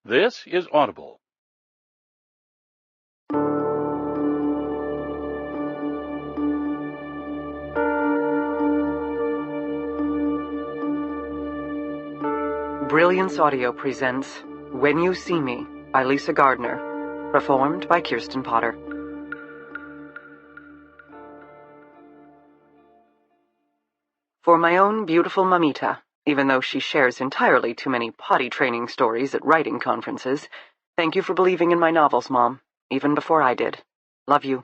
This is Audible. Brilliance Audio presents When You See Me by Lisa Gardner, performed by Kirsten Potter. For my own beautiful mamita, even though she shares entirely too many potty training stories at writing conferences, thank you for believing in my novels, Mom, even before I did. Love you.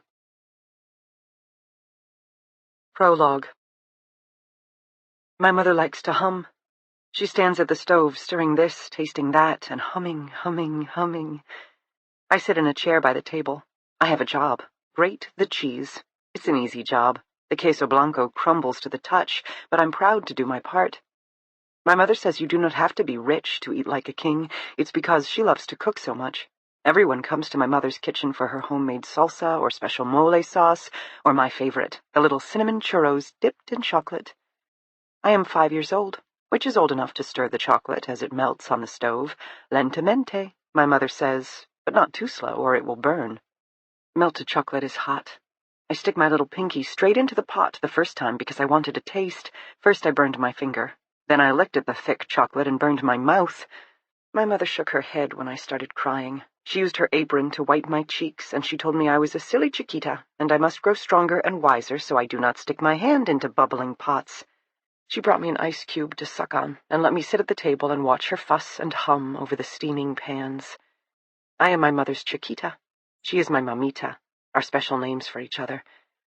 Prologue. My mother likes to hum. She stands at the stove, stirring this, tasting that, and humming. I sit in a chair by the table. I have a job. Grate the cheese. It's an easy job. The queso blanco crumbles to the touch, but I'm proud to do my part. My mother says you do not have to be rich to eat like a king. It's because she loves to cook so much. Everyone comes to my mother's kitchen for her homemade salsa or special mole sauce, or my favorite, the little cinnamon churros dipped in chocolate. I am 5 years old, which is old enough to stir the chocolate as it melts on the stove. Lentamente, my mother says, but not too slow or it will burn. Melted chocolate is hot. I stick my little pinky straight into the pot the first time because I wanted a taste. First I burned my finger. Then I licked at the thick chocolate and burned my mouth. My mother shook her head when I started crying. She used her apron to wipe my cheeks, and she told me I was a silly chiquita, and I must grow stronger and wiser so I do not stick my hand into bubbling pots. She brought me an ice cube to suck on, and let me sit at the table and watch her fuss and hum over the steaming pans. I am my mother's chiquita. She is my mamita, our special names for each other.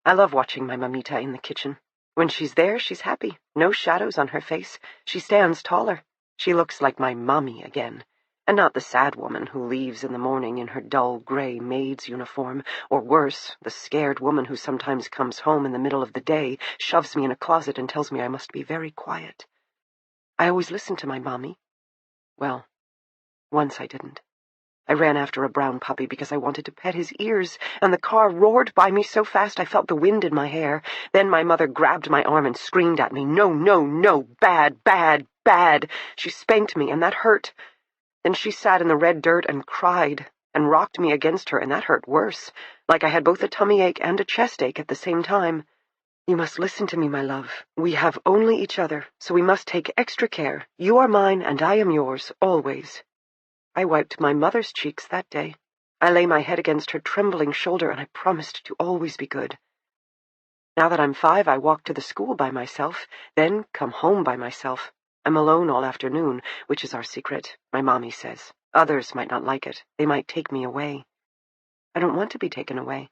I love watching my mamita in the kitchen. When she's there, she's happy. No shadows on her face. She stands taller. She looks like my mommy again, and not the sad woman who leaves in the morning in her dull gray maid's uniform, or worse, the scared woman who sometimes comes home in the middle of the day, shoves me in a closet and tells me I must be very quiet. I always listen to my mommy. Well, once I didn't. I ran after a brown puppy because I wanted to pet his ears, and the car roared by me so fast I felt the wind in my hair. Then my mother grabbed my arm and screamed at me, "No, no, no, bad, bad, bad." She spanked me, and that hurt. Then she sat in the red dirt and cried, and rocked me against her, and that hurt worse, like I had both a tummy ache and a chest ache at the same time. "You must listen to me, my love. We have only each other, so we must take extra care. You are mine, and I am yours, always." I wiped my mother's cheeks that day. I lay my head against her trembling shoulder, and I promised to always be good. Now that I'm 5, I walk to the school by myself, then come home by myself. I'm alone all afternoon, which is our secret, my mommy says. Others might not like it. They might take me away. I don't want to be taken away.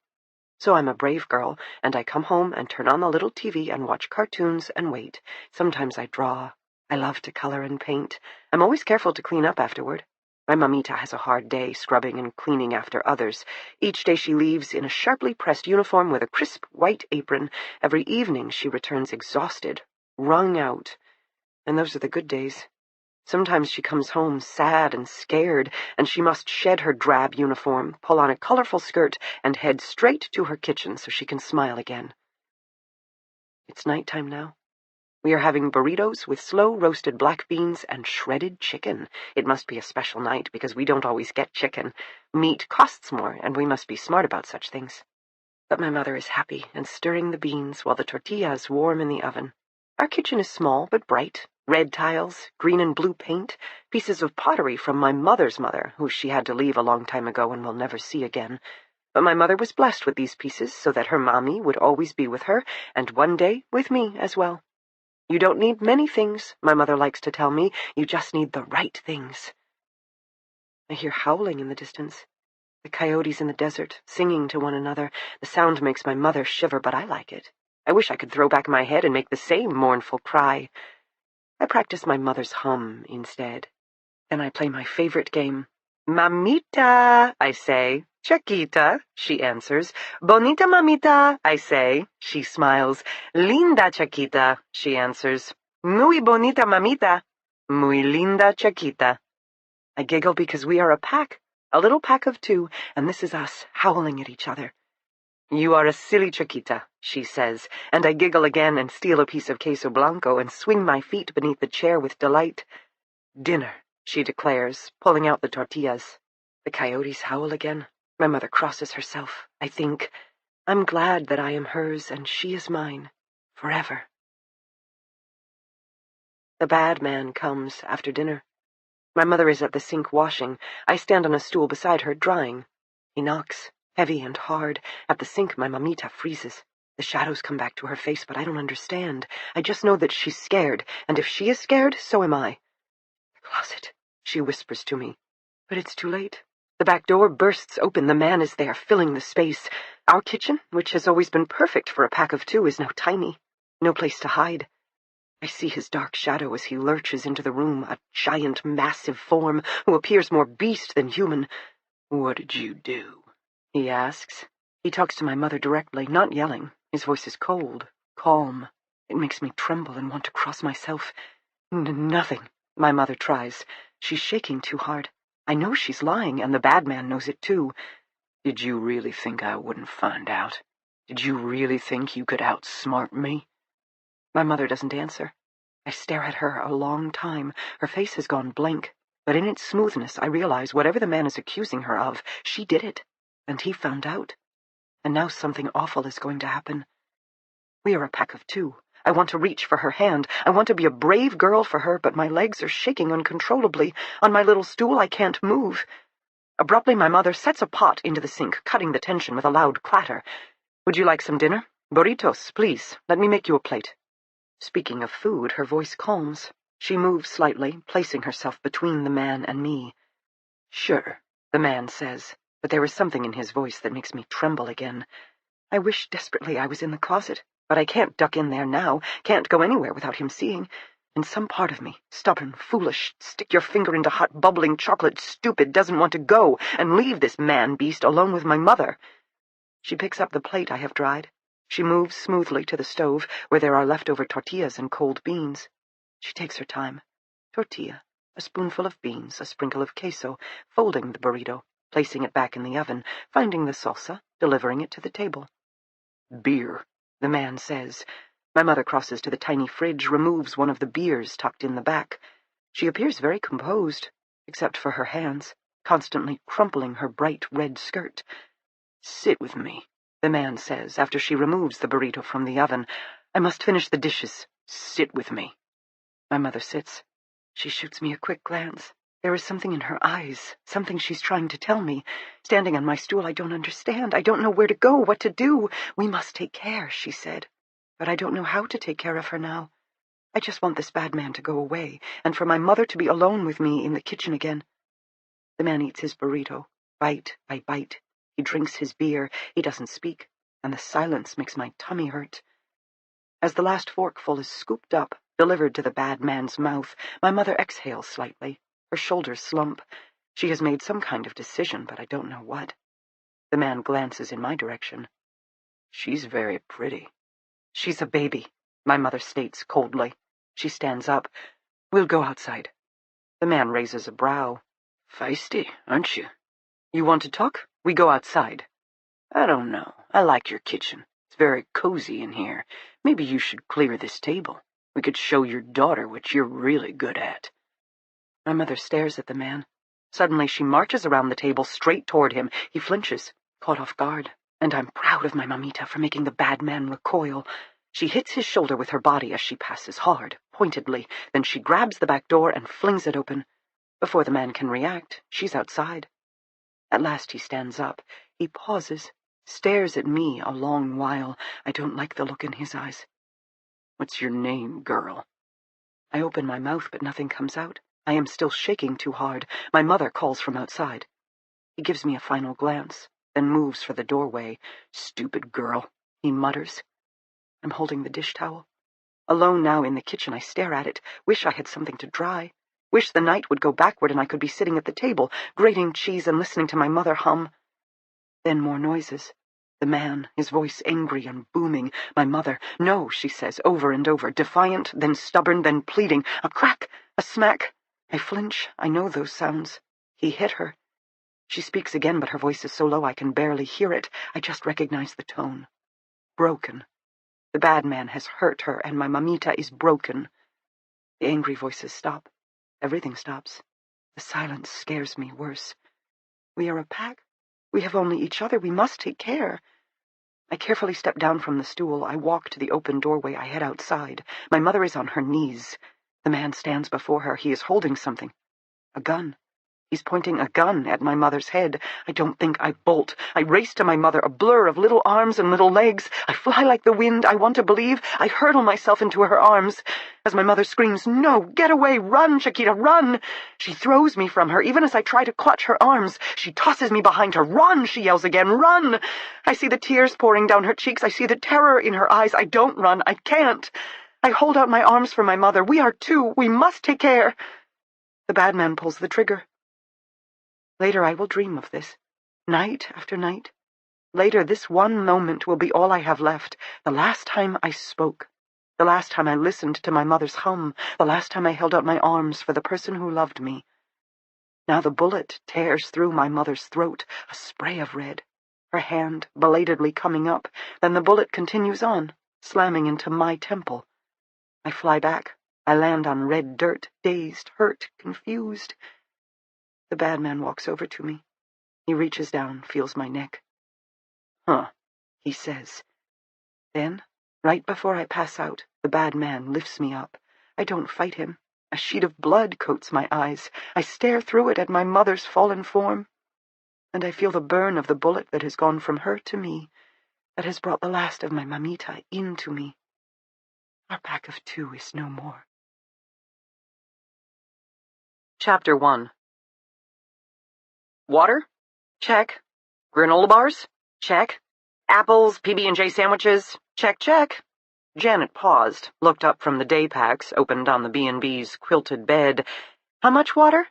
So I'm a brave girl, and I come home and turn on the little TV and watch cartoons and wait. Sometimes I draw. I love to color and paint. I'm always careful to clean up afterward. My mamita has a hard day scrubbing and cleaning after others. Each day she leaves in a sharply pressed uniform with a crisp white apron. Every evening she returns exhausted, wrung out. And those are the good days. Sometimes she comes home sad and scared, and she must shed her drab uniform, pull on a colorful skirt, and head straight to her kitchen so she can smile again. It's nighttime now. We are having burritos with slow-roasted black beans and shredded chicken. It must be a special night because we don't always get chicken. Meat costs more, and we must be smart about such things. But my mother is happy and stirring the beans while the tortillas warm in the oven. Our kitchen is small but bright. Red tiles, green and blue paint, pieces of pottery from my mother's mother, who she had to leave a long time ago and will never see again. But my mother was blessed with these pieces so that her mommy would always be with her, and one day with me as well. You don't need many things, my mother likes to tell me. You just need the right things. I hear howling in the distance. The coyotes in the desert, singing to one another. The sound makes my mother shiver, but I like it. I wish I could throw back my head and make the same mournful cry. I practice my mother's hum instead. Then I play my favorite game. "Mamita," I say. "Chiquita," she answers. "Bonita mamita," I say. She smiles. "Linda chiquita," she answers. "Muy bonita mamita." "Muy linda chiquita." I giggle because we are a pack, a little pack of 2, and this is us howling at each other. "You are a silly chiquita," she says, and I giggle again and steal a piece of queso blanco and swing my feet beneath the chair with delight. "Dinner," she declares, pulling out the tortillas. The coyotes howl again. My mother crosses herself. I think, I'm glad that I am hers and she is mine, forever. The bad man comes after dinner. My mother is at the sink washing. I stand on a stool beside her, drying. He knocks, heavy and hard. At the sink, my mamita freezes. The shadows come back to her face, but I don't understand. I just know that she's scared, and if she is scared, so am I. The closet, she whispers to me. But it's too late. The back door bursts open. The man is there, filling the space. Our kitchen, which has always been perfect for a pack of two, is now tiny. No place to hide. I see his dark shadow as he lurches into the room, a giant, massive form who appears more beast than human. "What did you do?" he asks. He talks to my mother directly, not yelling. His voice is cold, calm. It makes me tremble and want to cross myself. Nothing, my mother tries. She's shaking too hard. I know she's lying, and the bad man knows it too. "Did you really think I wouldn't find out? Did you really think you could outsmart me?" My mother doesn't answer. I stare at her a long time. Her face has gone blank, but in its smoothness I realize whatever the man is accusing her of, she did it, and he found out. And now something awful is going to happen. We are a pack of two. I want to reach for her hand. I want to be a brave girl for her, but my legs are shaking uncontrollably. On my little stool I can't move. Abruptly my mother sets a pot into the sink, cutting the tension with a loud clatter. "Would you like some dinner? Burritos, please. Let me make you a plate." Speaking of food, her voice calms. She moves slightly, placing herself between the man and me. "Sure," the man says, but there is something in his voice that makes me tremble again. I wish desperately I was in the closet, but I can't duck in there now, can't go anywhere without him seeing. And some part of me, stubborn, foolish, stick your finger into hot, bubbling chocolate, stupid, doesn't want to go and leave this man-beast alone with my mother. She picks up the plate I have dried. She moves smoothly to the stove, where there are leftover tortillas and cold beans. She takes her time. Tortilla, a spoonful of beans, a sprinkle of queso, folding the burrito, placing it back in the oven, finding the salsa, delivering it to the table. "Beer," the man says. My mother crosses to the tiny fridge, removes one of the beers tucked in the back. She appears very composed, except for her hands, constantly crumpling her bright red skirt. "Sit with me," the man says, after she removes the burrito from the oven. "I must finish the dishes. Sit with me." My mother sits. She shoots me a quick glance. There is something in her eyes, something she's trying to tell me. Standing on my stool, I don't understand. I don't know where to go, what to do. "We must take care," she said. But I don't know how to take care of her now. I just want this bad man to go away, and for my mother to be alone with me in the kitchen again. The man eats his burrito, bite by bite. He drinks his beer. He doesn't speak, and the silence makes my tummy hurt. As the last forkful is scooped up, delivered to the bad man's mouth, my mother exhales slightly. Her shoulders slump. She has made some kind of decision, but I don't know what. The man glances in my direction. "She's very pretty." "She's a baby," my mother states coldly. She stands up. "We'll go outside." The man raises a brow. "Feisty, aren't you? You want to talk? We go outside." "I don't know. I like your kitchen. It's very cozy in here. Maybe you should clear this table. We could show your daughter what you're really good at." My mother stares at the man. Suddenly she marches around the table straight toward him. He flinches, caught off guard, and I'm proud of my mamita for making the bad man recoil. She hits his shoulder with her body as she passes hard, pointedly. Then she grabs the back door and flings it open. Before the man can react, she's outside. At last he stands up. He pauses, stares at me a long while. I don't like the look in his eyes. "What's your name, girl?" I open my mouth, but nothing comes out. I am still shaking too hard. My mother calls from outside. He gives me a final glance, then moves for the doorway. "Stupid girl," he mutters. I'm holding the dish towel. Alone now in the kitchen, I stare at it, wish I had something to dry. Wish the night would go backward and I could be sitting at the table, grating cheese and listening to my mother hum. Then more noises. The man, his voice angry and booming. My mother, "No," she says over and over, defiant, then stubborn, then pleading. A crack, a smack. I flinch. I know those sounds. He hit her. She speaks again, but her voice is so low I can barely hear it. I just recognize the tone. Broken. The bad man has hurt her, and my mamita is broken. The angry voices stop. Everything stops. The silence scares me worse. We are a pack. We have only each other. We must take care. I carefully step down from the stool. I walk to the open doorway. I head outside. My mother is on her knees. The man stands before her. He is holding something. A gun. He's pointing a gun at my mother's head. I don't think I bolt. I race to my mother, a blur of little arms and little legs. I fly like the wind. I want to believe. I hurtle myself into her arms. As my mother screams, "No, get away! Run, Chiquita, run!" She throws me from her, even as I try to clutch her arms. She tosses me behind her. "Run!" she yells again. "Run!" I see the tears pouring down her cheeks. I see the terror in her eyes. I don't run. I can't. I hold out my arms for my mother. We are two. We must take care. The bad man pulls the trigger. Later I will dream of this, night after night. Later this one moment will be all I have left, the last time I spoke, the last time I listened to my mother's hum, the last time I held out my arms for the person who loved me. Now the bullet tears through my mother's throat, a spray of red, her hand belatedly coming up, then the bullet continues on, slamming into my temple. I fly back. I land on red dirt, dazed, hurt, confused. The bad man walks over to me. He reaches down, feels my neck. "Huh," he says. Then, right before I pass out, the bad man lifts me up. I don't fight him. A sheet of blood coats my eyes. I stare through it at my mother's fallen form, and I feel the burn of the bullet that has gone from her to me, that has brought the last of my mamita into me. Our pack of two is no more. Chapter 1. Water? Check. Granola bars? Check. Apples, PB&J sandwiches? Check, check. Janet paused, looked up from the day packs opened on the B&B's quilted bed. "How much water?"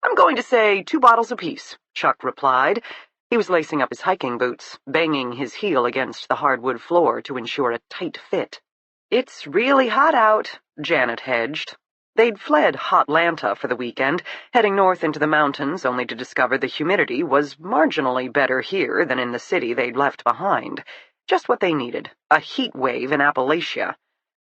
"I'm going to say 2 bottles apiece," Chuck replied. He was lacing up his hiking boots, banging his heel against the hardwood floor to ensure a tight fit. "It's really hot out," Janet hedged. They'd fled Hotlanta for the weekend, heading north into the mountains only to discover the humidity was marginally better here than in the city they'd left behind. Just what they needed, a heat wave in Appalachia.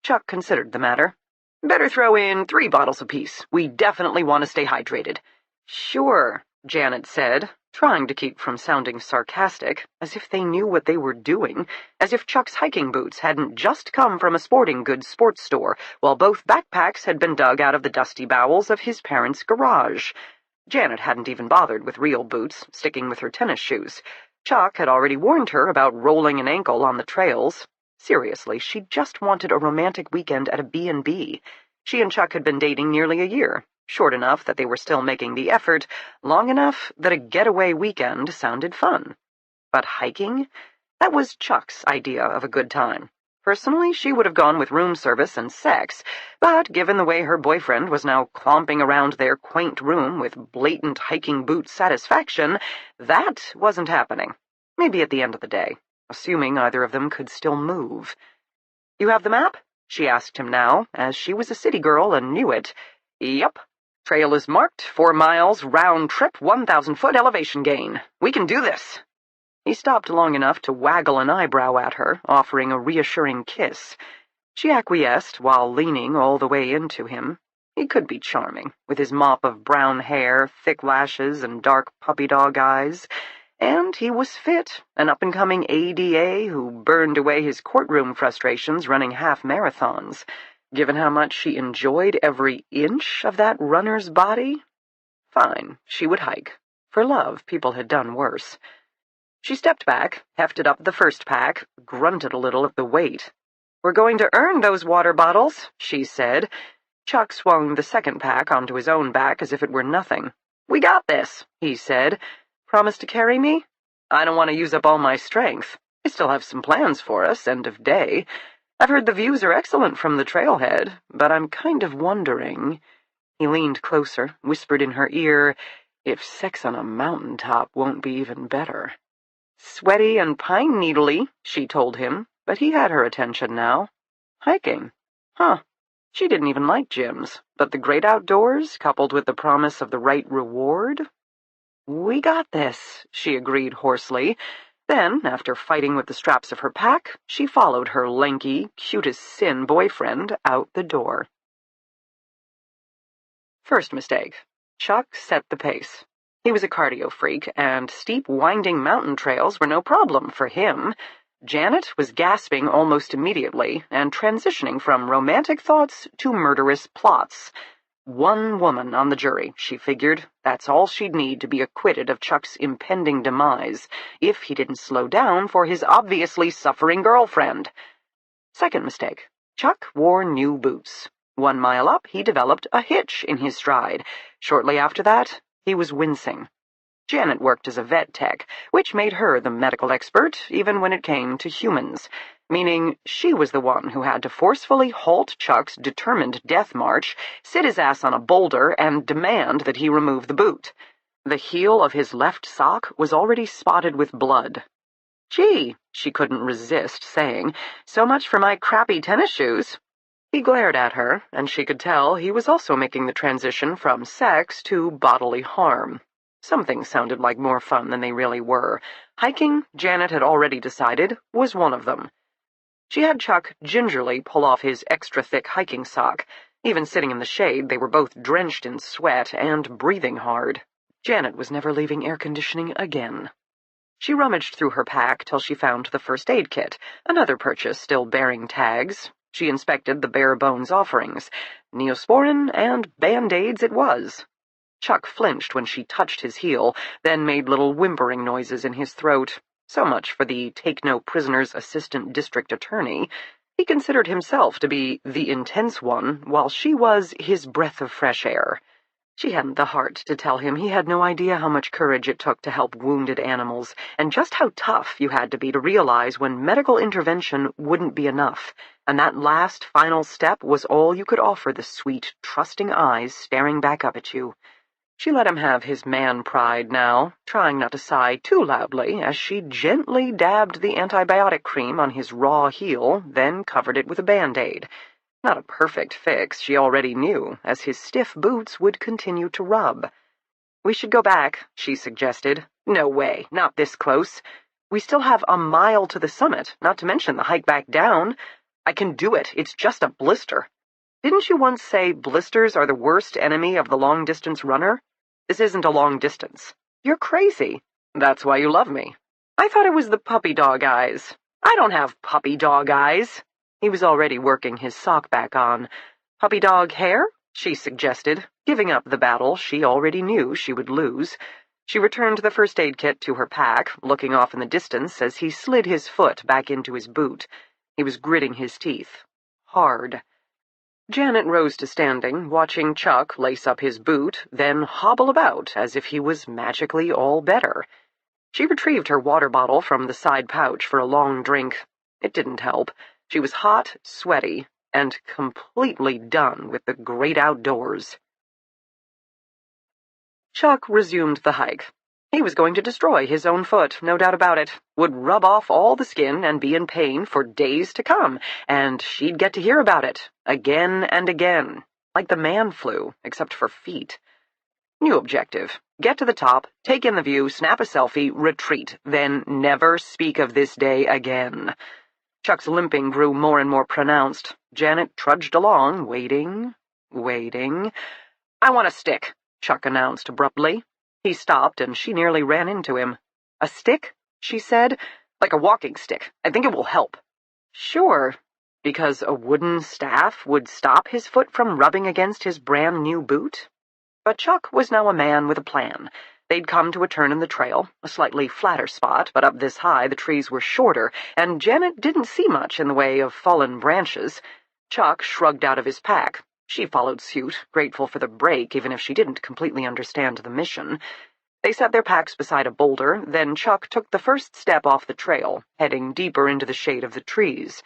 Chuck considered the matter. "Better throw in 3 bottles apiece. We definitely want to stay hydrated." "Sure," Janet said, trying to keep from sounding sarcastic, as if they knew what they were doing, as if Chuck's hiking boots hadn't just come from a sporting goods sports store, while both backpacks had been dug out of the dusty bowels of his parents' garage. Janet hadn't even bothered with real boots, sticking with her tennis shoes. Chuck had already warned her about rolling an ankle on the trails. Seriously, she just wanted a romantic weekend at a B&B. She and Chuck had been dating nearly a year. Short enough that they were still making the effort, long enough that a getaway weekend sounded fun. But hiking? That was Chuck's idea of a good time. Personally, she would have gone with room service and sex, but given the way her boyfriend was now clomping around their quaint room with blatant hiking boot satisfaction, that wasn't happening. Maybe at the end of the day, assuming either of them could still move. "You have the map?" she asked him now, as she was a city girl and knew it. "Yep. Trail is marked, 4 miles, round trip, 1,000-foot elevation gain. We can do this." He stopped long enough to waggle an eyebrow at her, offering a reassuring kiss. She acquiesced while leaning all the way into him. He could be charming, with his mop of brown hair, thick lashes, and dark puppy-dog eyes. And he was fit, an up-and-coming ADA who burned away his courtroom frustrations running half marathons. Given how much she enjoyed every inch of that runner's body? Fine, she would hike. For love, people had done worse. She stepped back, hefted up the first pack, grunted a little at the weight. "We're going to earn those water bottles," she said. Chuck swung the second pack onto his own back as if it were nothing. "We got this," he said. "Promise to carry me?" "I don't want to use up all my strength. I still have some plans for us, end of day. I've heard the views are excellent from the trailhead, but I'm kind of wondering—" He leaned closer, whispered in her ear, "if sex on a mountaintop won't be even better." "Sweaty and pine-needly," she told him, but he had her attention now. Hiking? Huh. She didn't even like gyms, but the great outdoors, coupled with the promise of the right reward? "We got this," she agreed hoarsely. Then, after fighting with the straps of her pack, she followed her lanky, cute-as-sin boyfriend out the door. First mistake. Chuck set the pace. He was a cardio freak, and steep, winding mountain trails were no problem for him. Janet was gasping almost immediately and transitioning from romantic thoughts to murderous plots. One woman on the jury, she figured. That's all she'd need to be acquitted of Chuck's impending demise, if he didn't slow down for his obviously suffering girlfriend. Second mistake. Chuck wore new boots. 1 mile up, he developed a hitch in his stride. Shortly after that, he was wincing. Janet worked as a vet tech, which made her the medical expert, even when it came to humans, meaning she was the one who had to forcefully halt Chuck's determined death march, sit his ass on a boulder, and demand that he remove the boot. The heel of his left sock was already spotted with blood. "Gee," she couldn't resist saying, "so much for my crappy tennis shoes." He glared at her, and she could tell he was also making the transition from sex to bodily harm. Some things sounded like more fun than they really were. Hiking, Janet had already decided, was one of them. She had Chuck gingerly pull off his extra-thick hiking sock. Even sitting in the shade, they were both drenched in sweat and breathing hard. Janet was never leaving air conditioning again. She rummaged through her pack till she found the first aid kit, another purchase still bearing tags. She inspected the bare-bones offerings. Neosporin and Band-Aids it was. Chuck flinched when she touched his heel, then made little whimpering noises in his throat. So much for the take-no-prisoners assistant district attorney. He considered himself to be the intense one, while she was his breath of fresh air. She hadn't the heart to tell him he had no idea how much courage it took to help wounded animals, and just how tough you had to be to realize when medical intervention wouldn't be enough, and that last final step was all you could offer the sweet, trusting eyes staring back up at you. She let him have his man pride now, trying not to sigh too loudly as she gently dabbed the antibiotic cream on his raw heel, then covered it with a Band-Aid. Not a perfect fix, she already knew, as his stiff boots would continue to rub. "We should go back," she suggested. "No way, not this close. We still have a mile to the summit, not to mention the hike back down. I can do it, it's just a blister. Didn't you once say blisters are the worst enemy of the long-distance runner? This isn't a long distance. You're crazy. That's why you love me. I thought it was the puppy dog eyes. I don't have puppy dog eyes." He was already working his sock back on. "Puppy dog hair?" she suggested, giving up the battle she already knew she would lose. She returned the first aid kit to her pack, looking off in the distance as he slid his foot back into his boot. He was gritting his teeth. Hard. Janet rose to standing, watching Chuck lace up his boot, then hobble about as if he was magically all better. She retrieved her water bottle from the side pouch for a long drink. It didn't help. She was hot, sweaty, and completely done with the great outdoors. Chuck resumed the hike. He was going to destroy his own foot, no doubt about it, would rub off all the skin and be in pain for days to come, and she'd get to hear about it, again and again, like the man flu, except for feet. New objective. Get to the top, take in the view, snap a selfie, retreat, then never speak of this day again. Chuck's limping grew more and more pronounced. Janet trudged along, waiting. "I want a stick," Chuck announced abruptly. He stopped, and she nearly ran into him. "A stick?" she said. "Like a walking stick. I think it will help." "Sure." Because a wooden staff would stop his foot from rubbing against his brand-new boot? But Chuck was now a man with a plan. They'd come to a turn in the trail, a slightly flatter spot, but up this high the trees were shorter, and Janet didn't see much in the way of fallen branches. Chuck shrugged out of his pack. She followed suit, grateful for the break, even if she didn't completely understand the mission. They set their packs beside a boulder, then Chuck took the first step off the trail, heading deeper into the shade of the trees.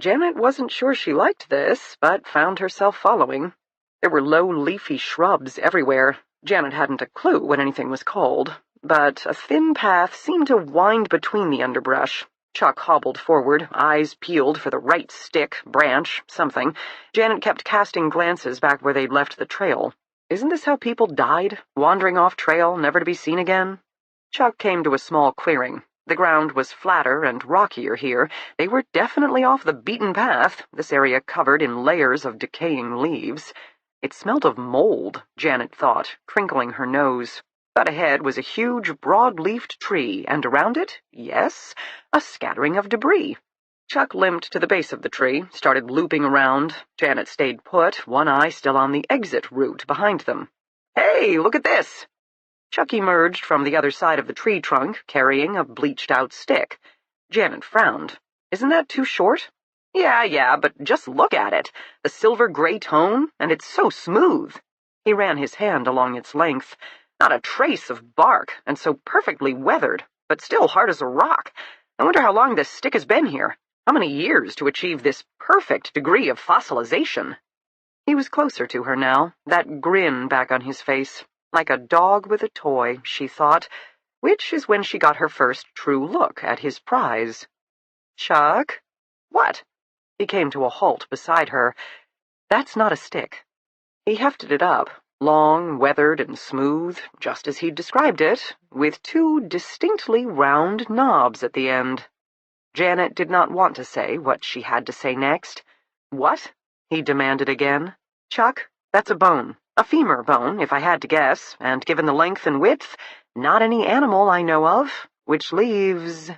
Janet wasn't sure she liked this, but found herself following. There were low, leafy shrubs everywhere. Janet hadn't a clue what anything was called, but a thin path seemed to wind between the underbrush. Chuck hobbled forward, eyes peeled for the right stick, branch, something. Janet kept casting glances back where they'd left the trail. Isn't this how people died? Wandering off trail, never to be seen again? Chuck came to a small clearing. The ground was flatter and rockier here. They were definitely off the beaten path, this area covered in layers of decaying leaves. It smelled of mold, Janet thought, crinkling her nose. But ahead was a huge, broad-leafed tree, and around it, yes, a scattering of debris. Chuck limped to the base of the tree, started looping around. Janet stayed put, one eye still on the exit route behind them. "Hey, look at this!" Chuck emerged from the other side of the tree trunk, carrying a bleached-out stick. Janet frowned. "Isn't that too short?" Yeah, but just look at it. The silver-gray tone, and it's so smooth." He ran his hand along its length. Not a trace of bark, and so perfectly weathered, but still hard as a rock. I wonder how long this stick has been here. How many years to achieve this perfect degree of fossilization? He was closer to her now, that grin back on his face. Like a dog with a toy, she thought, which is when she got her first true look at his prize. "Chuck?" "What?" He came to a halt beside her. "That's not a stick." He hefted it up, long, weathered, and smooth, just as he'd described it, with two distinctly round knobs at the end. Janet did not want to say what she had to say next. "What?" he demanded again. "Chuck, that's a bone. A femur bone, if I had to guess, and given the length and width, not any animal I know of, which leaves—"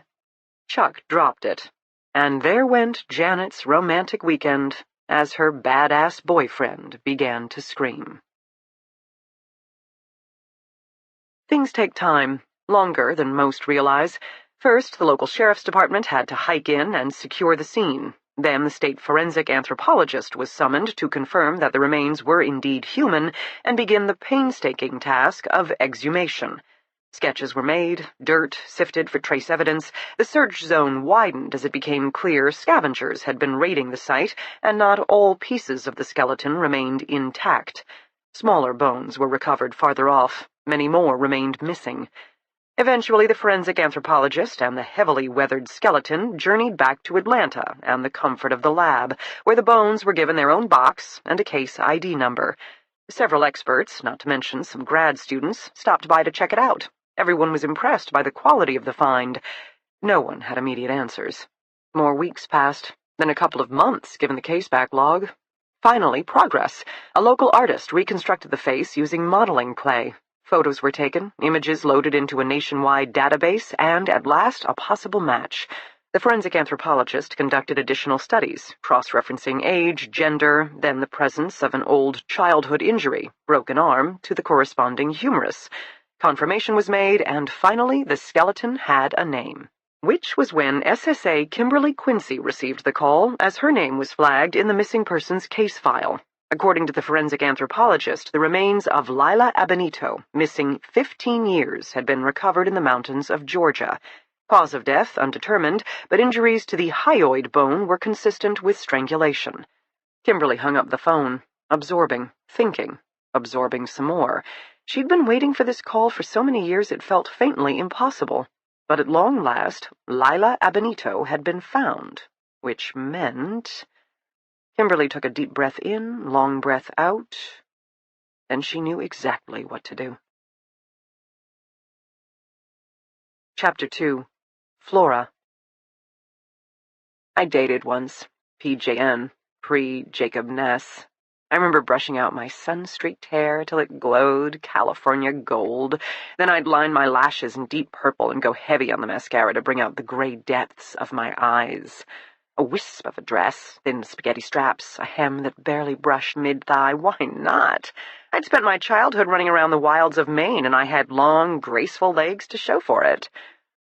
Chuck dropped it, and there went Janet's romantic weekend, as her badass boyfriend began to scream. Things take time, longer than most realize. First, the local sheriff's department had to hike in and secure the scene. Then the state forensic anthropologist was summoned to confirm that the remains were indeed human and begin the painstaking task of exhumation. Sketches were made, dirt sifted for trace evidence. The search zone widened as it became clear scavengers had been raiding the site, and not all pieces of the skeleton remained intact. Smaller bones were recovered farther off. Many more remained missing. Eventually, the forensic anthropologist and the heavily weathered skeleton journeyed back to Atlanta and the comfort of the lab, where the bones were given their own box and a case ID number. Several experts, not to mention some grad students, stopped by to check it out. Everyone was impressed by the quality of the find. No one had immediate answers. More weeks passed, then a couple of months, given the case backlog. Finally, progress. A local artist reconstructed the face using modeling clay. Photos were taken, images loaded into a nationwide database, and, at last, a possible match. The forensic anthropologist conducted additional studies, cross-referencing age, gender, then the presence of an old childhood injury, broken arm, to the corresponding humerus. Confirmation was made, and finally the skeleton had a name. Which was when SSA Kimberly Quincy received the call, as her name was flagged in the missing persons case file. According to the forensic anthropologist, the remains of Lila Abenito, missing 15 years, had been recovered in the mountains of Georgia. Cause of death undetermined, but injuries to the hyoid bone were consistent with strangulation. Kimberly hung up the phone, absorbing, thinking, absorbing some more. She'd been waiting for this call for so many years it felt faintly impossible. But at long last, Lila Abenito had been found, which meant— Kimberly took a deep breath in, long breath out. Then she knew exactly what to do. Chapter 2. Flora. I dated once. PJN. Pre-Jacob Ness. I remember brushing out my sun-streaked hair till it glowed California gold. Then I'd line my lashes in deep purple and go heavy on the mascara to bring out the gray depths of my eyes. A wisp of a dress, thin spaghetti straps, a hem that barely brushed mid-thigh. Why not? I'd spent my childhood running around the wilds of Maine, and I had long, graceful legs to show for it.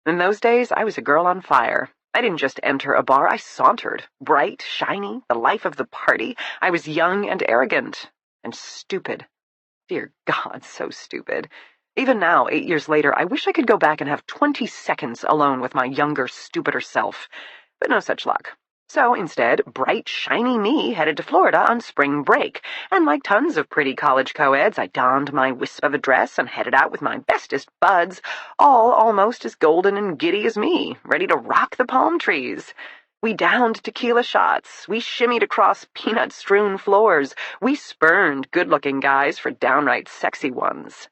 In those days, I was a girl on fire. I didn't just enter a bar, I sauntered. Bright, shiny, the life of the party. I was young and arrogant. And stupid. Dear God, so stupid. Even now, 8 years later, I wish I could go back and have 20 seconds alone with my younger, stupider self. But no such luck. So instead, bright, shiny me headed to Florida on spring break, and like tons of pretty college co-eds, I donned my wisp of a dress and headed out with my bestest buds, all almost as golden and giddy as me, ready to rock the palm trees. We downed tequila shots, we shimmied across peanut-strewn floors, we spurned good-looking guys for downright sexy ones.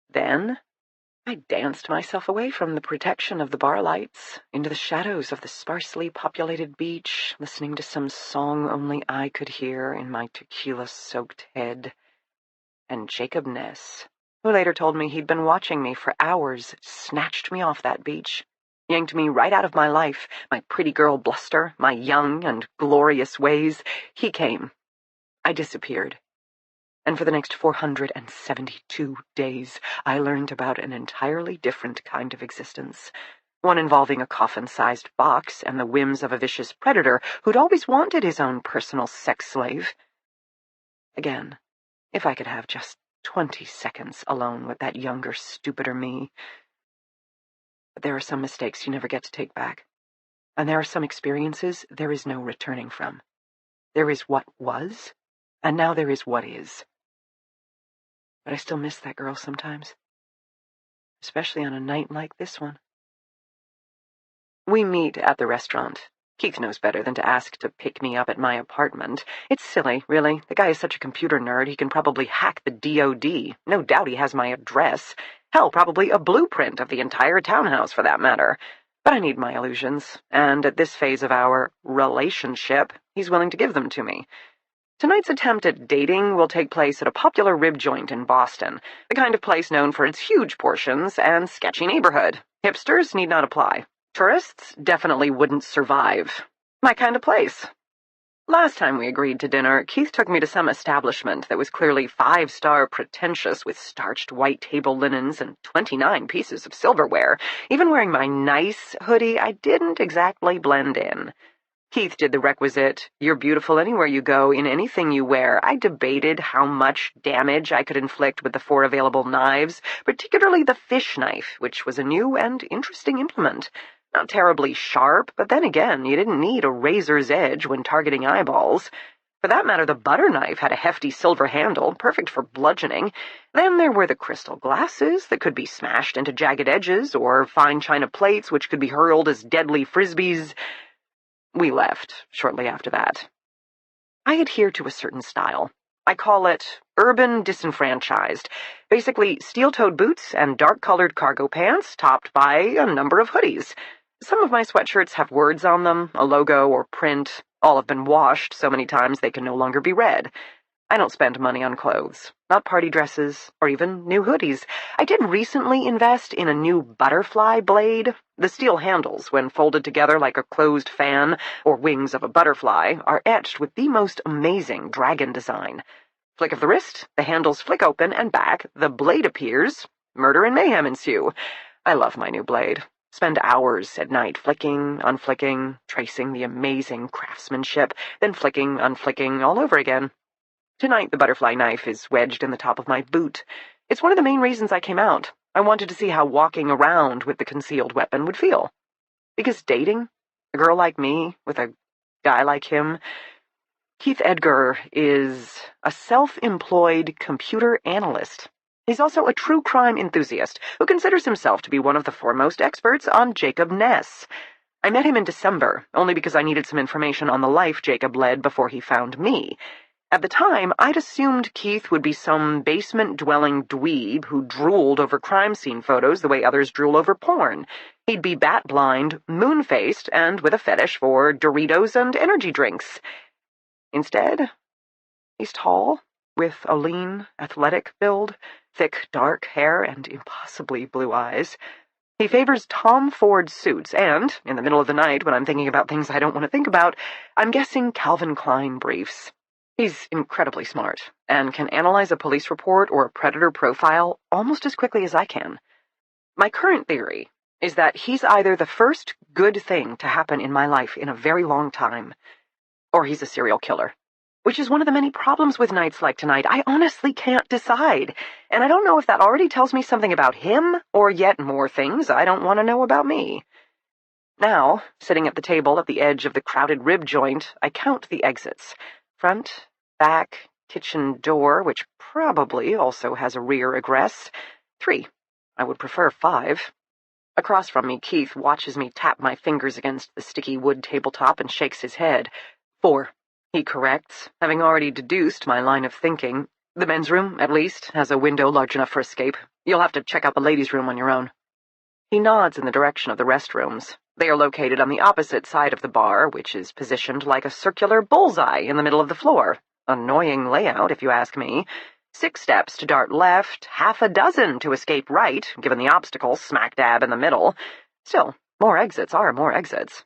Then I danced myself away from the protection of the bar lights, into the shadows of the sparsely populated beach, listening to some song only I could hear in my tequila-soaked head. And Jacob Ness, who later told me he'd been watching me for hours, snatched me off that beach, yanked me right out of my life, my pretty girl bluster, my young and glorious ways. He came. I disappeared. And for the next 472 days, I learned about an entirely different kind of existence, one involving a coffin-sized box and the whims of a vicious predator who'd always wanted his own personal sex slave. Again, if I could have just 20 seconds alone with that younger, stupider me. But there are some mistakes you never get to take back, and there are some experiences there is no returning from. There is what was, and now there is what is. But I still miss that girl sometimes, especially on a night like this one. We meet at the restaurant. Keith knows better than to ask to pick me up at my apartment. It's silly, really. The guy is such a computer nerd, he can probably hack the DOD. No doubt he has my address. Hell, probably a blueprint of the entire townhouse, for that matter. But I need my illusions, and at this phase of our relationship, he's willing to give them to me. Tonight's attempt at dating will take place at a popular rib joint in Boston, the kind of place known for its huge portions and sketchy neighborhood. Hipsters need not apply. Tourists definitely wouldn't survive. My kind of place. Last time we agreed to dinner, Keith took me to some establishment that was clearly 5-star pretentious with starched white table linens and 29 pieces of silverware. Even wearing my nice hoodie, I didn't exactly blend in. Keith did the requisite, "You're beautiful anywhere you go, in anything you wear." I debated how much damage I could inflict with the 4 available knives, particularly the fish knife, which was a new and interesting implement. Not terribly sharp, but then again, you didn't need a razor's edge when targeting eyeballs. For that matter, the butter knife had a hefty silver handle, perfect for bludgeoning. Then there were the crystal glasses that could be smashed into jagged edges, or fine china plates which could be hurled as deadly frisbees. We left shortly after that. I adhere to a certain style. I call it urban disenfranchised. Basically, steel-toed boots and dark-colored cargo pants topped by a number of hoodies. Some of my sweatshirts have words on them, a logo or print. All have been washed so many times they can no longer be read. I don't spend money on clothes, not party dresses, or even new hoodies. I did recently invest in a new butterfly blade. The steel handles, when folded together like a closed fan or wings of a butterfly, are etched with the most amazing dragon design. Flick of the wrist, the handles flick open and back, the blade appears, murder and mayhem ensue. I love my new blade. Spend hours at night flicking, unflicking, tracing the amazing craftsmanship, then flicking, unflicking, all over again. Tonight, the butterfly knife is wedged in the top of my boot. It's one of the main reasons I came out. I wanted to see how walking around with the concealed weapon would feel. Because dating, a girl like me with a guy like him, Keith Edgar is a self-employed computer analyst. He's also a true crime enthusiast who considers himself to be one of the foremost experts on Jacob Ness. I met him in December, only because I needed some information on the life Jacob led before he found me. At the time, I'd assumed Keith would be some basement-dwelling dweeb who drooled over crime scene photos the way others drool over porn. He'd be bat-blind, moon-faced, and with a fetish for Doritos and energy drinks. Instead, he's tall, with a lean, athletic build, thick, dark hair, and impossibly blue eyes. He favors Tom Ford suits, and, in the middle of the night, when I'm thinking about things I don't want to think about, I'm guessing Calvin Klein briefs. He's incredibly smart, and can analyze a police report or a predator profile almost as quickly as I can. My current theory is that he's either the first good thing to happen in my life in a very long time, or he's a serial killer, which is one of the many problems with nights like tonight. I honestly can't decide, and I don't know if that already tells me something about him, or yet more things I don't want to know about me. Now, sitting at the table at the edge of the crowded rib joint, I count the exits. Front, back, kitchen door, which probably also has a rear egress. 3. I would prefer 5. Across from me, Keith watches me tap my fingers against the sticky wood tabletop and shakes his head. 4. He corrects, having already deduced my line of thinking. The men's room, at least, has a window large enough for escape. You'll have to check out the ladies' room on your own." He nods in the direction of the restrooms. They are located on the opposite side of the bar, which is positioned like a circular bullseye in the middle of the floor. Annoying layout, if you ask me. 6 steps to dart left, half a dozen to escape right, given the obstacle smack dab in the middle. Still, more exits are more exits.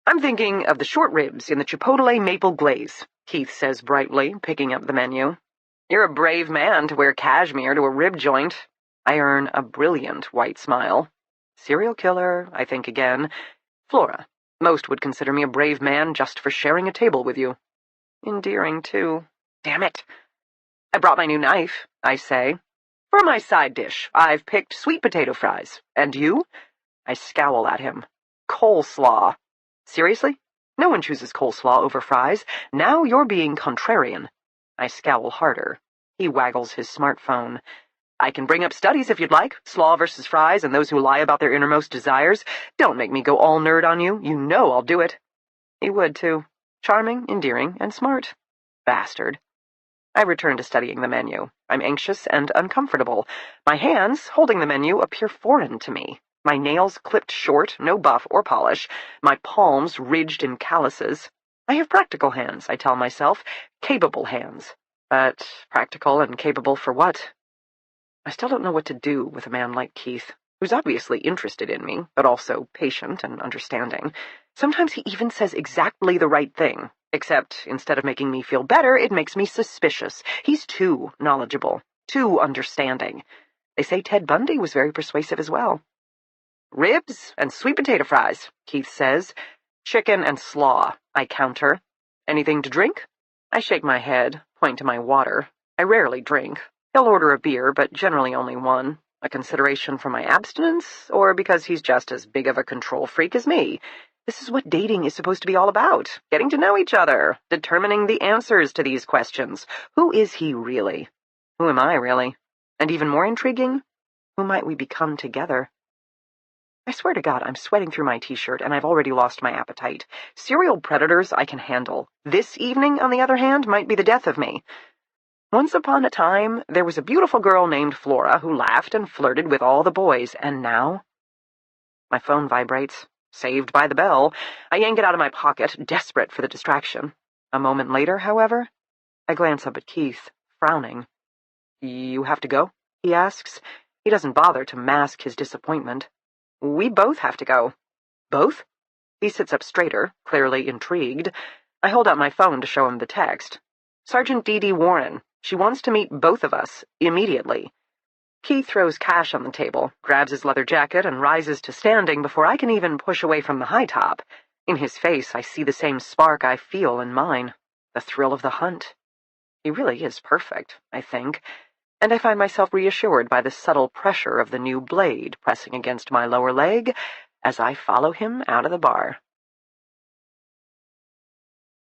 "I'm thinking of the short ribs in the chipotle maple glaze," Keith says brightly, picking up the menu. "You're a brave man to wear cashmere to a rib joint." I earn a brilliant white smile. Serial killer, I think again. "Flora, most would consider me a brave man just for sharing a table with you." Endearing, too. Damn it. "I brought my new knife," I say. "For my side dish, I've picked sweet potato fries. And you?" I scowl at him. "Coleslaw." "Seriously? No one chooses coleslaw over fries. Now you're being contrarian." I scowl harder. He waggles his smartphone. "I can bring up studies if you'd like. Slaw versus fries and those who lie about their innermost desires. Don't make me go all nerd on you. You know I'll do it." He would, too. Charming, endearing, and smart. Bastard. I return to studying the menu. I'm anxious and uncomfortable. My hands, holding the menu, appear foreign to me. My nails clipped short, no buff or polish. My palms ridged in calluses. I have practical hands, I tell myself. Capable hands. But practical and capable for what? I still don't know what to do with a man like Keith, who's obviously interested in me, but also patient and understanding. Sometimes he even says exactly the right thing, except instead of making me feel better, it makes me suspicious. He's too knowledgeable, too understanding. They say Ted Bundy was very persuasive as well. "Ribs and sweet potato fries," Keith says. "Chicken and slaw," I counter. "Anything to drink?" I shake my head, point to my water. I rarely drink. He'll order a beer, but generally only one. A consideration for my abstinence, or because he's just as big of a control freak as me? This is what dating is supposed to be all about. Getting to know each other, determining the answers to these questions. Who is he really? Who am I really? And even more intriguing, who might we become together? I swear to God, I'm sweating through my t-shirt, and I've already lost my appetite. Serial predators I can handle. This evening, on the other hand, might be the death of me. Once upon a time, there was a beautiful girl named Flora who laughed and flirted with all the boys, and now? My phone vibrates. Saved by the bell. I yank it out of my pocket, desperate for the distraction. A moment later, however, I glance up at Keith, frowning. "You have to go?" he asks. He doesn't bother to mask his disappointment. "We both have to go." "Both?" He sits up straighter, clearly intrigued. I hold out my phone to show him the text. "Sergeant D.D. Warren. She wants to meet both of us, immediately." Keith throws cash on the table, grabs his leather jacket, and rises to standing before I can even push away from the high top. In his face, I see the same spark I feel in mine, the thrill of the hunt. He really is perfect, I think, and I find myself reassured by the subtle pressure of the new blade pressing against my lower leg as I follow him out of the bar.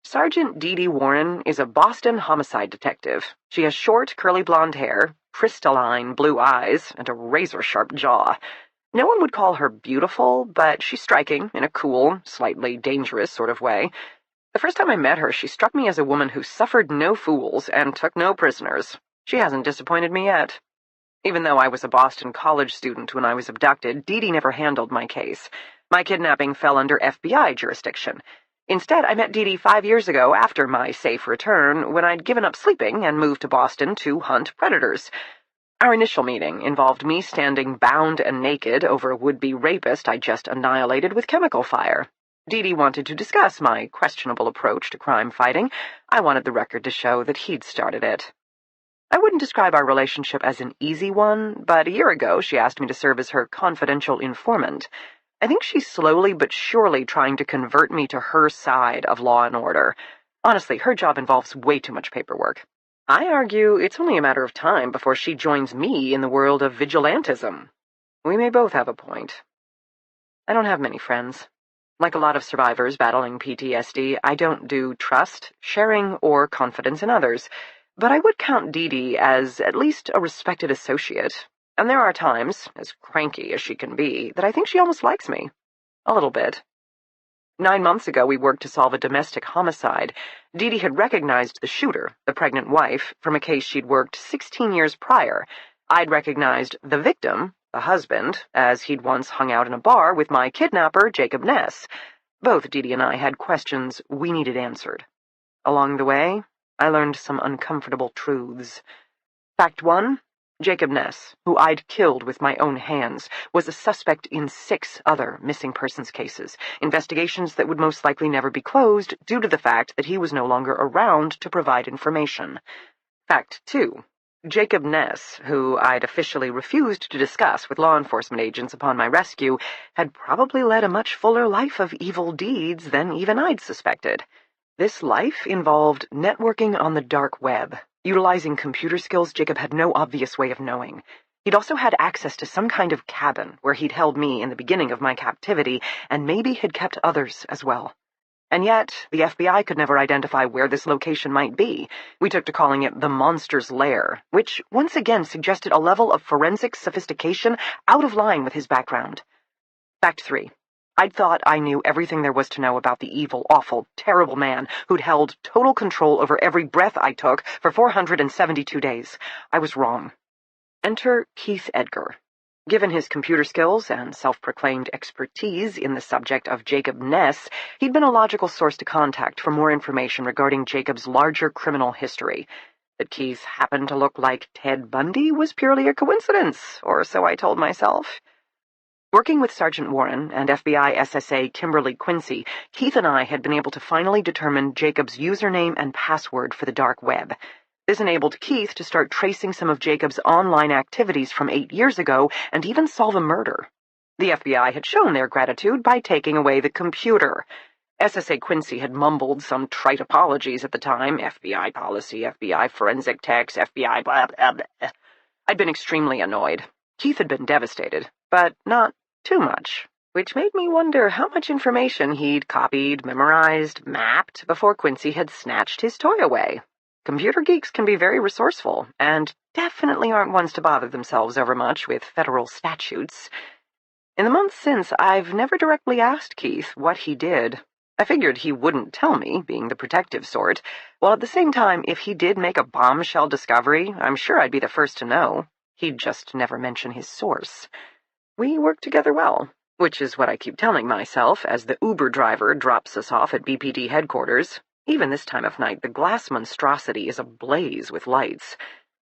Sergeant D.D. Warren is a Boston homicide detective. She has short, curly blonde hair, crystalline blue eyes, and a razor-sharp jaw. No one would call her beautiful, but she's striking in a cool, slightly dangerous sort of way. The first time I met her, she struck me as a woman who suffered no fools and took no prisoners. She hasn't disappointed me yet. Even though I was a Boston college student when I was abducted, Dee Dee never handled my case. My kidnapping fell under FBI jurisdiction. Instead, I met Dee Dee 5 years ago after my safe return, when I'd given up sleeping and moved to Boston to hunt predators. Our initial meeting involved me standing bound and naked over a would-be rapist I just annihilated with chemical fire. Dee Dee wanted to discuss my questionable approach to crime fighting. I wanted the record to show that he'd started it. I wouldn't describe our relationship as an easy one, but a year ago she asked me to serve as her confidential informant. I think she's slowly but surely trying to convert me to her side of law and order. Honestly, her job involves way too much paperwork. I argue it's only a matter of time before she joins me in the world of vigilantism. We may both have a point. I don't have many friends. Like a lot of survivors battling PTSD, I don't do trust, sharing, or confidence in others. But I would count Dee Dee as at least a respected associate. And there are times, as cranky as she can be, that I think she almost likes me. A little bit. 9 months ago, we worked to solve a domestic homicide. Dee Dee had recognized the shooter, the pregnant wife, from a case she'd worked 16 years prior. I'd recognized the victim, the husband, as he'd once hung out in a bar with my kidnapper, Jacob Ness. Both Dee and I had questions we needed answered. Along the way, I learned some uncomfortable truths. Fact 1. Jacob Ness, who I'd killed with my own hands, was a suspect in 6 other missing persons cases, investigations that would most likely never be closed due to the fact that he was no longer around to provide information. Fact 2. Jacob Ness, who I'd officially refused to discuss with law enforcement agents upon my rescue, had probably led a much fuller life of evil deeds than even I'd suspected. This life involved networking on the dark web, utilizing computer skills Jacob had no obvious way of knowing. He'd also had access to some kind of cabin where he'd held me in the beginning of my captivity, and maybe had kept others as well. And yet, the FBI could never identify where this location might be. We took to calling it the Monster's Lair, which once again suggested a level of forensic sophistication out of line with his background. Fact 3. I'd thought I knew everything there was to know about the evil, awful, terrible man who'd held total control over every breath I took for 472 days. I was wrong. Enter Keith Edgar. Given his computer skills and self-proclaimed expertise in the subject of Jacob Ness, he'd been a logical source to contact for more information regarding Jacob's larger criminal history. That Keith happened to look like Ted Bundy was purely a coincidence, or so I told myself. Working with Sergeant Warren and FBI SSA Kimberly Quincy, Keith and I had been able to finally determine Jacob's username and password for the dark web. This enabled Keith to start tracing some of Jacob's online activities from 8 years ago and even solve a murder. The FBI had shown their gratitude by taking away the computer. SSA Quincy had mumbled some trite apologies at the time, FBI policy, FBI forensic techs, FBI blah, blah, blah. I'd been extremely annoyed. Keith had been devastated, but not too much, which made me wonder how much information he'd copied, memorized, mapped before Quincy had snatched his toy away. Computer geeks can be very resourceful, and definitely aren't ones to bother themselves over much with federal statutes. In the months since, I've never directly asked Keith what he did. I figured he wouldn't tell me, being the protective sort, while at the same time, if he did make a bombshell discovery, I'm sure I'd be the first to know. He'd just never mention his source. We work together well, which is what I keep telling myself as the Uber driver drops us off at BPD headquarters. Even this time of night, the glass monstrosity is ablaze with lights.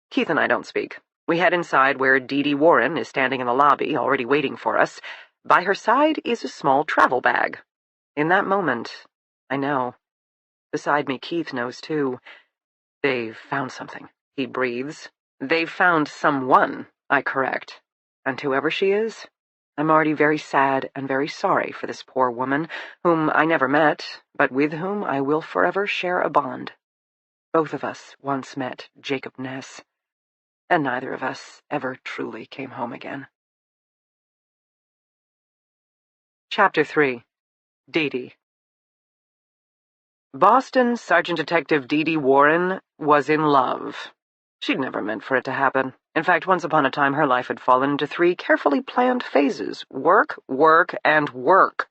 Keith and I don't speak. We head inside where Dee Warren is standing in the lobby, already waiting for us. By her side is a small travel bag. In that moment, I know. Beside me, Keith knows too. They've found something, he breathes. They've found someone, I correct. And whoever she is, I'm already very sad and very sorry for this poor woman, whom I never met, but with whom I will forever share a bond. Both of us once met Jacob Ness, and neither of us ever truly came home again. Chapter 3. Dee. Boston Sergeant Detective Dee Warren was in love. She'd never meant for it to happen. In fact, once upon a time, her life had fallen into 3 carefully planned phases: work, work, and work.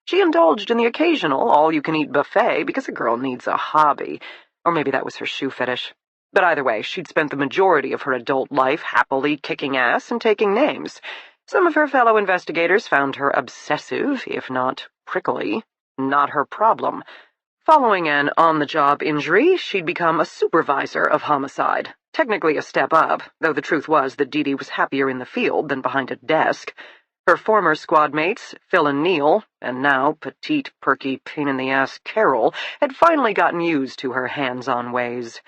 She indulged in the occasional all-you-can-eat buffet because a girl needs a hobby, or maybe that was her shoe fetish. But either way, she'd spent the majority of her adult life happily kicking ass and taking names. Some of her fellow investigators found her obsessive, if not prickly. Not her problem. Following an on-the-job injury, she'd become a supervisor of homicide. Technically a step up, though the truth was that Dee was happier in the field than behind a desk. Her former squad mates, Phil and Neil, and now petite, perky, pain-in-the-ass Carol, had finally gotten used to her hands-on ways.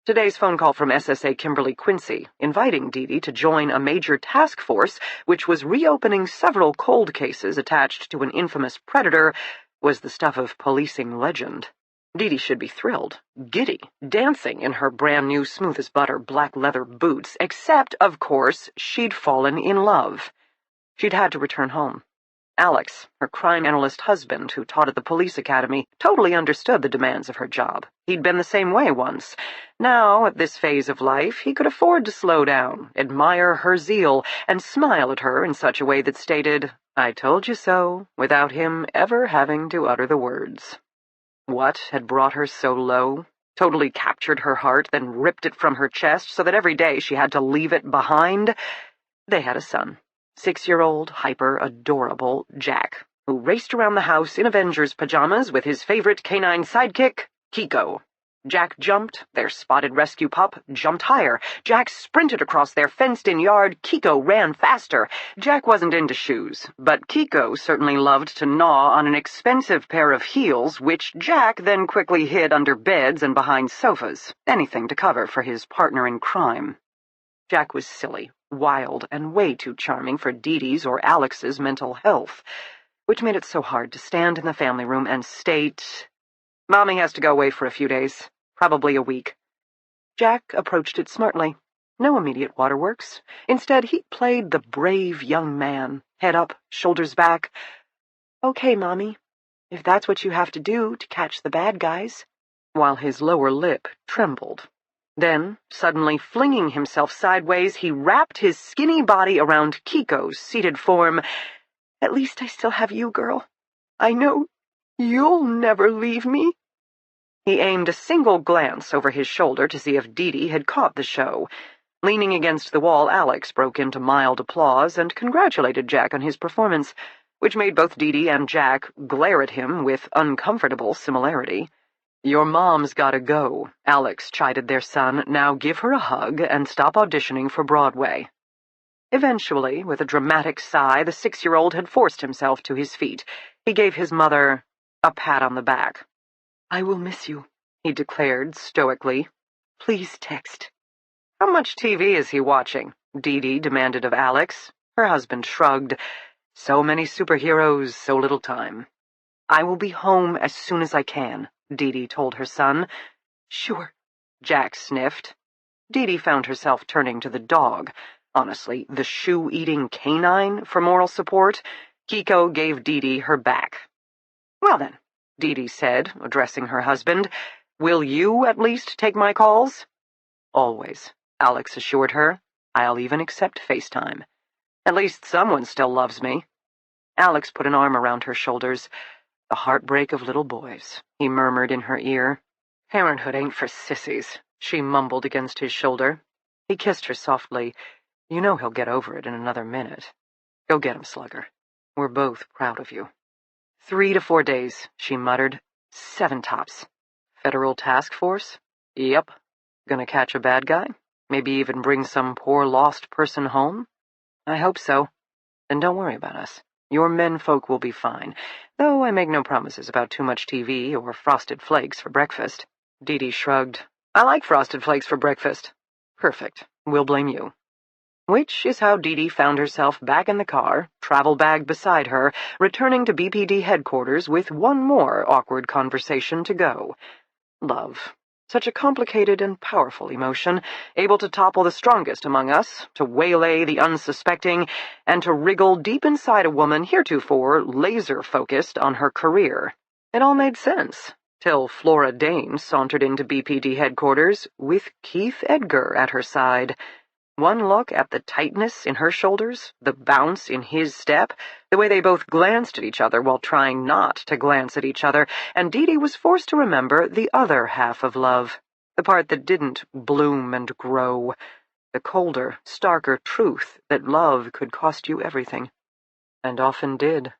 Today's phone call from SSA Kimberly Quincy, inviting Dee to join a major task force which was reopening several cold cases attached to an infamous predator, was the stuff of policing legend. Dee should be thrilled, giddy, dancing in her brand-new smooth-as-butter black leather boots, except, of course, she'd fallen in love. She'd had to return home. Alex, her crime analyst husband who taught at the police academy, totally understood the demands of her job. He'd been the same way once. Now, at this phase of life, he could afford to slow down, admire her zeal, and smile at her in such a way that stated, "I told you so," without him ever having to utter the words. What had brought her so low? Totally captured her heart, then ripped it from her chest so that every day she had to leave it behind. They had a son, 6-year-old, hyper, adorable Jack, who raced around the house in Avengers pajamas with his favorite canine sidekick, Kiko. Jack jumped, their spotted rescue pup jumped higher. Jack sprinted across their fenced-in yard. Kiko ran faster. Jack wasn't into shoes, but Kiko certainly loved to gnaw on an expensive pair of heels, which Jack then quickly hid under beds and behind sofas, anything to cover for his partner in crime. Jack was silly, wild, and way too charming for Dee Dee's or Alex's mental health, which made it so hard to stand in the family room and state, "Mommy has to go away for a few days. Probably a week." Jack approached it smartly. No immediate waterworks. Instead, he played the brave young man, head up, shoulders back. "Okay, Mommy, if that's what you have to do to catch the bad guys," while his lower lip trembled. Then, suddenly flinging himself sideways, he wrapped his skinny body around Kiko's seated form. "At least I still have you, girl. I know you'll never leave me." He aimed a single glance over his shoulder to see if Dee Dee had caught the show. Leaning against the wall, Alex broke into mild applause and congratulated Jack on his performance, which made both Dee Dee and Jack glare at him with uncomfortable similarity. "Your mom's gotta go," Alex chided their son. "Now give her a hug and stop auditioning for Broadway." Eventually, with a dramatic sigh, the 6-year-old had forced himself to his feet. He gave his mother a pat on the back. "I will miss you," he declared stoically. "Please text." "How much TV is he watching?" Dee Dee demanded of Alex. Her husband shrugged. "So many superheroes, so little time." "I will be home as soon as I can," Dee Dee told her son. "Sure," Jack sniffed. Dee Dee found herself turning to the dog. Honestly, the shoe-eating canine for moral support. Kiko gave Dee Dee her back. "Well then," Dee Dee said, addressing her husband, "will you at least take my calls?" "Always," Alex assured her. "I'll even accept FaceTime. At least someone still loves me." Alex put an arm around her shoulders. "The heartbreak of little boys," he murmured in her ear. "Parenthood ain't for sissies," she mumbled against his shoulder. He kissed her softly. "You know he'll get over it in another minute. Go get him, Slugger. We're both proud of you." 3 to 4 days, she muttered. 7 tops. Federal task force? Yep. Gonna catch a bad guy? Maybe even bring some poor lost person home? I hope so. Then don't worry about us. Your menfolk will be fine, though I make no promises about too much TV or frosted flakes for breakfast. Dee Dee shrugged. "I like frosted flakes for breakfast." "Perfect. We'll blame you." Which is how Dee Dee found herself back in the car, travel bag beside her, returning to BPD headquarters with one more awkward conversation to go. Love. Such a complicated and powerful emotion, able to topple the strongest among us, to waylay the unsuspecting, and to wriggle deep inside a woman heretofore laser-focused on her career. It all made sense, till Flora Dane sauntered into BPD headquarters with Keith Edgar at her side. One look at the tightness in her shoulders, the bounce in his step, the way they both glanced at each other while trying not to glance at each other, and Dee Dee was forced to remember the other half of love, the part that didn't bloom and grow, the colder, starker truth that love could cost you everything, and often did.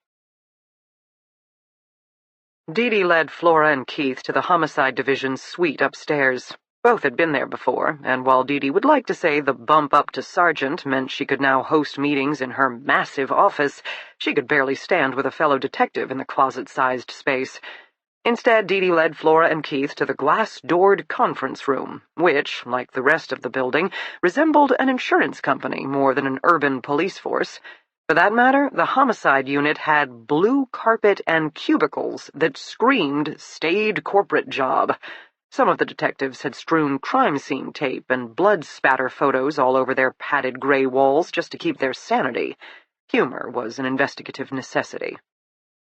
Dee Dee led Flora and Keith to the Homicide Division's suite upstairs. Both had been there before, and while Dee Dee would like to say the bump up to sergeant meant she could now host meetings in her massive office, she could barely stand with a fellow detective in the closet-sized space. Instead, Dee Dee led Flora and Keith to the glass-doored conference room, which, like the rest of the building, resembled an insurance company more than an urban police force. For that matter, the homicide unit had blue carpet and cubicles that screamed staid corporate job. Some of the detectives had strewn crime scene tape and blood spatter photos all over their padded gray walls just to keep their sanity. Humor was an investigative necessity.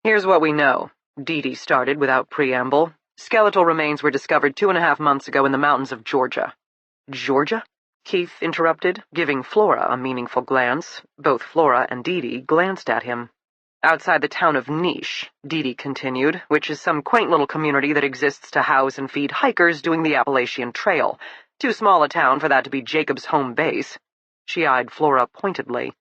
"Here's what we know," Dee Dee started without preamble. "Skeletal remains were discovered 2.5 months ago in the mountains of Georgia." "Georgia?" Keith interrupted, giving Flora a meaningful glance. Both Flora and Dee Dee glanced at him. Outside the town of Niche, Dee continued, which is some quaint little community that exists to house and feed hikers doing the Appalachian Trail. Too small a town for that to be Jacob's home base. She eyed Flora pointedly.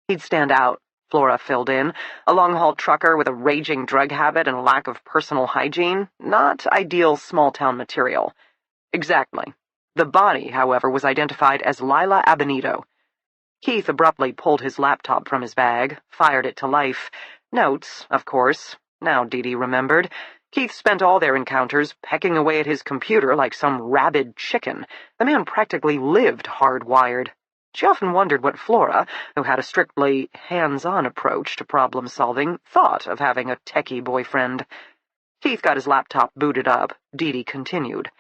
He'd stand out, Flora filled in. A long-haul trucker with a raging drug habit and a lack of personal hygiene. Not ideal small-town material. Exactly. The body, however, was identified as Lila Abenito. Keith abruptly pulled his laptop from his bag, fired it to life. Notes, of course. Now Dee remembered. Keith spent all their encounters pecking away at his computer like some rabid chicken. The man practically lived hardwired. She often wondered what Flora, who had a strictly hands-on approach to problem-solving, thought of having a techie boyfriend. Keith got his laptop booted up. Dee continued.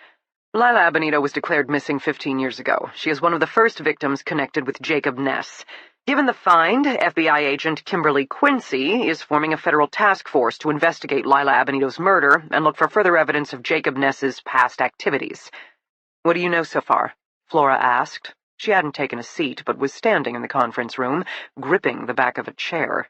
Lila Abenito was declared missing 15 years ago. She is one of the first victims connected with Jacob Ness. Given the find, FBI Agent Kimberly Quincy is forming a federal task force to investigate Lila Abenito's murder and look for further evidence of Jacob Ness's past activities. What do you know so far? Flora asked. She hadn't taken a seat, but was standing in the conference room, gripping the back of a chair.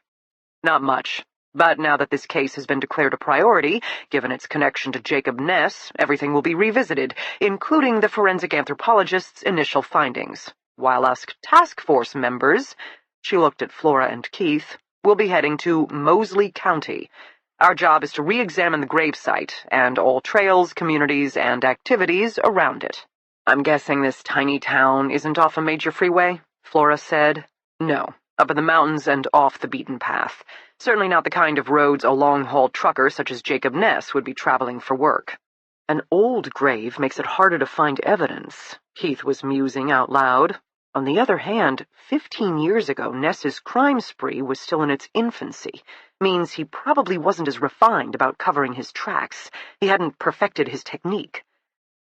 Not much. But now that this case has been declared a priority, given its connection to Jacob Ness, everything will be revisited, including the forensic anthropologist's initial findings. While us task force members, she looked at Flora and Keith, will be heading to Moseley County. Our job is to re-examine the gravesite and all trails, communities, and activities around it. I'm guessing this tiny town isn't off a major freeway? Flora said. No. Up in the mountains and off the beaten path. Certainly not the kind of roads a long-haul trucker such as Jacob Ness would be traveling for work. An old grave makes it harder to find evidence, Keith was musing out loud. On the other hand, 15 years ago, Ness's crime spree was still in its infancy. Means he probably wasn't as refined about covering his tracks. He hadn't perfected his technique.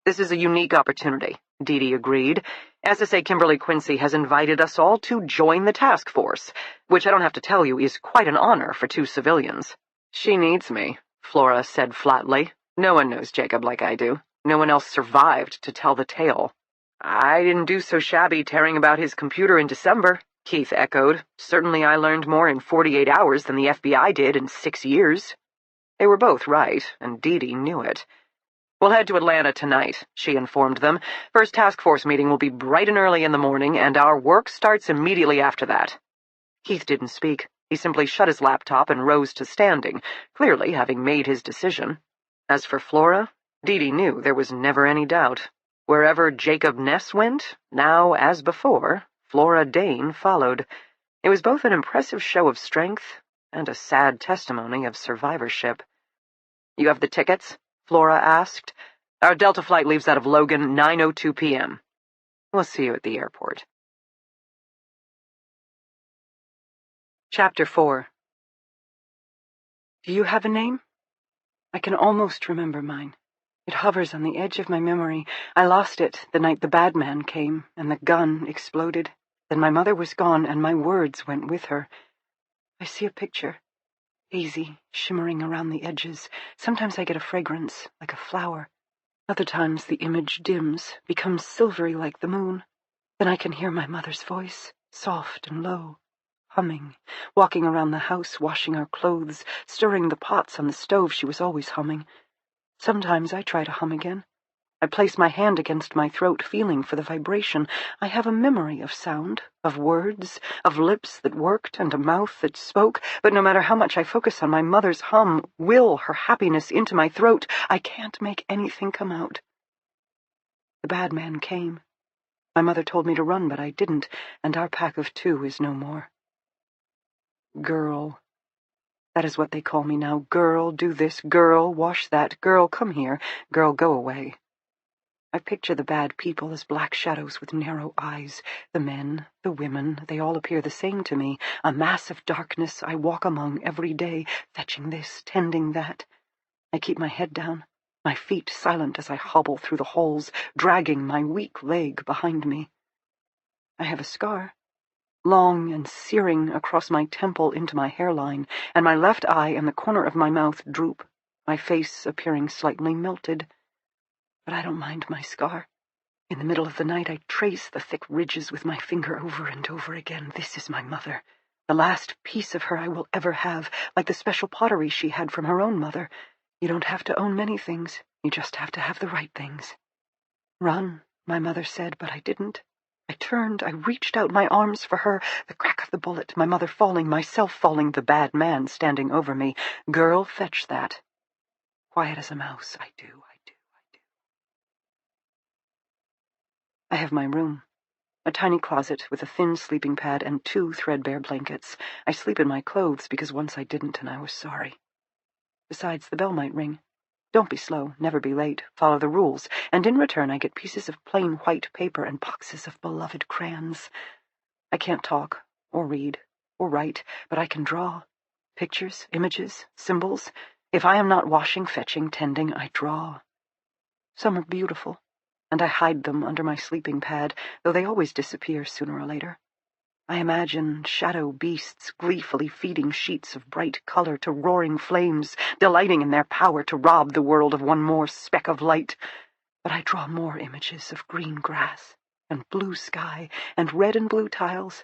This is a unique opportunity, Dee agreed. SSA Kimberly Quincy has invited us all to join the task force, which I don't have to tell you is quite an honor for two civilians. She needs me, Flora said flatly. No one knows Jacob like I do. No one else survived to tell the tale. I didn't do so shabby tearing about his computer in December, Keith echoed. Certainly I learned more in 48 hours than the FBI did in 6 years. They were both right, and Dee knew it. We'll head to Atlanta tonight, she informed them. First task force meeting will be bright and early in the morning, and our work starts immediately after that. Keith didn't speak. He simply shut his laptop and rose to standing, clearly having made his decision. As for Flora, Dee knew there was never any doubt. Wherever Jacob Ness went, now, as before, Flora Dane followed. It was both an impressive show of strength and a sad testimony of survivorship. You have the tickets? Flora asked. Our Delta flight leaves out of Logan 9:02 p.m. We'll see you at the airport. Chapter 4. Do you have a name? I can almost remember mine. It hovers on the edge of my memory. I lost it the night the bad man came, and the gun exploded. Then my mother was gone, and my words went with her. I see a picture. Hazy, shimmering around the edges. Sometimes I get a fragrance, like a flower. Other times the image dims, becomes silvery like the moon. Then I can hear my mother's voice, soft and low, humming, walking around the house, washing our clothes, stirring the pots on the stove. She was always humming. Sometimes I try to hum again. I place my hand against my throat, feeling for the vibration. I have a memory of sound, of words, of lips that worked and a mouth that spoke, but no matter how much I focus on my mother's hum, will her happiness into my throat, I can't make anything come out. The bad man came. My mother told me to run, but I didn't, and our pack of 2 is no more. Girl. That is what they call me now. Girl, do this. Girl, wash that. Girl, come here. Girl, go away. I picture the bad people as black shadows with narrow eyes. The men, the women, they all appear the same to me. A mass of darkness I walk among every day, fetching this, tending that. I keep my head down, my feet silent as I hobble through the halls, dragging my weak leg behind me. I have a scar. Long and searing across my temple into my hairline, and my left eye and the corner of my mouth droop, my face appearing slightly melted. But I don't mind my scar. In the middle of the night I trace the thick ridges with my finger over and over again. This is my mother. The last piece of her I will ever have, like the special pottery she had from her own mother. You don't have to own many things. You just have to have the right things. Run, my mother said, but I didn't. I turned, I reached out my arms for her, the crack of the bullet, my mother falling, myself falling, the bad man standing over me. Girl, fetch that. Quiet as a mouse, I do. I have my room. A tiny closet with a thin sleeping pad and 2 threadbare blankets. I sleep in my clothes because once I didn't and I was sorry. Besides, the bell might ring. Don't be slow, never be late, follow the rules, and in return I get pieces of plain white paper and boxes of beloved crayons. I can't talk, or read, or write, but I can draw. Pictures, images, symbols. If I am not washing, fetching, tending, I draw. Some are beautiful, and I hide them under my sleeping pad, though they always disappear sooner or later. I imagine shadow beasts gleefully feeding sheets of bright color to roaring flames, delighting in their power to rob the world of one more speck of light. But I draw more images of green grass, and blue sky, and red and blue tiles,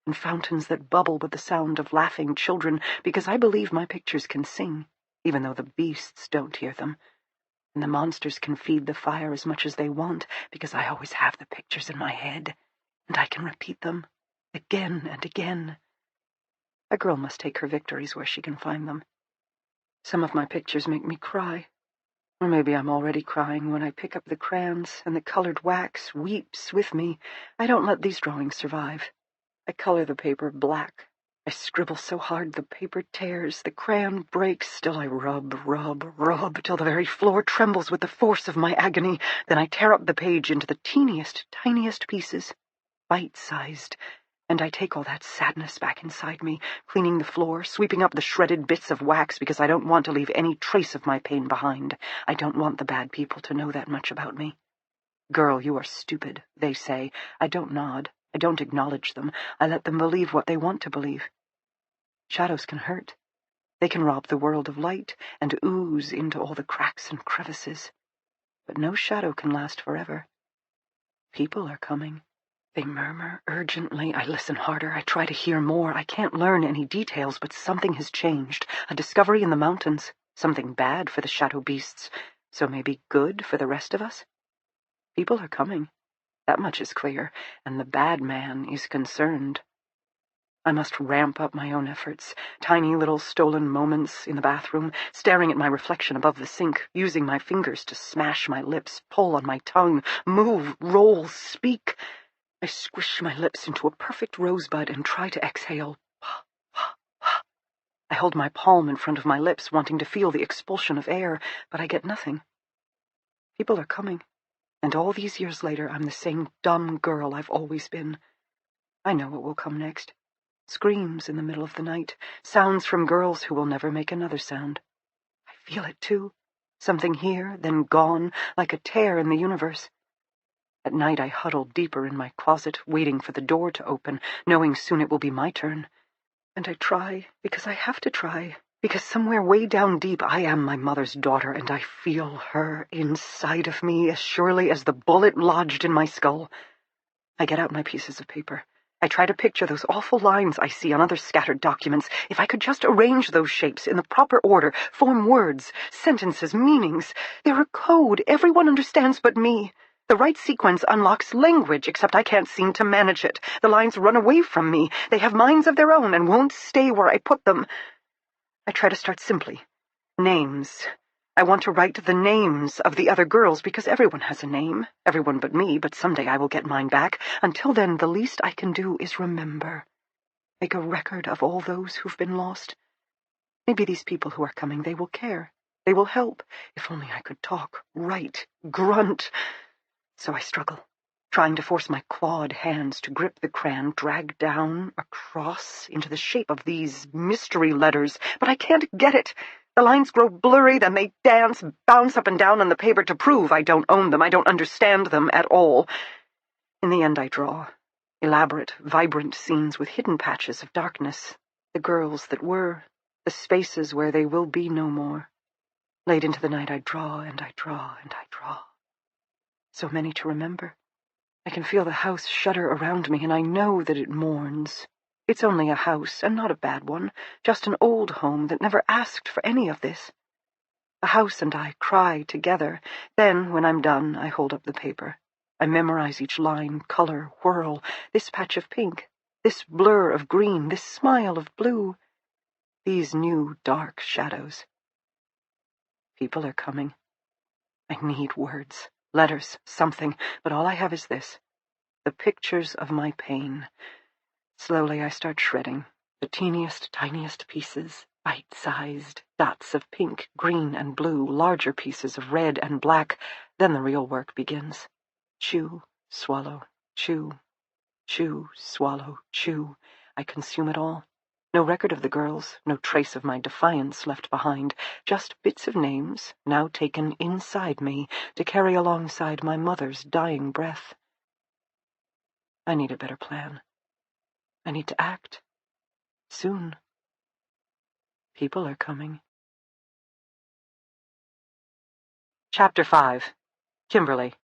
and fountains that bubble with the sound of laughing children, because I believe my pictures can sing, even though the beasts don't hear them. And the monsters can feed the fire as much as they want, because I always have the pictures in my head, and I can repeat them. Again and again. A girl must take her victories where she can find them. Some of my pictures make me cry. Or maybe I'm already crying when I pick up the crayons and the colored wax weeps with me. I don't let these drawings survive. I color the paper black. I scribble so hard the paper tears, the crayon breaks, still I rub, till the very floor trembles with the force of my agony. Then I tear up the page into the teeniest, tiniest pieces, bite-sized, and I take all that sadness back inside me, cleaning the floor, sweeping up the shredded bits of wax because I don't want to leave any trace of my pain behind. I don't want the bad people to know that much about me. Girl, you are stupid, they say. I don't nod. I don't acknowledge them. I let them believe what they want to believe. Shadows can hurt. They can rob the world of light and ooze into all the cracks and crevices. But no shadow can last forever. People are coming. They murmur urgently. I listen harder. I try to hear more. I can't learn any details, but something has changed. A discovery in the mountains. Something bad for the shadow beasts. So maybe good for the rest of us? People are coming. That much is clear, and the bad man is concerned. I must ramp up my own efforts. Tiny little stolen moments in the bathroom, staring at my reflection above the sink, using my fingers to smash my lips, pull on my tongue, move, roll, speak. I squish my lips into a perfect rosebud and try to exhale. I hold my palm in front of my lips, wanting to feel the expulsion of air, but I get nothing. People are coming, and all these years later I'm the same dumb girl I've always been. I know what will come next. Screams in the middle of the night, sounds from girls who will never make another sound. I feel it, too. Something here, then gone, like a tear in the universe. At night I huddle deeper in my closet, waiting for the door to open, knowing soon it will be my turn. And I try, because I have to try, because somewhere way down deep I am my mother's daughter, and I feel her inside of me as surely as the bullet lodged in my skull. I get out my pieces of paper. I try to picture those awful lines I see on other scattered documents. If I could just arrange those shapes in the proper order, form words, sentences, meanings. They're a code everyone understands but me. The right sequence unlocks language, except I can't seem to manage it. The lines run away from me. They have minds of their own and won't stay where I put them. I try to start simply. Names. I want to write the names of the other girls because everyone has a name. Everyone but me, but someday I will get mine back. Until then, the least I can do is remember. Make a record of all those who've been lost. Maybe these people who are coming, they will care. They will help. If only I could talk, write, grunt. So I struggle, trying to force my clawed hands to grip the crayon, drag down, across, into the shape of these mystery letters, but I can't get it. The lines grow blurry, then they dance, bounce up and down on the paper to prove I don't own them, I don't understand them at all. In the end I draw, elaborate, vibrant scenes with hidden patches of darkness, the girls that were, the spaces where they will be no more. Late into the night I draw, and I draw, and I draw. So many to remember. I can feel the house shudder around me, and I know that it mourns. It's only a house, and not a bad one, just an old home that never asked for any of this. The house and I cry together. Then, when I'm done, I hold up the paper. I memorize each line, color, whirl, this patch of pink, this blur of green, this smile of blue, these new dark shadows. People are coming. I need words, letters, something, but all I have is this. The pictures of my pain. Slowly I start shredding, the teeniest, tiniest pieces, bite-sized, dots of pink, green, and blue, larger pieces of red and black. Then the real work begins. Chew, swallow, chew, chew, swallow, chew. I consume it all. No record of the girls, no trace of my defiance left behind, just bits of names, now taken inside me to carry alongside my mother's dying breath. I need a better plan. I need to act. Soon. People are coming. Chapter 5. Kimberly.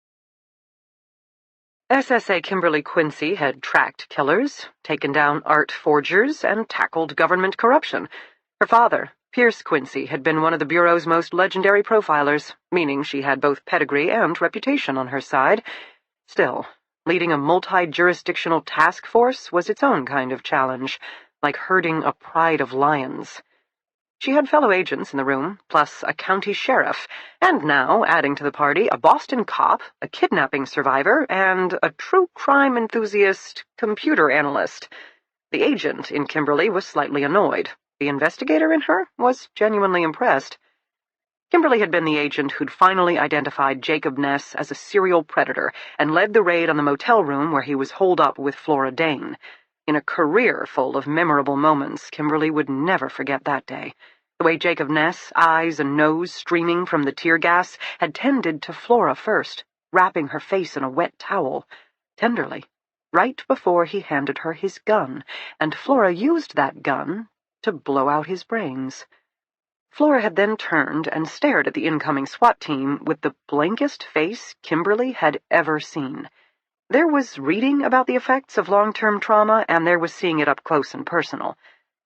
SSA Kimberly Quincy had tracked killers, taken down art forgers, and tackled government corruption. Her father, Pierce Quincy, had been one of the Bureau's most legendary profilers, meaning she had both pedigree and reputation on her side. Still, leading a multi-jurisdictional task force was its own kind of challenge, like herding a pride of lions. She had fellow agents in the room, plus a county sheriff, and now, adding to the party, a Boston cop, a kidnapping survivor, and a true crime enthusiast computer analyst. The agent in Kimberly was slightly annoyed. The investigator in her was genuinely impressed. Kimberly had been the agent who'd finally identified Jacob Ness as a serial predator and led the raid on the motel room where he was holed up with Flora Dane. In a career full of memorable moments, Kimberly would never forget that day. The way Jacob Ness, eyes and nose streaming from the tear gas, had tended to Flora first, wrapping her face in a wet towel, tenderly, right before he handed her his gun, and Flora used that gun to blow out his brains. Flora had then turned and stared at the incoming SWAT team with the blankest face Kimberly had ever seen. There was reading about the effects of long-term trauma, and there was seeing it up close and personal.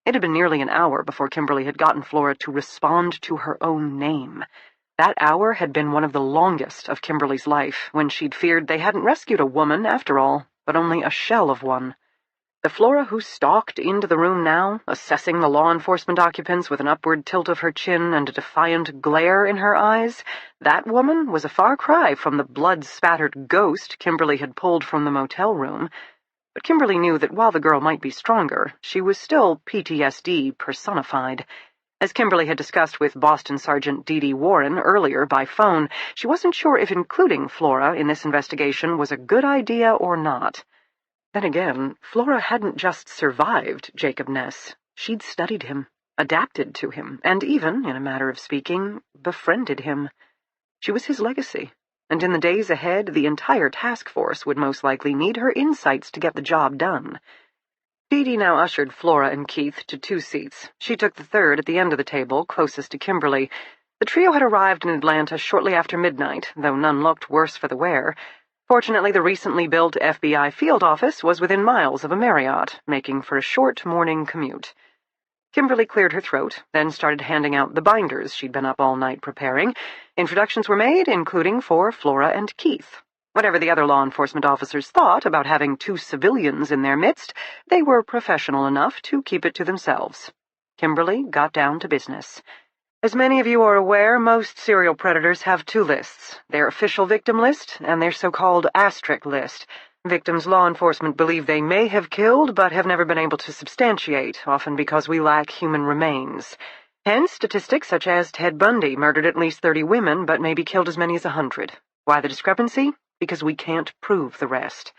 It had been nearly an hour before Kimberly had gotten Flora to respond to her own name. That hour had been one of the longest of Kimberly's life, when she'd feared they hadn't rescued a woman, after all, but only a shell of one. The Flora who stalked into the room now, assessing the law enforcement occupants with an upward tilt of her chin and a defiant glare in her eyes, that woman was a far cry from the blood-spattered ghost Kimberly had pulled from the motel room. But Kimberly knew that while the girl might be stronger, she was still PTSD personified. As Kimberly had discussed with Boston Sergeant Dee Warren earlier by phone, she wasn't sure if including Flora in this investigation was a good idea or not. Then again, Flora hadn't just survived Jacob Ness. She'd studied him, adapted to him, and even, in a matter of speaking, befriended him. She was his legacy, and in the days ahead, the entire task force would most likely need her insights to get the job done. Dee now ushered Flora and Keith to 2 seats. She took the third at the end of the table, closest to Kimberly. The trio had arrived in Atlanta shortly after midnight, though none looked worse for the wear. Fortunately, the recently built FBI field office was within miles of a Marriott, making for a short morning commute. Kimberly cleared her throat, then started handing out the binders she'd been up all night preparing. Introductions were made, including for Flora and Keith. Whatever the other law enforcement officers thought about having 2 civilians in their midst, they were professional enough to keep it to themselves. Kimberly got down to business. As many of you are aware, most serial predators have 2 lists, their official victim list and their so-called asterisk list. Victims law enforcement believe they may have killed, but have never been able to substantiate, often because we lack human remains. Hence, statistics such as Ted Bundy murdered at least 30 women, but maybe killed as many as 100. Why the discrepancy? Because we can't prove the rest.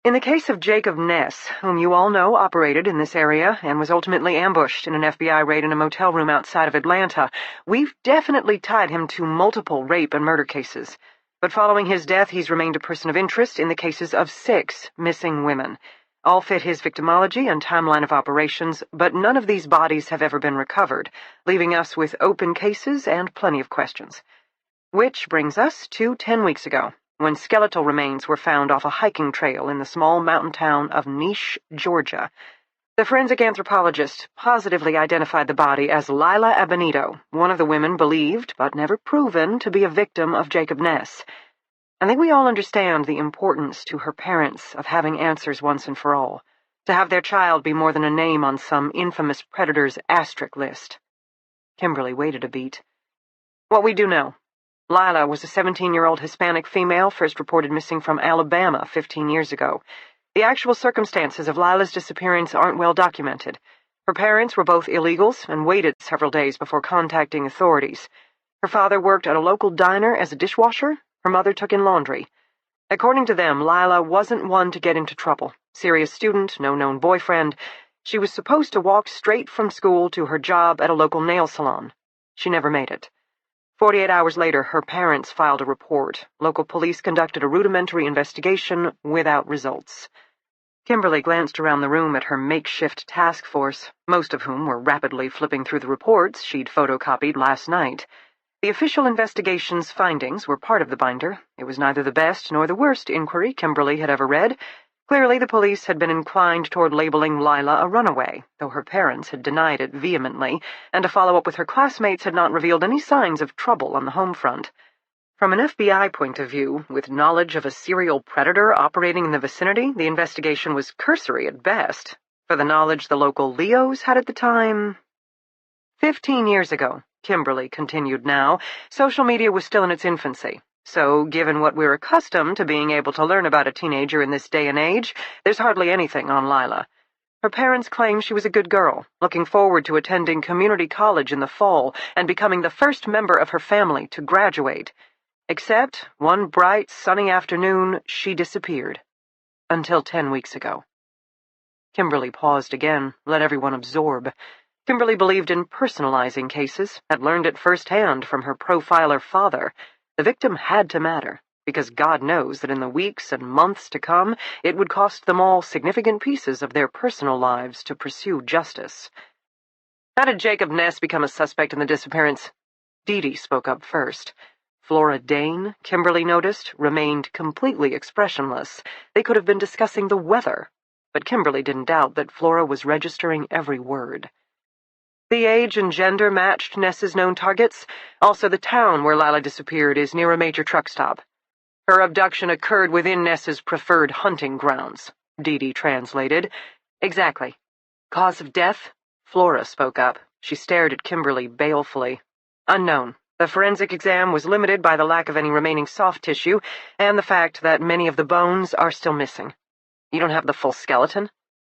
In the case of Jacob Ness, whom you all know operated in this area and was ultimately ambushed in an FBI raid in a motel room outside of Atlanta, we've definitely tied him to multiple rape and murder cases. But following his death, he's remained a person of interest in the cases of 6 missing women. All fit his victimology and timeline of operations, but none of these bodies have ever been recovered, leaving us with open cases and plenty of questions. Which brings us to 10 weeks ago, when skeletal remains were found off a hiking trail in the small mountain town of Niche, Georgia. The forensic anthropologist positively identified the body as Lila Abenito, one of the women believed, but never proven, to be a victim of Jacob Ness. I think we all understand the importance to her parents of having answers once and for all, to have their child be more than a name on some infamous predator's asterisk list. Kimberly waited a beat. What we do know. Lila was a 17-year-old Hispanic female first reported missing from Alabama 15 years ago. The actual circumstances of Lila's disappearance aren't well documented. Her parents were both illegals and waited several days before contacting authorities. Her father worked at a local diner as a dishwasher. Her mother took in laundry. According to them, Lila wasn't one to get into trouble. Serious student, no known boyfriend. She was supposed to walk straight from school to her job at a local nail salon. She never made it. 48 hours later, her parents filed a report. Local police conducted a rudimentary investigation without results. Kimberly glanced around the room at her makeshift task force, most of whom were rapidly flipping through the reports she'd photocopied last night. The official investigation's findings were part of the binder. It was neither the best nor the worst inquiry Kimberly had ever read. Clearly, the police had been inclined toward labeling Lila a runaway, though her parents had denied it vehemently, and a follow-up with her classmates had not revealed any signs of trouble on the home front. From an FBI point of view, with knowledge of a serial predator operating in the vicinity, the investigation was cursory at best. For the knowledge the local Leos had at the time... 15 years ago, Kimberly continued now, social media was still in its infancy. So, given what we're accustomed to being able to learn about a teenager in this day and age, there's hardly anything on Lila. Her parents claim she was a good girl, looking forward to attending community college in the fall and becoming the first member of her family to graduate. Except, one bright, sunny afternoon, she disappeared. Until 10 weeks ago. Kimberly paused again, let everyone absorb. Kimberly believed in personalizing cases, had learned it firsthand from her profiler father. The victim had to matter, because God knows that in the weeks and months to come, it would cost them all significant pieces of their personal lives to pursue justice. How did Jacob Ness become a suspect in the disappearance? Dee spoke up first. Flora Dane, Kimberly noticed, remained completely expressionless. They could have been discussing the weather, but Kimberly didn't doubt that Flora was registering every word. The age and gender matched Ness's known targets. Also, the town where Lila disappeared is near a major truck stop. Her abduction occurred within Ness's preferred hunting grounds, Dee translated. Exactly. Cause of death? Flora spoke up. She stared at Kimberly balefully. Unknown. The forensic exam was limited by the lack of any remaining soft tissue and the fact that many of the bones are still missing. You don't have the full skeleton?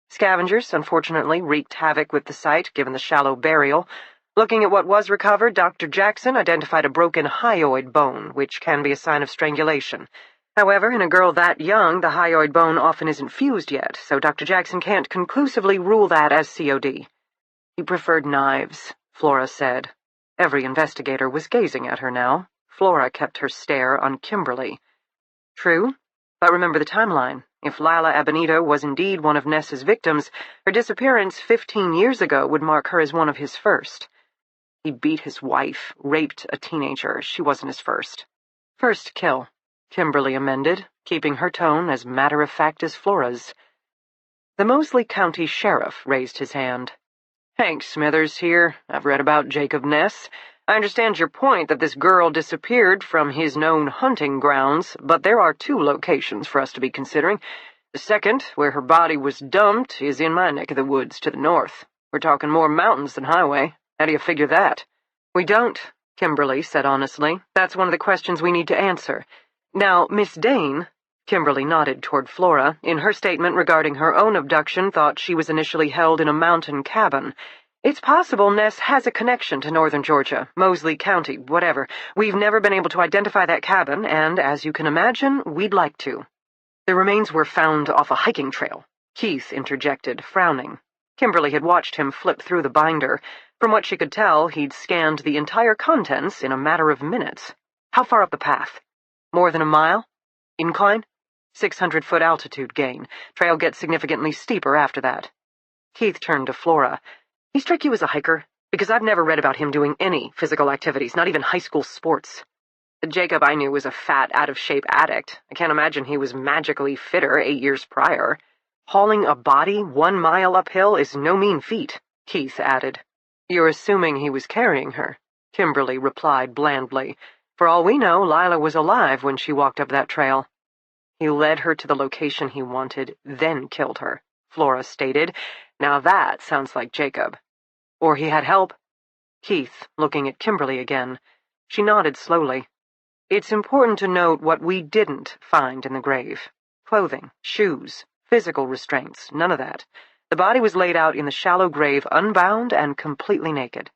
Scavengers, unfortunately, wreaked havoc with the site, given the shallow burial. Looking at what was recovered, Dr. Jackson identified a broken hyoid bone, which can be a sign of strangulation. However, in a girl that young, the hyoid bone often isn't fused yet, so Dr. Jackson can't conclusively rule that as COD. He preferred knives, Flora said. Every investigator was gazing at her now. Flora kept her stare on Kimberly. True, but remember the timeline. If Lila Abenito was indeed one of Ness's victims, her disappearance 15 years ago would mark her as one of his first. He beat his wife, raped a teenager. She wasn't his first. First kill, Kimberly amended, keeping her tone as matter-of-fact as Flora's. The Moseley County Sheriff raised his hand. Hank Smithers here. I've read about Jacob Ness. I understand your point that this girl disappeared from his known hunting grounds, but there are 2 locations for us to be considering. The second, where her body was dumped, is in my neck of the woods to the north. We're talking more mountains than highway. How do you figure that? We don't, Kimberly said honestly. That's one of the questions we need to answer. Now, Miss Dane, Kimberly nodded toward Flora, in her statement regarding her own abduction thought she was initially held in a mountain cabin. It's possible Ness has a connection to northern Georgia, Moseley County, whatever. We've never been able to identify that cabin, and, as you can imagine, we'd like to. The remains were found off a hiking trail, Keith interjected, frowning. Kimberly had watched him flip through the binder. From what she could tell, he'd scanned the entire contents in a matter of minutes. How far up the path? More than a mile? Incline? 600-foot altitude gain. Trail gets significantly steeper after that. Keith turned to Flora. He struck you as a hiker? Because I've never read about him doing any physical activities, not even high school sports. The Jacob I knew was a fat, out-of-shape addict. I can't imagine he was magically fitter 8 years prior. Hauling a body 1 mile uphill is no mean feat, Keith added. You're assuming he was carrying her, Kimberly replied blandly. For all we know, Lila was alive when she walked up that trail. He led her to the location he wanted, then killed her, Flora stated. Now that sounds like Jacob. Or he had help. Keith, looking at Kimberly again. She nodded slowly. It's important to note what we didn't find in the grave. Clothing, shoes, physical restraints, none of that. The body was laid out in the shallow grave, unbound and completely naked.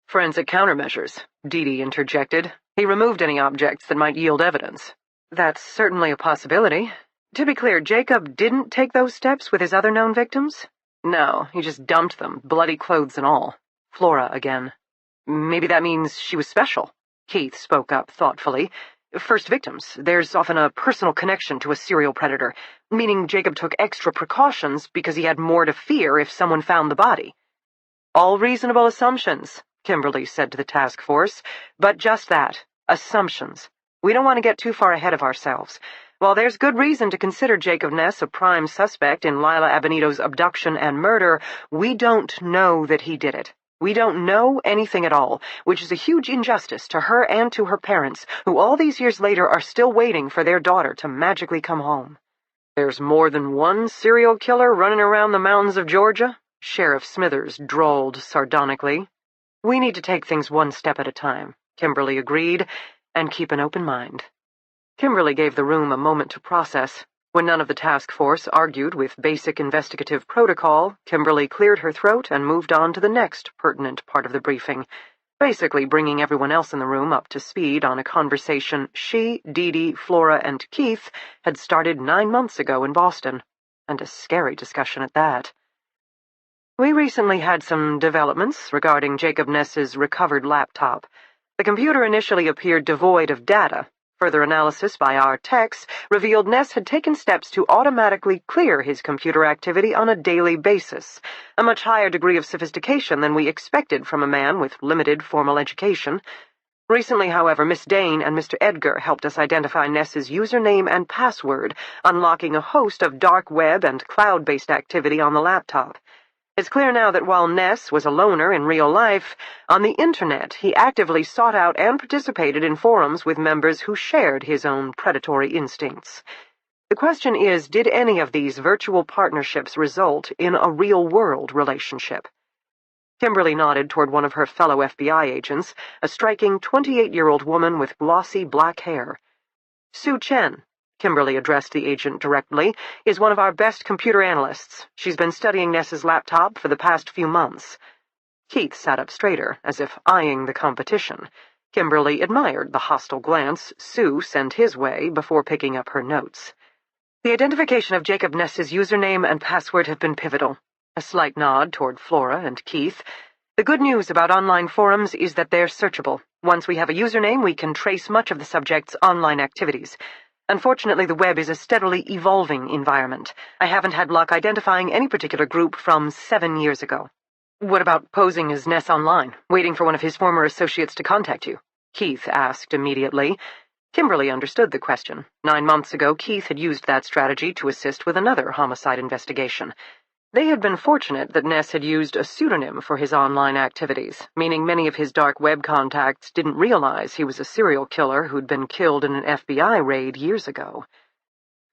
Forensic countermeasures, Dee interjected. He removed any objects that might yield evidence. That's certainly a possibility. To be clear, Jacob didn't take those steps with his other known victims? No, he just dumped them, bloody clothes and all. Flora again. Maybe that means she was special. Keith spoke up thoughtfully. First victims, there's often a personal connection to a serial predator, meaning Jacob took extra precautions because he had more to fear if someone found the body. All reasonable assumptions, Kimberly said to the task force, but just that, assumptions. We don't want to get too far ahead of ourselves. While there's good reason to consider Jacob Ness a prime suspect in Lila Abinito's abduction and murder, we don't know that he did it. We don't know anything at all, which is a huge injustice to her and to her parents, who all these years later are still waiting for their daughter to magically come home. There's more than one serial killer running around the mountains of Georgia, Sheriff Smithers drawled sardonically. We need to take things one step at a time, Kimberly agreed, and keep an open mind. Kimberly gave the room a moment to process. When none of the task force argued with basic investigative protocol, Kimberly cleared her throat and moved on to the next pertinent part of the briefing, basically bringing everyone else in the room up to speed on a conversation she, Dee, Flora, and Keith had started 9 months ago in Boston, and a scary discussion at that. We recently had some developments regarding Jacob Ness's recovered laptop. The computer initially appeared devoid of data. Further analysis by our techs revealed Ness had taken steps to automatically clear his computer activity on a daily basis, a much higher degree of sophistication than we expected from a man with limited formal education. Recently, however, Miss Dane and Mr. Edgar helped us identify Ness's username and password, unlocking a host of dark web and cloud-based activity on the laptop. It's clear now that while Ness was a loner in real life, on the internet he actively sought out and participated in forums with members who shared his own predatory instincts. The question is, did any of these virtual partnerships result in a real-world relationship? Kimberly nodded toward one of her fellow FBI agents, a striking 28-year-old woman with glossy black hair. Sue Chen, Kimberly addressed the agent directly, is one of our best computer analysts. She's been studying Ness's laptop for the past few months. Keith sat up straighter, as if eyeing the competition. Kimberly admired the hostile glance Sue sent his way before picking up her notes. The identification of Jacob Ness's username and password have been pivotal. A slight nod toward Flora and Keith. The good news about online forums is that they're searchable. Once we have a username, we can trace much of the subject's online activities. Unfortunately, the web is a steadily evolving environment. I haven't had luck identifying any particular group from 7 years ago. What about posing as Ness online, waiting for one of his former associates to contact you? Keith asked immediately. Kimberly understood the question. 9 months ago, Keith had used that strategy to assist with another homicide investigation. They had been fortunate that Ness had used a pseudonym for his online activities, meaning many of his dark web contacts didn't realize he was a serial killer who'd been killed in an FBI raid years ago.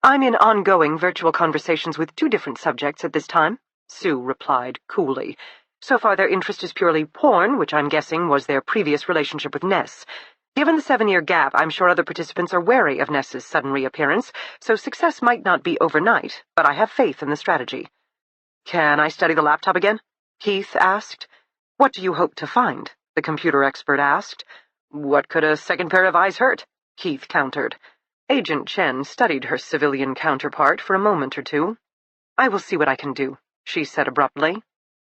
I'm in ongoing virtual conversations with 2 different subjects at this time, Sue replied coolly. So far their interest is purely porn, which I'm guessing was their previous relationship with Ness. Given the 7-year gap, I'm sure other participants are wary of Ness's sudden reappearance, so success might not be overnight, but I have faith in the strategy. Can I study the laptop again? Keith asked. What do you hope to find? The computer expert asked. What could a second pair of eyes hurt? Keith countered. Agent Chen studied her civilian counterpart for a moment or two. I will see what I can do, she said abruptly.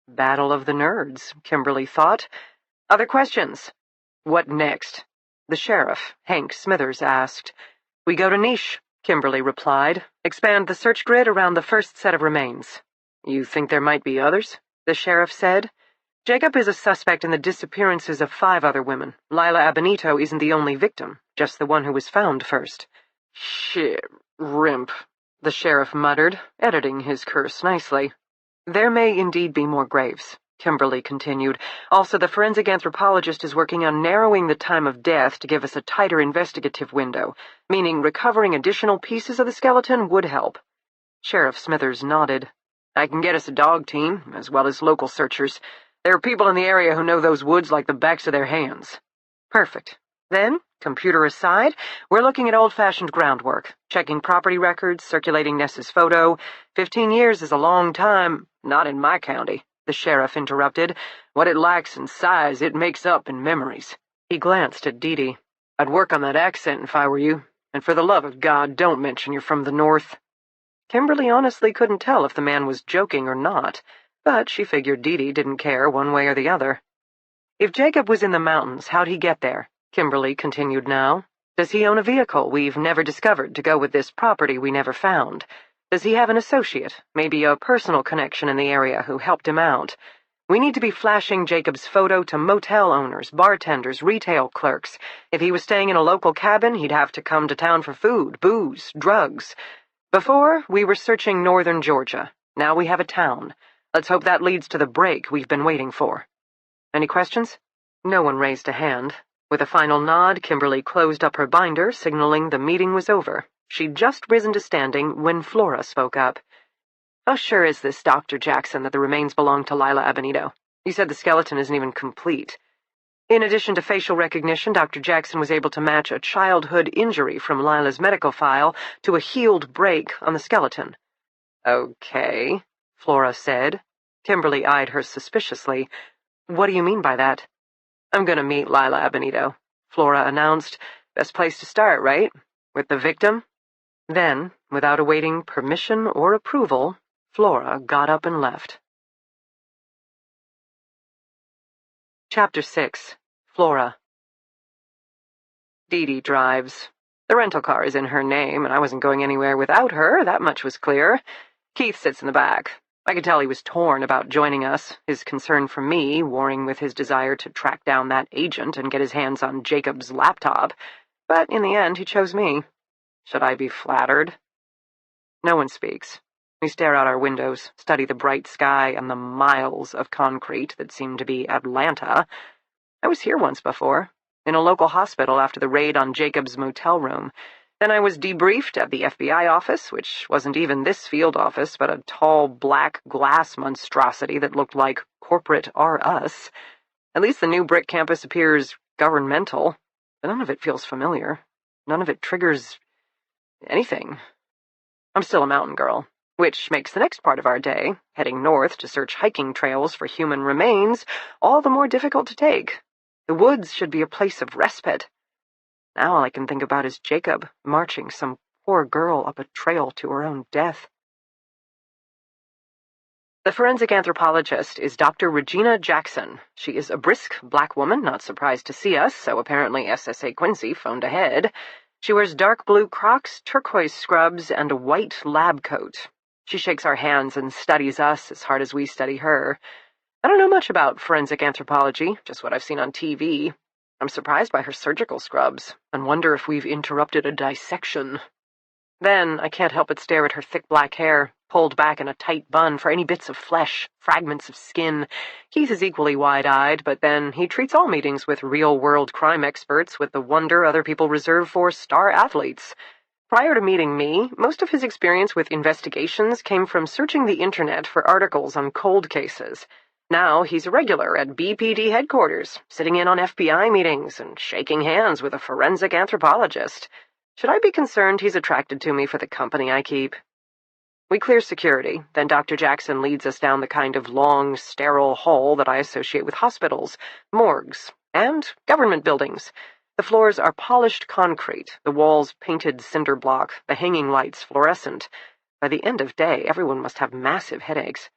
Battle of the nerds, Kimberly thought. Other questions? What next? The sheriff, Hank Smithers, asked. We go to niche, Kimberly replied. Expand the search grid around the first set of remains. You think there might be others? The sheriff said. Jacob is a suspect in the disappearances of 5 other women. Lila Abinito isn't the only victim, just the one who was found first. Shit, Rimp, the sheriff muttered, editing his curse nicely. There may indeed be more graves, Kimberly continued. Also, the forensic anthropologist is working on narrowing the time of death to give us a tighter investigative window, meaning recovering additional pieces of the skeleton would help. Sheriff Smithers nodded. I can get us a dog team, as well as local searchers. There are people in the area who know those woods like the backs of their hands. Perfect. Then, computer aside, we're looking at old-fashioned groundwork, checking property records, circulating Ness's photo. 15 years is a long time. Not in my county, the sheriff interrupted. What it lacks in size, it makes up in memories. He glanced at Dee. I'd work on that accent if I were you, and for the love of God, don't mention you're from the north. Kimberly honestly couldn't tell if the man was joking or not, but she figured Dee didn't care one way or the other. If Jacob was in the mountains, how'd he get there? Kimberly continued now. Does he own a vehicle we've never discovered to go with this property we never found? Does he have an associate, maybe a personal connection in the area who helped him out? We need to be flashing Jacob's photo to motel owners, bartenders, retail clerks. If he was staying in a local cabin, he'd have to come to town for food, booze, drugs. Before, we were searching northern Georgia. Now we have a town. Let's hope that leads to the break we've been waiting for. Any questions? No one raised a hand. With a final nod, Kimberly closed up her binder, signaling the meeting was over. She'd just risen to standing when Flora spoke up. How sure is this Dr. Jackson that the remains belong to Lila Abenito? You said the skeleton isn't even complete. In addition to facial recognition, Dr. Jackson was able to match a childhood injury from Lila's medical file to a healed break on the skeleton. Okay, Flora said. Kimberly eyed her suspiciously. What do you mean by that? I'm going to meet Lila Abenito, Flora announced. Best place to start, right? With the victim? Then, without awaiting permission or approval, Flora got up and left. Chapter 6. Flora. Dee drives. The rental car is in her name, and I wasn't going anywhere without her, that much was clear. Keith sits in the back. I could tell he was torn about joining us, his concern for me warring with his desire to track down that agent and get his hands on Jacob's laptop. But in the end, he chose me. Should I be flattered? No one speaks. We stare out our windows, study the bright sky and the miles of concrete that seem to be Atlanta. I was here once before, in a local hospital after the raid on Jacob's motel room. Then I was debriefed at the FBI office, which wasn't even this field office, but a tall black glass monstrosity that looked like corporate R Us. At least the new brick campus appears governmental, but none of it feels familiar. None of it triggers anything. I'm still a mountain girl, which makes the next part of our day, heading north to search hiking trails for human remains, all the more difficult to take. The woods should be a place of respite. Now all I can think about is Jacob marching some poor girl up a trail to her own death. The forensic anthropologist is Dr. Regina Jackson. She is a brisk black woman, not surprised to see us, so apparently SSA Quincy phoned ahead. She wears dark blue Crocs, turquoise scrubs, and a white lab coat. She shakes our hands and studies us as hard as we study her. I don't know much about forensic anthropology, just what I've seen on TV. I'm surprised by her surgical scrubs, and wonder if we've interrupted a dissection. Then I can't help but stare at her thick black hair, pulled back in a tight bun for any bits of flesh, fragments of skin. Keith is equally wide-eyed, but then he treats all meetings with real-world crime experts with the wonder other people reserve for star athletes. Prior to meeting me, most of his experience with investigations came from searching the internet for articles on cold cases. Now he's a regular at BPD headquarters, sitting in on FBI meetings and shaking hands with a forensic anthropologist. Should I be concerned he's attracted to me for the company I keep? We clear security, then Dr. Jackson leads us down the kind of long, sterile hall that I associate with hospitals, morgues, and government buildings. The floors are polished concrete, the walls painted cinder block, the hanging lights fluorescent. By the end of day, everyone must have massive headaches.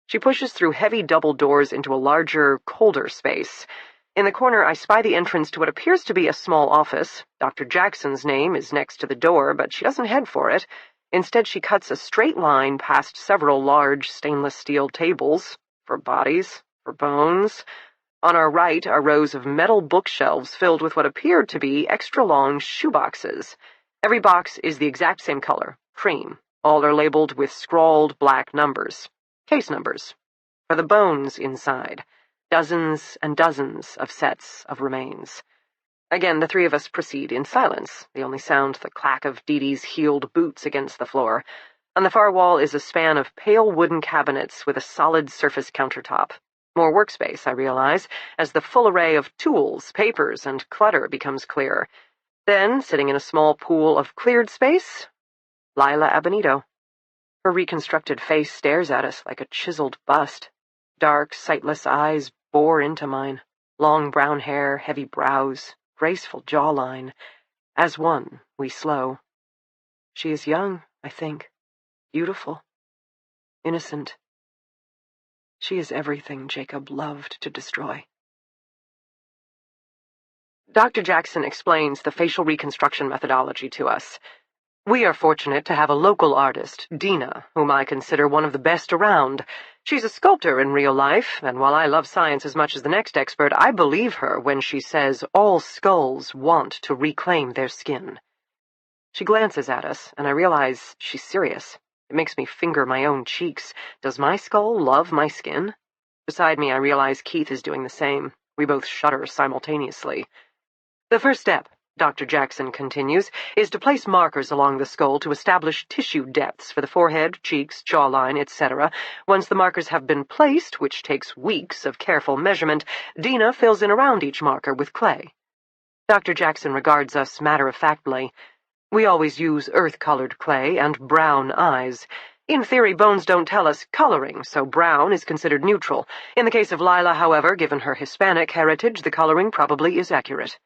She pushes through heavy double doors into a larger, colder space. In the corner, I spy the entrance to what appears to be a small office. Dr. Jackson's name is next to the door, but she doesn't head for it. Instead, she cuts a straight line past several large stainless steel tables, for bodies, for bones. On our right are rows of metal bookshelves filled with what appeared to be extra-long shoeboxes. Every box is the exact same color, cream. All are labeled with scrawled black numbers. Case numbers. For the bones inside. Dozens and dozens of sets of remains. Again, the three of us proceed in silence, the only sound the clack of Dee Dee's heeled boots against the floor. On the far wall is a span of pale wooden cabinets with a solid surface countertop. More workspace, I realize, as the full array of tools, papers, and clutter becomes clear. Then, sitting in a small pool of cleared space, Lila Abenito. Her reconstructed face stares at us like a chiseled bust. Dark, sightless eyes bore into mine. Long brown hair, heavy brows, graceful jawline. As one, we slow. She is young, I think. Beautiful. Innocent. She is everything Jacob loved to destroy. Dr. Jackson explains the facial reconstruction methodology to us. We are fortunate to have a local artist, Dina, whom I consider one of the best around. She's a sculptor in real life, and while I love science as much as the next expert, I believe her when she says all skulls want to reclaim their skin. She glances at us, and I realize she's serious. It makes me finger my own cheeks. Does my skull love my skin? Beside me, I realize Keith is doing the same. We both shudder simultaneously. The first step, Dr. Jackson continues, is to place markers along the skull to establish tissue depths for the forehead, cheeks, jawline, etc. Once the markers have been placed, which takes weeks of careful measurement, Dina fills in around each marker with clay. Dr. Jackson regards us matter-of-factly. We always use earth-colored clay and brown eyes. In theory, bones don't tell us coloring, so brown is considered neutral. In the case of Lila, however, given her Hispanic heritage, the coloring probably is accurate.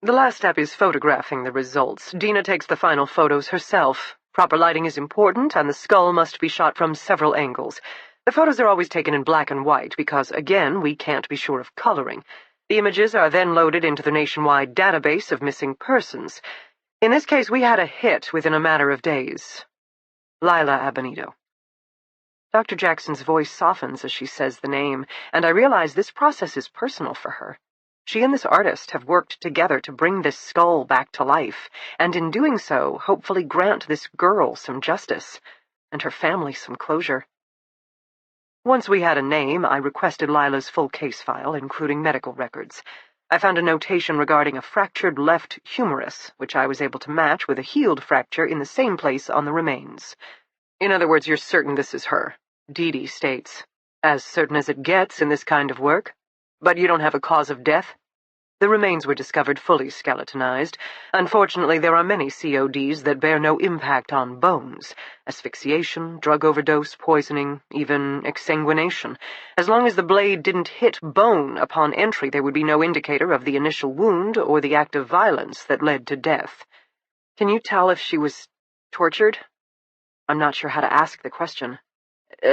The last step is photographing the results. Dina takes the final photos herself. Proper lighting is important, and the skull must be shot from several angles. The photos are always taken in black and white because, again, we can't be sure of coloring. The images are then loaded into the nationwide database of missing persons. In this case, we had a hit within a matter of days. Lila Abenito. Dr. Jackson's voice softens as she says the name, and I realize this process is personal for her. She and this artist have worked together to bring this skull back to life, and in doing so, hopefully grant this girl some justice, and her family some closure. Once we had a name, I requested Lila's full case file, including medical records. I found a notation regarding a fractured left humerus, which I was able to match with a healed fracture in the same place on the remains. In other words, you're certain this is her, Dee Dee states. As certain as it gets in this kind of work. But you don't have a cause of death? The remains were discovered fully skeletonized. Unfortunately, there are many CODs that bear no impact on bones. Asphyxiation, drug overdose, poisoning, even exsanguination. As long as the blade didn't hit bone upon entry, there would be no indicator of the initial wound or the act of violence that led to death. Can you tell if she was tortured? I'm not sure how to ask the question.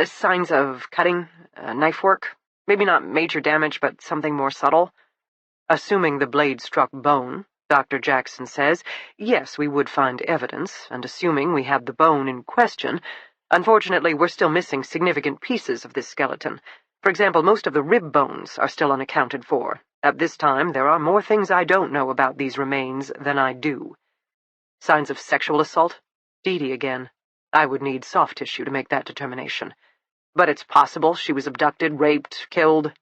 Signs of cutting, knife work? Maybe not major damage, but something more subtle? Assuming the blade struck bone, Dr. Jackson says, yes, we would find evidence, and assuming we had the bone in question, unfortunately, we're still missing significant pieces of this skeleton. For example, most of the rib bones are still unaccounted for. At this time, there are more things I don't know about these remains than I do. Signs of sexual assault? Dee Dee again. I would need soft tissue to make that determination. But it's possible she was abducted, raped, killed.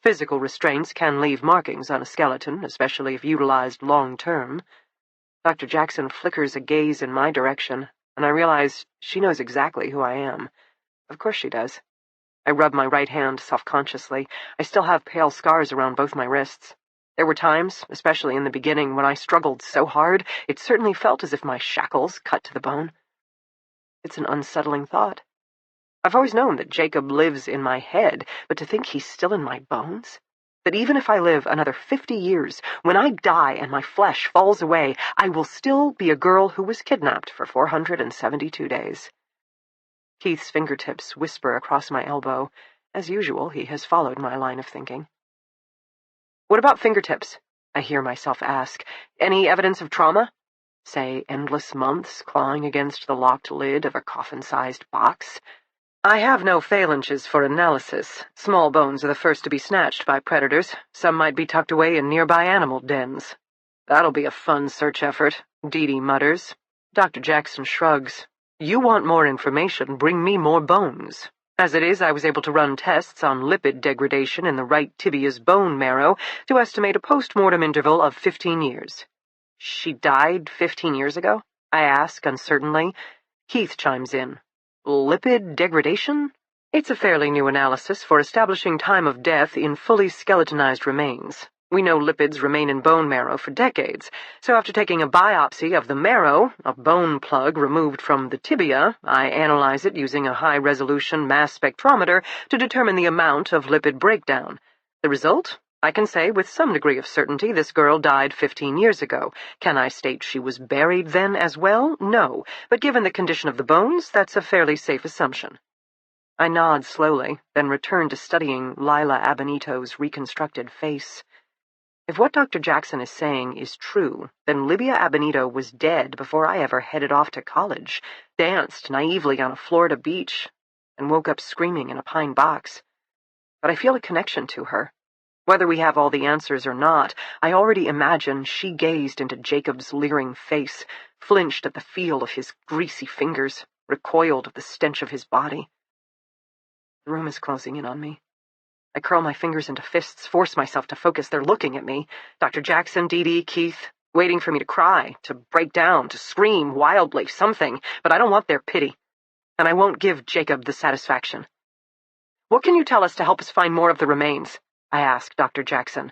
Physical restraints can leave markings on a skeleton, especially if utilized long-term. Dr. Jackson flickers a gaze in my direction, and I realize she knows exactly who I am. Of course she does. I rub my right hand self-consciously. I still have pale scars around both my wrists. There were times, especially in the beginning, when I struggled so hard, it certainly felt as if my shackles cut to the bone. It's an unsettling thought. I've always known that Jacob lives in my head, but to think he's still in my bones? That even if I live another 50 years, when I die and my flesh falls away, I will still be a girl who was kidnapped for 472 days. Keith's fingertips whisper across my elbow. As usual, he has followed my line of thinking. What about fingertips? I hear myself ask. Any evidence of trauma? Say, endless months clawing against the locked lid of a coffin-sized box? I have no phalanges for analysis. Small bones are the first to be snatched by predators. Some might be tucked away in nearby animal dens. That'll be a fun search effort, Dee Dee mutters. Dr. Jackson shrugs. You want more information, bring me more bones. As it is, I was able to run tests on lipid degradation in the right tibia's bone marrow to estimate a post-mortem interval of 15 years. She died 15 years ago? I ask uncertainly. Keith chimes in. Lipid degradation? It's a fairly new analysis for establishing time of death in fully skeletonized remains. We know lipids remain in bone marrow for decades, so after taking a biopsy of the marrow, a bone plug removed from the tibia, I analyze it using a high-resolution mass spectrometer to determine the amount of lipid breakdown. The result? I can say with some degree of certainty this girl died 15 years ago. Can I state she was buried then as well? No, but given the condition of the bones, that's a fairly safe assumption. I nod slowly, then return to studying Lila Abenito's reconstructed face. If what Dr. Jackson is saying is true, then Libya Abenito was dead before I ever headed off to college, danced naively on a Florida beach, and woke up screaming in a pine box. But I feel a connection to her. Whether we have all the answers or not, I already imagine she gazed into Jacob's leering face, flinched at the feel of his greasy fingers, recoiled at the stench of his body. The room is closing in on me. I curl my fingers into fists, force myself to focus. They're looking at me. Dr. Jackson, Dee Dee, Keith, waiting for me to cry, to break down, to scream wildly, something, but I don't want their pity. And I won't give Jacob the satisfaction. What can you tell us to help us find more of the remains? I ask Dr. Jackson.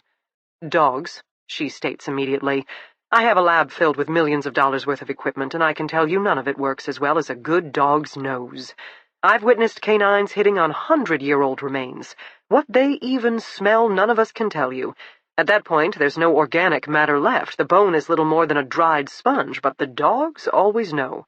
Dogs, she states immediately. I have a lab filled with millions of dollars worth of equipment, and I can tell you none of it works as well as a good dog's nose. I've witnessed canines hitting on 100-year-old remains. What they even smell, none of us can tell you. At that point, there's no organic matter left. The bone is little more than a dried sponge, but the dogs always know.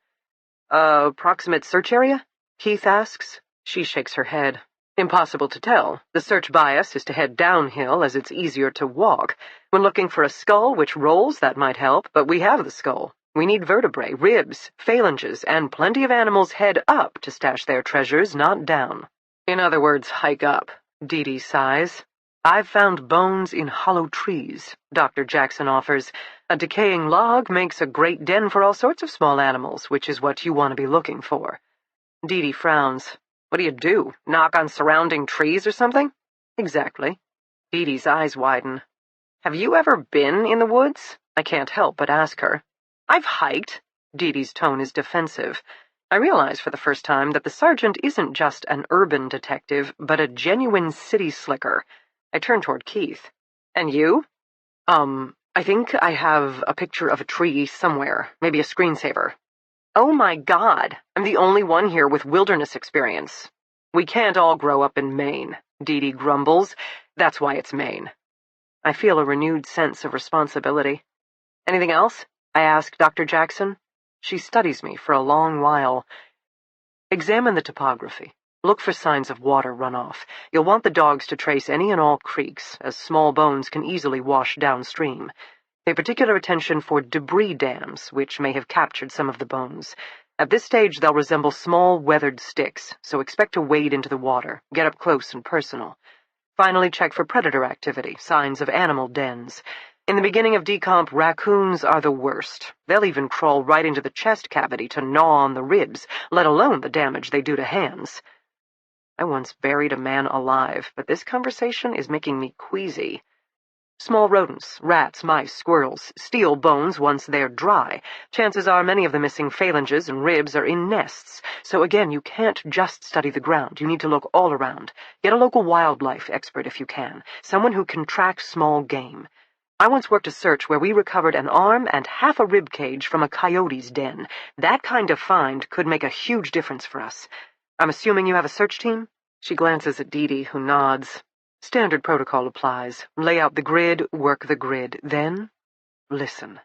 Approximate search area? Keith asks. She shakes her head. Impossible to tell. The search bias is to head downhill, as it's easier to walk. When looking for a skull which rolls, that might help, but we have the skull. We need vertebrae, ribs, phalanges, and plenty of animals head up to stash their treasures, not down. In other words, hike up. Dee Dee sighs. I've found bones in hollow trees, Dr. Jackson offers. A decaying log makes a great den for all sorts of small animals, which is what you want to be looking for. Dee Dee frowns. What do? Knock on surrounding trees or something? Exactly. Dee Dee's eyes widen. Have you ever been in the woods? I can't help but ask her. I've hiked. Dee Dee's tone is defensive. I realize for the first time that the sergeant isn't just an urban detective, but a genuine city slicker. I turn toward Keith. And you? I think I have a picture of a tree somewhere, maybe a screensaver. Oh my God, I'm the only one here with wilderness experience. We can't all grow up in Maine, Dee Dee grumbles. That's why it's Maine. I feel a renewed sense of responsibility. Anything else? I ask Dr. Jackson. She studies me for a long while. Examine the topography. Look for signs of water runoff. You'll want the dogs to trace any and all creeks, as small bones can easily wash downstream. Pay particular attention for debris dams, which may have captured some of the bones. At this stage, they'll resemble small, weathered sticks, so expect to wade into the water, get up close and personal. Finally, check for predator activity, signs of animal dens. In the beginning of decomp, raccoons are the worst. They'll even crawl right into the chest cavity to gnaw on the ribs, let alone the damage they do to hands. I once buried a man alive, but this conversation is making me queasy. Small rodents, rats, mice, squirrels, steal bones once they're dry. Chances are many of the missing phalanges and ribs are in nests, so again, you can't just study the ground. You need to look all around. Get a local wildlife expert if you can, someone who can track small game. I once worked a search where we recovered an arm and half a rib cage from a coyote's den. That kind of find could make a huge difference for us. I'm assuming you have a search team? She glances at Dee Dee, who nods. Standard protocol applies. Lay out the grid, work the grid. Then, listen.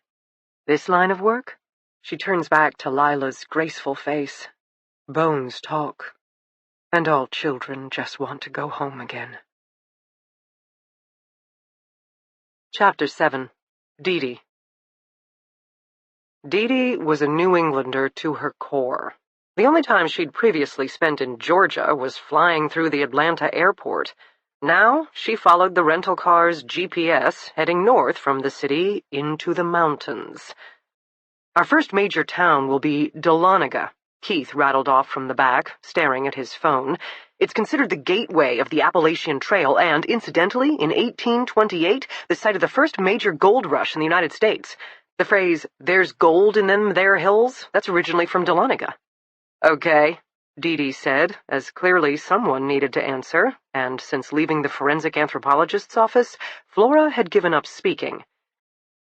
This line of work? She turns back to Lila's graceful face. Bones talk. And all children just want to go home again. Chapter 7. Dee Dee. Dee Dee was a New Englander to her core. The only time she'd previously spent in Georgia was flying through the Atlanta airport. Now she followed the rental car's GPS, heading north from the city into the mountains. Our first major town will be Dahlonega, Keith rattled off from the back, staring at his phone. It's considered the gateway of the Appalachian Trail and, incidentally, in 1828, the site of the first major gold rush in the United States. The phrase, "there's gold in them there hills," that's originally from Dahlonega. "Okay," Dee said, as clearly someone needed to answer, and since leaving the forensic anthropologist's office, Flora had given up speaking.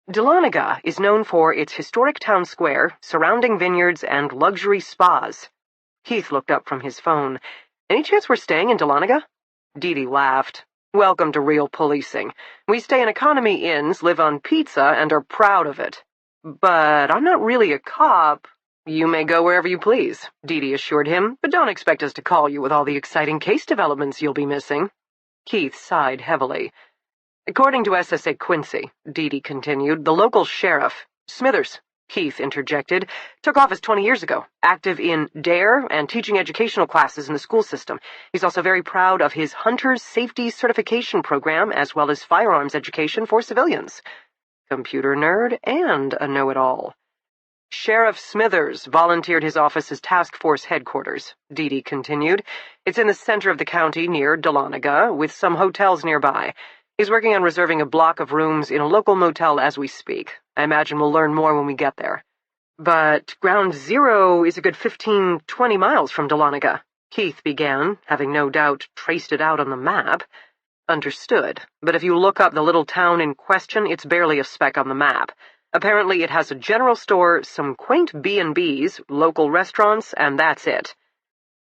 Dahlonega is known for its historic town square, surrounding vineyards, and luxury spas. Keith looked up from his phone. "Any chance we're staying in Dahlonega?" Dee laughed. "Welcome to real policing. We stay in economy inns, live on pizza, and are proud of it. But I'm not really a cop." "You may go wherever you please," Dee assured him, "but don't expect us to call you with all the exciting case developments you'll be missing." Keith sighed heavily. "According to SSA Quincy," Dee continued, "the local sheriff, Smithers," Keith interjected, "took office 20 years ago, active in DARE and teaching educational classes in the school system. He's also very proud of his Hunter's Safety Certification program as well as firearms education for civilians. Computer nerd and a know-it-all. Sheriff Smithers volunteered his office as task force headquarters," Dee continued. "It's in the center of the county near Dahlonega, with some hotels nearby. He's working on reserving a block of rooms in a local motel as we speak. I imagine we'll learn more when we get there." "But Ground Zero is a good 15-20 miles from Dahlonega," Keith began, having no doubt traced it out on the map. "Understood, but if you look up the little town in question, it's barely a speck on the map. Apparently it has a general store, some quaint B&Bs, local restaurants, and that's it."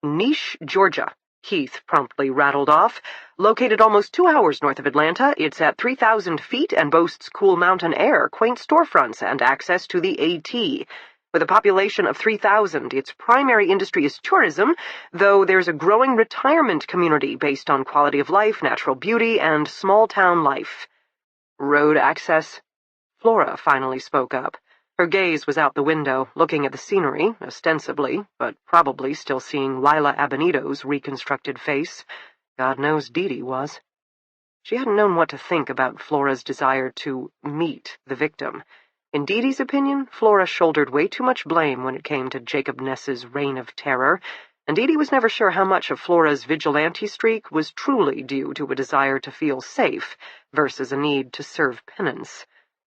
"Niche, Georgia," Keith promptly rattled off. "Located almost 2 hours north of Atlanta, it's at 3,000 feet and boasts cool mountain air, quaint storefronts, and access to the AT. With a population of 3,000, its primary industry is tourism, though there's a growing retirement community based on quality of life, natural beauty, and small-town life." "Road access?" Flora finally spoke up. Her gaze was out the window, looking at the scenery, ostensibly, but probably still seeing Lila Abonito's reconstructed face. God knows Dee was. She hadn't known what to think about Flora's desire to meet the victim. In Dee's opinion, Flora shouldered way too much blame when it came to Jacob Ness's reign of terror, and Dee was never sure how much of Flora's vigilante streak was truly due to a desire to feel safe versus a need to serve penance.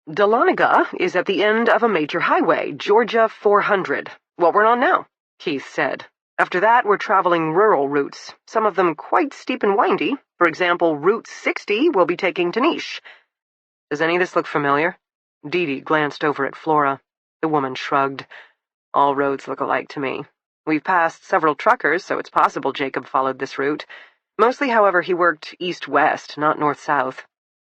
"Dahlonega is at the end of a major highway, Georgia 400. What we're on now," Keith said. "After that, we're traveling rural routes, some of them quite steep and windy. For example, Route 60 we'll be taking to Niche." "Does any of this look familiar?" Dee glanced over at Flora. The woman shrugged. "All roads look alike to me. We've passed several truckers, so it's possible Jacob followed this route. Mostly, however, he worked east-west, not north-south."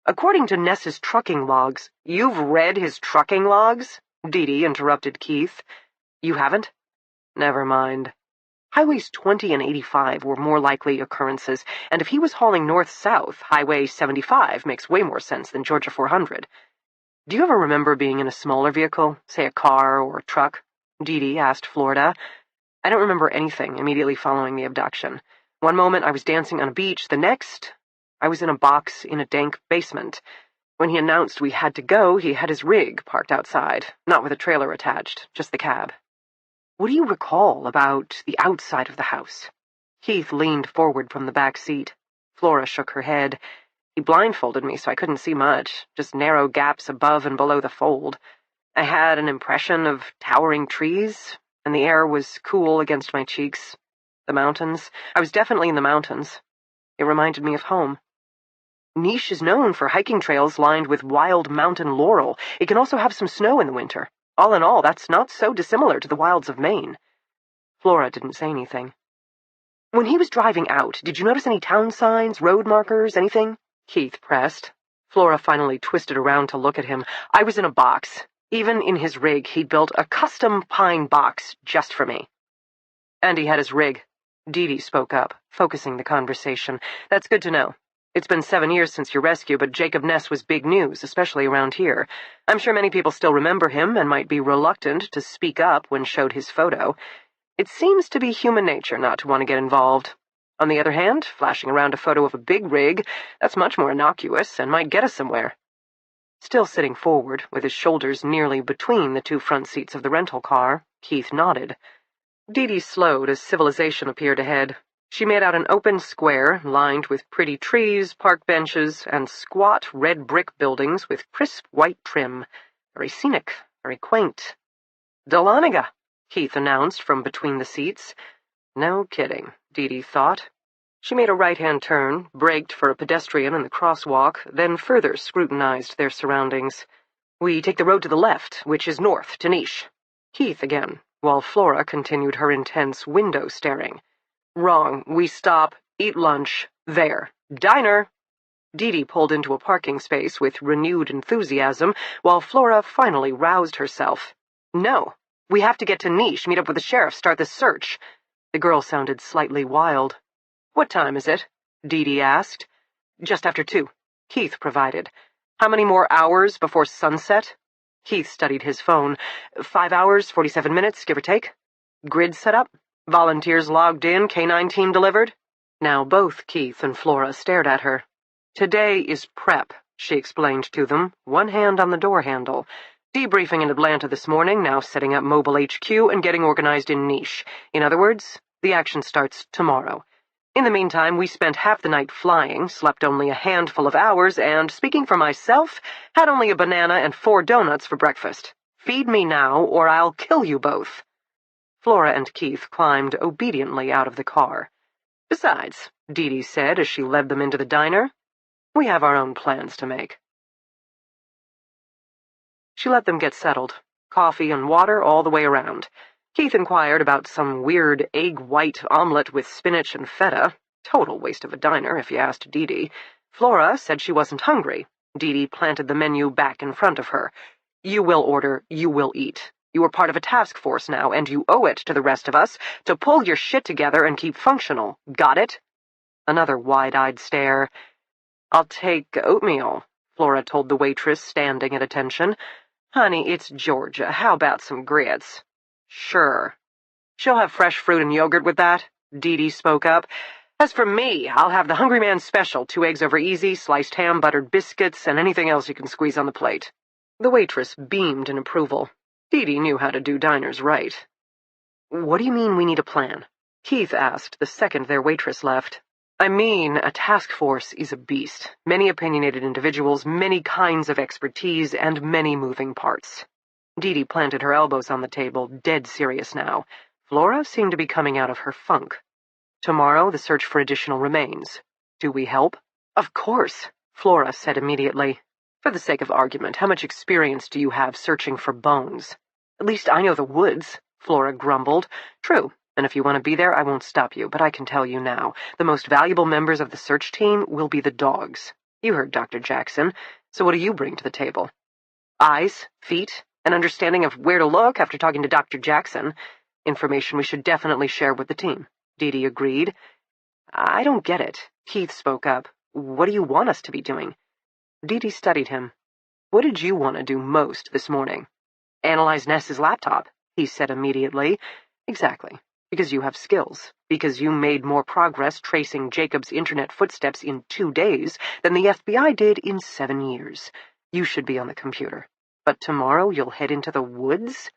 "According to Ness's trucking logs—" "You've read his trucking logs?" Dee interrupted Keith. "You haven't?" "Never mind. Highways 20 and 85 were more likely occurrences, and if he was hauling north-south, Highway 75 makes way more sense than Georgia 400. Do you ever remember being in a smaller vehicle, say a car or a truck?" Dee asked Florida. "I don't remember anything immediately following the abduction. One moment I was dancing on a beach, the next I was in a box in a dank basement. When he announced we had to go, he had his rig parked outside, not with a trailer attached, just the cab." "What do you recall about the outside of the house?" Keith leaned forward from the back seat. Flora shook her head. "He blindfolded me, so I couldn't see much, just narrow gaps above and below the fold. I had an impression of towering trees, and the air was cool against my cheeks. The mountains. I was definitely in the mountains. It reminded me of home. Niche is known for hiking trails lined with wild mountain laurel. It can also have some snow in the winter. All in all, that's not so dissimilar to the wilds of Maine." Flora didn't say anything. "When he was driving out, did you notice any town signs, road markers, anything?" Keith pressed. Flora finally twisted around to look at him. "I was in a box. Even in his rig, he'd built a custom pine box just for me." "And he had his rig." Dee spoke up, focusing the conversation. "That's good to know. It's been 7 years since your rescue, but Jacob Ness was big news, especially around here. I'm sure many people still remember him and might be reluctant to speak up when showed his photo. It seems to be human nature not to want to get involved. On the other hand, flashing around a photo of a big rig, that's much more innocuous and might get us somewhere." Still sitting forward, with his shoulders nearly between the two front seats of the rental car, Keith nodded. Dee slowed as civilization appeared ahead. She made out an open square lined with pretty trees, park benches, and squat red brick buildings with crisp white trim. Very scenic, very quaint. "Dahlonega," Keith announced from between the seats. No kidding, Dee thought. She made a right-hand turn, braked for a pedestrian in the crosswalk, then further scrutinized their surroundings. "We take the road to the left, which is north to Niche." Keith again, while Flora continued her intense window staring. "Wrong. We stop, eat lunch, there. Diner!" Dee pulled into a parking space with renewed enthusiasm, while Flora finally roused herself. "No. We have to get to Niche, meet up with the sheriff, start the search." The girl sounded slightly wild. "What time is it?" Dee asked. "Just after 2. Keith provided. "How many more hours before sunset?" Keith studied his phone. 5 hours, 47 minutes, give or take. "Grid set up? Volunteers logged in, K-9 team delivered?" Now both Keith and Flora stared at her. "Today is prep," she explained to them, one hand on the door handle. "Debriefing in Atlanta this morning, now setting up mobile HQ and getting organized in Niche. In other words, the action starts tomorrow. In the meantime, we spent half the night flying, slept only a handful of hours, and, speaking for myself, had only a banana and 4 donuts for breakfast. Feed me now, or I'll kill you both." Flora and Keith climbed obediently out of the car. "Besides," Dee said as she led them into the diner, "we have our own plans to make." She let them get settled. Coffee and water all the way around. Keith inquired about some weird egg-white omelet with spinach and feta. Total waste of a diner, if you asked Dee. Flora said she wasn't hungry. Dee planted the menu back in front of her. "You will order, you will eat. You are part of a task force now, and you owe it to the rest of us to pull your shit together and keep functional. Got it?" Another wide-eyed stare. "I'll take oatmeal," Flora told the waitress, standing at attention. "Honey, it's Georgia. How about some grits?" "Sure." "She'll have fresh fruit and yogurt with that," Dee spoke up. "As for me, I'll have the Hungry Man special, 2 eggs over easy, sliced ham, buttered biscuits, and anything else you can squeeze on the plate." The waitress beamed in approval. Dee knew how to do diners right. "What do you mean we need a plan?" Keith asked the second their waitress left. "I mean, a task force is a beast. Many opinionated individuals, many kinds of expertise, and many moving parts." Dee planted her elbows on the table, dead serious now. Flora seemed to be coming out of her funk. "Tomorrow, the search for additional remains. Do we help?" "Of course," Flora said immediately. "For the sake of argument, how much experience do you have searching for bones?" "At least I know the woods," Flora grumbled. "True. And if you want to be there, I won't stop you, but I can tell you now, the most valuable members of the search team will be the dogs. You heard Dr. Jackson, so what do you bring to the table?" "Eyes, feet, an understanding of where to look after talking to Dr. Jackson. Information we should definitely share with the team," Dee agreed. "I don't get it," Keith spoke up. "What do you want us to be doing?" Dee studied him. "What did you want to do most this morning?" "Analyze Ness's laptop," he said immediately. "Exactly. Because you have skills. Because you made more progress tracing Jacob's internet footsteps in 2 days than the FBI did in 7 years. You should be on the computer. But tomorrow you'll head into the woods?"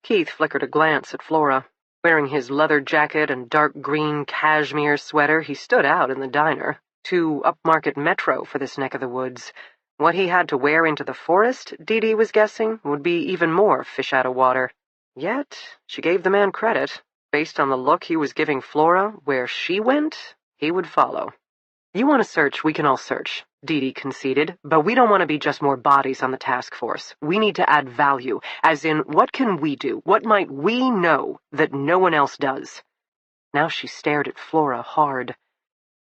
Keith flickered a glance at Flora. Wearing his leather jacket and dark green cashmere sweater, he stood out in the diner. Too upmarket metro for this neck of the woods. What he had to wear into the forest, Dee was guessing, would be even more fish out of water. Yet, she gave the man credit. Based on the look he was giving Flora, where she went, he would follow. "You want to search, we can all search," Dee conceded, "but we don't want to be just more bodies on the task force. We need to add value, as in, what can we do? What might we know that no one else does?" Now she stared at Flora hard.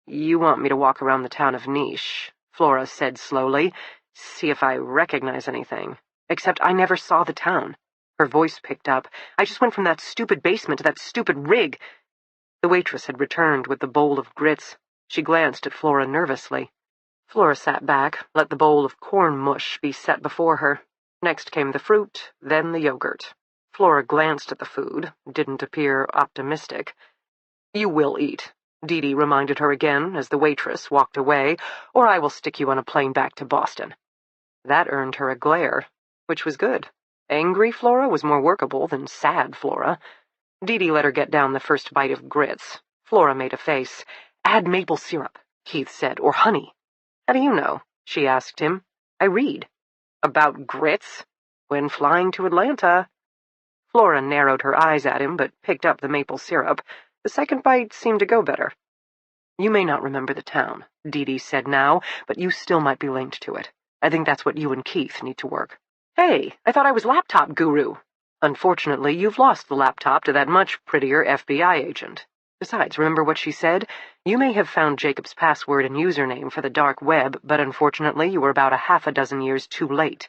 "You want me to walk around the town of Niche," Flora said slowly, "see if I recognize anything. Except I never saw the town." Her voice picked up. "I just went from that stupid basement to that stupid rig." The waitress had returned with the bowl of grits. She glanced at Flora nervously. Flora sat back, let the bowl of corn mush be set before her. Next came the fruit, then the yogurt. Flora glanced at the food, didn't appear optimistic. "You will eat," Dee reminded her again as the waitress walked away, "or I will stick you on a plane back to Boston." That earned her a glare, which was good. Angry Flora was more workable than sad Flora. Dee Dee let her get down the first bite of grits. Flora made a face. "Add maple syrup," Keith said, "or honey." "How do you know?" she asked him. "I read." "About grits?" "When flying to Atlanta." Flora narrowed her eyes at him, but picked up the maple syrup. The second bite seemed to go better. "You may not remember the town," Dee Dee said now, "but you still might be linked to it. I think that's what you and Keith need to work." "Hey, I thought I was laptop guru." "Unfortunately, you've lost the laptop to that much prettier FBI agent. Besides, remember what she said? You may have found Jacob's password and username for the dark web, but unfortunately you were about a half a dozen years too late.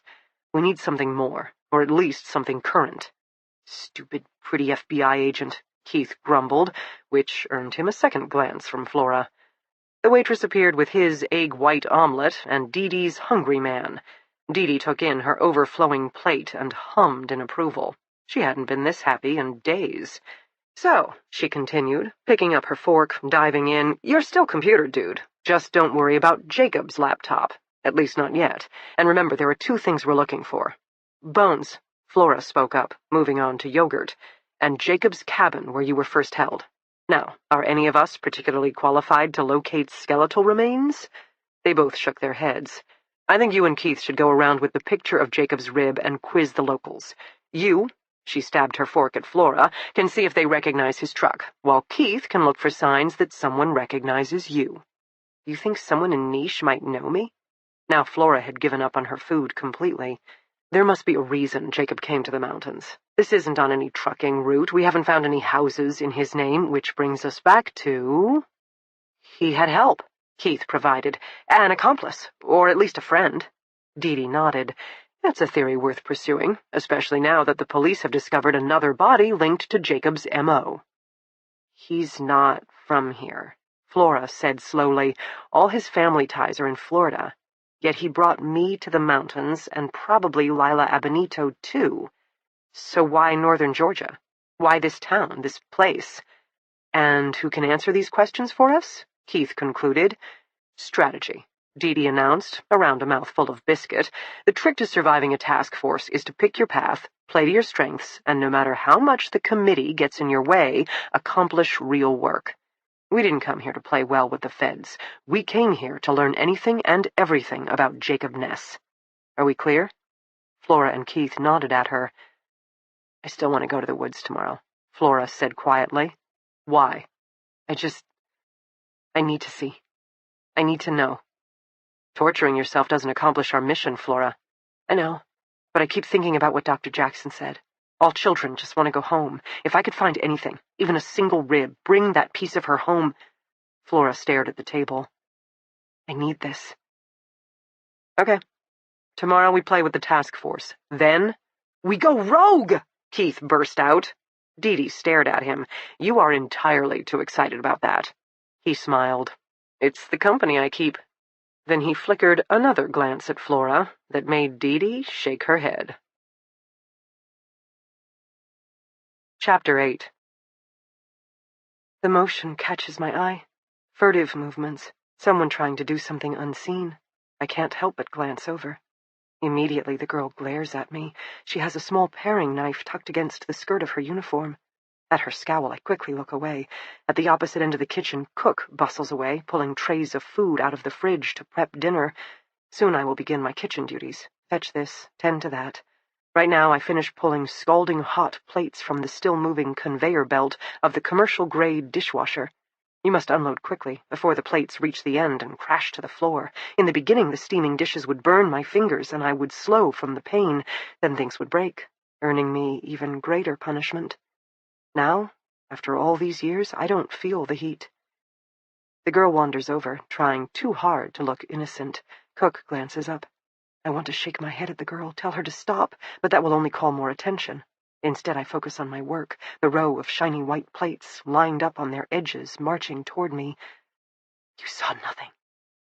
We need something more, or at least something current." "Stupid, pretty FBI agent," Keith grumbled, which earned him a second glance from Flora. The waitress appeared with his egg-white omelet and Dee Dee's hungry man. Dee Dee took in her overflowing plate and hummed in approval. She hadn't been this happy in days. "So," she continued, picking up her fork, diving in, "you're still computer dude. Just don't worry about Jacob's laptop. At least not yet. And remember, there are two things we're looking for. Bones," Flora spoke up, moving on to yogurt, "and Jacob's cabin where you were first held. Now, are any of us particularly qualified to locate skeletal remains?" They both shook their heads. "I think you and Keith should go around with the picture of Jacob's rib and quiz the locals. You," she stabbed her fork at Flora, "can see if they recognize his truck, while Keith can look for signs that someone recognizes you." "You think someone in Niche might know me?" Now Flora had given up on her food completely. "There must be a reason Jacob came to the mountains. This isn't on any trucking route. We haven't found any houses in his name, which brings us back to—" "He had help," Keith provided. "An accomplice, or at least a friend." Dee Dee nodded. "That's a theory worth pursuing, especially now that the police have discovered another body linked to Jacob's M.O. "He's not from here," Flora said slowly. "All his family ties are in Florida. Yet he brought me to the mountains, and probably Lila Abenito, too. So why northern Georgia? Why this town, this place? And who can answer these questions for us?" Keith concluded. "Strategy," Dee Dee announced, around a mouthful of biscuit. "The trick to surviving a task force is to pick your path, play to your strengths, and no matter how much the committee gets in your way, accomplish real work. We didn't come here to play well with the feds. We came here to learn anything and everything about Jacob Ness. Are we clear?" Flora and Keith nodded at her. "I still want to go to the woods tomorrow," Flora said quietly. "Why?" I need to see. I need to know." "Torturing yourself doesn't accomplish our mission, Flora." "I know, but I keep thinking about what Dr. Jackson said. All children just want to go home. If I could find anything, even a single rib, bring that piece of her home." Flora stared at the table. "I need this." "Okay. Tomorrow we play with the task force. Then we go rogue!" Keith burst out. Dee Dee stared at him. "You are entirely too excited about that." He smiled. "It's the company I keep." Then he flickered another glance at Flora that made Dee Dee shake her head. Chapter 8. The motion catches my eye. Furtive movements. Someone trying to do something unseen. I can't help but glance over. Immediately the girl glares at me. She has a small paring knife tucked against the skirt of her uniform. At her scowl, I quickly look away. At the opposite end of the kitchen, Cook bustles away, pulling trays of food out of the fridge to prep dinner. Soon I will begin my kitchen duties. Fetch this, tend to that. Right now I finish pulling scalding hot plates from the still-moving conveyor belt of the commercial-grade dishwasher. You must unload quickly, before the plates reach the end and crash to the floor. In the beginning, the steaming dishes would burn my fingers, and I would slow from the pain. Then things would break, earning me even greater punishment. Now, after all these years, I don't feel the heat. The girl wanders over, trying too hard to look innocent. Cook glances up. I want to shake my head at the girl, tell her to stop, but that will only call more attention. Instead, I focus on my work, the row of shiny white plates, lined up on their edges, marching toward me. "You saw nothing,"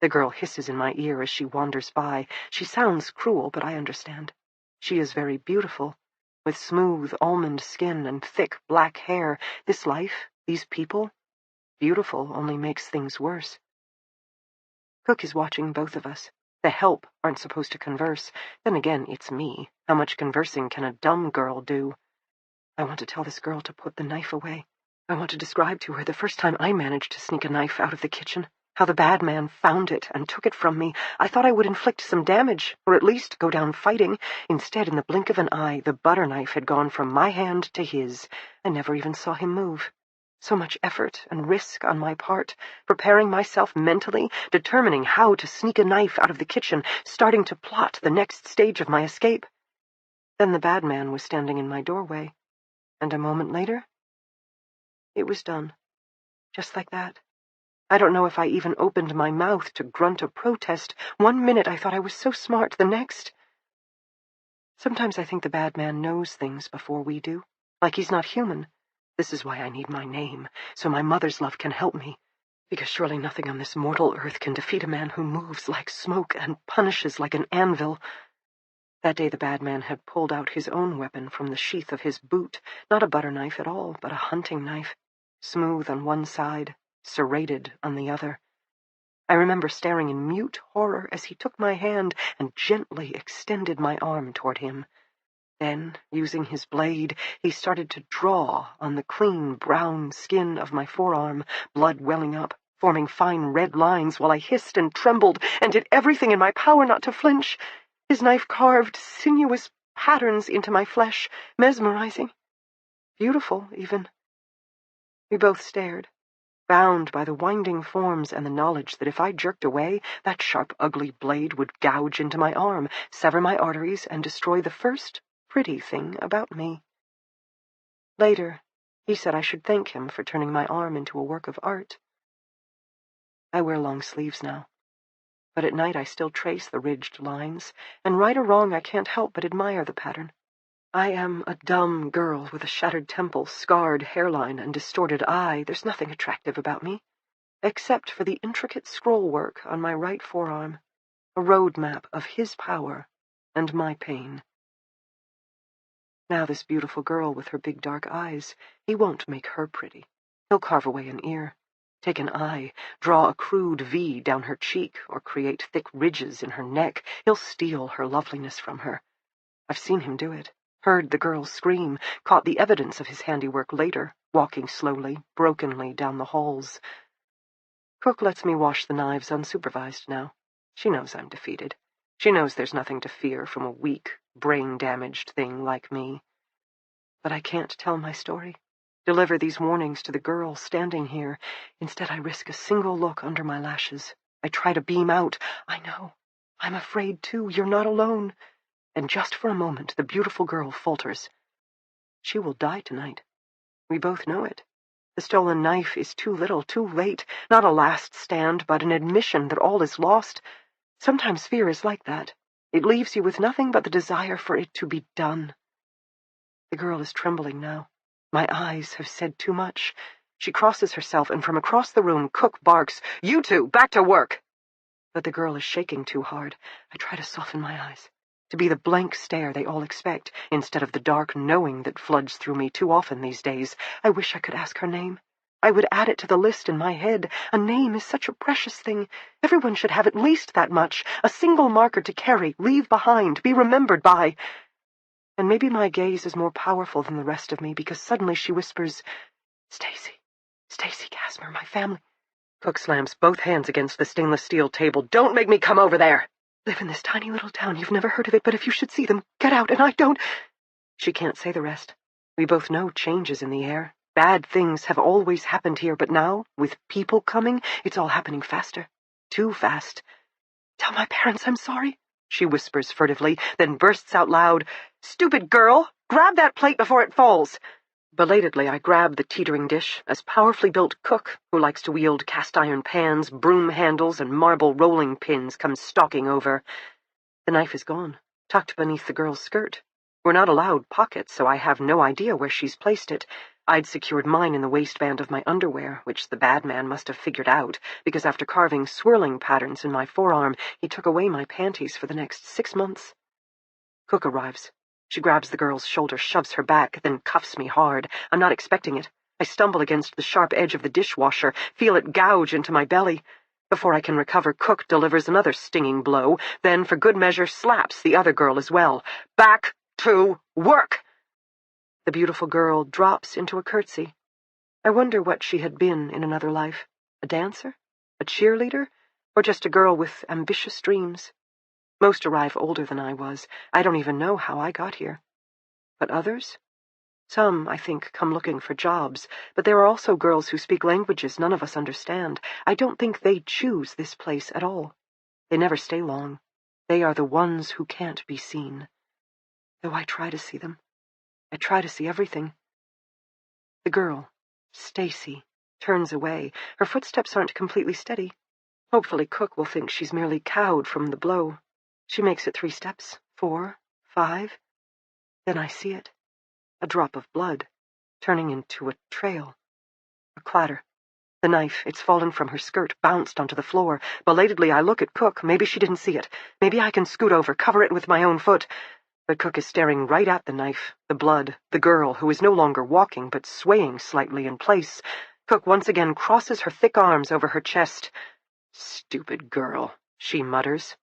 the girl hisses in my ear as she wanders by. She sounds cruel, but I understand. She is very beautiful, with smooth almond skin and thick black hair. This life, these people, beautiful only makes things worse. Cook is watching both of us. The help aren't supposed to converse. Then again, it's me. How much conversing can a dumb girl do? I want to tell this girl to put the knife away. I want to describe to her the first time I managed to sneak a knife out of the kitchen, how the bad man found it and took it from me. I thought I would inflict some damage, or at least go down fighting. Instead, in the blink of an eye, the butter knife had gone from my hand to his. I never even saw him move. So much effort and risk on my part, preparing myself mentally, determining how to sneak a knife out of the kitchen, starting to plot the next stage of my escape. Then the bad man was standing in my doorway, and a moment later, it was done. Just like that. I don't know if I even opened my mouth to grunt a protest. One minute I thought I was so smart, the next. Sometimes I think the bad man knows things before we do, like he's not human. This is why I need my name, so my mother's love can help me, because surely nothing on this mortal earth can defeat a man who moves like smoke and punishes like an anvil. That day the bad man had pulled out his own weapon from the sheath of his boot, not a butter knife at all, but a hunting knife, smooth on one side, serrated on the other. I remember staring in mute horror as he took my hand and gently extended my arm toward him. Then, using his blade, he started to draw on the clean brown skin of my forearm, blood welling up, forming fine red lines while I hissed and trembled and did everything in my power not to flinch. His knife carved sinuous patterns into my flesh, mesmerizing. Beautiful, even. We both stared, bound by the winding forms and the knowledge that if I jerked away, that sharp, ugly blade would gouge into my arm, sever my arteries, and destroy the first pretty thing about me. Later, he said I should thank him for turning my arm into a work of art. I wear long sleeves now, but at night I still trace the ridged lines, and right or wrong I can't help but admire the pattern. I am a dumb girl with a shattered temple, scarred hairline, and distorted eye. There's nothing attractive about me, except for the intricate scroll work on my right forearm, a road map of his power and my pain. Now this beautiful girl with her big dark eyes, he won't make her pretty. He'll carve away an ear, take an eye, draw a crude V down her cheek, or create thick ridges in her neck. He'll steal her loveliness from her. I've seen him do it, heard the girl scream, caught the evidence of his handiwork later, walking slowly, brokenly down the halls. Cook lets me wash the knives unsupervised now. She knows I'm defeated. She knows there's nothing to fear from a weak, brain-damaged thing like me. But I can't tell my story, deliver these warnings to the girl standing here. Instead, I risk a single look under my lashes. I try to beam out. I know. I'm afraid, too. You're not alone. And just for a moment, the beautiful girl falters. She will die tonight. We both know it. The stolen knife is too little, too late. Not a last stand, but an admission that all is lost. Sometimes fear is like that. It leaves you with nothing but the desire for it to be done. The girl is trembling now. My eyes have said too much. She crosses herself, and from across the room, Cook barks, "You two, back to work!" But the girl is shaking too hard. I try to soften my eyes, to be the blank stare they all expect, instead of the dark knowing that floods through me too often these days. I wish I could ask her name. I would add it to the list in my head. A name is such a precious thing. Everyone should have at least that much, a single marker to carry, leave behind, be remembered by. And maybe my gaze is more powerful than the rest of me, because suddenly she whispers, Stacy Casimir, my family. Cook slams both hands against the stainless steel table. Don't make me come over there! Live in this tiny little town. You've never heard of it, but if you should see them, get out, and I don't. She can't say the rest. We both know change is in the air. Bad things have always happened here, but now, with people coming, it's all happening faster. Too fast. Tell my parents I'm sorry, she whispers furtively, then bursts out loud, Stupid girl! Grab that plate before it falls! Belatedly, I grab the teetering dish, as powerfully built Cook, who likes to wield cast-iron pans, broom handles, and marble rolling pins, comes stalking over. The knife is gone, tucked beneath the girl's skirt. We're not allowed pockets, so I have no idea where she's placed it. I'd secured mine in the waistband of my underwear, which the bad man must have figured out, because after carving swirling patterns in my forearm, he took away my panties for the next 6 months. Cook arrives. She grabs the girl's shoulder, shoves her back, then cuffs me hard. I'm not expecting it. I stumble against the sharp edge of the dishwasher, feel it gouge into my belly. Before I can recover, Cook delivers another stinging blow, then, for good measure, slaps the other girl as well. Back to work! The beautiful girl drops into a curtsy. I wonder what she had been in another life. A dancer? A cheerleader? Or just a girl with ambitious dreams? Most arrive older than I was. I don't even know how I got here. But others? Some, I think, come looking for jobs, but there are also girls who speak languages none of us understand. I don't think they choose this place at all. They never stay long. They are the ones who can't be seen. Though I try to see them. I try to see everything. The girl, Stacy, turns away. Her footsteps aren't completely steady. Hopefully Cook will think she's merely cowed from the blow. She makes it 3 steps, 4, 5. Then I see it. A drop of blood, turning into a trail. A clatter. The knife, it's fallen from her skirt, bounced onto the floor. Belatedly, I look at Cook. Maybe she didn't see it. Maybe I can scoot over, cover it with my own foot. But Cook is staring right at the knife, the blood, the girl, who is no longer walking, but swaying slightly in place. Cook once again crosses her thick arms over her chest. "Stupid girl," she mutters.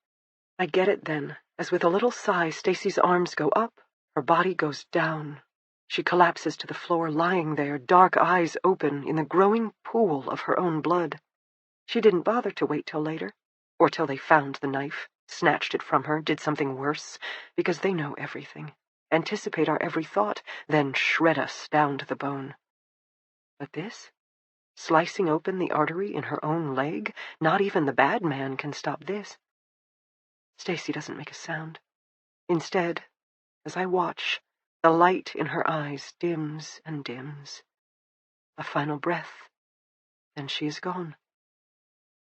I get it then, as with a little sigh, Stacy's arms go up, her body goes down. She collapses to the floor, lying there, dark eyes open in the growing pool of her own blood. She didn't bother to wait till later, or till they found the knife, snatched it from her, did something worse, because they know everything, anticipate our every thought, then shred us down to the bone. But this? Slicing open the artery in her own leg? Not even the bad man can stop this. Stacy doesn't make a sound. Instead, as I watch, the light in her eyes dims and dims. A final breath, and she is gone.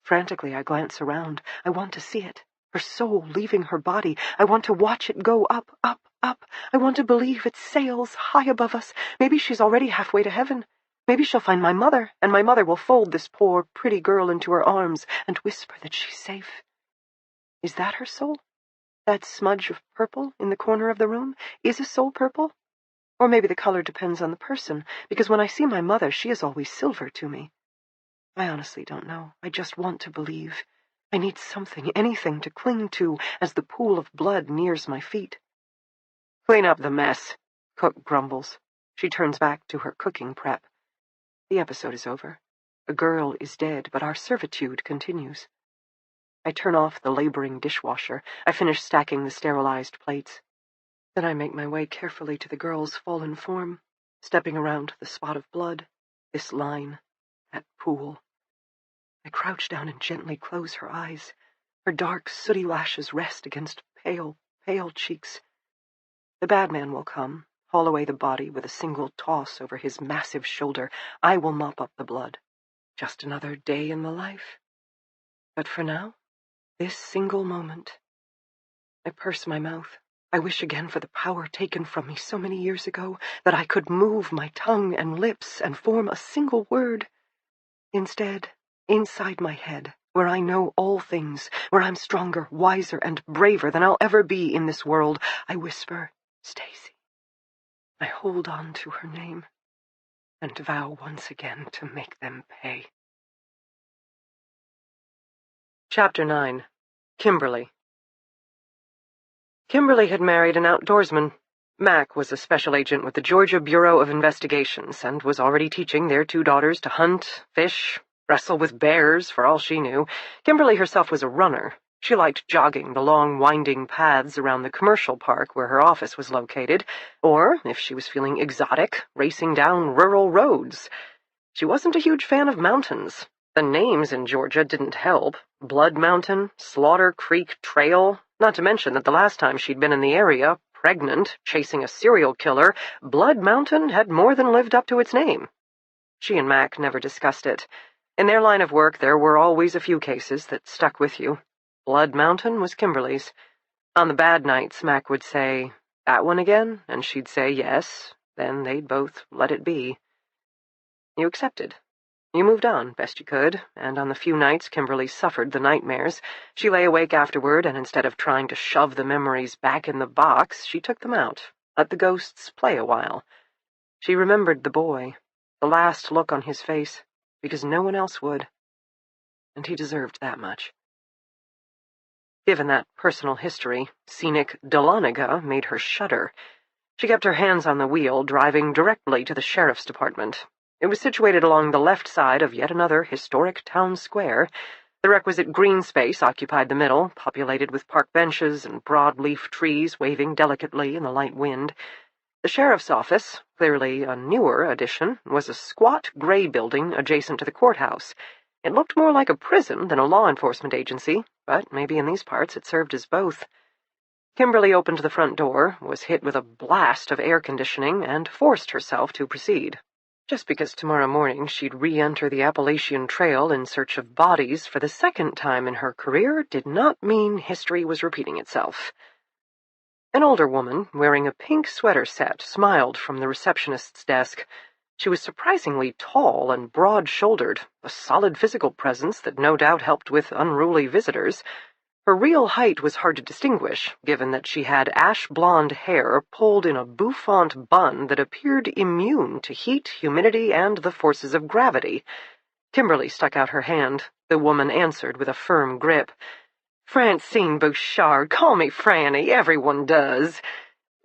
Frantically, I glance around. I want to see it. Her soul leaving her body. I want to watch it go up, up, up. I want to believe it sails high above us. Maybe she's already halfway to heaven. Maybe she'll find my mother, and my mother will fold this poor, pretty girl into her arms and whisper that she's safe. Is that her soul? That smudge of purple in the corner of the room? Is a soul purple? Or maybe the color depends on the person, because when I see my mother, she is always silver to me. I honestly don't know. I just want to believe. I need something, anything to cling to as the pool of blood nears my feet. "Clean up the mess," Cook grumbles. She turns back to her cooking prep. The episode is over. A girl is dead, but our servitude continues. I turn off the laboring dishwasher. I finish stacking the sterilized plates. Then I make my way carefully to the girl's fallen form, stepping around the spot of blood, this line, that pool. I crouch down and gently close her eyes. Her dark, sooty lashes rest against pale, pale cheeks. The bad man will come, haul away the body with a single toss over his massive shoulder. I will mop up the blood. Just another day in the life. But for now, this single moment. I purse my mouth. I wish again for the power taken from me so many years ago, that I could move my tongue and lips and form a single word. Instead, inside my head, where I know all things, where I'm stronger, wiser, and braver than I'll ever be in this world, I whisper, "Stacy." I hold on to her name and vow once again to make them pay. Chapter 9. Kimberly. Kimberly had married an outdoorsman. Mac was a special agent with the Georgia Bureau of Investigations and was already teaching their 2 daughters to hunt, fish, wrestle with bears, for all she knew. Kimberly herself was a runner. She liked jogging the long, winding paths around the commercial park where her office was located, or, if she was feeling exotic, racing down rural roads. She wasn't a huge fan of mountains. The names in Georgia didn't help. Blood Mountain, Slaughter Creek Trail, not to mention that the last time she'd been in the area, pregnant, chasing a serial killer, Blood Mountain had more than lived up to its name. She and Mac never discussed it. In their line of work, there were always a few cases that stuck with you. Blood Mountain was Kimberly's. On the bad nights, Mac would say, "That one again?" And she'd say yes. Then they'd both let it be. You accepted. You moved on, best you could, and on the few nights Kimberly suffered the nightmares, she lay awake afterward, and instead of trying to shove the memories back in the box, she took them out, let the ghosts play a while. She remembered the boy, the last look on his face, because no one else would. And he deserved that much. Given that personal history, scenic Dahlonega made her shudder. She kept her hands on the wheel, driving directly to the sheriff's department. It was situated along the left side of yet another historic town square. The requisite green space occupied the middle, populated with park benches and broad-leaf trees waving delicately in the light wind. The sheriff's office, clearly a newer addition, was a squat gray building adjacent to the courthouse. It looked more like a prison than a law enforcement agency, but maybe in these parts it served as both. Kimberly opened the front door, was hit with a blast of air conditioning, and forced herself to proceed. Just because tomorrow morning she'd re-enter the Appalachian Trail in search of bodies for the second time in her career did not mean history was repeating itself. An older woman, wearing a pink sweater set, smiled from the receptionist's desk. She was surprisingly tall and broad-shouldered, a solid physical presence that no doubt helped with unruly visitors. Her real height was hard to distinguish, given that she had ash-blonde hair pulled in a bouffant bun that appeared immune to heat, humidity, and the forces of gravity. Kimberly stuck out her hand. The woman answered with a firm grip. "Francine Bouchard, call me Franny, everyone does."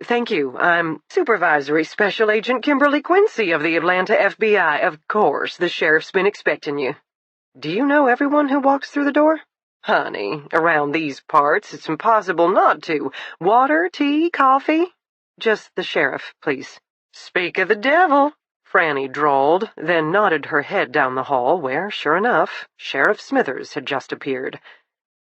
"Thank you. I'm Supervisory Special Agent Kimberly Quincy of the Atlanta FBI. Of course, the sheriff's been expecting you." "Do you know everyone who walks through the door?" "Honey, around these parts it's impossible not to. Water, tea, coffee?" "Just the sheriff, please." "Speak of the devil," Franny drawled, then nodded her head down the hall where, sure enough, Sheriff Smithers had just appeared.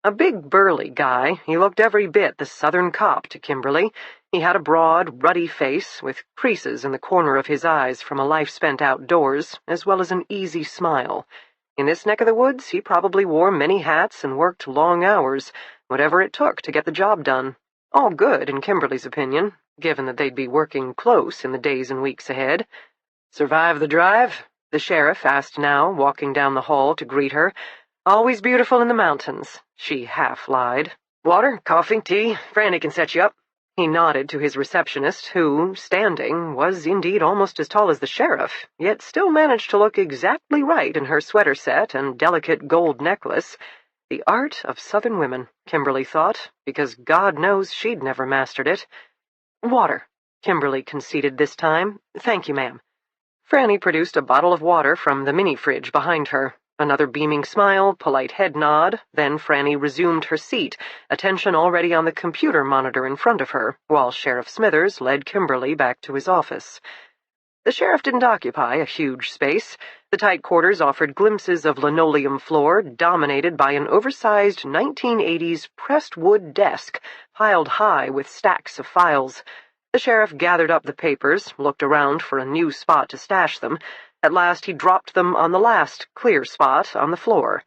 A big, burly guy, he looked every bit the Southern cop to Kimberly. He had a broad, ruddy face, with creases in the corner of his eyes from a life spent outdoors, as well as an easy smile. In this neck of the woods, he probably wore many hats and worked long hours, whatever it took to get the job done. All good, in Kimberly's opinion, given that they'd be working close in the days and weeks ahead. "Survive the drive?" the sheriff asked now, walking down the hall to greet her. "Always beautiful in the mountains," she half-lied. "Water, coffee, tea? Franny can set you up." He nodded to his receptionist, who, standing, was indeed almost as tall as the sheriff, yet still managed to look exactly right in her sweater set and delicate gold necklace. The art of Southern women, Kimberly thought, because God knows she'd never mastered it. "Water," Kimberly conceded this time. "Thank you, ma'am." Franny produced a bottle of water from the mini-fridge behind her. Another beaming smile, polite head nod, then Franny resumed her seat, attention already on the computer monitor in front of her, while Sheriff Smithers led Kimberly back to his office. The sheriff didn't occupy a huge space. The tight quarters offered glimpses of linoleum floor dominated by an oversized 1980s pressed wood desk, piled high with stacks of files. The sheriff gathered up the papers, looked around for a new spot to stash them. At last he dropped them on the last clear spot on the floor.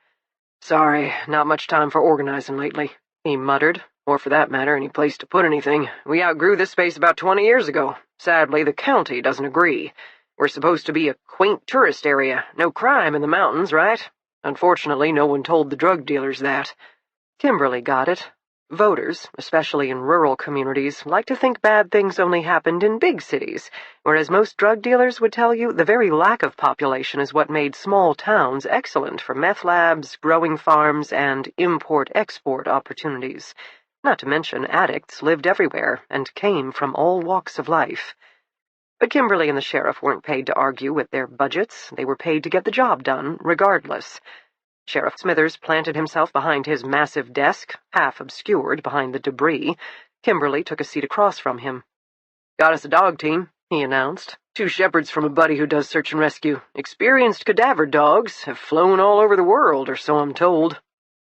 "Sorry, not much time for organizing lately," he muttered, "or for that matter, any place to put anything. We outgrew this space about 20 years ago. Sadly, the county doesn't agree. We're supposed to be a quaint tourist area, no crime in the mountains, right? Unfortunately, no one told the drug dealers that." Kimberly got it. Voters, especially in rural communities, like to think bad things only happened in big cities, whereas most drug dealers would tell you the very lack of population is what made small towns excellent for meth labs, growing farms, and import-export opportunities. Not to mention addicts lived everywhere and came from all walks of life. But Kimberly and the sheriff weren't paid to argue with their budgets. They were paid to get the job done, regardless. Sheriff Smithers planted himself behind his massive desk, half obscured behind the debris. Kimberly took a seat across from him. "Got us a dog team," he announced. "2 shepherds from a buddy who does search and rescue. Experienced cadaver dogs, have flown all over the world, or so I'm told."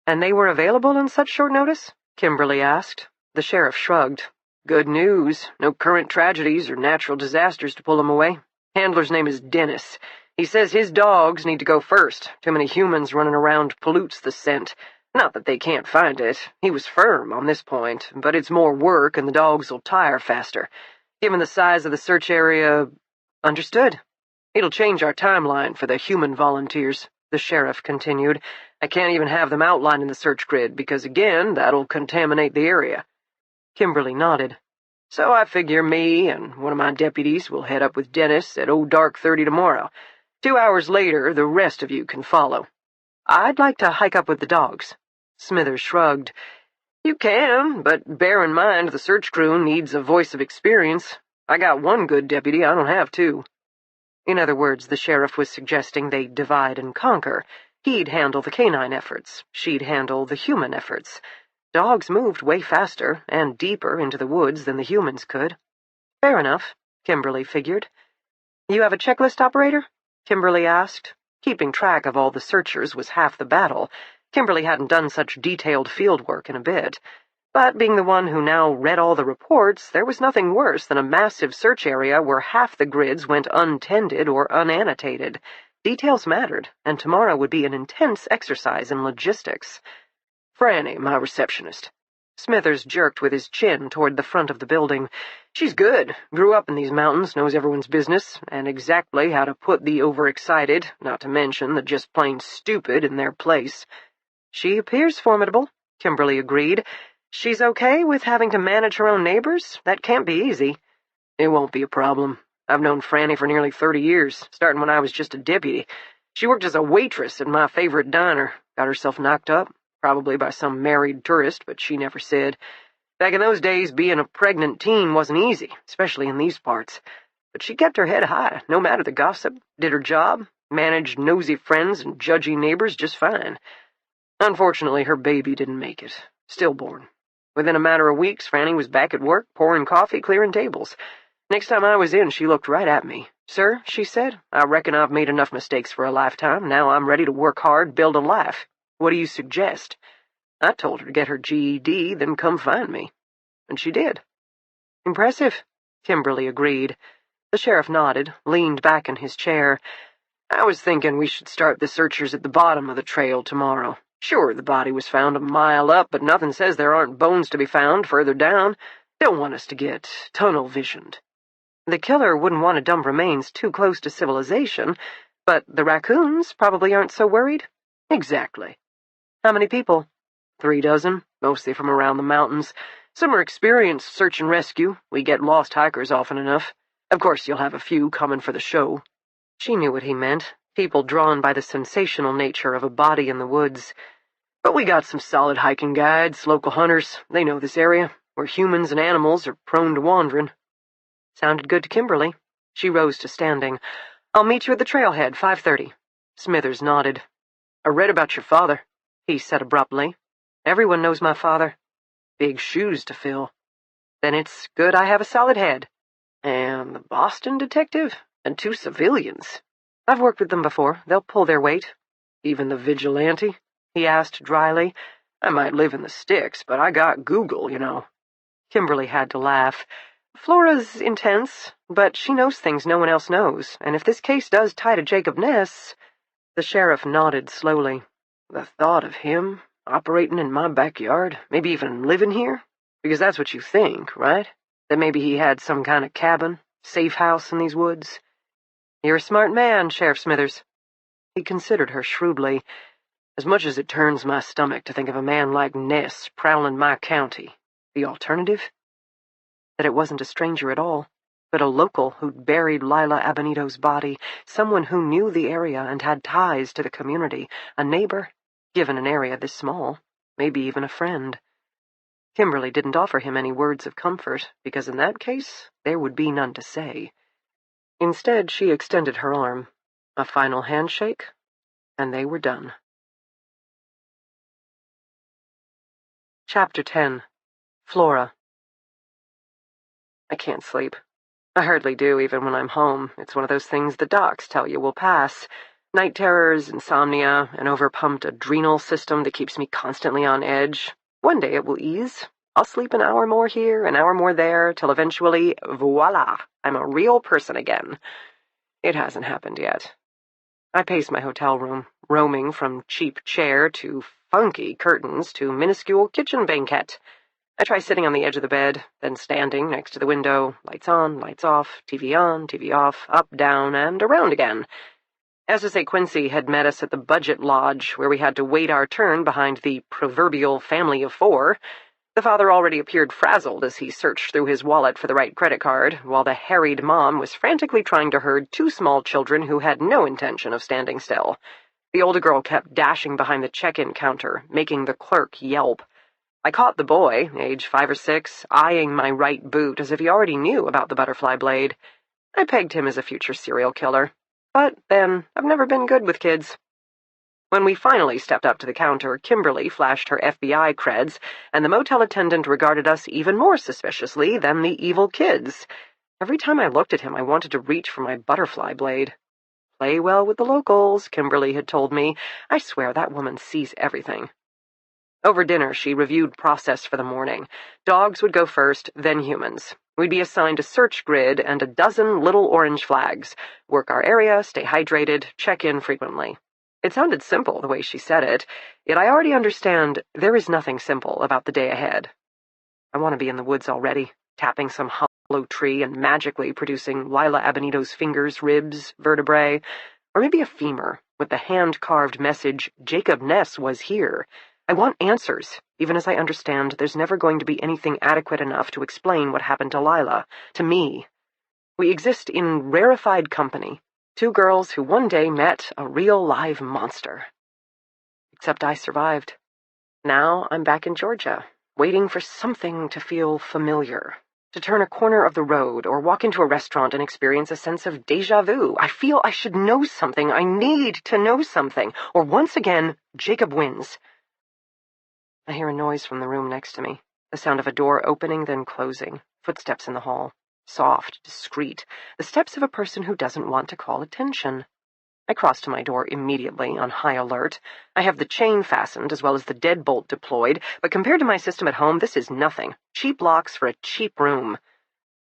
"And they were available in such short notice?" Kimberly asked. The sheriff shrugged. "Good news. No current tragedies or natural disasters to pull them away. Handler's name is Dennis. He says his dogs need to go first. Too many humans running around pollutes the scent. Not that they can't find it. He was firm on this point, but it's more work and the dogs will tire faster. Given the size of the search area..." "Understood." "It'll change our timeline for the human volunteers," the sheriff continued. "I can't even have them outlined in the search grid, because again, that'll contaminate the area." Kimberly nodded. "So I figure me and one of my deputies will head up with Dennis at dark 30 tomorrow. 2 hours later, the rest of you can follow." "I'd like to hike up with the dogs." Smithers shrugged. "You can, but bear in mind the search crew needs a voice of experience. I got one good deputy, I don't have two. In other words, the sheriff was suggesting they divide and conquer. He'd handle the canine efforts. She'd handle the human efforts. Dogs moved way faster and deeper into the woods than the humans could. Fair enough, Kimberly figured. You have a checklist, operator? Kimberly asked. Keeping track of all the searchers was half the battle. Kimberly hadn't done such detailed field work in a bit. But being the one who now read all the reports, there was nothing worse than a massive search area where half the grids went untended or unannotated. Details mattered, and tomorrow would be an intense exercise in logistics. Franny, my receptionist. Smithers jerked with his chin toward the front of the building. She's good, grew up in these mountains, knows everyone's business, and exactly how to put the overexcited, not to mention the just plain stupid, in their place. She appears formidable, Kimberly agreed. She's okay with having to manage her own neighbors? That can't be easy. It won't be a problem. I've known Franny for nearly 30 years, starting when I was just a deputy. She worked as a waitress at my favorite diner, got herself knocked up. Probably by some married tourist, but she never said. Back in those days, being a pregnant teen wasn't easy, especially in these parts. But she kept her head high, no matter the gossip, did her job, managed nosy friends and judgy neighbors just fine. Unfortunately, her baby didn't make it. Stillborn. Within a matter of weeks, Franny was back at work, pouring coffee, clearing tables. Next time I was in, she looked right at me. "Sir," she said, "I reckon I've made enough mistakes for a lifetime. Now I'm ready to work hard, build a life. What do you suggest?" I told her to get her GED, then come find me. And she did. Impressive, Kimberly agreed. The sheriff nodded, leaned back in his chair. I was thinking we should start the searchers at the bottom of the trail tomorrow. Sure, the body was found a mile up, but nothing says there aren't bones to be found further down. Don't want us to get tunnel-visioned. The killer wouldn't want to dump remains too close to civilization, but the raccoons probably aren't so worried. Exactly. How many people? 3 dozen, mostly from around the mountains. Some are experienced search and rescue. We get lost hikers often enough. Of course, you'll have a few coming for the show. She knew what he meant. People drawn by the sensational nature of a body in the woods. But we got some solid hiking guides, local hunters. They know this area, where humans and animals are prone to wandering. Sounded good to Kimberly. She rose to standing. I'll meet you at the trailhead, 5:30. Smithers nodded. I read about your father, he said abruptly. Everyone knows my father. Big shoes to fill. Then it's good I have a solid head. And the Boston detective? And 2 civilians. I've worked with them before. They'll pull their weight. Even the vigilante? He asked dryly. I might live in the sticks, but I got Google, you know. Kimberly had to laugh. Flora's intense, but she knows things no one else knows, and if this case does tie to Jacob Ness... The sheriff nodded slowly. The thought of him operating in my backyard, maybe even living here? Because that's what you think, right? That maybe he had some kind of cabin, safe house in these woods? You're a smart man, Sheriff Smithers. He considered her shrewdly. As much as it turns my stomach to think of a man like Ness prowling my county, the alternative? That it wasn't a stranger at all, but a local who'd buried Lila Abenito's body, someone who knew the area and had ties to the community, a neighbor, given an area this small, maybe even a friend. Kimberly didn't offer him any words of comfort, because in that case there would be none to say. Instead, she extended her arm, a final handshake, and they were done. Chapter 10. Flora. I can't sleep. I hardly do, even when I'm home. It's one of those things the docs tell you will pass. Night terrors, insomnia, an overpumped adrenal system that keeps me constantly on edge. One day it will ease. I'll sleep an hour more here, an hour more there, till eventually, voila, I'm a real person again. It hasn't happened yet. I pace my hotel room, roaming from cheap chair to funky curtains to minuscule kitchen banquette. I try sitting on the edge of the bed, then standing next to the window, lights on, lights off, TV on, TV off, up, down, and around again. SSA Quincy had met us at the budget lodge, where we had to wait our turn behind the proverbial family of 4. The father already appeared frazzled as he searched through his wallet for the right credit card, while the harried mom was frantically trying to herd 2 small children who had no intention of standing still. The older girl kept dashing behind the check-in counter, making the clerk yelp. I caught the boy, age 5 or 6, eyeing my right boot as if he already knew about the butterfly blade. I pegged him as a future serial killer. But then, I've never been good with kids. When we finally stepped up to the counter, Kimberly flashed her FBI creds, and the motel attendant regarded us even more suspiciously than the evil kids. Every time I looked at him, I wanted to reach for my butterfly blade. Play well with the locals, Kimberly had told me. I swear that woman sees everything. Over dinner, she reviewed process for the morning. Dogs would go first, then humans. We'd be assigned a search grid and a dozen little orange flags. Work our area, stay hydrated, check in frequently. It sounded simple the way she said it, yet I already understand there is nothing simple about the day ahead. I want to be in the woods already, tapping some hollow tree and magically producing Lila Abonito's fingers, ribs, vertebrae, or maybe a femur with the hand-carved message, Jacob Ness was here. I want answers, even as I understand there's never going to be anything adequate enough to explain what happened to Lila, to me. We exist in rarefied company. 2 girls who one day met a real live monster. Except I survived. Now I'm back in Georgia, waiting for something to feel familiar, to turn a corner of the road or walk into a restaurant and experience a sense of déjà vu. I feel I should know something. I need to know something. Or once again, Jacob wins. I hear a noise from the room next to me, the sound of a door opening then closing, footsteps in the hall. Soft, discreet, the steps of a person who doesn't want to call attention. I cross to my door immediately, on high alert. I have the chain fastened as well as the deadbolt deployed, but compared to my system at home, this is nothing. Cheap locks for a cheap room.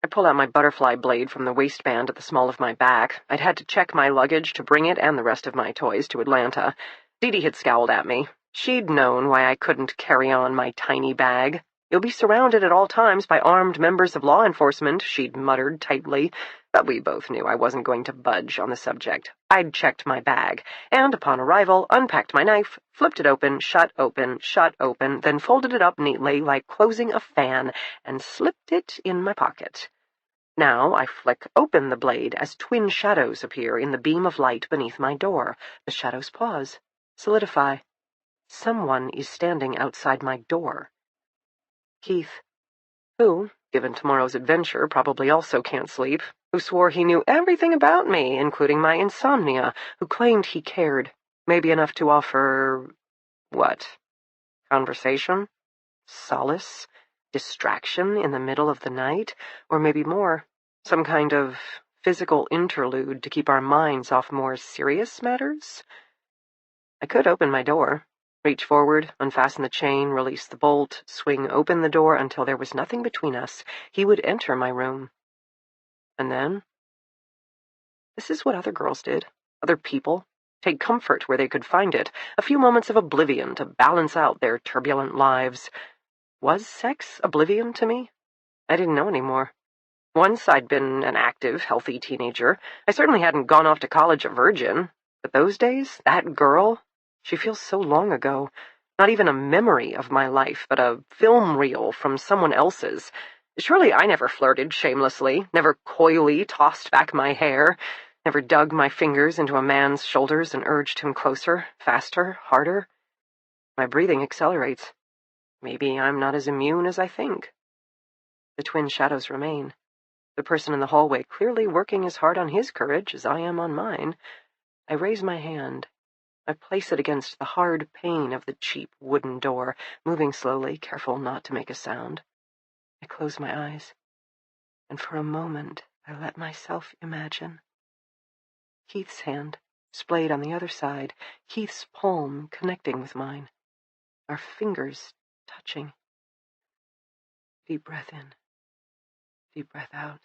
I pull out my butterfly blade from the waistband at the small of my back. I'd had to check my luggage to bring it and the rest of my toys to Atlanta. Dee Dee had scowled at me. She'd known why I couldn't carry on my tiny bag. You'll be surrounded at all times by armed members of law enforcement, she'd muttered tightly, but we both knew I wasn't going to budge on the subject. I'd checked my bag, and upon arrival, unpacked my knife, flipped it open, shut open, then folded it up neatly like closing a fan, and slipped it in my pocket. Now I flick open the blade as twin shadows appear in the beam of light beneath my door. The shadows pause, solidify. Someone is standing outside my door. Keith, who, given tomorrow's adventure, probably also can't sleep, who swore he knew everything about me, including my insomnia, who claimed he cared, maybe enough to offer... what? Conversation? Solace? Distraction in the middle of the night? Or maybe more, some kind of physical interlude to keep our minds off more serious matters? I could open my door. Reach forward, unfasten the chain, release the bolt, swing open the door until there was nothing between us. He would enter my room. And then? This is what other girls did. Other people. Take comfort where they could find it. A few moments of oblivion to balance out their turbulent lives. Was sex oblivion to me? I didn't know anymore. Once I'd been an active, healthy teenager. I certainly hadn't gone off to college a virgin. But those days, that girl... She feels so long ago. Not even a memory of my life, but a film reel from someone else's. Surely I never flirted shamelessly, never coyly tossed back my hair, never dug my fingers into a man's shoulders and urged him closer, faster, harder. My breathing accelerates. Maybe I'm not as immune as I think. The twin shadows remain. The person in the hallway clearly working as hard on his courage as I am on mine. I raise my hand. I place it against the hard pane of the cheap wooden door, moving slowly, careful not to make a sound. I close my eyes, and for a moment I let myself imagine. Keith's hand, splayed on the other side, Keith's palm connecting with mine, our fingers touching. Deep breath in, deep breath out.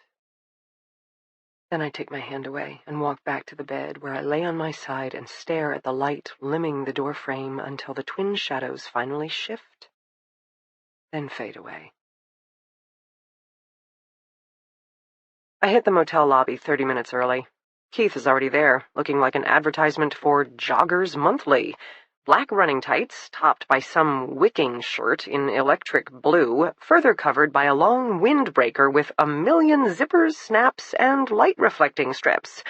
Then I take my hand away and walk back to the bed where I lay on my side and stare at the light limning the doorframe until the twin shadows finally shift, then fade away. I hit the motel lobby 30 minutes early. Keith is already there, looking like an advertisement for Joggers Monthly. Black running tights, topped by some wicking shirt in electric blue, further covered by a long windbreaker with a million zippers, snaps, and light-reflecting strips.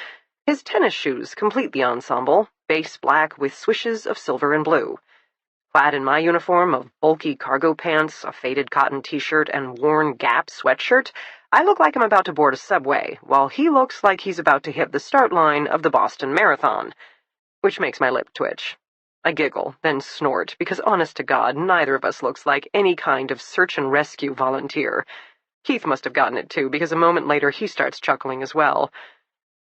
His tennis shoes complete the ensemble, base black with swishes of silver and blue. Clad in my uniform of bulky cargo pants, a faded cotton t-shirt, and worn Gap sweatshirt, I look like I'm about to board a subway, while he looks like he's about to hit the start line of the Boston Marathon, which makes my lip twitch. I giggle, then snort, because honest to God, neither of us looks like any kind of search and rescue volunteer. Keith must have gotten it too, because a moment later he starts chuckling as well.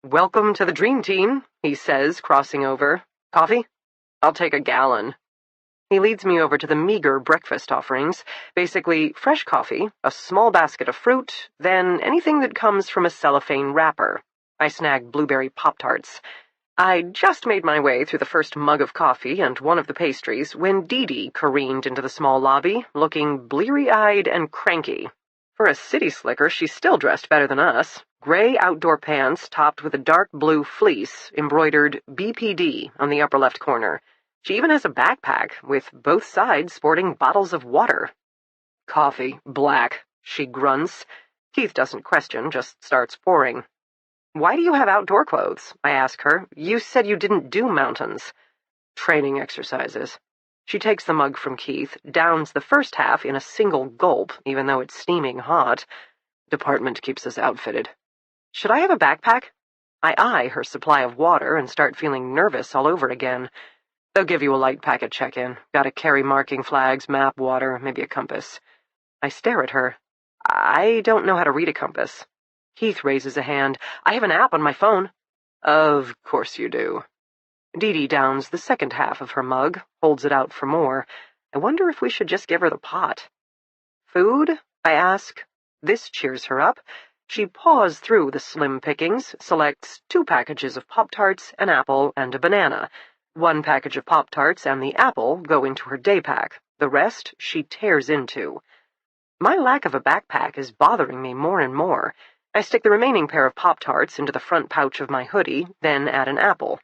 "Welcome to the Dream Team," he says, crossing over. "Coffee? I'll take a gallon." He leads me over to the meager breakfast offerings, basically fresh coffee, a small basket of fruit, then anything that comes from a cellophane wrapper. I snag blueberry Pop-Tarts. I just made my way through the first mug of coffee and one of the pastries when Dee careened into the small lobby, looking bleary-eyed and cranky. For a city slicker, she's still dressed better than us. Gray outdoor pants topped with a dark blue fleece embroidered BPD on the upper left corner. She even has a backpack, with both sides sporting bottles of water. "Coffee, black," she grunts. Keith doesn't question, just starts pouring. "Why do you have outdoor clothes?" I ask her. "You said you didn't do mountains." "Training exercises." She takes the mug from Keith, downs the first half in a single gulp, even though it's steaming hot. "Department keeps us outfitted." "Should I have a backpack?" I eye her supply of water and start feeling nervous all over again. "They'll give you a light pack at check-in. Gotta carry marking flags, map, water, maybe a compass." I stare at her. I don't know how to read a compass. Keith raises a hand. "I have an app on my phone." "Of course you do." Dee downs the second half of her mug, holds it out for more. I wonder if we should just give her the pot. "Food?" I ask. This cheers her up. She paws through the slim pickings, selects 2 packages of Pop-Tarts, an apple, and a banana. 1 package of Pop-Tarts and the apple go into her day pack. The rest she tears into. My lack of a backpack is bothering me more and more. I stick the remaining pair of Pop-Tarts into the front pouch of my hoodie, then add an apple.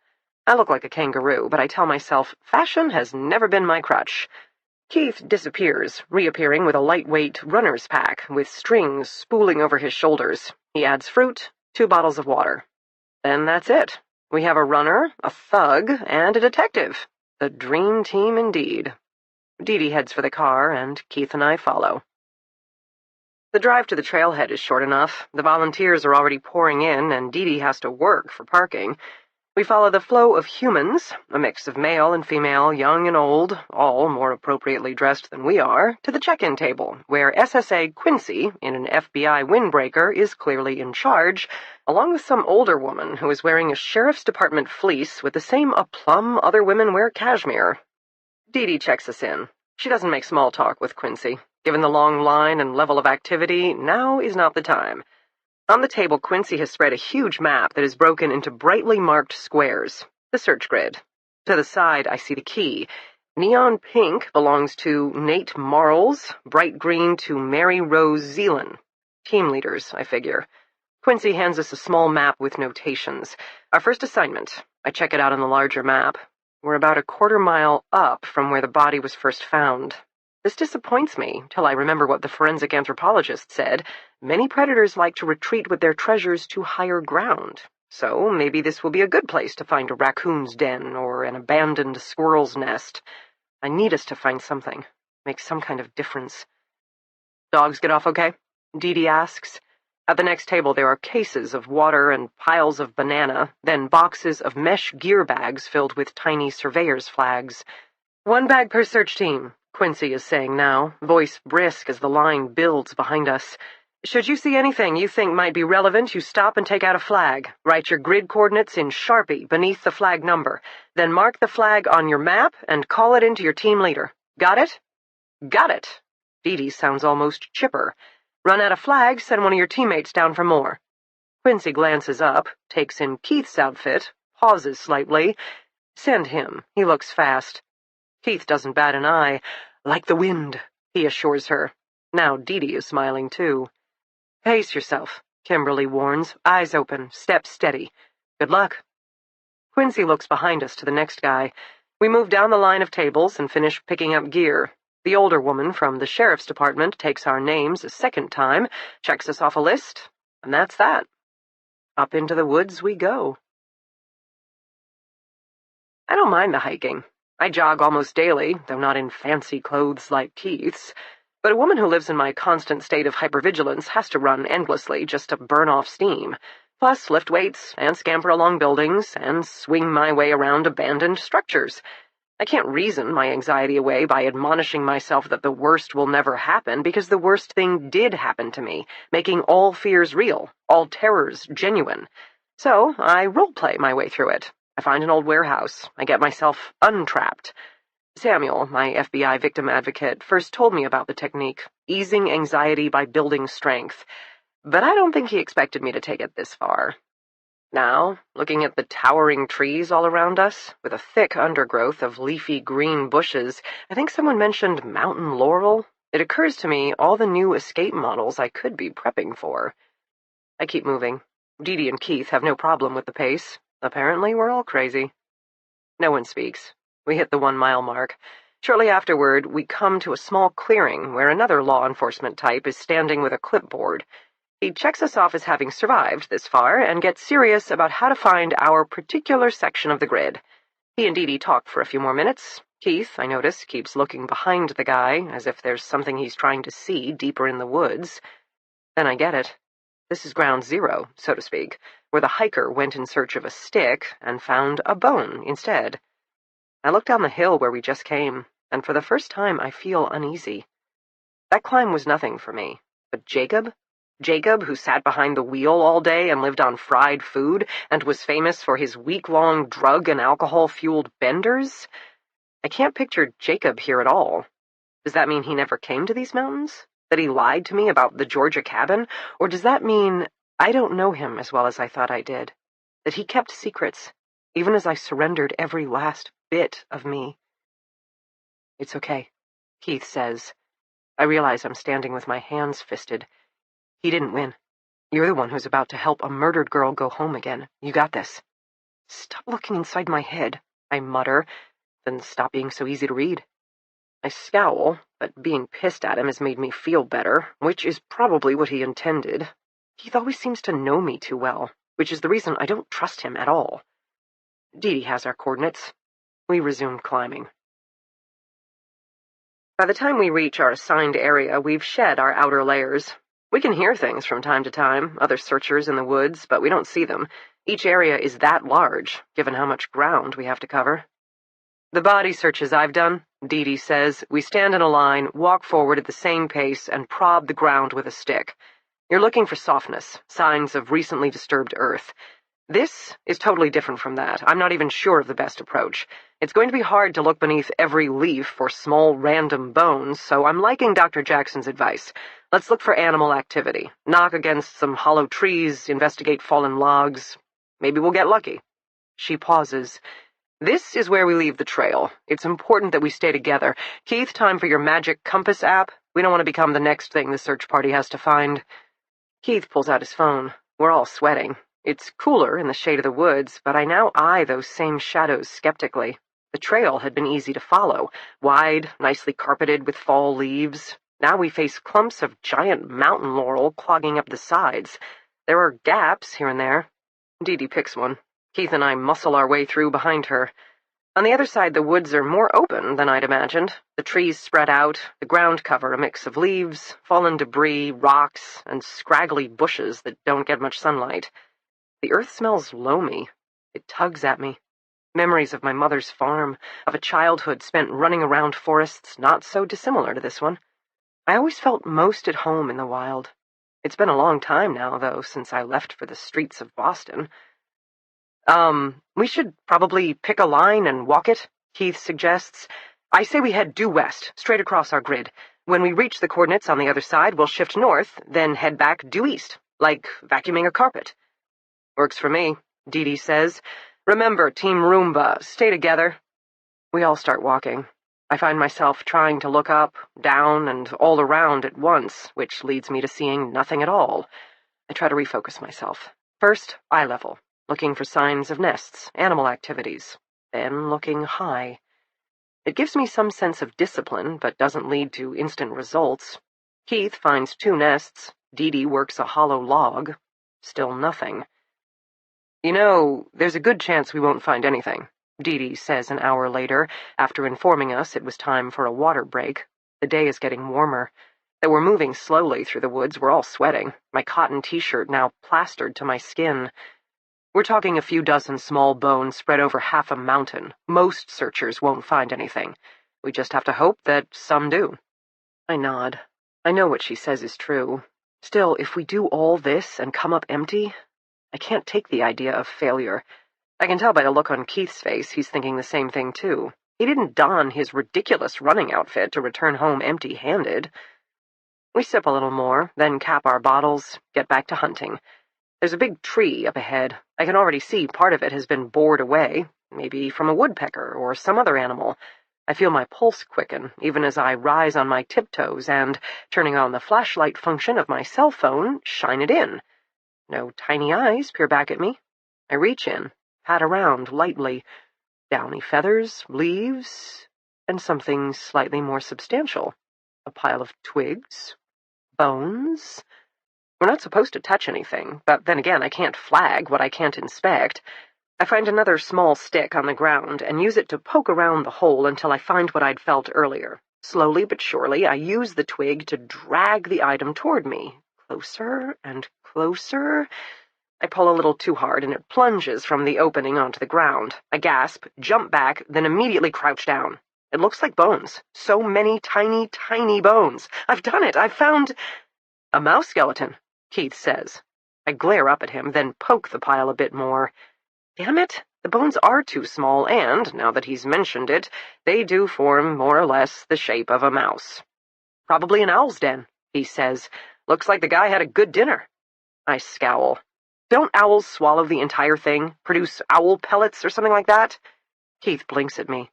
I look like a kangaroo, but I tell myself fashion has never been my crutch. Keith disappears, reappearing with a lightweight runner's pack, with strings spooling over his shoulders. He adds fruit, 2 bottles of water. Then that's it. We have a runner, a thug, and a detective. The dream team indeed. Dee heads for the car, and Keith and I follow. The drive to the trailhead is short enough. The volunteers are already pouring in, and Dee has to work for parking. We follow the flow of humans, a mix of male and female, young and old, all more appropriately dressed than we are, to the check-in table, where SSA Quincy, in an FBI windbreaker, is clearly in charge, along with some older woman who is wearing a sheriff's department fleece with the same aplomb other women wear cashmere. Dee checks us in. She doesn't make small talk with Quincy. Given the long line and level of activity, now is not the time. On the table, Quincy has spread a huge map that is broken into brightly marked squares, the search grid. To the side, I see the key. Neon pink belongs to Nate Marles, bright green to Mary Rose Zeelan. Team leaders, I figure. Quincy hands us a small map with notations. Our first assignment. I check it out on the larger map. We're about a quarter mile up from where the body was first found. This disappoints me, till I remember what the forensic anthropologist said. Many predators like to retreat with their treasures to higher ground. So maybe this will be a good place to find a raccoon's den or an abandoned squirrel's nest. I need us to find something. Make some kind of difference. "Dogs get off okay?" Dee asks. At the next table there are cases of water and piles of banana, then boxes of mesh gear bags filled with tiny surveyor's flags. "1 bag per search team," Quincy is saying now, voice brisk as the line builds behind us. "Should you see anything you think might be relevant, you stop and take out a flag. Write your grid coordinates in Sharpie beneath the flag number. Then mark the flag on your map and call it into your team leader. Got it?" "Got it." Dee sounds almost chipper. "Run out of flags, send one of your teammates down for more." Quincy glances up, takes in Keith's outfit, pauses slightly. "Send him. He looks fast." Keith doesn't bat an eye. "Like the wind," he assures her. Now Dee is smiling too. "Pace yourself," Kimberly warns, eyes open, step steady. "Good luck." Quincy looks behind us to the next guy. We move down the line of tables and finish picking up gear. The older woman from the sheriff's department takes our names a second time, checks us off a list, and that's that. Up into the woods we go. I don't mind the hiking. I jog almost daily, though not in fancy clothes like Keith's. But a woman who lives in my constant state of hypervigilance has to run endlessly just to burn off steam, plus lift weights and scamper along buildings and swing my way around abandoned structures. I can't reason my anxiety away by admonishing myself that the worst will never happen, because the worst thing did happen to me, making all fears real, all terrors genuine. So I role-play my way through it. I find an old warehouse. I get myself untrapped. Samuel, my FBI victim advocate, first told me about the technique, easing anxiety by building strength, but I don't think he expected me to take it this far. Now, looking at the towering trees all around us, with a thick undergrowth of leafy green bushes, I think someone mentioned mountain laurel. It occurs to me all the new escape models I could be prepping for. I keep moving. Dee and Keith have no problem with the pace. Apparently, we're all crazy. No one speaks. We hit the 1-mile mark. Shortly afterward, we come to a small clearing where another law enforcement type is standing with a clipboard. He checks us off as having survived this far and gets serious about how to find our particular section of the grid. He and Dee talk for a few more minutes. Keith, I notice, keeps looking behind the guy, as if there's something he's trying to see deeper in the woods. Then I get it. This is ground zero, so to speak, where the hiker went in search of a stick and found a bone instead. I look down the hill where we just came, and for the first time I feel uneasy. That climb was nothing for me, but Jacob? Jacob, who sat behind the wheel all day and lived on fried food, and was famous for his week-long drug and alcohol-fueled benders? I can't picture Jacob here at all. Does that mean he never came to these mountains? That he lied to me about the Georgia cabin? Or does that mean I don't know him as well as I thought I did? That he kept secrets, even as I surrendered every last bit of me? It's okay, Keith says. I realize I'm standing with my hands fisted. He didn't win. You're the one who's about to help a murdered girl go home again. You got this. Stop looking inside my head, I mutter, then stop being so easy to read. I scowl, but being pissed at him has made me feel better, which is probably what he intended. Keith always seems to know me too well, which is the reason I don't trust him at all. Dee has our coordinates. We resume climbing. By the time we reach our assigned area, we've shed our outer layers. We can hear things from time to time, other searchers in the woods, but we don't see them. Each area is that large, given how much ground we have to cover. The body searches I've done, Dee says. We stand in a line, walk forward at the same pace, and prod the ground with a stick. You're looking for softness, signs of recently disturbed earth. This is totally different from that. I'm not even sure of the best approach. It's going to be hard to look beneath every leaf for small random bones, so I'm liking Dr. Jackson's advice. Let's look for animal activity, knock against some hollow trees, investigate fallen logs. Maybe we'll get lucky. She pauses. This is where we leave the trail. It's important that we stay together. Keith, time for your magic compass app. We don't want to become the next thing the search party has to find. Keith pulls out his phone. We're all sweating. It's cooler in the shade of the woods, but I now eye those same shadows skeptically. The trail had been easy to follow, wide, nicely carpeted with fall leaves. Now we face clumps of giant mountain laurel clogging up the sides. There are gaps here and there. Dee picks one. Keith and I muscle our way through behind her. On the other side, the woods are more open than I'd imagined. The trees spread out, the ground cover a mix of leaves, fallen debris, rocks, and scraggly bushes that don't get much sunlight. The earth smells loamy. It tugs at me. Memories of my mother's farm, of a childhood spent running around forests not so dissimilar to this one. I always felt most at home in the wild. It's been a long time now, though, since I left for the streets of Boston. We should probably pick a line and walk it, Keith suggests. I say we head due west, straight across our grid. When we reach the coordinates on the other side, we'll shift north, then head back due east, like vacuuming a carpet. Works for me, Dee says. Remember, Team Roomba, stay together. We all start walking. I find myself trying to look up, down, and all around at once, which leads me to seeing nothing at all. I try to refocus myself. First, eye level, looking for signs of nests, animal activities, then looking high. It gives me some sense of discipline, but doesn't lead to instant results. Keith finds 2 nests. Dee works a hollow log. Still nothing. You know, there's a good chance we won't find anything, Dee Dee says an hour later, after informing us it was time for a water break. The day is getting warmer. That we're moving slowly through the woods, we're all sweating, my cotton t-shirt now plastered to my skin. We're talking a few dozen small bones spread over half a mountain. Most searchers won't find anything. We just have to hope that some do. I nod. I know what she says is true. Still, if we do all this and come up empty, I can't take the idea of failure. I can tell by the look on Keith's face he's thinking the same thing too. He didn't don his ridiculous running outfit to return home empty-handed. We sip a little more, then cap our bottles, get back to hunting. There's a big tree up ahead. I can already see part of it has been bored away, maybe from a woodpecker or some other animal. I feel my pulse quicken, even as I rise on my tiptoes and, turning on the flashlight function of my cell phone, shine it in. No tiny eyes peer back at me. I reach in, pat around lightly. Downy feathers, leaves, and something slightly more substantial. A pile of twigs. Bones. We're not supposed to touch anything, but then again I can't flag what I can't inspect. I find another small stick on the ground and use it to poke around the hole until I find what I'd felt earlier. Slowly but surely, I use the twig to drag the item toward me. Closer and closer. I pull a little too hard and it plunges from the opening onto the ground. I gasp, jump back, then immediately crouch down. It looks like bones. So many tiny, tiny bones. I've done it. I've found a mouse skeleton, Keith says. I glare up at him, then poke the pile a bit more. Damn it, the bones are too small, and, now that he's mentioned it, they do form more or less the shape of a mouse. Probably an owl's den, he says. Looks like the guy had a good dinner. I scowl. Don't owls swallow the entire thing? Produce owl pellets or something like that? Keith blinks at me.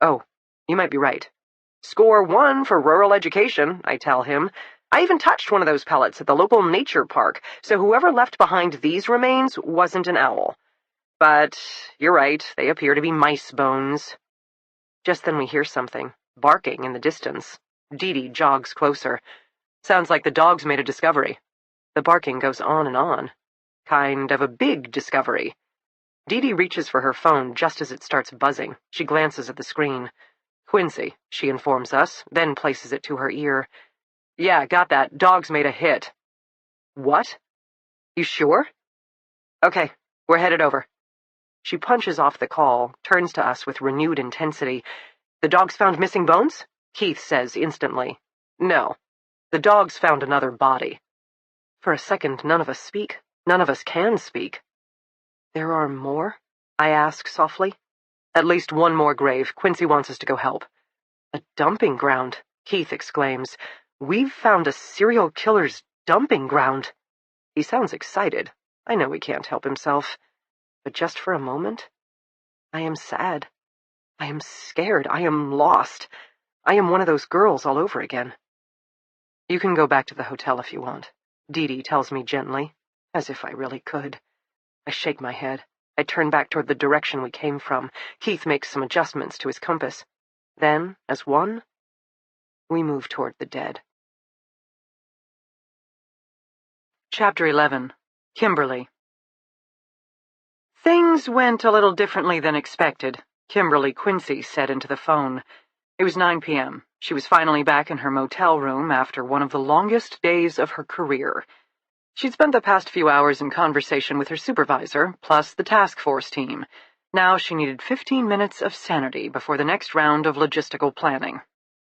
Oh, you might be right. Score 1 for rural education, I tell him. I even touched one of those pellets at the local nature park, so whoever left behind these remains wasn't an owl. But you're right, they appear to be mice bones. Just then we hear something, barking in the distance. Dee Dee jogs closer. Sounds like the dogs made a discovery. The barking goes on and on. Kind of a big discovery. Dee Dee reaches for her phone just as it starts buzzing. She glances at the screen. Quincy, she informs us, then places it to her ear. Yeah, got that. Dogs made a hit. What? You sure? Okay, we're headed over. She punches off the call, turns to us with renewed intensity. The dogs found missing bones? Keith says instantly. No. The dogs found another body. For a second, none of us speak. None of us can speak. There are more? I ask softly. At least one more grave. Quincy wants us to go help. A dumping ground, Keith exclaims. We've found a serial killer's dumping ground. He sounds excited. I know he can't help himself. But just for a moment, I am sad. I am scared. I am lost. I am one of those girls all over again. You can go back to the hotel if you want, Dee Dee tells me gently, as if I really could. I shake my head. I turn back toward the direction we came from. Keith makes some adjustments to his compass. Then, as one, we move toward the dead. Chapter 11. Kimberly. Things went a little differently than expected, Kimberly Quincy said into the phone. It was 9 p.m. She was finally back in her motel room after one of the longest days of her career. She'd spent the past few hours in conversation with her supervisor, plus the task force team. Now she needed 15 minutes of sanity before the next round of logistical planning.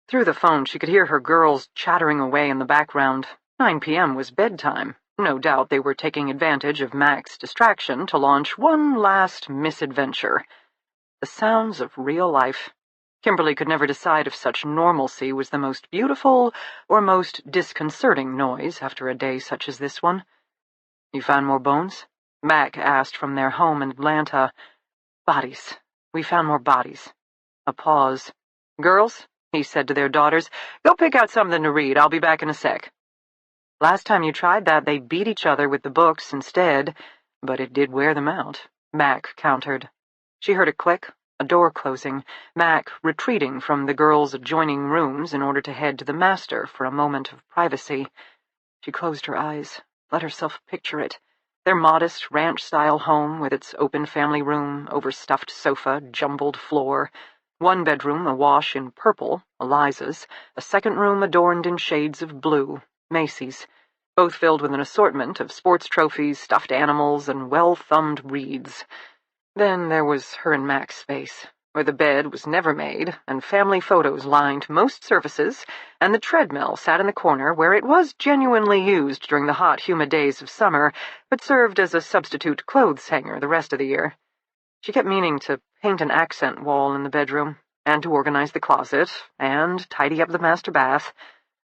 Through the phone, she could hear her girls chattering away in the background. 9 p.m. was bedtime. No doubt they were taking advantage of Mac's distraction to launch one last misadventure. The sounds of real life. Kimberly could never decide if such normalcy was the most beautiful or most disconcerting noise after a day such as this one. You found more bones? Mac asked from their home in Atlanta. Bodies. We found more bodies. A pause. Girls, he said to their daughters, go pick out something to read. I'll be back in a sec. Last time you tried that, they beat each other with the books instead, but it did wear them out, Mac countered. She heard a click, a door closing, Mac retreating from the girls' adjoining rooms in order to head to the master for a moment of privacy. She closed her eyes, let herself picture it, Their modest ranch-style home with its open family room, overstuffed sofa, jumbled floor, one bedroom awash in purple, Eliza's, a second room adorned in shades of blue, Macy's, both filled with an assortment of sports trophies, stuffed animals, and well-thumbed reeds. Then there was her and Mac's space, where the bed was never made, and family photos lined most surfaces, and the treadmill sat in the corner where it was genuinely used during the hot, humid days of summer, but served as a substitute clothes hanger the rest of the year. She kept meaning to paint an accent wall in the bedroom, and to organize the closet, and tidy up the master bath,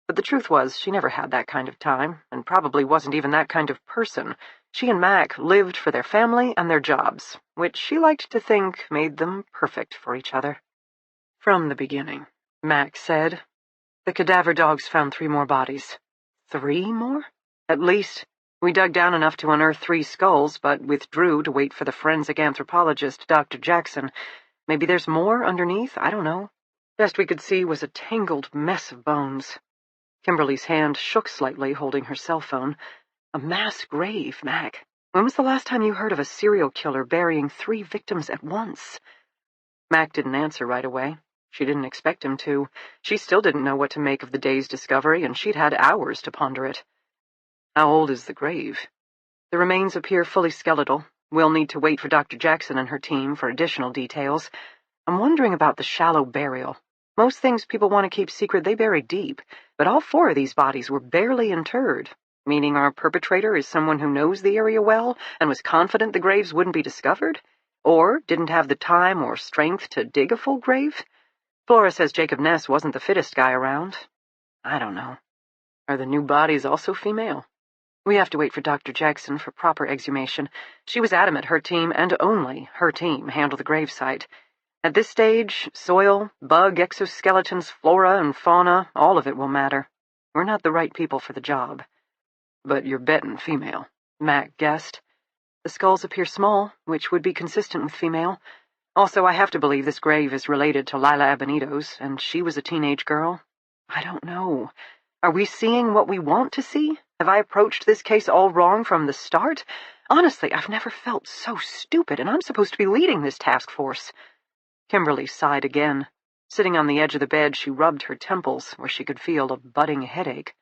but the truth was she never had that kind of time, and probably wasn't even that kind of person. She and Mac lived for their family and their jobs, which she liked to think made them perfect for each other. From the beginning, Mac said. The cadaver dogs found 3 more bodies. 3 more? At least. We dug down enough to unearth 3 skulls, but withdrew to wait for the forensic anthropologist, Dr. Jackson. Maybe there's more underneath, I don't know. Best we could see was a tangled mess of bones. Kimberly's hand shook slightly, holding her cell phone. A mass grave, Mac. When was the last time you heard of a serial killer burying 3 victims at once? Mac didn't answer right away. She didn't expect him to. She still didn't know what to make of the day's discovery, and she'd had hours to ponder it. How old is the grave? The remains appear fully skeletal. We'll need to wait for Dr. Jackson and her team for additional details. I'm wondering about the shallow burial. Most things people want to keep secret they bury deep, but all 4 of these bodies were barely interred. Meaning our perpetrator is someone who knows the area well and was confident the graves wouldn't be discovered? Or didn't have the time or strength to dig a full grave? Flora says Jacob Ness wasn't the fittest guy around. I don't know. Are the new bodies also female? We have to wait for Dr. Jackson for proper exhumation. She was adamant her team, and only her team, handle the gravesite. At this stage, soil, bug, exoskeletons, flora, and fauna, all of it will matter. We're not the right people for the job. But you're betting female, Mac guessed. The skulls appear small, which would be consistent with female. Also, I have to believe this grave is related to Lila Abanido's, and she was a teenage girl. I don't know. Are we seeing what we want to see? Have I approached this case all wrong from the start? Honestly, I've never felt so stupid, and I'm supposed to be leading this task force. Kimberly sighed again. Sitting on the edge of the bed, she rubbed her temples, where she could feel a budding headache.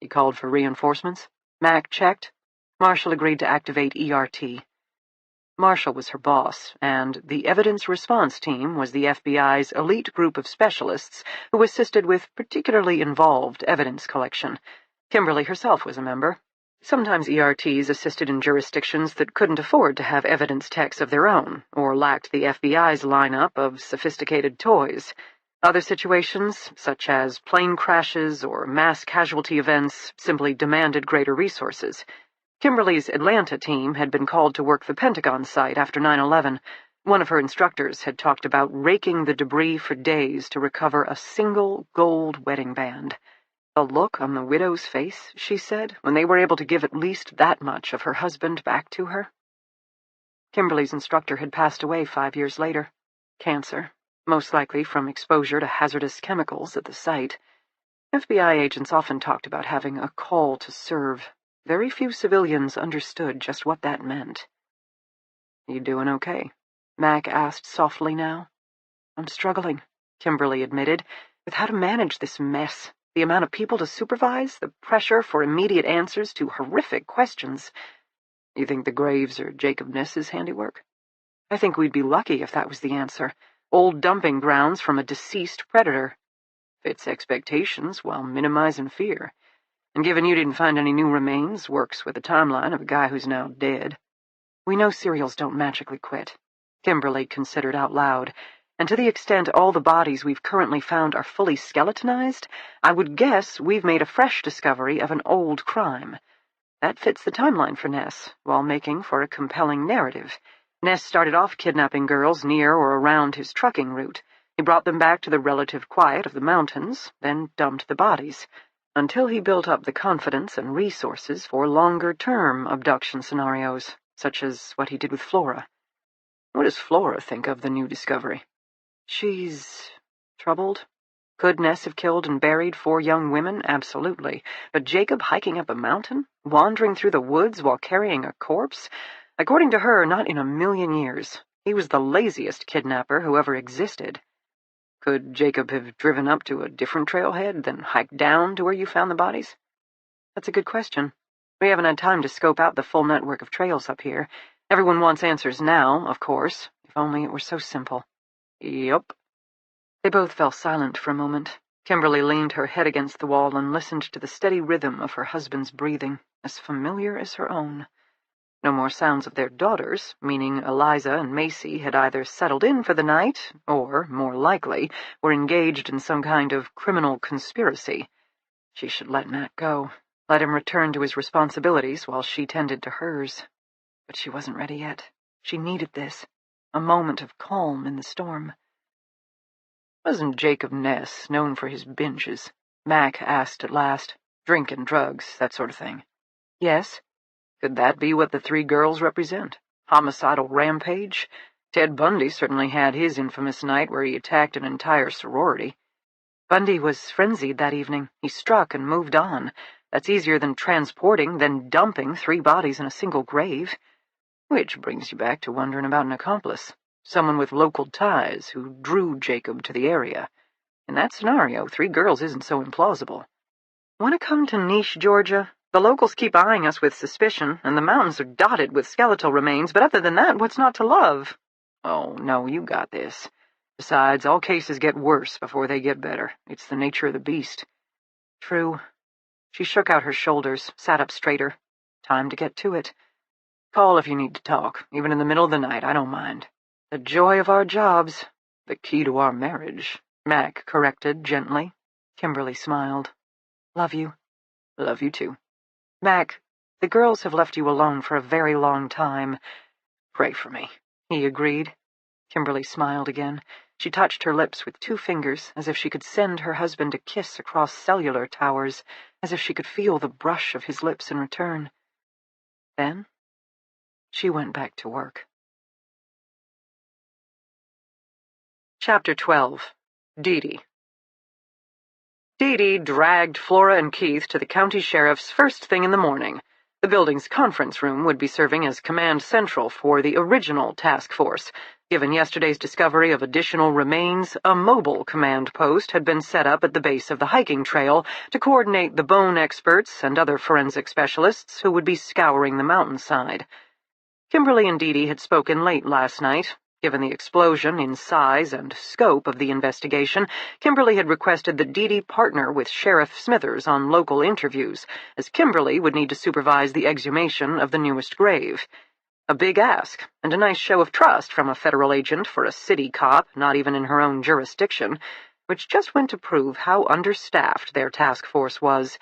He called for reinforcements. Mac checked. Marshall agreed to activate ERT. Marshall was her boss, and the Evidence Response Team was the FBI's elite group of specialists who assisted with particularly involved evidence collection. Kimberly herself was a member. Sometimes ERTs assisted in jurisdictions that couldn't afford to have evidence techs of their own, or lacked the FBI's lineup of sophisticated toys. Other situations, such as plane crashes or mass casualty events, simply demanded greater resources. Kimberly's Atlanta team had been called to work the Pentagon site after 9/11. One of her instructors had talked about raking the debris for days to recover a single gold wedding band. The look on the widow's face, she said, when they were able to give at least that much of her husband back to her. Kimberly's instructor had passed away 5 years later. Cancer. Most likely from exposure to hazardous chemicals at the site. FBI agents often talked about having a call to serve. Very few civilians understood just what that meant. You doing okay? Mac asked softly now. I'm struggling, Kimberly admitted, with how to manage this mess, the amount of people to supervise, the pressure for immediate answers to horrific questions. You think the graves are Jacob Ness's handiwork? I think we'd be lucky if that was the answer. Old dumping grounds from a deceased predator. Fits expectations while minimizing fear. And given you didn't find any new remains, works with the timeline of a guy who's now dead. We know serials don't magically quit, Kimberly considered out loud, and to the extent all the bodies we've currently found are fully skeletonized, I would guess we've made a fresh discovery of an old crime. That fits the timeline for Ness, while making for a compelling narrative. Ness started off kidnapping girls near or around his trucking route. He brought them back to the relative quiet of the mountains, then dumped the bodies, until he built up the confidence and resources for longer-term abduction scenarios, such as what he did with Flora. What does Flora think of the new discovery? She's troubled, Could Ness have killed and buried 4 young women? Absolutely. But Jacob hiking up a mountain? Wandering through the woods while carrying a corpse? According to her, not in a million years. He was the laziest kidnapper who ever existed. Could Jacob have driven up to a different trailhead, then hiked down to where you found the bodies? That's a good question. We haven't had time to scope out the full network of trails up here. Everyone wants answers now, of course. If only it were so simple. Yup. They both fell silent for a moment. Kimberly leaned her head against the wall and listened to the steady rhythm of her husband's breathing, as familiar as her own. No more sounds of their daughters, meaning Eliza and Macy had either settled in for the night, or, more likely, were engaged in some kind of criminal conspiracy. She should let Matt go. Let him return to his responsibilities while she tended to hers. But she wasn't ready yet. She needed this. A moment of calm in the storm. Wasn't Jacob Ness known for his binges? Mac asked at last. Drink and drugs, that sort of thing. Yes. Could that be what the 3 girls represent? Homicidal rampage? Ted Bundy certainly had his infamous night where he attacked an entire sorority. Bundy was frenzied that evening. He struck and moved on. That's easier than transporting, then dumping 3 bodies in a single grave. Which brings you back to wondering about an accomplice. Someone with local ties who drew Jacob to the area. In that scenario, 3 girls isn't so implausible. Want to come to Niche, Georgia? The locals keep eyeing us with suspicion, and the mountains are dotted with skeletal remains, but other than that, what's not to love? Oh, no, you got this. Besides, all cases get worse before they get better. It's the nature of the beast. True. She shook out her shoulders, sat up straighter. Time to get to it. Call if you need to talk, even in the middle of the night, I don't mind. The joy of our jobs. The key to our marriage, Mac corrected gently. Kimberly smiled. Love you. Love you too. Mac, the girls have left you alone for a very long time. Pray for me, he agreed. Kimberly smiled again. She touched her lips with 2 fingers, as if she could send her husband a kiss across cellular towers, as if she could feel the brush of his lips in return. Then she went back to work. Chapter 12. Dee Dee. Dee Dee dragged Flora and Keith to the county sheriff's first thing in the morning. The building's conference room would be serving as command central for the original task force. Given yesterday's discovery of additional remains, a mobile command post had been set up at the base of the hiking trail to coordinate the bone experts and other forensic specialists who would be scouring the mountainside. Kimberly and Dee Dee had spoken late last night. Given the explosion in size and scope of the investigation, Kimberly had requested that Dee Dee partner with Sheriff Smithers on local interviews, as Kimberly would need to supervise the exhumation of the newest grave. A big ask, and a nice show of trust from a federal agent for a city cop not even in her own jurisdiction, which just went to prove how understaffed their task force was.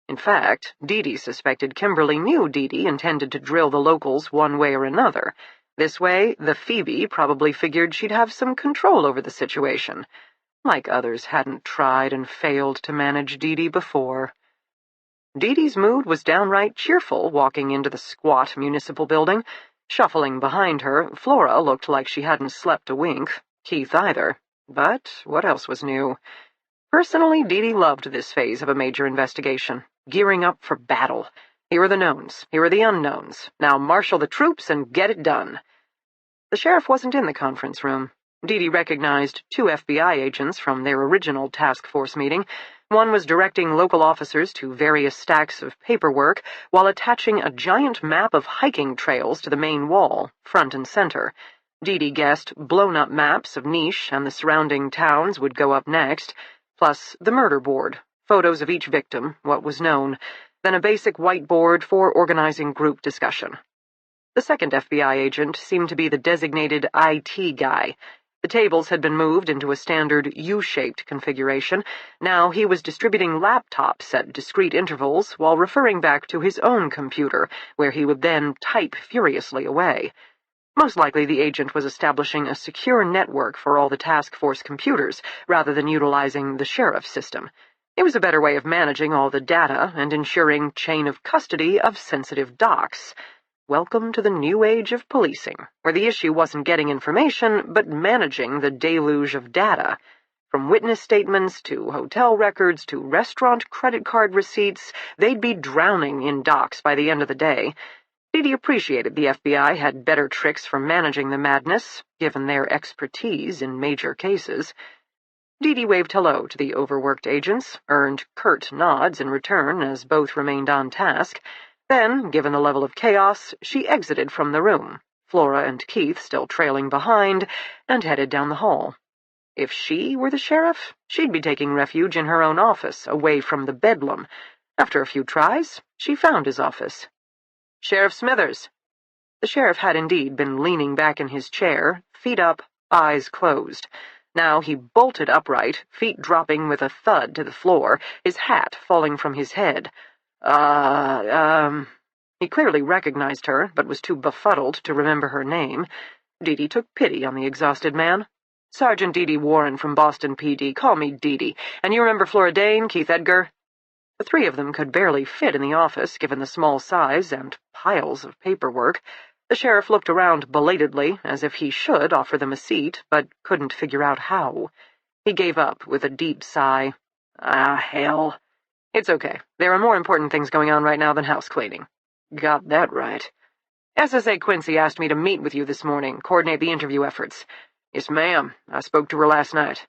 In fact, Dee Dee suspected Kimberly knew Dee Dee intended to drill the locals one way or another. This way, the Phoebe probably figured she'd have some control over the situation, like others hadn't tried and failed to manage Dee Dee before. Dee Dee's mood was downright cheerful walking into the squat municipal building. Shuffling behind her, Flora looked like she hadn't slept a wink, Keith either. But what else was new? Personally, Dee Dee loved this phase of a major investigation, gearing up for battle. Here are the knowns, here are the unknowns. Now marshal the troops and get it done. The sheriff wasn't in the conference room. Dee Dee recognized 2 FBI agents from their original task force meeting. One was directing local officers to various stacks of paperwork while attaching a giant map of hiking trails to the main wall, front and center. Dee Dee guessed blown-up maps of Niche and the surrounding towns would go up next, plus the murder board, photos of each victim, what was known, then a basic whiteboard for organizing group discussion. The second FBI agent seemed to be the designated IT guy. The tables had been moved into a standard U-shaped configuration. Now he was distributing laptops at discrete intervals while referring back to his own computer, where he would then type furiously away. Most likely the agent was establishing a secure network for all the task force computers, rather than utilizing the sheriff's system. It was a better way of managing all the data and ensuring chain of custody of sensitive docs. Welcome to the new age of policing, where the issue wasn't getting information, but managing the deluge of data. From witness statements to hotel records to restaurant credit card receipts, they'd be drowning in docs by the end of the day. Dee appreciated the FBI had better tricks for managing the madness, given their expertise in major cases. Dee waved hello to the overworked agents, earned curt nods in return as both remained on task. Then, given the level of chaos, she exited from the room, Flora and Keith still trailing behind, and headed down the hall. If she were the sheriff, she'd be taking refuge in her own office, away from the bedlam. After a few tries, she found his office. "Sheriff Smithers." The sheriff had indeed been leaning back in his chair, feet up, eyes closed. Now he bolted upright, feet dropping with a thud to the floor, his hat falling from his head. He clearly recognized her, but was too befuddled to remember her name. Dee took pity on the exhausted man. "Sergeant Dee Warren from Boston PD. Call me Dee. And you remember Flora Dane, Keith Edgar?" The three of them could barely fit in the office, given the small size and piles of paperwork. The sheriff looked around belatedly, as if he should offer them a seat, but couldn't figure out how. He gave up with a deep sigh. Hell. It's okay. There are more important things going on right now than house cleaning." "Got that right." "SSA Quincy asked me to meet with you this morning, coordinate the interview efforts." "Yes, ma'am. I spoke to her last night."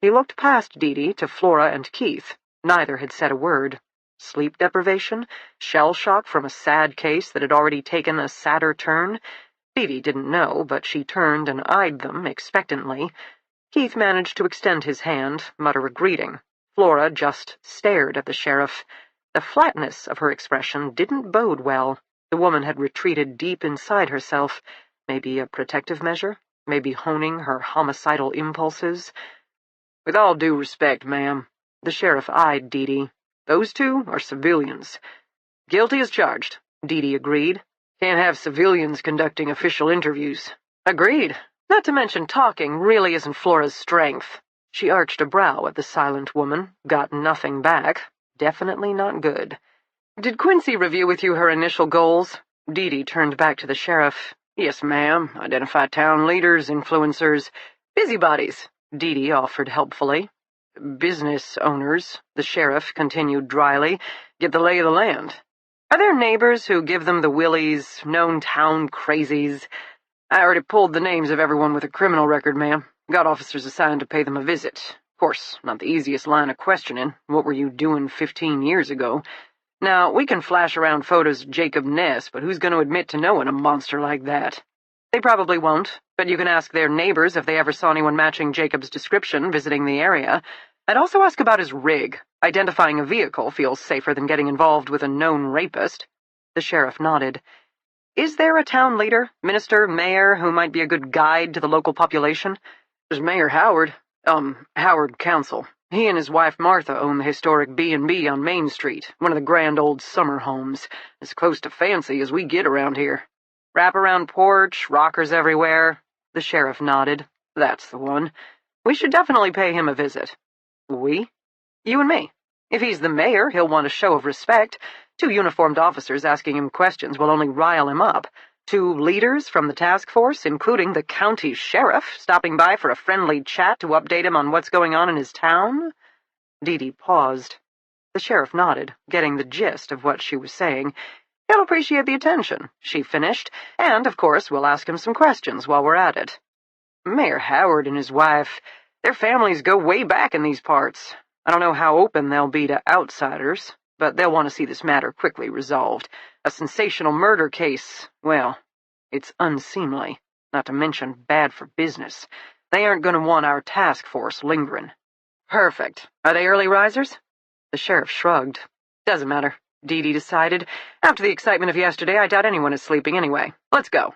He looked past Dee to Flora and Keith. Neither had said a word. Sleep deprivation? Shell shock from a sad case that had already taken a sadder turn? Dee didn't know, but she turned and eyed them expectantly. Keith managed to extend his hand, mutter a greeting. Flora just stared at the sheriff. The flatness of her expression didn't bode well. The woman had retreated deep inside herself. Maybe a protective measure? Maybe honing her homicidal impulses? "With all due respect, ma'am." The sheriff eyed Dee. "Those two are civilians." "Guilty as charged," Dee agreed. "Can't have civilians conducting official interviews." "Agreed. Not to mention talking really isn't Flora's strength." She arched a brow at the silent woman, got nothing back. Definitely not good. "Did Quincy review with you her initial goals?" Dee turned back to the sheriff. "Yes, ma'am. Identify town leaders, influencers, busybodies," Dee offered helpfully. "Business owners," the sheriff continued dryly, "get the lay of the land. Are there neighbors who give them the willies, known town crazies?" "I already pulled the names of everyone with a criminal record, ma'am. Got officers assigned to pay them a visit. Of course, not the easiest line of questioning. What were you doing 15 years ago? Now, we can flash around photos of Jacob Ness, but who's going to admit to knowing a monster like that?" "They probably won't, but you can ask their neighbors if they ever saw anyone matching Jacob's description visiting the area. I'd also ask about his rig. Identifying a vehicle feels safer than getting involved with a known rapist." The sheriff nodded. "Is there a town leader, minister, mayor, who might be a good guide to the local population?" "There's Mayor Howard. Howard Council. He and his wife Martha own the historic B&B on Main Street, one of the grand old summer homes, as close to fancy as we get around here. Wraparound porch, rockers everywhere." The sheriff nodded. "That's the one. We should definitely pay him a visit." "We?" "You and me. If he's the mayor, he'll want a show of respect. 2 uniformed officers asking him questions will only rile him up. 2 leaders from the task force, including the county sheriff, stopping by for a friendly chat to update him on what's going on in his town." Dee paused. The sheriff nodded, getting the gist of what she was saying. "He'll appreciate the attention," she finished, "and, of course, we'll ask him some questions while we're at it." "Mayor Howard and his wife, their families go way back in these parts. I don't know how open they'll be to outsiders, but they'll want to see this matter quickly resolved. A sensational murder case, well, it's unseemly, not to mention bad for business. They aren't going to want our task force lingering." "Perfect. Are they early risers?" The sheriff shrugged. "Doesn't matter," Dee decided. "After the excitement of yesterday, I doubt anyone is sleeping anyway. Let's go."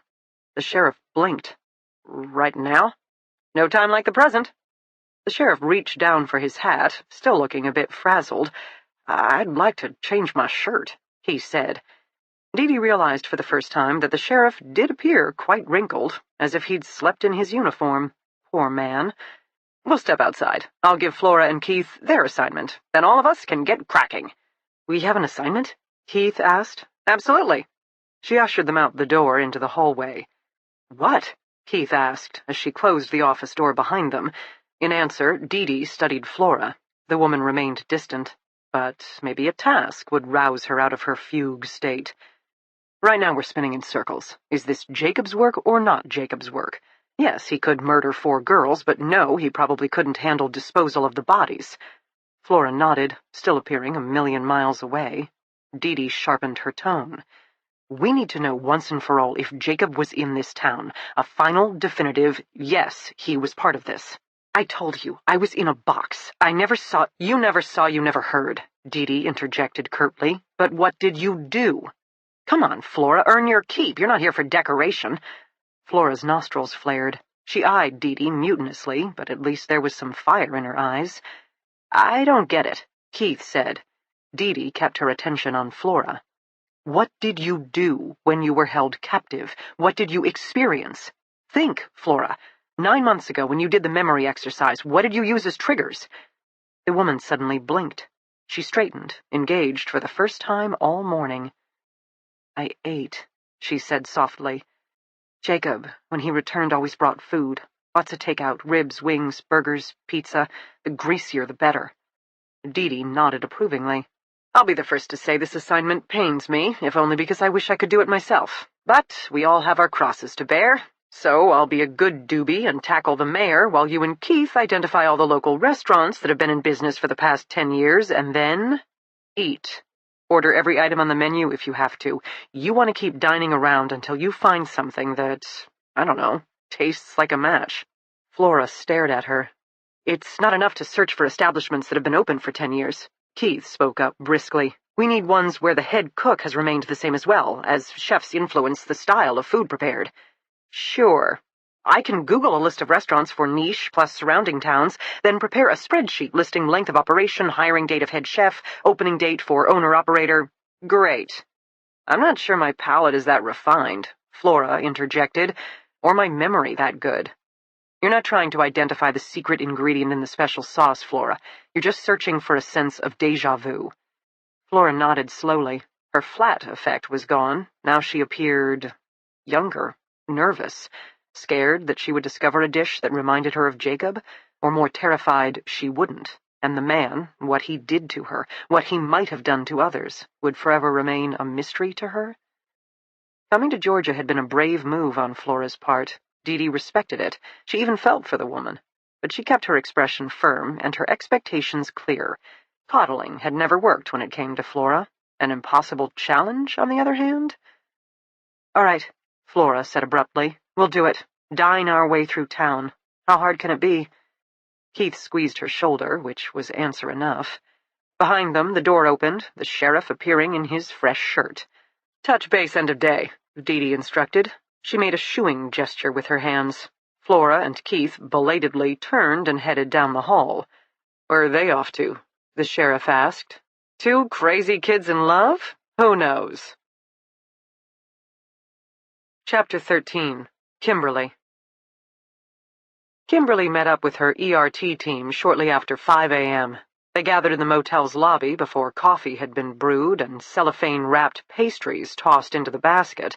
The sheriff blinked. "Right now?" "No time like the present." The sheriff reached down for his hat, still looking a bit frazzled. "I'd like to change my shirt," he said. Dee realized for the first time that the sheriff did appear quite wrinkled, as if he'd slept in his uniform. Poor man. "We'll step outside. I'll give Flora and Keith their assignment. Then all of us can get cracking." "We have an assignment?" Keith asked. "Absolutely." She ushered them out the door into the hallway. "What?" Keith asked, as she closed the office door behind them. In answer, Dee studied Flora. The woman remained distant, but maybe a task would rouse her out of her fugue state. Right now we're spinning in circles. Is this Jacob's work or not Jacob's work? Yes, he could murder 4 girls, but no, he probably couldn't handle disposal of the bodies. Flora nodded, still appearing a million miles away. Dee sharpened her tone. We need to know once and for all if Jacob was in this town. A final, definitive, yes, he was part of this. I told you, I was in a box. I never saw— You never saw, you never heard, Dee interjected curtly. But what did you do? Come on, Flora, earn your keep. You're not here for decoration. Flora's nostrils flared. She eyed Dee mutinously, but at least there was some fire in her eyes. I don't get it, Keith said. Dee kept her attention on Flora. What did you do when you were held captive? What did you experience? Think, Flora. 9 months ago, when you did the memory exercise, what did you use as triggers? The woman suddenly blinked. She straightened, engaged for the first time all morning. I ate, she said softly. Jacob, when he returned, always brought food. Lots of takeout, ribs, wings, burgers, pizza. The greasier the better. Dee nodded approvingly. I'll be the first to say this assignment pains me, if only because I wish I could do it myself. But we all have our crosses to bear. So I'll be a good doobie and tackle the mayor while you and Keith identify all the local restaurants that have been in business for the past 10 years, and then eat. Order every item on the menu if you have to. You want to keep dining around until you find something that, I don't know, tastes like a match. Flora stared at her. It's not enough to search for establishments that have been open for 10 years. Keith spoke up briskly. We need ones where the head cook has remained the same as well, as chefs influence the style of food prepared. Sure. I can Google a list of restaurants for niche plus surrounding towns, then prepare a spreadsheet listing length of operation, hiring date of head chef, opening date for owner-operator. Great. I'm not sure my palate is that refined, Flora interjected, or my memory that good. You're not trying to identify the secret ingredient in the special sauce, Flora. You're just searching for a sense of déjà vu. Flora nodded slowly. Her flat effect was gone. Now she appeared younger. Nervous, scared that she would discover a dish that reminded her of Jacob, or more terrified she wouldn't, and the man, what he did to her, what he might have done to others, would forever remain a mystery to her? Coming to Georgia had been a brave move on Flora's part. Dee respected it. She even felt for the woman. But she kept her expression firm and her expectations clear. Coddling had never worked when it came to Flora. An impossible challenge, on the other hand? All right, Flora said abruptly. We'll do it. Dine our way through town. How hard can it be? Keith squeezed her shoulder, which was answer enough. Behind them, the door opened, the sheriff appearing in his fresh shirt. Touch base end of day, Dee instructed. She made a shooing gesture with her hands. Flora and Keith belatedly turned and headed down the hall. Where are they off to? The sheriff asked. 2 crazy kids in love? Who knows? Chapter 13. Kimberly. Kimberly met up with her ERT team shortly after 5 a.m. They gathered in the motel's lobby before coffee had been brewed and cellophane-wrapped pastries tossed into the basket.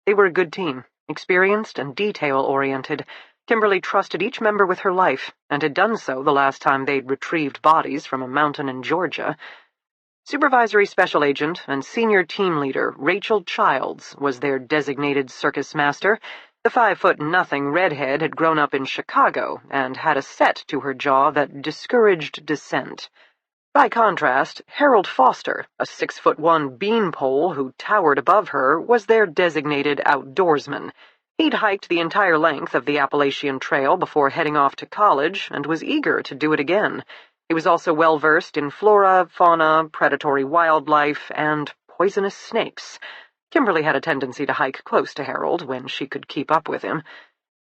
They were a good team, experienced and detail-oriented. Kimberly trusted each member with her life, and had done so the last time they'd retrieved bodies from a mountain in Georgia. Supervisory Special Agent and Senior Team Leader Rachel Childs was their designated circus master. The 5'0" redhead had grown up in Chicago and had a set to her jaw that discouraged dissent. By contrast, Harold Foster, a 6'1" beanpole who towered above her, was their designated outdoorsman. He'd hiked the entire length of the Appalachian Trail before heading off to college and was eager to do it again. He was also well-versed in flora, fauna, predatory wildlife, and poisonous snakes. Kimberly had a tendency to hike close to Harold when she could keep up with him.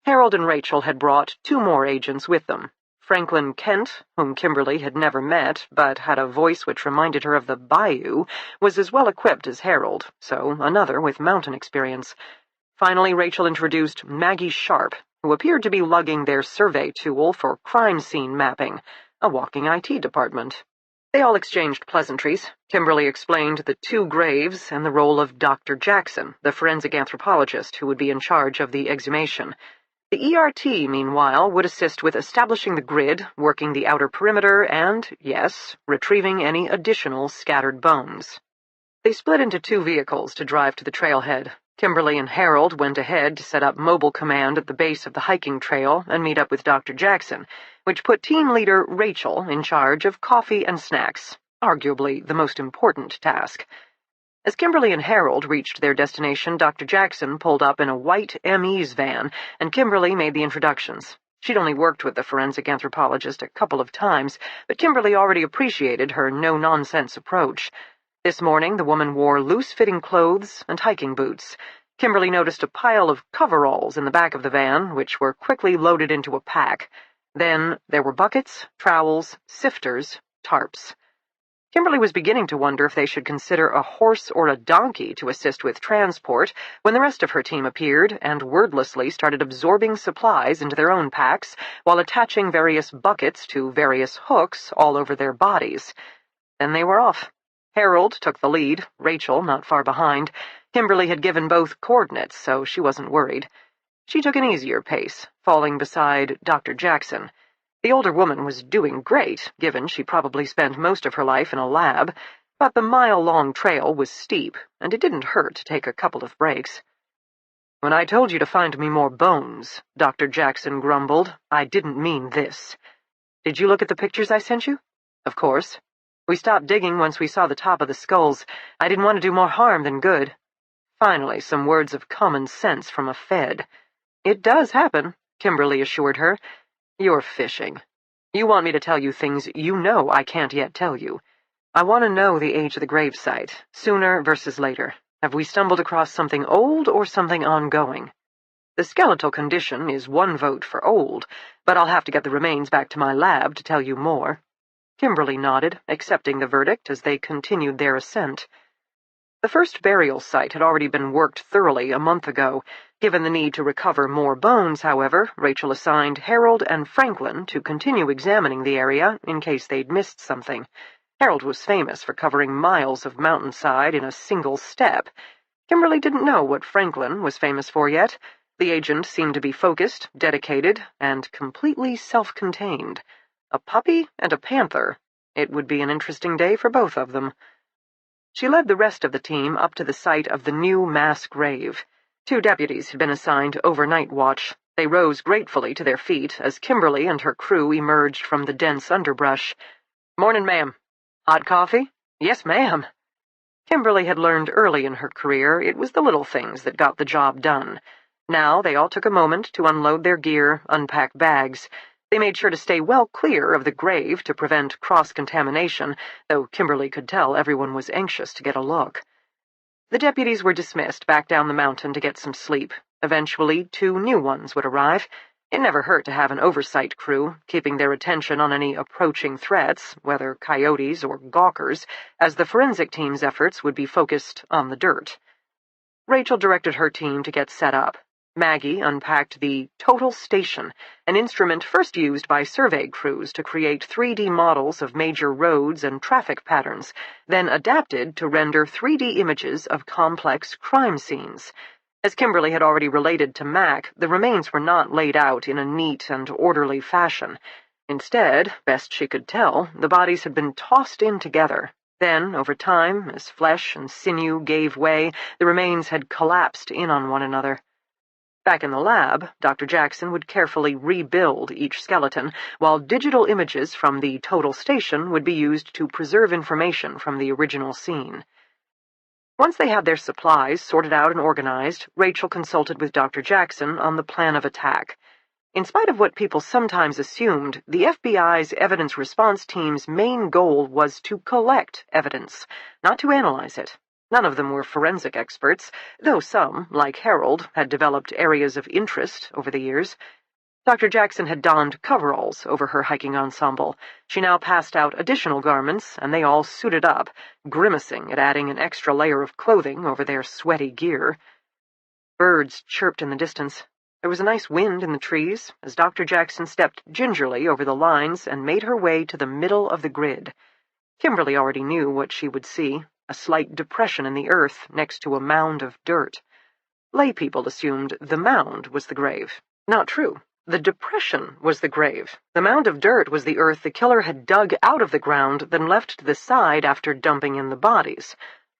Harold and Rachel had brought 2 more agents with them. Franklin Kent, whom Kimberly had never met, but had a voice which reminded her of the bayou, was as well equipped as Harold, so another with mountain experience. Finally, Rachel introduced Maggie Sharp, who appeared to be lugging their survey tool for crime scene mapping, a walking IT department. They all exchanged pleasantries. Kimberly explained the 2 graves and the role of Dr. Jackson, the forensic anthropologist who would be in charge of the exhumation. The ERT, meanwhile, would assist with establishing the grid, working the outer perimeter, and, yes, retrieving any additional scattered bones. They split into 2 vehicles to drive to the trailhead. Kimberly and Harold went ahead to set up mobile command at the base of the hiking trail and meet up with Dr. Jackson, which put team leader Rachel in charge of coffee and snacks, arguably the most important task. As Kimberly and Harold reached their destination, Dr. Jackson pulled up in a white ME's van, and Kimberly made the introductions. She'd only worked with the forensic anthropologist a couple of times, but Kimberly already appreciated her no-nonsense approach. This morning, the woman wore loose-fitting clothes and hiking boots. Kimberly noticed a pile of coveralls in the back of the van, which were quickly loaded into a pack. Then there were buckets, trowels, sifters, tarps. Kimberly was beginning to wonder if they should consider a horse or a donkey to assist with transport when the rest of her team appeared and wordlessly started absorbing supplies into their own packs while attaching various buckets to various hooks all over their bodies. Then they were off. Harold took the lead, Rachel not far behind. Kimberly had given both coordinates, so she wasn't worried. She took an easier pace, falling beside Dr. Jackson. The older woman was doing great, given she probably spent most of her life in a lab, but the mile-long trail was steep, and it didn't hurt to take a couple of breaks. "When I told you to find me more bones," Dr. Jackson grumbled, "I didn't mean this. Did you look at the pictures I sent you?" "Of course. We stopped digging once we saw the top of the skulls. I didn't want to do more harm than good." Finally, some words of common sense from a Fed. "It does happen," Kimberly assured her. "You're fishing. You want me to tell you things you know I can't yet tell you. I want to know the age of the gravesite, sooner versus later. Have we stumbled across something old or something ongoing? The skeletal condition is 1 vote for old, but I'll have to get the remains back to my lab to tell you more." Kimberly nodded, accepting the verdict as they continued their ascent. The first burial site had already been worked thoroughly a month ago. Given the need to recover more bones, however, Rachel assigned Harold and Franklin to continue examining the area in case they'd missed something. Harold was famous for covering miles of mountainside in a single step. Kimberly didn't know what Franklin was famous for yet. The agent seemed to be focused, dedicated, and completely self-contained. A puppy and a panther. It would be an interesting day for both of them. She led the rest of the team up to the site of the new mass grave. 2 deputies had been assigned overnight watch. They rose gratefully to their feet as Kimberly and her crew emerged from the dense underbrush. "Morning, ma'am. Hot coffee?" "Yes, ma'am." Kimberly had learned early in her career it was the little things that got the job done. Now they all took a moment to unload their gear, unpack bags. They made sure to stay well clear of the grave to prevent cross-contamination, though Kimberly could tell everyone was anxious to get a look. The deputies were dismissed back down the mountain to get some sleep. Eventually, 2 new ones would arrive. It never hurt to have an oversight crew, keeping their attention on any approaching threats, whether coyotes or gawkers, as the forensic team's efforts would be focused on the dirt. Rachel directed her team to get set up. Maggie unpacked the total station, an instrument first used by survey crews to create 3D models of major roads and traffic patterns, then adapted to render 3D images of complex crime scenes. As Kimberly had already related to Mac, the remains were not laid out in a neat and orderly fashion. Instead, best she could tell, the bodies had been tossed in together. Then, over time, as flesh and sinew gave way, the remains had collapsed in on one another. Back in the lab, Dr. Jackson would carefully rebuild each skeleton, while digital images from the total station would be used to preserve information from the original scene. Once they had their supplies sorted out and organized, Rachel consulted with Dr. Jackson on the plan of attack. In spite of what people sometimes assumed, the FBI's evidence response team's main goal was to collect evidence, not to analyze it. None of them were forensic experts, though some, like Harold, had developed areas of interest over the years. Dr. Jackson had donned coveralls over her hiking ensemble. She now passed out additional garments, and they all suited up, grimacing at adding an extra layer of clothing over their sweaty gear. Birds chirped in the distance. There was a nice wind in the trees as Dr. Jackson stepped gingerly over the lines and made her way to the middle of the grid. Kimberly already knew what she would see. A slight depression in the earth next to a mound of dirt. Lay people assumed the mound was the grave. Not true. The depression was the grave. The mound of dirt was the earth the killer had dug out of the ground, then left to the side after dumping in the bodies.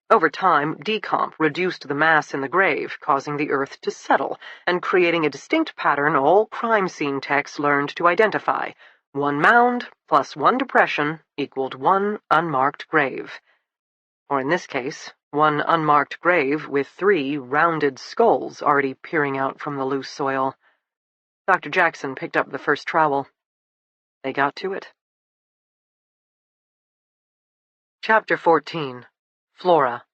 Over time, decomp reduced the mass in the grave, causing the earth to settle, and creating a distinct pattern all crime scene techs learned to identify. 1 mound plus 1 depression equaled 1 unmarked grave. Or in this case, 1 unmarked grave with 3 rounded skulls already peering out from the loose soil. Dr. Jackson picked up the first trowel. They got to it. Chapter 14. Flora.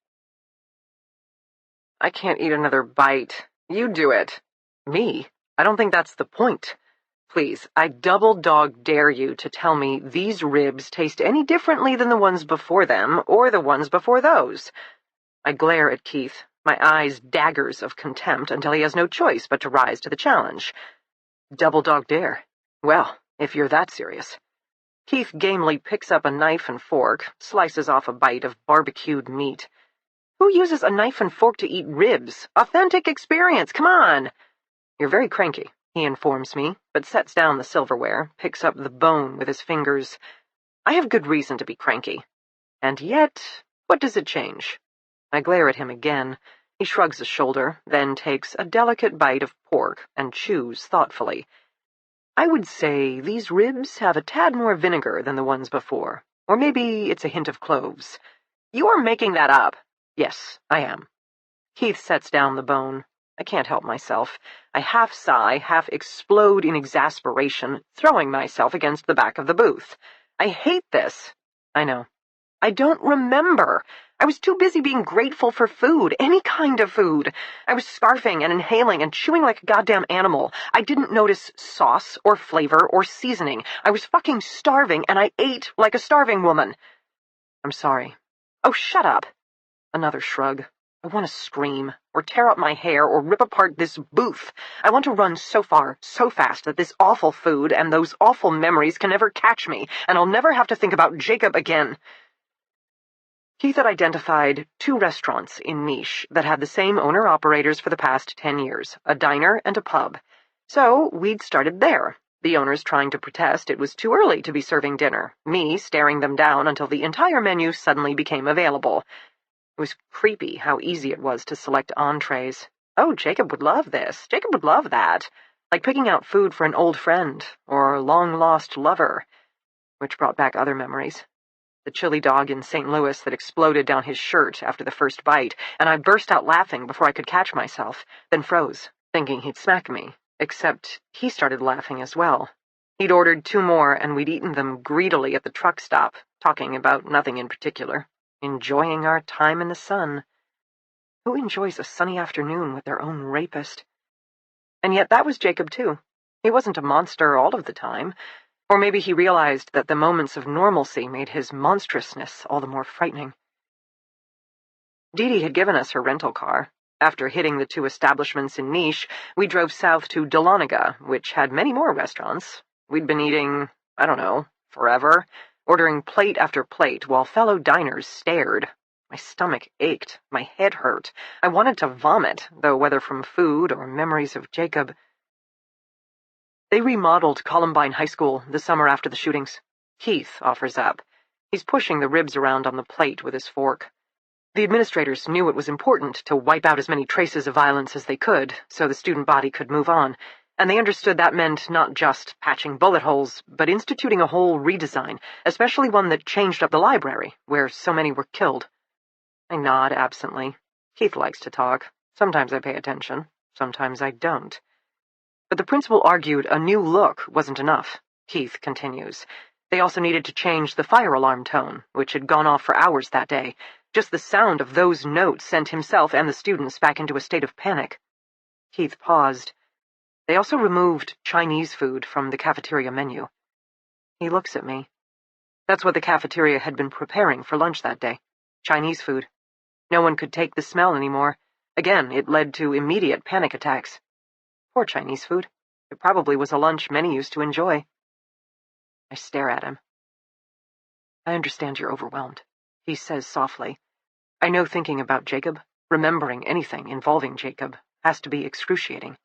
I can't eat another bite. You do it. Me? I don't think that's the point. Please, I double dog dare you to tell me these ribs taste any differently than the ones before them, or the ones before those. I glare at Keith, my eyes daggers of contempt, until he has no choice but to rise to the challenge. Double dog dare? Well, if you're that serious. Keith gamely picks up a knife and fork, slices off a bite of barbecued meat. Who uses a knife and fork to eat ribs? Authentic experience, come on! You're very cranky, he informs me, but sets down the silverware, picks up the bone with his fingers. I have good reason to be cranky. And yet, what does it change? I glare at him again. He shrugs a shoulder, then takes a delicate bite of pork and chews thoughtfully. I would say these ribs have a tad more vinegar than the ones before, or maybe it's a hint of cloves. You are making that up. Yes, I am. Keith sets down the bone. I can't help myself. I half sigh, half explode in exasperation, throwing myself against the back of the booth. I hate this. I know. I don't remember. I was too busy being grateful for food, any kind of food. I was scarfing and inhaling and chewing like a goddamn animal. I didn't notice sauce or flavor or seasoning. I was fucking starving, and I ate like a starving woman. I'm sorry. Oh, shut up. Another shrug. I want to scream, or tear up my hair, or rip apart this booth. I want to run so far, so fast, that this awful food and those awful memories can never catch me, and I'll never have to think about Jacob again. Keith had identified 2 restaurants in Niche that had the same owner-operators for the past 10 years, a diner and a pub. So we'd started there, the owners trying to protest it was too early to be serving dinner, me staring them down until the entire menu suddenly became available. It was creepy how easy it was to select entrees. Oh, Jacob would love this. Jacob would love that. Like picking out food for an old friend, or long-lost lover, which brought back other memories. The chili dog in St. Louis that exploded down his shirt after the first bite, and I burst out laughing before I could catch myself, then froze, thinking he'd smack me, except he started laughing as well. He'd ordered 2 more, and we'd eaten them greedily at the truck stop, talking about nothing in particular, enjoying our time in the sun. Who enjoys a sunny afternoon with their own rapist? And yet that was Jacob, too. He wasn't a monster all of the time. Or maybe he realized that the moments of normalcy made his monstrousness all the more frightening. Dee Dee had given us her rental car. After hitting the 2 establishments in Niche, we drove south to Dahlonega, which had many more restaurants. We'd been eating, I don't know, forever, ordering plate after plate while fellow diners stared. My stomach ached, my head hurt. I wanted to vomit, though whether from food or memories of Jacob. They remodeled Columbine High School the summer after the shootings. Keith offers up. He's pushing the ribs around on the plate with his fork. The administrators knew it was important to wipe out as many traces of violence as they could, so the student body could move on, and they understood that meant not just patching bullet holes, but instituting a whole redesign, especially one that changed up the library, where so many were killed. I nod absently. Keith likes to talk. Sometimes I pay attention. Sometimes I don't. But the principal argued a new look wasn't enough. Keith continues. They also needed to change the fire alarm tone, which had gone off for hours that day. Just the sound of those notes sent himself and the students back into a state of panic. Keith paused. They also removed Chinese food from the cafeteria menu. He looks at me. That's what the cafeteria had been preparing for lunch that day. Chinese food. No one could take the smell anymore. Again, it led to immediate panic attacks. Poor Chinese food. It probably was a lunch many used to enjoy. I stare at him. I understand you're overwhelmed, he says softly. I know thinking about Jacob, remembering anything involving Jacob, has to be excruciating.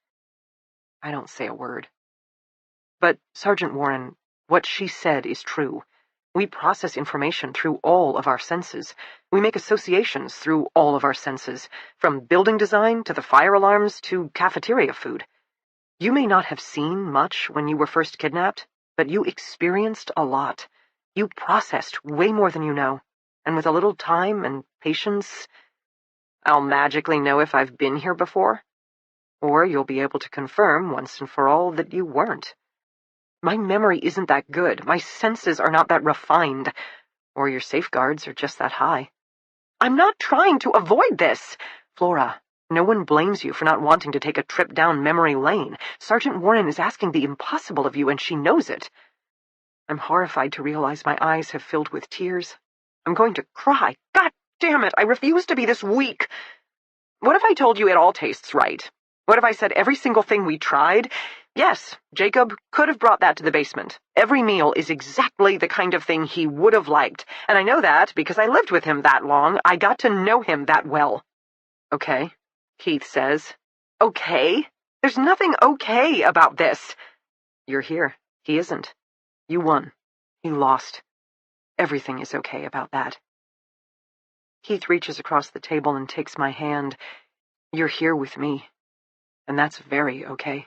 I don't say a word. But, Sergeant Warren, what she said is true. We process information through all of our senses. We make associations through all of our senses, from building design to the fire alarms to cafeteria food. You may not have seen much when you were first kidnapped, but you experienced a lot. You processed way more than you know, and with a little time and patience, I'll magically know if I've been here before, or you'll be able to confirm once and for all that you weren't. My memory isn't that good, my senses are not that refined, or your safeguards are just that high. I'm not trying to avoid this! Flora, no one blames you for not wanting to take a trip down memory lane. Sergeant Warren is asking the impossible of you, and she knows it. I'm horrified to realize my eyes have filled with tears. I'm going to cry. God damn it, I refuse to be this weak. What if I told you it all tastes right? What if I said every single thing we tried? Yes, Jacob could have brought that to the basement. Every meal is exactly the kind of thing he would have liked, and I know that because I lived with him that long. I got to know him that well. Okay, Keith says. Okay? There's nothing okay about this. You're here. He isn't. You won. He lost. Everything is okay about that. Keith reaches across the table and takes my hand. You're here with me, and that's very okay.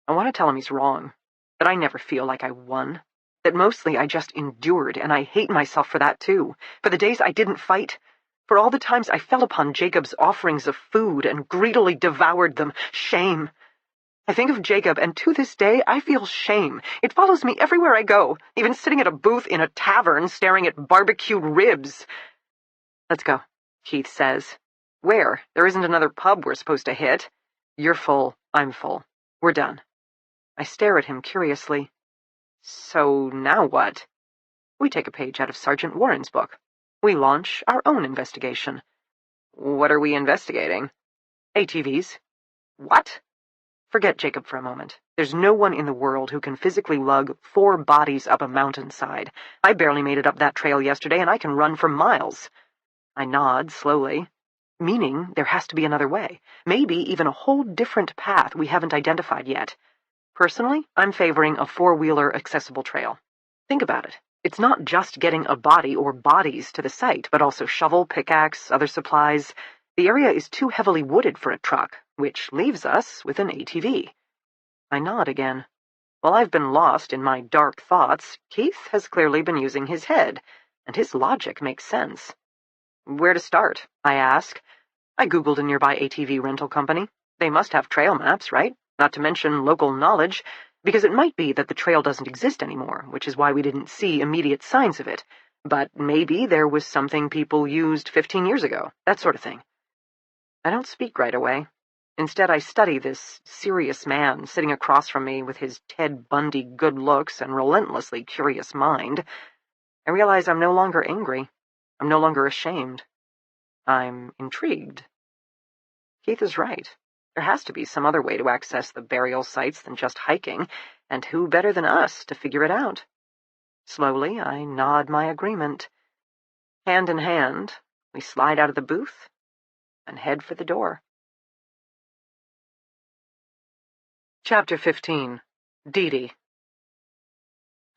I want to tell him he's wrong, that I never feel like I won, that mostly I just endured, and I hate myself for that too, for the days I didn't fight, for all the times I fell upon Jacob's offerings of food and greedily devoured them. Shame. I think of Jacob, and to this day I feel shame. It follows me everywhere I go, even sitting at a booth in a tavern staring at barbecued ribs. Let's go, Keith says. Where? There isn't another pub we're supposed to hit. You're full, I'm full. We're done. I stare at him curiously. So now what? We take a page out of Sergeant Warren's book. We launch our own investigation. What are we investigating? ATVs. What? Forget Jacob for a moment. There's no one in the world who can physically lug 4 bodies up a mountainside. I barely made it up that trail yesterday, and I can run for miles. I nod slowly, meaning there has to be another way. Maybe even a whole different path we haven't identified yet. Personally, I'm favoring a 4-wheeler accessible trail. Think about it. It's not just getting a body or bodies to the site, but also shovel, pickaxe, other supplies. The area is too heavily wooded for a truck, which leaves us with an ATV. I nod again. While I've been lost in my dark thoughts, Keith has clearly been using his head, and his logic makes sense. Where to start? I ask. I Googled a nearby ATV rental company. They must have trail maps, right? Not to mention local knowledge, because it might be that the trail doesn't exist anymore, which is why we didn't see immediate signs of it. But maybe there was something people used 15 years ago, that sort of thing. I don't speak right away. Instead, I study this serious man sitting across from me with his Ted Bundy good looks and relentlessly curious mind. I realize I'm no longer angry. I'm no longer ashamed. I'm intrigued. Keith is right. There has to be some other way to access the burial sites than just hiking, and who better than us to figure it out? Slowly, I nod my agreement. Hand in hand, we slide out of the booth and head for the door. Chapter 15. Dee Dee.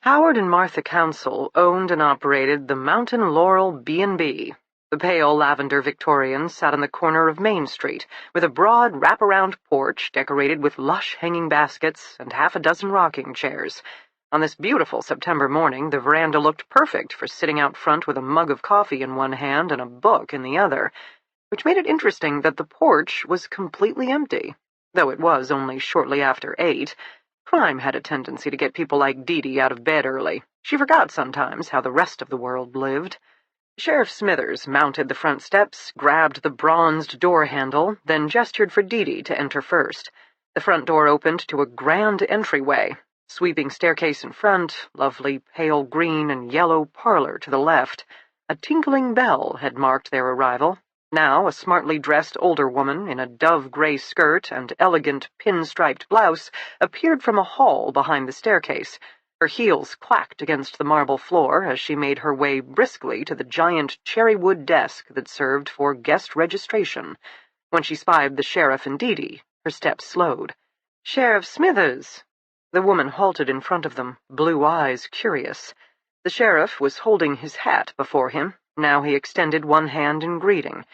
Howard and Martha Council owned and operated the Mountain Laurel B&B. The pale lavender Victorian sat on the corner of Main Street, with a broad wraparound porch decorated with lush hanging baskets and half a dozen rocking chairs. On this beautiful September morning, the veranda looked perfect for sitting out front with a mug of coffee in one hand and a book in the other, which made it interesting that the porch was completely empty. Though it was only shortly after 8, crime had a tendency to get people like Dee Dee out of bed early. She forgot sometimes how the rest of the world lived. Sheriff Smithers mounted the front steps, grabbed the bronzed door handle, then gestured for Dee Dee to enter first. The front door opened to a grand entryway, sweeping staircase in front, lovely pale green and yellow parlor to the left. A tinkling bell had marked their arrival. Now a smartly dressed older woman in a dove-gray skirt and elegant pin-striped blouse appeared from a hall behind the staircase. Her heels clacked against the marble floor as she made her way briskly to the giant cherry-wood desk that served for guest registration. When she spied the sheriff and Dee Dee, her steps slowed. "Sheriff Smithers." The woman halted in front of them, blue eyes curious. The sheriff was holding his hat before him. Now he extended one hand in greeting.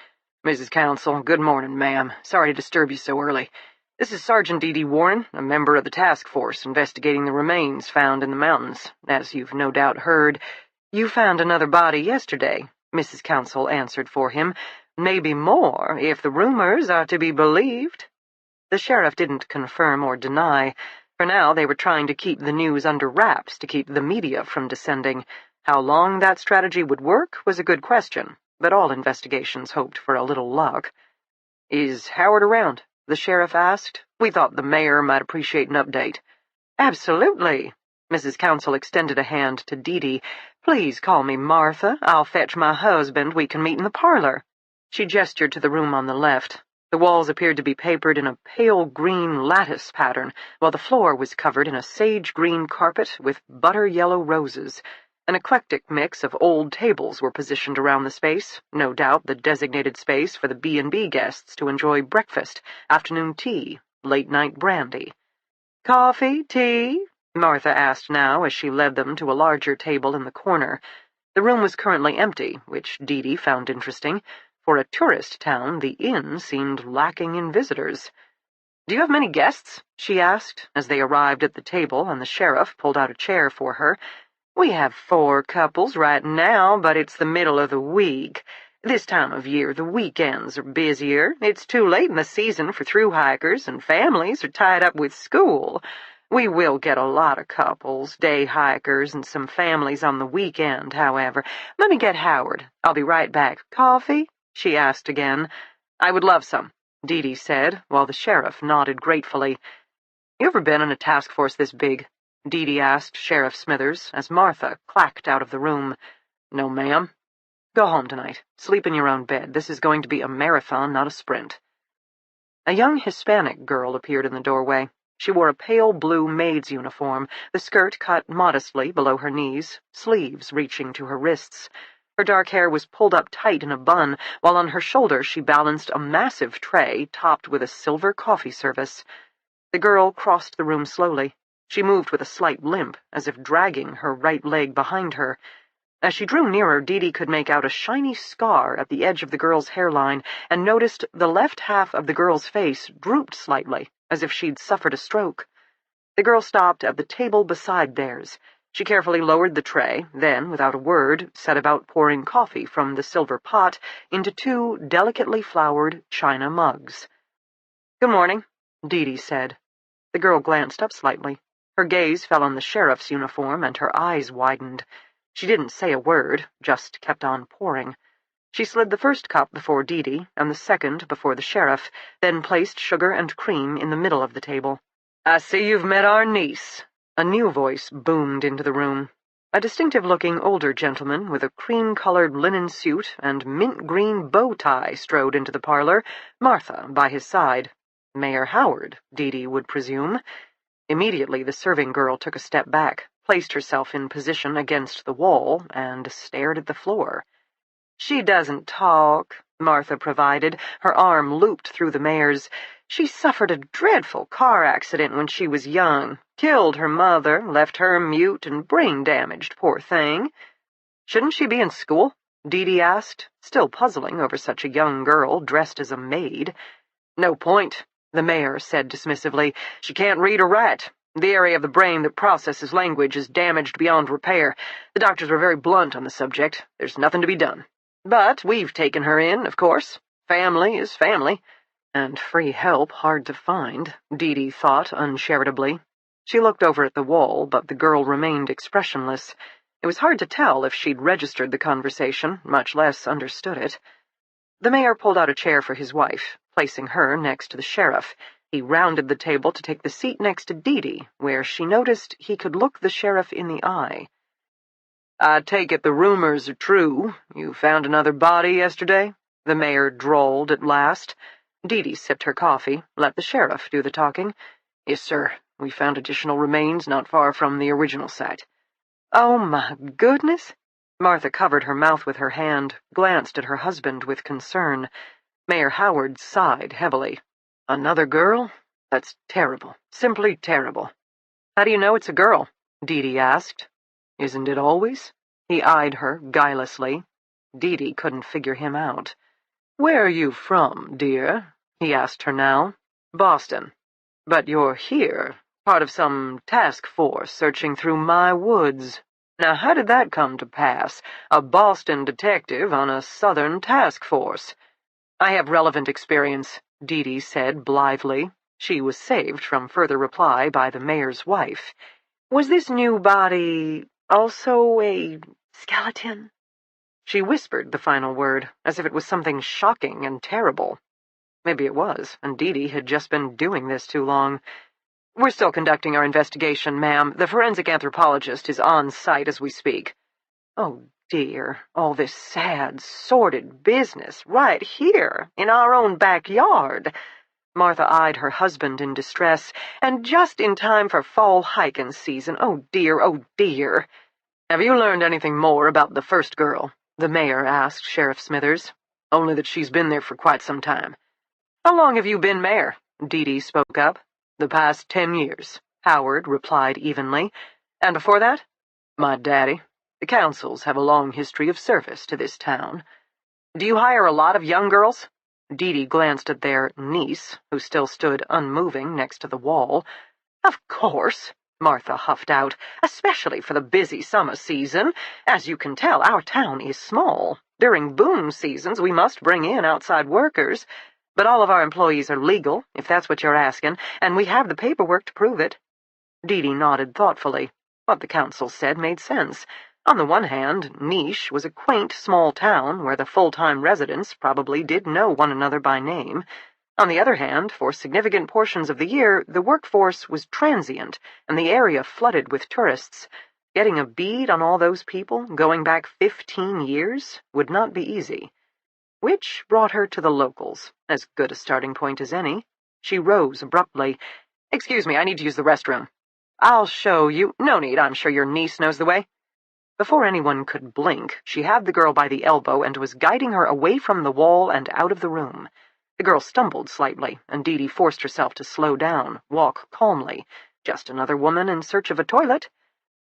"Mrs. Counsel, good morning, ma'am. Sorry to disturb you so early. This is Sergeant D.D. Warren, a member of the task force investigating the remains found in the mountains. As you've no doubt heard, "You found another body yesterday," Mrs. Counsel answered for him. "Maybe more, if the rumors are to be believed." The sheriff didn't confirm or deny. For now, they were trying to keep the news under wraps to keep the media from descending. How long that strategy would work was a good question, but all investigations hoped for a little luck. "Is Howard around?" the sheriff asked. "We thought the mayor might appreciate an update." "Absolutely." Mrs. Counsel extended a hand to Dee. "Please call me Martha. I'll fetch my husband. We can meet in the parlor." She gestured to the room on the left. The walls appeared to be papered in a pale green lattice pattern, while the floor was covered in a sage-green carpet with butter-yellow roses. An eclectic mix of old tables were positioned around the space, no doubt the designated space for the B&B guests to enjoy breakfast, afternoon tea, late-night brandy. "Coffee, tea?" Martha asked now as she led them to a larger table in the corner. The room was currently empty, which Dee found interesting. For a tourist town, the inn seemed lacking in visitors. "Do you have many guests?" she asked, as they arrived at the table and the sheriff pulled out a chair for her. "We have 4 couples right now, but it's the middle of the week. This time of year, the weekends are busier. It's too late in the season for thru-hikers, and families are tied up with school. We will get a lot of couples, day hikers, and some families on the weekend, however. Let me get Howard. I'll be right back. Coffee?" she asked again. "I would love some," Dee said, while the sheriff nodded gratefully. "You ever been in a task force this big?" Dee asked Sheriff Smithers as Martha clacked out of the room. "No, ma'am." "Go home tonight. Sleep in your own bed. This is going to be a marathon, not a sprint." A young Hispanic girl appeared in the doorway. She wore a pale blue maid's uniform, the skirt cut modestly below her knees, sleeves reaching to her wrists. Her dark hair was pulled up tight in a bun, while on her shoulder she balanced a massive tray topped with a silver coffee service. The girl crossed the room slowly. She moved with a slight limp, as if dragging her right leg behind her. As she drew nearer, Dee could make out a shiny scar at the edge of the girl's hairline and noticed the left half of the girl's face drooped slightly, as if she'd suffered a stroke. The girl stopped at the table beside theirs. She carefully lowered the tray, then, without a word, set about pouring coffee from the silver pot into 2 delicately flowered china mugs. "Good morning," Dee said. The girl glanced up slightly. Her gaze fell on the sheriff's uniform, and her eyes widened. She didn't say a word, just kept on pouring. She slid the first cup before Dee and the second before the sheriff, then placed sugar and cream in the middle of the table. "I see you've met our niece," a new voice boomed into the room. A distinctive-looking older gentleman with a cream-colored linen suit and mint-green bow tie strode into the parlor, Martha by his side. Mayor Howard, Dee would presume. Immediately the serving girl took a step back, placed herself in position against the wall, and stared at the floor. "She doesn't talk," Martha provided, her arm looped through the mayor's. "She suffered a dreadful car accident when she was young. Killed her mother, left her mute and brain-damaged, poor thing." "Shouldn't she be in school?" Dee asked, still puzzling over such a young girl dressed as a maid. "No point," the mayor said dismissively. "She can't read or write. The area of the brain that processes language is damaged beyond repair. The doctors were very blunt on the subject. There's nothing to be done. But we've taken her in, of course. Family is family." And free help hard to find, Dee thought uncharitably. She looked over at the wall, but the girl remained expressionless. It was hard to tell if she'd registered the conversation, much less understood it. The mayor pulled out a chair for his wife, placing her next to the sheriff. He rounded the table to take the seat next to Dee, where she noticed he could look the sheriff in the eye. "I take it the rumors are true. You found another body yesterday?" the mayor drawled at last. Dee sipped her coffee, let the sheriff do the talking. "Yes, sir. We found additional remains not far from the original site." "Oh, my goodness!" Martha covered her mouth with her hand, glanced at her husband with concern. Mayor Howard sighed heavily. "Another girl? That's terrible. Simply terrible. How do you know it's a girl? Dee asked. Isn't it always? He eyed her guilelessly. Dee couldn't figure him out. Where are you from, dear? He asked her now. Boston. But you're here, part of some task force searching through my woods. Now how did that come to pass? A Boston detective on a Southern task force. I have relevant experience, Dee said blithely. She was saved from further reply by the mayor's wife. Was this new body also a skeleton? She whispered the final word, as if it was something shocking and terrible. Maybe it was, and Dee had just been doing this too long. We're still conducting our investigation, ma'am. The forensic anthropologist is on site as we speak. Oh, dear, all this sad, sordid business right here, in our own backyard. Martha eyed her husband in distress, and just in time for fall hiking season. Oh, dear, oh, dear. Have you learned anything more about the first girl? The mayor asked Sheriff Smithers. Only that she's been there for quite some time. How long have you been mayor? Dee spoke up. The past 10 years, Howard replied evenly. And before that? My daddy. The Conceals have a long history of service to this town. Do you hire a lot of young girls? Dee glanced at their niece, who still stood unmoving next to the wall. Of course, Martha huffed out, especially for the busy summer season. As you can tell, our town is small. During boom seasons, we must bring in outside workers. But all of our employees are legal, if that's what you're asking, and we have the paperwork to prove it. Dee nodded thoughtfully. What the council said made sense. On the one hand, Niche was a quaint small town where the full-time residents probably did know one another by name. On the other hand, for significant portions of the year, the workforce was transient, and the area flooded with tourists. Getting a bead on all those people, going back 15 years, would not be easy. Which brought her to the locals, as good a starting point as any. She rose abruptly. Excuse me, I need to use the restroom. I'll show you. No need, I'm sure your niece knows the way. Before anyone could blink, she had the girl by the elbow and was guiding her away from the wall and out of the room. The girl stumbled slightly, and Dee forced herself to slow down, walk calmly. Just another woman in search of a toilet.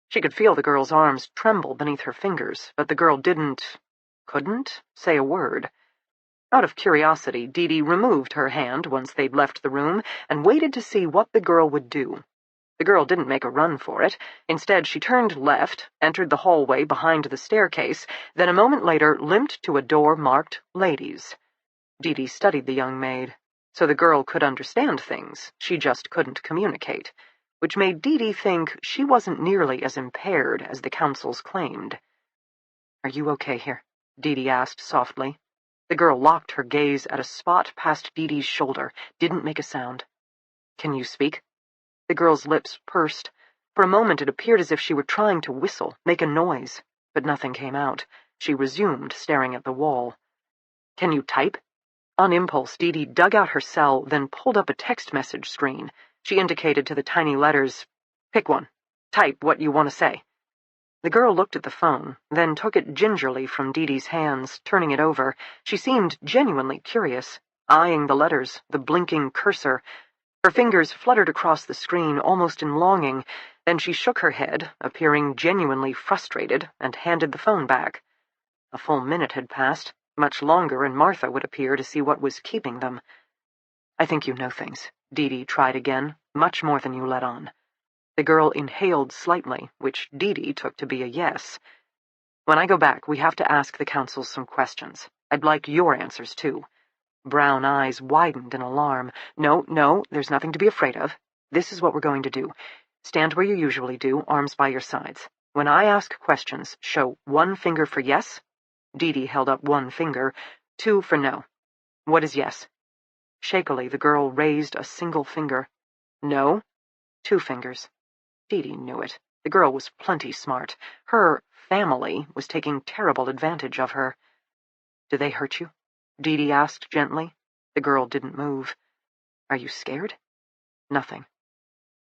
She could feel the girl's arms tremble beneath her fingers, but the girl couldn't say a word. Out of curiosity, Dee removed her hand once they'd left the room and waited to see what the girl would do. The girl didn't make a run for it. Instead, she turned left, entered the hallway behind the staircase, then a moment later limped to a door marked Ladies. Dee studied the young maid. So the girl could understand things, she just couldn't communicate, which made Dee think she wasn't nearly as impaired as the councils claimed. Are you okay here? Dee asked softly. The girl locked her gaze at a spot past Dee's shoulder, didn't make a sound. Can you speak? The girl's lips pursed. For a moment it appeared as if she were trying to whistle, make a noise, but nothing came out. She resumed, staring at the wall. Can you type? On impulse, Dee dug out her cell, then pulled up a text message screen. She indicated to the tiny letters, Pick one. Type what you want to say. The girl looked at the phone, then took it gingerly from Dee's hands, turning it over. She seemed genuinely curious, eyeing the letters, the blinking cursor. Her fingers fluttered across the screen, almost in longing. Then she shook her head, appearing genuinely frustrated, and handed the phone back. A full minute had passed, much longer, and Martha would appear to see what was keeping them. I think you know things, Dee tried again, much more than you let on. The girl inhaled slightly, which Dee took to be a yes. When I go back, we have to ask the council some questions. I'd like your answers, too. Brown eyes widened in alarm. No, there's nothing to be afraid of. This is what we're going to do. Stand where you usually do, arms by your sides. When I ask questions, show 1 finger for yes. Dee held up 1 finger, 2 for no. What is yes? Shakily, the girl raised a single finger. No. 2 fingers. Dee knew it. The girl was plenty smart. Her family was taking terrible advantage of her. Do they hurt you? Dee asked gently. The girl didn't move. Are you scared? Nothing.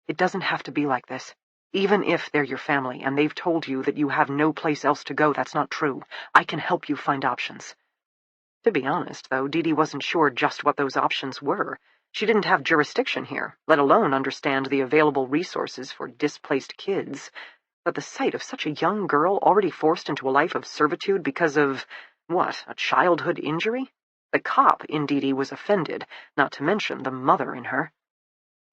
It doesn't have to be like this. Even if they're your family and they've told you that you have no place else to go, that's not true. I can help you find options. To be honest, though, Dee wasn't sure just what those options were. She didn't have jurisdiction here, let alone understand the available resources for displaced kids. But the sight of such a young girl already forced into a life of servitude because of, what, a childhood injury? The cop in Dee was offended, not to mention the mother in her.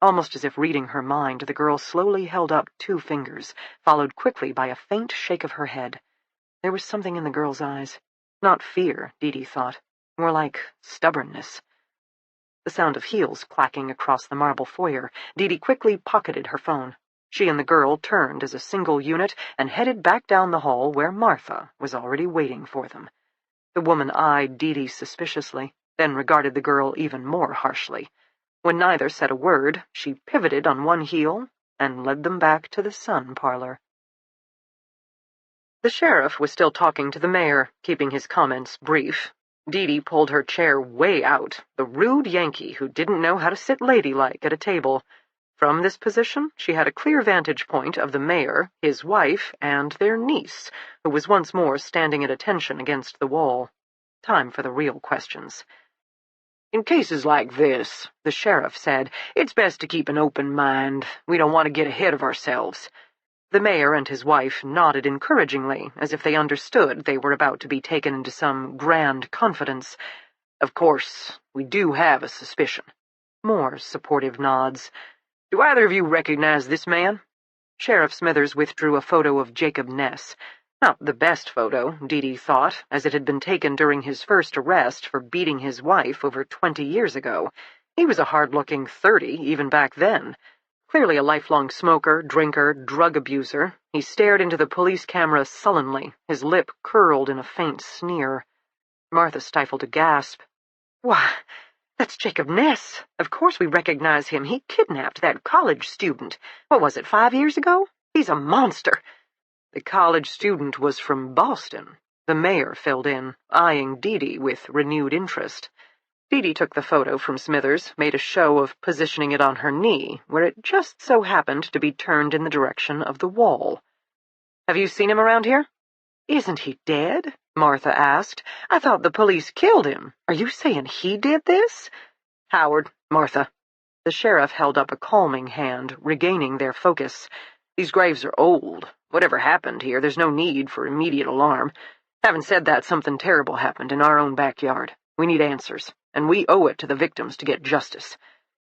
Almost as if reading her mind, the girl slowly held up 2 fingers, followed quickly by a faint shake of her head. There was something in the girl's eyes. Not fear, Dee thought. More like stubbornness. The sound of heels clacking across the marble foyer. Dee quickly pocketed her phone. She and the girl turned as a single unit and headed back down the hall where Martha was already waiting for them. The woman eyed Dee suspiciously, then regarded the girl even more harshly. When neither said a word, she pivoted on one heel and led them back to the sun parlor. The sheriff was still talking to the mayor, keeping his comments brief. Dee pulled her chair way out, the rude Yankee who didn't know how to sit ladylike at a table. From this position, she had a clear vantage point of the mayor, his wife, and their niece, who was once more standing at attention against the wall. Time for the real questions. In cases like this, the sheriff said, it's best to keep an open mind. We don't want to get ahead of ourselves. The mayor and his wife nodded encouragingly, as if they understood they were about to be taken into some grand confidence. Of course, we do have a suspicion. More supportive nods. Do either of you recognize this man? Sheriff Smithers withdrew a photo of Jacob Ness. Not the best photo, Dee thought, as it had been taken during his first arrest for beating his wife over 20 years ago. He was a hard-looking 30, even back then. Clearly a lifelong smoker, drinker, drug abuser, he stared into the police camera sullenly, his lip curled in a faint sneer. Martha stifled a gasp. "Why, that's Jacob Ness. Of course we recognize him. He kidnapped that college student. What was it, 5 years ago? He's a monster." The college student was from Boston, the mayor filled in, eyeing Dee with renewed interest. Dee took the photo from Smithers, made a show of positioning it on her knee, where it just so happened to be turned in the direction of the wall. "Have you seen him around here?" "Isn't he dead?" Martha asked. "I thought the police killed him. Are you saying he did this?" "Howard, Martha." The sheriff held up a calming hand, regaining their focus. "These graves are old. Whatever happened here, there's no need for immediate alarm. Having said that, something terrible happened in our own backyard. We need answers, and we owe it to the victims to get justice.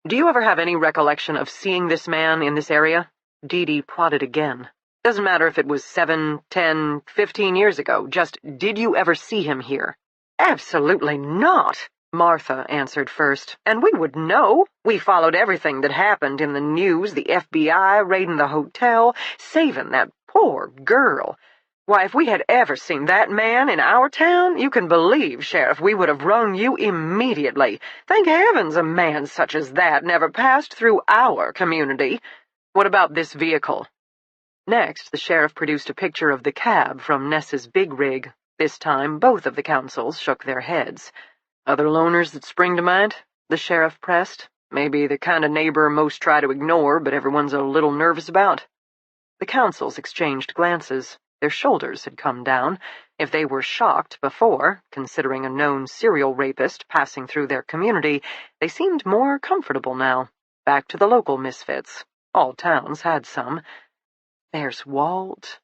Do you ever have any recollection of seeing this man in this area?" Dee prodded again. "Doesn't matter if it was 7, 10, 15 years ago. Just, did you ever see him here?" "Absolutely not," Martha answered first. "And we would know. We followed everything that happened in the news, the FBI raiding the hotel, saving that poor girl. Why, if we had ever seen that man in our town, you can believe, Sheriff, we would have rung you immediately. Thank heavens a man such as that never passed through our community." "What about this vehicle?" Next, the sheriff produced a picture of the cab from Ness's big rig. This time, both of the counsels shook their heads. "Other loners that spring to mind?" the sheriff pressed. "Maybe the kind of neighbor most try to ignore, but everyone's a little nervous about?" The counsels exchanged glances. Their shoulders had come down. If they were shocked before, considering a known serial rapist passing through their community, they seemed more comfortable now. Back to the local misfits. All towns had some. "There's Walt."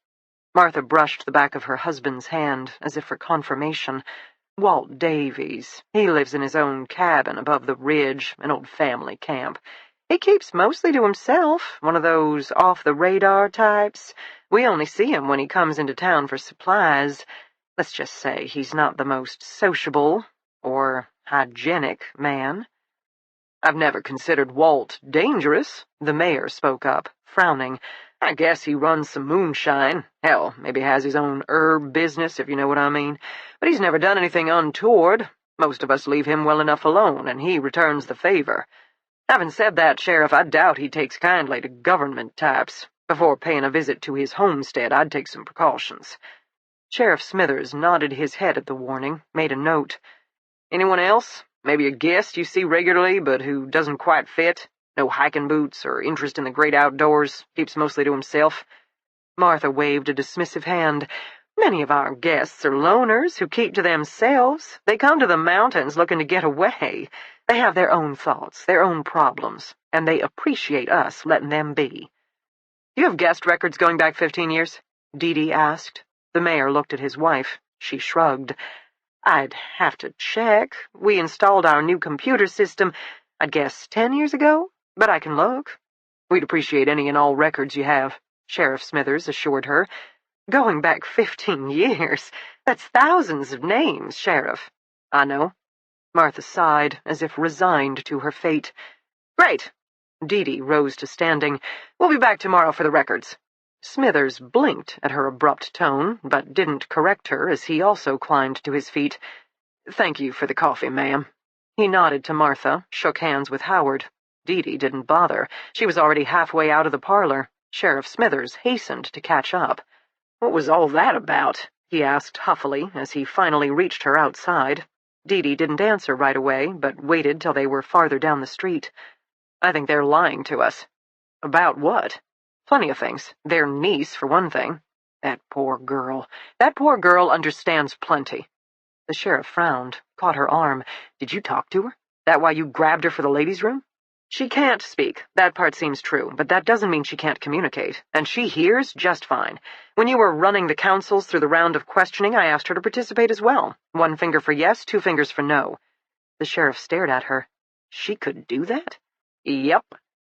Martha brushed the back of her husband's hand, as if for confirmation. "Walt Davies. He lives in his own cabin above the ridge, an old family camp. He keeps mostly to himself, one of those off-the-radar types. We only see him when he comes into town for supplies. Let's just say he's not the most sociable or hygienic man." "I've never considered Walt dangerous," the mayor spoke up, frowning. "I guess he runs some moonshine. Hell, maybe has his own herb business, if you know what I mean. But he's never done anything untoward. Most of us leave him well enough alone, and he returns the favor. Having said that, Sheriff, I doubt he takes kindly to government types. Before paying a visit to his homestead, I'd take some precautions." Sheriff Smithers nodded his head at the warning, made a note. "Anyone else? Maybe a guest you see regularly, but who doesn't quite fit? No hiking boots or interest in the great outdoors, keeps mostly to himself?" Martha waved a dismissive hand. "Many of our guests are loners who keep to themselves. They come to the mountains looking to get away. They have their own thoughts, their own problems, and they appreciate us letting them be. "You have guest records going back 15 years?" Dee Dee asked. The mayor looked at his wife. She shrugged. "I'd have to check. We installed our new computer system, I'd guess 10 years ago, but I can look." "We'd appreciate any and all records you have," Sheriff Smithers assured her. "Going back 15 years? That's thousands of names, Sheriff." "I know." Martha sighed, as if resigned to her fate. "Great." Dee Dee rose to standing. "We'll be back tomorrow for the records." Smithers blinked at her abrupt tone, but didn't correct her as he also climbed to his feet. "Thank you for the coffee, ma'am." He nodded to Martha, shook hands with Howard. Dee Dee didn't bother. She was already halfway out of the parlor. Sheriff Smithers hastened to catch up. "What was all that about?" he asked huffily as he finally reached her outside. Dee Dee didn't answer right away, but waited till they were farther down the street. "I think they're lying to us." "About what?" "Plenty of things. Their niece, for one thing." That poor girl. That poor girl understands plenty." The sheriff frowned, caught her arm. "Did you talk to her? That why you grabbed her for the ladies' room?" "She can't speak. That part seems true, but that doesn't mean she can't communicate. And she hears just fine. When you were running the conceals through the round of questioning, I asked her to participate as well. 1 finger for yes, 2 fingers for no." The sheriff stared at her. "She could do that?" "Yep.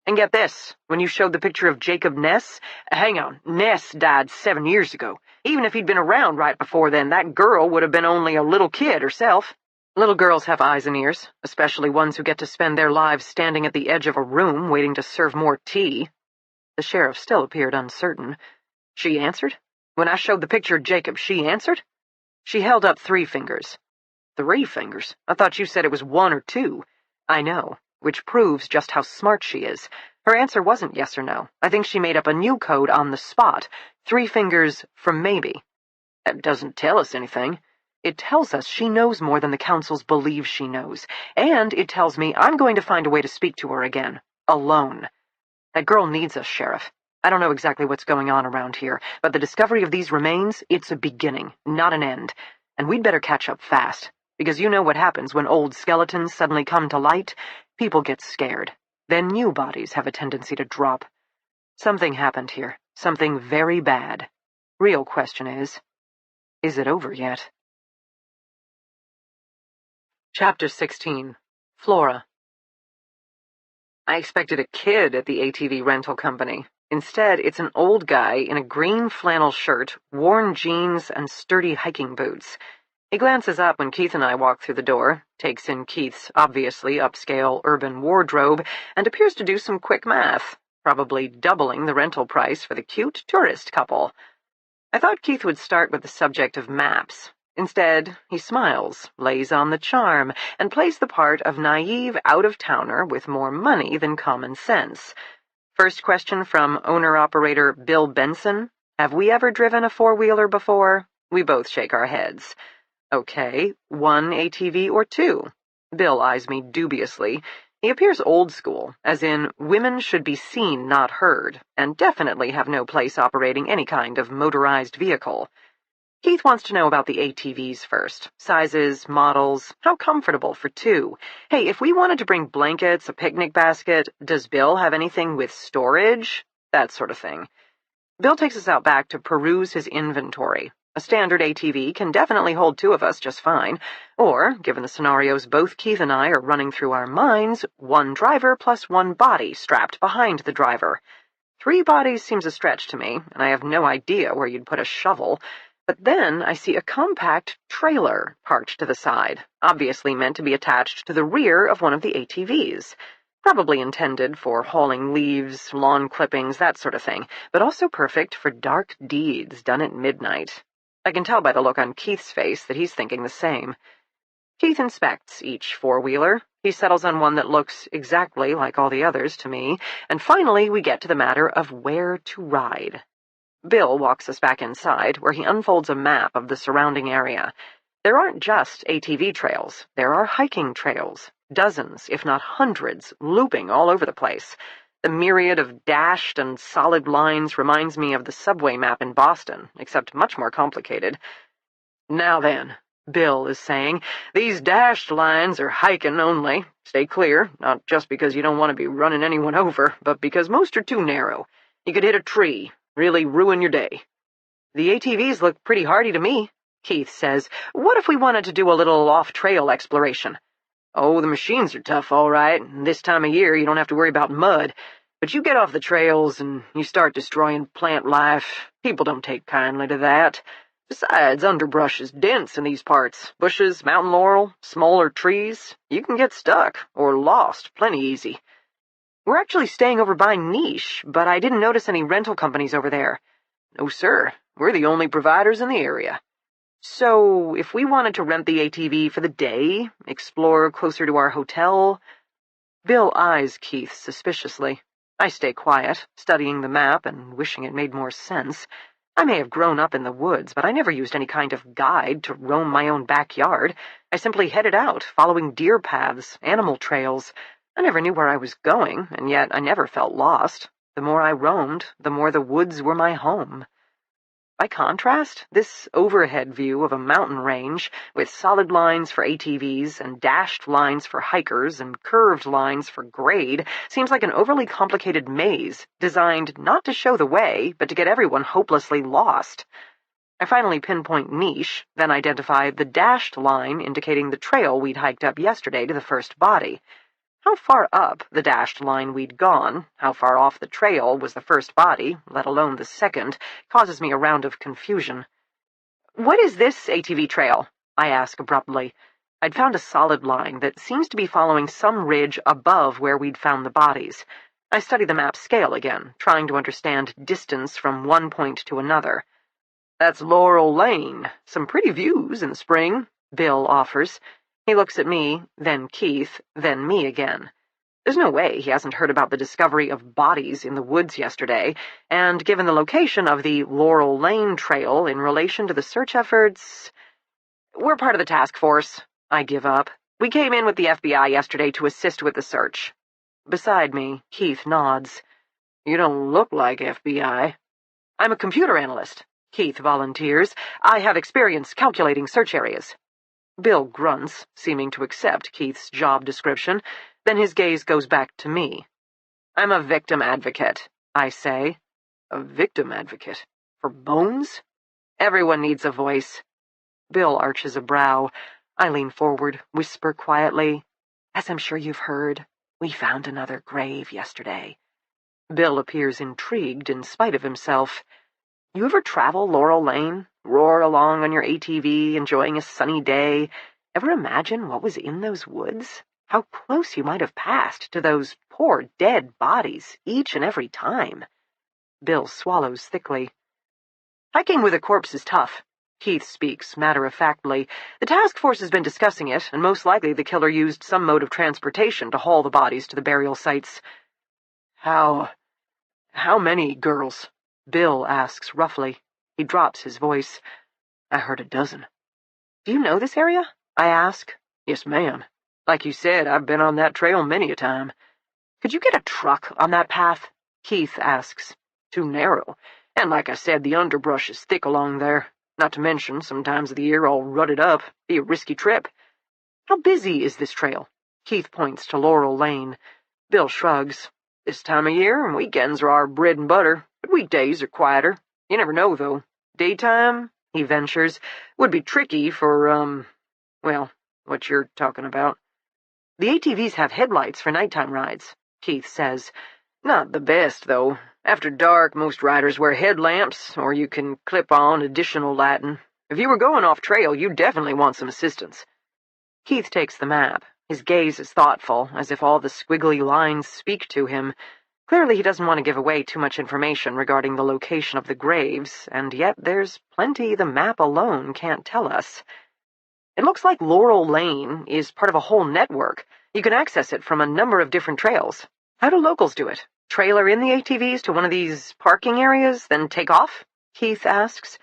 And get this, when you showed the picture of Jacob Ness— hang on, Ness died 7 years ago. Even if he'd been around right before then, that girl would have been only a little kid herself. Little girls have eyes and ears, especially ones who get to spend their lives standing at the edge of a room waiting to serve more tea." The sheriff still appeared uncertain. "She answered? When I showed the picture of Jacob, she answered?" "She held up 3 fingers." 3 fingers? I thought you said it was 1 or 2. "I know, which proves just how smart she is. Her answer wasn't yes or no. I think she made up a new code on the spot. 3 fingers for maybe." "That doesn't tell us anything." "It tells us she knows more than the councils believe she knows. And it tells me I'm going to find a way to speak to her again. Alone. That girl needs us, Sheriff. I don't know exactly what's going on around here, but the discovery of these remains, it's a beginning, not an end. And we'd better catch up fast, because you know what happens when old skeletons suddenly come to light. People get scared. Then new bodies have a tendency to drop. Something happened here. Something very bad. Real question is it over yet?" Chapter 16. Flora. I expected a kid at the ATV rental company. Instead, it's an old guy in a green flannel shirt, worn jeans, and sturdy hiking boots. He glances up when Keith and I walk through the door, takes in Keith's obviously upscale urban wardrobe, and appears to do some quick math, probably doubling the rental price for the cute tourist couple. I thought Keith would start with the subject of maps. Instead, he smiles, lays on the charm, and plays the part of naive out-of-towner with more money than common sense. First question from owner-operator Bill Benson. Have we ever driven a 4-wheeler before? We both shake our heads. Okay, 1 ATV or 2? Bill eyes me dubiously. He appears old school, as in women should be seen, not heard, and definitely have no place operating any kind of motorized vehicle. Keith wants to know about the ATVs first. Sizes, models, how comfortable for 2. Hey, if we wanted to bring blankets, a picnic basket, does Bill have anything with storage? That sort of thing. Bill takes us out back to peruse his inventory. A standard ATV can definitely hold 2 of us just fine. Or, given the scenarios both Keith and I are running through our minds, 1 driver plus 1 body strapped behind the driver. 3 bodies seems a stretch to me, and I have no idea where you'd put a shovel. But then I see a compact trailer parked to the side, obviously meant to be attached to the rear of one of the ATVs. Probably intended for hauling leaves, lawn clippings, that sort of thing, but also perfect for dark deeds done at midnight. I can tell by the look on Keith's face that he's thinking the same. Keith inspects each 4-wheeler. He settles on one that looks exactly like all the others to me, and finally we get to the matter of where to ride. Bill walks us back inside, where he unfolds a map of the surrounding area. There aren't just ATV trails. There are hiking trails. Dozens, if not hundreds, looping all over the place. The myriad of dashed and solid lines reminds me of the subway map in Boston, except much more complicated. "Now then," Bill is saying. "These dashed lines are hiking only. Stay clear, not just because you don't want to be running anyone over, but because most are too narrow. You could hit a tree, really ruin your day." "The ATVs look pretty hardy to me," Keith says. "What if we wanted to do a little off-trail exploration?" "Oh, the machines are tough, all right. This time of year, you don't have to worry about mud. But you get off the trails and you start destroying plant life. People don't take kindly to that. Besides, underbrush is dense in these parts. Bushes, mountain laurel, smaller trees. You can get stuck or lost plenty easy." "We're actually staying over by Niche, but I didn't notice any rental companies over there." "No, sir. We're the only providers in the area." "So, if we wanted to rent the ATV for the day, explore closer to our hotel—" Bill eyes Keith suspiciously. I stay quiet, studying the map and wishing it made more sense. I may have grown up in the woods, but I never used any kind of guide to roam my own backyard. I simply headed out, following deer paths, animal trails. I never knew where I was going, and yet I never felt lost. The more I roamed, the more the woods were my home. By contrast, this overhead view of a mountain range, with solid lines for ATVs and dashed lines for hikers and curved lines for grade, seems like an overly complicated maze, designed not to show the way, but to get everyone hopelessly lost. I finally pinpoint Niche, then identify the dashed line indicating the trail we'd hiked up yesterday to the first body. How far up the dashed line we'd gone, how far off the trail was the first body, let alone the second, causes me a round of confusion. "What is this ATV trail?" I ask abruptly. I'd found a solid line that seems to be following some ridge above where we'd found the bodies. I study the map scale again, trying to understand distance from one point to another. "That's Laurel Lane. Some pretty views in the spring," Bill offers. He looks at me, then Keith, then me again. There's no way he hasn't heard about the discovery of bodies in the woods yesterday, and given the location of the Laurel Lane trail in relation to the search efforts— "We're part of the task force," I give up. "We came in with the FBI yesterday to assist with the search." Beside me, Keith nods. "You don't look like FBI." "I'm a computer analyst," Keith volunteers. "I have experience calculating search areas." Bill grunts, seeming to accept Keith's job description. Then his gaze goes back to me. "I'm a victim advocate," I say. "A victim advocate? For bones?" "Everyone needs a voice." Bill arches a brow. I lean forward, whisper quietly, "As I'm sure you've heard, we found another grave yesterday." Bill appears intrigued in spite of himself. "You ever travel Laurel Lane? Roar along on your ATV, enjoying a sunny day? Ever imagine what was in those woods? How close you might have passed to those poor dead bodies each and every time?" Bill swallows thickly. "Hiking with a corpse is tough," Keith speaks matter-of-factly. "The task force has been discussing it, and most likely the killer used some mode of transportation to haul the bodies to the burial sites." How many girls?" Bill asks roughly. He drops his voice. "I heard a dozen." "Do you know this area?" I ask. "Yes, ma'am. Like you said, I've been on that trail many a time." "Could you get a truck on that path?" Keith asks. "Too narrow. And like I said, the underbrush is thick along there. Not to mention, some times of the year all rutted up. Be a risky trip." "How busy is this trail?" Keith points to Laurel Lane. Bill shrugs. "This time of year, weekends are our bread and butter, but weekdays are quieter. You never know, though. Daytime," he ventures, "would be tricky for, well, what you're talking about." "The ATVs have headlights for nighttime rides," Keith says. "Not the best, though. After dark, most riders wear headlamps, or you can clip on additional lighting. If you were going off-trail, you'd definitely want some assistance." Keith takes the map. His gaze is thoughtful, as if all the squiggly lines speak to him. Clearly he doesn't want to give away too much information regarding the location of the graves, and yet there's plenty the map alone can't tell us. "It looks like Laurel Lane is part of a whole network. You can access it from a number of different trails. How do locals do it? Trailer in the ATVs to one of these parking areas, then take off?" Keith asks.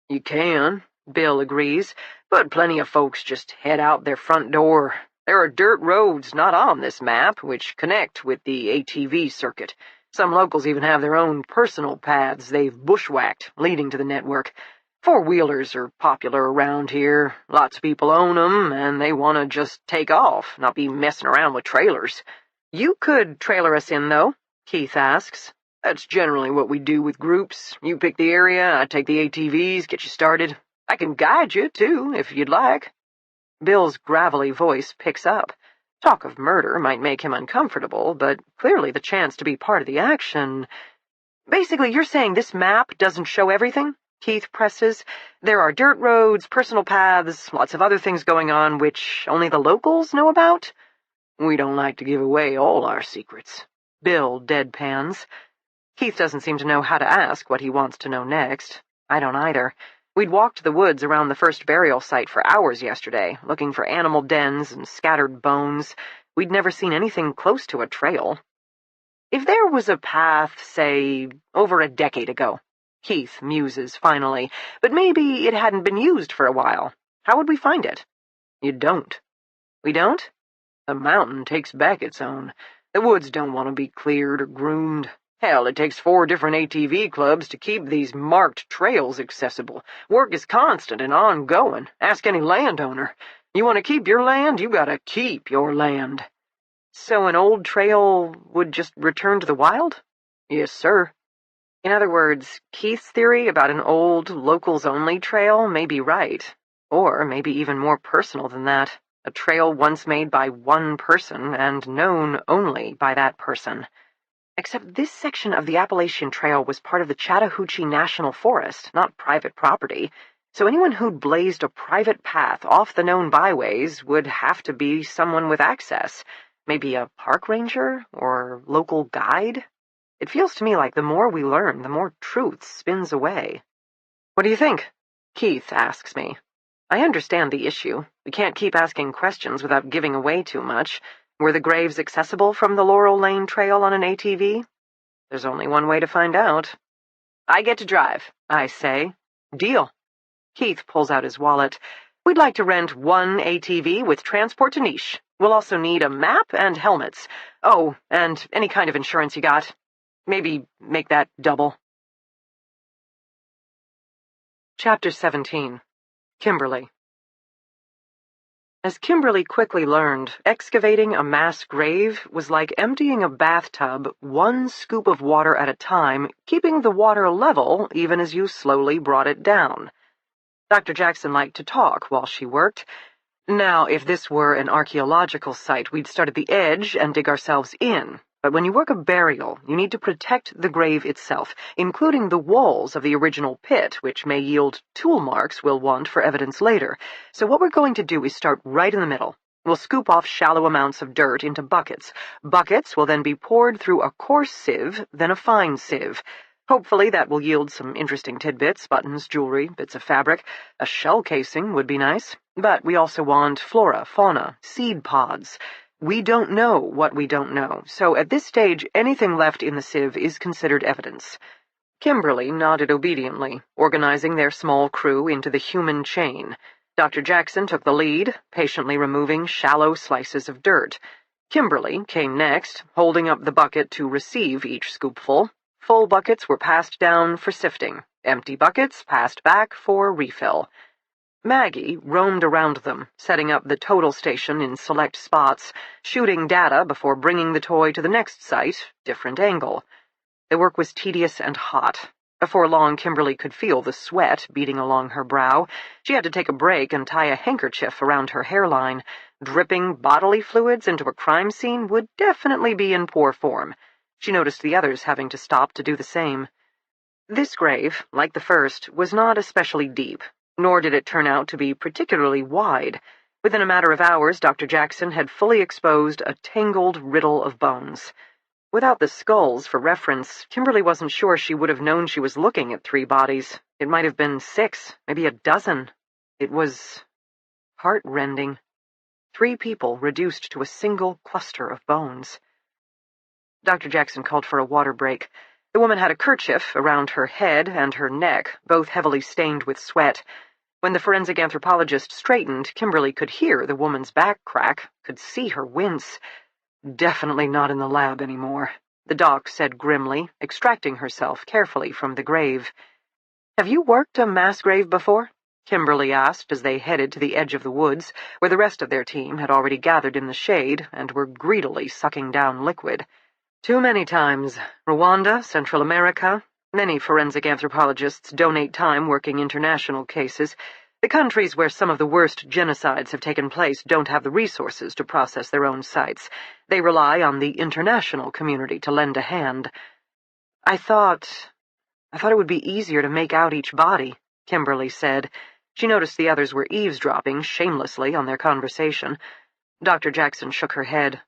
"You can," Bill agrees, "but plenty of folks just head out their front door. There are dirt roads not on this map which connect with the ATV circuit. Some locals even have their own personal paths they've bushwhacked leading to the network. Four-wheelers are popular around here. Lots of people own them, and they want to just take off, not be messing around with trailers. You could trailer us in, though, Keith asks. That's generally what we do with groups. You pick the area, I take the ATVs, get you started. I can guide you, too, if you'd like. Bill's gravelly voice picks up. Talk of murder might make him uncomfortable, but clearly the chance to be part of the action... Basically, you're saying this map doesn't show everything? Keith presses. There are dirt roads, personal paths, lots of other things going on which only the locals know about? We don't like to give away all our secrets. Bill deadpans. Keith doesn't seem to know how to ask what he wants to know next. I don't either. We'd walked the woods around the first burial site for hours yesterday, looking for animal dens and scattered bones. We'd never seen anything close to a trail. If there was a path, say, over a decade ago, Keith muses finally, but maybe it hadn't been used for a while, how would we find it? You don't. We don't? The mountain takes back its own. The woods don't want to be cleared or groomed. Hell, it takes 4 different ATV clubs to keep these marked trails accessible. Work is constant and ongoing. Ask any landowner. You want to keep your land, you gotta keep your land. So an old trail would just return to the wild? Yes, sir. In other words, Keith's theory about an old, locals-only trail may be right. Or maybe even more personal than that. A trail once made by one person and known only by that person. Except this section of the Appalachian Trail was part of the Chattahoochee National Forest, not private property, so anyone who'd blazed a private path off the known byways would have to be someone with access, maybe a park ranger or local guide. It feels to me like the more we learn, the more truth spins away. What do you think? Keith asks me. I understand the issue. We can't keep asking questions without giving away too much. Were the graves accessible from the Laurel Lane Trail on an ATV? There's only one way to find out. I get to drive, I say. Deal. Keith pulls out his wallet. We'd like to rent 1 ATV with transport to Niche. We'll also need a map and helmets. Oh, and any kind of insurance you got. Maybe make that double. Chapter 17. Kimberly. As Kimberly quickly learned, excavating a mass grave was like emptying a bathtub 1 scoop of water at a time, keeping the water level even as you slowly brought it down. Dr. Jackson liked to talk while she worked. Now, if this were an archaeological site, we'd start at the edge and dig ourselves in. But when you work a burial, you need to protect the grave itself, including the walls of the original pit, which may yield tool marks we'll want for evidence later. So what we're going to do is start right in the middle. We'll scoop off shallow amounts of dirt into buckets. Buckets will then be poured through a coarse sieve, then a fine sieve. Hopefully that will yield some interesting tidbits, buttons, jewelry, bits of fabric. A shell casing would be nice. But we also want flora, fauna, seed pods. We don't know what we don't know, so at this stage anything left in the sieve is considered evidence. Kimberly nodded obediently, organizing their small crew into the human chain. Dr. Jackson took the lead, patiently removing shallow slices of dirt. Kimberly came next, holding up the bucket to receive each scoopful. Full buckets were passed down for sifting. Empty buckets passed back for refill. Maggie roamed around them, setting up the total station in select spots, shooting data before bringing the toy to the next site, different angle. The work was tedious and hot. Before long, Kimberly could feel the sweat beating along her brow. She had to take a break and tie a handkerchief around her hairline. Dripping bodily fluids into a crime scene would definitely be in poor form. She noticed the others having to stop to do the same. This grave, like the first, was not especially deep. Nor did it turn out to be particularly wide. Within a matter of hours, Dr. Jackson had fully exposed a tangled riddle of bones. Without the skulls for reference, Kimberly wasn't sure she would have known she was looking at 3 bodies. It might have been 6, maybe a dozen. It was heart-rending. 3 people reduced to a single cluster of bones. Dr. Jackson called for a water break. The woman had a kerchief around her head and her neck, both heavily stained with sweat. When the forensic anthropologist straightened, Kimberly could hear the woman's back crack, could see her wince. Definitely not in the lab anymore, the doc said grimly, extracting herself carefully from the grave. Have you worked a mass grave before? Kimberly asked as they headed to the edge of the woods, where the rest of their team had already gathered in the shade and were greedily sucking down liquid. Too many times. Rwanda, Central America. Many forensic anthropologists donate time working international cases. The countries where some of the worst genocides have taken place don't have the resources to process their own sites. They rely on the international community to lend a hand. I thought it would be easier to make out each body, Kimberly said. She noticed the others were eavesdropping shamelessly on their conversation. Dr. Jackson shook her head.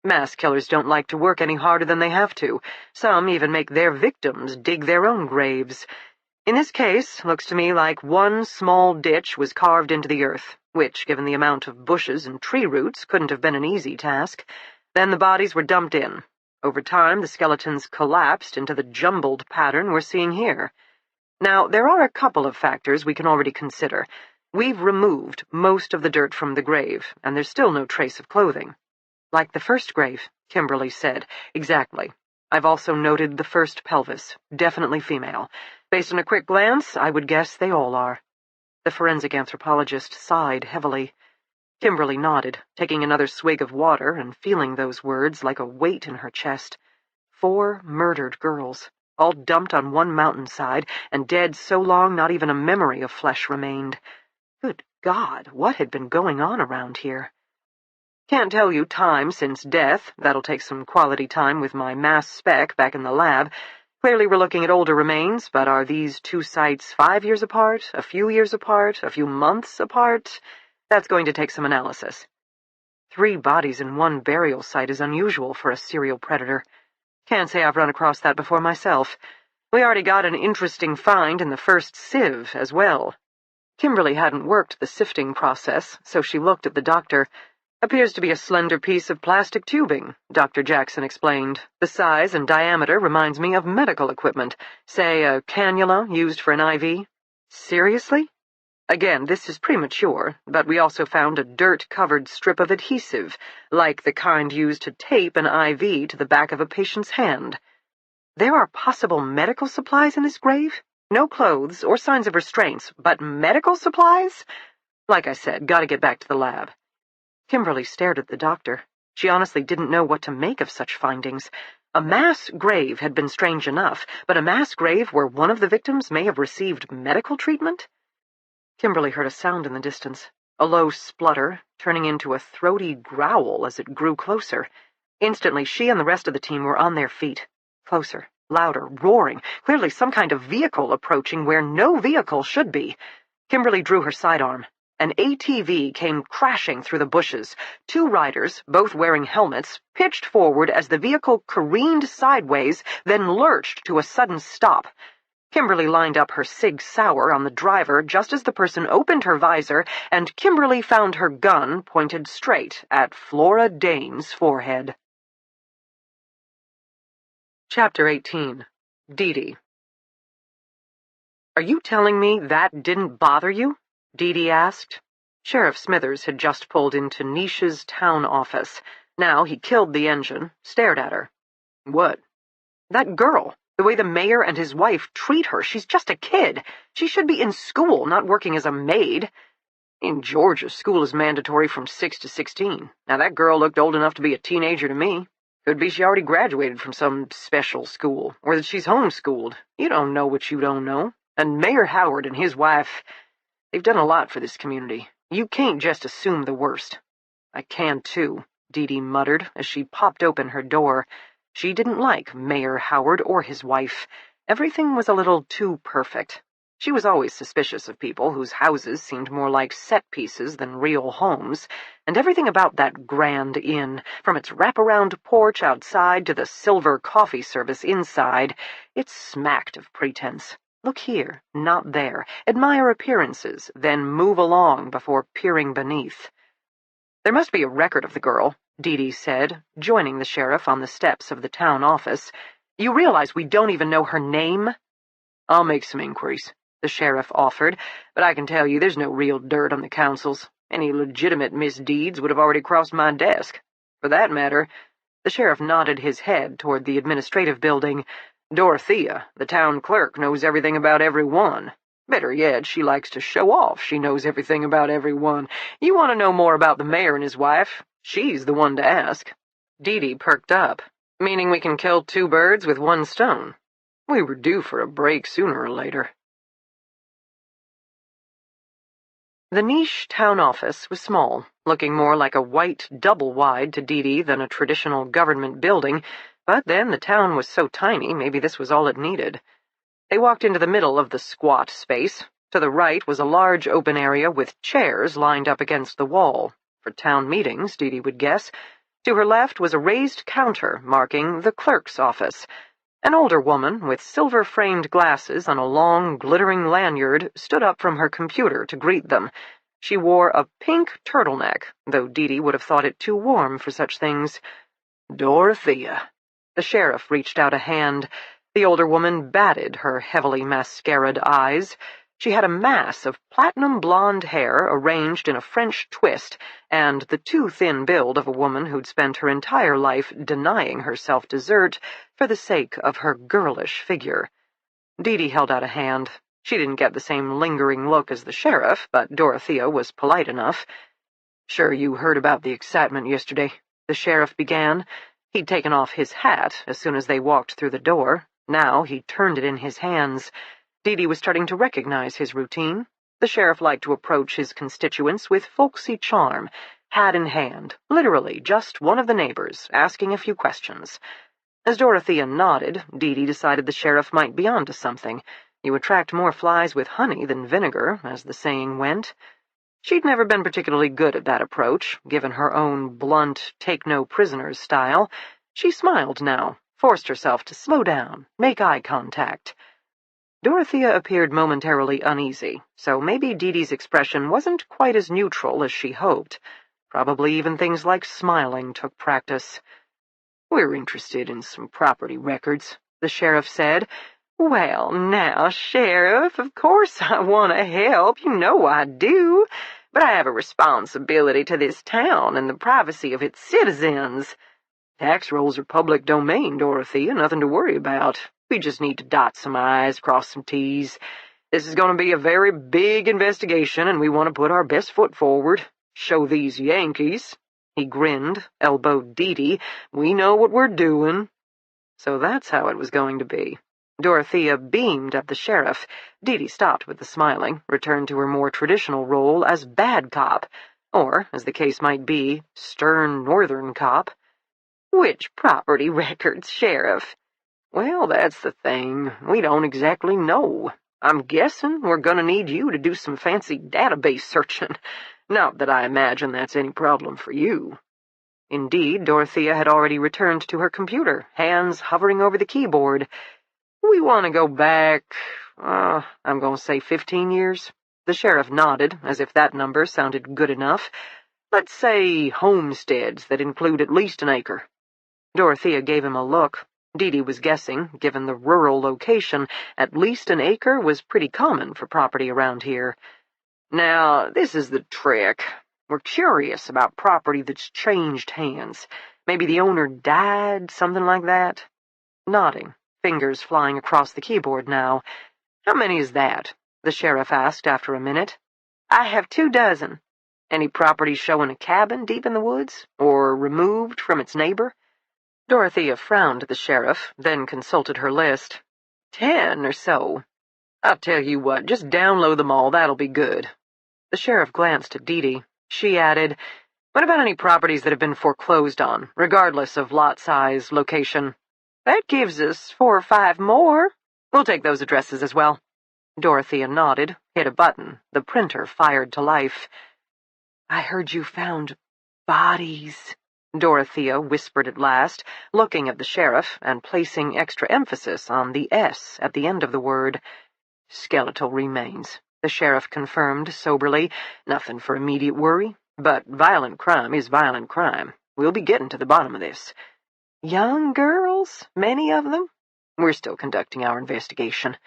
Mass killers don't like to work any harder than they have to. Some even make their victims dig their own graves. In this case, looks to me like one small ditch was carved into the earth, which, given the amount of bushes and tree roots, couldn't have been an easy task. Then the bodies were dumped in. Over time, the skeletons collapsed into the jumbled pattern we're seeing here. Now, there are a couple of factors we can already consider. We've removed most of the dirt from the grave, and there's still no trace of clothing. Like the first grave, Kimberly said. Exactly. I've also noted the first pelvis. Definitely female. Based on a quick glance, I would guess they all are. The forensic anthropologist sighed heavily. Kimberly nodded, taking another swig of water and feeling those words like a weight in her chest. 4 murdered girls, all dumped on one mountainside, and dead so long not even a memory of flesh remained. Good God, what had been going on around here? Can't tell you time since death. That'll take some quality time with my mass spec back in the lab. Clearly we're looking at older remains, but are these 2 sites 5 years apart, a few years apart, a few months apart? That's going to take some analysis. 3 bodies in one burial site is unusual for a serial predator. Can't say I've run across that before myself. We already got an interesting find in the first sieve as well. Kimberly hadn't worked the sifting process, so she looked at the doctor. Appears to be a slender piece of plastic tubing, Dr. Jackson explained. The size and diameter reminds me of medical equipment, say a cannula used for an IV. Seriously? Again, this is premature, but we also found a dirt-covered strip of adhesive, like the kind used to tape an IV to the back of a patient's hand. There are possible medical supplies in this grave? No clothes or signs of restraints, but medical supplies? Like I said, gotta get back to the lab. Kimberly stared at the doctor. She honestly didn't know what to make of such findings. A mass grave had been strange enough, but a mass grave where one of the victims may have received medical treatment? Kimberly heard a sound in the distance, a low splutter, turning into a throaty growl as it grew closer. Instantly, she and the rest of the team were on their feet. Closer, louder, roaring, clearly some kind of vehicle approaching where no vehicle should be. Kimberly drew her sidearm. An ATV came crashing through the bushes. 2 riders, both wearing helmets, pitched forward as the vehicle careened sideways, then lurched to a sudden stop. Kimberly lined up her Sig Sauer on the driver just as the person opened her visor, and Kimberly found her gun pointed straight at Flora Dane's forehead. Chapter 18. Dee Dee. Are you telling me that didn't bother you? Dee Dee asked. Sheriff Smithers had just pulled into Nisha's town office. Now he killed the engine, stared at her. What? That girl. The way the mayor and his wife treat her. She's just a kid. She should be in school, not working as a maid. In Georgia, school is mandatory from 6 to 16. Now that girl looked old enough to be a teenager to me. Could be she already graduated from some special school, or that she's homeschooled. You don't know what you don't know. And Mayor Howard and his wife, they've done a lot for this community. You can't just assume the worst. I can, too, Dee Dee muttered as she popped open her door. She didn't like Mayor Howard or his wife. Everything was a little too perfect. She was always suspicious of people whose houses seemed more like set pieces than real homes, and everything about that grand inn, from its wraparound porch outside to the silver coffee service inside, it smacked of pretense. Look here, not there. Admire appearances, then move along before peering beneath. There must be a record of the girl, Dee Dee said, joining the sheriff on the steps of the town office. You realize we don't even know her name? I'll make some inquiries, the sheriff offered, but I can tell you there's no real dirt on the councils. Any legitimate misdeeds would have already crossed my desk. For that matter, the sheriff nodded his head toward the administrative building. Dorothea, the town clerk, knows everything about everyone. Better yet, she likes to show off she knows everything about everyone. You want to know more about the mayor and his wife? She's the one to ask." Dee perked up. "Meaning we can kill two birds with one stone. We were due for a break sooner or later." The niche town office was small, looking more like a white double-wide to Dee than a traditional government building, but then the town was so tiny, maybe this was all it needed. They walked into the middle of the squat space. To the right was a large open area with chairs lined up against the wall. For town meetings, Dee would guess. To her left was a raised counter marking the clerk's office. An older woman with silver-framed glasses on a long, glittering lanyard stood up from her computer to greet them. She wore a pink turtleneck, though Dee would have thought it too warm for such things. "Dorothea." The sheriff reached out a hand. The older woman batted her heavily mascaraed eyes. She had a mass of platinum blonde hair arranged in a French twist, and the too thin build of a woman who'd spent her entire life denying herself dessert for the sake of her girlish figure. Dee held out a hand. She didn't get the same lingering look as the sheriff, but Dorothea was polite enough. "Sure you heard about the excitement yesterday," the sheriff began. He'd taken off his hat as soon as they walked through the door. Now he turned it in his hands. Dee was starting to recognize his routine. The sheriff liked to approach his constituents with folksy charm, hat in hand, literally just one of the neighbors, asking a few questions. As Dorothea nodded, Dee decided the sheriff might be onto something. You attract more flies with honey than vinegar, as the saying went. She'd never been particularly good at that approach, given her own blunt, take-no-prisoners style. She smiled now, forced herself to slow down, make eye contact. Dorothea appeared momentarily uneasy, so maybe Dee's expression wasn't quite as neutral as she hoped. Probably even things like smiling took practice. "We're interested in some property records," the sheriff said. "Well, now, Sheriff, of course I want to help, you know I do, but I have a responsibility to this town and the privacy of its citizens." "Tax rolls are public domain, Dorothea, nothing to worry about. We just need to dot some I's, cross some T's. This is going to be a very big investigation, and we want to put our best foot forward. Show these Yankees." He grinned, elbowed Dee. "We know what we're doing." So that's how it was going to be. Dorothea beamed at the sheriff. Dee stopped with the smiling, returned to her more traditional role as bad cop, or, as the case might be, stern northern cop. "Which property records, Sheriff?" "Well, that's the thing. We don't exactly know. I'm guessing we're gonna need you to do some fancy database searching. Not that I imagine that's any problem for you." Indeed, Dorothea had already returned to her computer, hands hovering over the keyboard. "We want to go back, I'm going to say 15 years. The sheriff nodded, as if that number sounded good enough. "Let's say homesteads that include at least an acre." Dorothea gave him a look. Dee was guessing, given the rural location, at least an acre was pretty common for property around here. "Now, this is the trick. We're curious about property that's changed hands. Maybe the owner died, something like that." Nodding, fingers flying across the keyboard now. "How many is that?" the sheriff asked after a minute. "I have 24. Any property showing a cabin deep in the woods, or removed from its neighbor?" Dorothea frowned at the sheriff, then consulted her list. 10 or so. "I'll tell you what, just download them all, that'll be good." The sheriff glanced at Dee. She added, "What about any properties that have been foreclosed on, regardless of lot size, location?" "That gives us 4 or 5 more. We'll take those addresses as well." Dorothea nodded, hit a button. The printer fired to life. "I heard you found bodies," Dorothea whispered at last, looking at the sheriff and placing extra emphasis on the S at the end of the word. "Skeletal remains," the sheriff confirmed soberly. "Nothing for immediate worry, but violent crime is violent crime. We'll be getting to the bottom of this." "Young girls? Many of them?" "We're still conducting our investigation."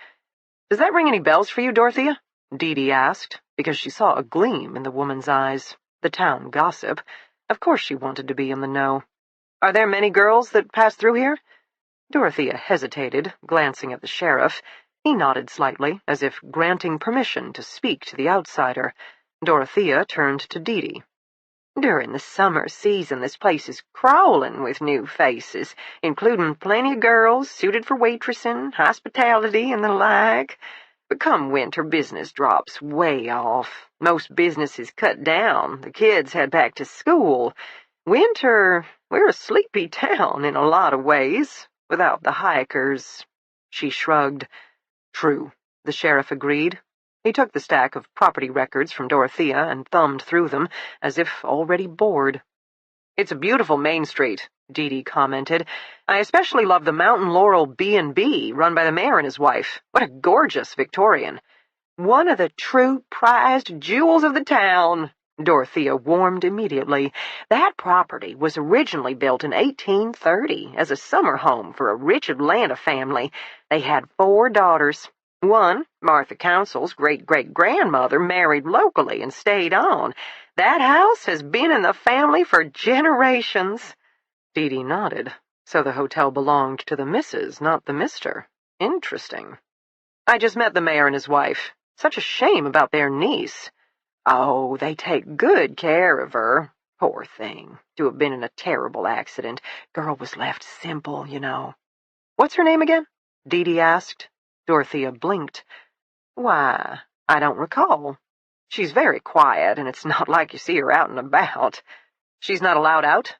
"Does that ring any bells for you, Dorothea?" Dee asked, because she saw a gleam in the woman's eyes. The town gossip. Of course she wanted to be in the know. "Are there many girls that pass through here?" Dorothea hesitated, glancing at the sheriff. He nodded slightly, as if granting permission to speak to the outsider. Dorothea turned to Dee. "During the summer season, this place is crawling with new faces, including plenty of girls suited for waitressing, hospitality, and the like. But come winter, business drops way off. Most businesses cut down. The kids head back to school. Winter, we're a sleepy town in a lot of ways, without the hikers." She shrugged. "True," the sheriff agreed. He took the stack of property records from Dorothea and thumbed through them, as if already bored. "It's a beautiful main street," Dee commented. "I especially love the Mountain Laurel B&B, run by the mayor and his wife. What a gorgeous Victorian." "One of the true prized jewels of the town." Dorothea warmed immediately. "That property was originally built in 1830 as a summer home for a rich Atlanta family. They had 4 daughters. One, Martha Conceals' great-great-grandmother, married locally and stayed on. That house has been in the family for generations." Dee nodded. So the hotel belonged to the Missus, not the Mr. Interesting. "I just met the mayor and his wife. Such a shame about their niece." "Oh, they take good care of her. Poor thing. To have been in a terrible accident. Girl was left simple, you know." "What's her name again?" Dee asked. Dorothea blinked. "Why, I don't recall. She's very quiet, and it's not like you see her out and about." "She's not allowed out?"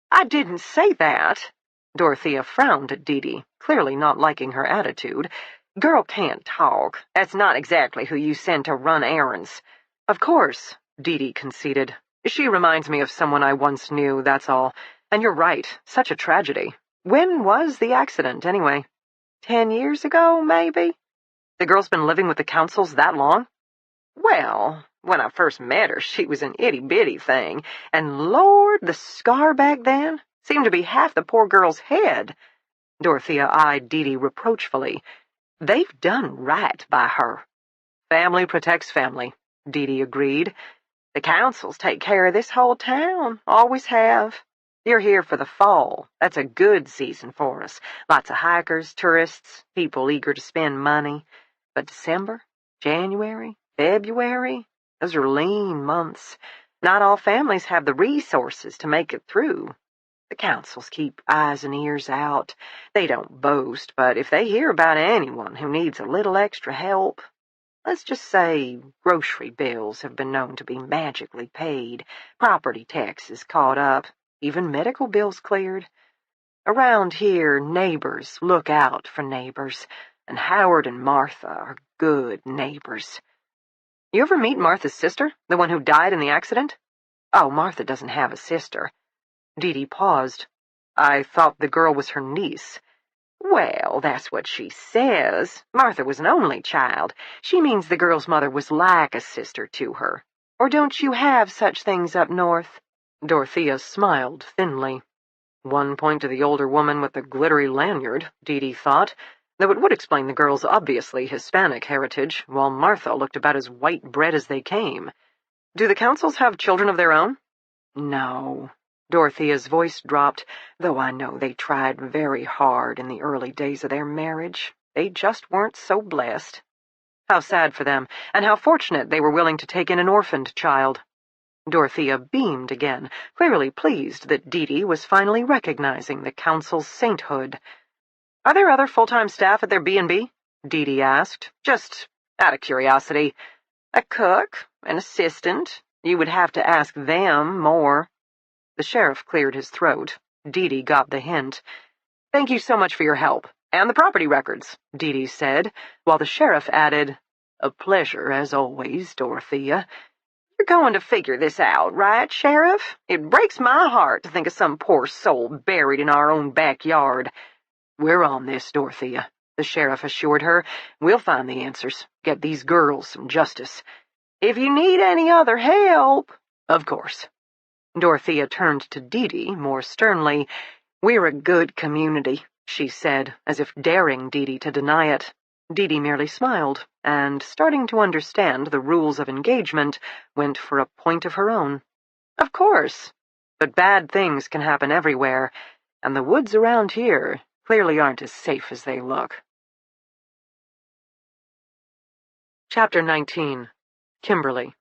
"I didn't say that." Dorothea frowned at Dee, clearly not liking her attitude. "Girl can't talk. That's not exactly who you send to run errands." "Of course," Dee conceded. "She reminds me of someone I once knew, that's all. And you're right, such a tragedy. When was the accident, anyway?" 10 years ago, maybe?" "The girl's been living with the Conceals that long?" "Well, when I first met her, she was an itty-bitty thing, and Lord, the scar back then seemed to be half the poor girl's head." Dorothea eyed Dee reproachfully. "They've done right by her." "Family protects family," Dee agreed. "The Conceals take care of this whole town, always have. You're here for the fall. That's a good season for us. Lots of hikers, tourists, people eager to spend money. But December, January, February, those are lean months. Not all families have the resources to make it through. The Conceals keep eyes and ears out. They don't boast, but if they hear about anyone who needs a little extra help, let's just say grocery bills have been known to be magically paid, property taxes caught up, even medical bills cleared. Around here, neighbors look out for neighbors, and Howard and Martha are good neighbors." "You ever meet Martha's sister, the one who died in the accident?" "Oh, Martha doesn't have a sister." Dee paused. "I thought the girl was her niece." "Well, that's what she says. Martha was an only child. She means the girl's mother was like a sister to her. Or don't you have such things up north?" Dorothea smiled thinly. One point to the older woman with the glittery lanyard, Dee thought, though it would explain the girl's obviously Hispanic heritage, while Martha looked about as white bread as they came. "Do the Conceals have children of their own?" "No." Dorothea's voice dropped, though I know they tried very hard in the early days of their marriage. They just weren't so blessed. How sad for them, and how fortunate they were willing to take in an orphaned child. Dorothea beamed again, clearly pleased that Dee was finally recognizing the Conceal's sainthood. "Are there other full-time staff at their B&B?" Dee asked, just out of curiosity. "A cook, an assistant. You would have to ask them more." The sheriff cleared his throat. Dee got the hint. "Thank you so much for your help, and the property records," Dee said, while the sheriff added, "A pleasure, as always, Dorothea. You're going to figure this out, right, Sheriff? It breaks my heart to think of some poor soul buried in our own backyard." "We're on this, Dorothea," the sheriff assured her. "We'll find the answers, get these girls some justice." "If you need any other help—" "Of course." Dorothea turned to Dee more sternly. "We're a good community," she said, as if daring Dee to deny it. Dee merely smiled, and, starting to understand the rules of engagement, went for a point of her own. "Of course. But bad things can happen everywhere, and the woods around here clearly aren't as safe as they look. Chapter 19. Kimberly.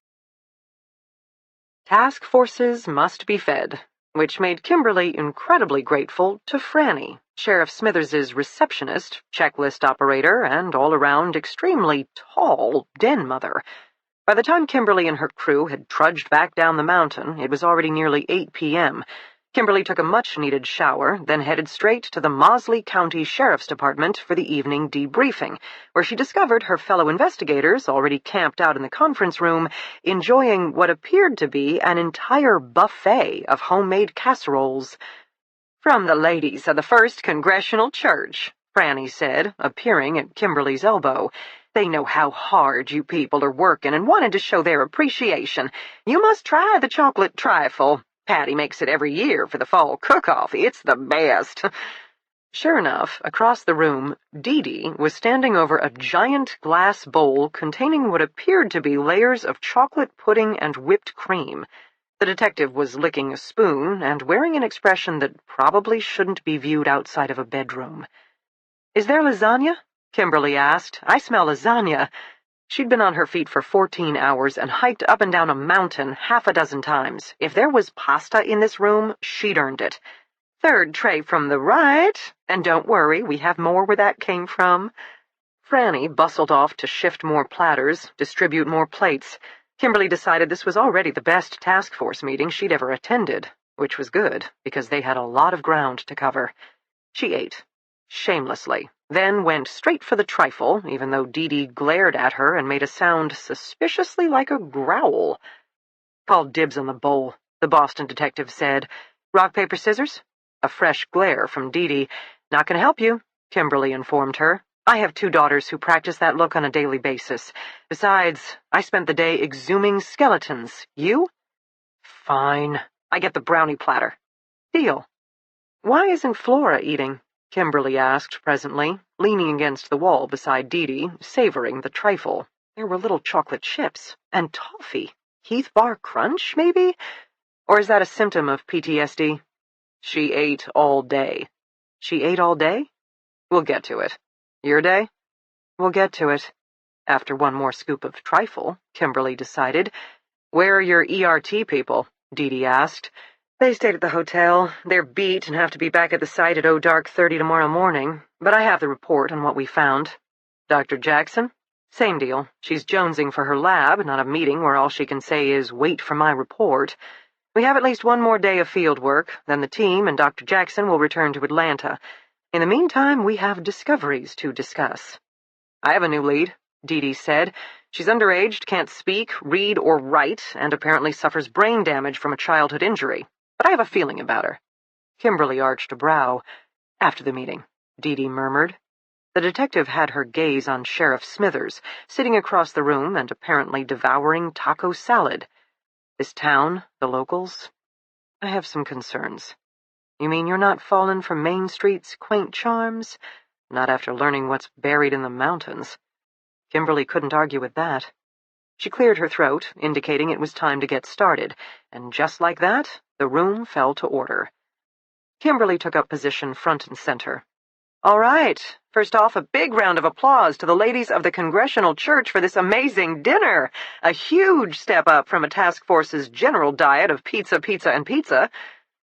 Task forces must be fed, which made Kimberly incredibly grateful to Franny, Sheriff Smithers's receptionist, checklist operator, and all-around extremely tall den mother. By the time Kimberly and her crew had trudged back down the mountain, it was already nearly 8 p.m. Kimberly took a much-needed shower, then headed straight to the Mosley County Sheriff's Department for the evening debriefing, where she discovered her fellow investigators already camped out in the conference room, enjoying what appeared to be an entire buffet of homemade casseroles. "From the ladies of the 1st Congressional Church," Franny said, appearing at Kimberly's elbow. "They know how hard you people are working and wanted to show their appreciation. You must try the chocolate trifle. Patty makes it every year for the fall cook-off. It's the best." Sure enough, across the room, Dee was standing over a giant glass bowl containing what appeared to be layers of chocolate pudding and whipped cream. The detective was licking a spoon and wearing an expression that probably shouldn't be viewed outside of a bedroom. "Is there lasagna?" Kimberly asked. "I smell lasagna." She'd been on her feet for 14 hours and hiked up and down a mountain half a dozen times. If there was pasta in this room, she'd earned it. "3rd tray from the right. And don't worry, we have more where that came from." Franny bustled off to shift more platters, distribute more plates. Kimberly decided this was already the best task force meeting she'd ever attended, which was good, because they had a lot of ground to cover. She ate, shamelessly, then went straight for the trifle, even though Dee glared at her and made a sound suspiciously like a growl. "Call dibs on the bowl," the Boston detective said. "Rock, paper, scissors?" A fresh glare from Dee. "Not gonna help you," Kimberly informed her. "I have 2 daughters who practice that look on a daily basis. Besides, I spent the day exhuming skeletons. You?" "Fine. I get the brownie platter." "Deal." "Why isn't Flora eating?" Kimberly asked presently, leaning against the wall beside Dee, savoring the trifle. There were little chocolate chips. And toffee. Heath Bar Crunch, maybe? Or is that a symptom of PTSD? "She ate all day." "She ate all day?" "We'll get to it. Your day?" "We'll get to it." After one more scoop of trifle, Kimberly decided. "Where are your ERT people?" Dee asked. "They stayed at the hotel. They're beat and have to be back at the site at dark 30 tomorrow morning. But I have the report on what we found." "Dr. Jackson?" "Same deal. She's jonesing for her lab, not a meeting where all she can say is, 'Wait for my report.' We have at least one more day of field work, then the team and Dr. Jackson will return to Atlanta. In the meantime, we have discoveries to discuss." "I have a new lead," Dee said. "She's underaged, can't speak, read, or write, and apparently suffers brain damage from a childhood injury. But I have a feeling about her." Kimberly arched a brow. "After the meeting," Dee murmured. The detective had her gaze on Sheriff Smithers, sitting across the room and apparently devouring taco salad. "This town, the locals? I have some concerns." "You mean you're not fallen for Main Street's quaint charms? Not after learning what's buried in the mountains." Kimberly couldn't argue with that. She cleared her throat, indicating it was time to get started, and just like that, the room fell to order. Kimberly took up position front and center. "All right, first off, a big round of applause to the ladies of the Congressional Church for this amazing dinner. A huge step up from a task force's general diet of pizza, pizza, and pizza."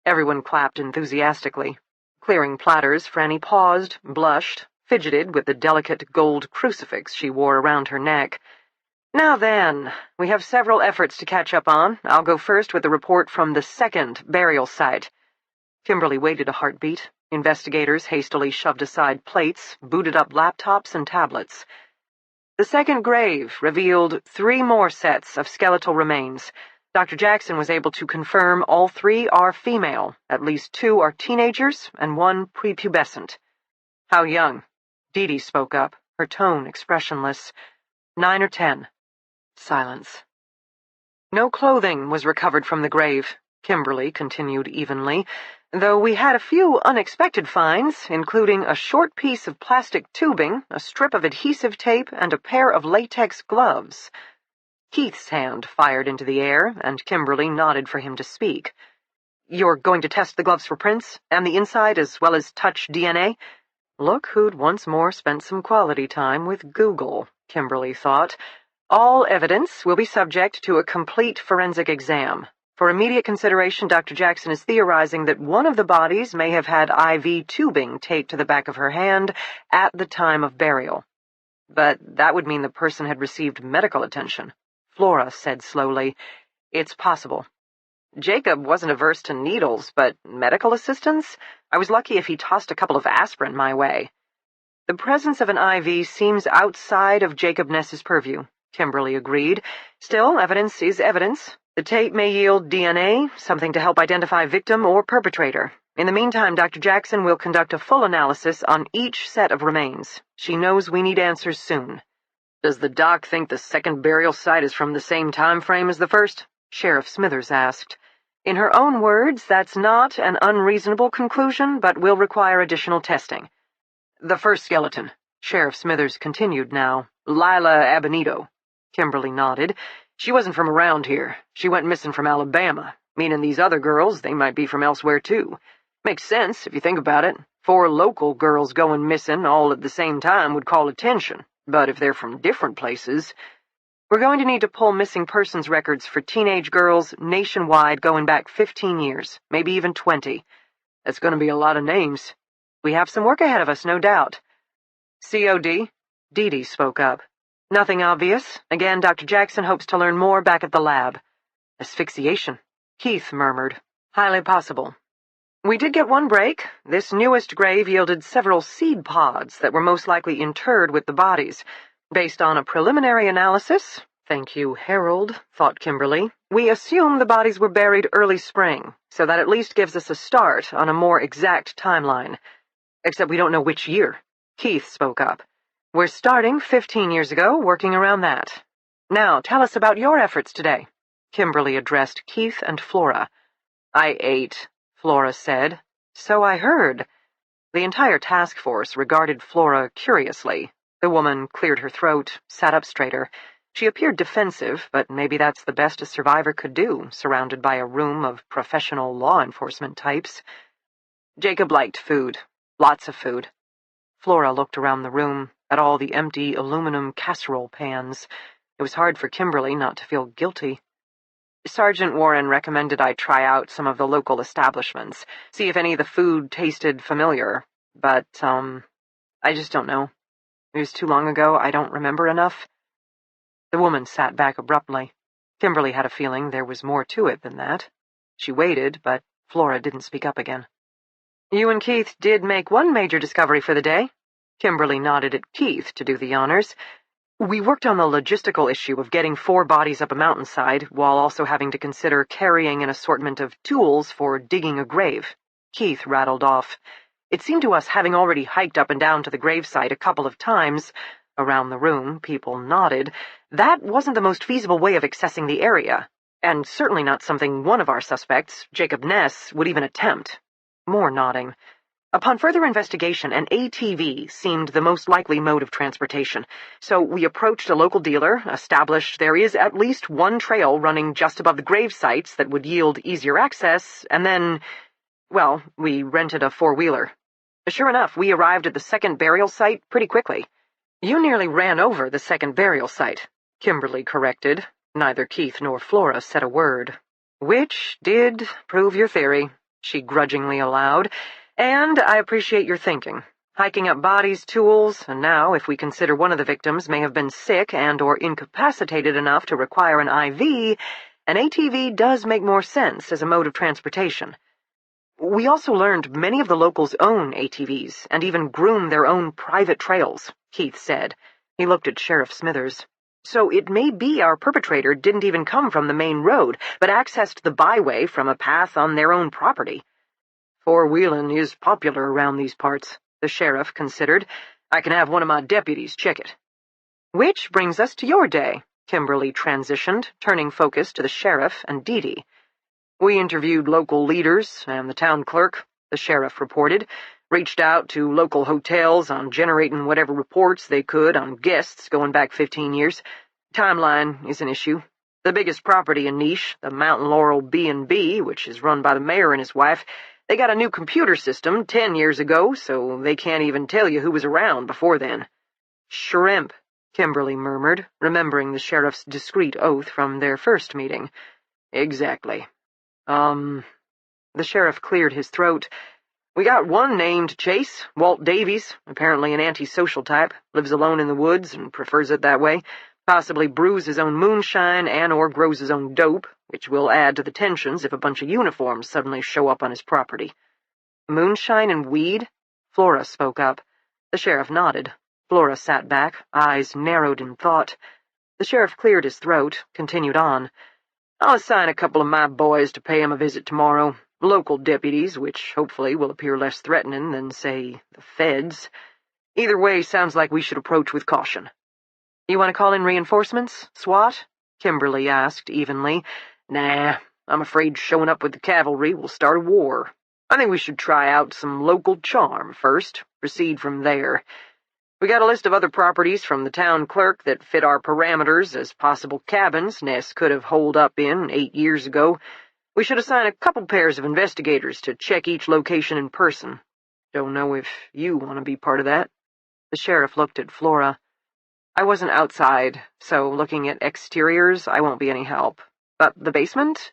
Everyone clapped enthusiastically. Clearing platters, Franny paused, blushed, fidgeted with the delicate gold crucifix she wore around her neck. "Now then, we have several efforts to catch up on. I'll go first with the report from the 2nd burial site." Kimberly waited a heartbeat. Investigators hastily shoved aside plates, booted up laptops and tablets. "The 2nd grave revealed 3 more sets of skeletal remains. Dr. Jackson was able to confirm all 3 are female, at least 2 are teenagers, and 1 prepubescent." "How young?" Dee spoke up, her tone expressionless. 9 or 10. Silence. "No clothing was recovered from the grave," Kimberly continued evenly, "though we had a few unexpected finds, including a short piece of plastic tubing, a strip of adhesive tape, and a pair of latex gloves." Keith's hand fired into the air, and Kimberly nodded for him to speak. "You're going to test the gloves for prints, and the inside as well as touch DNA?" Look who'd once more spent some quality time with Google, Kimberly thought. All evidence will be subject to a complete forensic exam. For immediate consideration, Dr. Jackson is theorizing that one of the bodies may have had IV tubing taped to the back of her hand at the time of burial. But that would mean the person had received medical attention. Flora said slowly, "It's possible. Jacob wasn't averse to needles, but medical assistance? I was lucky if he tossed a couple of aspirin my way." "The presence of an IV seems outside of Jacob Ness's purview," Kimberly agreed. "Still, evidence is evidence. The tape may yield DNA, something to help identify victim or perpetrator. In the meantime, Dr. Jackson will conduct a full analysis on each set of remains. She knows we need answers soon." "Does the doc think the second burial site is from the same time frame as the first?" Sheriff Smithers asked. "In her own words, that's not an unreasonable conclusion, but will require additional testing." "The first skeleton," Sheriff Smithers continued now. "Lila Abinito." Kimberly nodded. "She wasn't from around here. She went missing from Alabama. Meaning these other girls, they might be from elsewhere, too. Makes sense, if you think about it. 4 local girls going missing all at the same time would call attention. But if they're from different places... We're going to need to pull missing persons records for teenage girls nationwide going back 15 years, maybe even 20. That's going to be a lot of names. We have some work ahead of us, no doubt." "COD?" Dee Dee spoke up. "Nothing obvious. Again, Dr. Jackson hopes to learn more back at the lab." "Asphyxiation," Keith murmured. "Highly possible. We did get one break. This newest grave yielded several seed pods that were most likely interred with the bodies. Based on a preliminary analysis, thank you, Harold, thought Kimberly, we assume the bodies were buried early spring, so that at least gives us a start on a more exact timeline. Except we don't know which year." Keith spoke up. "We're starting 15 years ago, working around that. Now, tell us about your efforts today." Kimberly addressed Keith and Flora. "I ate," Flora said. "So I heard." The entire task force regarded Flora curiously. The woman cleared her throat, sat up straighter. She appeared defensive, but maybe that's the best a survivor could do, surrounded by a room of professional law enforcement types. "Jacob liked food. Lots of food." Flora looked around the room, at all the empty aluminum casserole pans. It was hard for Kimberly not to feel guilty. "Sergeant Warren recommended I try out some of the local establishments, see if any of the food tasted familiar. But, I just don't know. It was too long ago, I don't remember enough." The woman sat back abruptly. Kimberly had a feeling there was more to it than that. She waited, but Flora didn't speak up again. "You and Keith did make one major discovery for the day." Kimberly nodded at Keith to do the honors. "We worked on the logistical issue of getting 4 bodies up a mountainside, while also having to consider carrying an assortment of tools for digging a grave." Keith rattled off. "It seemed to us, having already hiked up and down to the gravesite a couple of times," around the room, people nodded, "that wasn't the most feasible way of accessing the area, and certainly not something one of our suspects, Jacob Ness, would even attempt." More nodding. "Upon further investigation, an ATV seemed the most likely mode of transportation, so we approached a local dealer, established there is at least one trail running just above the grave sites that would yield easier access, and then, well, we rented a 4-wheeler. Sure enough, we arrived at the second burial site pretty quickly." "You nearly ran over the second burial site," Kimberly corrected. Neither Keith nor Flora said a word. "Which did prove your theory," she grudgingly allowed. "And I appreciate your thinking. Hiking up bodies, tools, and now, if we consider one of the victims may have been sick and or incapacitated enough to require an IV, an ATV does make more sense as a mode of transportation. We also learned many of the locals own ATVs and even groom their own private trails," Keith said. He looked at Sheriff Smithers. "So it may be our perpetrator didn't even come from the main road, but accessed the byway from a path on their own property." "4-wheeling is popular around these parts," the sheriff considered. "I can have one of my deputies check it." "Which brings us to your day," Kimberly transitioned, turning focus to the sheriff and Dee Dee. "We interviewed local leaders and the town clerk," the sheriff reported, "reached out to local hotels on generating whatever reports they could on guests going back 15 years. Timeline is an issue. The biggest property in Niche, the Mountain Laurel B&B, which is run by the mayor and his wife, They got a new computer system 10 years ago, so they can't even tell you who was around before then." "Shrimp," Kimberly murmured, remembering the sheriff's discreet oath from their first meeting. "Exactly. The sheriff cleared his throat. "We got one named Chase, Walt Davies, apparently an antisocial type, lives alone in the woods and prefers it that way, possibly brews his own moonshine and/or grows his own dope, which will add to the tensions if a bunch of uniforms suddenly show up on his property." "Moonshine and weed?" Flora spoke up. The sheriff nodded. Flora sat back, eyes narrowed in thought. The sheriff cleared his throat, continued on. "I'll assign a couple of my boys to pay him a visit tomorrow. Local deputies, which hopefully will appear less threatening than, say, the feds. Either way sounds like we should approach with caution." "You want to call in reinforcements? SWAT?" Kimberly asked evenly. "Nah, I'm afraid showing up with the cavalry will start a war. I think we should try out some local charm first, proceed from there. We got a list of other properties from the town clerk that fit our parameters as possible cabins Ness could have holed up in 8 years ago. We should assign a couple pairs of investigators to check each location in person. Don't know if you want to be part of that." The sheriff looked at Flora. "I wasn't outside, so looking at exteriors I won't be any help. But the basement?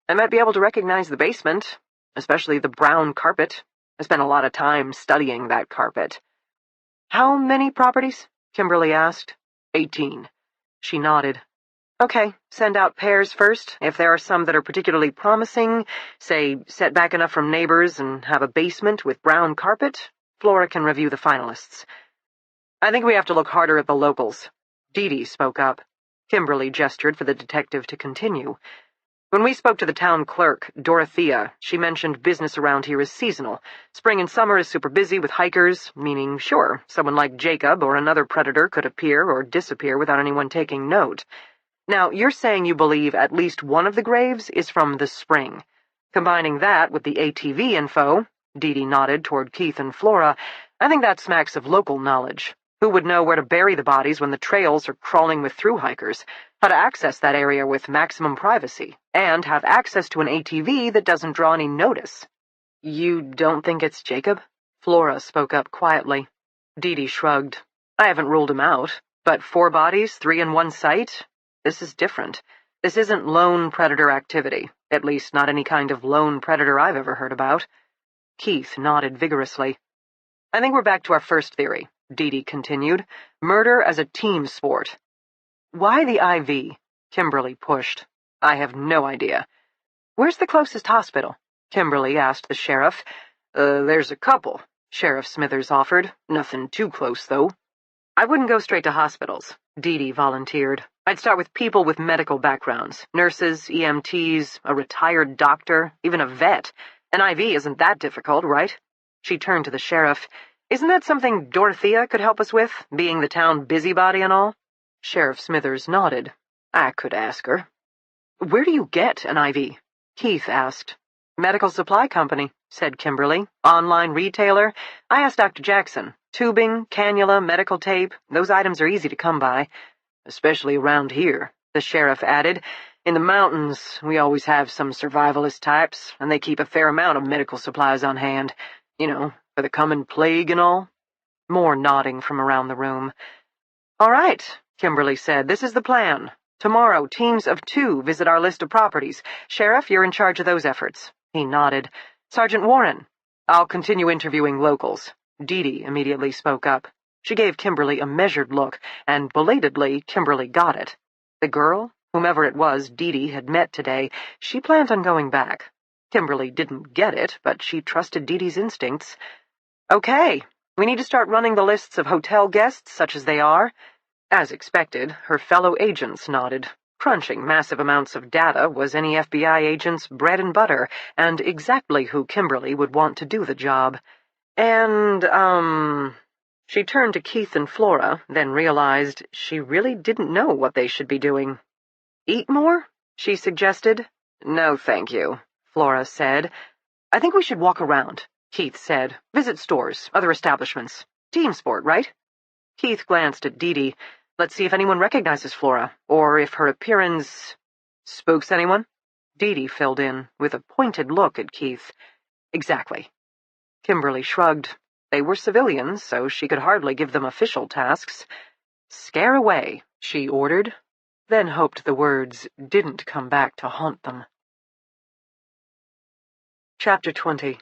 I might be able to recognize the basement, especially the brown carpet. I spent a lot of time studying that carpet." "How many properties?" Kimberly asked. 18. She nodded. "Okay, send out pairs first. If there are some that are particularly promising, say set back enough from neighbors and have a basement with brown carpet, Flora can review the finalists." "I think we have to look harder at the locals." Dee spoke up. Kimberly gestured for the detective to continue. "When we spoke to the town clerk, Dorothea, she mentioned business around here is seasonal. Spring and summer is super busy with hikers, meaning, sure, someone like Jacob or another predator could appear or disappear without anyone taking note. Now, you're saying you believe at least one of the graves is from the spring. Combining that with the ATV info," Dee nodded toward Keith and Flora, "I think that smacks of local knowledge. Who would know where to bury the bodies when the trails are crawling with thru-hikers, how to access that area with maximum privacy, and have access to an ATV that doesn't draw any notice?" "You don't think it's Jacob?" Flora spoke up quietly. Dee shrugged. "I haven't ruled him out, but 4 bodies, 3 in one site? This is different. This isn't lone predator activity, at least not any kind of lone predator I've ever heard about." Keith nodded vigorously. "I think we're back to our first theory," Dee continued. "Murder as a team sport." "Why the IV?" Kimberly pushed. "I have no idea." "Where's the closest hospital?" Kimberly asked the sheriff. There's a couple," Sheriff Smithers offered. "Nothing too close, though." "I wouldn't go straight to hospitals," Dee volunteered. "I'd start with people with medical backgrounds, nurses, EMTs, a retired doctor, even a vet. An IV isn't that difficult, right?" She turned to the sheriff. "Isn't that something Dorothea could help us with, being the town busybody and all?" Sheriff Smithers nodded. "I could ask her." "Where do you get an IV?" Keith asked. "Medical supply company," said Kimberly. "Online retailer. I asked Dr. Jackson. Tubing, cannula, medical tape, those items are easy to come by. Especially around here," the sheriff added. "In the mountains, we always have some survivalist types, and they keep a fair amount of medical supplies on hand. You know, for the coming plague and all." More nodding from around the room. "All right," Kimberly said. "This is the plan. Tomorrow, teams of 2 visit our list of properties. Sheriff, you're in charge of those efforts." He nodded. "Sergeant Warren." "I'll continue interviewing locals." Dee immediately spoke up. She gave Kimberly a measured look, and belatedly, Kimberly got it. The girl, whomever it was Dee had met today, she planned on going back. Kimberly didn't get it, but she trusted Dee's instincts. "Okay, we need to start running the lists of hotel guests, such as they are." As expected, her fellow agents nodded. Crunching massive amounts of data was any FBI agent's bread and butter, and exactly who Kimberly would want to do the job. And, She turned to Keith and Flora, then realized she really didn't know what they should be doing. "Eat more?" she suggested. "No, thank you," Flora said. "I think we should walk around," Keith said. "Visit stores, other establishments. Team sport, right?" Keith glanced at Dee. "Let's see if anyone recognizes Flora, or if her appearance spooks anyone." Dee filled in, with a pointed look at Keith. Exactly. Kimberly shrugged. They were civilians, so she could hardly give them official tasks. Scare away, she ordered, then hoped the words didn't come back to haunt them. Chapter 20.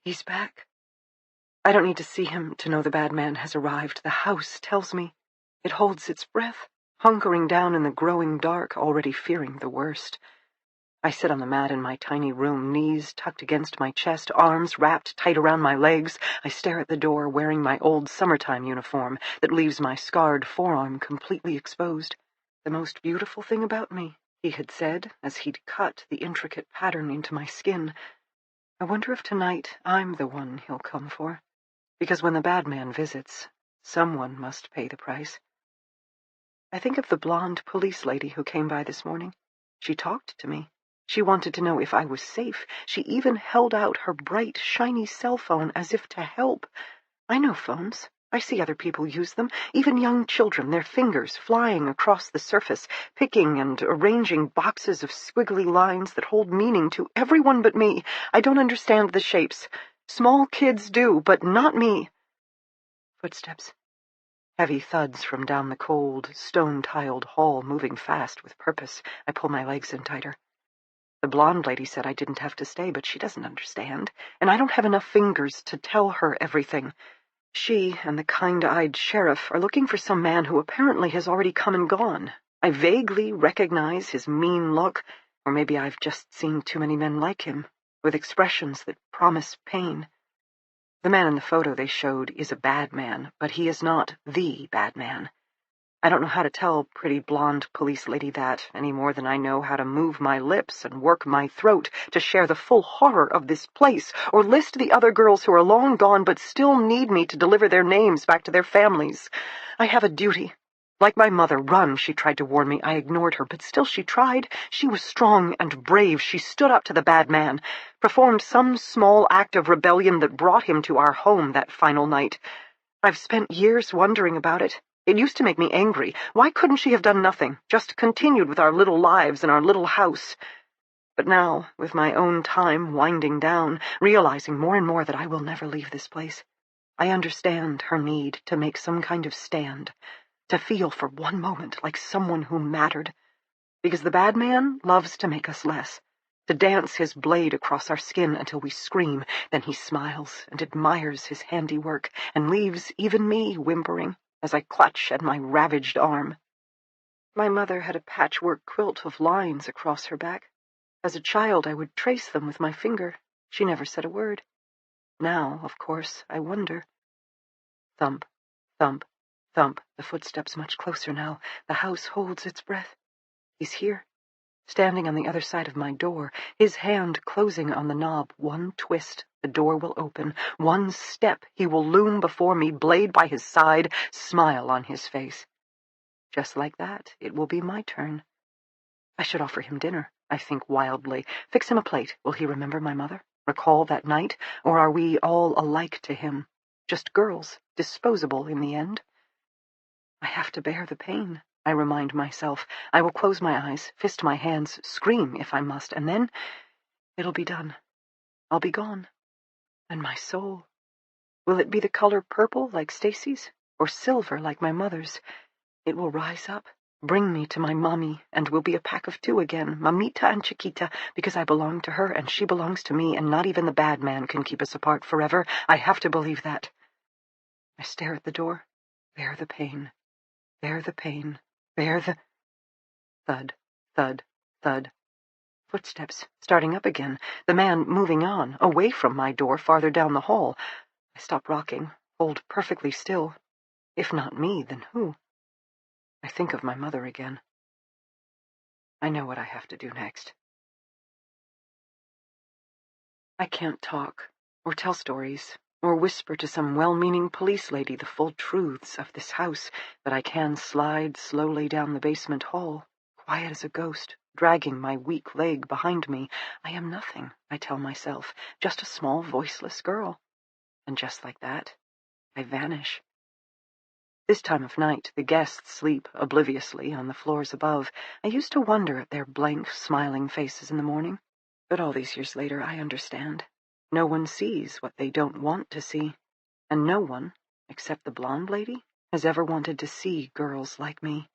He's back. I don't need to see him to know the bad man has arrived. The house tells me. It holds its breath, hunkering down in the growing dark, already fearing the worst. I sit on the mat in my tiny room, knees tucked against my chest, arms wrapped tight around my legs. I stare at the door, wearing my old summertime uniform that leaves my scarred forearm completely exposed. The most beautiful thing about me, he had said, as he'd cut the intricate pattern into my skin. I wonder if tonight I'm the one he'll come for. Because when the bad man visits, someone must pay the price. I think of the blonde police lady who came by this morning. She talked to me. She wanted to know if I was safe. She even held out her bright, shiny cell phone as if to help. I know phones. I see other people use them, even young children, their fingers flying across the surface, picking and arranging boxes of squiggly lines that hold meaning to everyone but me. I don't understand the shapes. Small kids do, but not me. Footsteps. Heavy thuds from down the cold, stone-tiled hall, moving fast with purpose. I pull my legs in tighter. The blonde lady said I didn't have to stay, but she doesn't understand, and I don't have enough fingers to tell her everything. She and the kind-eyed sheriff are looking for some man who apparently has already come and gone. I vaguely recognize his mean look, or maybe I've just seen too many men like him, with expressions that promise pain. The man in the photo they showed is a bad man, but he is not the bad man. I don't know how to tell pretty blonde police lady that, any more than I know how to move my lips and work my throat to share the full horror of this place, or list the other girls who are long gone but still need me to deliver their names back to their families. I have a duty. Like my mother, run, she tried to warn me. I ignored her, but still she tried. She was strong and brave. She stood up to the bad man, performed some small act of rebellion that brought him to our home that final night. I've spent years wondering about it. It used to make me angry. Why couldn't she have done nothing, just continued with our little lives in our little house? But now, with my own time winding down, realizing more and more that I will never leave this place, I understand her need to make some kind of stand, to feel for one moment like someone who mattered. Because the bad man loves to make us less, to dance his blade across our skin until we scream. Then he smiles and admires his handiwork and leaves even me whimpering as I clutch at my ravaged arm. My mother had a patchwork quilt of lines across her back. As a child, I would trace them with my finger. She never said a word. Now, of course, I wonder. Thump, thump, thump, the footsteps much closer now. The house holds its breath. He's here, standing on the other side of my door, his hand closing on the knob. One twist, the door will open. One step, he will loom before me, blade by his side, smile on his face. Just like that, it will be my turn. I should offer him dinner, I think wildly. Fix him a plate. Will he remember my mother? Recall that night? Or are we all alike to him? Just girls, disposable in the end? I have to bear the pain, I remind myself. I will close my eyes, fist my hands, scream if I must, and then it'll be done. I'll be gone. And my soul? Will it be the color purple like Stacy's, or silver like my mother's? It will rise up, bring me to my mommy, and we'll be a pack of two again, Mamita and Chiquita, because I belong to her and she belongs to me, and not even the bad man can keep us apart forever. I have to believe that. I stare at the door. Bear the pain. Bear the pain. Bear the... Thud, thud, thud. Footsteps, starting up again. The man moving on, away from my door, farther down the hall. I stop rocking, hold perfectly still. If not me, then who? I think of my mother again. I know what I have to do next. I can't talk, or tell stories, or whisper to some well-meaning police lady the full truths of this house, but I can slide slowly down the basement hall, quiet as a ghost, dragging my weak leg behind me. I am nothing, I tell myself, just a small, voiceless girl. And just like that, I vanish. This time of night, the guests sleep obliviously on the floors above. I used to wonder at their blank, smiling faces in the morning. But all these years later, I understand. No one sees what they don't want to see, and no one, except the blonde lady, has ever wanted to see girls like me.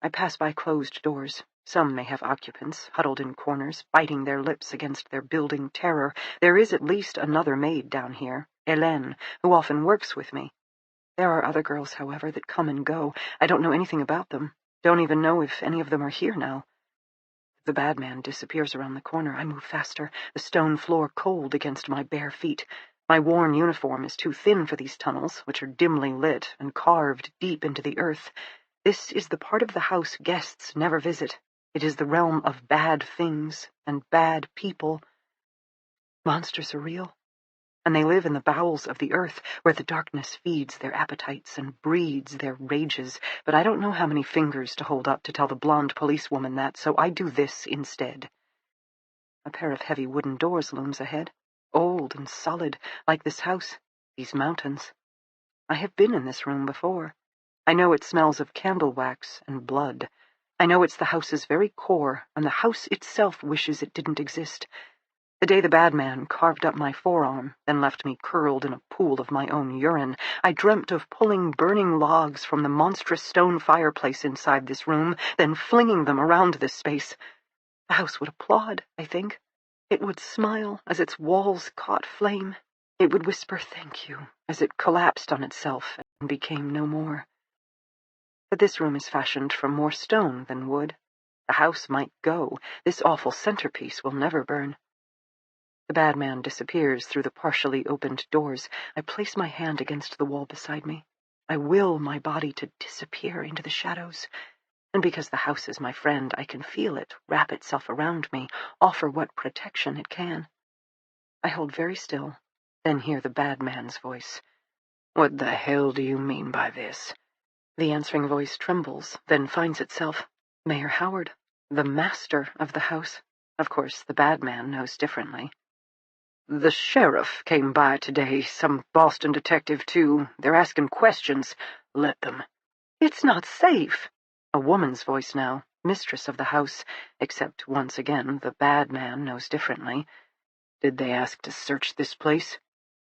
I pass by closed doors. Some may have occupants, huddled in corners, biting their lips against their building terror. There is at least another maid down here, Hélène, who often works with me. There are other girls, however, that come and go. I don't know anything about them. Don't even know if any of them are here now. The bad man disappears around the corner. I move faster, the stone floor cold against my bare feet. My worn uniform is too thin for these tunnels, which are dimly lit and carved deep into the earth. This is the part of the house guests never visit. It is the realm of bad things and bad people. Monsters are real, and they live in the bowels of the earth, where the darkness feeds their appetites and breeds their rages. But I don't know how many fingers to hold up to tell the blonde policewoman that, so I do this instead. A pair of heavy wooden doors looms ahead, old and solid, like this house, these mountains. I have been in this room before. I know it smells of candle wax and blood. I know it's the house's very core, and the house itself wishes it didn't exist. The day the bad man carved up my forearm, then left me curled in a pool of my own urine, I dreamt of pulling burning logs from the monstrous stone fireplace inside this room, then flinging them around this space. The house would applaud, I think. It would smile as its walls caught flame. It would whisper thank you as it collapsed on itself and became no more. But this room is fashioned from more stone than wood. The house might go. This awful centerpiece will never burn. The bad man disappears through the partially opened doors. I place my hand against the wall beside me. I will my body to disappear into the shadows. And because the house is my friend, I can feel it wrap itself around me, offer what protection it can. I hold very still, then hear the bad man's voice. "What the hell do you mean by this?" The answering voice trembles, then finds itself. Mayor Howard, the master of the house. Of course, the bad man knows differently. "The sheriff came by today, some Boston detective, too. They're asking questions. Let them." "It's not safe." A woman's voice now, mistress of the house, except once again the bad man knows differently. "Did they ask to search this place?"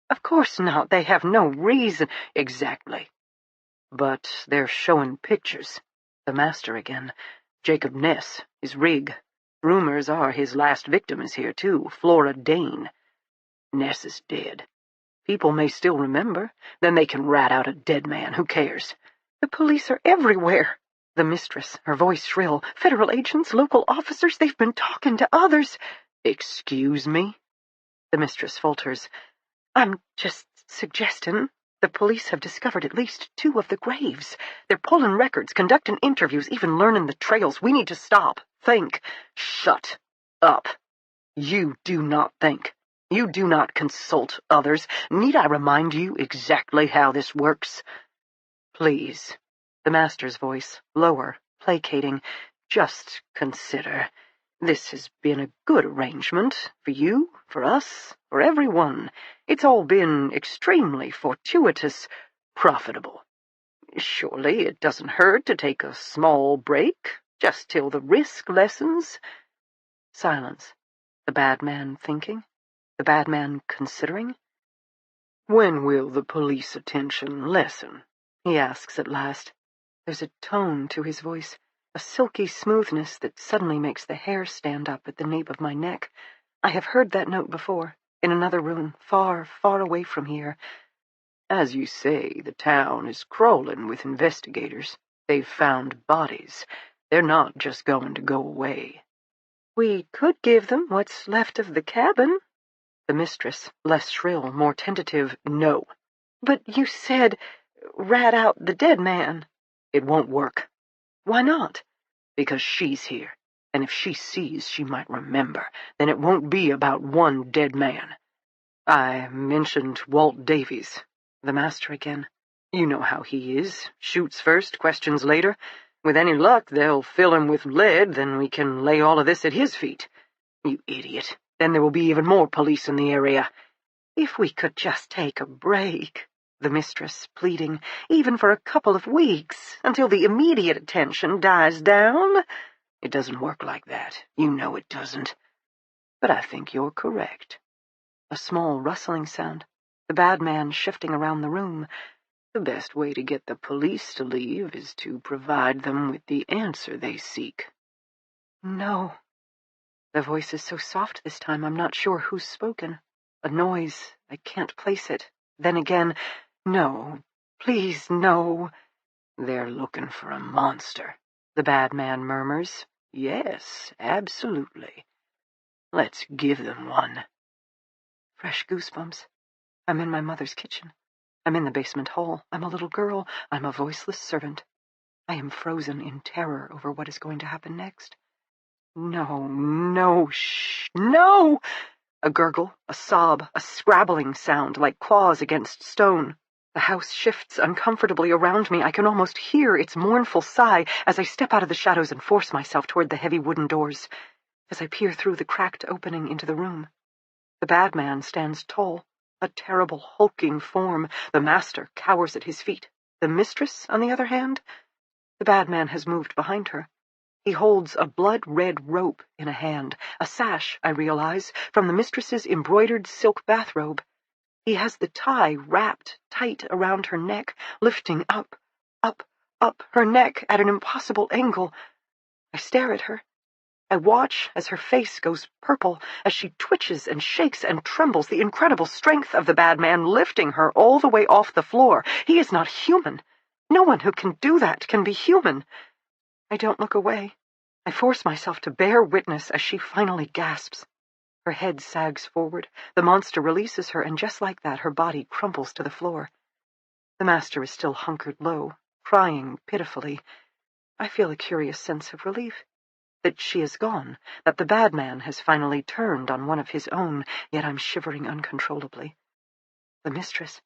"Of course not. They have no reason." "Exactly. But they're showing pictures." The master again. "Jacob Ness, his rig. Rumors are his last victim is here, too, Flora Dane. Ness is dead. People may still remember. Then they can rat out a dead man. Who cares?" "The police are everywhere." The mistress, her voice shrill. "Federal agents, local officers, they've been talking to others." "Excuse me?" The mistress falters. "I'm just suggesting. The police have discovered at least 2 of the graves. They're pulling records, conducting interviews, even learning the trails. We need to stop. Think." "Shut up. You do not think. You do not consult others. Need I remind you exactly how this works?" "Please." The master's voice, lower, placating. "Just consider. This has been a good arrangement. For you, for us, for everyone. It's all been extremely fortuitous, profitable. Surely it doesn't hurt to take a small break, just till the risk lessens." Silence. The bad man thinking? The bad man considering? "When will the police attention lessen?" he asks at last. There's a tone to his voice, a silky smoothness that suddenly makes the hair stand up at the nape of my neck. I have heard that note before, in another room, far, far away from here. "As you say, the town is crawling with investigators. They've found bodies. They're not just going to go away." "We could give them what's left of the cabin." The mistress, less shrill, more tentative. "No." "But you said, rat out the dead man." "It won't work." "Why not?" "Because she's here, and if she sees, she might remember. Then it won't be about one dead man." "I mentioned Walt Davies." The master again. "You know how he is. Shoots first, questions later. With any luck, they'll fill him with lead, then we can lay all of this at his feet." "You idiot. Then there will be even more police in the area." "If we could just take a break." The mistress pleading, "even for a couple of weeks, until the immediate attention dies down." "It doesn't work like that. You know it doesn't." but I think you're correct." A small rustling sound, the bad man shifting around the room. "The best way to get the police to leave is to provide them with the answer they seek." "No." The voice is so soft this time I'm not sure who's spoken. A noise, I can't place it. Then again, "No, please, no." "They're looking for a monster," the bad man murmurs. "Yes, absolutely. Let's give them one." Fresh goosebumps. I'm in my mother's kitchen. I'm in the basement hall. I'm a little girl. I'm a voiceless servant. I am frozen in terror over what is going to happen next. "No, no, shh, no!" A gurgle, a sob, a scrabbling sound like claws against stone. The house shifts uncomfortably around me. I can almost hear its mournful sigh as I step out of the shadows and force myself toward the heavy wooden doors. As I peer through the cracked opening into the room, the bad man stands tall, a terrible, hulking form. The master cowers at his feet. The mistress, on the other hand, the bad man has moved behind her. He holds a blood-red rope in a hand, a sash, I realize, from the mistress's embroidered silk bathrobe. He has the tie wrapped tight around her neck, lifting up, up, up her neck at an impossible angle. I stare at her. I watch as her face goes purple, as she twitches and shakes and trembles, the incredible strength of the bad man lifting her all the way off the floor. He is not human. No one who can do that can be human. I don't look away. I force myself to bear witness as she finally gasps. Her head sags forward, the monster releases her, and just like that, her body crumples to the floor. The master is still hunkered low, crying pitifully. I feel a curious sense of relief. That she is gone, that the bad man has finally turned on one of his own, yet I'm shivering uncontrollably. The mistress,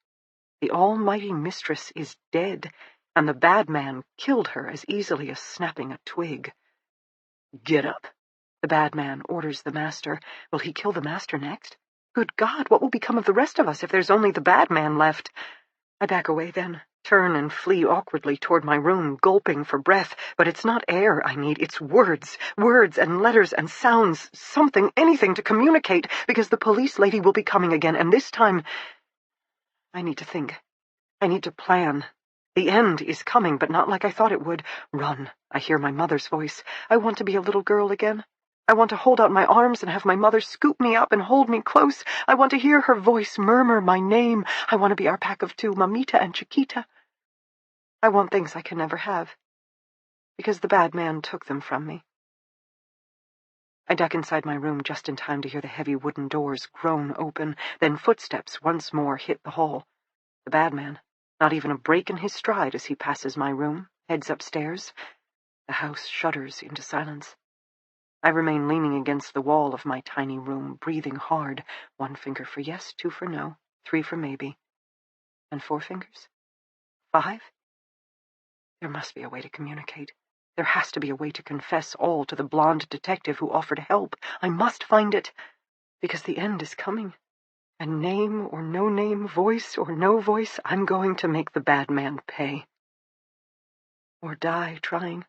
the almighty mistress, is dead, and the bad man killed her as easily as snapping a twig. "Get up," the bad man orders the master. Will he kill the master next? Good God, what will become of the rest of us if there's only the bad man left? I back away then, turn and flee awkwardly toward my room, gulping for breath. But it's not air I need, it's words and letters and sounds, something, anything to communicate, because the police lady will be coming again, and this time I need to think. I need to plan. The end is coming, but not like I thought it would. "Run," I hear my mother's voice. I want to be a little girl again. I want to hold out my arms and have my mother scoop me up and hold me close. I want to hear her voice murmur my name. I want to be our pack of two, Mamita and Chiquita. I want things I can never have, because the bad man took them from me. I duck inside my room just in time to hear the heavy wooden doors groan open, then footsteps once more hit the hall. The bad man, not even a break in his stride as he passes my room, heads upstairs. The house shudders into silence. I remain leaning against the wall of my tiny room, breathing hard, 1 finger for yes, 2 for no, 3 for maybe. And 4 fingers? 5? There must be a way to communicate. There has to be a way to confess all to the blonde detective who offered help. I must find it, because the end is coming. And name or no name, voice or no voice, I'm going to make the bad man pay. Or die trying.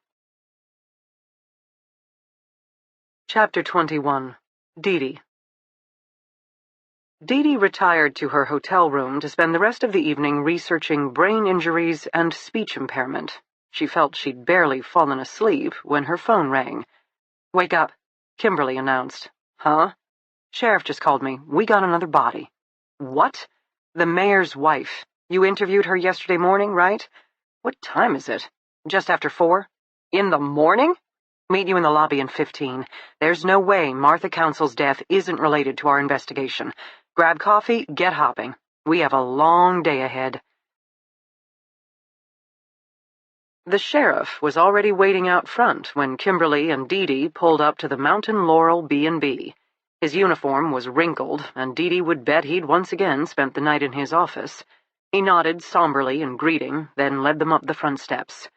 Chapter 21. Dee Dee. Dee Dee retired to her hotel room to spend the rest of the evening researching brain injuries and speech impairment. She felt she'd barely fallen asleep when her phone rang. "Wake up," Kimberly announced. "Huh?" "Sheriff just called me. We got another body." "What?" "The mayor's wife. You interviewed her yesterday morning, right?" "What time is it?" "Just after 4. "In the morning?" "Meet you in the lobby in 15. There's no way Martha Council's death isn't related to our investigation. Grab coffee, get hopping. We have a long day ahead." The sheriff was already waiting out front when Kimberly and Dee Dee pulled up to the Mountain Laurel B&B. His uniform was wrinkled, and Dee Dee would bet he'd once again spent the night in his office. He nodded somberly in greeting, then led them up the front steps.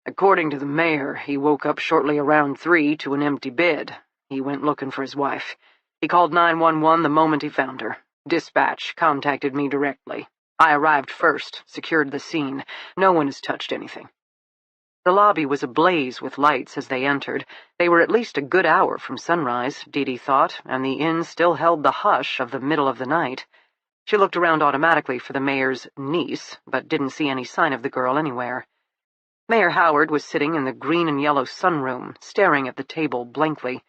"According to the mayor, he woke up shortly around 3 to an empty bed. He went looking for his wife. He called 911 the moment he found her. Dispatch contacted me directly. I arrived first, secured the scene. No one has touched anything." The lobby was ablaze with lights as they entered. They were at least a good hour from sunrise, Dee thought, and the inn still held the hush of the middle of the night. She looked around automatically for the mayor's niece, but didn't see any sign of the girl anywhere. Mayor Howard was sitting in the green and yellow sunroom, staring at the table blankly.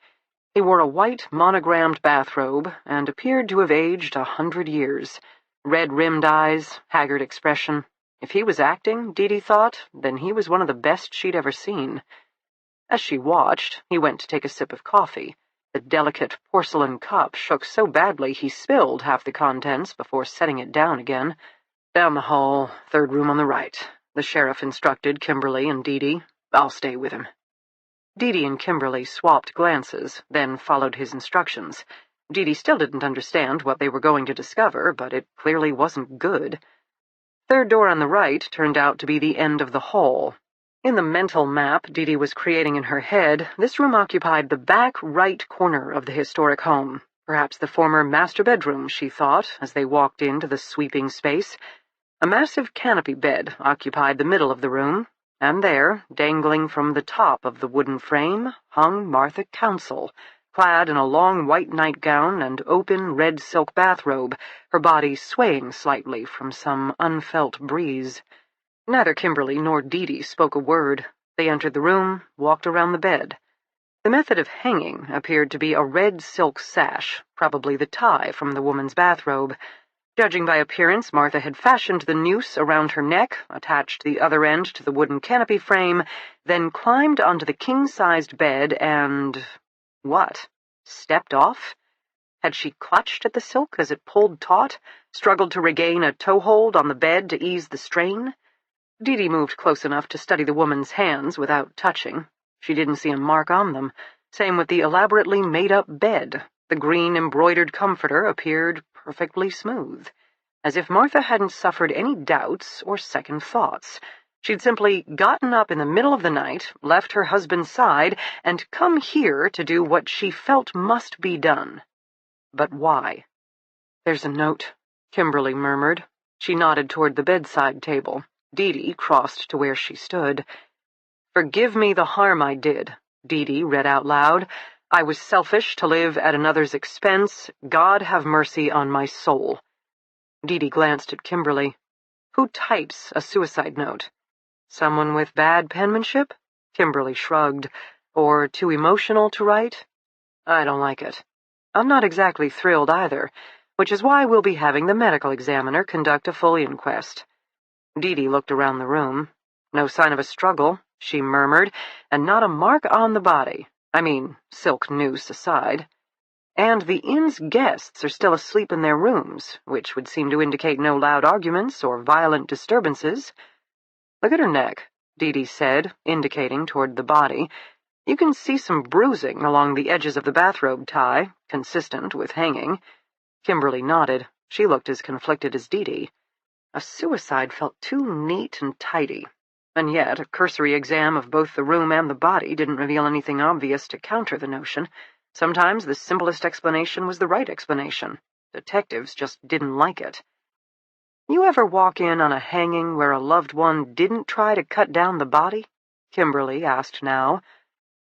He wore a white, monogrammed bathrobe and appeared to have aged 100 years. Red-rimmed eyes, haggard expression. If he was acting, Dee thought, then he was one of the best she'd ever seen. As she watched, he went to take a sip of coffee. The delicate porcelain cup shook so badly he spilled half the contents before setting it down again. "Down the hall, third room on the right," the sheriff instructed Kimberly and Dee. "I'll stay with him." Dee and Kimberly swapped glances, then followed his instructions. Dee still didn't understand what they were going to discover, but it clearly wasn't good. Third door on the right turned out to be the end of the hall. In the mental map Dee was creating in her head, this room occupied the back right corner of the historic home. Perhaps the former master bedroom, she thought, as they walked into the sweeping space. A massive canopy bed occupied the middle of the room, and there, dangling from the top of the wooden frame, hung Martha Council, clad in a long white nightgown and open red silk bathrobe, her body swaying slightly from some unfelt breeze. Neither Kimberly nor Dee spoke a word. They entered the room, walked around the bed. The method of hanging appeared to be a red silk sash, probably the tie from the woman's bathrobe. Judging by appearance, Martha had fashioned the noose around her neck, attached the other end to the wooden canopy frame, then climbed onto the king-sized bed and— what? Stepped off? Had she clutched at the silk as it pulled taut, struggled to regain a toehold on the bed to ease the strain? Dee moved close enough to study the woman's hands without touching. She didn't see a mark on them. Same with the elaborately made-up bed. The green embroidered comforter appeared perfectly smooth, as if Martha hadn't suffered any doubts or second thoughts. She'd simply gotten up in the middle of the night, left her husband's side, and come here to do what she felt must be done. But why? "There's a note," Kimberly murmured. She nodded toward the bedside table. Dee crossed to where she stood. "Forgive me the harm I did," Dee read out loud. "I was selfish to live at another's expense. God have mercy on my soul." Dee glanced at Kimberly. "Who types a suicide note? Someone with bad penmanship?" Kimberly shrugged. "Or too emotional to write? I don't like it. I'm not exactly thrilled either, which is why we'll be having the medical examiner conduct a full inquest." Dee looked around the room. "No sign of a struggle," she murmured, "and not a mark on the body. I mean, silk noose aside. And the inn's guests are still asleep in their rooms, which would seem to indicate no loud arguments or violent disturbances." "Look at her neck," Dee said, indicating toward the body. "You can see some bruising along the edges of the bathrobe tie, consistent with hanging." Kimberly nodded. She looked as conflicted as Dee. A suicide felt too neat and tidy, and yet a cursory exam of both the room and the body didn't reveal anything obvious to counter the notion. Sometimes the simplest explanation was the right explanation. Detectives just didn't like it. "You ever walk in on a hanging where a loved one didn't try to cut down the body?" Kimberly asked now.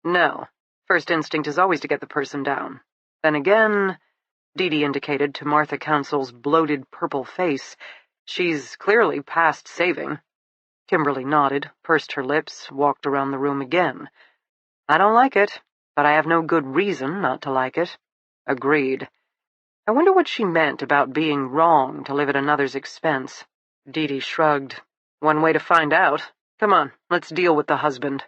"No. First instinct is always to get the person down. Then again," Dee indicated to Martha Council's bloated purple face, "she's clearly past saving." Kimberly nodded, pursed her lips, walked around the room again. "I don't like it, but I have no good reason not to like it." "Agreed. I wonder what she meant about being wrong to live at another's expense." Dee shrugged. "One way to find out. Come on, let's deal with the husband."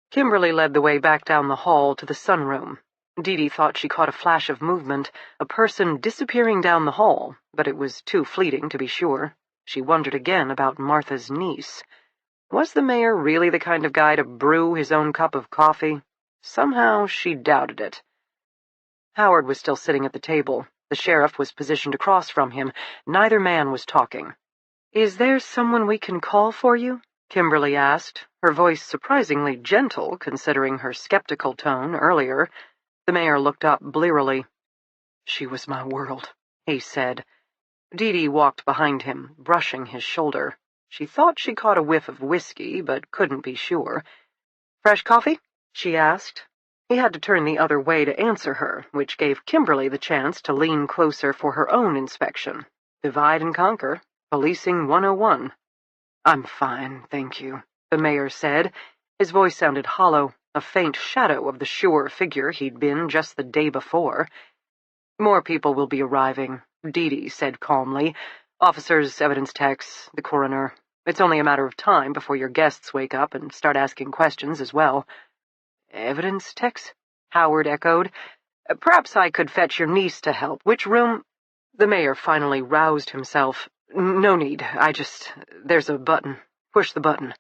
Kimberly led the way back down the hall to the sunroom. Dee thought she caught a flash of movement, a person disappearing down the hall, but it was too fleeting to be sure. She wondered again about Martha's niece. Was the mayor really the kind of guy to brew his own cup of coffee? Somehow she doubted it. Howard was still sitting at the table. The sheriff was positioned across from him. Neither man was talking. "Is there someone we can call for you?" Kimberly asked, her voice surprisingly gentle considering her skeptical tone earlier. The mayor looked up blearily. "She was my world," he said. Dee walked behind him, brushing his shoulder. She thought she caught a whiff of whiskey, but couldn't be sure. "Fresh coffee?" she asked. He had to turn the other way to answer her, which gave Kimberly the chance to lean closer for her own inspection. Divide and conquer. Policing 101. "I'm fine, thank you," the mayor said. His voice sounded hollow, a faint shadow of the sure figure he'd been just the day before. "More people will be arriving," Dee said calmly. "Officers, evidence techs, the coroner. It's only a matter of time before your guests wake up and start asking questions as well." "Evidence techs?" Howard echoed. "Perhaps I could fetch your niece to help. Which room—" The mayor finally roused himself. "No need. There's a button. Push the button."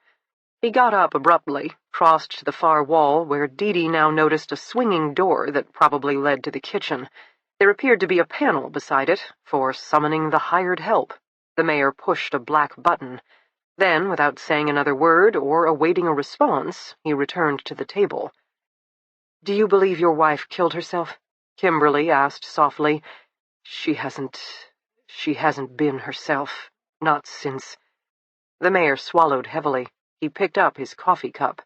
He got up abruptly, crossed to the far wall, where Dee now noticed a swinging door that probably led to the kitchen. There appeared to be a panel beside it for summoning the hired help. The mayor pushed a black button. Then, without saying another word or awaiting a response, he returned to the table. "Do you believe your wife killed herself?" Kimberly asked softly. She hasn't been herself. Not since—" The mayor swallowed heavily. He picked up his coffee cup.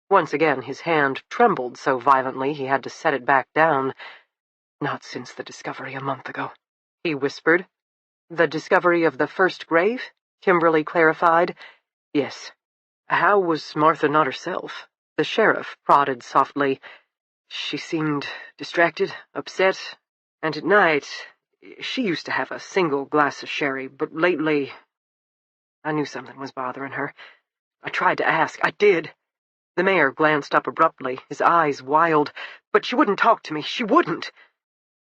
Once again his hand trembled so violently he had to set it back down. "Not since the discovery a month ago," he whispered. "The discovery of the first grave?" Kimberly clarified. "Yes." "How was Martha not herself?" The sheriff prodded softly. "She seemed distracted, upset, and at night she used to have a single glass of sherry, but lately I knew something was bothering her. I tried to ask. I did." The mayor glanced up abruptly, his eyes wild. "But she wouldn't talk to me. She wouldn't."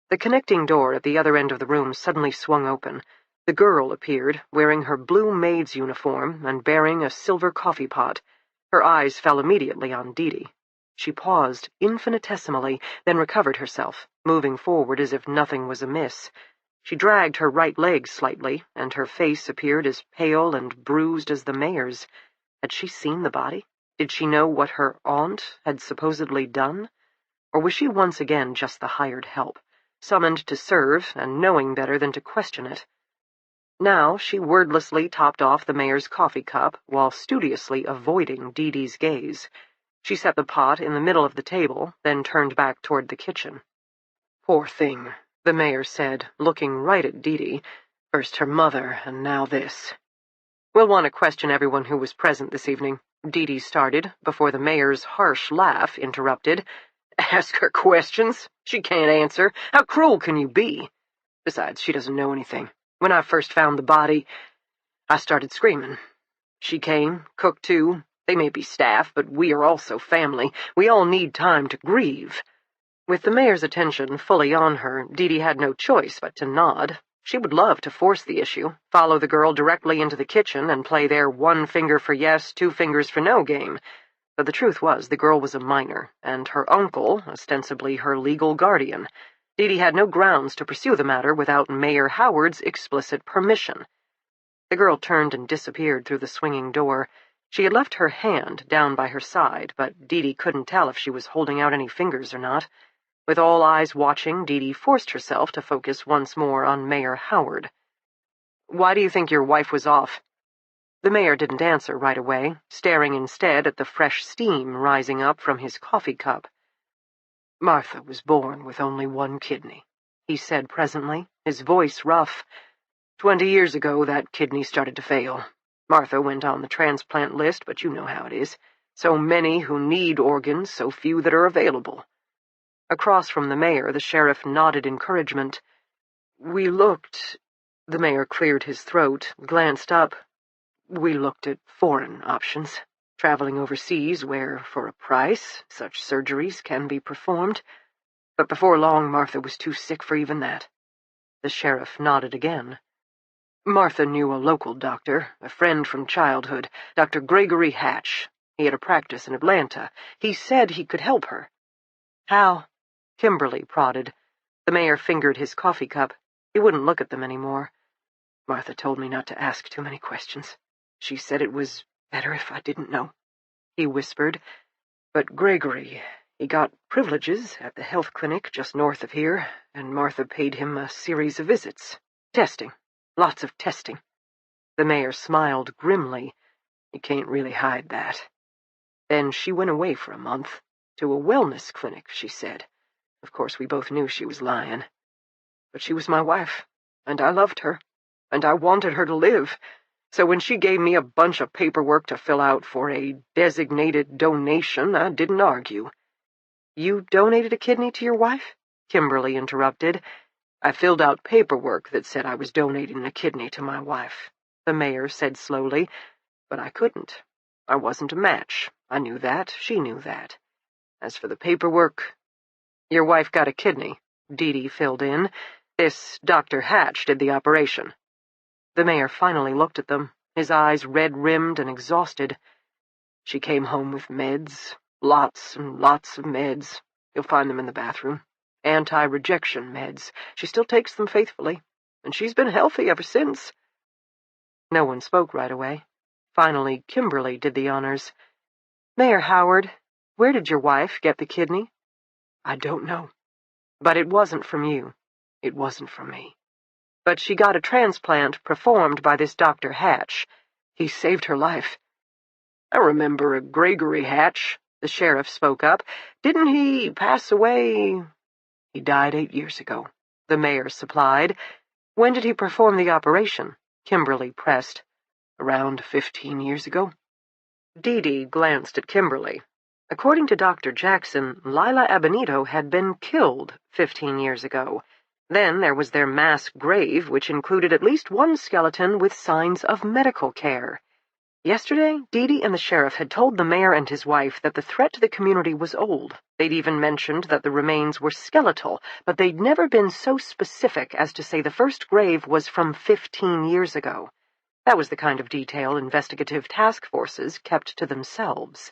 The connecting door at the other end of the room suddenly swung open. The girl appeared, wearing her blue maid's uniform and bearing a silver coffee pot. Her eyes fell immediately on Dee. She paused infinitesimally, then recovered herself, moving forward as if nothing was amiss. She dragged her right leg slightly, and her face appeared as pale and bruised as the mayor's. Had she seen the body? Did she know what her aunt had supposedly done? Or was she once again just the hired help, summoned to serve and knowing better than to question it? Now she wordlessly topped off the mayor's coffee cup while studiously avoiding Dee's gaze. She set the pot in the middle of the table, then turned back toward the kitchen. "Poor thing," the mayor said, looking right at Dee. "First her mother, and now this." "We'll want to question everyone who was present this evening," Dee started, before the mayor's harsh laugh interrupted. "Ask her questions? She can't answer. How cruel can you be? Besides, she doesn't know anything. When I first found the body, I started screaming. She came, cook too. They may be staff, but we are also family. We all need time to grieve." With the mayor's attention fully on her, Dee had no choice but to nod. She would love to force the issue, follow the girl directly into the kitchen and play their 1 finger for yes, 2 fingers for no game. But the truth was the girl was a minor, and her uncle, ostensibly her legal guardian. Dee had no grounds to pursue the matter without Mayor Howard's explicit permission. The girl turned and disappeared through the swinging door. She had left her hand down by her side, but Dee couldn't tell if she was holding out any fingers or not. With all eyes watching, Dee forced herself to focus once more on Mayor Howard. "Why do you think your wife was off?" The mayor didn't answer right away, staring instead at the fresh steam rising up from his coffee cup. "Martha was born with only 1 kidney," he said presently, his voice rough. 20 years ago, that kidney started to fail. Martha went on the transplant list, but you know how it is. So many who need organs, so few that are available." Across from the mayor, the sheriff nodded encouragement. "We looked—" The mayor cleared his throat, glanced up. "We looked at foreign options, traveling overseas where, for a price, such surgeries can be performed. But before long, Martha was too sick for even that." The sheriff nodded again. "Martha knew a local doctor, a friend from childhood, Dr. Gregory Hatch. He had a practice in Atlanta. He said he could help her." "How?" Kimberly prodded. The mayor fingered his coffee cup. He wouldn't look at them anymore. "Martha told me not to ask too many questions. She said it was better if I didn't know," he whispered. "But Gregory, he got privileges at the health clinic just north of here, and Martha paid him a series of visits. Testing. Lots of testing." The mayor smiled grimly. You can't really hide that. Then she went away for a month. To a wellness clinic, she said. Of course, we both knew she was lying. But she was my wife, and I loved her, and I wanted her to live. So when she gave me a bunch of paperwork to fill out for a designated donation, I didn't argue. You donated a kidney to your wife? Kimberly interrupted. I filled out paperwork that said I was donating a kidney to my wife, the mayor said slowly, but I couldn't. I wasn't a match. I knew that. She knew that. As for the paperwork, your wife got a kidney, Dee filled in. This Dr. Hatch did the operation. The mayor finally looked at them, his eyes red-rimmed and exhausted. She came home with meds, lots and lots of meds. You'll find them in the bathroom. Anti-rejection meds. She still takes them faithfully, and she's been healthy ever since. No one spoke right away. Finally, Kimberly did the honors. Mayor Howard, where did your wife get the kidney? I don't know. But it wasn't from you. It wasn't from me. But she got a transplant performed by this Dr. Hatch. He saved her life. I remember a Gregory Hatch, the sheriff spoke up. Didn't he pass away? He died 8 years ago, the mayor supplied. When did he perform the operation? Kimberly pressed. Around 15 years ago. Dee glanced at Kimberly. According to Dr. Jackson, Lila Abenito had been killed 15 years ago. Then there was their mass grave, which included at least one skeleton with signs of medical care. Yesterday, Dee and the sheriff had told the mayor and his wife that the threat to the community was old. They'd even mentioned that the remains were skeletal, but they'd never been so specific as to say the first grave was from 15 years ago. That was the kind of detail investigative task forces kept to themselves.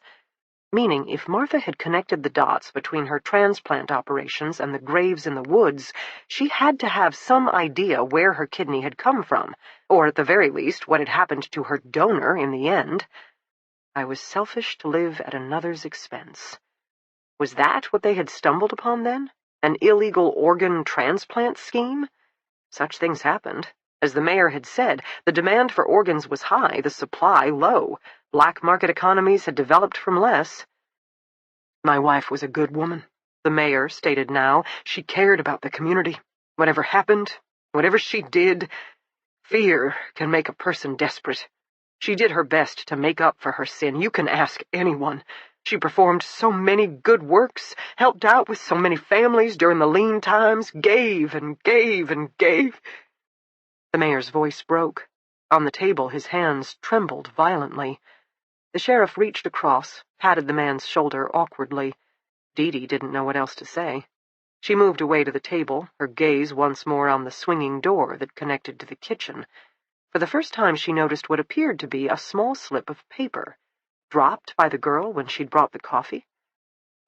Meaning, if Martha had connected the dots between her transplant operations and the graves in the woods, she had to have some idea where her kidney had come from, or at the very least what had happened to her donor in the end. I was selfish to live at another's expense. Was that what they had stumbled upon then? An illegal organ transplant scheme? Such things happened. As the mayor had said, the demand for organs was high, the supply low. Black market economies had developed from less. My wife was a good woman, the mayor stated now. She cared about the community. Whatever happened, whatever she did, fear can make a person desperate. She did her best to make up for her sin. You can ask anyone. She performed so many good works, helped out with so many families during the lean times, gave and gave and gave. The mayor's voice broke. On the table, his hands trembled violently. The sheriff reached across, patted the man's shoulder awkwardly. Dee didn't know what else to say. She moved away to the table, her gaze once more on the swinging door that connected to the kitchen. For the first time she noticed what appeared to be a small slip of paper, dropped by the girl when she'd brought the coffee.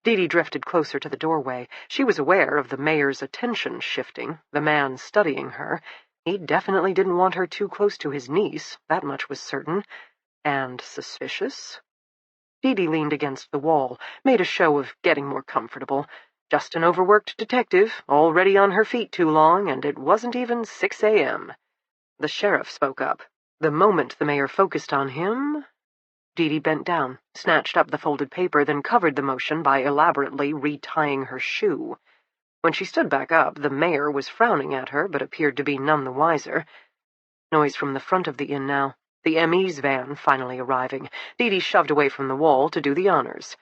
Dee drifted closer to the doorway. She was aware of the mayor's attention shifting, the man studying her. He definitely didn't want her too close to his niece, that much was certain. And suspicious? Dee leaned against the wall, made a show of getting more comfortable. Just an overworked detective, already on her feet too long, and it wasn't even 6 a.m. The sheriff spoke up. The moment the mayor focused on him... Dee bent down, snatched up the folded paper, then covered the motion by elaborately retying her shoe. When she stood back up, the mayor was frowning at her, but appeared to be none the wiser. Noise from the front of the inn now. The ME's van finally arriving. Dee shoved away from the wall to do the honors.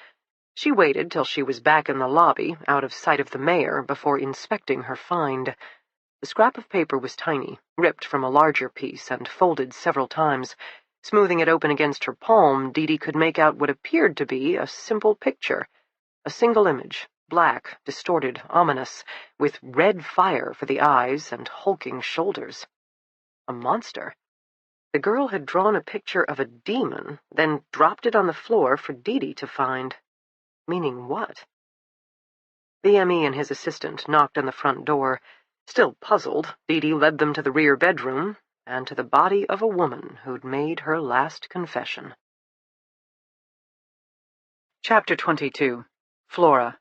She waited till she was back in the lobby, out of sight of the mayor, before inspecting her find. The scrap of paper was tiny, ripped from a larger piece and folded several times. Smoothing it open against her palm, Dee could make out what appeared to be a simple picture. A single image, black, distorted, ominous, with red fire for the eyes and hulking shoulders. A monster. The girl had drawn a picture of a demon, then dropped it on the floor for Dee to find. Meaning what? The ME and his assistant knocked on the front door. Still puzzled, Dee led them to the rear bedroom, and to the body of a woman who'd made her last confession. Chapter 22. Flora.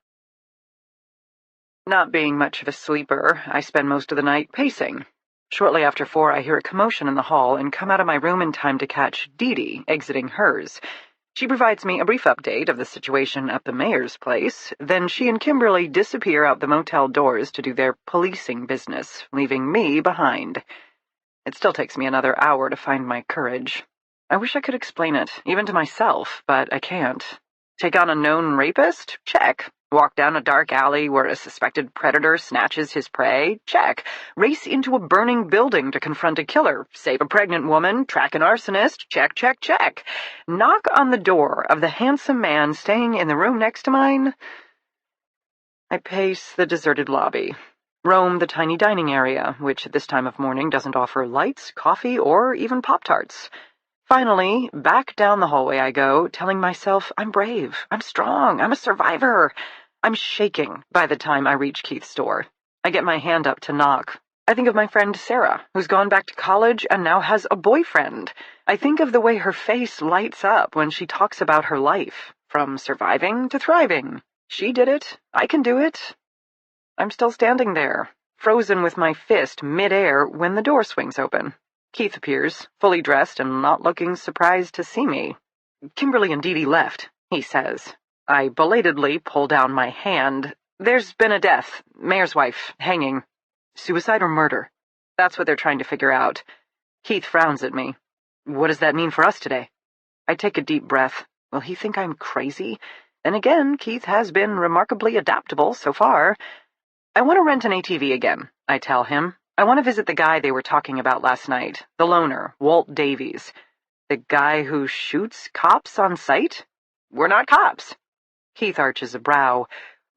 Not being much of a sleeper, I spend most of the night pacing. Shortly after 4, I hear a commotion in the hall and come out of my room in time to catch Dee Dee exiting hers. She provides me a brief update of the situation at the mayor's place. Then she and Kimberly disappear out the motel doors to do their policing business, leaving me behind. It still takes me another hour to find my courage. I wish I could explain it, even to myself, but I can't. Take on a known rapist? Check. Walk down a dark alley where a suspected predator snatches his prey? Check. Race into a burning building to confront a killer? Save a pregnant woman? Track an arsonist? Check, check, check. Knock on the door of the handsome man staying in the room next to mine? I pace the deserted lobby. Roam the tiny dining area, which at this time of morning doesn't offer lights, coffee, or even Pop-Tarts. Finally, back down the hallway I go, telling myself I'm brave, I'm strong, I'm a survivor. I'm shaking by the time I reach Keith's door. I get my hand up to knock. I think of my friend Sarah, who's gone back to college and now has a boyfriend. I think of the way her face lights up when she talks about her life, from surviving to thriving. She did it. I can do it. I'm still standing there, frozen with my fist mid-air when the door swings open. Keith appears, fully dressed and not looking surprised to see me. "Kimberly and Dee Dee left," he says. I belatedly pull down my hand. "There's been a death. Mayor's wife, hanging. Suicide or murder? That's what they're trying to figure out." Keith frowns at me. "What does that mean for us today?" I take a deep breath. Will he think I'm crazy? Then again, Keith has been remarkably adaptable so far. "I want to rent an ATV again," I tell him. "I want to visit the guy they were talking about last night, the loner, Walt Davies. The guy who shoots cops on sight? We're not cops." Keith arches a brow.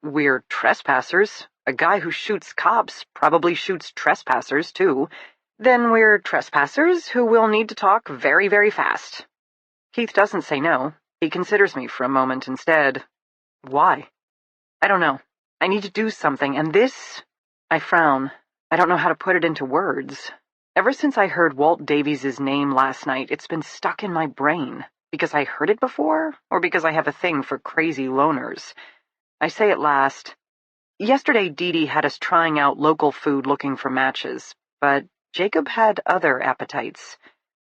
"We're trespassers. A guy who shoots cops probably shoots trespassers, too. Then we're trespassers who will need to talk very, very fast." Keith doesn't say no. He considers me for a moment instead. "Why?" "I don't know. I need to do something, and this—" I frown. I don't know how to put it into words. Ever since I heard Walt Davies' name last night, it's been stuck in my brain. Because I heard it before, or because I have a thing for crazy loners? I say at last, "Yesterday Dee Dee had us trying out local food looking for matches, but Jacob had other appetites.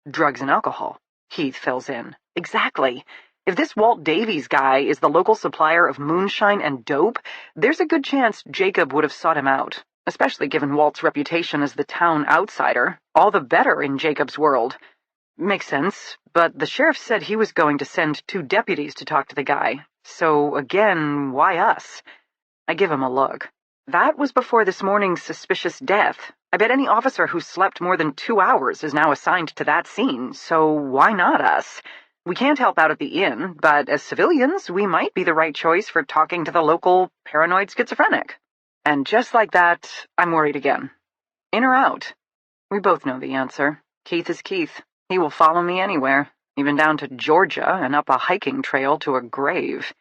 Drugs and alcohol," Keith fills in. "Exactly. If this Walt Davies guy is the local supplier of moonshine and dope, there's a good chance Jacob would have sought him out, especially given Walt's reputation as the town outsider. All the better in Jacob's world." Makes sense, but the sheriff said he was going to send 2 deputies to talk to the guy. So, again, why us? I give him a look. That was before this morning's suspicious death. I bet any officer who slept more than 2 hours is now assigned to that scene, so why not us? We can't help out at the inn, but as civilians, we might be the right choice for talking to the local paranoid schizophrenic. And just like that, I'm worried again. In or out? We both know the answer. Keith is Keith. He will follow me anywhere, even down to Georgia and up a hiking trail to a grave.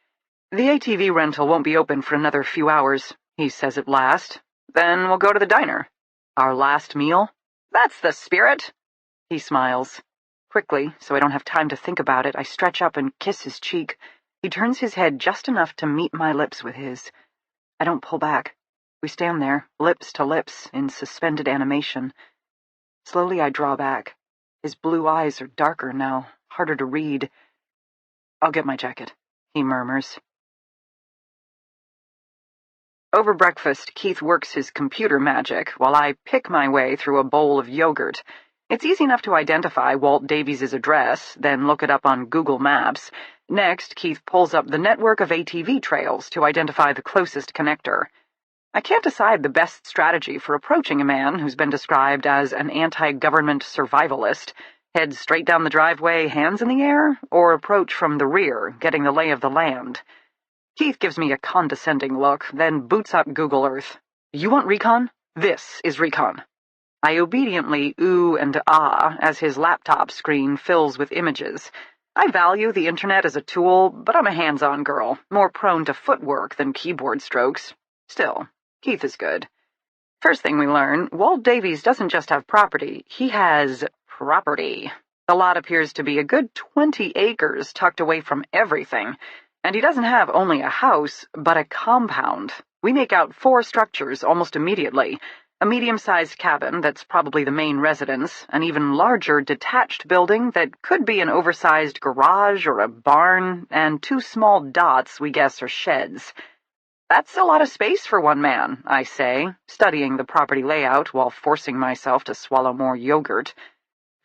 "The ATV rental won't be open for another few hours," he says at last. "Then we'll go to the diner." "Our last meal?" "That's the spirit." He smiles. Quickly, so I don't have time to think about it, I stretch up and kiss his cheek. He turns his head just enough to meet my lips with his. I don't pull back. We stand there, lips to lips, in suspended animation. Slowly I draw back. His blue eyes are darker now, harder to read. "I'll get my jacket," he murmurs. Over breakfast, Keith works his computer magic while I pick my way through a bowl of yogurt. It's easy enough to identify Walt Davies' address, then look it up on Google Maps. Next, Keith pulls up the network of ATV trails to identify the closest connector. I can't decide the best strategy for approaching a man who's been described as an anti-government survivalist. Head straight down the driveway, hands in the air, or approach from the rear, getting the lay of the land. Keith gives me a condescending look, then boots up Google Earth. "You want recon? This is recon." I obediently ooh and ah as his laptop screen fills with images. I value the internet as a tool, but I'm a hands-on girl, more prone to footwork than keyboard strokes. Still, Keith is good. First thing we learn, Walt Davies doesn't just have property, he has property. The lot appears to be a good 20 acres tucked away from everything, and he doesn't have only a house, but a compound. We make out 4 structures almost immediately. A medium-sized cabin that's probably the main residence, an even larger detached building that could be an oversized garage or a barn, and 2 small dots we guess are sheds. That's a lot of space for one man, I say, studying the property layout while forcing myself to swallow more yogurt.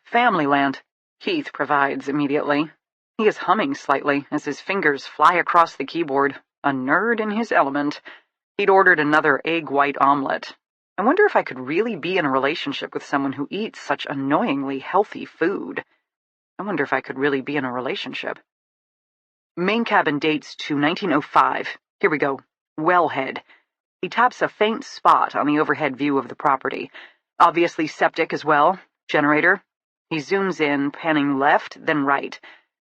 Family land, Keith provides immediately. He is humming slightly as his fingers fly across the keyboard, a nerd in his element. He'd ordered another egg white omelet. I wonder if I could really be in a relationship with someone who eats such annoyingly healthy food. I wonder if I could really be in a relationship. Main cabin dates to 1905. Here we go. Wellhead. He taps a faint spot on the overhead view of the property. Obviously septic as well. Generator. He zooms in, panning left, then right.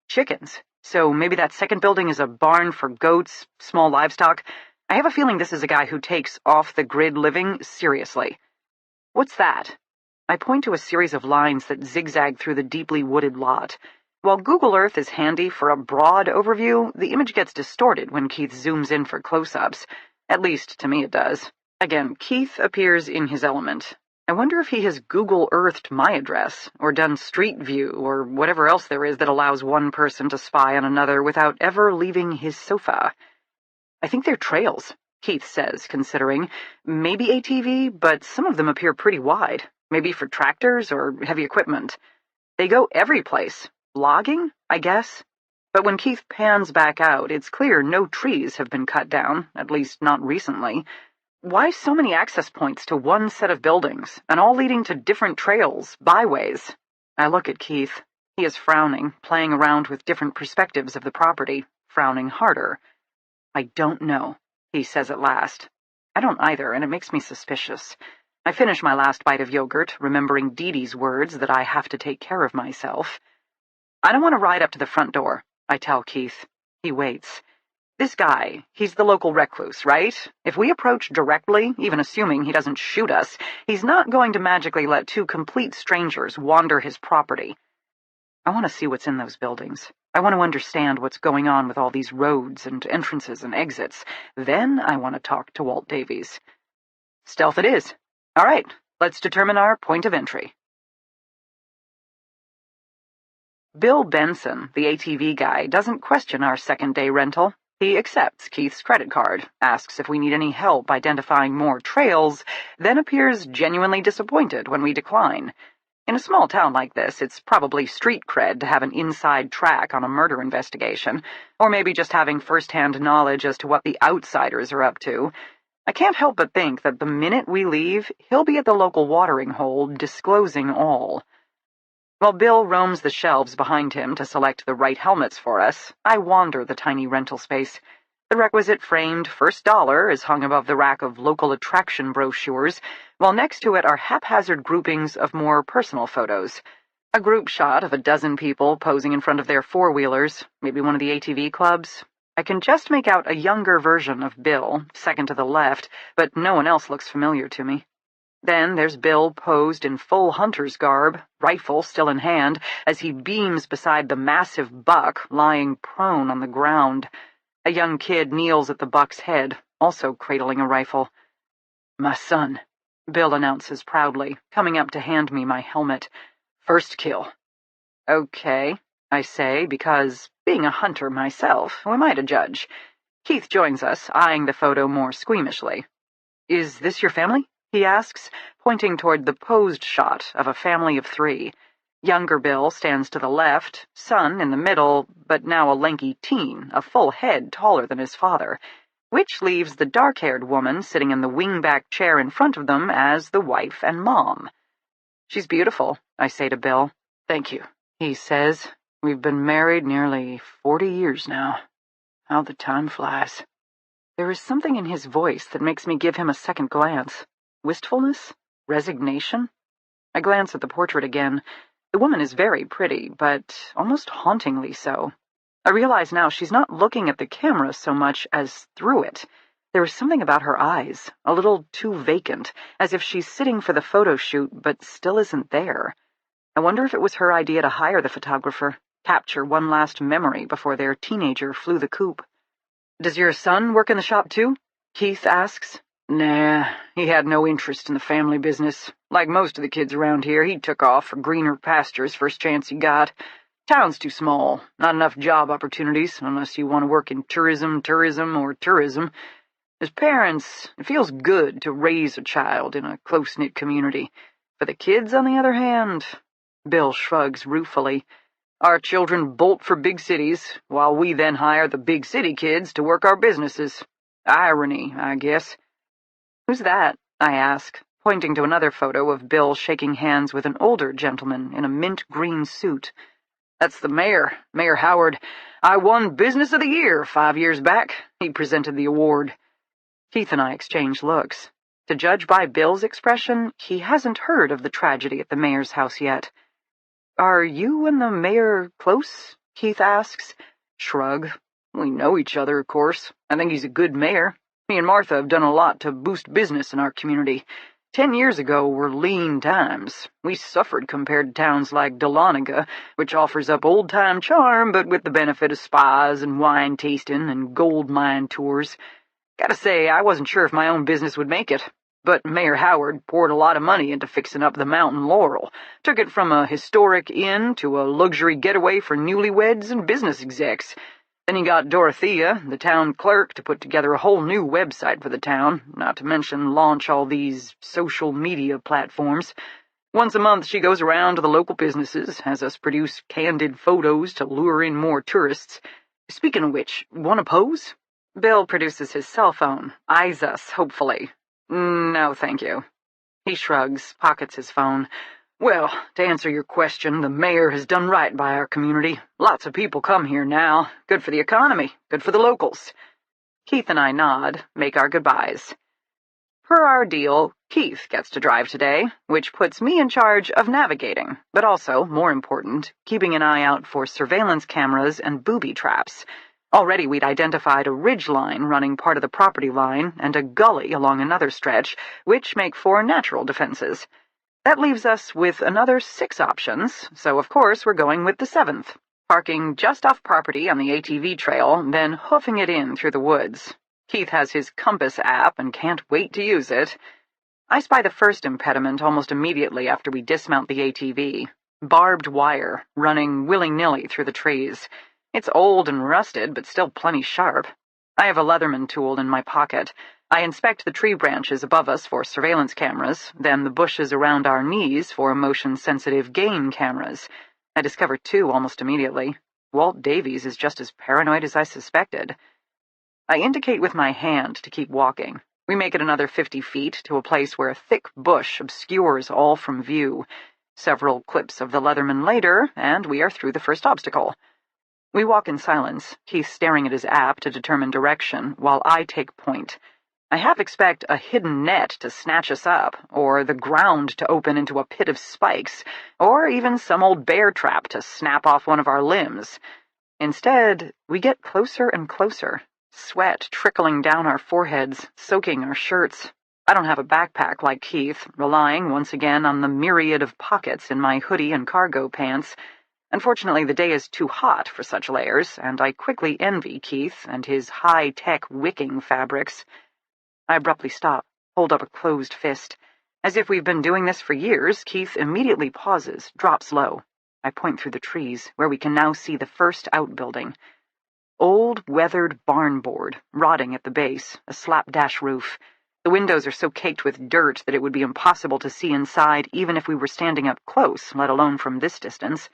Chickens. So maybe that second building is a barn for goats, small livestock. I have a feeling this is a guy who takes off-the-grid living seriously. What's that? I point to a series of lines that zigzag through the deeply wooded lot. While Google Earth is handy for a broad overview, the image gets distorted when Keith zooms in for close-ups. At least, to me it does. Again, Keith appears in his element. I wonder if he has Google Earthed my address, or done Street View, or whatever else there is that allows one person to spy on another without ever leaving his sofa. I think they're trails, Keith says, considering. Maybe ATV, but some of them appear pretty wide. Maybe for tractors or heavy equipment. They go every place. Logging, I guess? But when Keith pans back out, it's clear no trees have been cut down, at least not recently. Why so many access points to one set of buildings, and all leading to different trails, byways? I look at Keith. He is frowning, playing around with different perspectives of the property, frowning harder. I don't know, he says at last. I don't either, and it makes me suspicious. I finish my last bite of yogurt, remembering Dee Dee's words that I have to take care of myself. I don't want to ride up to the front door, I tell Keith. He waits. This guy, he's the local recluse, right? If we approach directly, even assuming he doesn't shoot us, he's not going to magically let 2 complete strangers wander his property. I want to see what's in those buildings. I want to understand what's going on with all these roads and entrances and exits. Then I want to talk to Walt Davies. Stealth it is. All right, let's determine our point of entry. Bill Benson, the ATV guy, doesn't question our second-day rental. He accepts Keith's credit card, asks if we need any help identifying more trails, then appears genuinely disappointed when we decline. In a small town like this, it's probably street cred to have an inside track on a murder investigation, or maybe just having first-hand knowledge as to what the outsiders are up to. I can't help but think that the minute we leave, he'll be at the local watering hole, disclosing all. While Bill roams the shelves behind him to select the right helmets for us, I wander the tiny rental space. The requisite framed first dollar is hung above the rack of local attraction brochures, while next to it are haphazard groupings of more personal photos. A group shot of a dozen people posing in front of their four-wheelers, maybe one of the ATV clubs. I can just make out a younger version of Bill, second to the left, but no one else looks familiar to me. Then there's Bill posed in full hunter's garb, rifle still in hand, as he beams beside the massive buck lying prone on the ground. A young kid kneels at the buck's head, also cradling a rifle. "My son," Bill announces proudly, coming up to hand me my helmet. "First kill." "Okay," I say, because, being a hunter myself, who am I to judge? Keith joins us, eyeing the photo more squeamishly. "Is this your family?" he asks, pointing toward the posed shot of a family of 3. Younger Bill stands to the left, son in the middle, but now a lanky teen, a full head taller than his father, which leaves the dark-haired woman sitting in the wing-back chair in front of them as the wife and mom. "She's beautiful," I say to Bill. "Thank you," he says. "We've been married nearly 40 years now. How the time flies." There is something in his voice that makes me give him a second glance. Wistfulness? Resignation? I glance at the portrait again. The woman is very pretty, but almost hauntingly so. I realize now she's not looking at the camera so much as through it. There is something about her eyes, a little too vacant, as if she's sitting for the photo shoot but still isn't there. I wonder if it was her idea to hire the photographer, capture one last memory before their teenager flew the coop. "Does your son work in the shop too?" Keith asks. Nah, he had no interest in the family business. Like most of the kids around here, he took off for greener pastures first chance he got. Town's too small, not enough job opportunities, unless you want to work in tourism. As parents, it feels good to raise a child in a close-knit community. For the kids, on the other hand, Bill shrugs ruefully. Our children bolt for big cities, while we then hire the big city kids to work our businesses. Irony, I guess. Who's that? I ask, pointing to another photo of Bill shaking hands with an older gentleman in a mint green suit. That's the mayor, Mayor Howard. I won Business of the Year 5 years back. He presented the award. Keith and I exchange looks. To judge by Bill's expression, he hasn't heard of the tragedy at the mayor's house yet. Are you and the mayor close? Keith asks. Shrug. We know each other, of course. I think he's a good mayor. Me and Martha have done a lot to boost business in our community. 10 years ago were lean times. We suffered compared to towns like Dahlonega, which offers up old-time charm, but with the benefit of spas and wine tasting and gold mine tours. Gotta say, I wasn't sure if my own business would make it. But Mayor Howard poured a lot of money into fixing up the Mountain Laurel, took it from a historic inn to a luxury getaway for newlyweds and business execs. Then he got Dorothea, the town clerk, to put together a whole new website for the town, not to mention launch all these social media platforms. Once a month she goes around to the local businesses, has us produce candid photos to lure in more tourists. Speaking of which, want to pose? Bill produces his cell phone, eyes us hopefully. No, thank you. He shrugs, pockets his phone. Well, to answer your question, the mayor has done right by our community. Lots of people come here now. Good for the economy, good for the locals. Keith and I nod, make our goodbyes. Per our deal, Keith gets to drive today, which puts me in charge of navigating, but also, more important, keeping an eye out for surveillance cameras and booby traps. Already we'd identified a ridge line running part of the property line and a gully along another stretch, which make for natural defenses. That leaves us with another 6 options, so of course we're going with the 7th, parking just off property on the ATV trail, then hoofing it in through the woods. Keith has his compass app and can't wait to use it. I spy the first impediment almost immediately after we dismount the ATV. Barbed wire, running willy-nilly through the trees. It's old and rusted, but still plenty sharp. I have a Leatherman tool in my pocket. I inspect the tree branches above us for surveillance cameras, then the bushes around our knees for motion-sensitive game cameras. I discover 2 almost immediately. Walt Davies is just as paranoid as I suspected. I indicate with my hand to keep walking. We make it another 50 feet to a place where a thick bush obscures all from view. Several clips of the Leatherman later, and we are through the first obstacle. We walk in silence, Keith staring at his app to determine direction, while I take point. I half expect a hidden net to snatch us up, or the ground to open into a pit of spikes, or even some old bear trap to snap off one of our limbs. Instead, we get closer and closer, sweat trickling down our foreheads, soaking our shirts. I don't have a backpack like Keith, relying once again on the myriad of pockets in my hoodie and cargo pants. Unfortunately, the day is too hot for such layers, and I quickly envy Keith and his high-tech wicking fabrics. I abruptly stop, hold up a closed fist. As if we've been doing this for years, Keith immediately pauses, drops low. I point through the trees, where we can now see the first outbuilding. Old, weathered barn board, rotting at the base, a slapdash roof. The windows are so caked with dirt that it would be impossible to see inside even if we were standing up close, let alone from this distance.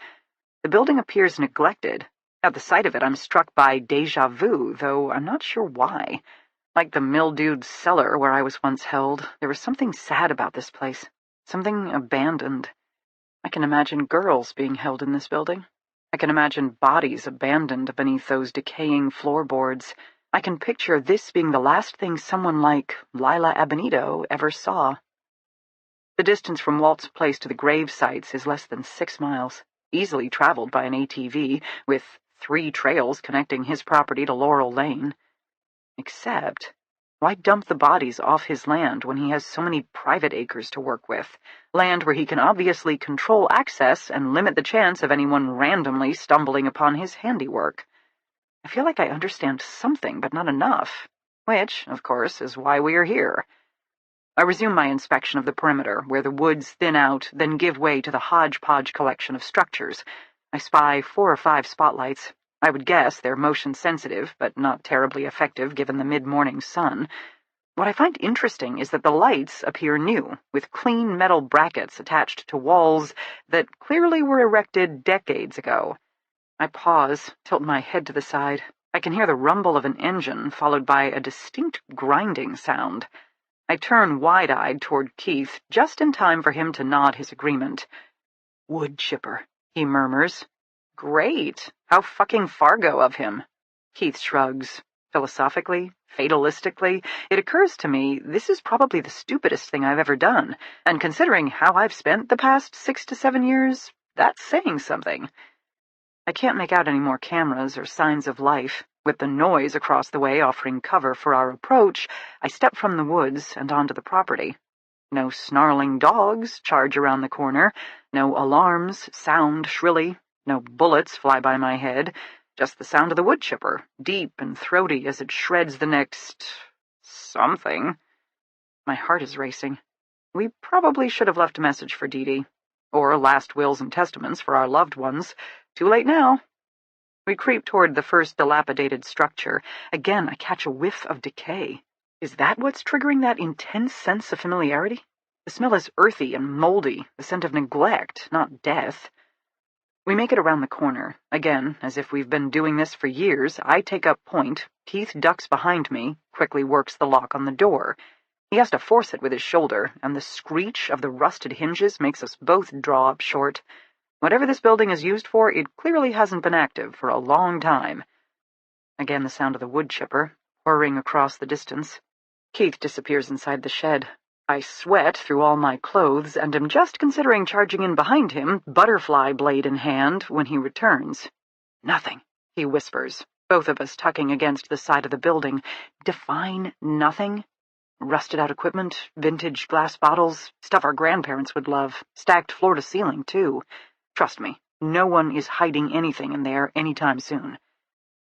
The building appears neglected. At the sight of it, I'm struck by déjà vu, though I'm not sure why. Like the mildewed cellar where I was once held, there was something sad about this place, something abandoned. I can imagine girls being held in this building. I can imagine bodies abandoned beneath those decaying floorboards. I can picture this being the last thing someone like Lila Abenito ever saw. The distance from Walt's place to the grave sites is less than 6 miles. Easily traveled by an ATV, with 3 trails connecting his property to Laurel Lane. Except, why dump the bodies off his land when he has so many private acres to work with? Land where he can obviously control access and limit the chance of anyone randomly stumbling upon his handiwork. I feel like I understand something, but not enough. Which, of course, is why we are here. I resume my inspection of the perimeter, where the woods thin out, then give way to the hodgepodge collection of structures. I spy 4 or 5 spotlights. I would guess they're motion-sensitive, but not terribly effective given the mid-morning sun. What I find interesting is that the lights appear new, with clean metal brackets attached to walls that clearly were erected decades ago. I pause, tilt my head to the side. I can hear the rumble of an engine, followed by a distinct grinding sound. I turn wide-eyed toward Keith, just in time for him to nod his agreement. "Wood chipper," he murmurs. "Great. How fucking Fargo of him." Keith shrugs. Philosophically, fatalistically, it occurs to me this is probably the stupidest thing I've ever done, and considering how I've spent the past 6 to 7 years, that's saying something. I can't make out any more cameras or signs of life. With the noise across the way offering cover for our approach, I step from the woods and onto the property. No snarling dogs charge around the corner, no alarms sound shrilly, no bullets fly by my head, just the sound of the wood chipper, deep and throaty as it shreds the next... something. My heart is racing. We probably should have left a message for Dee Dee, or last wills and testaments for our loved ones. Too late now. We creep toward the first dilapidated structure. Again, I catch a whiff of decay. Is that what's triggering that intense sense of familiarity? The smell is earthy and moldy, the scent of neglect, not death. We make it around the corner. Again, as if we've been doing this for years, I take up point. Keith ducks behind me, quickly works the lock on the door. He has to force it with his shoulder, and the screech of the rusted hinges makes us both draw up short. Whatever this building is used for, it clearly hasn't been active for a long time. Again the sound of the wood chipper, whirring across the distance. Keith disappears inside the shed. I sweat through all my clothes, and am just considering charging in behind him, butterfly blade in hand, when he returns. "Nothing," he whispers, both of us tucking against the side of the building. Define nothing? Rusted-out equipment, vintage glass bottles, stuff our grandparents would love, stacked floor to ceiling, too. Trust me, no one is hiding anything in there anytime soon.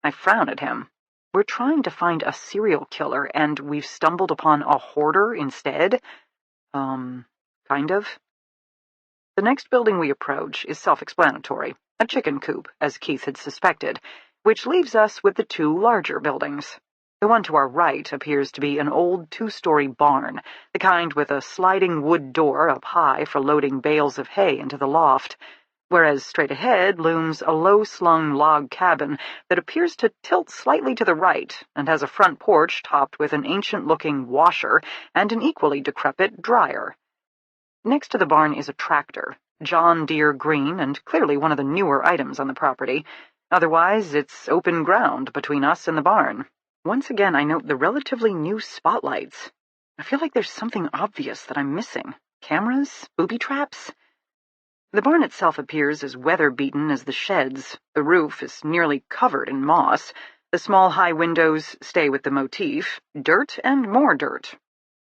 I frown at him. We're trying to find a serial killer, and we've stumbled upon a hoarder instead? Kind of. The next building we approach is self-explanatory, a chicken coop, as Keith had suspected, which leaves us with the 2 larger buildings. The one to our right appears to be an old 2-story barn, the kind with a sliding wood door up high for loading bales of hay into the loft, whereas straight ahead looms a low-slung log cabin that appears to tilt slightly to the right and has a front porch topped with an ancient-looking washer and an equally decrepit dryer. Next to the barn is a tractor, John Deere green, and clearly one of the newer items on the property. Otherwise, it's open ground between us and the barn. Once again, I note the relatively new spotlights. I feel like there's something obvious that I'm missing. Cameras? Booby traps? The barn itself appears as weather-beaten as the sheds. The roof is nearly covered in moss. The small high windows stay with the motif. Dirt and more dirt.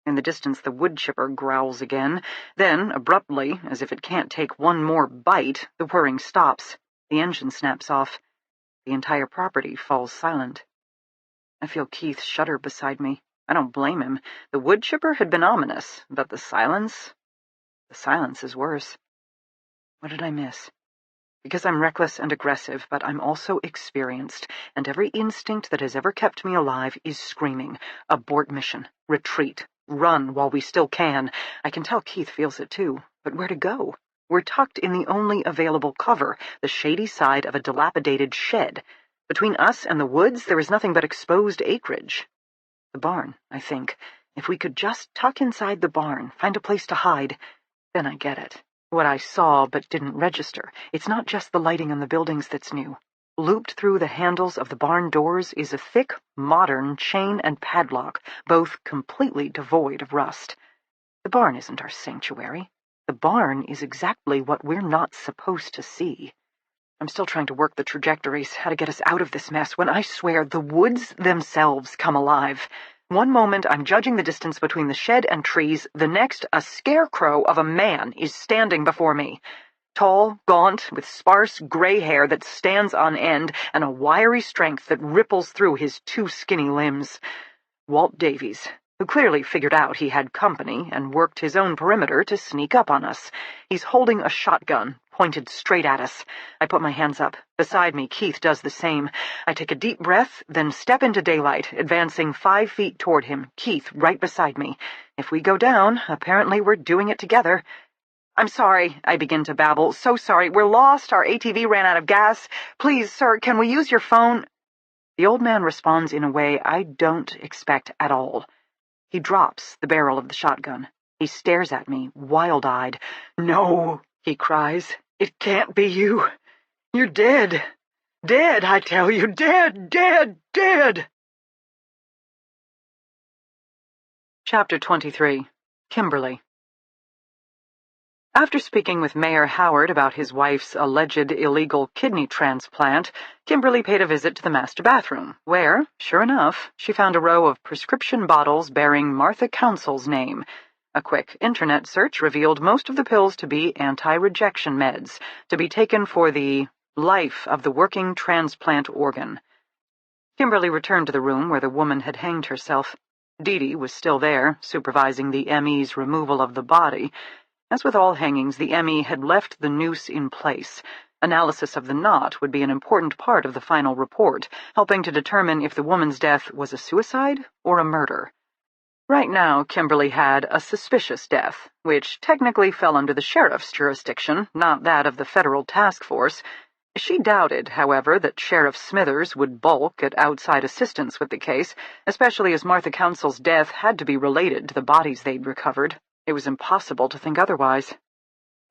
In the distance, the wood chipper growls again. Then, abruptly, as if it can't take one more bite, the whirring stops. The engine snaps off. The entire property falls silent. I feel Keith shudder beside me. I don't blame him. The wood chipper had been ominous, but the silence is worse. What did I miss? Because I'm reckless and aggressive, but I'm also experienced, and every instinct that has ever kept me alive is screaming. Abort mission. Retreat. Run while we still can. I can tell Keith feels it too, but where to go? We're tucked in the only available cover, the shady side of a dilapidated shed. Between us and the woods, there is nothing but exposed acreage. The barn, I think. If we could just tuck inside the barn, find a place to hide, then I get it. What I saw but didn't register. It's not just the lighting on the buildings that's new. Looped through the handles of the barn doors is a thick, modern chain and padlock, both completely devoid of rust. The barn isn't our sanctuary. The barn is exactly what we're not supposed to see. I'm still trying to work the trajectories, how to get us out of this mess, when I swear the woods themselves come alive. One moment I'm judging the distance between the shed and trees, the next a scarecrow of a man is standing before me. Tall, gaunt, with sparse gray hair that stands on end and a wiry strength that ripples through his 2 skinny limbs. Walt Davies, who clearly figured out he had company and worked his own perimeter to sneak up on us. He's holding a shotgun, pointed straight at us. I put my hands up. Beside me, Keith does the same. I take a deep breath, then step into daylight, advancing 5 feet toward him, Keith right beside me. If we go down, apparently we're doing it together. "I'm sorry," I begin to babble. "So sorry. We're lost. Our ATV ran out of gas. Please, sir, can we use your phone?" The old man responds in a way I don't expect at all. He drops the barrel of the shotgun. He stares at me, wild-eyed. "No," he cries. "It can't be you. You're dead. Dead, I tell you. Dead, dead, dead." Chapter 23. Kimberly. After speaking with Mayor Howard about his wife's alleged illegal kidney transplant, Kimberly paid a visit to the master bathroom, where, sure enough, she found a row of prescription bottles bearing Martha Conceals' name. A quick internet search revealed most of the pills to be anti-rejection meds, to be taken for the life of the working transplant organ. Kimberly returned to the room where the woman had hanged herself. Dee was still there, supervising the ME's removal of the body. As with all hangings, the ME had left the noose in place. Analysis of the knot would be an important part of the final report, helping to determine if the woman's death was a suicide or a murder. Right now, Kimberly had a suspicious death, which technically fell under the sheriff's jurisdiction, not that of the federal task force. She doubted, however, that Sheriff Smithers would balk at outside assistance with the case, especially as Martha Conceals' death had to be related to the bodies they'd recovered. It was impossible to think otherwise.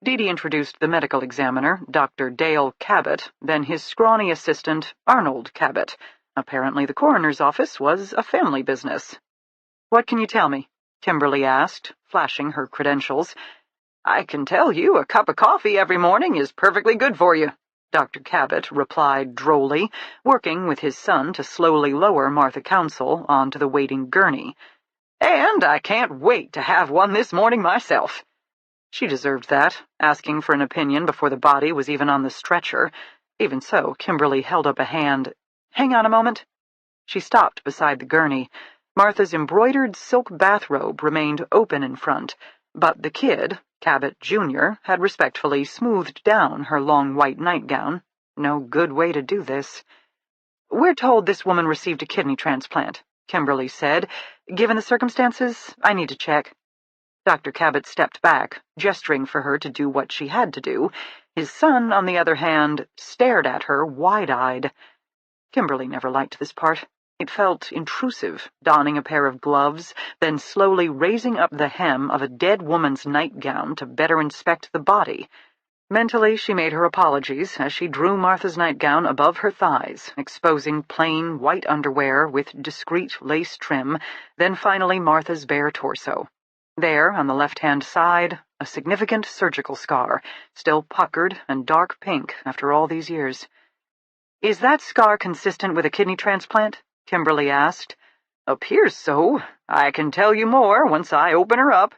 Dee introduced the medical examiner, Dr. Dale Cabot, then his scrawny assistant, Arnold Cabot. Apparently the coroner's office was a family business. "What can you tell me?" Kimberly asked, flashing her credentials. "I can tell you a cup of coffee every morning is perfectly good for you," Dr. Cabot replied drolly, working with his son to slowly lower Martha Conceals onto the waiting gurney. "And I can't wait to have one this morning myself." She deserved that, asking for an opinion before the body was even on the stretcher. Even so, Kimberly held up a hand. "Hang on a moment." She stopped beside the gurney. Martha's embroidered silk bathrobe remained open in front, but the kid, Cabot Jr., had respectfully smoothed down her long white nightgown. No good way to do this. "We're told this woman received a kidney transplant," Kimberly said. "Given the circumstances, I need to check." Dr. Cabot stepped back, gesturing for her to do what she had to do. His son, on the other hand, stared at her wide-eyed. Kimberly never liked this part. It felt intrusive, donning a pair of gloves, then slowly raising up the hem of a dead woman's nightgown to better inspect the body. Mentally, she made her apologies as she drew Martha's nightgown above her thighs, exposing plain white underwear with discreet lace trim, then finally Martha's bare torso. There, on the left-hand side, a significant surgical scar, still puckered and dark pink after all these years. "Is that scar consistent with a kidney transplant?" Kimberly asked. "Appears so. I can tell you more once I open her up."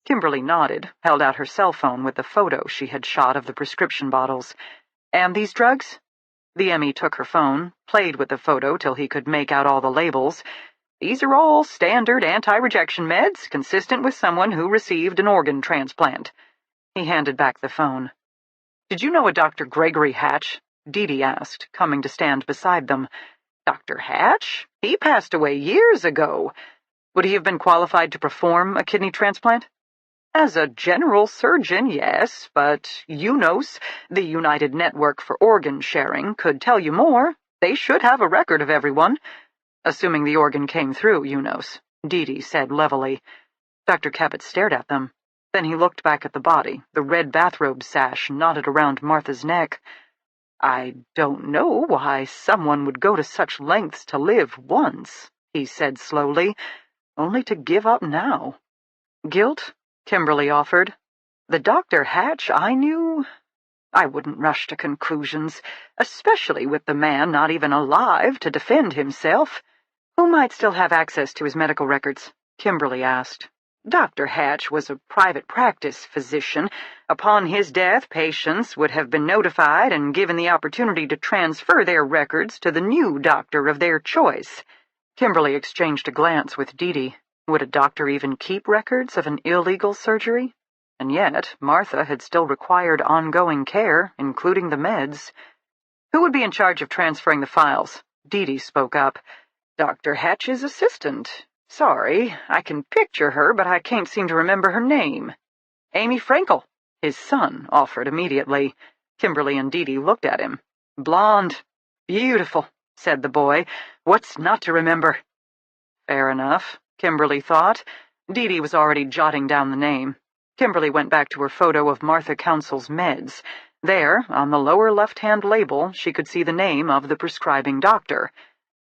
Kimberly nodded, held out her cell phone with the photo she had shot of the prescription bottles. "And these drugs?" The ME took her phone, played with the photo till he could make out all the labels. "These are all standard anti-rejection meds, consistent with someone who received an organ transplant." He handed back the phone. "Did you know a Dr. Gregory Hatch?" Dee asked, coming to stand beside them. "Dr. Hatch? He passed away years ago." "Would he have been qualified to perform a kidney transplant?" "As a general surgeon, yes, but UNOS, the United Network for Organ Sharing, could tell you more. They should have a record of everyone." "Assuming the organ came through UNOS," Dee said levelly. Dr. Cabot stared at them. Then he looked back at the body, the red bathrobe sash knotted around Martha's neck. "I don't know why someone would go to such lengths to live once," he said slowly, "only to give up now." "Guilt?" Kimberly offered. "The Dr. Hatch I knew? I wouldn't rush to conclusions, especially with the man not even alive to defend himself." "Who might still have access to his medical records?" Kimberly asked. "Dr. Hatch was a private practice physician. Upon his death, patients would have been notified and given the opportunity to transfer their records to the new doctor of their choice." Kimberly exchanged a glance with Dee. Would a doctor even keep records of an illegal surgery? And yet, Martha had still required ongoing care, including the meds. Who would be in charge of transferring the files? Dee Dee spoke up. Dr. Hatch's assistant. Sorry, I can picture her, but I can't seem to remember her name. Amy Frankel, his son, offered immediately. Kimberly and Dee Dee looked at him. Blonde. Beautiful, said the boy. What's not to remember? Fair enough, Kimberly thought. Dee Dee was already jotting down the name. Kimberly went back to her photo of Martha Conceals' meds. There, on the lower left-hand label, she could see the name of the prescribing doctor.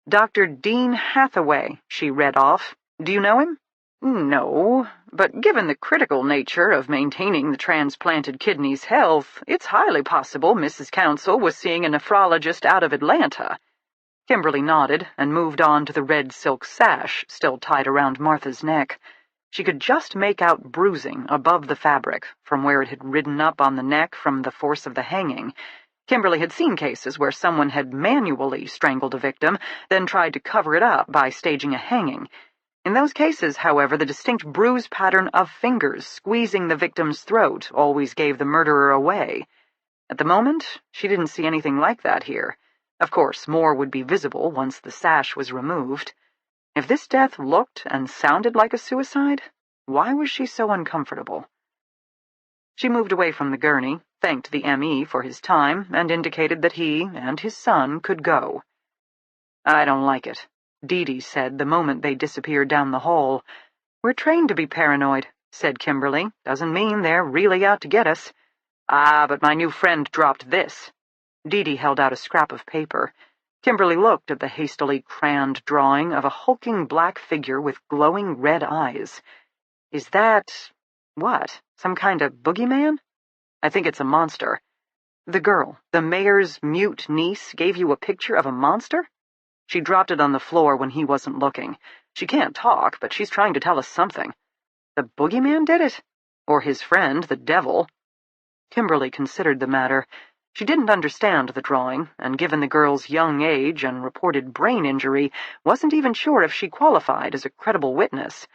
Dr. Dean Hathaway, she read off. Do you know him? No, but given the critical nature of maintaining the transplanted kidney's health, it's highly possible Mrs. Council was seeing a nephrologist out of Atlanta. Kimberly nodded and moved on to the red silk sash still tied around Martha's neck. She could just make out bruising above the fabric, from where it had ridden up on the neck from the force of the hanging. Kimberly had seen cases where someone had manually strangled a victim, then tried to cover it up by staging a hanging. In those cases, however, the distinct bruise pattern of fingers squeezing the victim's throat always gave the murderer away. At the moment, she didn't see anything like that here. Of course, more would be visible once the sash was removed. If this death looked and sounded like a suicide, why was she so uncomfortable? She moved away from the gurney, thanked the M.E. for his time, and indicated that he and his son could go. I don't like it, Dee Dee said the moment they disappeared down the hall. We're trained to be paranoid, said Kimberly. Doesn't mean they're really out to get us. Ah, but my new friend dropped this. Dee Dee held out a scrap of paper. Kimberly looked at the hastily crayoned drawing of a hulking black figure with glowing red eyes. Is that... what? Some kind of boogeyman? I think it's a monster. The girl, the mayor's mute niece, gave you a picture of a monster? She dropped it on the floor when he wasn't looking. She can't talk, but she's trying to tell us something. The boogeyman did it? Or his friend, the devil? Kimberly considered the matter. She didn't understand the drawing, and given the girl's young age and reported brain injury, wasn't even sure if she qualified as a credible witness.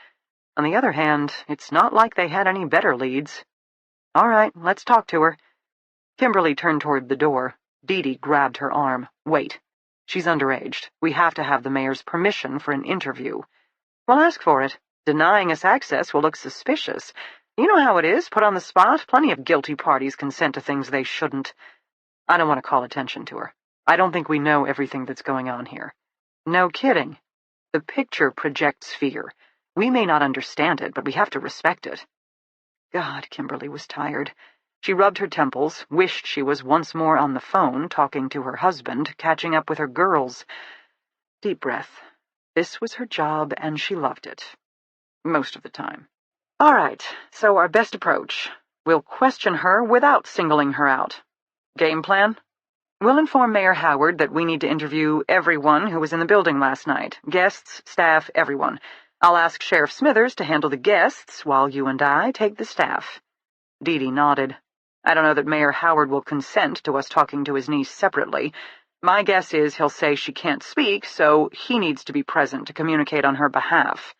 On the other hand, it's not like they had any better leads. All right, let's talk to her. Kimberly turned toward the door. Dee Dee grabbed her arm. Wait. She's underaged. We have to have the mayor's permission for an interview. Well, ask for it. Denying us access will look suspicious. You know how it is, put on the spot. Plenty of guilty parties consent to things they shouldn't. I don't want to call attention to her. I don't think we know everything that's going on here. No kidding. The picture projects fear. We may not understand it, but we have to respect it. God, Kimberly was tired. She rubbed her temples, wished she was once more on the phone, talking to her husband, catching up with her girls. Deep breath. This was her job, and she loved it. Most of the time. All right, so our best approach. We'll question her without singling her out. Game plan? We'll inform Mayor Howard that we need to interview everyone who was in the building last night. Guests, staff, everyone. I'll ask Sheriff Smithers to handle the guests while you and I take the staff. Dee Dee nodded. I don't know that Mayor Howard will consent to us talking to his niece separately. My guess is he'll say she can't speak, so he needs to be present to communicate on her behalf.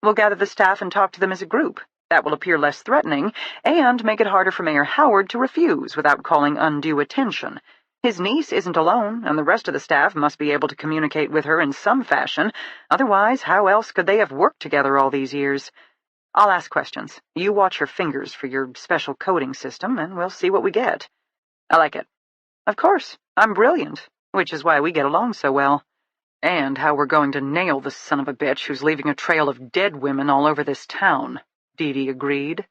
We'll gather the staff and talk to them as a group. That will appear less threatening, and make it harder for Mayor Howard to refuse without calling undue attention. His niece isn't alone, and the rest of the staff must be able to communicate with her in some fashion. Otherwise, how else could they have worked together all these years? I'll ask questions. You watch your fingers for your special coding system, and we'll see what we get. I like it. Of course, I'm brilliant, which is why we get along so well. And how we're going to nail the son of a bitch who's leaving a trail of dead women all over this town, Dee Dee agreed.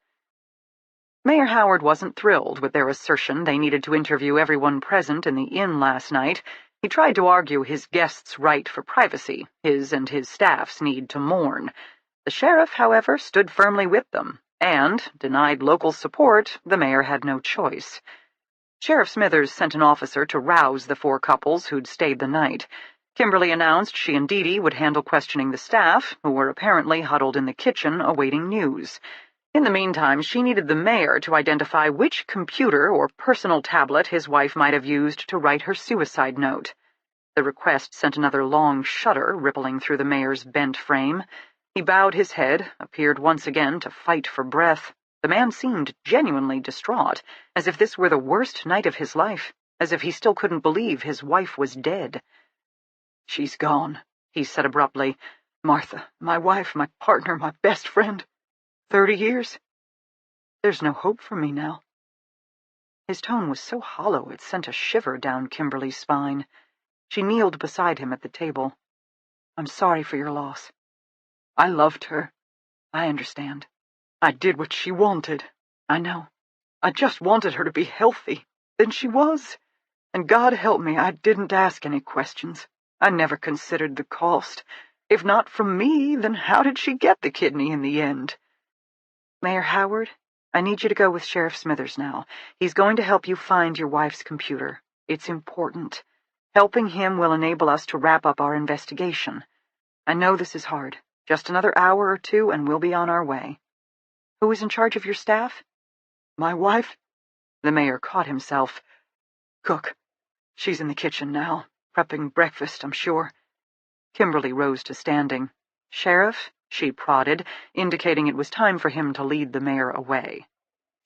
Mayor Howard wasn't thrilled with their assertion they needed to interview everyone present in the inn last night. He tried to argue his guests' right for privacy, his and his staff's need to mourn. The sheriff, however, stood firmly with them, and, denied local support, the mayor had no choice. Sheriff Smithers sent an officer to rouse the 4 couples who'd stayed the night. Kimberly announced she and Dee Dee would handle questioning the staff, who were apparently huddled in the kitchen awaiting news. In the meantime, she needed the mayor to identify which computer or personal tablet his wife might have used to write her suicide note. The request sent another long shudder rippling through the mayor's bent frame. He bowed his head, appeared once again to fight for breath. The man seemed genuinely distraught, as if this were the worst night of his life, as if he still couldn't believe his wife was dead. "She's gone," he said abruptly. "Martha, my wife, my partner, my best friend. 30 years. There's no hope for me now." His tone was so hollow it sent a shiver down Kimberly's spine. She kneeled beside him at the table. "I'm sorry for your loss. I loved her. I understand. I did what she wanted. I know. I just wanted her to be healthy. Then she was. And God help me, I didn't ask any questions. I never considered the cost. If not from me, then how did she get the kidney in the end?" "Mayor Howard, I need you to go with Sheriff Smithers now. He's going to help you find your wife's computer. It's important. Helping him will enable us to wrap up our investigation. I know this is hard. Just another hour or two and we'll be on our way. Who is in charge of your staff?" "My wife?" The mayor caught himself. "Cook. She's in the kitchen now, prepping breakfast, I'm sure." Kimberly rose to standing. "Sheriff," she prodded, indicating it was time for him to lead the mayor away.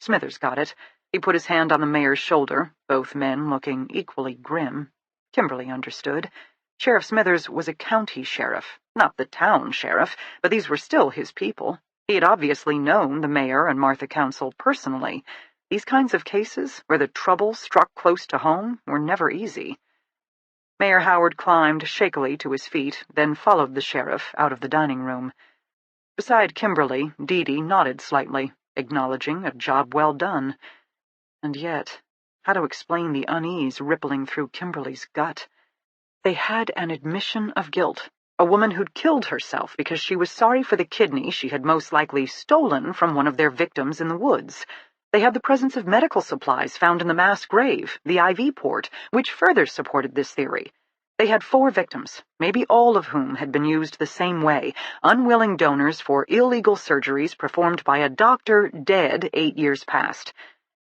Smithers got it. He put his hand on the mayor's shoulder, both men looking equally grim. Kimberly understood. Sheriff Smithers was a county sheriff, not the town sheriff, but these were still his people. He had obviously known the mayor and Martha Council personally. These kinds of cases, where the trouble struck close to home, were never easy. Mayor Howard climbed shakily to his feet, then followed the sheriff out of the dining room. Beside Kimberly, Dee Dee nodded slightly, acknowledging a job well done. And yet, how to explain the unease rippling through Kimberly's gut? They had an admission of guilt, a woman who'd killed herself because she was sorry for the kidney she had most likely stolen from one of their victims in the woods. They had the presence of medical supplies found in the mass grave, the IV port, which further supported this theory. They had 4 victims, maybe all of whom had been used the same way, unwilling donors for illegal surgeries performed by a doctor dead 8 years past.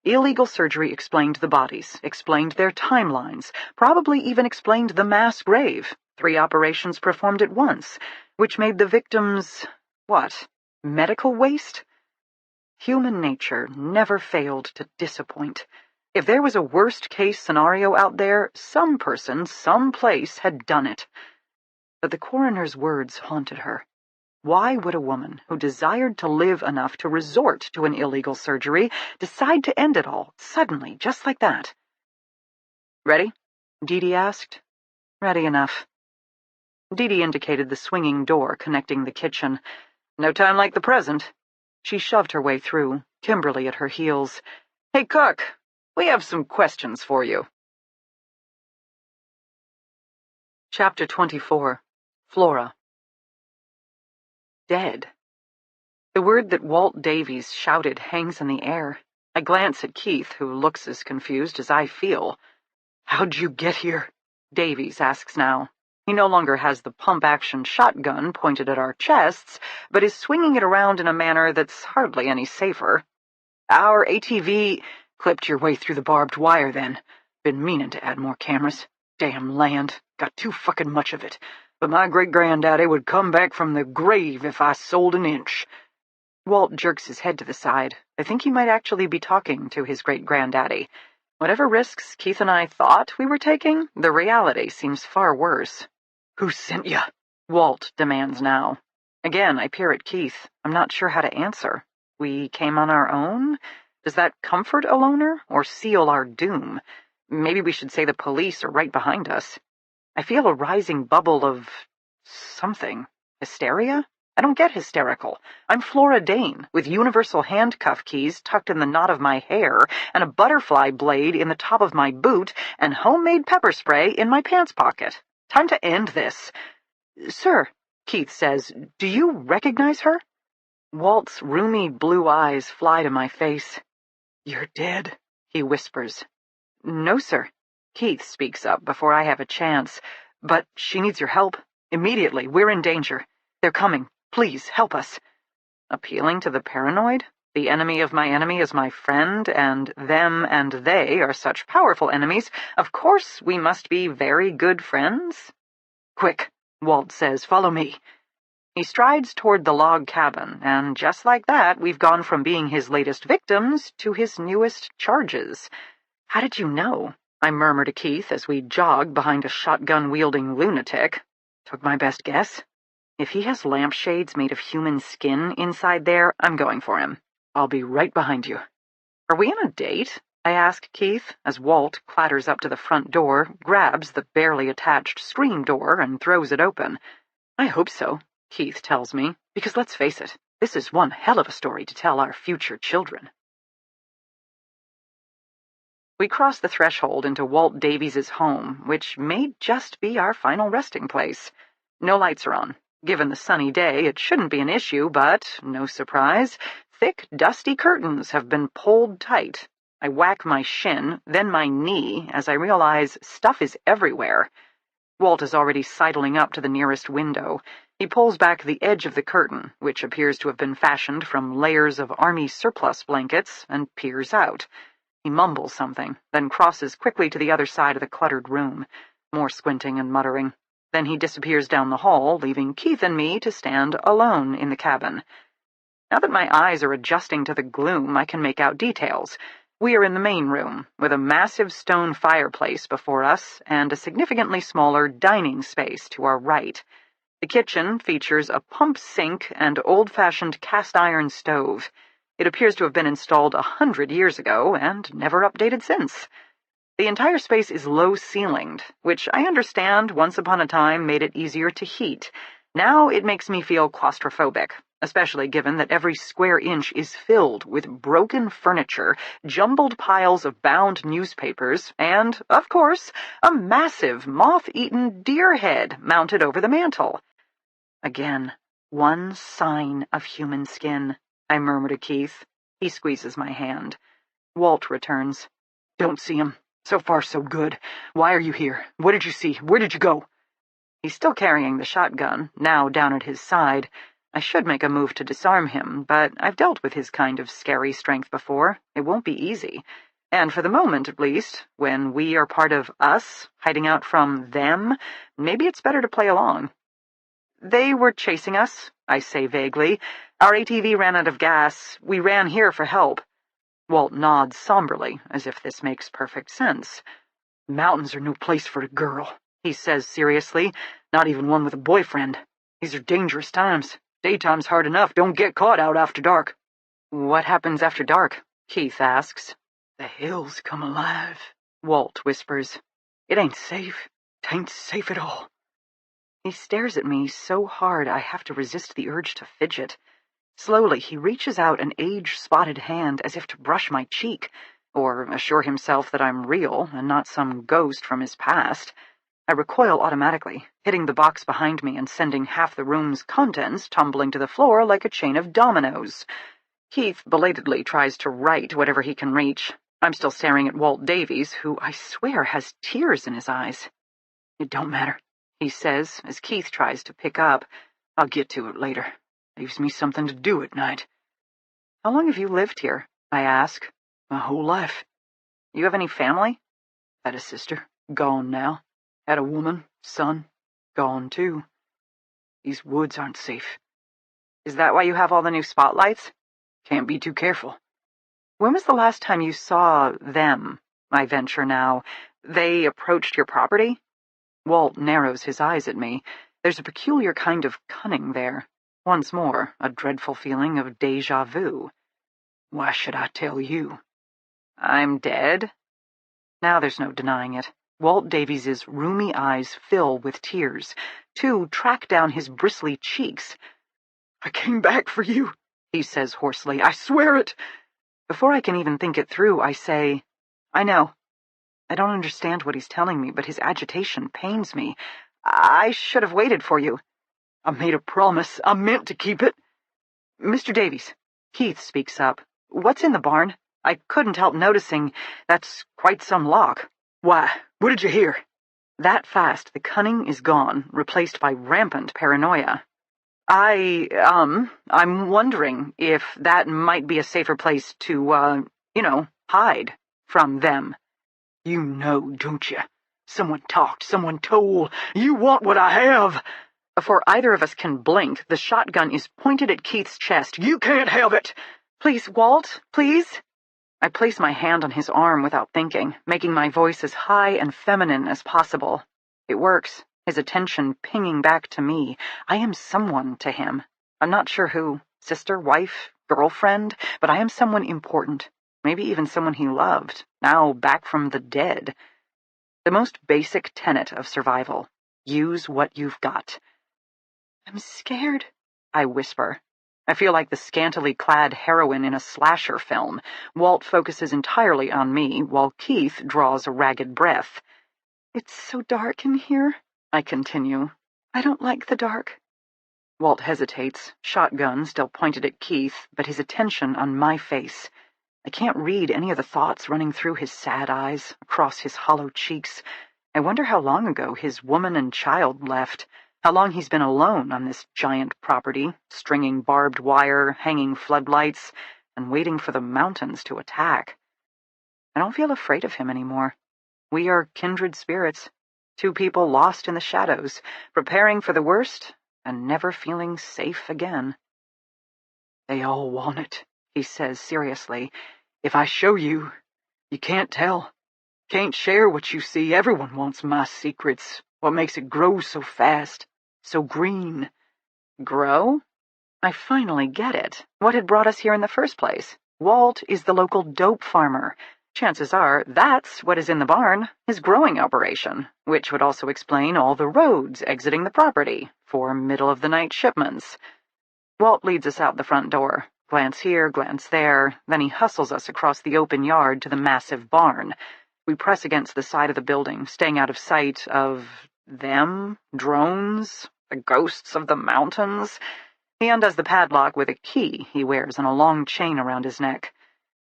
Illegal surgery explained the bodies, explained their timelines, probably even explained the mass grave, 3 operations performed at once, which made the victims, what, medical waste? Human nature never failed to disappoint. If there was a worst-case scenario out there, some person, someplace had done it. But the coroner's words haunted her. Why would a woman who desired to live enough to resort to an illegal surgery decide to end it all, suddenly, just like that? "Ready?" Dee Dee asked. "Ready enough." Dee Dee indicated the swinging door connecting the kitchen. "No time like the present." She shoved her way through, Kimberly at her heels. "Hey, Cook, we have some questions for you." Chapter 24. Flora. Dead. The word that Walt Davies shouted hangs in the air. I glance at Keith, who looks as confused as I feel. "How'd you get here?" Davies asks now. He no longer has the pump-action shotgun pointed at our chests, but is swinging it around in a manner that's hardly any safer. "Our ATV clipped your way through the barbed wire, then. Been meaning to add more cameras. Damn land. Got too fucking much of it. But my great-granddaddy would come back from the grave if I sold an inch." Walt jerks his head to the side. I think he might actually be talking to his great-granddaddy. Whatever risks Keith and I thought we were taking, the reality seems far worse. "Who sent ya?" Walt demands now. Again, I peer at Keith. I'm not sure how to answer. We came on our own? Does that comfort a loner, or seal our doom? Maybe we should say the police are right behind us. I feel a rising bubble of something. Hysteria? I don't get hysterical. I'm Flora Dane, with universal handcuff keys tucked in the knot of my hair, and a butterfly blade in the top of my boot, and homemade pepper spray in my pants pocket. Time to end this. "Sir," Keith says, "do you recognize her?" Walt's roomy blue eyes fly to my face. "You're dead," he whispers. "No, sir." Keith speaks up before I have a chance. "But she needs your help. Immediately, we're in danger. They're coming. Please, help us." Appealing to the paranoid? The enemy of my enemy is my friend, and them and they are such powerful enemies. Of course we must be very good friends. "Quick," Walt says, "follow me." He strides toward the log cabin, and just like that, we've gone from being his latest victims to his newest charges. How did you know? I murmur to Keith as we jog behind a shotgun-wielding lunatic. Took my best guess. If he has lampshades made of human skin inside there, I'm going for him. I'll be right behind you. Are we on a date? I ask Keith as Walt clatters up to the front door, grabs the barely attached screen door, and throws it open. I hope so, Keith tells me, because let's face it, this is one hell of a story to tell our future children. We cross the threshold into Walt Davies's home, which may just be our final resting place. No lights are on. Given the sunny day, it shouldn't be an issue, but, no surprise, thick, dusty curtains have been pulled tight. I whack my shin, then my knee, as I realize stuff is everywhere. Walt is already sidling up to the nearest window. He pulls back the edge of the curtain, which appears to have been fashioned from layers of army surplus blankets, and peers out. He mumbles something, then crosses quickly to the other side of the cluttered room, more squinting and muttering. Then he disappears down the hall, leaving Keith and me to stand alone in the cabin. Now that my eyes are adjusting to the gloom, I can make out details. We are in the main room, with a massive stone fireplace before us and a significantly smaller dining space to our right. The kitchen features a pump sink and old-fashioned cast-iron stove. It appears to have been installed 100 years ago and never updated since. The entire space is low-ceilinged, which I understand once upon a time made it easier to heat. Now it makes me feel claustrophobic, especially given that every square inch is filled with broken furniture, jumbled piles of bound newspapers, and, of course, a massive moth-eaten deer head mounted over the mantel. Again, one sign of human skin, I murmur to Keith. He squeezes my hand. Walt returns. Don't see him. So far, so good. Why are you here? What did you see? Where did you go? He's still carrying the shotgun, now down at his side. I should make a move to disarm him, but I've dealt with his kind of scary strength before. It won't be easy. And for the moment, at least, when we are part of us, hiding out from them, maybe it's better to play along. They were chasing us, I say vaguely. Our ATV ran out of gas. We ran here for help. Walt nods somberly, as if this makes perfect sense. Mountains are no place for a girl, he says seriously, not even one with a boyfriend. These are dangerous times. Daytime's hard enough, don't get caught out after dark. What happens after dark? Keith asks. The hills come alive, Walt whispers. It ain't safe. Tain't safe at all. He stares at me so hard I have to resist the urge to fidget. Slowly, he reaches out an age-spotted hand as if to brush my cheek, or assure himself that I'm real and not some ghost from his past. I recoil automatically, hitting the box behind me and sending half the room's contents tumbling to the floor like a chain of dominoes. Keith belatedly tries to right whatever he can reach. I'm still staring at Walt Davies, who I swear has tears in his eyes. It don't matter, he says, as Keith tries to pick up. I'll get to it later. Leaves me something to do at night. How long have you lived here? I ask. My whole life. You have any family? Had a sister, gone now. Had a woman, son, gone too. These woods aren't safe. Is that why you have all the new spotlights? Can't be too careful. When was the last time you saw them? I venture now. They approached your property? Walt narrows his eyes at me. There's a peculiar kind of cunning there. Once more, a dreadful feeling of déjà vu. Why should I tell you? I'm dead? Now there's no denying it. Walt Davies's rheumy eyes fill with tears. Two track down his bristly cheeks. I came back for you, he says hoarsely. I swear it. Before I can even think it through, I say, I know. I don't understand what he's telling me, but his agitation pains me. I should have waited for you. I made a promise. I meant to keep it. Mr. Davies, Keith speaks up. What's in the barn? I couldn't help noticing. That's quite some lock. Why? What did you hear? That fast, the cunning is gone, replaced by rampant paranoia. I'm wondering if that might be a safer place to, hide from them. You know, don't you? Someone talked, someone told. You want what I have. Before either of us can blink, the shotgun is pointed at Keith's chest. "You can't have it!" "Please, Walt, please." I place my hand on his arm without thinking, making my voice as high and feminine as possible. It works, his attention pinging back to me. I am someone to him. I'm not sure who, sister, wife, girlfriend, but I am someone important, maybe even someone he loved, now back from the dead. The most basic tenet of survival: use what you've got. "I'm scared," I whisper. I feel like the scantily clad heroine in a slasher film. Walt focuses entirely on me, while Keith draws a ragged breath. "It's so dark in here," I continue. "I don't like the dark." Walt hesitates, shotgun still pointed at Keith, but his attention on my face. I can't read any of the thoughts running through his sad eyes, across his hollow cheeks. I wonder how long ago his woman and child left, how long he's been alone on this giant property, stringing barbed wire, hanging floodlights, and waiting for the mountains to attack. I don't feel afraid of him anymore. We are kindred spirits, two people lost in the shadows, preparing for the worst and never feeling safe again. "They all want it," he says seriously. "If I show you, you can't tell. Can't share what you see. Everyone wants my secrets. What makes it grow so fast, so green." Grow? I finally get it. What had brought us here in the first place? Walt is the local dope farmer. Chances are that's what is in the barn, his growing operation, which would also explain all the roads exiting the property for middle-of-the-night shipments. Walt leads us out the front door. Glance here, glance there, then he hustles us across the open yard to the massive barn. We press against the side of the building, staying out of sight of them, drones, the ghosts of the mountains. He undoes the padlock with a key he wears on a long chain around his neck.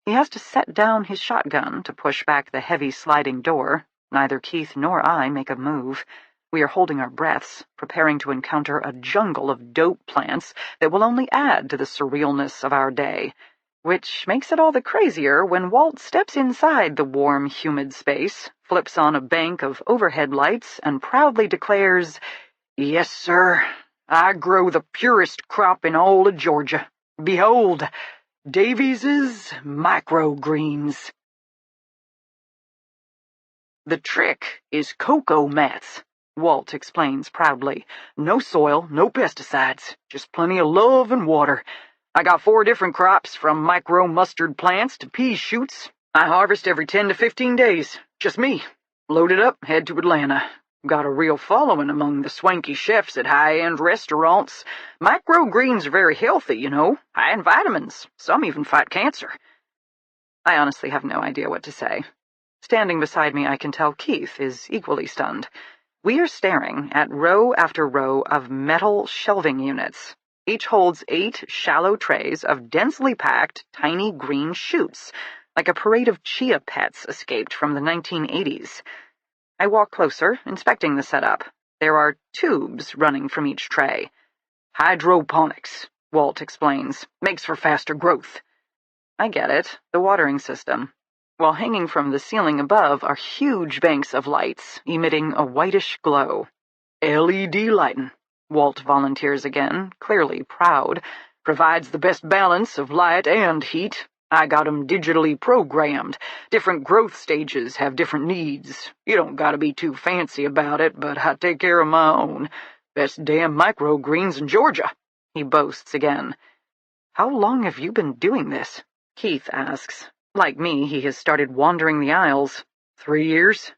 He has to set down his shotgun to push back the heavy sliding door. Neither Keith nor I make a move. We are holding our breaths, preparing to encounter a jungle of dope plants that will only add to the surrealness of our day, which makes it all the crazier when Walt steps inside the warm, humid space, flips on a bank of overhead lights, and proudly declares, "Yes, sir. I grow the purest crop in all of Georgia. Behold, Davies's microgreens." "The trick is cocoa mats," Walt explains proudly. "No soil, no pesticides, just plenty of love and water. I got 4 different crops, from micro mustard plants to pea shoots. I harvest every 10 to 15 days. Just me. Load it up, head to Atlanta. Got a real following among the swanky chefs at high-end restaurants. Microgreens are very healthy, you know, high in vitamins. Some even fight cancer." I honestly have no idea what to say. Standing beside me, I can tell Keith is equally stunned. We are staring at row after row of metal shelving units. Each holds 8 shallow trays of densely packed, tiny green shoots, like a parade of chia pets escaped from the 1980s. I walk closer, inspecting the setup. There are tubes running from each tray. "Hydroponics," Walt explains. "Makes for faster growth." I get it, the watering system. While hanging from the ceiling above are huge banks of lights, emitting a whitish glow. "LED lighting," Walt volunteers again, clearly proud. "Provides the best balance of light and heat. I got 'em digitally programmed. Different growth stages have different needs. You don't gotta be too fancy about it, but I take care of my own. Best damn microgreens in Georgia," he boasts again. "How long have you been doing this?" Keith asks. Like me, he has started wandering the aisles. 3 years.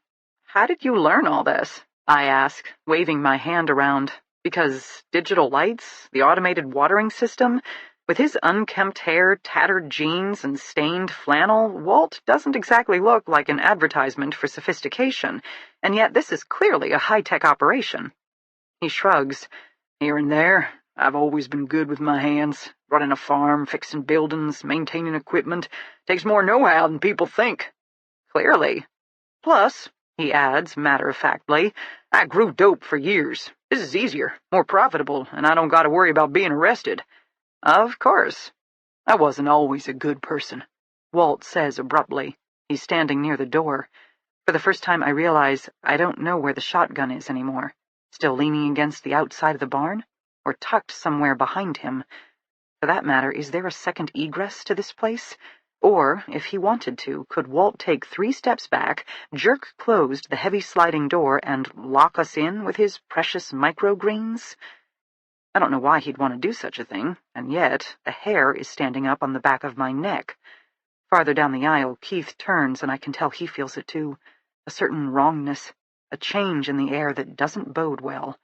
"How did you learn all this?" I ask, waving my hand around. Because digital lights, the automated watering system, with his unkempt hair, tattered jeans, and stained flannel, Walt doesn't exactly look like an advertisement for sophistication, and yet this is clearly a high-tech operation. He shrugs. "Here and there. I've always been good with my hands. Running a farm, fixing buildings, maintaining equipment. Takes more know-how than people think." "Clearly. Plus," he adds matter-of-factly, "I grew dope for years. This is easier, more profitable, and I don't gotta worry about being arrested." "Of course." "I wasn't always a good person," Walt says abruptly. He's standing near the door. For the first time I realize I don't know where the shotgun is anymore. Still leaning against the outside of the barn? Or tucked somewhere behind him? For that matter, is there a second egress to this place? Or, if he wanted to, could Walt take 3 steps back, jerk closed the heavy sliding door, and lock us in with his precious microgreens? I don't know why he'd want to do such a thing, and yet the hair is standing up on the back of my neck. Farther down the aisle, Keith turns, and I can tell he feels it too. A certain wrongness, a change in the air that doesn't bode well.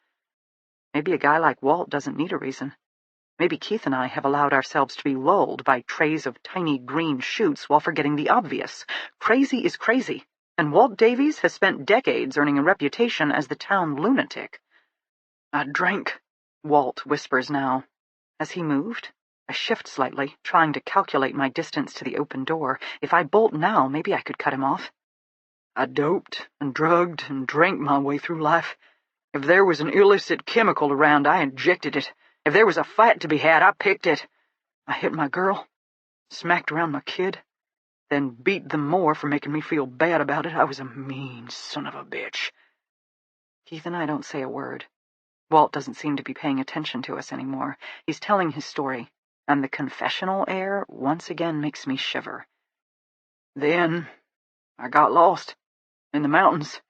Maybe a guy like Walt doesn't need a reason. Maybe Keith and I have allowed ourselves to be lulled by trays of tiny green shoots while forgetting the obvious. Crazy is crazy, and Walt Davies has spent decades earning a reputation as the town lunatic. "I drank," Walt whispers now. Has he moved? I shift slightly, trying to calculate my distance to the open door. If I bolt now, maybe I could cut him off. "I doped and drugged and drank my way through life. If there was an illicit chemical around, I injected it. If there was a fight to be had, I picked it. I hit my girl, smacked around my kid, then beat them more for making me feel bad about it. I was a mean son of a bitch." Keith and I don't say a word. Walt doesn't seem to be paying attention to us anymore. He's telling his story, and the confessional air once again makes me shiver. "Then I got lost in the mountains.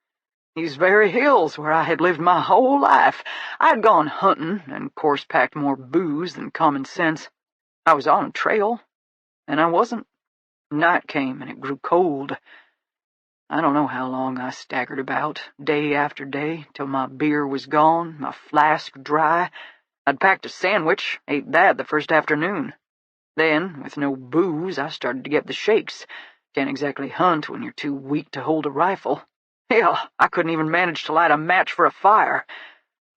These very hills where I had lived my whole life. I had gone hunting and course-packed more booze than common sense. I was on a trail, and I wasn't. Night came, and it grew cold. I don't know how long I staggered about, day after day, till my beer was gone, my flask dry. I'd packed a sandwich, ate that the first afternoon. Then, with no booze, I started to get the shakes. Can't exactly hunt when you're too weak to hold a rifle. Hell, I couldn't even manage to light a match for a fire.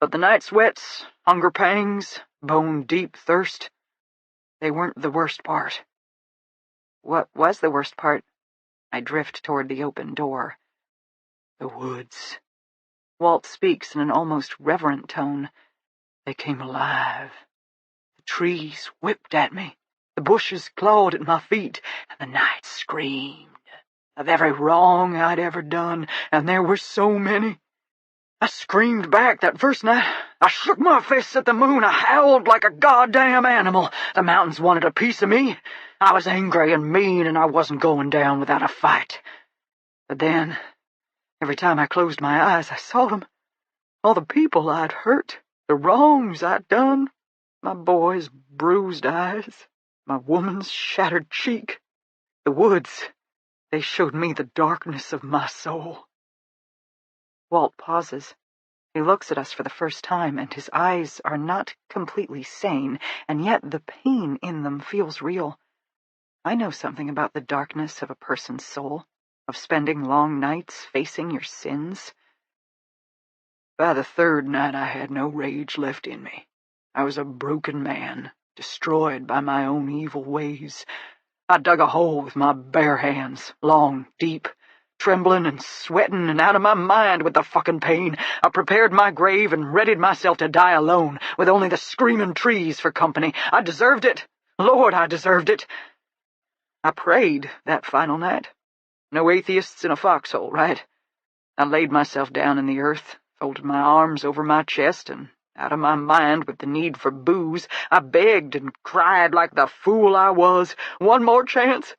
But the night sweats, hunger pangs, bone-deep thirst, they weren't the worst part." "What was the worst part?" I drift toward the open door. "The woods." Walt speaks in an almost reverent tone. "They came alive. The trees whipped at me. The bushes clawed at my feet, and the night screamed of every wrong I'd ever done, and there were so many. I screamed back that first night. I shook my fists at the moon. I howled like a goddamn animal. The mountains wanted a piece of me. I was angry and mean, and I wasn't going down without a fight. But then, every time I closed my eyes, I saw them. All the people I'd hurt, the wrongs I'd done, my boy's bruised eyes, my woman's shattered cheek. The woods, they showed me the darkness of my soul." Walt pauses. He looks at us for the first time, and his eyes are not completely sane, and yet the pain in them feels real. I know something about the darkness of a person's soul, of spending long nights facing your sins. "By the 3rd night, I had no rage left in me. I was a broken man, destroyed by my own evil ways. I dug a hole with my bare hands, long, deep, trembling and sweating and out of my mind with the fucking pain. I prepared my grave and readied myself to die alone, with only the screaming trees for company. I deserved it. Lord, I deserved it. I prayed that final night. No atheists in a foxhole, right? I laid myself down in the earth, folded my arms over my chest, and out of my mind with the need for booze, I begged and cried like the fool I was. One more chance.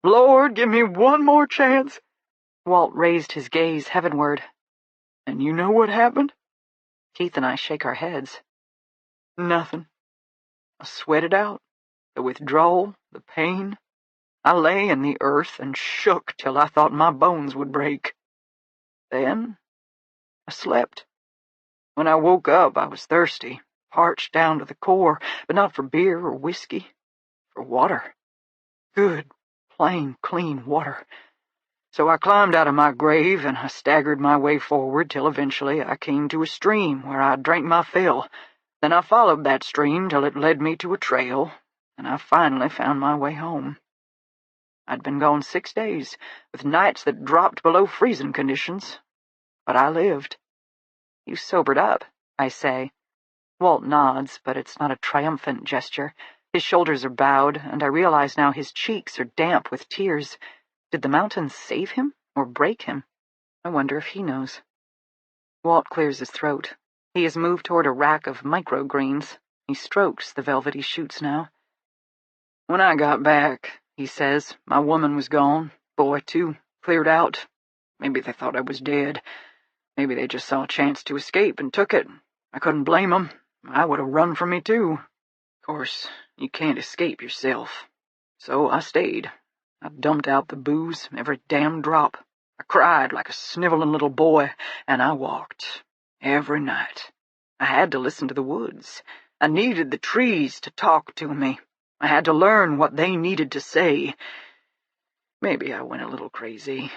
Lord, give me one more chance. Walt raised his gaze heavenward. And you know what happened? Keith and I shake our heads. Nothing. I sweated out. The withdrawal, the pain. I lay in the earth and shook till I thought my bones would break. Then I slept. When I woke up, I was thirsty, parched down to the core, but not for beer or whiskey, for water. Good, plain, clean water. So I climbed out of my grave, and I staggered my way forward till eventually I came to a stream where I drank my fill. Then I followed that stream till it led me to a trail, and I finally found my way home. I'd been gone 6 days, with nights that dropped below freezing conditions, but I lived. You sobered up, I say. Walt nods, but it's not a triumphant gesture. His shoulders are bowed, and I realize now his cheeks are damp with tears. Did the mountains save him, or break him? I wonder if he knows. Walt clears his throat. He has moved toward a rack of microgreens. He strokes the velvety shoots now. When I got back, he says, my woman was gone, boy too, cleared out. Maybe they thought I was dead. Maybe they just saw a chance to escape and took it. I couldn't blame 'em. I would have run from me too. Of course, you can't escape yourself. So I stayed. I dumped out the booze, every damn drop. I cried like a sniveling little boy, and I walked. Every night. I had to listen to the woods. I needed the trees to talk to me. I had to learn what they needed to say. Maybe I went a little crazy.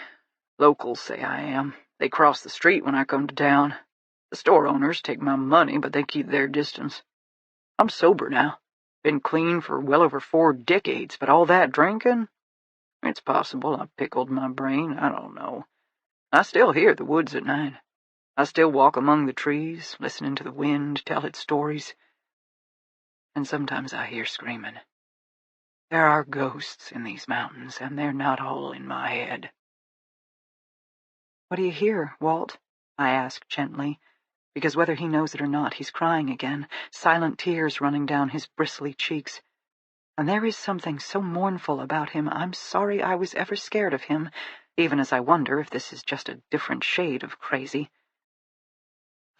Locals say I am. They cross the street when I come to town. The store owners take my money, but they keep their distance. I'm sober now. Been clean for well over 4 decades, but all that drinking? It's possible I pickled my brain, I don't know. I still hear the woods at night. I still walk among the trees, listening to the wind tell its stories. And sometimes I hear screaming. There are ghosts in these mountains, and they're not all in my head. What do you hear, Walt? I ask gently, because whether he knows it or not, he's crying again, silent tears running down his bristly cheeks. And there is something so mournful about him, I'm sorry I was ever scared of him, even as I wonder if this is just a different shade of crazy.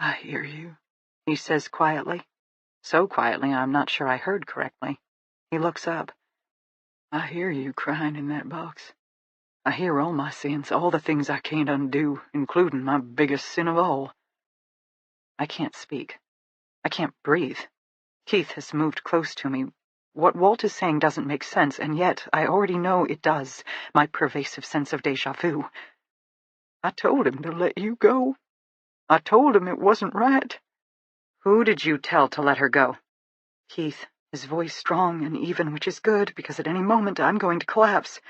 I hear you, he says quietly. So quietly I'm not sure I heard correctly. He looks up. I hear you crying in that box. I hear all my sins, all the things I can't undo, including my biggest sin of all. I can't speak. I can't breathe. Keith has moved close to me. What Walt is saying doesn't make sense, and yet I already know it does, my pervasive sense of déjà vu. I told him to let you go. I told him it wasn't right. Who did you tell to let her go? Keith, his voice strong and even, which is good, because at any moment I'm going to collapse.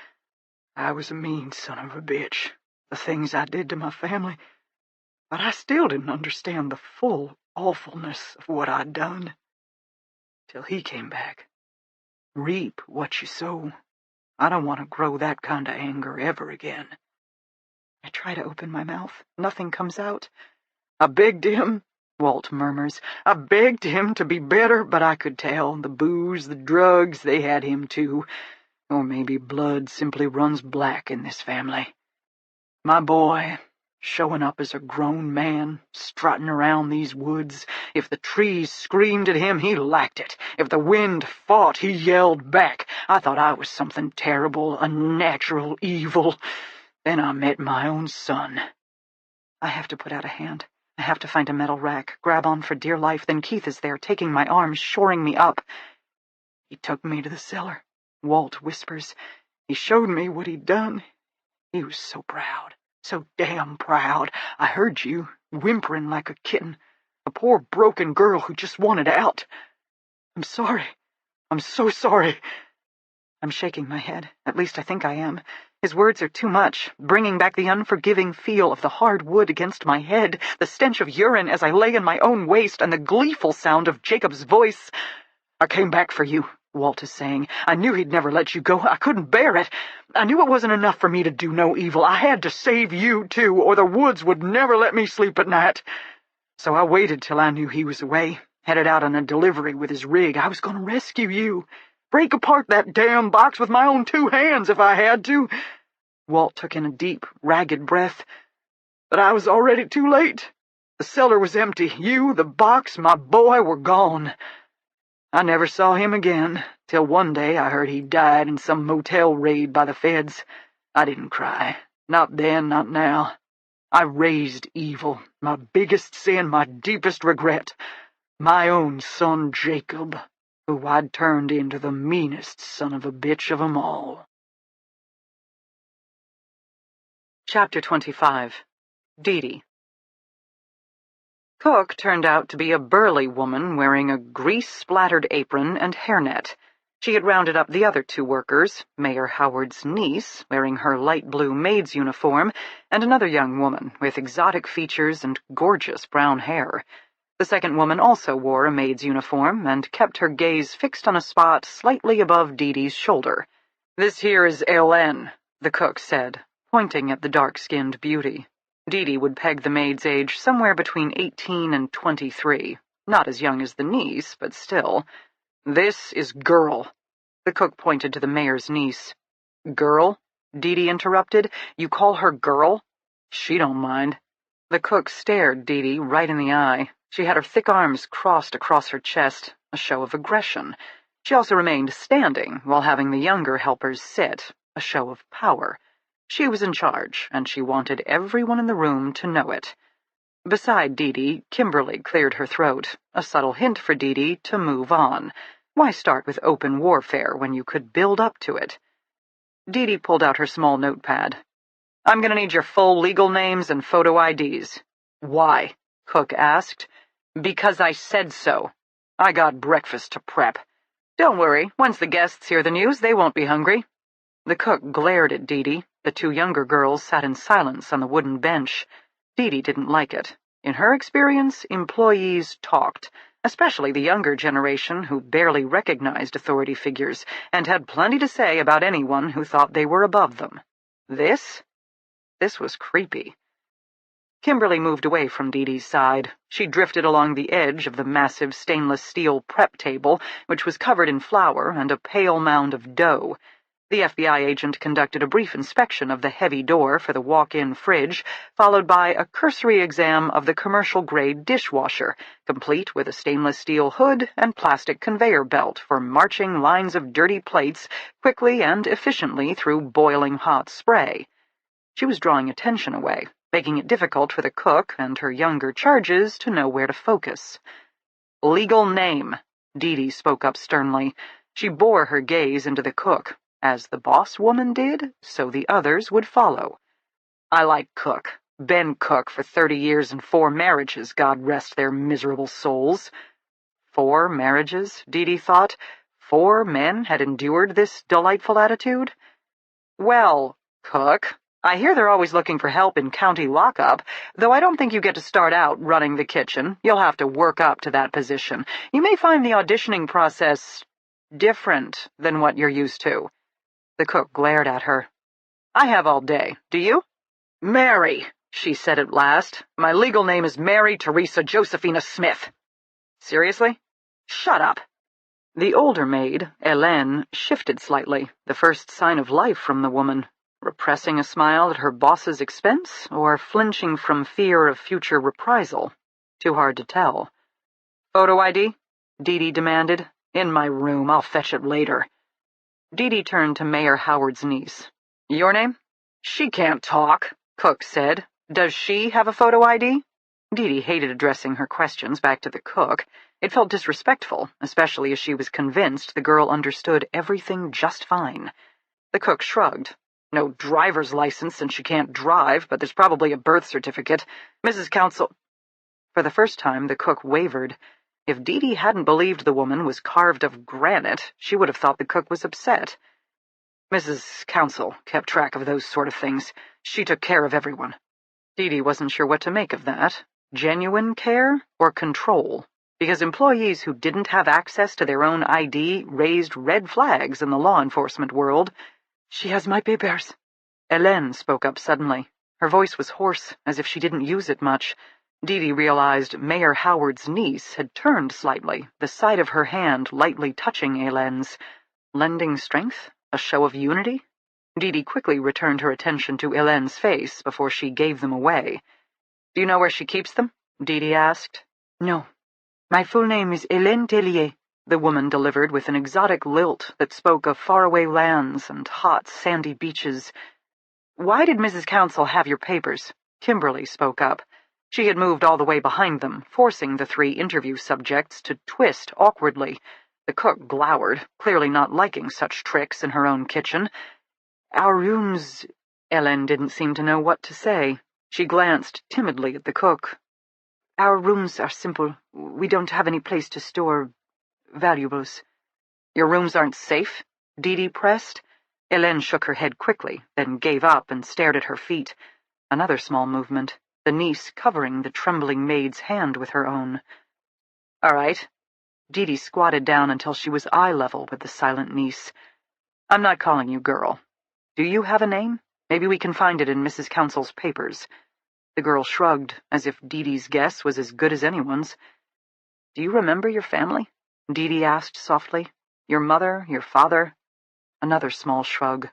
I was a mean son of a bitch, the things I did to my family, but I still didn't understand the full awfulness of what I'd done. Till he came back. Reap what you sow. I don't want to grow that kind of anger ever again. I try to open my mouth. Nothing comes out. I begged him, Walt murmurs. I begged him to be better, but I could tell. The booze, the drugs, they had him too. Or maybe blood simply runs black in this family. My boy, showing up as a grown man, strutting around these woods. If the trees screamed at him, he liked it. If the wind fought, he yelled back. I thought I was something terrible, unnatural, evil. Then I met my own son. I have to put out a hand. I have to find a metal rack, grab on for dear life. Then Keith is there, taking my arm, shoring me up. He took me to the cellar. Walt whispers. He showed me what he'd done. He was so proud, so damn proud. I heard you, whimpering like a kitten, a poor broken girl who just wanted out. I'm sorry. I'm so sorry. I'm shaking my head. At least I think I am. His words are too much, bringing back the unforgiving feel of the hard wood against my head, the stench of urine as I lay in my own waste, and the gleeful sound of Jacob's voice. I came back for you, Walt is saying. I knew he'd never let you go. I couldn't bear it. I knew it wasn't enough for me to do no evil. I had to save you, too, or the woods would never let me sleep at night. So I waited till I knew he was away, headed out on a delivery with his rig. I was going to rescue you. Break apart that damn box with my own 2 hands if I had to. Walt took in a deep, ragged breath. But I was already too late. The cellar was empty. You, the box, my boy were gone. I never saw him again, till one day I heard he died in some motel raid by the feds. I didn't cry. Not then, not now. I raised evil, my biggest sin, my deepest regret. My own son Jacob, who I'd turned into the meanest son of a bitch of 'em all. Chapter 25. Dee Dee. Cook turned out to be a burly woman wearing a grease-splattered apron and hairnet. She had rounded up the other 2 workers, Mayor Howard's niece, wearing her light blue maid's uniform, and another young woman with exotic features and gorgeous brown hair. The second woman also wore a maid's uniform and kept her gaze fixed on a spot slightly above Dee Dee's shoulder. "This here is LN," the cook said, pointing at the dark-skinned beauty. Dee Dee would peg the maid's age somewhere between 18 and 23. Not as young as the niece, but still. "This is Girl." The cook pointed to the mayor's niece. "Girl?" Dee Dee interrupted. "You call her Girl?" "She don't mind." The cook stared Dee Dee right in the eye. She had her thick arms crossed across her chest, a show of aggression. She also remained standing while having the younger helpers sit, a show of power. She was in charge, and she wanted everyone in the room to know it. Beside Dee Dee, Kimberly cleared her throat, a subtle hint for Dee Dee to move on. Why start with open warfare when you could build up to it? Dee Dee pulled out her small notepad. "I'm going to need your full legal names and photo IDs." "Why?" Cook asked. "Because I said so. I got breakfast to prep. Don't worry, once the guests hear the news, they won't be hungry." The cook glared at Dee Dee. The two younger girls sat in silence on the wooden bench. Dee Dee didn't like it. In her experience, employees talked, especially the younger generation who barely recognized authority figures and had plenty to say about anyone who thought they were above them. This was creepy. Kimberly moved away from Dee Dee's side. She drifted along the edge of the massive stainless steel prep table, which was covered in flour and a pale mound of dough. The FBI agent conducted a brief inspection of the heavy door for the walk-in fridge, followed by a cursory exam of the commercial-grade dishwasher, complete with a stainless steel hood and plastic conveyor belt for marching lines of dirty plates quickly and efficiently through boiling hot spray. She was drawing attention away, making it difficult for the cook and her younger charges to know where to focus. "Legal name," Dee Dee spoke up sternly. She bore her gaze into the cook. As the boss woman did, so the others would follow. "I like Cook. Been Cook for 30 years and 4 marriages, God rest their miserable souls." 4 marriages, Dee Dee thought. 4 men had endured this delightful attitude? "Well, Cook, I hear they're always looking for help in county lockup, though I don't think you get to start out running the kitchen. You'll have to work up to that position. You may find the auditioning process different than what you're used to." The cook glared at her. "I have all day. Do you?" "Mary," she said at last. "My legal name is Mary Teresa Josephina Smith." "Seriously?" "Shut up." The older maid, Hélène, shifted slightly, the first sign of life from the woman, repressing a smile at her boss's expense or flinching from fear of future reprisal. Too hard to tell. "Photo ID?" Dee Dee demanded. "In my room. I'll fetch it later." Dee Dee turned to Mayor Howard's niece. "Your name?" "She can't talk," Cook said. "Does she have a photo ID?" Dee Dee hated addressing her questions back to the cook. It felt disrespectful, especially as she was convinced the girl understood everything just fine. The cook shrugged. "No driver's license and she can't drive, but there's probably a birth certificate. Mrs. Council—" For the first time, the cook wavered. If Dee Dee hadn't believed the woman was carved of granite, she would have thought the cook was upset. "Mrs. Council kept track of those sort of things. She took care of everyone." Dee Dee wasn't sure what to make of that. Genuine care or control? Because employees who didn't have access to their own ID raised red flags in the law enforcement world. "She has my papers." Hélène spoke up suddenly. Her voice was hoarse, as if she didn't use it much. Dee Dee realized Mayor Howard's niece had turned slightly, the side of her hand lightly touching Hélène's. Lending strength? A show of unity? Dee Dee quickly returned her attention to Hélène's face before she gave them away. "Do you know where she keeps them?" Dee Dee asked. "No. My full name is Hélène Tellier," the woman delivered with an exotic lilt that spoke of faraway lands and hot, sandy beaches. "Why did Mrs. Council have your papers?" Kimberly spoke up. She had moved all the way behind them, forcing the 3 interview subjects to twist awkwardly. The cook glowered, clearly not liking such tricks in her own kitchen. "Our rooms—" Hélène didn't seem to know what to say. She glanced timidly at the cook. "Our rooms are simple. We don't have any place to store valuables." "Your rooms aren't safe?" Dee Dee pressed. Hélène shook her head quickly, then gave up and stared at her feet. Another small movement, the niece covering the trembling maid's hand with her own. "All right." Dee Dee squatted down until she was eye level with the silent niece. "I'm not calling you girl. Do you have a name? Maybe we can find it in Mrs. Council's papers." The girl shrugged, as if Dee Dee's guess was as good as anyone's. "Do you remember your family?" Dee Dee asked softly. "Your mother, your father?" Another small shrug.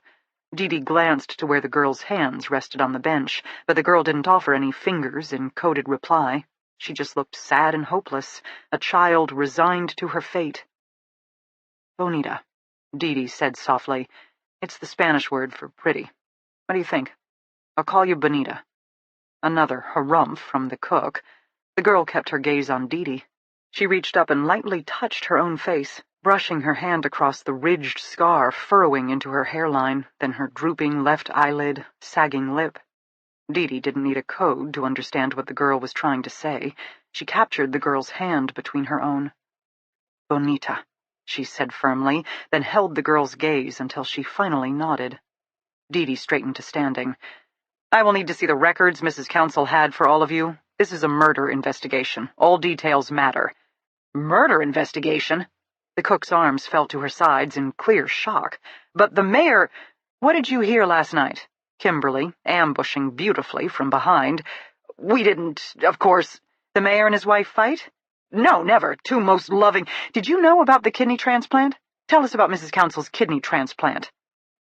Dee Dee glanced to where the girl's hands rested on the bench, but the girl didn't offer any fingers in coded reply. She just looked sad and hopeless, a child resigned to her fate. "Bonita," Dee Dee said softly. "It's the Spanish word for pretty. What do you think? I'll call you Bonita." Another harumph from the cook. The girl kept her gaze on Dee Dee. She reached up and lightly touched her own face, brushing her hand across the ridged scar furrowing into her hairline, then her drooping left eyelid, sagging lip. Dee Dee didn't need a code to understand what the girl was trying to say. She captured the girl's hand between her own. "Bonita," she said firmly, then held the girl's gaze until she finally nodded. Dee Dee straightened to standing. "I will need to see the records Mrs. Council had for all of you. This is a murder investigation. All details matter." "Murder investigation?" The cook's arms fell to her sides in clear shock. "But the mayor—" "What did you hear last night?" Kimberly, ambushing beautifully from behind. "We didn't, of course—" "The mayor and his wife fight?" "No, never. Two most loving—" "Did you know about the kidney transplant? Tell us about Mrs. Council's kidney transplant."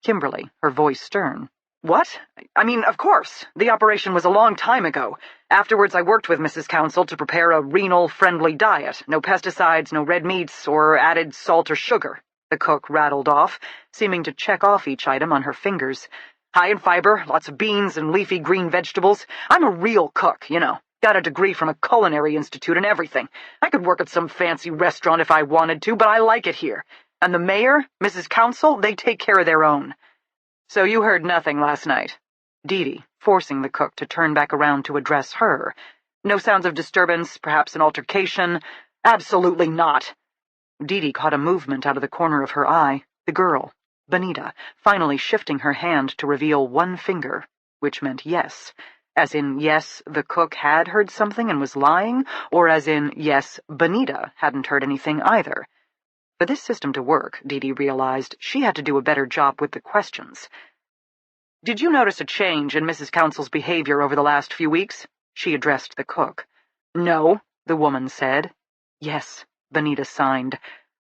Kimberly, her voice stern. "What? I mean, of course. The operation was a long time ago. Afterwards, I worked with Mrs. Council to prepare a renal-friendly diet. No pesticides, no red meats, or added salt or sugar," the cook rattled off, seeming to check off each item on her fingers. "High in fiber, lots of beans and leafy green vegetables. I'm a real cook, you know. Got a degree from a culinary institute and everything. I could work at some fancy restaurant if I wanted to, but I like it here. And the mayor, Mrs. Council, they take care of their own." "So you heard nothing last night?" Dee Dee, forcing the cook to turn back around to address her. "No sounds of disturbance, perhaps an altercation?" "Absolutely not." Dee Dee caught a movement out of the corner of her eye. The girl, Bonita, finally shifting her hand to reveal one finger, which meant yes. As in, yes, the cook had heard something and was lying, or as in, yes, Bonita hadn't heard anything either. For this system to work, Dee Dee realized, she had to do a better job with the questions. "Did you notice a change in Mrs. Council's behavior over the last few weeks?" She addressed the cook. "No," the woman said. "Yes," Bonita signed.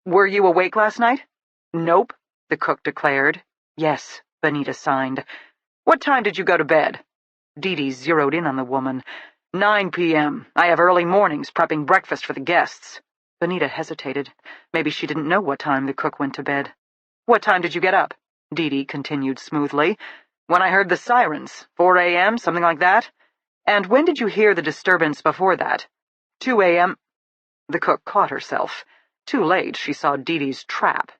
"Were you awake last night?" "Nope," the cook declared. "Yes," Bonita signed. "What time did you go to bed?" Dee Dee zeroed in on the woman. 9 p.m. I have early mornings prepping breakfast for the guests." Bonita hesitated. Maybe she didn't know what time the cook went to bed. "What time did you get up?" Dee Dee continued smoothly. "When I heard the sirens. 4 a.m., something like that." "And when did you hear the disturbance before that?" 2 a.m. The cook caught herself. Too late, she saw Dee Dee's trap.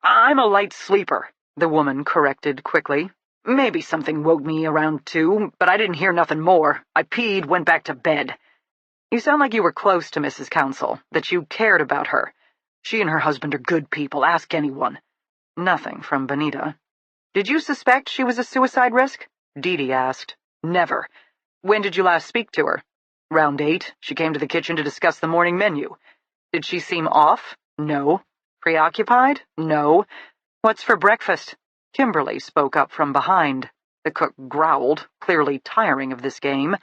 "I'm a light sleeper," the woman corrected quickly. "Maybe something woke me around 2, but I didn't hear nothing more. I peed, went back to bed." "You sound like you were close to Mrs. Council, that you cared about her." "She and her husband are good people, ask anyone." Nothing from Bonita. "Did you suspect she was a suicide risk?" Dee Dee asked. "Never." "When did you last speak to her?" "Round 8. She came to the kitchen to discuss the morning menu." "Did she seem off?" "No." "Preoccupied?" "No." "What's for breakfast?" Kimberly spoke up from behind. The cook growled, clearly tiring of this game.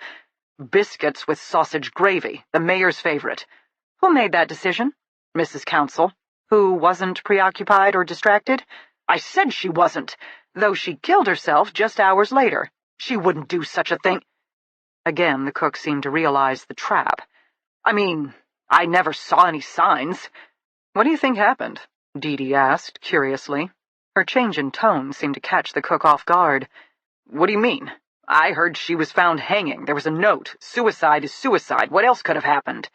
"Biscuits with sausage gravy, the mayor's favorite." "Who made that decision?" "Mrs. Council." "Who wasn't preoccupied or distracted?" "I said she wasn't, though she killed herself just hours later. She wouldn't do such a thing." Again, the cook seemed to realize the trap. "I mean, I never saw any signs." "What do you think happened?" Dee Dee asked, curiously. Her change in tone seemed to catch the cook off guard. "What do you mean? I heard she was found hanging. There was a note. Suicide is suicide. What else could have happened?"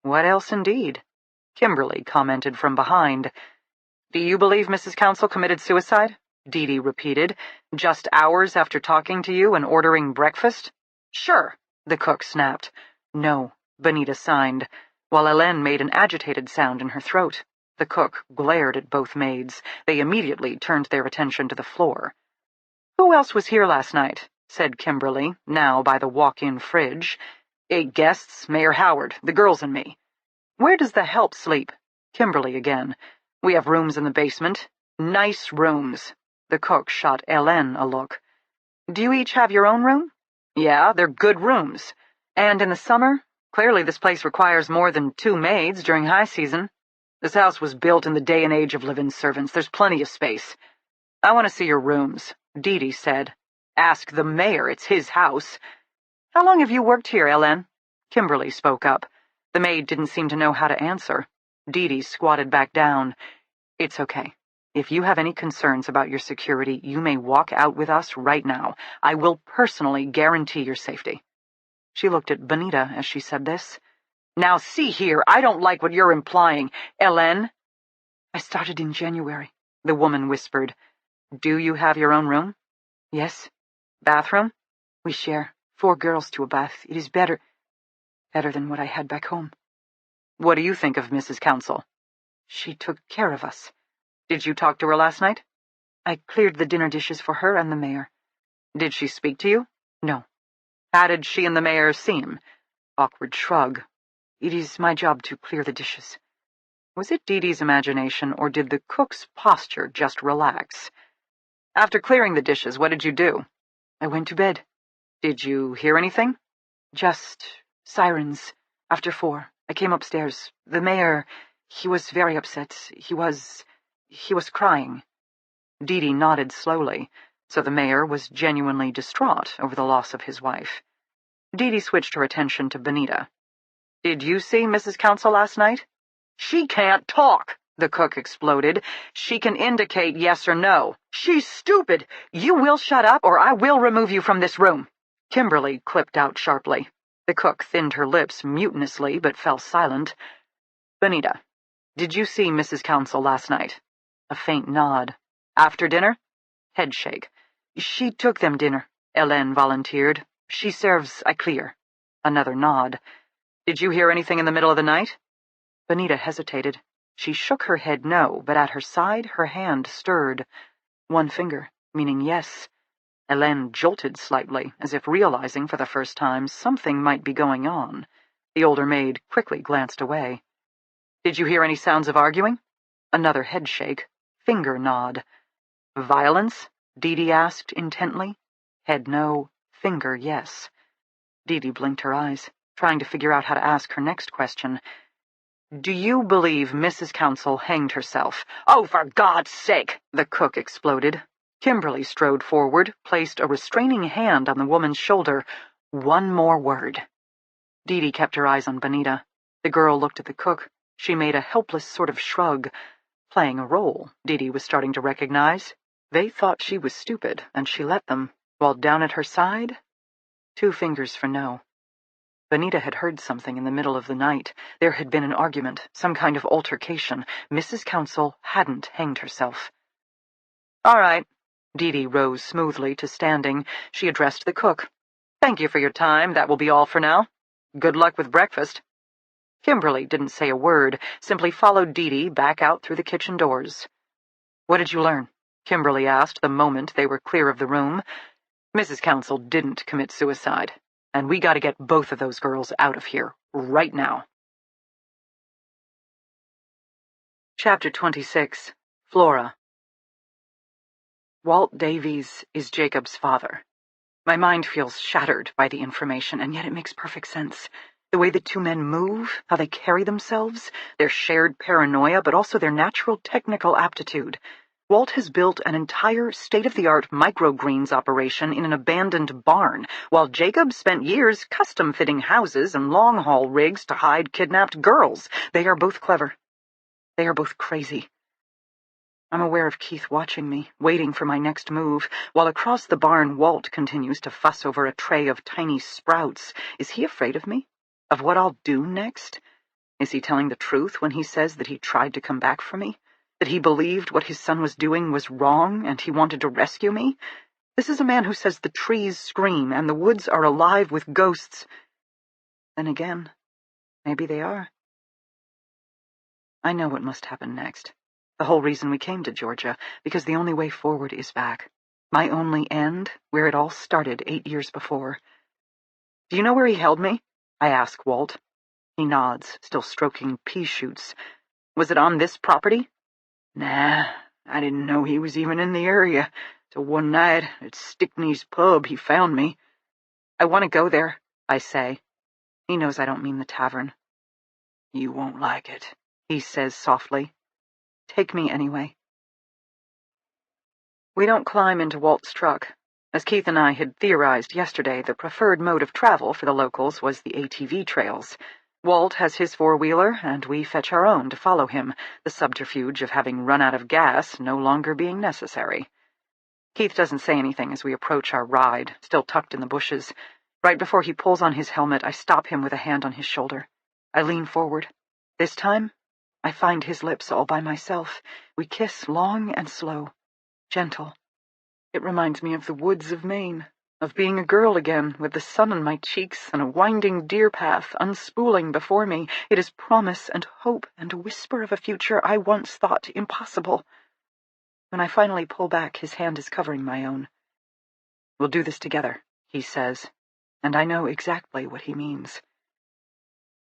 "What else, indeed?" Kimberly commented from behind. "Do you believe Mrs. Council committed suicide?" Dee Dee repeated, "just hours after talking to you and ordering breakfast?" "Sure," the cook snapped. "No," Bonita signed, while Hélène made an agitated sound in her throat. The cook glared at both maids. They immediately turned their attention to the floor. "Who else was here last night?" said Kimberly, now by the walk-in fridge. 8 guests, Mayor Howard, the girls and me." "Where does the help sleep?" Kimberly again. "We have rooms in the basement. Nice rooms." The cook shot Hélène a look. "Do you each have your own room?" Yeah, they're good rooms. And in the summer, clearly this place requires more than 2 maids during high season. This house was built in the day and age of live-in servants. There's plenty of space. I want to see your rooms, Dee said. Ask the mayor, it's his house. How long have you worked here, Ellen? Kimberly spoke up. The maid didn't seem to know how to answer. Dee squatted back down. It's okay. If you have any concerns about your security, you may walk out with us right now. I will personally guarantee your safety. She looked at Benita as she said this. Now see here, I don't like what you're implying. Ellen? I started in January, the woman whispered. Do you have your own room? Yes. Bathroom? We share. 4 girls to a bath. It is better than what I had back home. What do you think of Mrs. Council? She took care of us. Did you talk to her last night? I cleared the dinner dishes for her and the mayor. Did she speak to you? No. How did she and the mayor seem? Awkward shrug. It is my job to clear the dishes. Was it Dee's imagination, or did the cook's posture just relax? After clearing the dishes, what did you do? I went to bed. Did you hear anything? Just sirens. After 4, I came upstairs. The mayor, he was very upset. He was crying. Dee nodded slowly, so the mayor was genuinely distraught over the loss of his wife. Dee switched her attention to Benita. Did you see Mrs. Council last night? She can't talk, the cook exploded. She can indicate yes or no. She's stupid. You will shut up or I will remove you from this room. Kimberly clipped out sharply. The cook thinned her lips mutinously but fell silent. Benita, did you see Mrs. Council last night? A faint nod. After dinner? Headshake. She took them dinner, Hélène volunteered. She serves, I clear. Another nod. Did you hear anything in the middle of the night? Benita hesitated. She shook her head no, but at her side her hand stirred. One finger, meaning yes. Hélène jolted slightly, as if realizing for the first time something might be going on. The older maid quickly glanced away. Did you hear any sounds of arguing? Another headshake. Finger nod. Violence? Dee asked intently. Head no, finger yes. Dee blinked her eyes, trying to figure out how to ask her next question. Do you believe Mrs. Council hanged herself? Oh, for God's sake! The cook exploded. Kimberly strode forward, placed a restraining hand on the woman's shoulder. One more word. Dee kept her eyes on Benita. The girl looked at the cook. She made a helpless sort of shrug. Playing a role, Dee was starting to recognize. They thought she was stupid, and she let them, while down at her side, 2 fingers for no. Benita had heard something in the middle of the night. There had been an argument, some kind of altercation. Mrs. Council hadn't hanged herself. All right. Dee rose smoothly to standing. She addressed the cook. Thank you for your time. That will be all for now. Good luck with breakfast. Kimberly didn't say a word, simply followed Dee back out through the kitchen doors. What did you learn? Kimberly asked the moment they were clear of the room. Mrs. Council didn't commit suicide, and we gotta get both of those girls out of here, right now. Chapter 26. Flora. Walt Davies is Jacob's father. My mind feels shattered by the information, and yet it makes perfect sense. The way the 2 men move, how they carry themselves, their shared paranoia, but also their natural technical aptitude. Walt has built an entire state-of-the-art microgreens operation in an abandoned barn, while Jacob spent years custom-fitting houses and long-haul rigs to hide kidnapped girls. They are both clever. They are both crazy. I'm aware of Keith watching me, waiting for my next move, while across the barn Walt continues to fuss over a tray of tiny sprouts. Is he afraid of me? Of what I'll do next? Is he telling the truth when he says that he tried to come back for me? That he believed what his son was doing was wrong and he wanted to rescue me? This is a man who says the trees scream and the woods are alive with ghosts. Then again, maybe they are. I know what must happen next. The whole reason we came to Georgia, because the only way forward is back. My only end, where it all started 8 years before. Do you know where he held me? I ask Walt. He nods, still stroking pea shoots. Was it on this property? Nah, I didn't know he was even in the area. Till one night, at Stickney's pub, he found me. I want to go there, I say. He knows I don't mean the tavern. You won't like it, he says softly. Take me anyway. We don't climb into Walt's truck. As Keith and I had theorized yesterday, the preferred mode of travel for the locals was the ATV trails. Walt has his four-wheeler, and we fetch our own to follow him, the subterfuge of having run out of gas no longer being necessary. Keith doesn't say anything as we approach our ride, still tucked in the bushes. Right before he pulls on his helmet, I stop him with a hand on his shoulder. I lean forward. This time, I find his lips all by myself. We kiss long and slow, gentle. It reminds me of the woods of Maine, of being a girl again, with the sun on my cheeks and a winding deer path unspooling before me. It is promise and hope and a whisper of a future I once thought impossible. When I finally pull back, his hand is covering my own. We'll do this together, he says, and I know exactly what he means.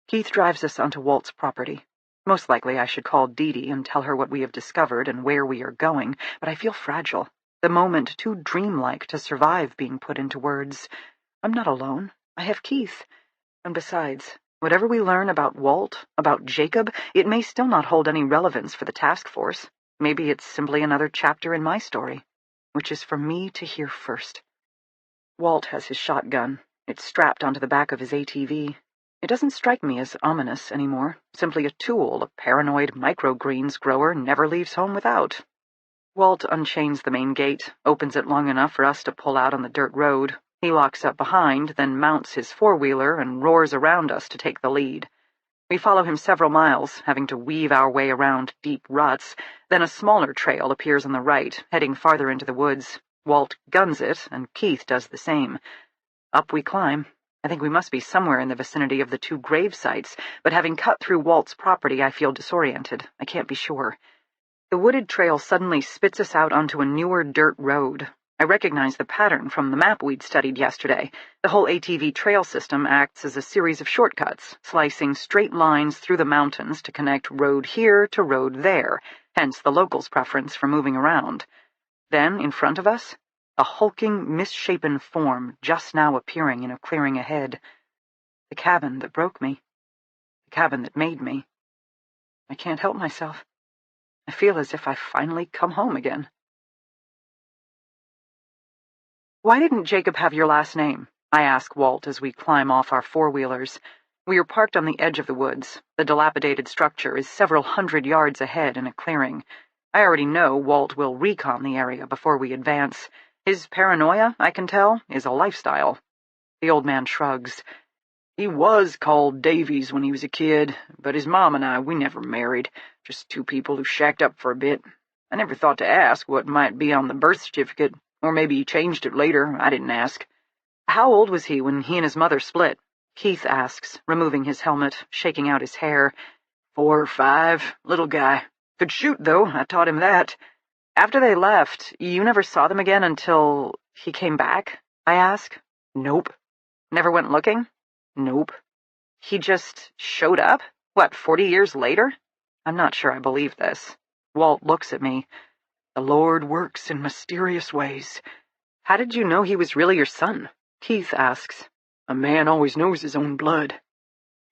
Keith drives us onto Walt's property. Most likely I should call Dee Dee and tell her what we have discovered and where we are going, but I feel fragile. The moment too dreamlike to survive being put into words. I'm not alone. I have Keith. And besides, whatever we learn about Walt, about Jacob, it may still not hold any relevance for the task force. Maybe it's simply another chapter in my story, which is for me to hear first. Walt has his shotgun. It's strapped onto the back of his ATV. It doesn't strike me as ominous anymore, simply a tool a paranoid microgreens grower never leaves home without. Walt unchains the main gate, opens it long enough for us to pull out on the dirt road. He locks up behind, then mounts his four-wheeler and roars around us to take the lead. We follow him several miles, having to weave our way around deep ruts. Then a smaller trail appears on the right, heading farther into the woods. Walt guns it, and Keith does the same. Up we climb. I think we must be somewhere in the vicinity of the two grave sites, but having cut through Walt's property, I feel disoriented. I can't be sure. The wooded trail suddenly spits us out onto a newer dirt road. I recognize the pattern from the map we'd studied yesterday. The whole ATV trail system acts as a series of shortcuts, slicing straight lines through the mountains to connect road here to road there, hence the locals' preference for moving around. Then, in front of us, a hulking, misshapen form just now appearing in a clearing ahead. The cabin that broke me. The cabin that made me. I can't help myself. I feel as if I've finally come home again. Why didn't Jacob have your last name? I ask Walt as we climb off our four-wheelers. We are parked on the edge of the woods. The dilapidated structure is several hundred yards ahead in a clearing. I already know Walt will recon the area before we advance. His paranoia, I can tell, is a lifestyle. The old man shrugs. He was called Davies when he was a kid, but his mom and I, we never married. Just two people who shacked up for a bit. I never thought to ask what might be on the birth certificate, or maybe he changed it later. I didn't ask. How old was he when he and his mother split? Keith asks, removing his helmet, shaking out his hair. 4 or 5, little guy. Could shoot, though, I taught him that. After they left, you never saw them again until he came back? I ask. Nope. Never went looking? Nope. He just showed up? What, 40 years later? I'm not sure I believe this. Walt looks at me. The Lord works in mysterious ways. How did you know he was really your son? Keith asks. A man always knows his own blood.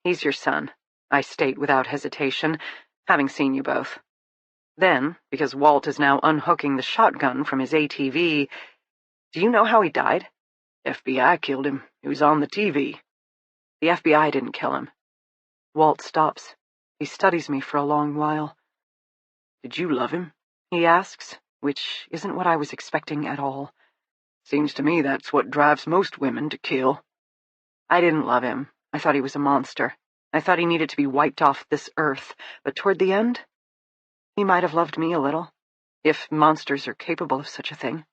He's your son, I state without hesitation, having seen you both. Then, because Walt is now unhooking the shotgun from his ATV, do you know how he died? FBI killed him. He was on the TV. The FBI didn't kill him. Walt stops. He studies me for a long while. Did you love him? He asks, which isn't what I was expecting at all. Seems to me that's what drives most women to kill. I didn't love him. I thought he was a monster. I thought he needed to be wiped off this earth, but toward the end, he might have loved me a little, if monsters are capable of such a thing.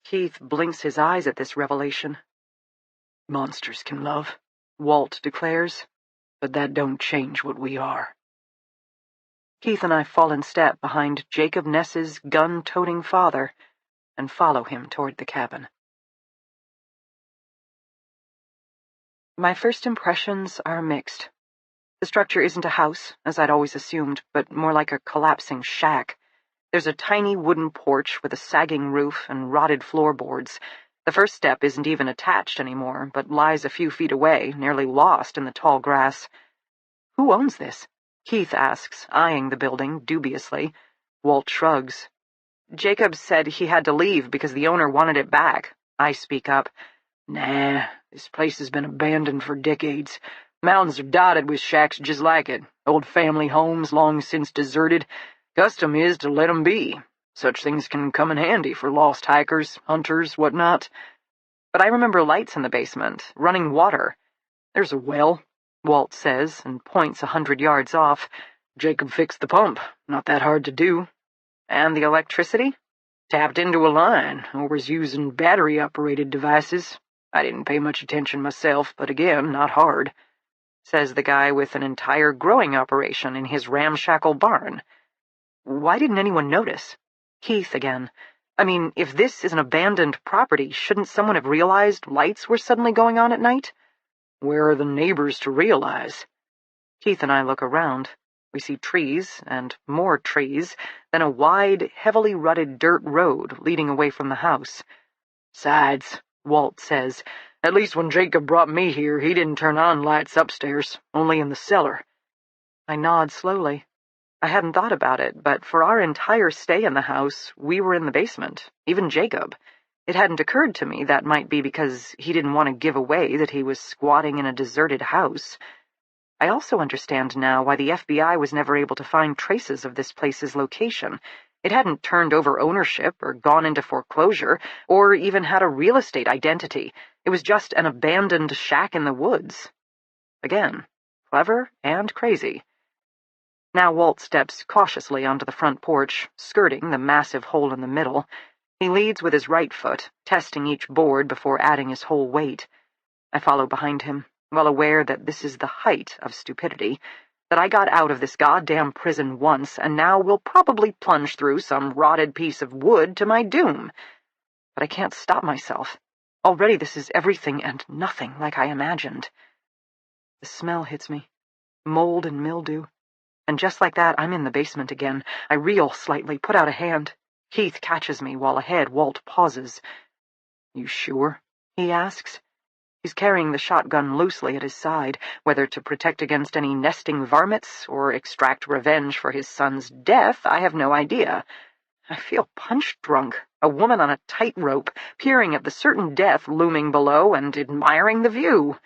Keith blinks his eyes at this revelation. Monsters can love, Walt declares, but that don't change what we are. Keith and I fall in step behind Jacob Ness's gun-toting father and follow him toward the cabin. My first impressions are mixed. The structure isn't a house, as I'd always assumed, but more like a collapsing shack. There's a tiny wooden porch with a sagging roof and rotted floorboards. The first step isn't even attached anymore, but lies a few feet away, nearly lost in the tall grass. "Who owns this?" Keith asks, eyeing the building dubiously. Walt shrugs. "Jacob said he had to leave because the owner wanted it back." I speak up. "Nah, this place has been abandoned for decades. Mountains are dotted with shacks just like it. Old family homes long since deserted. Custom is to let 'em be. Such things can come in handy for lost hikers, hunters, whatnot." "But I remember lights in the basement, running water." "There's a well," Walt says, and points 100 yards off. "Jacob fixed the pump. Not that hard to do." "And the electricity?" "Tapped into a line, or was using battery-operated devices. I didn't pay much attention myself, but again, not hard," says the guy with an entire growing operation in his ramshackle barn. "Why didn't anyone notice?" Keith again. "I mean, if this is an abandoned property, shouldn't someone have realized lights were suddenly going on at night?" "Where are the neighbors to realize?" Keith and I look around. We see trees, and more trees, then a wide, heavily rutted dirt road leading away from the house. "Sides," Walt says. "At least when Jacob brought me here, he didn't turn on lights upstairs, only in the cellar." I nod slowly. I hadn't thought about it, but for our entire stay in the house, we were in the basement, even Jacob. It hadn't occurred to me that might be because he didn't want to give away that he was squatting in a deserted house. I also understand now why the FBI was never able to find traces of this place's location. It hadn't turned over ownership or gone into foreclosure or even had a real estate identity. It was just an abandoned shack in the woods. Again, clever and crazy. Now Walt steps cautiously onto the front porch, skirting the massive hole in the middle. He leads with his right foot, testing each board before adding his whole weight. I follow behind him, well aware that this is the height of stupidity, that I got out of this goddamn prison once and now will probably plunge through some rotted piece of wood to my doom. But I can't stop myself. Already this is everything and nothing like I imagined. The smell hits me. Mold and mildew. And just like that, I'm in the basement again. I reel slightly, put out a hand. Keith catches me while ahead Walt pauses. "You sure?" he asks. He's carrying the shotgun loosely at his side, whether to protect against any nesting varmints or extract revenge for his son's death, I have no idea. I feel punch-drunk, a woman on a tightrope, peering at the certain death looming below and admiring the view.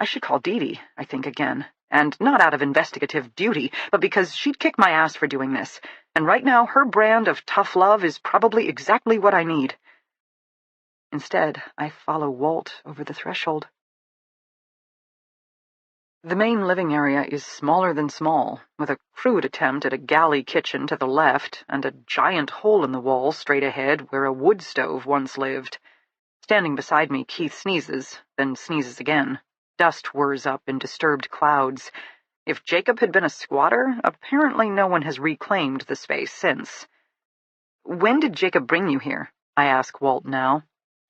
I should call Dee Dee, I think again, and not out of investigative duty, but because she'd kick my ass for doing this, and right now her brand of tough love is probably exactly what I need. Instead, I follow Walt over the threshold. The main living area is smaller than small, with a crude attempt at a galley kitchen to the left and a giant hole in the wall straight ahead where a wood stove once lived. Standing beside me, Keith sneezes, then sneezes again. Dust whirs up in disturbed clouds. If Jacob had been a squatter, apparently no one has reclaimed the space since. "When did Jacob bring you here?" I ask Walt now.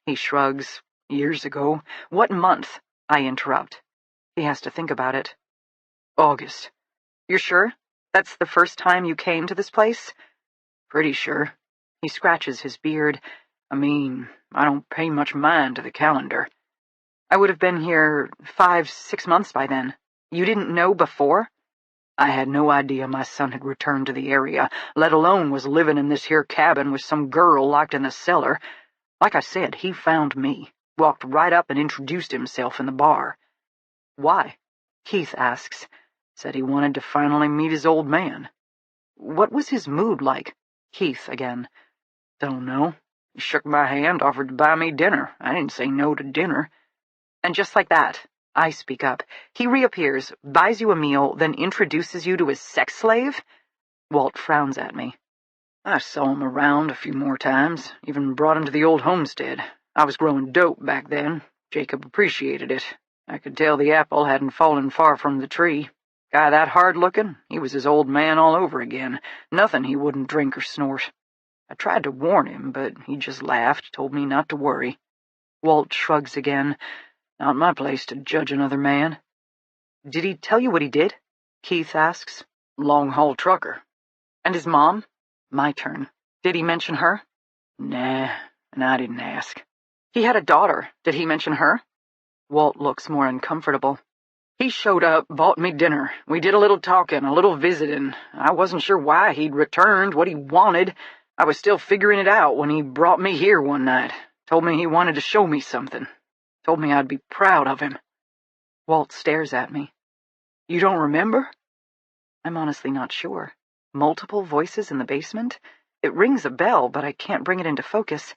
He shrugs. "Years ago." "What month?" I interrupt. He has to think about it. "August." "You're sure? That's the first time you came to this place?" "Pretty sure." He scratches his beard. "I mean, I don't pay much mind to the calendar." "I would have been here 5-6 months by then. You didn't know before?" "I had no idea my son had returned to the area, let alone was living in this here cabin with some girl locked in the cellar. Like I said, he found me, walked right up and introduced himself in the bar." "Why?" Keith asks. "Said he wanted to finally meet his old man." "What was his mood like?" Keith again. "Don't know. He shook my hand, offered to buy me dinner. I didn't say no to dinner." "And just like that," I speak up, "he reappears, buys you a meal, then introduces you to his sex slave?" Walt frowns at me. "I saw him around a few more times, even brought him to the old homestead. I was growing dope back then. Jacob appreciated it. I could tell the apple hadn't fallen far from the tree. Guy that hard-looking, he was his old man all over again. Nothing he wouldn't drink or snort. I tried to warn him, but he just laughed, told me not to worry." Walt shrugs again. "Not my place to judge another man." "Did he tell you what he did?" Keith asks. "Long-haul trucker." "And his mom?" My turn. "Did he mention her?" "Nah, and I didn't ask." He had a daughter. Did he mention her? Walt looks more uncomfortable. He showed up, bought me dinner. We did a little talking, a little visiting. I wasn't sure why he'd returned, what he wanted. I was still figuring it out when he brought me here one night. Told me he wanted to show me something. Told me I'd be proud of him. Walt stares at me. You don't remember? I'm honestly not sure. Multiple voices in the basement? It rings a bell, but I can't bring it into focus.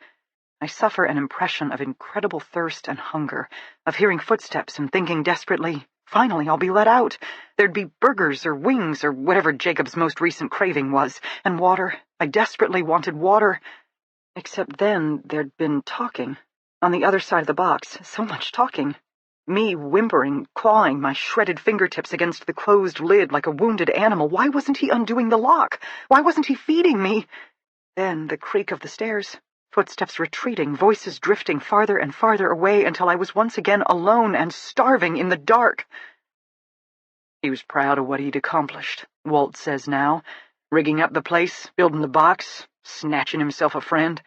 I suffer an impression of incredible thirst and hunger, of hearing footsteps and thinking desperately, finally I'll be let out. There'd be burgers or wings or whatever Jacob's most recent craving was, and water. I desperately wanted water. Except then there'd been talking. On the other side of the box, so much talking. Me whimpering, clawing my shredded fingertips against the closed lid like a wounded animal. Why wasn't he undoing the lock? Why wasn't he feeding me? Then the creak of the stairs. Footsteps retreating, voices drifting farther and farther away until I was once again alone and starving in the dark. He was proud of what he'd accomplished, Walt says now, rigging up the place, building the box, snatching himself a friend.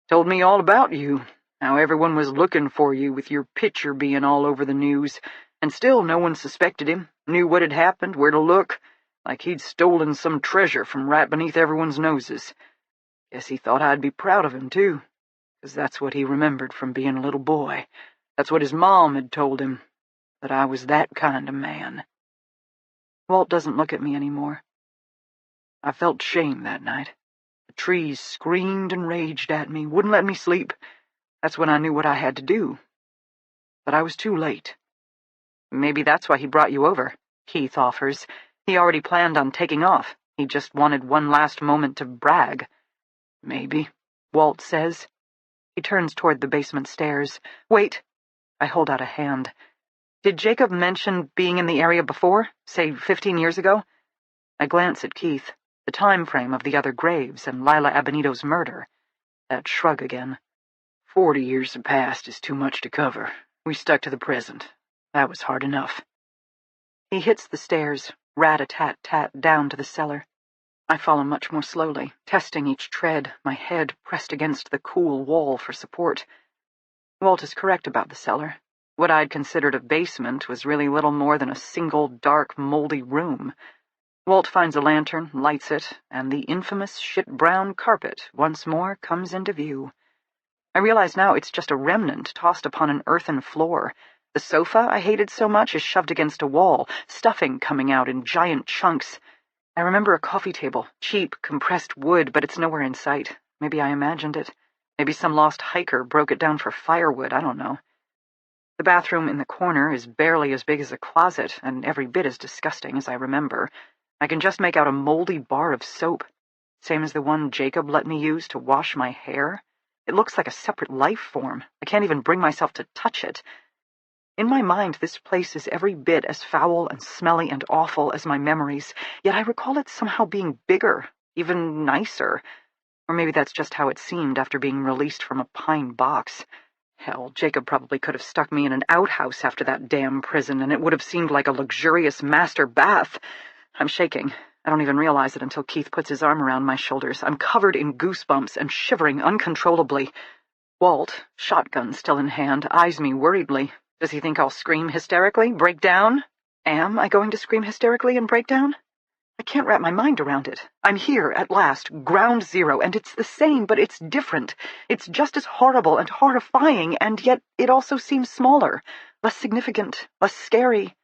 Told me all about you, how everyone was looking for you with your picture being all over the news, and still no one suspected him, knew what had happened, where to look, like he'd stolen some treasure from right beneath everyone's noses. Guess he thought I'd be proud of him, too, 'cause that's what he remembered from being a little boy. That's what his mom had told him, that I was that kind of man. Walt doesn't look at me anymore. I felt shame that night. The trees screamed and raged at me, wouldn't let me sleep. That's when I knew what I had to do. But I was too late. Maybe that's why he brought you over, Keith offers. He already planned on taking off. He just wanted one last moment to brag. Maybe, Walt says. He turns toward the basement stairs. Wait. I hold out a hand. Did Jacob mention being in the area before, say 15 years ago? I glance at Keith, the time frame of the other graves and Lila Abenito's murder. That shrug again. 40 years have passed is too much to cover. We stuck to the present. That was hard enough. He hits the stairs, rat-a-tat-tat down to the cellar. I follow much more slowly, testing each tread, my head pressed against the cool wall for support. Walt is correct about the cellar. What I'd considered a basement was really little more than a single, dark, moldy room. Walt finds a lantern, lights it, and the infamous shit-brown carpet once more comes into view. I realize now it's just a remnant tossed upon an earthen floor. The sofa I hated so much is shoved against a wall, stuffing coming out in giant chunks. I remember a coffee table, cheap, compressed wood, but it's nowhere in sight. Maybe I imagined it. Maybe some lost hiker broke it down for firewood, I don't know. The bathroom in the corner is barely as big as a closet, and every bit as disgusting as I remember. I can just make out a moldy bar of soap, same as the one Jacob let me use to wash my hair. It looks like a separate life form. I can't even bring myself to touch it. In my mind, this place is every bit as foul and smelly and awful as my memories, yet I recall it somehow being bigger, even nicer. Or maybe that's just how it seemed after being released from a pine box. Hell, Jacob probably could have stuck me in an outhouse after that damn prison, and it would have seemed like a luxurious master bath. I'm shaking. I don't even realize it until Keith puts his arm around my shoulders. I'm covered in goosebumps and shivering uncontrollably. Walt, shotgun still in hand, eyes me worriedly. Does he think I'll scream hysterically, break down? Am I going to scream hysterically and break down? I can't wrap my mind around it. I'm here, at last, ground zero, and it's the same, but it's different. It's just as horrible and horrifying, and yet it also seems smaller, less significant, less scary.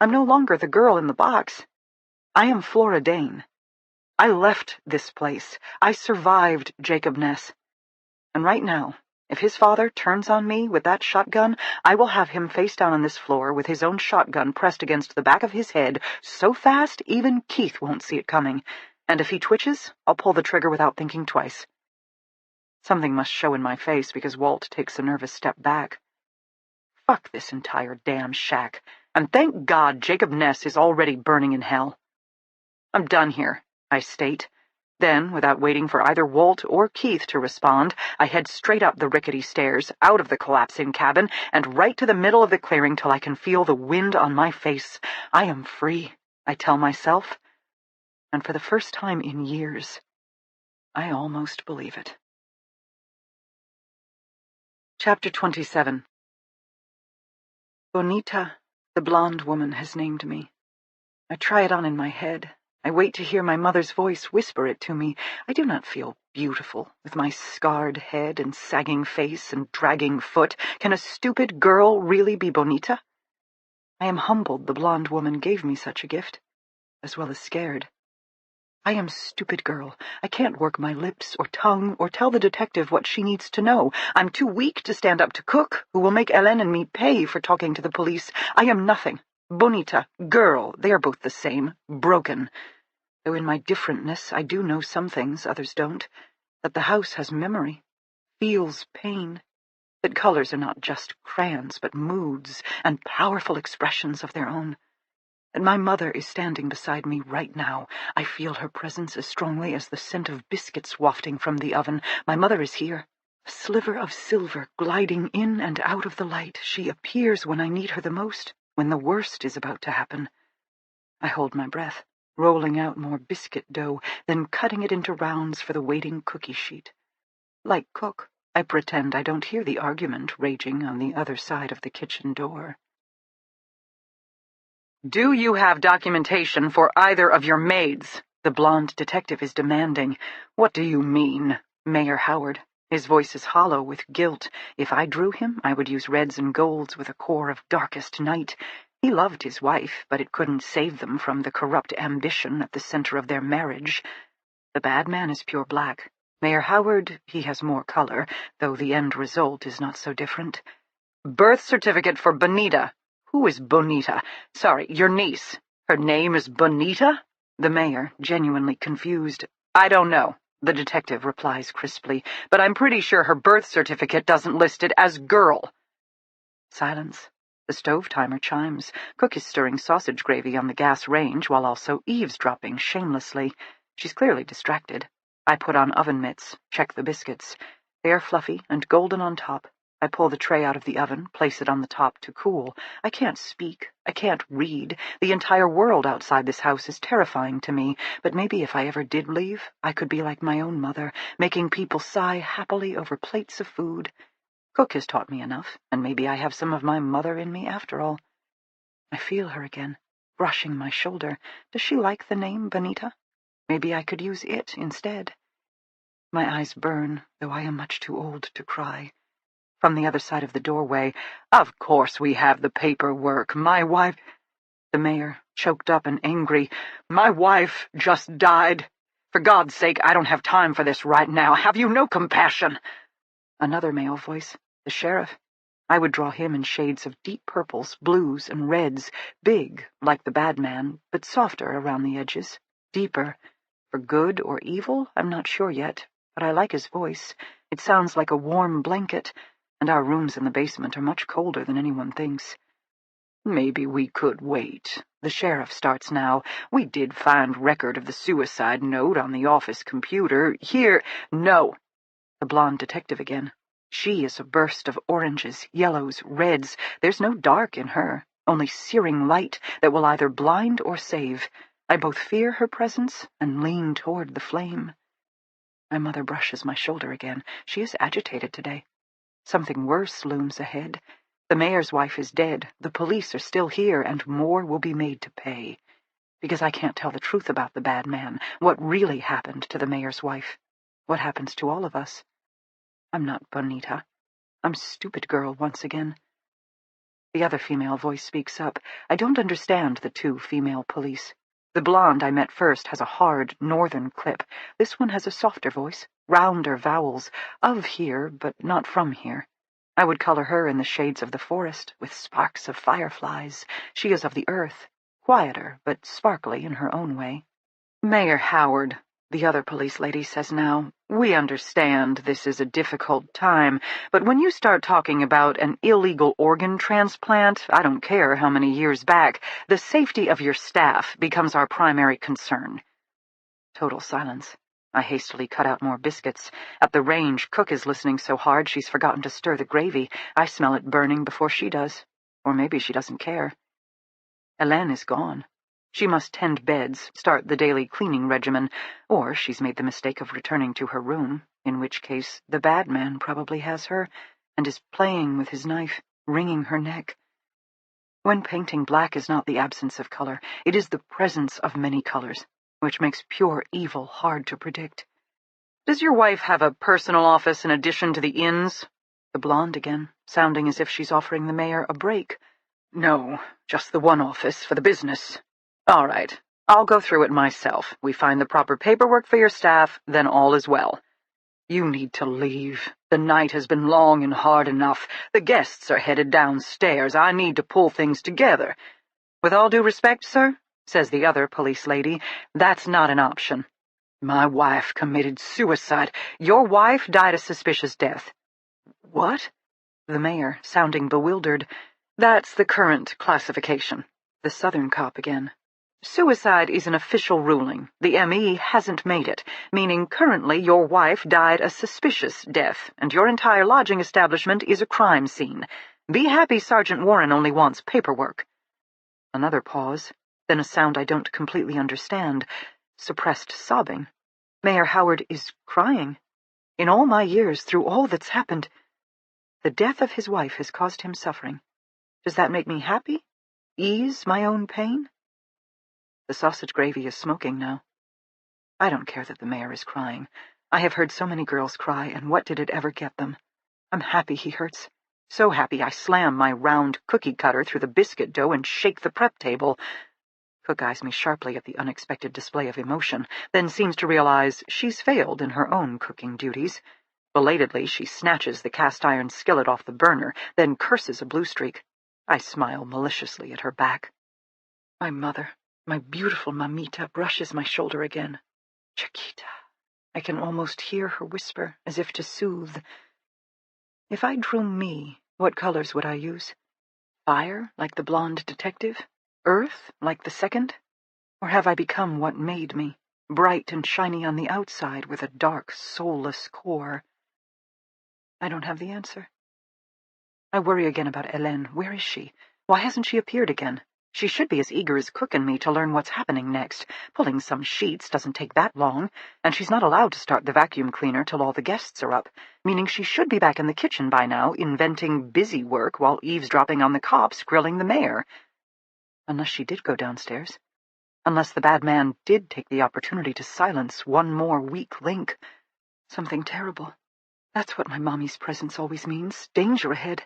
I'm no longer the girl in the box. I am Flora Dane. I left this place. I survived Jacob Ness. And right now, if his father turns on me with that shotgun, I will have him face down on this floor with his own shotgun pressed against the back of his head so fast even Keith won't see it coming. And if he twitches, I'll pull the trigger without thinking twice. Something must show in my face because Walt takes a nervous step back. Fuck this entire damn shack. And thank God Jacob Ness is already burning in hell. I'm done here, I state. Then, without waiting for either Walt or Keith to respond, I head straight up the rickety stairs, out of the collapsing cabin, and right to the middle of the clearing till I can feel the wind on my face. I am free, I tell myself. And for the first time in years, I almost believe it. Chapter 27. Bonita, the blonde woman, has named me. I try it on in my head. I wait to hear my mother's voice whisper it to me. I do not feel beautiful, with my scarred head and sagging face and dragging foot. Can a stupid girl really be Bonita? I am humbled the blonde woman gave me such a gift, as well as scared. I am stupid girl. I can't work my lips or tongue or tell the detective what she needs to know. I'm too weak to stand up to Cook, who will make Hélène and me pay for talking to the police. I am nothing. Bonita, girl, they are both the same. Broken. Though in my differentness, I do know some things others don't. That the house has memory, feels pain. That colors are not just crayons, but moods and powerful expressions of their own. And my mother is standing beside me right now. I feel her presence as strongly as the scent of biscuits wafting from the oven. My mother is here, a sliver of silver gliding in and out of the light. She appears when I need her the most, when the worst is about to happen. I hold my breath, rolling out more biscuit dough, then cutting it into rounds for the waiting cookie sheet. Like Cook, I pretend I don't hear the argument raging on the other side of the kitchen door. Do you have documentation for either of your maids? The blonde detective is demanding. What do you mean? Mayor Howard. His voice is hollow with guilt. If I drew him, I would use reds and golds with a core of darkest night. He loved his wife, but it couldn't save them from the corrupt ambition at the center of their marriage. The bad man is pure black. Mayor Howard, he has more color, though the end result is not so different. Birth certificate for Bonita. Who is Bonita? Sorry, your niece. Her name is Bonita? The mayor, genuinely confused. I don't know, the detective replies crisply, but I'm pretty sure her birth certificate doesn't list it as girl. Silence. The stove timer chimes. Cook is stirring sausage gravy on the gas range while also eavesdropping shamelessly. She's clearly distracted. I put on oven mitts, check the biscuits. They are fluffy and golden on top. I pull the tray out of the oven, place it on the top to cool. I can't speak. I can't read. The entire world outside this house is terrifying to me, but maybe if I ever did leave, I could be like my own mother, making people sigh happily over plates of food. Cook has taught me enough, and maybe I have some of my mother in me after all. I feel her again, brushing my shoulder. Does she like the name Bonita? Maybe I could use it instead. My eyes burn, though I am much too old to cry. From the other side of the doorway, "Of course we have the paperwork. My wife—" The mayor, choked up and angry, "My wife just died. For God's sake, I don't have time for this right now. Have you no compassion?" Another male voice, the sheriff. I would draw him in shades of deep purples, blues, and reds, big, like the bad man, but softer around the edges, deeper. For good or evil, I'm not sure yet, but I like his voice. It sounds like a warm blanket, and our rooms in the basement are much colder than anyone thinks. "Maybe we could wait." The sheriff starts now. "We did find record of the suicide note on the office computer. Here—" "No." The blonde detective again. She is a burst of oranges, yellows, reds. There's no dark in her, only searing light that will either blind or save. I both fear her presence and lean toward the flame. My mother brushes my shoulder again. She is agitated today. Something worse looms ahead. The mayor's wife is dead, the police are still here, and more will be made to pay. Because I can't tell the truth about the bad man, what really happened to the mayor's wife, what happens to all of us. I'm not Bonita. I'm stupid girl once again. The other female voice speaks up. I don't understand the two female police. The blonde I met first has a hard, northern clip. This one has a softer voice, rounder vowels, of here, but not from here. I would color her in the shades of the forest, with sparks of fireflies. She is of the earth, quieter, but sparkly in her own way. "Mayor Howard," the other police lady says now, "we understand this is a difficult time, but when you start talking about an illegal organ transplant, I don't care how many years back, the safety of your staff becomes our primary concern." Total silence. I hastily cut out more biscuits. At the range, Cook is listening so hard she's forgotten to stir the gravy. I smell it burning before she does. Or maybe she doesn't care. Hélène is gone. She must tend beds, start the daily cleaning regimen, or she's made the mistake of returning to her room, in which case the bad man probably has her, and is playing with his knife, wringing her neck. When painting, black is not the absence of color, it is the presence of many colors, which makes pure evil hard to predict. Does your wife have a personal office in addition to the inn's? The blonde again, sounding as if she's offering the mayor a break. No, just the one office for the business. All right, I'll go through it myself. We find the proper paperwork for your staff, then all is well. You need to leave. The night has been long and hard enough. The guests are headed downstairs. I need to pull things together. With all due respect, sir, says the other police lady, that's not an option. My wife committed suicide. Your wife died a suspicious death. What? The mayor, sounding bewildered. That's the current classification. The Southern cop again. Suicide is an official ruling. The ME hasn't made it, meaning currently your wife died a suspicious death, and your entire lodging establishment is a crime scene. Be happy Sergeant Warren only wants paperwork. Another pause, then a sound I don't completely understand. Suppressed sobbing. Mayor Howard is crying. In all my years, through all that's happened, the death of his wife has caused him suffering. Does that make me happy? Ease my own pain? The sausage gravy is smoking now. I don't care that the mayor is crying. I have heard so many girls cry, and what did it ever get them? I'm happy he hurts. So happy I slam my round cookie cutter through the biscuit dough and shake the prep table. Cook eyes me sharply at the unexpected display of emotion, then seems to realize she's failed in her own cooking duties. Belatedly, she snatches the cast-iron skillet off the burner, then curses a blue streak. I smile maliciously at her back. My mother, my beautiful mamita, brushes my shoulder again. Chiquita. I can almost hear her whisper, as if to soothe. If I drew me, what colors would I use? Fire, like the blonde detective? Earth, like the second? Or have I become what made me, bright and shiny on the outside with a dark, soulless core? I don't have the answer. I worry again about Hélène. Where is she? Why hasn't she appeared again? She should be as eager as Cook and me to learn what's happening next. Pulling some sheets doesn't take that long, and she's not allowed to start the vacuum cleaner till all the guests are up, meaning she should be back in the kitchen by now, inventing busy work while eavesdropping on the cops grilling the mayor. Unless she did go downstairs. Unless the bad man did take the opportunity to silence one more weak link. Something terrible. That's what my mommy's presence always means. Danger ahead.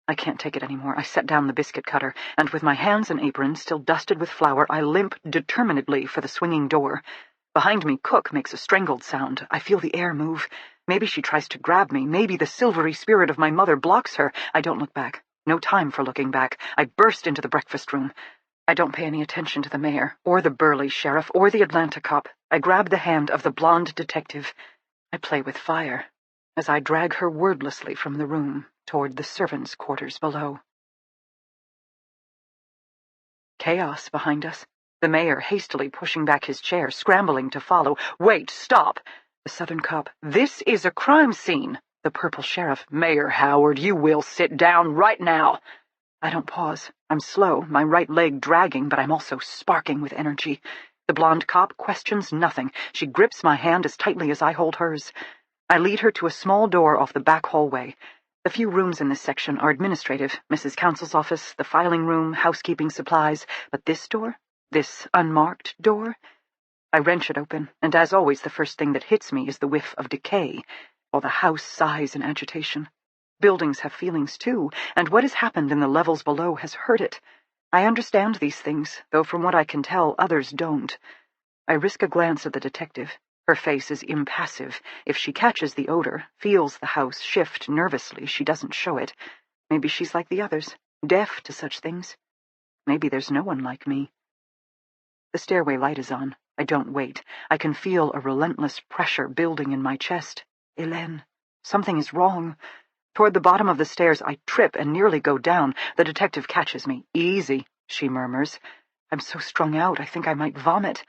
I can't take it anymore. I set down the biscuit cutter, and with my hands and apron still dusted with flour, I limp determinedly for the swinging door. Behind me, Cook makes a strangled sound. I feel the air move. Maybe she tries to grab me. Maybe the silvery spirit of my mother blocks her. I don't look back. No time for looking back. I burst into the breakfast room. I don't pay any attention to the mayor, or the burly sheriff, or the Atlanta cop. I grab the hand of the blonde detective. I play with fire as I drag her wordlessly from the room toward the servants' quarters below. Chaos behind us. The mayor hastily pushing back his chair, scrambling to follow. Wait, stop! The Southern cop. This is a crime scene. The purple sheriff. Mayor Howard, you will sit down right now. I don't pause. I'm slow, my right leg dragging, but I'm also sparking with energy. The blonde cop questions nothing. She grips my hand as tightly as I hold hers. I lead her to a small door off the back hallway. The few rooms in this section are administrative, Mrs. Counsel's office, the filing room, housekeeping supplies, but this door, this unmarked door, I wrench it open, and as always the first thing that hits me is the whiff of decay, while the house sighs in agitation. Buildings have feelings too, and what has happened in the levels below has hurt it. I understand these things, though from what I can tell, others don't. I risk a glance at the detective. Her face is impassive. If she catches the odor, feels the house shift nervously, she doesn't show it. Maybe she's like the others, deaf to such things. Maybe there's no one like me. The stairway light is on. I don't wait. I can feel a relentless pressure building in my chest. Hélène, something is wrong. Toward the bottom of the stairs, I trip and nearly go down. The detective catches me. Easy, she murmurs. I'm so strung out, I think I might vomit.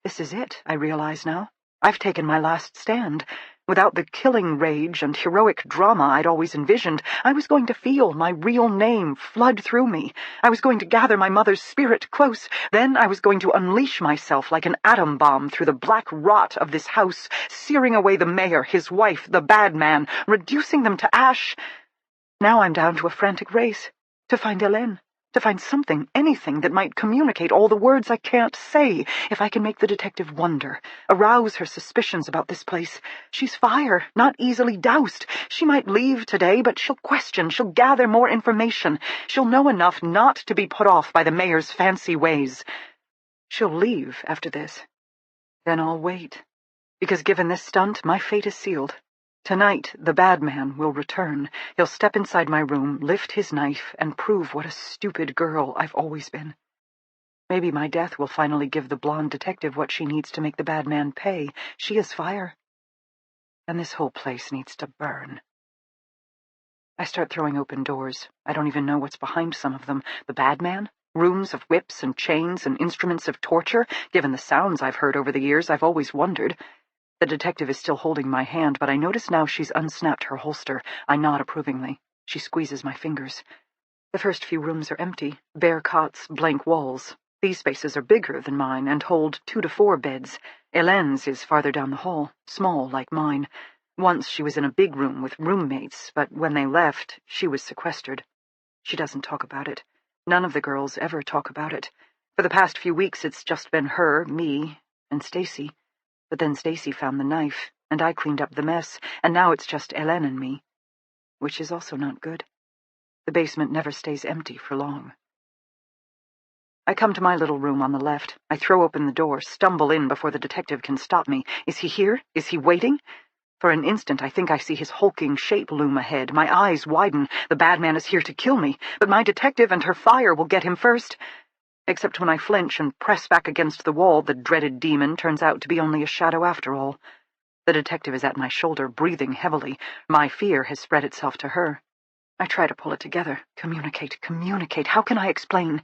This is it, I realize now. I've taken my last stand. Without the killing rage and heroic drama I'd always envisioned, I was going to feel my real name flood through me. I was going to gather my mother's spirit close. Then I was going to unleash myself like an atom bomb through the black rot of this house, searing away the mayor, his wife, the bad man, reducing them to ash. Now I'm down to a frantic race, to find Hélène. To find something, anything that might communicate all the words I can't say. If I can make the detective wonder, arouse her suspicions about this place. She's fire, not easily doused. She might leave today, but she'll question, she'll gather more information. She'll know enough not to be put off by the mayor's fancy ways. She'll leave after this. Then I'll wait, because given this stunt, my fate is sealed. Tonight, the bad man will return. He'll step inside my room, lift his knife, and prove what a stupid girl I've always been. Maybe my death will finally give the blonde detective what she needs to make the bad man pay. She is fire. And this whole place needs to burn. I start throwing open doors. I don't even know what's behind some of them. The bad man? Rooms of whips and chains and instruments of torture? Given the sounds I've heard over the years, I've always wondered. The detective is still holding my hand, but I notice now she's unsnapped her holster. I nod approvingly. She squeezes my fingers. The first few rooms are empty, bare cots, blank walls. These spaces are bigger than mine and hold 2 to 4 beds. Hélène's is farther down the hall, small like mine. Once she was in a big room with roommates, but when they left, she was sequestered. She doesn't talk about it. None of the girls ever talk about it. For the past few weeks, it's just been her, me, and Stacy. But then Stacy found the knife, and I cleaned up the mess, and now it's just Hélène and me. Which is also not good. The basement never stays empty for long. I come to my little room on the left. I throw open the door, stumble in before the detective can stop me. Is he here? Is he waiting? For an instant, I think I see his hulking shape loom ahead. My eyes widen. The bad man is here to kill me, but my detective and her fire will get him first. Except when I flinch and press back against the wall, the dreaded demon turns out to be only a shadow after all. The detective is at my shoulder, breathing heavily. My fear has spread itself to her. I try to pull it together. Communicate. How can I explain?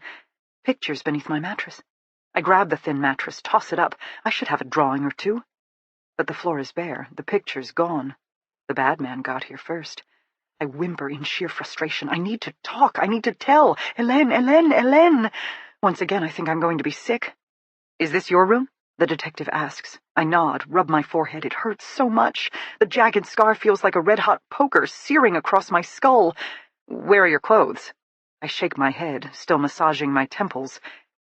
Pictures beneath my mattress. I grab the thin mattress, toss it up. I should have a drawing or two. But the floor is bare. The picture's gone. The bad man got here first. I whimper in sheer frustration. I need to talk. I need to tell. Hélène. Once again, I think I'm going to be sick. Is this your room? The detective asks. I nod, rub my forehead. It hurts so much. The jagged scar feels like a red-hot poker searing across my skull. Where are your clothes? I shake my head, still massaging my temples.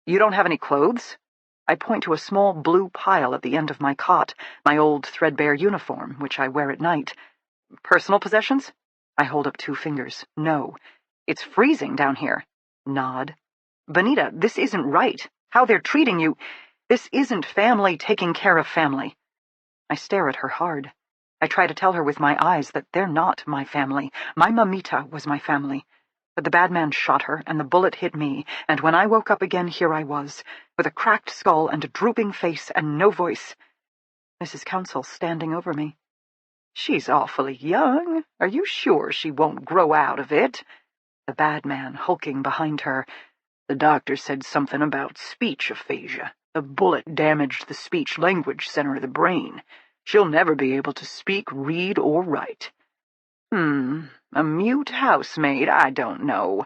You don't have any clothes? I point to a small blue pile at the end of my cot, my old threadbare uniform, which I wear at night. Personal possessions? I hold up 2 fingers. No. It's freezing down here. Nod. Benita, this isn't right. How they're treating you. This isn't family taking care of family. I stare at her hard. I try to tell her with my eyes that they're not my family. My mamita was my family. But the bad man shot her, and the bullet hit me, and when I woke up again, here I was, with a cracked skull and a drooping face and no voice. Mrs. Council standing over me. She's awfully young. Are you sure she won't grow out of it? The bad man hulking behind her. The doctor said something about speech aphasia. The bullet damaged the speech-language center of the brain. She'll never be able to speak, read, or write. A mute housemaid? I don't know.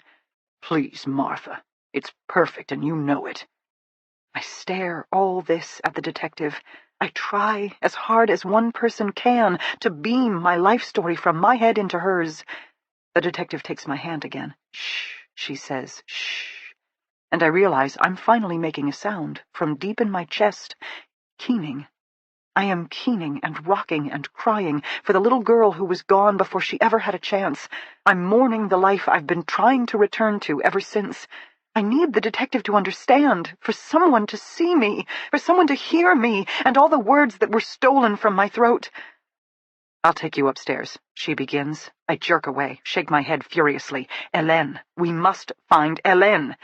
Please, Martha. It's perfect, and you know it. I stare all this at the detective. I try, as hard as one person can, to beam my life story from my head into hers. The detective takes my hand again. Shh, she says, shh. And I realize I'm finally making a sound from deep in my chest. Keening. I am keening and rocking and crying for the little girl who was gone before she ever had a chance. I'm mourning the life I've been trying to return to ever since. I need the detective to understand, for someone to see me, for someone to hear me, and all the words that were stolen from my throat. I'll take you upstairs, she begins. I jerk away, shake my head furiously. Hélène. We must find Hélène.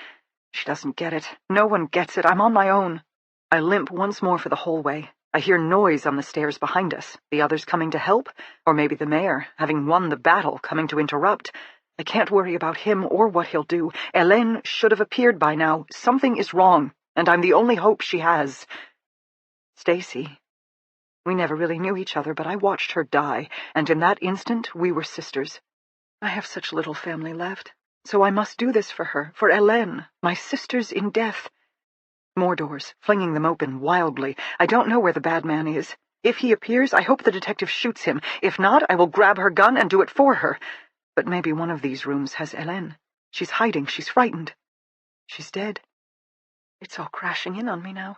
She doesn't get it. No one gets it. I'm on my own. I limp once more for the hallway. I hear noise on the stairs behind us. The others coming to help? Or maybe the mayor, having won the battle, coming to interrupt. I can't worry about him or what he'll do. Hélène should have appeared by now. Something is wrong, and I'm the only hope she has. Stacy. We never really knew each other, but I watched her die, and in that instant we were sisters. I have such little family left, so I must do this for her, for Hélène, my sisters in death. More doors, flinging them open wildly. I don't know where the bad man is. If he appears, I hope the detective shoots him. If not, I will grab her gun and do it for her. But maybe one of these rooms has Hélène. She's hiding, she's frightened. She's dead. It's all crashing in on me now.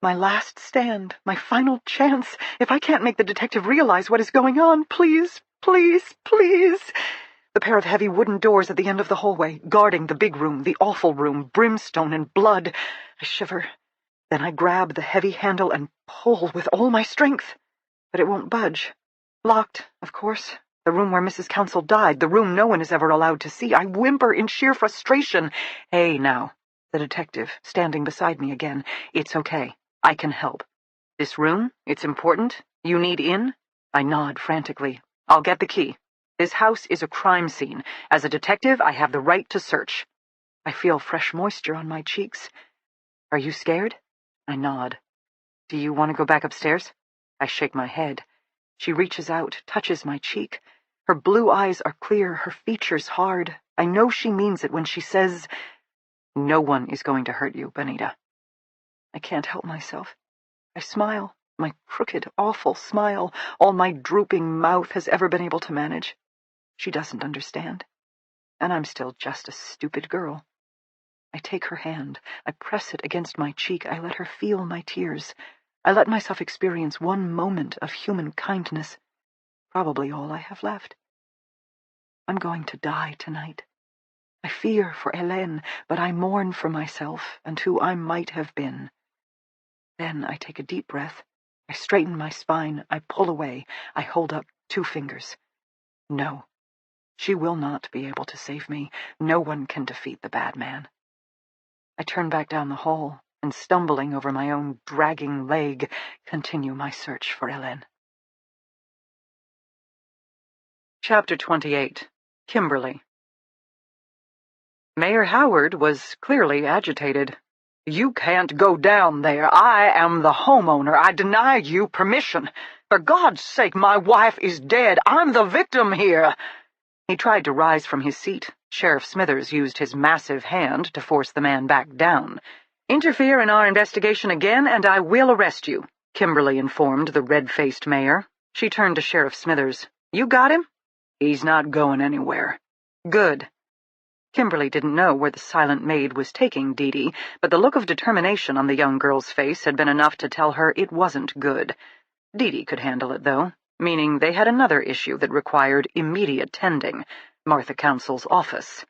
My last stand, my final chance. If I can't make the detective realize what is going on, please, please, please. The pair of heavy wooden doors at the end of the hallway, guarding the big room, the awful room, brimstone and blood. I shiver. Then I grab the heavy handle and pull with all my strength. But it won't budge. Locked, of course. The room where Mrs. Council died, the room no one is ever allowed to see. I whimper in sheer frustration. Hey, now. The detective, standing beside me again. It's okay. I can help. This room, it's important. You need in? I nod frantically. I'll get the key. This house is a crime scene. As a detective, I have the right to search. I feel fresh moisture on my cheeks. Are you scared? I nod. Do you want to go back upstairs? I shake my head. She reaches out, touches my cheek. Her blue eyes are clear, her features hard. I know she means it when she says, "No one is going to hurt you, Benita." I can't help myself. I smile, my crooked, awful smile, all my drooping mouth has ever been able to manage. She doesn't understand. And I'm still just a stupid girl. I take her hand. I press it against my cheek. I let her feel my tears. I let myself experience one moment of human kindness. Probably all I have left. I'm going to die tonight. I fear for Hélène, but I mourn for myself and who I might have been. Then I take a deep breath. I straighten my spine. I pull away. I hold up 2 fingers. No. She will not be able to save me. No one can defeat the bad man. I turn back down the hall, and stumbling over my own dragging leg, continue my search for Hélène. Chapter 28. Kimberly. Mayor Howard was clearly agitated. "You can't go down there. I am the homeowner. I deny you permission. For God's sake, my wife is dead. I'm the victim here." He tried to rise from his seat. Sheriff Smithers used his massive hand to force the man back down. "Interfere in our investigation again, and I will arrest you," Kimberly informed the red-faced mayor. She turned to Sheriff Smithers. "You got him?" "He's not going anywhere." "Good." Kimberly didn't know where the silent maid was taking Dee Dee, but the look of determination on the young girl's face had been enough to tell her it wasn't good. Dee Dee could handle it, though, meaning they had another issue that required immediate tending, Martha Council's office.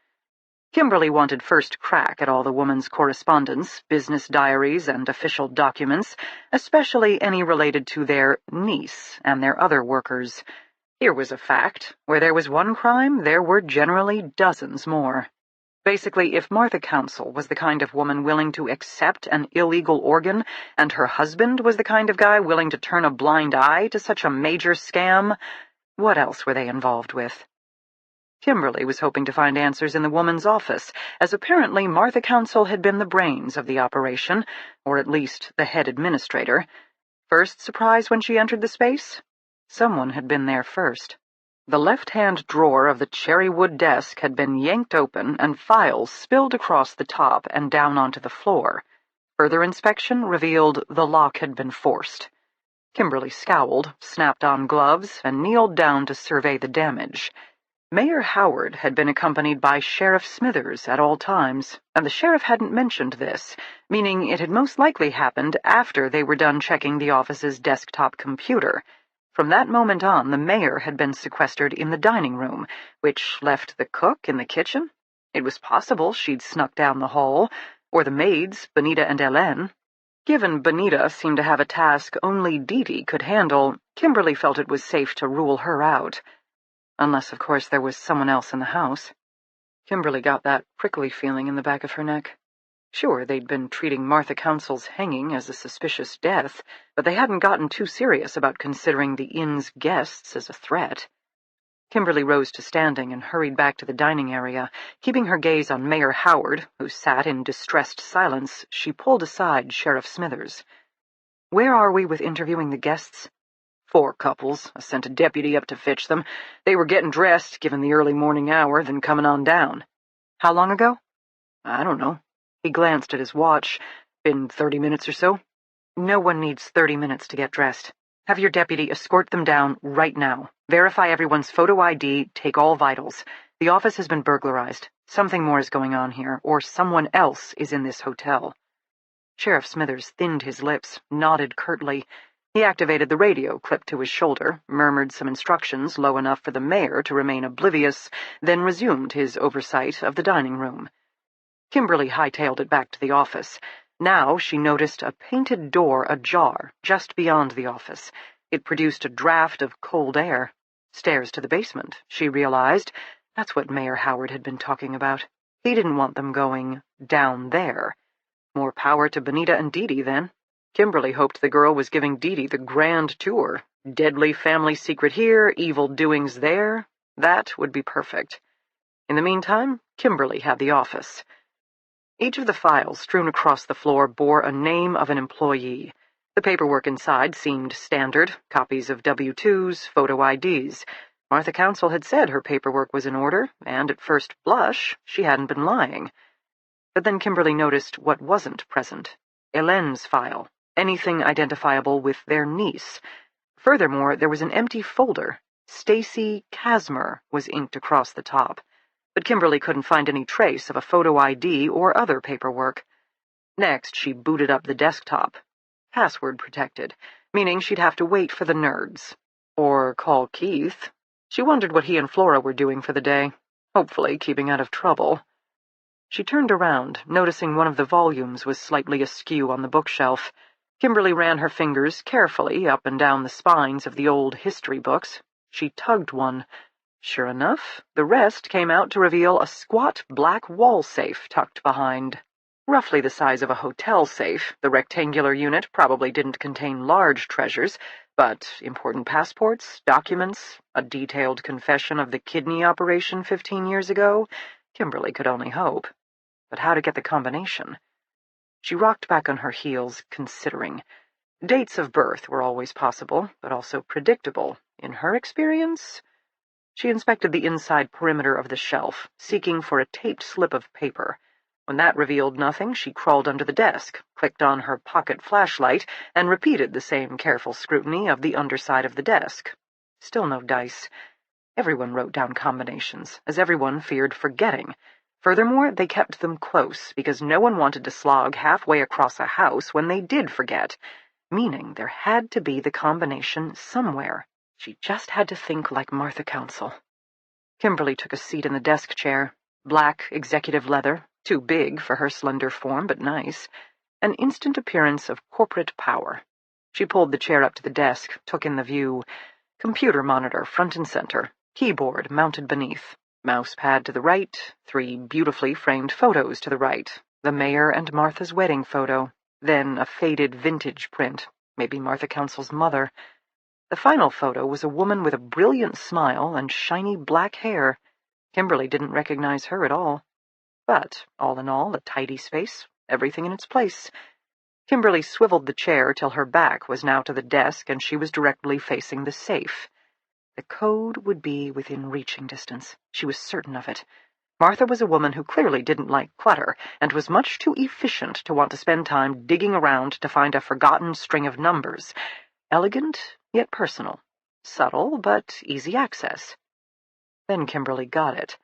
Kimberly wanted first crack at all the woman's correspondence, business diaries, and official documents, especially any related to their niece and their other workers. Here was a fact. Where there was one crime, there were generally dozens more. Basically, if Martha Council was the kind of woman willing to accept an illegal organ, and her husband was the kind of guy willing to turn a blind eye to such a major scam, what else were they involved with? Kimberly was hoping to find answers in the woman's office, as apparently Martha Council had been the brains of the operation, or at least the head administrator. First surprise when she entered the space? Someone had been there first. The left-hand drawer of the cherry-wood desk had been yanked open and files spilled across the top and down onto the floor. Further inspection revealed the lock had been forced. Kimberly scowled, snapped on gloves, and kneeled down to survey the damage. Mayor Howard had been accompanied by Sheriff Smithers at all times, and the sheriff hadn't mentioned this, meaning it had most likely happened after they were done checking the office's desktop computer. From that moment on, the mayor had been sequestered in the dining room, which left the cook in the kitchen. It was possible she'd snuck down the hall, or the maids, Benita and Hélène. Given Benita seemed to have a task only Dee Dee could handle, Kimberly felt it was safe to rule her out. Unless, of course, there was someone else in the house. Kimberly got that prickly feeling in the back of her neck. Sure, they'd been treating Martha Council's hanging as a suspicious death, but they hadn't gotten too serious about considering the inn's guests as a threat. Kimberly rose to standing and hurried back to the dining area. Keeping her gaze on Mayor Howard, who sat in distressed silence, she pulled aside Sheriff Smithers. "Where are we with interviewing the guests?" 4 couples. I sent a deputy up to fetch them. They were getting dressed, given the early morning hour, then coming on down. How long ago? I don't know. He glanced at his watch. Been 30 minutes or so. No one needs 30 minutes to get dressed. Have your deputy escort them down right now. Verify everyone's photo ID, take all vitals. The office has been burglarized. Something more is going on here, or someone else is in this hotel. Sheriff Smithers thinned his lips, nodded curtly. He activated the radio clipped to his shoulder, murmured some instructions low enough for the mayor to remain oblivious, then resumed his oversight of the dining room. Kimberly hightailed it back to the office. Now she noticed a painted door ajar just beyond the office. It produced a draft of cold air. Stairs to the basement, she realized. That's what Mayor Howard had been talking about. He didn't want them going down there. More power to Benita and Dee Dee, then. Kimberly hoped the girl was giving Dee Dee the grand tour. Deadly family secret here, evil doings there. That would be perfect. In the meantime, Kimberly had the office. Each of the files strewn across the floor bore a name of an employee. The paperwork inside seemed standard, copies of W-2s, photo IDs. Martha Council had said her paperwork was in order, and at first blush, she hadn't been lying. But then Kimberly noticed what wasn't present. Helene's file, anything identifiable with their niece. Furthermore, there was an empty folder. Stacy Casmer was inked across the top. But Kimberly couldn't find any trace of a photo ID or other paperwork. Next, she booted up the desktop. Password protected, meaning she'd have to wait for the nerds. Or call Keith. She wondered what he and Flora were doing for the day, hopefully keeping out of trouble. She turned around, noticing one of the volumes was slightly askew on the bookshelf. Kimberly ran her fingers carefully up and down the spines of the old history books. She tugged one. Sure enough, the rest came out to reveal a squat black wall safe tucked behind. Roughly the size of a hotel safe, the rectangular unit probably didn't contain large treasures, but important passports, documents, a detailed confession of the kidney operation 15 years ago, Kimberly could only hope. But how to get the combination? She rocked back on her heels, considering. Dates of birth were always possible, but also predictable. In her experience, she inspected the inside perimeter of the shelf, seeking for a taped slip of paper. When that revealed nothing, she crawled under the desk, clicked on her pocket flashlight, and repeated the same careful scrutiny of the underside of the desk. Still no dice. Everyone wrote down combinations, as everyone feared forgetting. Furthermore, they kept them close, because no one wanted to slog halfway across a house when they did forget, meaning there had to be the combination somewhere. She just had to think like Martha Council. Kimberly took a seat in the desk chair. Black, executive leather, too big for her slender form, but nice. An instant appearance of corporate power. She pulled the chair up to the desk, took in the view. Computer monitor front and center, keyboard mounted beneath. Mouse pad to the right, 3 beautifully framed photos to the right. The mayor and Martha's wedding photo. Then a faded vintage print, maybe Martha Council's mother. The final photo was a woman with a brilliant smile and shiny black hair. Kimberly didn't recognize her at all. But, all in all, a tidy space, everything in its place. Kimberly swiveled the chair till her back was now to the desk and she was directly facing the safe. The code would be within reaching distance. She was certain of it. Martha was a woman who clearly didn't like clutter, and was much too efficient to want to spend time digging around to find a forgotten string of numbers. Elegant, yet personal. Subtle, but easy access. Then Kimberly got it.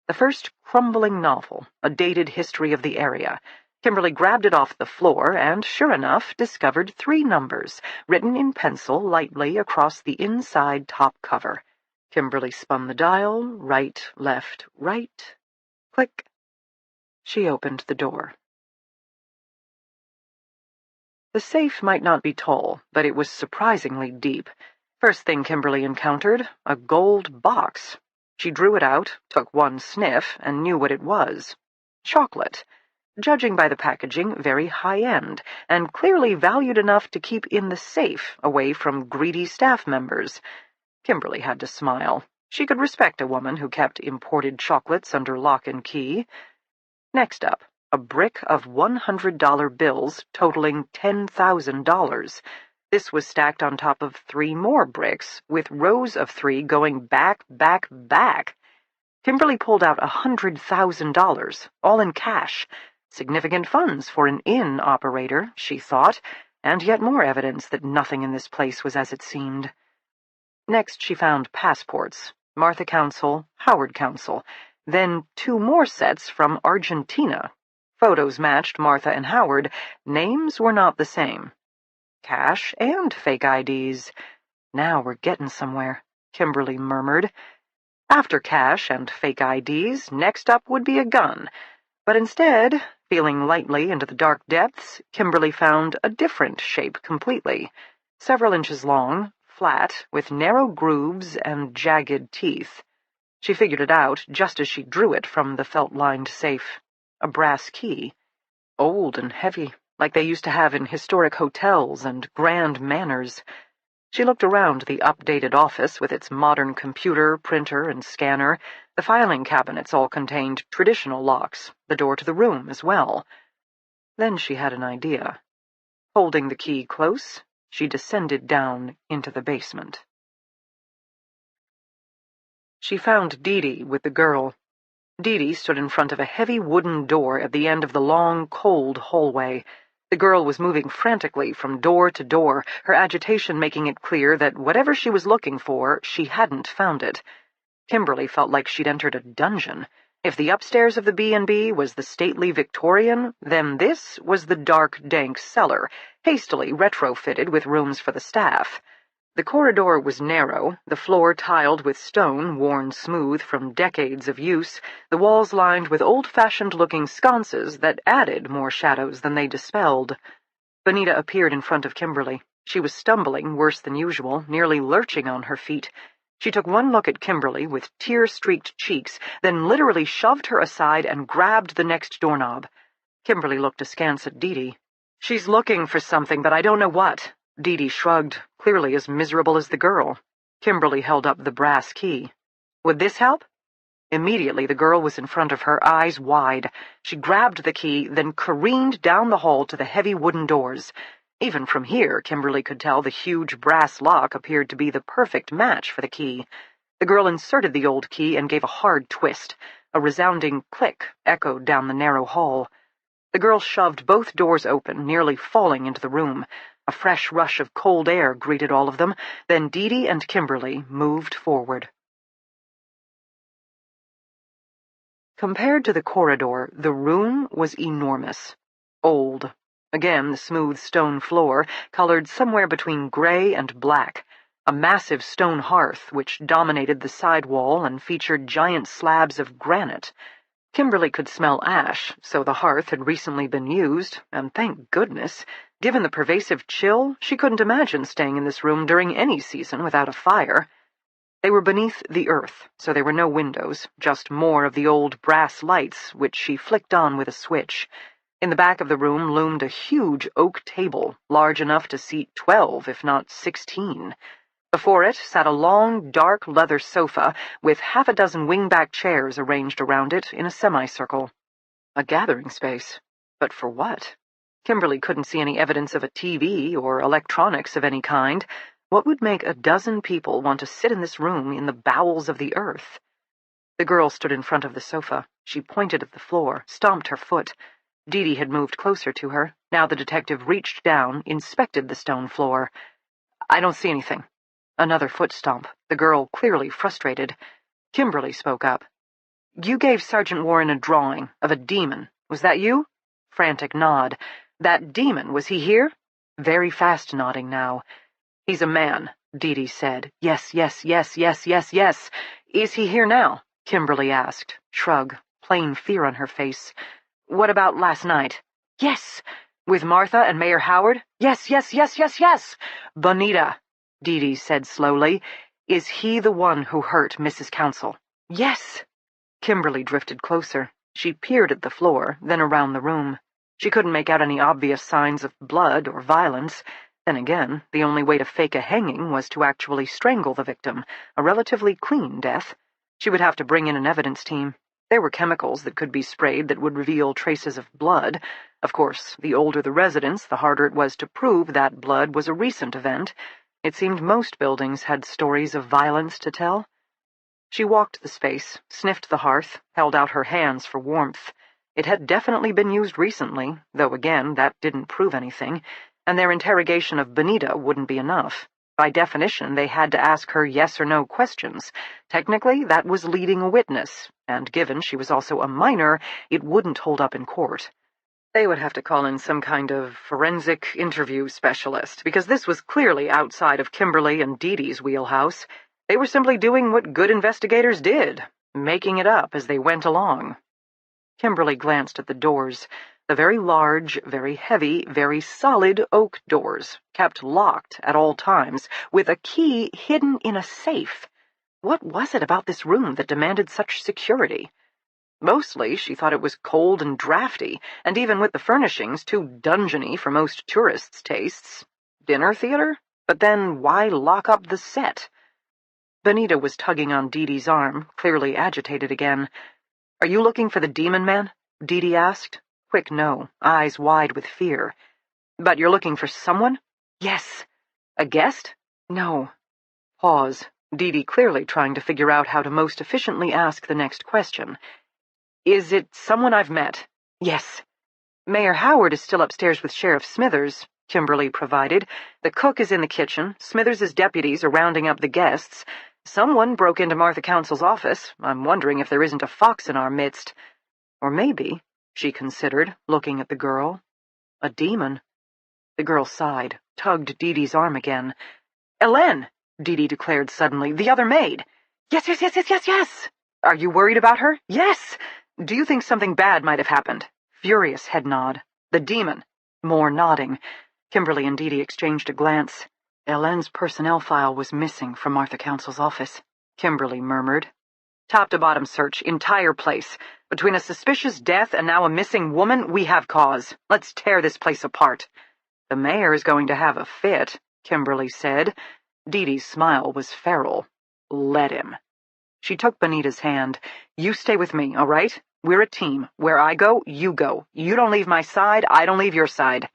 The first crumbling novel, a dated history of the area. Kimberly grabbed it off the floor and, sure enough, discovered 3 numbers, written in pencil lightly across the inside top cover. Kimberly spun the dial, right, left, right. Click. She opened the door. The safe might not be tall, but it was surprisingly deep. First thing Kimberly encountered, a gold box. She drew it out, took one sniff, and knew what it was. Chocolate. Judging by the packaging, very high-end, and clearly valued enough to keep in the safe, away from greedy staff members. Kimberly had to smile. She could respect a woman who kept imported chocolates under lock and key. Next up, a brick of $100 bills totaling $10,000. This was stacked on top of 3 more bricks, with rows of 3 going back, back, back. Kimberly pulled out $100,000, all in cash. Significant funds for an inn operator, she thought, and yet more evidence that nothing in this place was as it seemed. Next she found passports, Martha Council, Howard Council, then 2 more sets from Argentina. Photos matched Martha and Howard, names were not the same. Cash and fake IDs. Now we're getting somewhere, Kimberly murmured. After cash and fake IDs, next up would be a gun. But instead, feeling lightly into the dark depths, Kimberly found a different shape completely. Several inches long, flat, with narrow grooves and jagged teeth. She figured it out just as she drew it from the felt-lined safe. A brass key. Old and heavy, like they used to have in historic hotels and grand manors. She looked around the updated office with its modern computer, printer, and scanner. The filing cabinets all contained traditional locks, the door to the room as well. Then she had an idea. Holding the key close, she descended down into the basement. She found Dee Dee with the girl. Dee Dee stood in front of a heavy wooden door at the end of the long, cold hallway. The girl was moving frantically from door to door, her agitation making it clear that whatever she was looking for, she hadn't found it. Kimberly felt like she'd entered a dungeon. If the upstairs of the B&B was the stately Victorian, then this was the dark, dank cellar, hastily retrofitted with rooms for the staff. The corridor was narrow, the floor tiled with stone worn smooth from decades of use, the walls lined with old-fashioned-looking sconces that added more shadows than they dispelled. Bonita appeared in front of Kimberly. She was stumbling worse than usual, nearly lurching on her feet. She took one look at Kimberly with tear-streaked cheeks, then literally shoved her aside and grabbed the next doorknob. Kimberly looked askance at Dee Dee. "She's looking for something, but I don't know what." Dee Dee shrugged, clearly as miserable as the girl. Kimberly held up the brass key. "Would this help?" Immediately the girl was in front of her, eyes wide. She grabbed the key, then careened down the hall to the heavy wooden doors. Even from here, Kimberly could tell the huge brass lock appeared to be the perfect match for the key. The girl inserted the old key and gave a hard twist. A resounding click echoed down the narrow hall. The girl shoved both doors open, nearly falling into the room. A fresh rush of cold air greeted all of them, then Dee Dee and Kimberly moved forward. Compared to the corridor, the room was enormous. Old. Again, the smooth stone floor, colored somewhere between gray and black. A massive stone hearth, which dominated the side wall and featured giant slabs of granite. Kimberly could smell ash, so the hearth had recently been used, and thank goodness. Given the pervasive chill, she couldn't imagine staying in this room during any season without a fire. They were beneath the earth, so there were no windows, just more of the old brass lights, which she flicked on with a switch. In the back of the room loomed a huge oak table, large enough to seat 12, if not 16. Before it sat a long, dark leather sofa with half a dozen wingback chairs arranged around it in a semicircle. A gathering space. But for what? Kimberly couldn't see any evidence of a TV or electronics of any kind. What would make a dozen people want to sit in this room in the bowels of the earth? The girl stood in front of the sofa. She pointed at the floor, stomped her foot. Dee Dee had moved closer to her. Now the detective reached down, inspected the stone floor. "I don't see anything." Another foot stomp, the girl clearly frustrated. Kimberly spoke up. "You gave Sergeant Warren a drawing of a demon. Was that you?" Frantic nod. "That demon, was he here?" Very fast nodding now. "He's a man," Dee Dee said. "Yes, yes, yes, yes, yes, yes. Is he here now?" Kimberly asked. Shrug, plain fear on her face. "What about last night?" "Yes." "With Martha and Mayor Howard?" "Yes, yes, yes, yes, yes." "Bonita," Dee Dee said slowly, "is he the one who hurt Mrs. Council?" "Yes." Kimberly drifted closer. She peered at the floor, then around the room. She couldn't make out any obvious signs of blood or violence. Then again, the only way to fake a hanging was to actually strangle the victim, a relatively clean death. She would have to bring in an evidence team. There were chemicals that could be sprayed that would reveal traces of blood. Of course, the older the residence, the harder it was to prove that blood was a recent event. It seemed most buildings had stories of violence to tell. She walked the space, sniffed the hearth, held out her hands for warmth. It had definitely been used recently, though again, that didn't prove anything, and their interrogation of Benita wouldn't be enough. By definition, they had to ask her yes or no questions. Technically, that was leading a witness, and given she was also a minor, it wouldn't hold up in court. They would have to call in some kind of forensic interview specialist, because this was clearly outside of Kimberly and Dee Dee's wheelhouse. They were simply doing what good investigators did, making it up as they went along. Kimberly glanced at the doors. The very large, very heavy, very solid oak doors, kept locked at all times, with a key hidden in a safe. What was it about this room that demanded such security? Mostly, she thought it was cold and drafty, and even with the furnishings, too dungeony for most tourists' tastes. Dinner theater? But then why lock up the set? Benita was tugging on Dee Dee's arm, clearly agitated again. "Are you looking for the demon man?" Dee Dee asked. Quick no, eyes wide with fear. "But you're looking for someone?" "Yes." "A guest?" "No." Pause. Dee Dee clearly trying to figure out how to most efficiently ask the next question. "Is it someone I've met?" "Yes." "Mayor Howard is still upstairs with Sheriff Smithers," Kimberly provided. "The cook is in the kitchen. Smithers's deputies are rounding up the guests. Someone broke into Martha Council's office. I'm wondering if there isn't a fox in our midst. Or maybe," she considered, looking at the girl, "a demon." The girl sighed, tugged Dee Dee's arm again. "Ellen!" Dee Dee declared suddenly. "The other maid!" "Yes, yes, yes, yes, yes, yes!" "Are you worried about her?" "Yes!" "Do you think something bad might have happened?" Furious head nod. "The demon." More nodding. Kimberly and Dee Dee exchanged a glance. "Ellen's personnel file was missing from Martha Council's office," Kimberly murmured. "Top-to-bottom search, entire place. Between a suspicious death and now a missing woman, we have cause. Let's tear this place apart." "The mayor is going to have a fit," Kimberly said. Dee Dee's smile was feral. "Let him." She took Benita's hand. "You stay with me, all right? We're a team. Where I go, you go. You don't leave my side, I don't leave your side."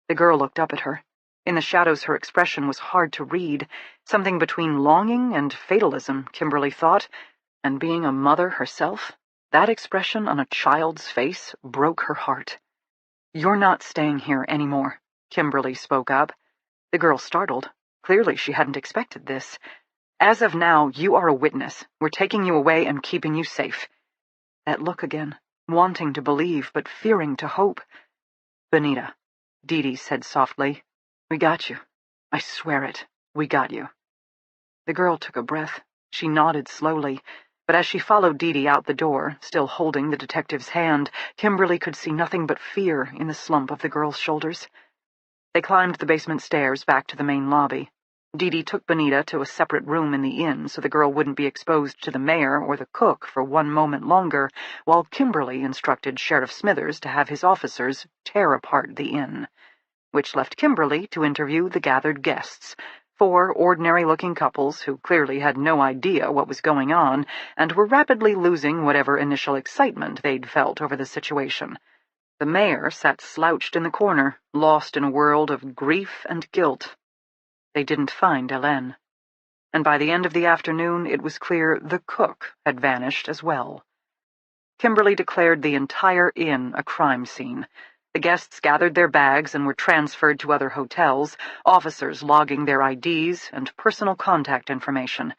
The girl looked up at her. In the shadows, her expression was hard to read. Something between longing and fatalism, Kimberly thought. And being a mother herself, that expression on a child's face broke her heart. "You're not staying here anymore," Kimberly spoke up. The girl startled. Clearly she hadn't expected this. "As of now, you are a witness. We're taking you away and keeping you safe." That look again, wanting to believe but fearing to hope. "Benita," Dee Dee said softly, "we got you. I swear it, we got you." The girl took a breath. She nodded slowly, but as she followed Dee Dee out the door, still holding the detective's hand, Kimberly could see nothing but fear in the slump of the girl's shoulders. They climbed the basement stairs back to the main lobby. Dee Dee took Benita to a separate room in the inn so the girl wouldn't be exposed to the mayor or the cook for one moment longer, while Kimberly instructed Sheriff Smithers to have his officers tear apart the inn, which left Kimberly to interview the gathered guests, 4 ordinary-looking couples who clearly had no idea what was going on and were rapidly losing whatever initial excitement they'd felt over the situation. The mayor sat slouched in the corner, lost in a world of grief and guilt. They didn't find Hélène. And by the end of the afternoon, it was clear the cook had vanished as well. Kimberly declared the entire inn a crime scene. The guests gathered their bags and were transferred to other hotels, officers logging their IDs and personal contact information.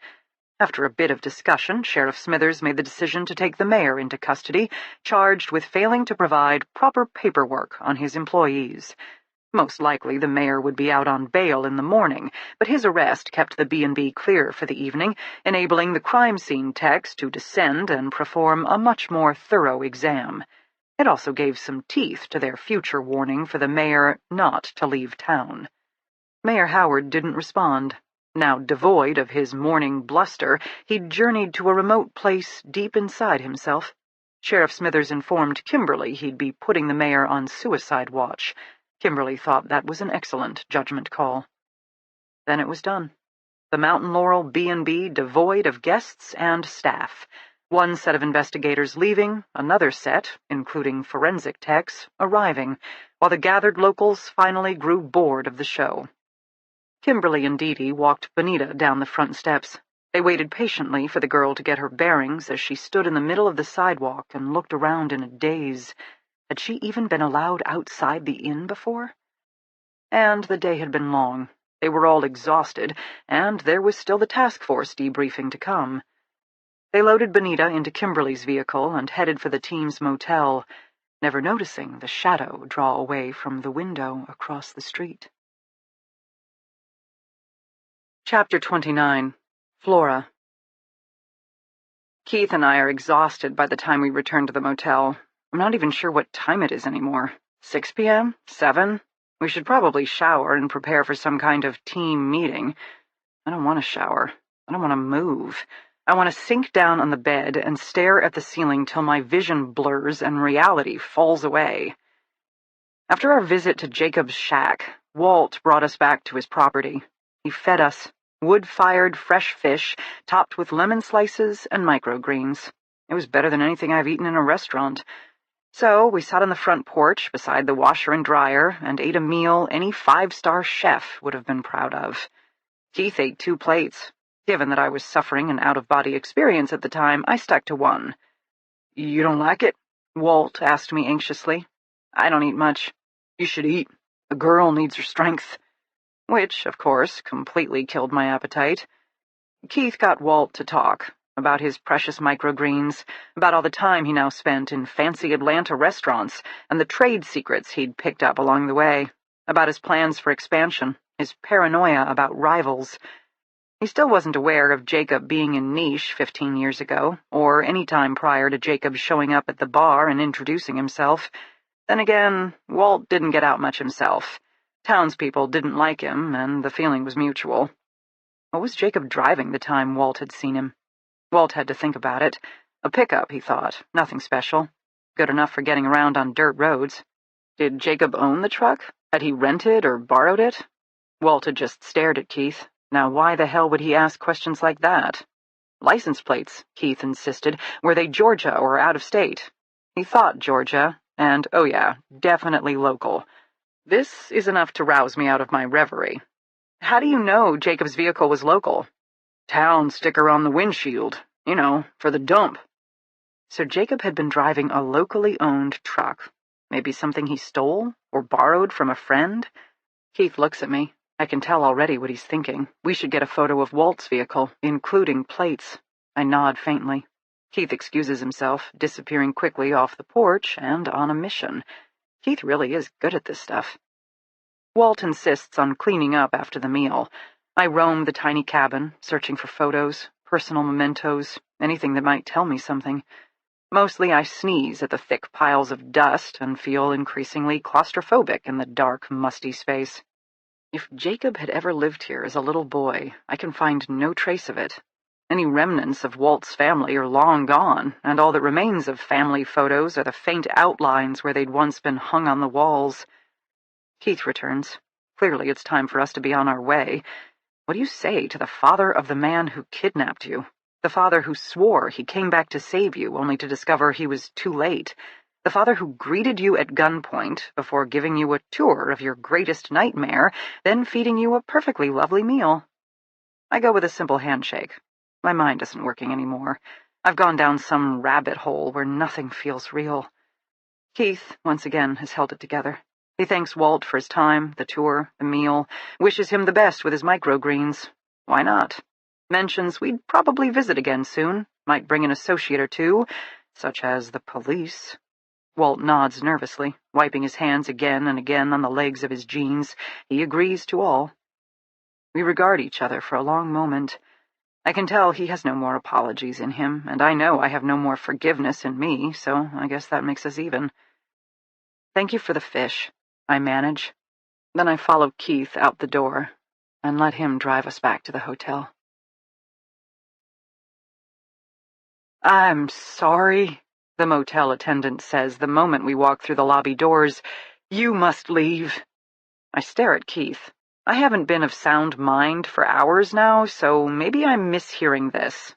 After a bit of discussion, Sheriff Smithers made the decision to take the mayor into custody, charged with failing to provide proper paperwork on his employees. Most likely the mayor would be out on bail in the morning, but his arrest kept the B&B clear for the evening, enabling the crime scene techs to descend and perform a much more thorough exam. It also gave some teeth to their future warning for the mayor not to leave town. Mayor Howard didn't respond. Now devoid of his morning bluster, he'd journeyed to a remote place deep inside himself. Sheriff Smithers informed Kimberly he'd be putting the mayor on suicide watch. Kimberly thought that was an excellent judgment call. Then it was done. The Mountain Laurel B&B devoid of guests and staff. One set of investigators leaving, another set, including forensic techs, arriving, while the gathered locals finally grew bored of the show. Kimberly and Dee Dee walked Bonita down the front steps. They waited patiently for the girl to get her bearings as she stood in the middle of the sidewalk and looked around in a daze. Had she even been allowed outside the inn before? And the day had been long. They were all exhausted, and there was still the task force debriefing to come. They loaded Bonita into Kimberly's vehicle and headed for the team's motel, never noticing the shadow draw away from the window across the street. Chapter 29. Flora. Keith and I are exhausted by the time we return to the motel. I'm not even sure what time it is anymore. 6 p.m.? 7? We should probably shower and prepare for some kind of team meeting. I don't want to shower. I don't want to move. I want to sink down on the bed and stare at the ceiling till my vision blurs and reality falls away. After our visit to Jacob's shack, Walt brought us back to his property. He fed us wood-fired fresh fish topped with lemon slices and microgreens. It was better than anything I've eaten in a restaurant. So we sat on the front porch beside the washer and dryer and ate a meal any 5-star chef would have been proud of. Keith ate 2 plates. Given that I was suffering an out-of-body experience at the time, I stuck to 1. "You don't like it?" Walt asked me anxiously. "I don't eat much." "You should eat. A girl needs her strength." Which, of course, completely killed my appetite. Keith got Walt to talk about his precious microgreens, about all the time he now spent in fancy Atlanta restaurants, and the trade secrets he'd picked up along the way, about his plans for expansion, his paranoia about rivals. He still wasn't aware of Jacob being in Niche 15 years ago, or any time prior to Jacob showing up at the bar and introducing himself. Then again, Walt didn't get out much himself. Townspeople didn't like him, and the feeling was mutual. What was Jacob driving the time Walt had seen him? Walt had to think about it. A pickup, he thought. Nothing special. Good enough for getting around on dirt roads. Did Jacob own the truck? Had he rented or borrowed it? Walt had just stared at Keith. Now why the hell would he ask questions like that? License plates, Keith insisted. Were they Georgia or out of state? He thought Georgia, and, oh yeah, definitely local. This is enough to rouse me out of my reverie. How do you know Jacob's vehicle was local? Town sticker on the windshield. You know, for the dump. So Jacob had been driving a locally owned truck. Maybe something he stole or borrowed from a friend? Keith looks at me. I can tell already what he's thinking. We should get a photo of Walt's vehicle, including plates. I nod faintly. Keith excuses himself, disappearing quickly off the porch and on a mission. Keith really is good at this stuff. Walt insists on cleaning up after the meal. I roam the tiny cabin, searching for photos, personal mementos, anything that might tell me something. Mostly I sneeze at the thick piles of dust and feel increasingly claustrophobic in the dark, musty space. If Jacob had ever lived here as a little boy, I can find no trace of it. Any remnants of Walt's family are long gone, and all that remains of family photos are the faint outlines where they'd once been hung on the walls. Keith returns. Clearly it's time for us to be on our way. What do you say to the father of the man who kidnapped you? The father who swore he came back to save you, only to discover he was too late? The father who greeted you at gunpoint before giving you a tour of your greatest nightmare, then feeding you a perfectly lovely meal? I go with a simple handshake. My mind isn't working anymore. I've gone down some rabbit hole where nothing feels real. Keith, once again, has held it together. He thanks Walt for his time, the tour, the meal, wishes him the best with his microgreens. Why not? Mentions we'd probably visit again soon, might bring an associate or two, such as the police. Walt nods nervously, wiping his hands again and again on the legs of his jeans. He agrees to all. We regard each other for a long moment. I can tell he has no more apologies in him, and I know I have no more forgiveness in me, so I guess that makes us even. Thank you for the fish, I manage. Then I follow Keith out the door and let him drive us back to the hotel. I'm sorry, the motel attendant says the moment we walk through the lobby doors. You must leave. I stare at Keith. I haven't been of sound mind for hours now, so maybe I'm mishearing this.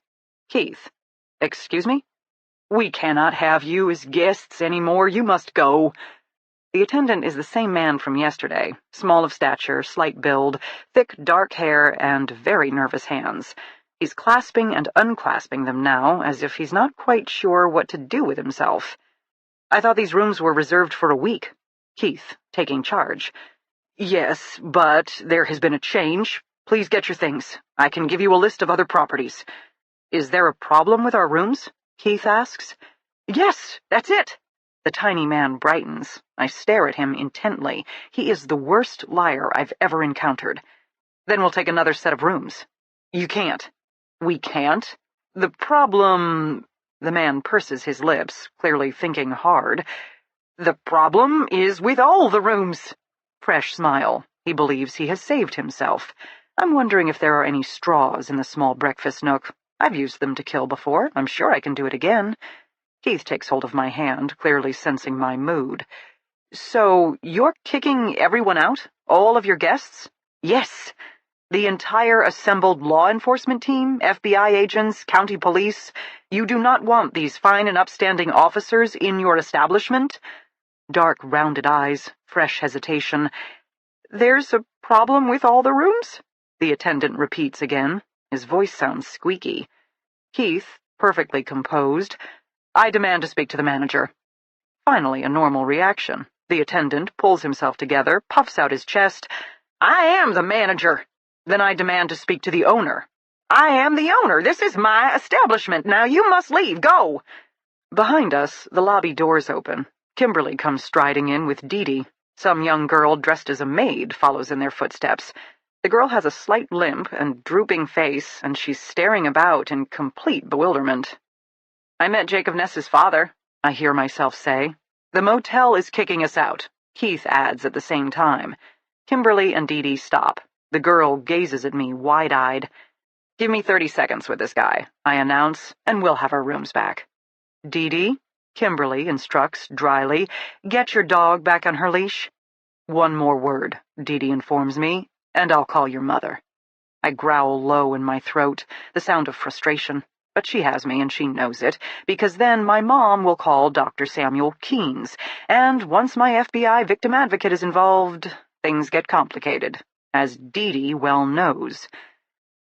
Keith, Excuse me? We cannot have you as guests anymore. You must go. The attendant is the same man from yesterday, small of stature, slight build, thick dark hair, and very nervous hands. He's clasping and unclasping them now, as if he's not quite sure what to do with himself. I thought these rooms were reserved for a week. Keith, taking charge. Yes, but there has been a change. Please get your things. I can give you a list of other properties. Is there a problem with our rooms? Keith asks. Yes, that's it. The tiny man brightens. I stare at him intently. He is the worst liar I've ever encountered. Then we'll take another set of rooms. You can't. We can't? The problem... The man purses his lips, clearly thinking hard. The problem is with all the rooms. Fresh smile. He believes he has saved himself. I'm wondering if there are any straws in the small breakfast nook. I've used them to kill before. I'm sure I can do it again. Keith takes hold of my hand, clearly sensing my mood. So, you're kicking everyone out? All of your guests? Yes. The entire assembled law enforcement team, FBI agents, county police. You do not want these fine and upstanding officers in your establishment? Dark, rounded eyes, fresh hesitation. There's a problem with all the rooms? The attendant repeats again. His voice sounds squeaky. Keith, perfectly composed. I demand to speak to the manager. Finally, a normal reaction. The attendant pulls himself together, puffs out his chest. I am the manager. Then I demand to speak to the owner. I am the owner. This is my establishment. Now you must leave. Go. Behind us, the lobby doors open. Kimberly comes striding in with Dee Dee. Some young girl dressed as a maid follows in their footsteps. The girl has a slight limp and drooping face, and she's staring about in complete bewilderment. I met Jacob Ness's father, I hear myself say. The motel is kicking us out, Keith adds at the same time. Kimberly and Dee Dee stop. The girl gazes at me wide-eyed. Give me 30 seconds with this guy, I announce, and we'll have our rooms back. Dee Dee, Kimberly instructs dryly, get your dog back on her leash. One more word, Dee Dee informs me, and I'll call your mother. I growl low in my throat, the sound of frustration, but she has me and she knows it, because then my mom will call Dr. Samuel Keynes, and once my FBI victim advocate is involved, things get complicated, as Dee Dee well knows.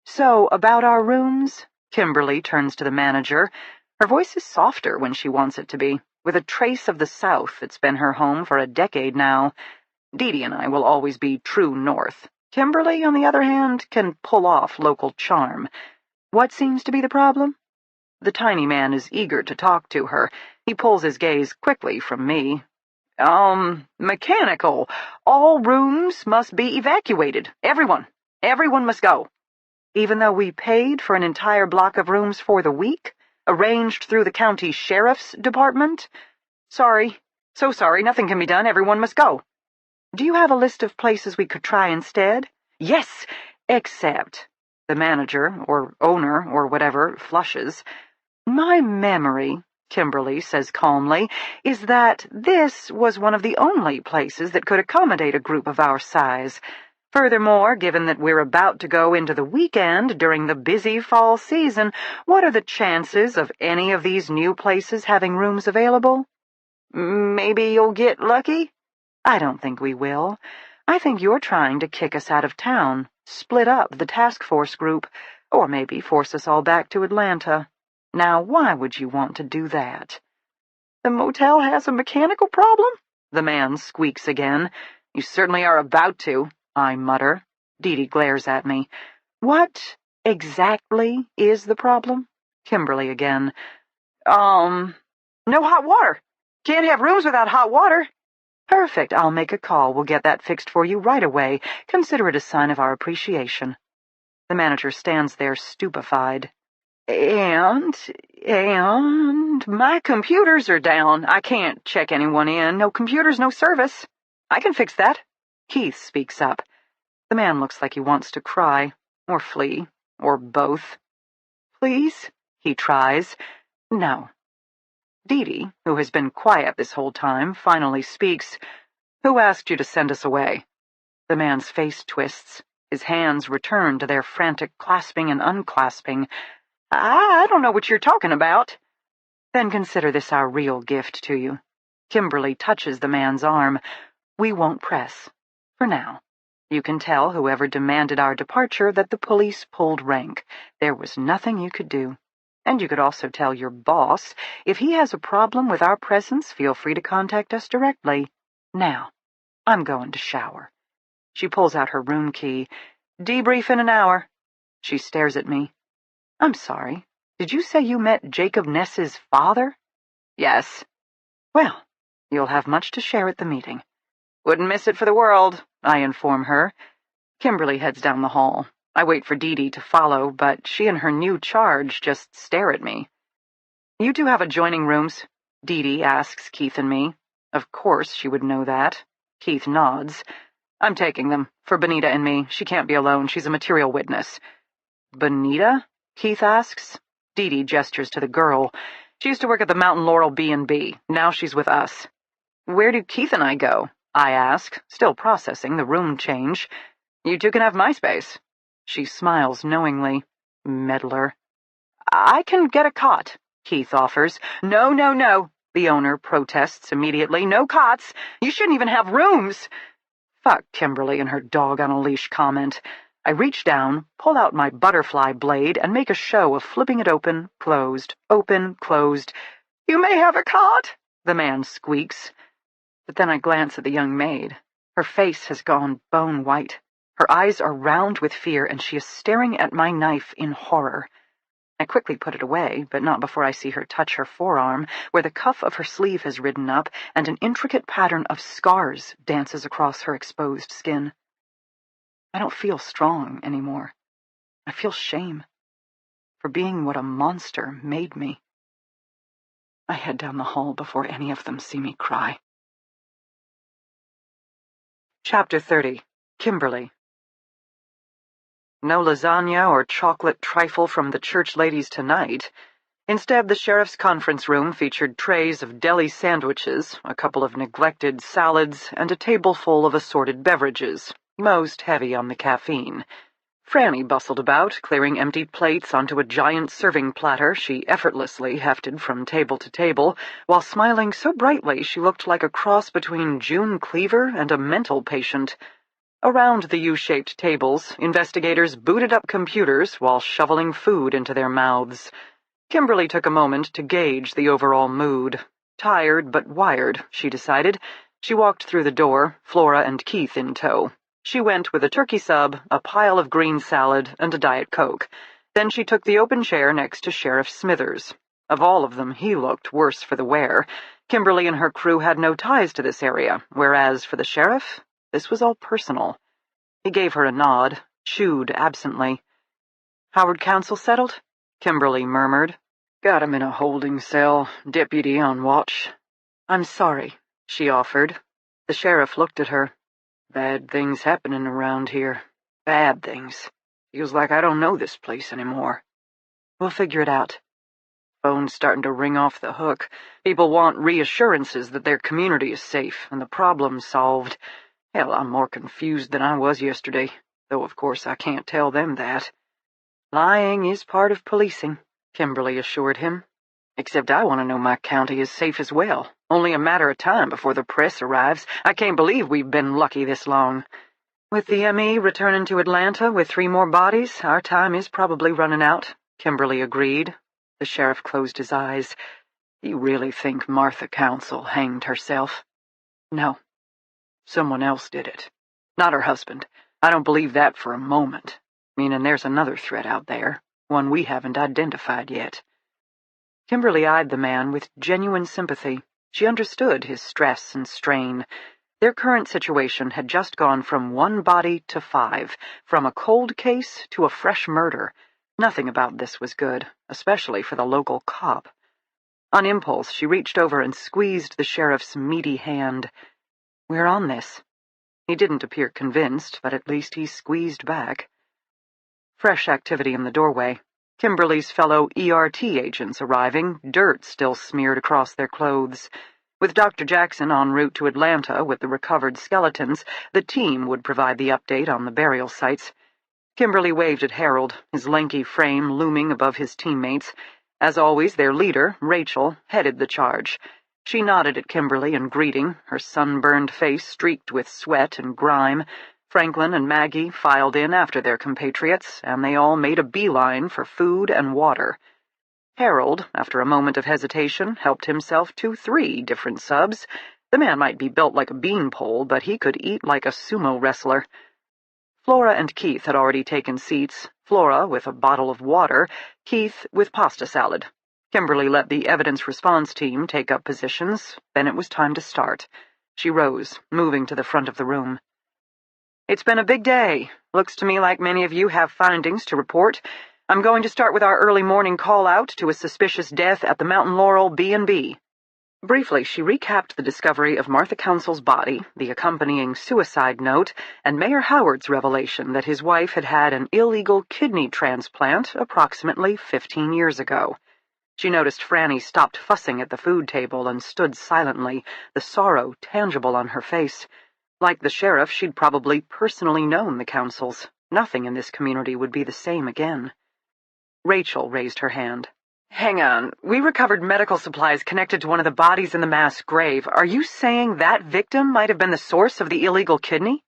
So, about our rooms? Kimberly turns to the manager. Her voice is softer when she wants it to be, with a trace of the South that's been her home for a decade now. Dee Dee and I will always be true North. Kimberly, on the other hand, can pull off local charm. What seems to be the problem? The tiny man is eager to talk to her. He pulls his gaze quickly from me. Mechanical. All rooms must be evacuated. Everyone. Everyone must go. Even though we paid for an entire block of rooms for the week? Arranged through the county sheriff's department? Sorry. So sorry, nothing can be done. Everyone must go. Do you have a list of places we could try instead? Yes, except... The manager, or owner, or whatever, flushes. My memory, Kimberly says calmly, is that this was one of the only places that could accommodate a group of our size. Furthermore, given that we're about to go into the weekend during the busy fall season, what are the chances of any of these new places having rooms available? Maybe you'll get lucky? I don't think we will. I think you're trying to kick us out of town, split up the task force group, or maybe force us all back to Atlanta. Now, why would you want to do that? The motel has a mechanical problem? The man squeaks again. You certainly are about to, I mutter. Dee Dee glares at me. What exactly is the problem? Kimberly again. No hot water. Can't have rooms without hot water. Perfect. I'll make a call. We'll get that fixed for you right away. Consider it a sign of our appreciation. The manager stands there stupefied. And my computers are down. I can't check anyone in. No computers, no service. I can fix that. Keith speaks up. The man looks like he wants to cry, or flee, or both. Please, he tries. No. Dee Dee, who has been quiet this whole time, finally speaks. Who asked you to send us away? The man's face twists. His hands return to their frantic clasping and unclasping. I don't know what you're talking about." "Then consider this our real gift to you." Kimberly touches the man's arm. "We won't press. For now. You can tell whoever demanded our departure that the police pulled rank. There was nothing you could do. And you could also tell your boss, if he has a problem with our presence, feel free to contact us directly. Now, I'm going to shower." She pulls out her room key. "Debrief in an hour." She stares at me. "I'm sorry. Did you say you met Jacob Ness's father?" "Yes." "Well, you'll have much to share at the meeting." "Wouldn't miss it for the world," I inform her. Kimberly heads down the hall. I wait for Dee Dee to follow, but she and her new charge just stare at me. "You two have adjoining rooms?" Dee Dee asks Keith and me. Of course she would know that. Keith nods. "I'm taking them, for Benita and me. She can't be alone. She's a material witness." "Benita?" Keith asks. Dee Dee gestures to the girl. "She used to work at the Mountain Laurel B&B. Now she's with us." "Where do Keith and I go?" I ask, still processing the room change. "You two can have my space." She smiles knowingly. Meddler. "I can get a cot," Keith offers. No, the owner protests immediately. "No cots. You shouldn't even have rooms." Fuck Kimberly and her dog on a leash comment. I reach down, pull out my butterfly blade, and make a show of flipping it open, closed, open, closed. "You may have a cot," the man squeaks. But then I glance at the young maid. Her face has gone bone white. Her eyes are round with fear, and she is staring at my knife in horror. I quickly put it away, but not before I see her touch her forearm, where the cuff of her sleeve has ridden up, and an intricate pattern of scars dances across her exposed skin. I don't feel strong anymore. I feel shame for being what a monster made me. I head down the hall before any of them see me cry. Chapter 30. Kimberly. No lasagna or chocolate trifle from the church ladies tonight. Instead, the sheriff's conference room featured trays of deli sandwiches, a couple of neglected salads, and a table full of assorted beverages, most heavy on the caffeine. Franny bustled about, clearing empty plates onto a giant serving platter she effortlessly hefted from table to table, while smiling so brightly she looked like a cross between June Cleaver and a mental patient. Around the U-shaped tables, investigators booted up computers while shoveling food into their mouths. Kimberly took a moment to gauge the overall mood. Tired but wired, she decided. She walked through the door, Flora and Keith in tow. She went with a turkey sub, a pile of green salad, and a Diet Coke. Then she took the open chair next to Sheriff Smithers. Of all of them, he looked worse for the wear. Kimberly and her crew had no ties to this area, whereas for the sheriff, this was all personal. He gave her a nod, chewed absently. "Howard Council settled?" Kimberly murmured. "Got him in a holding cell, deputy on watch." "I'm sorry," she offered. The sheriff looked at her. "Bad things happening around here. Bad things. Feels like I don't know this place anymore." "We'll figure it out." "Phone's starting to ring off the hook. People want reassurances that their community is safe and the problem's solved. Hell, I'm more confused than I was yesterday, though of course I can't tell them that." "Lying is part of policing," Kimberly assured him. "Except I want to know my county is safe as well. Only a matter of time before the press arrives. I can't believe we've been lucky this long." "With the ME returning to Atlanta with 3 more bodies, our time is probably running out," Kimberly agreed. The sheriff closed his eyes. "You really think Martha Council hanged herself?" "No. Someone else did it. Not her husband. I don't believe that for a moment. Meaning there's another threat out there, one we haven't identified yet." Kimberly eyed the man with genuine sympathy. She understood his stress and strain. Their current situation had just gone from 1 body to 5, from a cold case to a fresh murder. Nothing about this was good, especially for the local cop. On impulse, she reached over and squeezed the sheriff's meaty hand. "We're on this." He didn't appear convinced, but at least he squeezed back. Fresh activity in the doorway. Kimberly's fellow ERT agents arriving, dirt still smeared across their clothes. With Dr. Jackson en route to Atlanta with the recovered skeletons, the team would provide the update on the burial sites. Kimberly waved at Harold, his lanky frame looming above his teammates. As always, their leader, Rachel, headed the charge. She nodded at Kimberly in greeting, her sunburned face streaked with sweat and grime. Franklin and Maggie filed in after their compatriots, and they all made a beeline for food and water. Harold, after a moment of hesitation, helped himself to 3 different subs. The man might be built like a beanpole, but he could eat like a sumo wrestler. Flora and Keith had already taken seats, Flora with a bottle of water, Keith with pasta salad. Kimberly let the evidence response team take up positions. Then it was time to start. She rose, moving to the front of the room. "It's been a big day. Looks to me like many of you have findings to report. I'm going to start with our early morning call-out to a suspicious death at the Mountain Laurel B&B. Briefly, she recapped the discovery of Martha Conceals' body, the accompanying suicide note, and Mayor Howard's revelation that his wife had had an illegal kidney transplant approximately 15 years ago. She noticed Franny stopped fussing at the food table and stood silently, the sorrow tangible on her face. Like the sheriff, she'd probably personally known the Conceals. Nothing in this community would be the same again. Rachel raised her hand. "Hang on. We recovered medical supplies connected to one of the bodies in the mass grave. Are you saying that victim might have been the source of the illegal kidney?"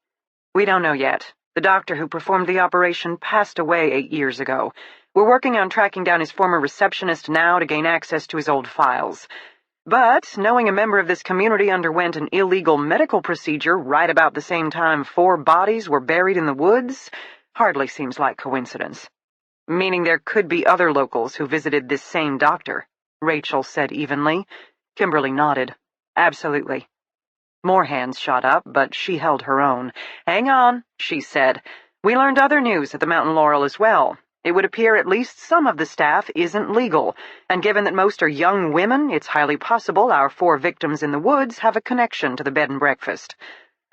"We don't know yet. The doctor who performed the operation passed away 8 years ago. We're working on tracking down his former receptionist now to gain access to his old files. But knowing a member of this community underwent an illegal medical procedure right about the same time 4 bodies were buried in the woods hardly seems like coincidence." "Meaning there could be other locals who visited this same doctor," Rachel said evenly. Kimberly nodded. "Absolutely." More hands shot up, but she held her own. "Hang on," she said. "We learned other news at the Mountain Laurel as well. It would appear at least some of the staff isn't legal, and given that most are young women, it's highly possible our 4 victims in the woods have a connection to the bed and breakfast.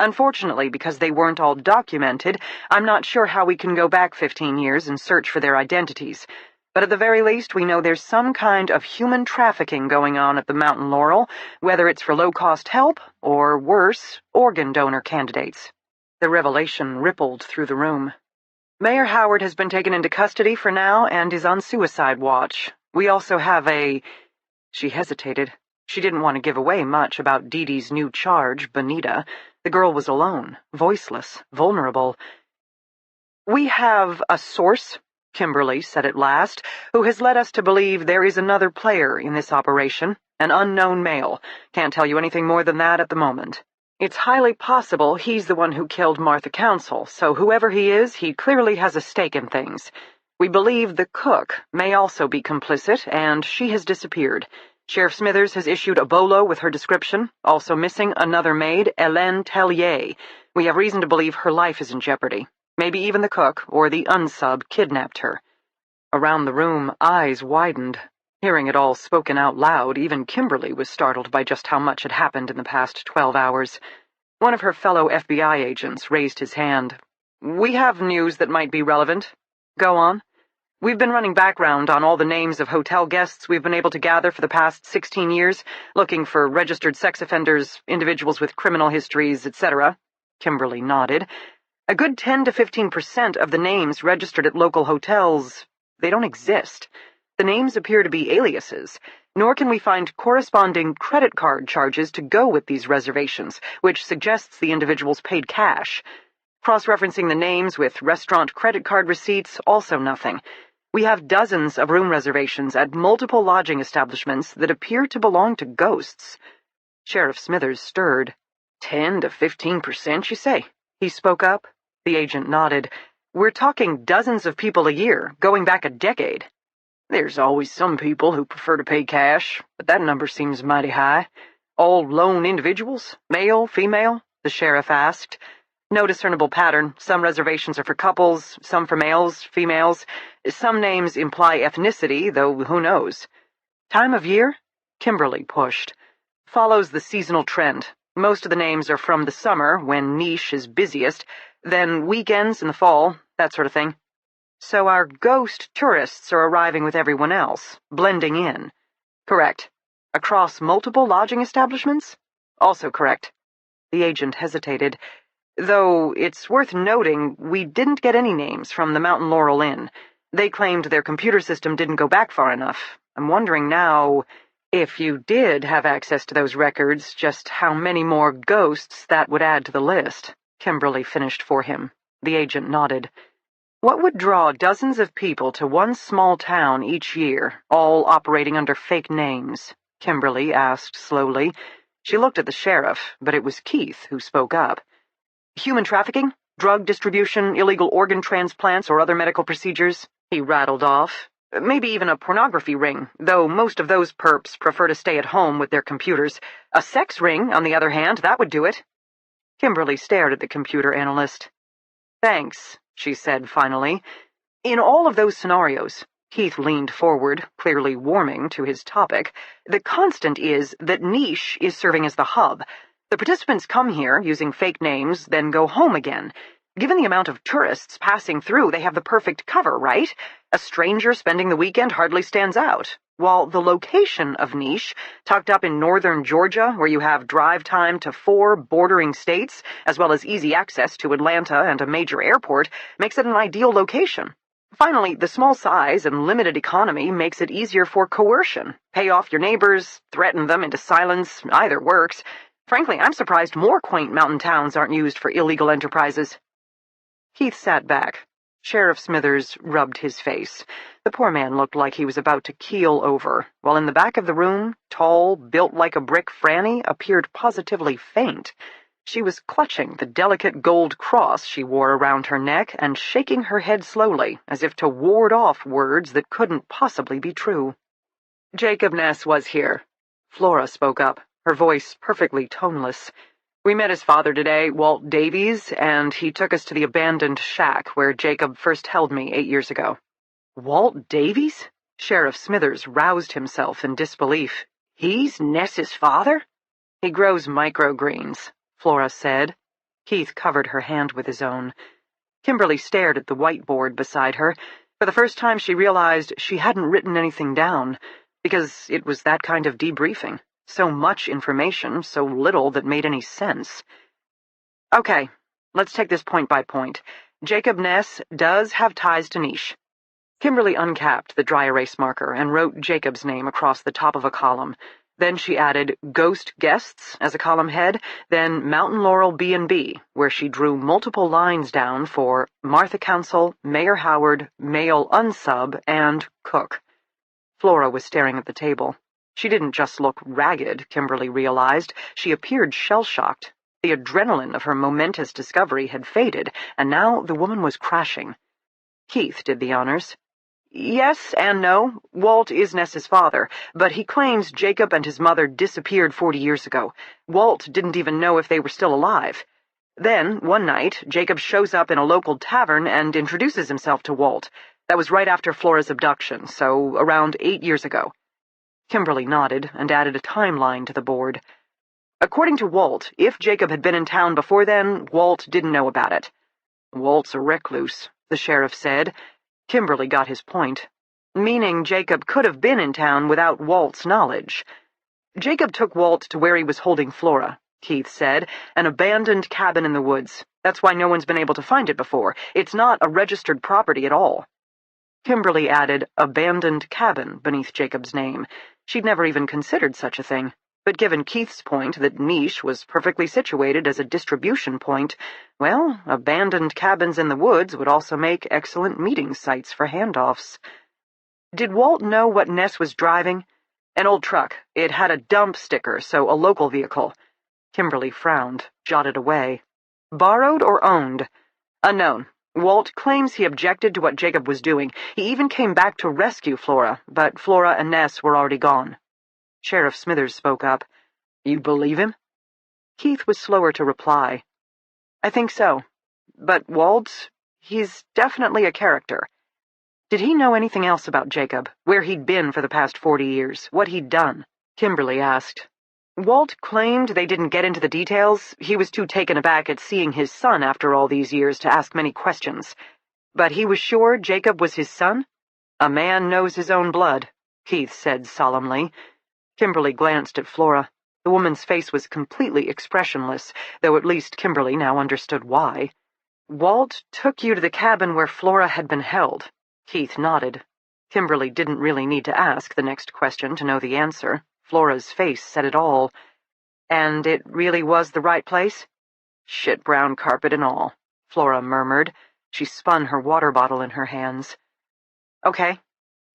Unfortunately, because they weren't all documented, I'm not sure how we can go back 15 years and search for their identities. But at the very least, we know there's some kind of human trafficking going on at the Mountain Laurel, whether it's for low-cost help or, worse, organ donor candidates." The revelation rippled through the room. "Mayor Howard has been taken into custody for now and is on suicide watch. We also have a—" She hesitated. She didn't want to give away much about Dee Dee's new charge, Bonita. The girl was alone, voiceless, vulnerable. "We have a source," Kimberly said at last, "who has led us to believe there is another player in this operation, an unknown male. Can't tell you anything more than that at the moment. It's highly possible he's the one who killed Martha Conceal, so whoever he is, he clearly has a stake in things. We believe the cook may also be complicit, and she has disappeared. Sheriff Smithers has issued a bolo with her description, also missing another maid, Hélène Tellier. We have reason to believe her life is in jeopardy. Maybe even the cook, or the unsub, kidnapped her." Around the room, eyes widened. Hearing it all spoken out loud, even Kimberly was startled by just how much had happened in the past 12 hours. One of her fellow FBI agents raised his hand. "We have news that might be relevant." "Go on." "We've been running background on all the names of hotel guests we've been able to gather for the past 16 years, looking for registered sex offenders, individuals with criminal histories, etc." Kimberly nodded. "A good 10 to 15% of the names registered at local hotels, they don't exist. The names appear to be aliases, nor can we find corresponding credit card charges to go with these reservations, which suggests the individuals paid cash. Cross-referencing the names with restaurant credit card receipts, also nothing. We have dozens of room reservations at multiple lodging establishments that appear to belong to ghosts." Sheriff Smithers stirred. 10 to 15%, you say?" He spoke up. The agent nodded. "We're talking dozens of people a year, going back a decade." "There's always some people who prefer to pay cash, but that number seems mighty high. All lone individuals? Male, female?" the sheriff asked. "No discernible pattern. Some reservations are for couples, some for males, females. Some names imply ethnicity, though who knows." "Time of year?" Kimberly pushed. "Follows the seasonal trend. Most of the names are from the summer, when niche is busiest, then weekends in the fall, that sort of thing." "So our ghost tourists are arriving with everyone else, blending in." "Correct. Across multiple lodging establishments?" "Also correct." The agent hesitated. Though it's worth noting we didn't get any names from the Mountain Laurel Inn. They claimed their computer system didn't go back far enough. I'm wondering now, if you did have access to those records, just how many more ghosts that would add to the list. Kimberly finished for him. The agent nodded. What would draw dozens of people to one small town each year, all operating under fake names? Kimberly asked slowly. She looked at the sheriff, but it was Keith who spoke up. Human trafficking? Drug distribution, illegal organ transplants, or other medical procedures? He rattled off. Maybe even a pornography ring, though most of those perps prefer to stay at home with their computers. A sex ring, on the other hand, that would do it. Kimberly stared at the computer analyst. Thanks, she said finally. In all of those scenarios, Keith leaned forward, clearly warming to his topic, the constant is that niche is serving as the hub. The participants come here using fake names, then go home again. Given the amount of tourists passing through, they have the perfect cover, right? A stranger spending the weekend hardly stands out. While the location of niche, tucked up in northern Georgia, where you have drive time to 4 bordering states, as well as easy access to Atlanta and a major airport, makes it an ideal location. Finally, the small size and limited economy makes it easier for coercion. Pay off your neighbors, threaten them into silence, either works. Frankly, I'm surprised more quaint mountain towns aren't used for illegal enterprises. Keith sat back. Sheriff Smithers rubbed his face. The poor man looked like he was about to keel over, while in the back of the room, tall, built like a brick Franny appeared positively faint. She was clutching the delicate gold cross she wore around her neck and shaking her head slowly, as if to ward off words that couldn't possibly be true. Jacob Ness was here. Flora spoke up, her voice perfectly toneless. We met his father today, Walt Davies, and he took us to the abandoned shack where Jacob first held me 8 years ago. Walt Davies? Sheriff Smithers roused himself in disbelief. He's Ness's father? He grows microgreens, Flora said. Keith covered her hand with his own. Kimberly stared at the whiteboard beside her. For the first time she realized she hadn't written anything down, because it was that kind of debriefing. So much information, so little that made any sense. Okay, let's take this point by point. Jacob Ness does have ties to niche. Kimberly uncapped the dry erase marker and wrote Jacob's name across the top of a column. Then she added ghost guests as a column head, then Mountain Laurel B&B, where she drew multiple lines down for Martha Council, Mayor Howard, male unsub, and cook. Flora was staring at the table. She didn't just look ragged, Kimberly realized. She appeared shell-shocked. The adrenaline of her momentous discovery had faded, and now the woman was crashing. Keith did the honors. Yes and no. Walt is Ness's father, but he claims Jacob and his mother disappeared 40 years ago. Walt didn't even know if they were still alive. Then, one night, Jacob shows up in a local tavern and introduces himself to Walt. That was right after Flora's abduction, so around 8 years ago. Kimberly nodded and added a timeline to the board. According to Walt, if Jacob had been in town before then, Walt didn't know about it. Walt's a recluse, the sheriff said. Kimberly got his point. Meaning Jacob could have been in town without Walt's knowledge. Jacob took Walt to where he was holding Flora, Keith said, an abandoned cabin in the woods. That's why no one's been able to find it before. It's not a registered property at all. Kimberly added abandoned cabin beneath Jacob's name. She'd never even considered such a thing. But given Keith's point that niche was perfectly situated as a distribution point, well, abandoned cabins in the woods would also make excellent meeting sites for handoffs. Did Walt know what Ness was driving? An old truck. It had a dump sticker, so a local vehicle. Kimberly frowned, jotted away. Borrowed or owned? Unknown. Walt claims he objected to what Jacob was doing. He even came back to rescue Flora, but Flora and Ness were already gone. Sheriff Smithers spoke up. You believe him? Keith was slower to reply. I think so. But Walt, he's definitely a character. Did he know anything else about Jacob? Where he'd been for the past 40 years? What he'd done? Kimberly asked. Walt claimed they didn't get into the details. He was too taken aback at seeing his son after all these years to ask many questions. But he was sure Jacob was his son? A man knows his own blood, Keith said solemnly. Kimberly glanced at Flora. The woman's face was completely expressionless, though at least Kimberly now understood why. "Walt took you to the cabin where Flora had been held." Keith nodded. Kimberly didn't really need to ask the next question to know the answer. Flora's face said it all. "And it really was the right place?" "Shit brown carpet and all," Flora murmured. She spun her water bottle in her hands. "Okay."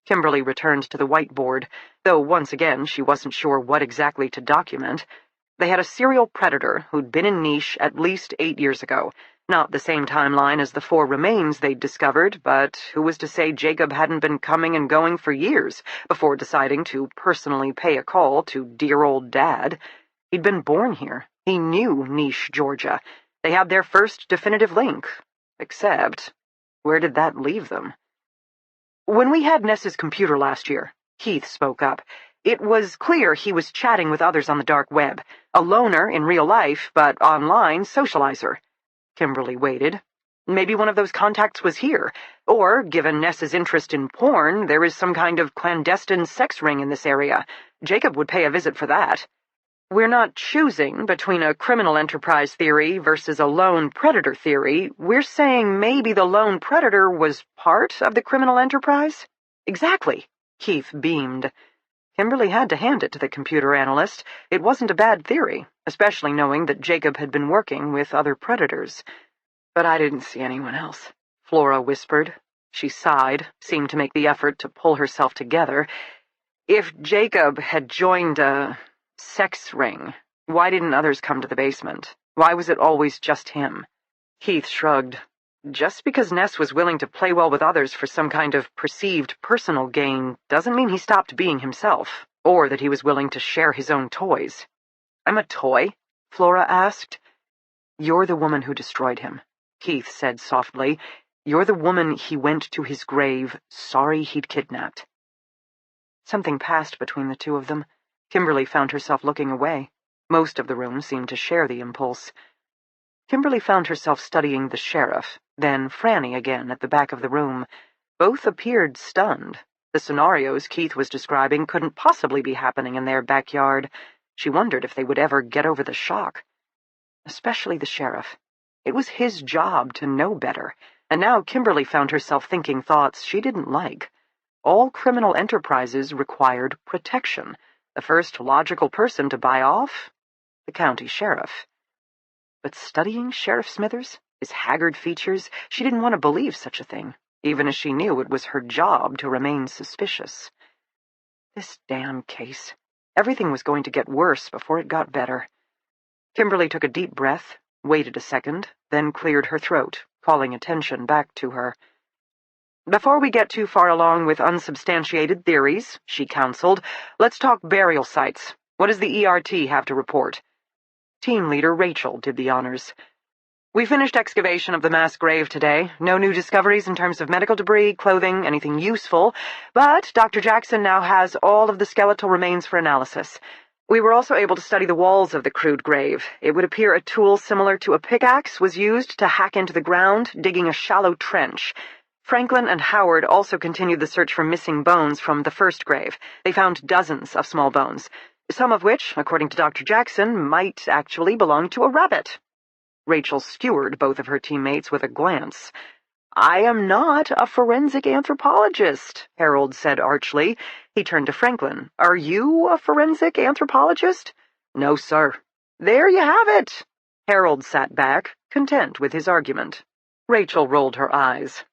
Kimberly returned to the whiteboard, though once again she wasn't sure what exactly to document. They had a serial predator who'd been in Niche at least 8 years ago. Not the same timeline as the 4 remains they'd discovered, but who was to say Jacob hadn't been coming and going for years before deciding to personally pay a call to dear old Dad? He'd been born here. He knew Niche, Georgia. They had their first definitive link. Except, where did that leave them? "When we had Ness's computer last year," Keith spoke up, "it was clear he was chatting with others on the dark web. A loner in real life, but online socializer." Kimberly waited. "Maybe one of those contacts was here. Or, given Ness's interest in porn, there is some kind of clandestine sex ring in this area. Jacob would pay a visit for that. We're not choosing between a criminal enterprise theory versus a lone predator theory. We're saying maybe the lone predator was part of the criminal enterprise?" "Exactly," Keith beamed. Kimberly had to hand it to the computer analyst. It wasn't a bad theory, especially knowing that Jacob had been working with other predators. "But I didn't see anyone else," Flora whispered. She sighed, seemed to make the effort to pull herself together. "If Jacob had joined a sex ring, why didn't others come to the basement? Why was it always just him?" Keith shrugged. "Just because Ness was willing to play well with others for some kind of perceived personal gain doesn't mean he stopped being himself, or that he was willing to share his own toys." "I'm a toy?" Flora asked. "You're the woman who destroyed him," Keith said softly. "You're the woman he went to his grave, sorry he'd kidnapped." Something passed between the two of them. Kimberly found herself looking away. Most of the room seemed to share the impulse. Kimberly found herself studying the sheriff, then Franny again at the back of the room. Both appeared stunned. The scenarios Keith was describing couldn't possibly be happening in their backyard. She wondered if they would ever get over the shock. Especially the sheriff. It was his job to know better, and now Kimberly found herself thinking thoughts she didn't like. All criminal enterprises required protection. The first logical person to buy off? The county sheriff. But studying Sheriff Smithers, his haggard features, she didn't want to believe such a thing, even as she knew it was her job to remain suspicious. This damn case. Everything was going to get worse before it got better. Kimberly took a deep breath, waited a second, then cleared her throat, calling attention back to her. "Before we get too far along with unsubstantiated theories," she counseled, "let's talk burial sites. What does the ERT have to report?" Team leader Rachel did the honors. "We finished excavation of the mass grave today. No new discoveries in terms of medical debris, clothing, anything useful, but Dr. Jackson now has all of the skeletal remains for analysis. We were also able to study the walls of the crude grave. It would appear a tool similar to a pickaxe was used to hack into the ground, digging a shallow trench. Franklin and Howard also continued the search for missing bones from the first grave. They found dozens of small bones, some of which, according to Dr. Jackson, might actually belong to a rabbit." Rachel skewered both of her teammates with a glance. "I am not a forensic anthropologist," Harold said archly. He turned to Franklin. "Are you a forensic anthropologist?" "No, sir." "There you have it." Harold sat back, content with his argument. Rachel rolled her eyes.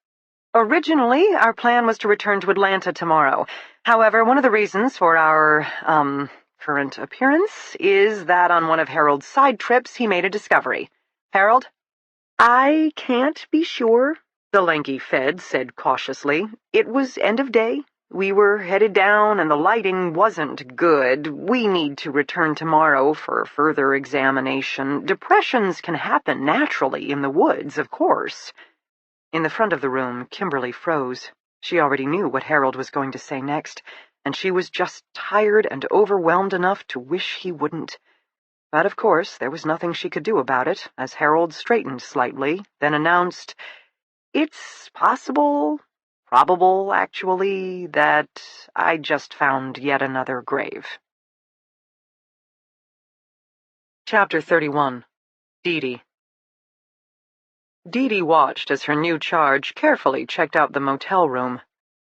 "Originally, our plan was to return to Atlanta tomorrow. However, one of the reasons for our, current appearance is that on one of Harold's side trips he made a discovery. Harold?" "I can't be sure," the lanky Fed said cautiously. "It was end of day. We were headed down and the lighting wasn't good. We need to return tomorrow for further examination. Depressions can happen naturally in the woods, of course." In the front of the room, Kimberly froze. She already knew what Harold was going to say next, and she was just tired and overwhelmed enough to wish he wouldn't. But of course there was nothing she could do about it, as Harold straightened slightly, then announced, "It's possible, probable, actually, that I just found yet another grave." Chapter 31. Dee Dee. Dee Dee watched as her new charge carefully checked out the motel room.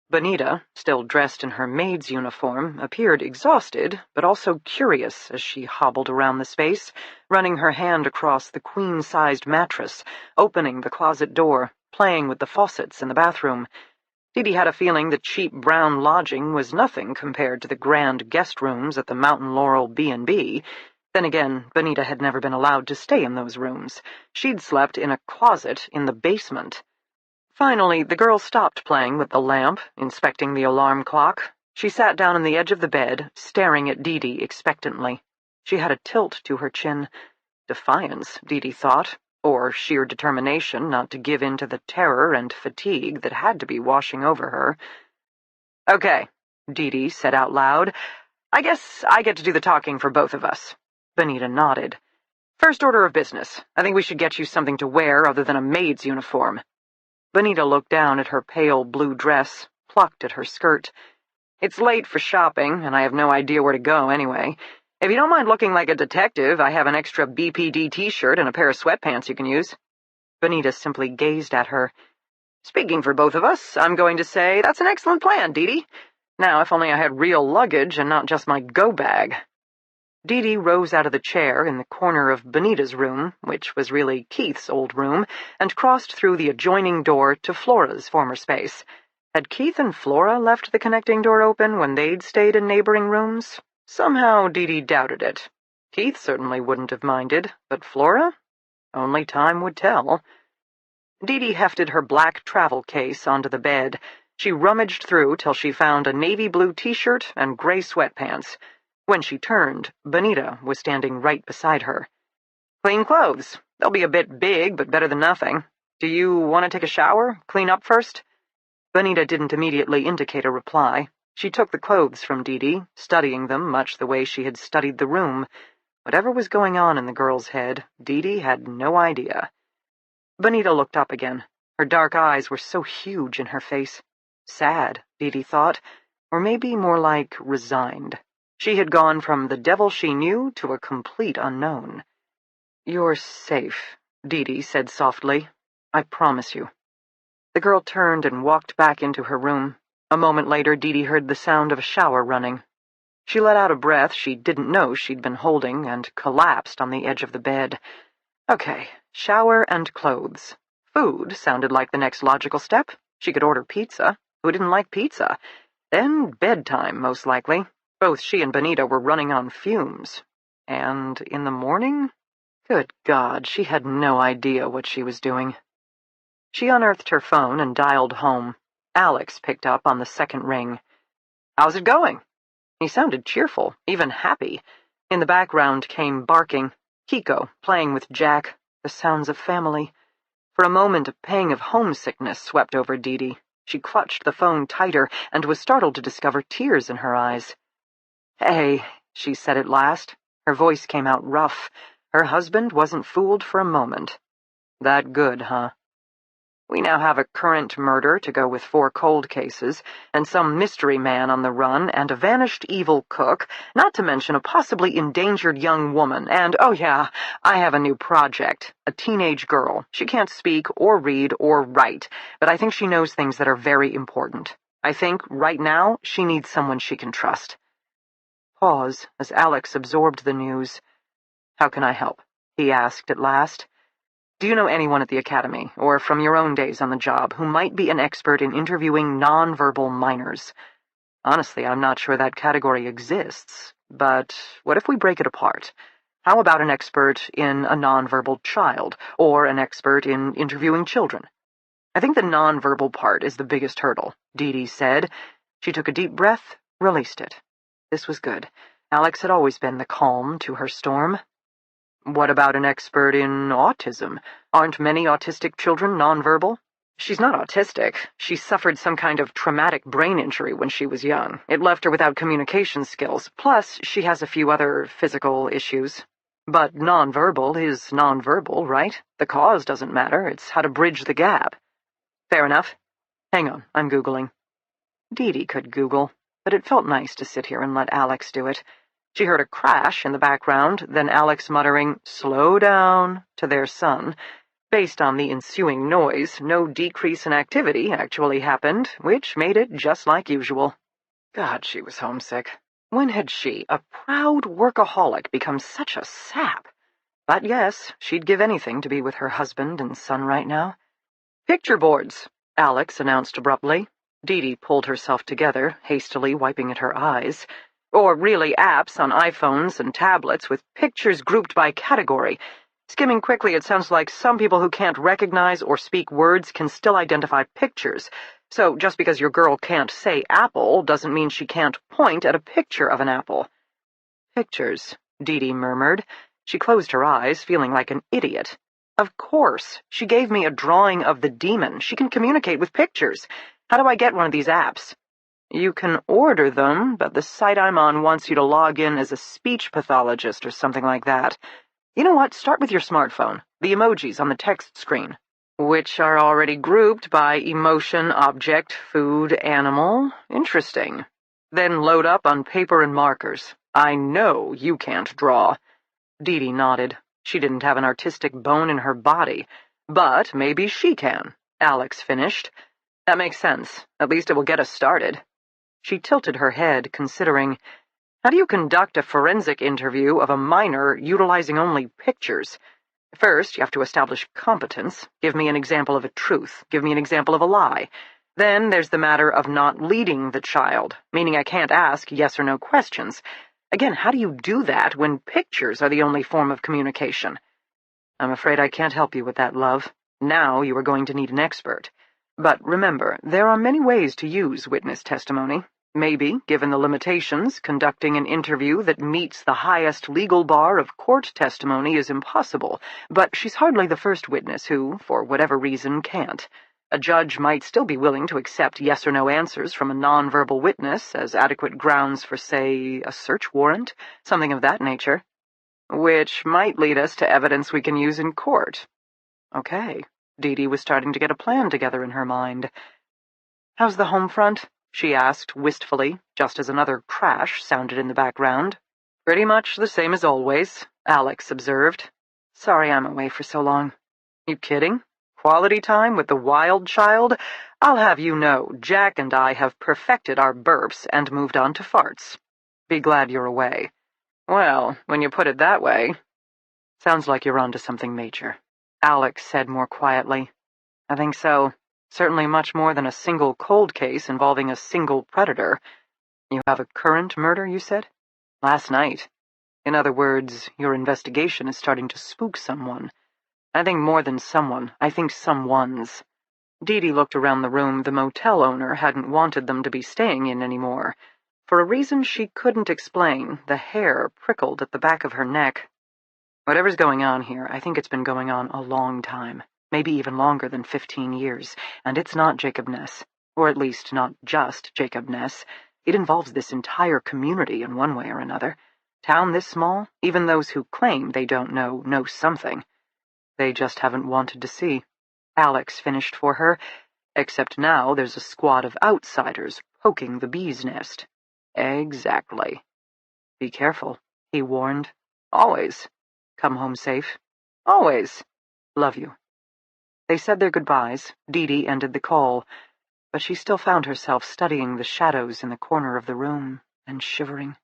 Bonita, still dressed in her maid's uniform, appeared exhausted, but also curious as she hobbled around the space, running her hand across the queen-sized mattress, opening the closet door, playing with the faucets in the bathroom. Dee Dee had a feeling the cheap brown lodging was nothing compared to the grand guest rooms at the Mountain Laurel B&B. Then again, Bonita had never been allowed to stay in those rooms. She'd slept in a closet in the basement. Finally, the girl stopped playing with the lamp, inspecting the alarm clock. She sat down on the edge of the bed, staring at Dee Dee expectantly. She had a tilt to her chin. Defiance, Dee Dee thought, or sheer determination not to give in to the terror and fatigue that had to be washing over her. "Okay," Dee Dee said out loud. "I guess I get to do the talking for both of us." Bonita nodded. "First order of business. I think we should get you something to wear other than a maid's uniform." Bonita looked down at her pale blue dress, plucked at her skirt. "It's late for shopping, and I have no idea where to go anyway. If you don't mind looking like a detective, I have an extra BPD t-shirt and a pair of sweatpants you can use." Bonita simply gazed at her. "Speaking for both of us, I'm going to say that's an excellent plan, Dee Dee. Now, if only I had real luggage and not just my go-bag." Dee Dee rose out of the chair in the corner of Bonita's room, which was really Keith's old room, and crossed through the adjoining door to Flora's former space. Had Keith and Flora left the connecting door open when they'd stayed in neighboring rooms? Somehow Dee Dee doubted it. Keith certainly wouldn't have minded, but Flora? Only time would tell. Dee Dee hefted her black travel case onto the bed. She rummaged through till she found a navy blue t-shirt and gray sweatpants. When she turned, Bonita was standing right beside her. "Clean clothes. They'll be a bit big, but better than nothing. Do you want to take a shower? Clean up first?" Bonita didn't immediately indicate a reply. She took the clothes from Dee Dee, studying them much the way she had studied the room. Whatever was going on in the girl's head, Dee Dee had no idea. Bonita looked up again. Her dark eyes were so huge in her face. Sad, Dee Dee thought, or maybe more like resigned. She had gone from the devil she knew to a complete unknown. "You're safe," Dee Dee said softly. "I promise you." The girl turned and walked back into her room. A moment later, Dee Dee heard the sound of a shower running. She let out a breath she didn't know she'd been holding and collapsed on the edge of the bed. Okay, shower and clothes. Food sounded like the next logical step. She could order pizza. Who didn't like pizza? Then bedtime, most likely. Both she and Bonita were running on fumes. And in the morning? Good God, she had no idea what she was doing. She unearthed her phone and dialed home. Alex picked up on the second ring. "How's it going?" He sounded cheerful, even happy. In the background came barking, Kiko playing with Jack, the sounds of family. For a moment, a pang of homesickness swept over Dee Dee. She clutched the phone tighter and was startled to discover tears in her eyes. "Hey," she said at last. Her voice came out rough. Her husband wasn't fooled for a moment. "That good, huh? We now have a current murder to go with 4 cold cases, and some mystery man on the run, and a vanished evil cook, not to mention a possibly endangered young woman, and, oh yeah, I have a new project, a teenage girl. She can't speak or read or write, but I think she knows things that are very important. I think, right now, she needs someone she can trust." Pause as Alex absorbed the news. "How can I help?" he asked at last. "Do you know anyone at the academy, or from your own days on the job, who might be an expert in interviewing nonverbal minors? Honestly, I'm not sure that category exists, but what if we break it apart? How about an expert in a nonverbal child, or an expert in interviewing children?" "I think the nonverbal part is the biggest hurdle," Dee Dee said. She took a deep breath, released it. This was good. Alex had always been the calm to her storm. "What about an expert in autism? Aren't many autistic children nonverbal?" "She's not autistic. She suffered some kind of traumatic brain injury when she was young. It left her without communication skills. Plus, she has a few other physical issues. But nonverbal is nonverbal, right? The cause doesn't matter. It's how to bridge the gap." "Fair enough. Hang on, I'm Googling." Dee Dee could Google, but it felt nice to sit here and let Alex do it. She heard a crash in the background, then Alex muttering, "Slow down," to their son. Based on the ensuing noise, no decrease in activity actually happened, which made it just like usual. God, she was homesick. When had she, a proud workaholic, become such a sap? But yes, she'd give anything to be with her husband and son right now. "Picture boards," Alex announced abruptly. Dee pulled herself together, hastily wiping at her eyes. Or really apps on iPhones and tablets with pictures grouped by category. Skimming quickly, it sounds like some people who can't recognize or speak words can still identify pictures. So just because your girl can't say apple doesn't mean she can't point at a picture of an apple. "Pictures," Dee murmured. She closed her eyes, feeling like an idiot. Of course, she gave me a drawing of the demon. She can communicate with pictures. How do I get one of these apps? "You can order them, but the site I'm on wants you to log in as a speech pathologist or something like that. You know what? Start with your smartphone, the emojis on the text screen, which are already grouped by emotion, object, food, animal. Interesting. Then load up on paper and markers. I know you can't draw." Dee nodded. She didn't have an artistic bone in her body. But maybe she can, Alex finished. "That makes sense. At least it will get us started." She tilted her head, considering, how do you conduct a forensic interview of a minor utilizing only pictures? First, you have to establish competence. Give me an example of a truth. Give me an example of a lie. Then there's the matter of not leading the child, meaning I can't ask yes or no questions. Again, how do you do that when pictures are the only form of communication? "I'm afraid I can't help you with that, love. Now you are going to need an expert. But remember, there are many ways to use witness testimony. Maybe, given the limitations, conducting an interview that meets the highest legal bar of court testimony is impossible, but she's hardly the first witness who, for whatever reason, can't. A judge might still be willing to accept yes or no answers from a nonverbal witness as adequate grounds for, say, a search warrant, something of that nature. Which might lead us to evidence we can use in court." Okay. Dee was starting to get a plan together in her mind. "How's the home front?" she asked wistfully, just as another crash sounded in the background. "Pretty much the same as always," Alex observed. "Sorry I'm away for so long." "You kidding? Quality time with the wild child? I'll have you know, Jack and I have perfected our burps and moved on to farts. Be glad you're away." "Well, when you put it that way." "Sounds like you're onto something major," Alex said more quietly. "I think so. Certainly much more than a single cold case involving a single predator. You have a current murder, you said? Last night. In other words, your investigation is starting to spook someone. I think more than someone. I think someone's." Dee looked around the room the motel owner hadn't wanted them to be staying in anymore. For a reason she couldn't explain, the hair prickled at the back of her neck. "Whatever's going on here, I think it's been going on a long time. Maybe even longer than 15 years, and it's not Jacob Ness. Or at least not just Jacob Ness. It involves this entire community in one way or another. Town this small, even those who claim they don't know something. They just haven't wanted to see." Alex finished for her. "Except now there's a squad of outsiders poking the bee's nest." "Exactly." "Be careful," he warned. "Always." "Come home safe." "Always." "Love you." They said their goodbyes. Dee ended the call, but she still found herself studying the shadows in the corner of the room and shivering.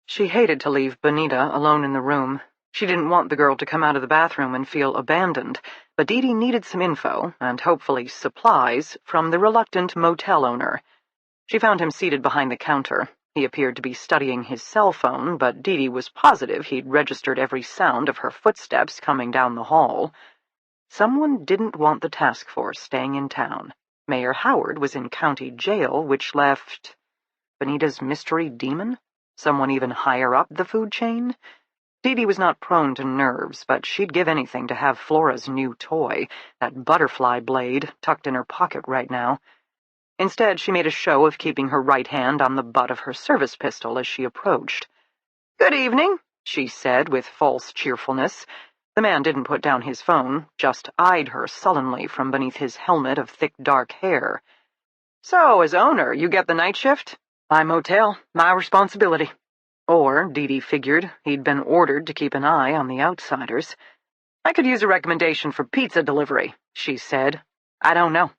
She hated to leave Bonita alone in the room. She didn't want the girl to come out of the bathroom and feel abandoned, but Dee needed some info, and hopefully supplies, from the reluctant motel owner. She found him seated behind the counter. He appeared to be studying his cell phone, but Dee was positive he'd registered every sound of her footsteps coming down the hall. Someone didn't want the task force staying in town. Mayor Howard was in county jail, which left Bonita's mystery demon? Someone even higher up the food chain? Dee was not prone to nerves, but she'd give anything to have Flora's new toy, that butterfly blade, tucked in her pocket right now. Instead, she made a show of keeping her right hand on the butt of her service pistol as she approached. "Good evening," she said with false cheerfulness. The man didn't put down his phone, just eyed her sullenly from beneath his helmet of thick dark hair. "So, as owner, you get the night shift?" My motel, my responsibility. Or, Dee figured, he'd been ordered to keep an eye on the outsiders. I could use a recommendation for pizza delivery, she said. I don't know.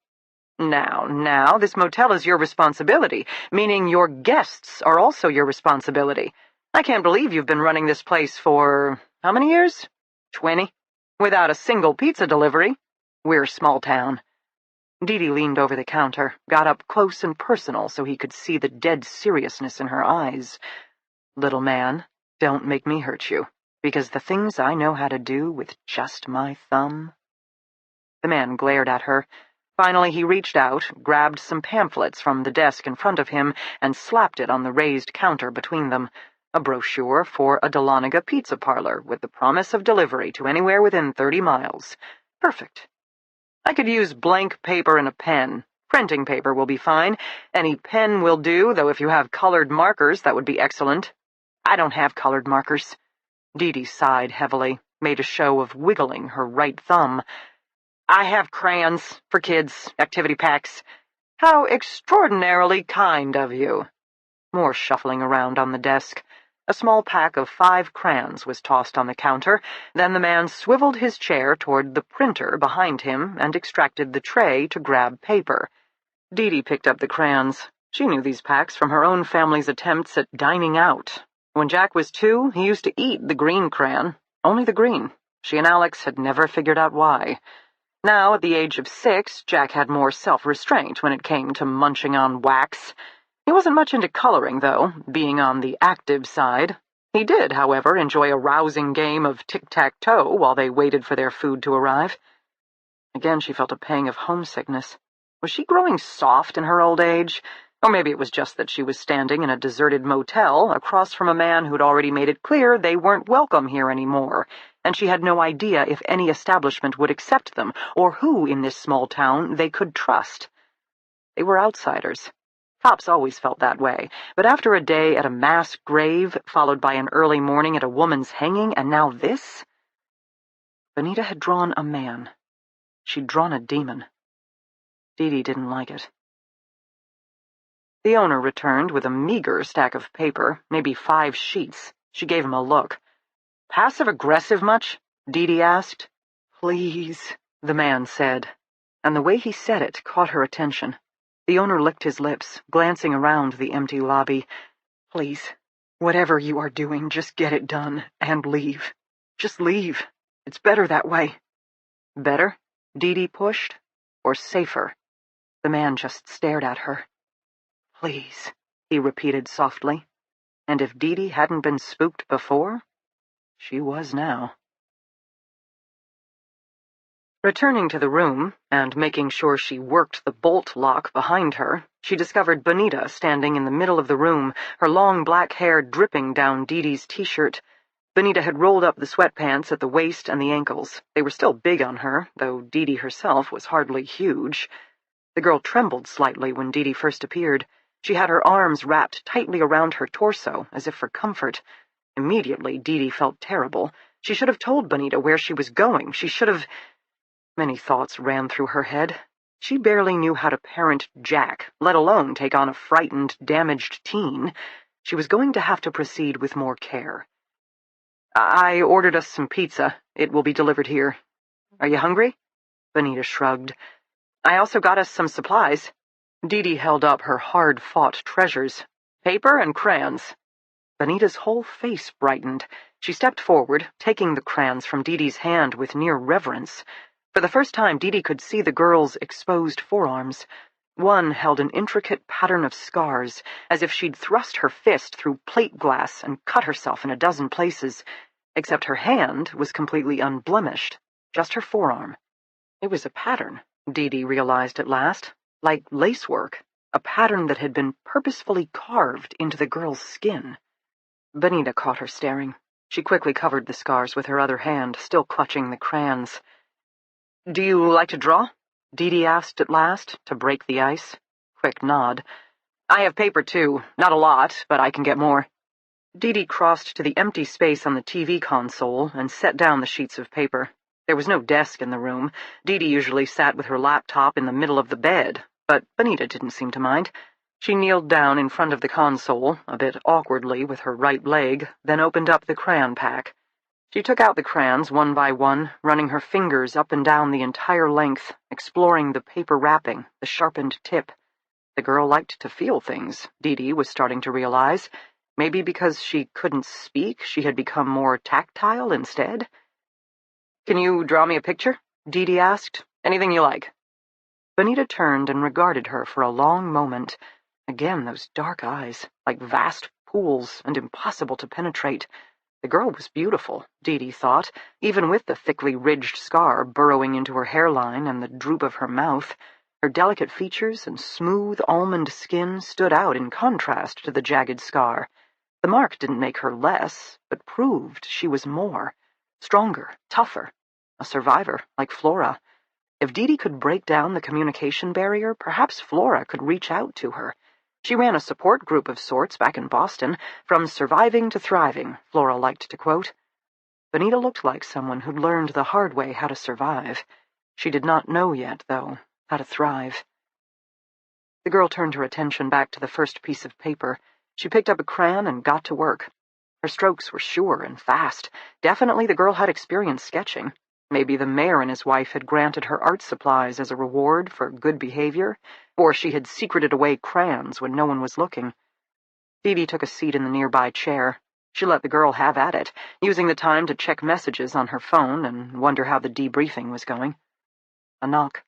Now, this motel is your responsibility, meaning your guests are also your responsibility. I can't believe you've been running this place for, how many years? 20? Without a single pizza delivery. We're a small town. Dee leaned over the counter, got up close and personal so he could see the dead seriousness in her eyes. Little man, don't make me hurt you, because the things I know how to do with just my thumb. The man glared at her. Finally, he reached out, grabbed some pamphlets from the desk in front of him, and slapped it on the raised counter between them. A brochure for a Dahlonega pizza parlor with the promise of delivery to anywhere within 30 miles. Perfect. I could use blank paper and a pen. Printing paper will be fine. Any pen will do, though if you have colored markers, that would be excellent. I don't have colored markers. Dee sighed heavily, made a show of wiggling her right thumb. I have crayons for kids, activity packs. How extraordinarily kind of you. More shuffling around on the desk. A small pack of 5 crayons was tossed on the counter. Then the man swiveled his chair toward the printer behind him and extracted the tray to grab paper. Dee picked up the crayons. She knew these packs from her own family's attempts at dining out. When Jack was 2, he used to eat the green crayon. Only the green. She and Alex had never figured out why. Now, at the age of 6, Jack had more self-restraint when it came to munching on wax. He wasn't much into coloring, though, being on the active side. He did, however, enjoy a rousing game of tic-tac-toe while they waited for their food to arrive. Again, she felt a pang of homesickness. Was she growing soft in her old age? Or maybe it was just that she was standing in a deserted motel across from a man who'd already made it clear they weren't welcome here anymore, and she had no idea if any establishment would accept them, or who in this small town they could trust. They were outsiders. Cops always felt that way, but after a day at a mass grave, followed by an early morning at a woman's hanging, and now this? Benita had drawn a man. She'd drawn a demon. Dee didn't like it. The owner returned with a meager stack of paper, maybe 5 sheets. She gave him a look. Passive-aggressive much? Dee asked. Please, the man said, and the way he said it caught her attention. The owner licked his lips, glancing around the empty lobby. Please, whatever you are doing, just get it done, and leave. Just leave. It's better that way. Better? Dee pushed. Or safer? The man just stared at her. Please, he repeated softly. And if Dee hadn't been spooked before, she was now. Returning to the room, and making sure she worked the bolt lock behind her, she discovered Benita standing in the middle of the room, her long black hair dripping down Dee's t-shirt. Benita had rolled up the sweatpants at the waist and the ankles. They were still big on her, though Dee herself was hardly huge. The girl trembled slightly when Dee first appeared. She had her arms wrapped tightly around her torso, as if for comfort. Immediately, Dee felt terrible. She should have told Benita where she was going. She should have... Many thoughts ran through her head. She barely knew how to parent Jack, let alone take on a frightened, damaged teen. She was going to have to proceed with more care. I ordered us some pizza. It will be delivered here. Are you hungry? Benita shrugged. I also got us some supplies. Dee held up her hard-fought treasures. Paper and crayons. Benita's whole face brightened. She stepped forward, taking the crayons from Dee's hand with near reverence. For the first time, Dee could see the girl's exposed forearms. One held an intricate pattern of scars, as if she'd thrust her fist through plate glass and cut herself in a dozen places, except her hand was completely unblemished, just her forearm. It was a pattern, Dee realized at last, like lacework, a pattern that had been purposefully carved into the girl's skin. Benita caught her staring. She quickly covered the scars with her other hand, still clutching the crayons. Do you like to draw? Dee asked at last, to break the ice. Quick nod. I have paper, too. Not a lot, but I can get more. Dee crossed to the empty space on the TV console and set down the sheets of paper. There was no desk in the room. Dee usually sat with her laptop in the middle of the bed, but Benita didn't seem to mind. She kneeled down in front of the console, a bit awkwardly with her right leg, then opened up the crayon pack. She took out the crayons one by one, running her fingers up and down the entire length, exploring the paper wrapping, the sharpened tip. The girl liked to feel things, Dee Dee was starting to realize. Maybe because she couldn't speak, she had become more tactile instead? "Can you draw me a picture?" Dee Dee asked. "Anything you like." Bonita turned and regarded her for a long moment. Again, those dark eyes, like vast pools and impossible to penetrate. The girl was beautiful, Dee Dee thought, even with the thickly ridged scar burrowing into her hairline and the droop of her mouth. Her delicate features and smooth almond skin stood out in contrast to the jagged scar. The mark didn't make her less, but proved she was more. Stronger, tougher. A survivor, like Flora. If Dee Dee could break down the communication barrier, perhaps Flora could reach out to her. She ran a support group of sorts back in Boston. From surviving to thriving, Flora liked to quote. Bonita looked like someone who'd learned the hard way how to survive. She did not know yet, though, how to thrive. The girl turned her attention back to the first piece of paper. She picked up a crayon and got to work. Her strokes were sure and fast. Definitely the girl had experience sketching. Maybe the mayor and his wife had granted her art supplies as a reward for good behavior, or she had secreted away crayons when no one was looking. Dee Dee took a seat in the nearby chair. She let the girl have at it, using the time to check messages on her phone and wonder how the debriefing was going. A knock.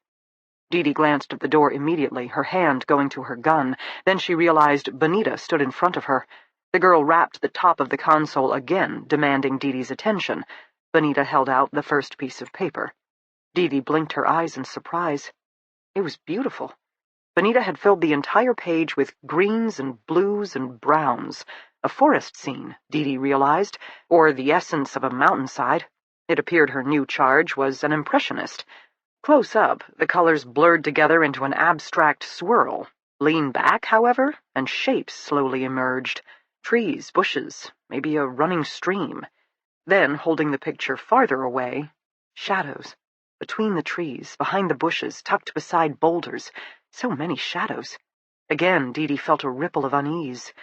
Dee Dee glanced at the door immediately, her hand going to her gun. Then she realized Bonita stood in front of her. The girl rapped the top of the console again, demanding Dee Dee's attention. Bonita held out the first piece of paper. Dee Dee blinked her eyes in surprise. It was beautiful. Bonita had filled the entire page with greens and blues and browns. A forest scene, Dee Dee realized, or the essence of a mountainside. It appeared her new charge was an impressionist. Close up, the colors blurred together into an abstract swirl. Lean back, however, and shapes slowly emerged. Trees, bushes, maybe a running stream. Then, holding the picture farther away, shadows. Between the trees, behind the bushes, tucked beside boulders. So many shadows. Again, Dee Dee felt a ripple of unease.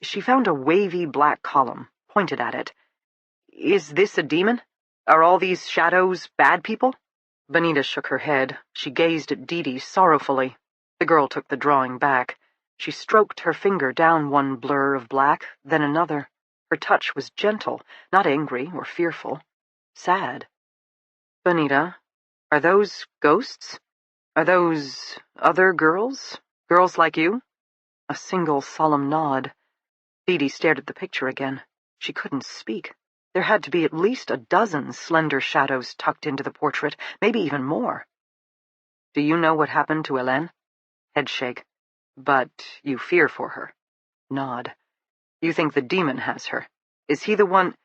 She found a wavy black column, pointed at it. "Is this a demon? Are all these shadows bad people?" Bonita shook her head. She gazed at Dee Dee sorrowfully. The girl took the drawing back. She stroked her finger down one blur of black, then another. Her touch was gentle, not angry or fearful. Sad. "Bonita, are those ghosts? Are those other girls? Girls like you?" A single solemn nod. Dee Dee stared at the picture again. She couldn't speak. There had to be at least a dozen slender shadows tucked into the portrait, maybe even more. "Do you know what happened to Hélène?" Headshake. "But you fear for her." Nod. "You think the demon has her. Is he the one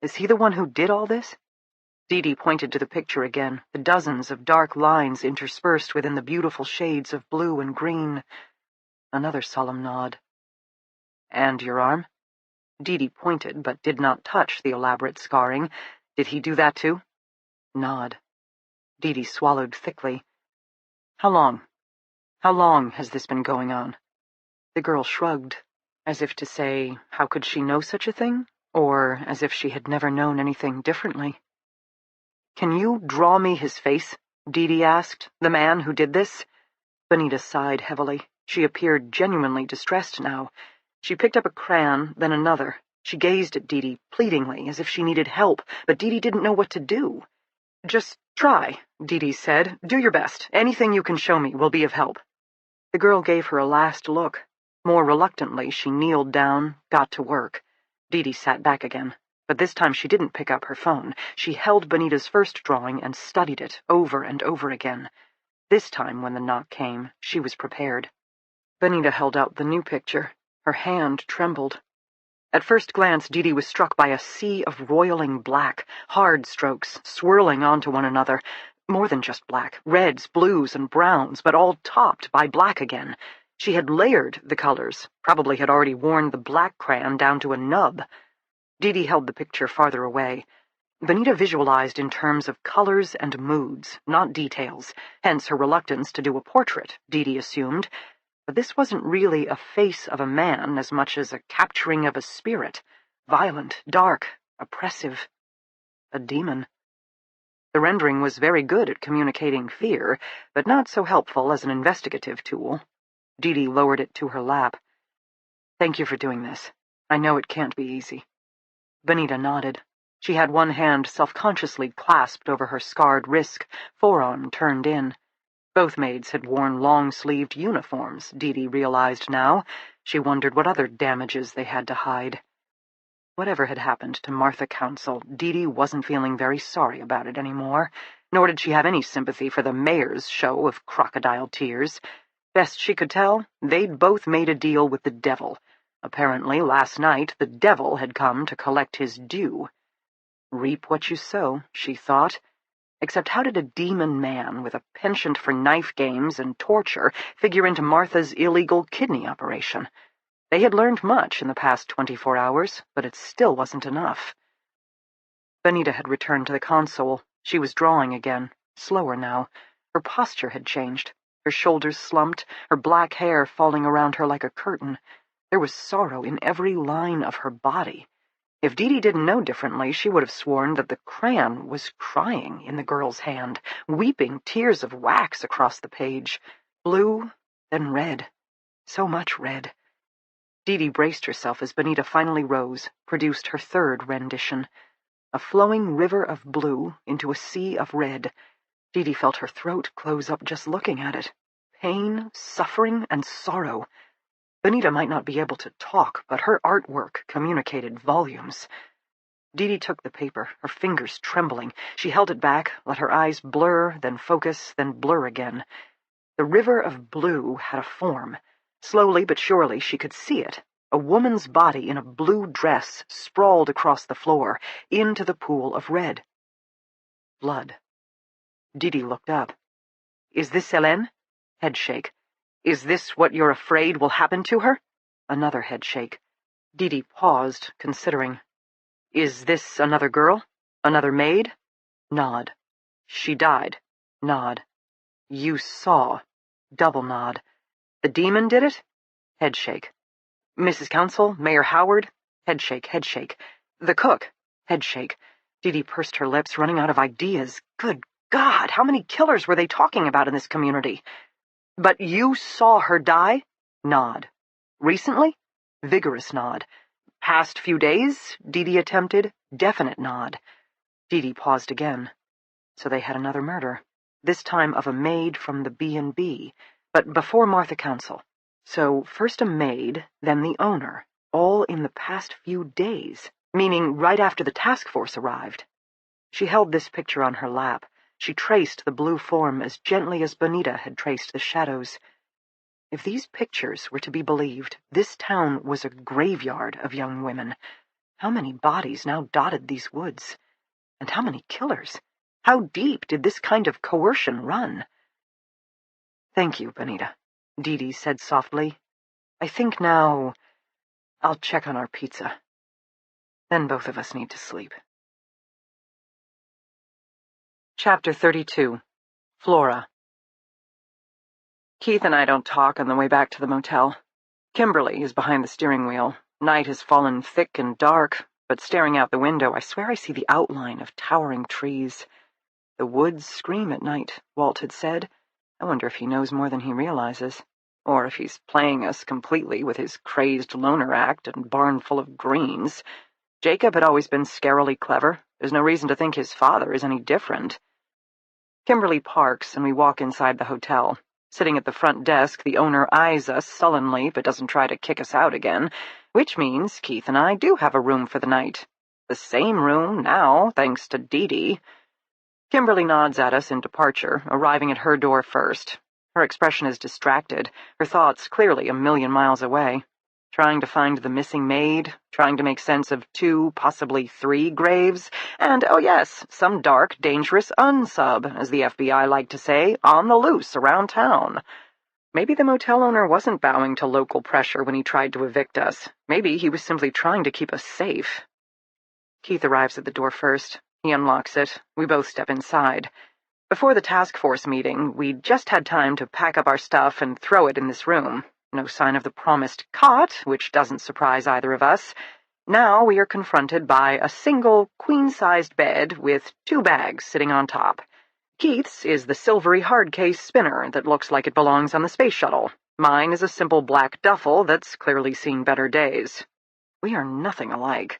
who did all this?" Dee Dee pointed to the picture again, the dozens of dark lines interspersed within the beautiful shades of blue and green. Another solemn nod. "And your arm?" Dee Dee pointed, but did not touch the elaborate scarring. "Did he do that too?" Nod. Dee Dee swallowed thickly. How long has this been going on?" The girl shrugged, as if to say, how could she know such a thing? Or as if she had never known anything differently. "Can you draw me his face?" Dee Dee asked. "The man who did this?" Bonita sighed heavily. She appeared genuinely distressed now. She picked up a crayon, then another. She gazed at Dee Dee pleadingly, as if she needed help, but Dee Dee didn't know what to do. "Just try," Dee Dee said. "Do your best. Anything you can show me will be of help." The girl gave her a last look. More reluctantly, she kneeled down, got to work. Dee Dee sat back again, but this time she didn't pick up her phone. She held Bonita's first drawing and studied it over and over again. This time, when the knock came, she was prepared. Bonita held out the new picture. Her hand trembled. At first glance, Dee Dee was struck by a sea of roiling black, hard strokes, swirling onto one another. More than just black, reds, blues, and browns, but all topped by black again. She had layered the colors, probably had already worn the black crayon down to a nub. Dee Dee held the picture farther away. Bonita visualized in terms of colors and moods, not details, hence her reluctance to do a portrait, Dee Dee assumed. But this wasn't really a face of a man as much as a capturing of a spirit, violent, dark, oppressive. A demon. The rendering was very good at communicating fear, but not so helpful as an investigative tool. Dee lowered it to her lap. "Thank you for doing this. I know it can't be easy." Benita nodded. She had one hand self-consciously clasped over her scarred wrist, forearm turned in. Both maids had worn long-sleeved uniforms, Dee realized now. She wondered what other damages they had to hide. Whatever had happened to Martha Council, Dee wasn't feeling very sorry about it anymore, nor did she have any sympathy for the mayor's show of crocodile tears. Best she could tell, they'd both made a deal with the devil. Apparently, last night, the devil had come to collect his due. Reap what you sow, she thought. Except how did a demon man with a penchant for knife games and torture figure into Martha's illegal kidney operation? They had learned much in the past 24 hours, but it still wasn't enough. Benita had returned to the console. She was drawing again, slower now. Her posture had changed. Her shoulders slumped, her black hair falling around her like a curtain. There was sorrow in every line of her body. If Dee didn't know differently, she would have sworn that the crayon was crying in the girl's hand, weeping tears of wax across the page. Blue, then red. So much red. Dee braced herself as Benita finally rose, produced her third rendition. A flowing river of blue into a sea of red. Dee felt her throat close up just looking at it. Pain, suffering, and sorrow. Benita might not be able to talk, but her artwork communicated volumes. Dee took the paper, her fingers trembling. She held it back, let her eyes blur, then focus, then blur again. The river of blue had a form. Slowly but surely she could see it. A woman's body in a blue dress sprawled across the floor, into the pool of red. Blood. Dee looked up. "Is this Hélène?" Headshake. "Is this what you're afraid will happen to her?" Another headshake. Dee paused, considering. "Is this another girl? Another maid?" Nod. "She died." Nod. "You saw." Double nod. "The demon did it?" Headshake. "Mrs. Council, Mayor Howard?" Headshake, headshake. "The cook?" Headshake. Dee pursed her lips, running out of ideas. Good God, how many killers were they talking about in this community? "But you saw her die?" Nod. "Recently?" Vigorous nod. "Past few days?" Dee attempted. Definite nod. Dee paused again. So they had another murder. This time of a maid from the B&B, but before Martha Council. So first a maid, then the owner, all in the past few days, meaning right after the task force arrived. She held this picture on her lap. She traced the blue form as gently as Benita had traced the shadows. If these pictures were to be believed, this town was a graveyard of young women. How many bodies now dotted these woods? And how many killers? How deep did this kind of coercion run? "Thank you, Benita," Dee said softly. "I think now I'll check on our pizza. Then both of us need to sleep." Chapter 32. Flora. Keith and I don't talk on the way back to the motel. Kimberly is behind the steering wheel. Night has fallen thick and dark, but staring out the window, I swear I see the outline of towering trees. The woods scream at night, Walt had said. I wonder if he knows more than he realizes, or if he's playing us completely with his crazed loner act and barn full of greens. Jacob had always been scarily clever. There's no reason to think his father is any different. Kimberly parks, and we walk inside the hotel. Sitting at the front desk, the owner eyes us sullenly but doesn't try to kick us out again, which means Keith and I do have a room for the night. The same room now, thanks to Dee. Kimberly nods at us in departure, arriving at her door first. Her expression is distracted, her thoughts clearly a million miles away. Trying to find the missing maid, trying to make sense of 2, possibly 3 graves, and, oh yes, some dark, dangerous unsub, as the FBI like to say, on the loose around town. Maybe the motel owner wasn't bowing to local pressure when he tried to evict us. Maybe he was simply trying to keep us safe. Keith arrives at the door first. He unlocks it. We both step inside. Before the task force meeting, we'd just had time to pack up our stuff and throw it in this room. No sign of the promised cot, which doesn't surprise either of us. Now we are confronted by a single queen-sized bed with 2 bags sitting on top. Keith's is the silvery hard-case spinner that looks like it belongs on the space shuttle. Mine is a simple black duffel that's clearly seen better days. We are nothing alike.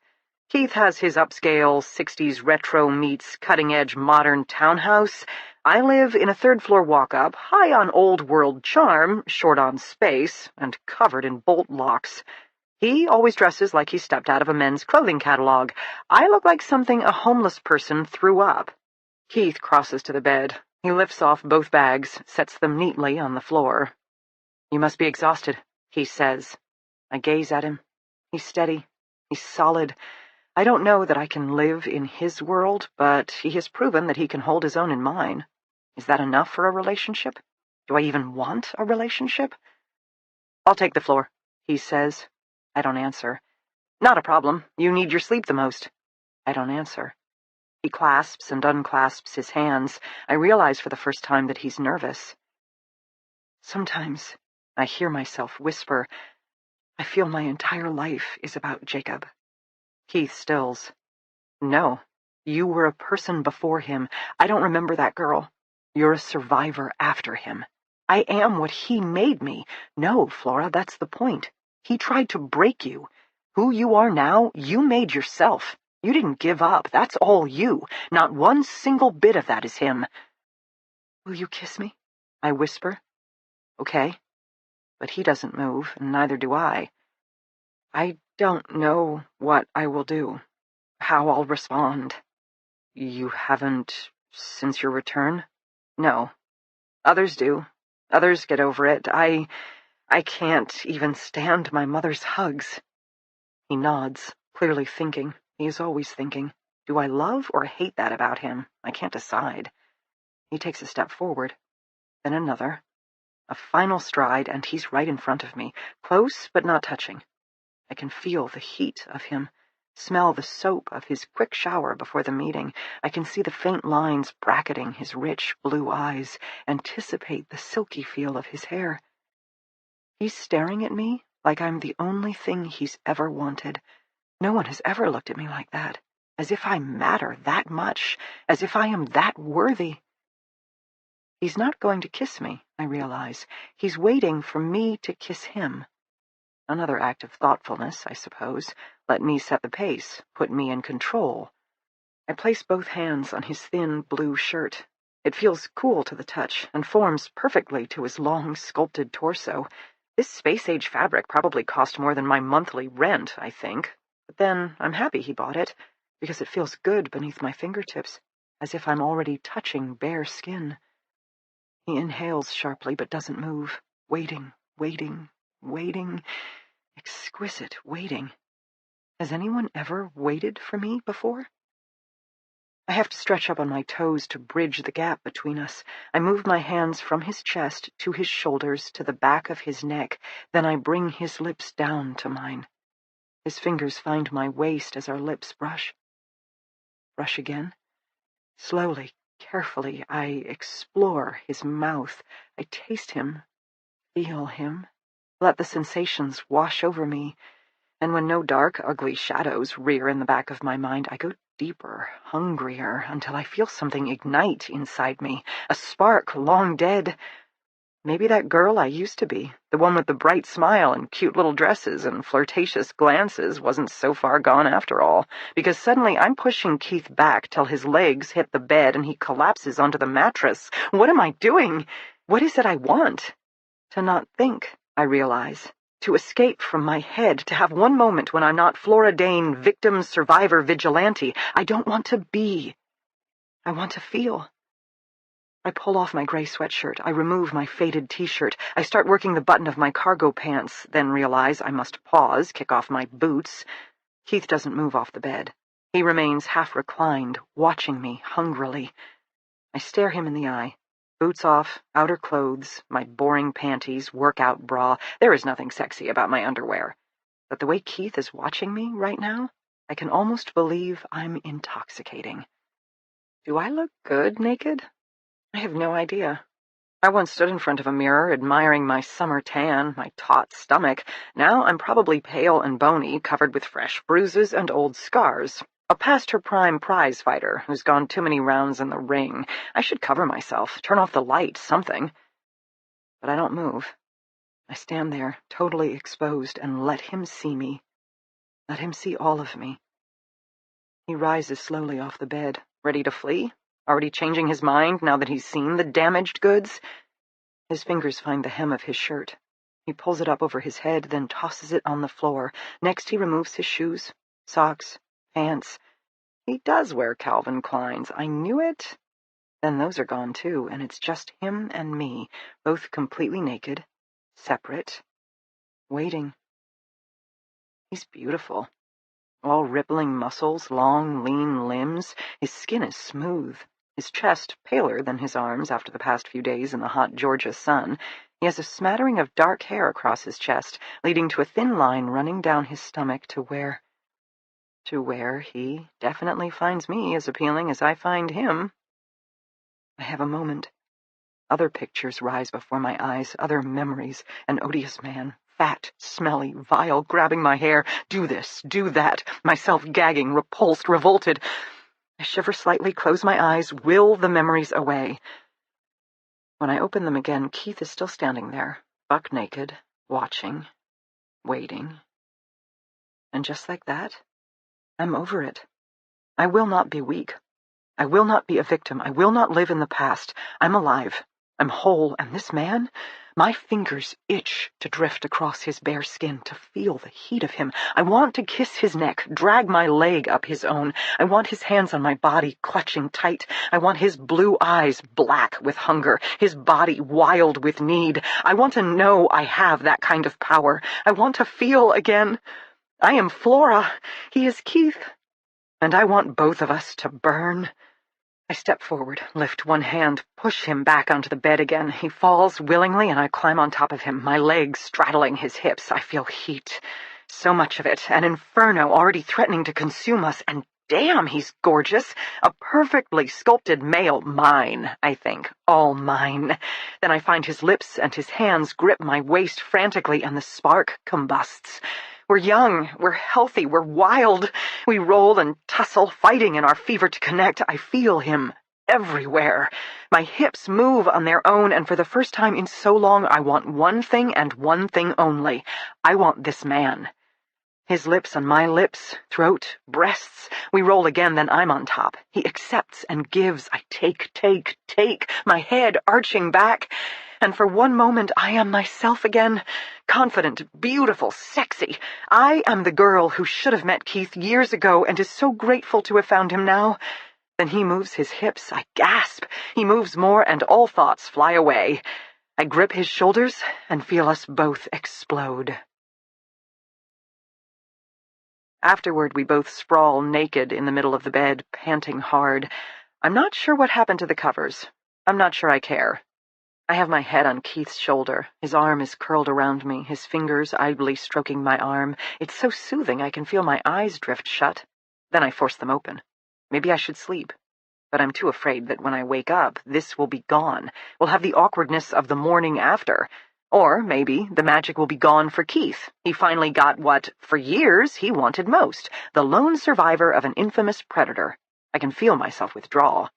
Keith has his upscale 60s retro meets cutting-edge modern townhouse. I live in a 3rd-floor walk-up, high on old-world charm, short on space, and covered in bolt locks. He always dresses like he stepped out of a men's clothing catalog. I look like something a homeless person threw up. Keith crosses to the bed. He lifts off both bags, sets them neatly on the floor. "You must be exhausted," he says. I gaze at him. He's steady. He's solid. I don't know that I can live in his world, but he has proven that he can hold his own in mine. Is that enough for a relationship? Do I even want a relationship? "I'll take the floor," he says. I don't answer. "Not a problem. You need your sleep the most." I don't answer. He clasps and unclasps his hands. I realize for the first time that he's nervous. Sometimes I hear myself whisper, I feel my entire life is about Jacob. Keith stills. "No, you were a person before him. I don't remember that girl. You're a survivor after him. I am what he made me. No, Flora, that's the point. He tried to break you. Who you are now, you made yourself. You didn't give up. That's all you. Not one single bit of that is him." "Will you kiss me?" I whisper. Okay. But he doesn't move, and neither do I. I don't know what I will do, how I'll respond. "You haven't since your return?" "No. Others do. Others get over it. I can't even stand my mother's hugs." He nods, clearly thinking. He is always thinking. Do I love or hate that about him? I can't decide. He takes a step forward, then another. A final stride, and he's right in front of me, close but not touching. I can feel the heat of him, smell the soap of his quick shower before the meeting. I can see the faint lines bracketing his rich blue eyes, anticipate the silky feel of his hair. He's staring at me like I'm the only thing he's ever wanted. No one has ever looked at me like that, as if I matter that much, as if I am that worthy. He's not going to kiss me, I realize. He's waiting for me to kiss him. Another act of thoughtfulness, I suppose. Let me set the pace, put me in control. I place both hands on his thin blue shirt. It feels cool to the touch and forms perfectly to his long, sculpted torso. This space-age fabric probably cost more than my monthly rent, I think. But then I'm happy he bought it, because it feels good beneath my fingertips, as if I'm already touching bare skin. He inhales sharply but doesn't move, waiting, waiting, waiting. Exquisite waiting. Has anyone ever waited for me before? I have to stretch up on my toes to bridge the gap between us. I move my hands from his chest to his shoulders to the back of his neck. Then I bring his lips down to mine. His fingers find my waist as our lips brush. Brush again. Slowly, carefully, I explore his mouth. I taste him, feel him, let the sensations wash over me. And when no dark, ugly shadows rear in the back of my mind, I go deeper, hungrier, until I feel something ignite inside me, a spark long dead. Maybe that girl I used to be, the one with the bright smile and cute little dresses and flirtatious glances, wasn't so far gone after all, because suddenly I'm pushing Keith back till his legs hit the bed and he collapses onto the mattress. What am I doing? What is it I want? To not think, I realize. To escape from my head, to have one moment when I'm not Flora Dane, victim, survivor, vigilante. I don't want to be. I want to feel. I pull off my gray sweatshirt. I remove my faded t-shirt. I start working the button of my cargo pants, then realize I must pause, kick off my boots. Keith doesn't move off the bed. He remains half-reclined, watching me hungrily. I stare him in the eye. Boots off, outer clothes, my boring panties, workout bra. There is nothing sexy about my underwear. But the way Keith is watching me right now, I can almost believe I'm intoxicating. Do I look good naked? I have no idea. I once stood in front of a mirror, admiring my summer tan, my taut stomach. Now I'm probably pale and bony, covered with fresh bruises and old scars. A past-her-prime prize fighter who's gone too many rounds in the ring. I should cover myself, turn off the light, something. But I don't move. I stand there, totally exposed, and let him see me. Let him see all of me. He rises slowly off the bed, ready to flee, already changing his mind now that he's seen the damaged goods. His fingers find the hem of his shirt. He pulls it up over his head, then tosses it on the floor. Next he removes his shoes, socks, pants. He does wear Calvin Kleins. I knew it. Then those are gone too, and it's just him and me, both completely naked, separate, waiting. He's beautiful. All rippling muscles, long, lean limbs. His skin is smooth. His chest paler than his arms after the past few days in the hot Georgia sun. He has a smattering of dark hair across his chest, leading to a thin line running down his stomach to where he definitely finds me as appealing as I find him. I have a moment. Other pictures rise before my eyes, other memories. An odious man, fat, smelly, vile, grabbing my hair. Do this, do that. Myself gagging, repulsed, revolted. I shiver slightly, close my eyes, will the memories away. When I open them again, Keith is still standing there, buck naked, watching, waiting. And just like that, I'm over it. I will not be weak. I will not be a victim. I will not live in the past. I'm alive. I'm whole, and this man, my fingers itch to drift across his bare skin, to feel the heat of him. I want to kiss his neck, drag my leg up his own. I want his hands on my body, clutching tight. I want his blue eyes black with hunger, his body wild with need. I want to know I have that kind of power. I want to feel again. I am Flora. He is Keith. And I want both of us to burn. I step forward, lift one hand, push him back onto the bed again. He falls willingly, and I climb on top of him, my legs straddling his hips. I feel heat. So much of it. An inferno already threatening to consume us, and damn, he's gorgeous. A perfectly sculpted male. Mine, I think. All mine. Then I find his lips and his hands grip my waist frantically, and the spark combusts. We're young, we're healthy, we're wild. We roll and tussle, fighting in our fever to connect. I feel him everywhere. My hips move on their own, and for the first time in so long, I want one thing and one thing only. I want this man. His lips on my lips, throat, breasts. We roll again, then I'm on top. He accepts and gives. I take, my head arching back. And for one moment, I am myself again. Confident, beautiful, sexy. I am the girl who should have met Keith years ago and is so grateful to have found him now. Then he moves his hips. I gasp. He moves more, and all thoughts fly away. I grip his shoulders and feel us both explode. Afterward, we both sprawl naked in the middle of the bed, panting hard. I'm not sure what happened to the covers. I'm not sure I care. I have my head on Keith's shoulder. His arm is curled around me, his fingers idly stroking my arm. It's so soothing I can feel my eyes drift shut. Then I force them open. Maybe I should sleep. But I'm too afraid that when I wake up, this will be gone. We'll have the awkwardness of the morning after. Or maybe the magic will be gone for Keith. He finally got what, for years, he wanted most, the lone survivor of an infamous predator. I can feel myself withdraw.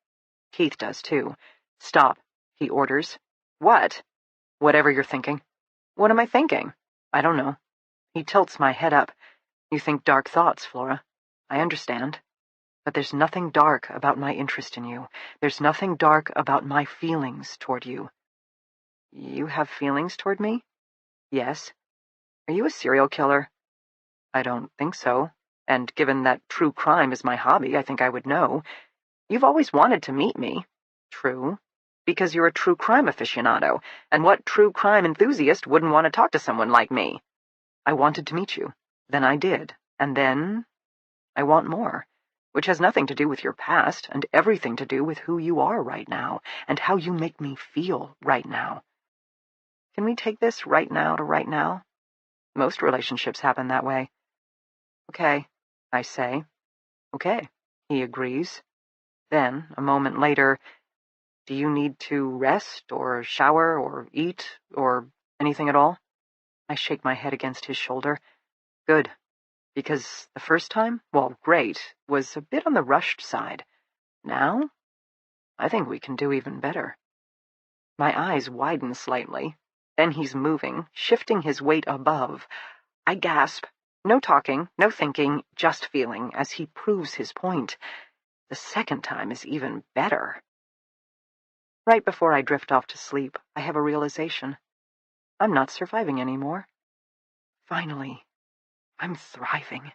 Keith does too. Stop, he orders. What? Whatever you're thinking. What am I thinking? I don't know. He tilts my head up. You think dark thoughts, Flora. I understand. But there's nothing dark about my interest in you. There's nothing dark about my feelings toward you. You have feelings toward me? Yes. Are you a serial killer? I don't think so. And given that true crime is my hobby, I think I would know. You've always wanted to meet me. True. Because you're a true crime aficionado, and what true crime enthusiast wouldn't want to talk to someone like me? I wanted to meet you. Then I did. And then I want more, which has nothing to do with your past and everything to do with who you are right now and how you make me feel right now. Can we take this right now to right now? Most relationships happen that way. Okay, I say. Okay, he agrees. Then, a moment later, Do you need to rest, or shower, or eat, or anything at all? I shake my head against his shoulder. Good, because the first time, well, great, was a bit on the rushed side. Now, I think we can do even better. My eyes widen slightly. Then he's moving, shifting his weight above. I gasp. No talking, no thinking, just feeling, as he proves his point. The second time is even better. Right before I drift off to sleep, I have a realization. I'm not surviving anymore. Finally, I'm thriving.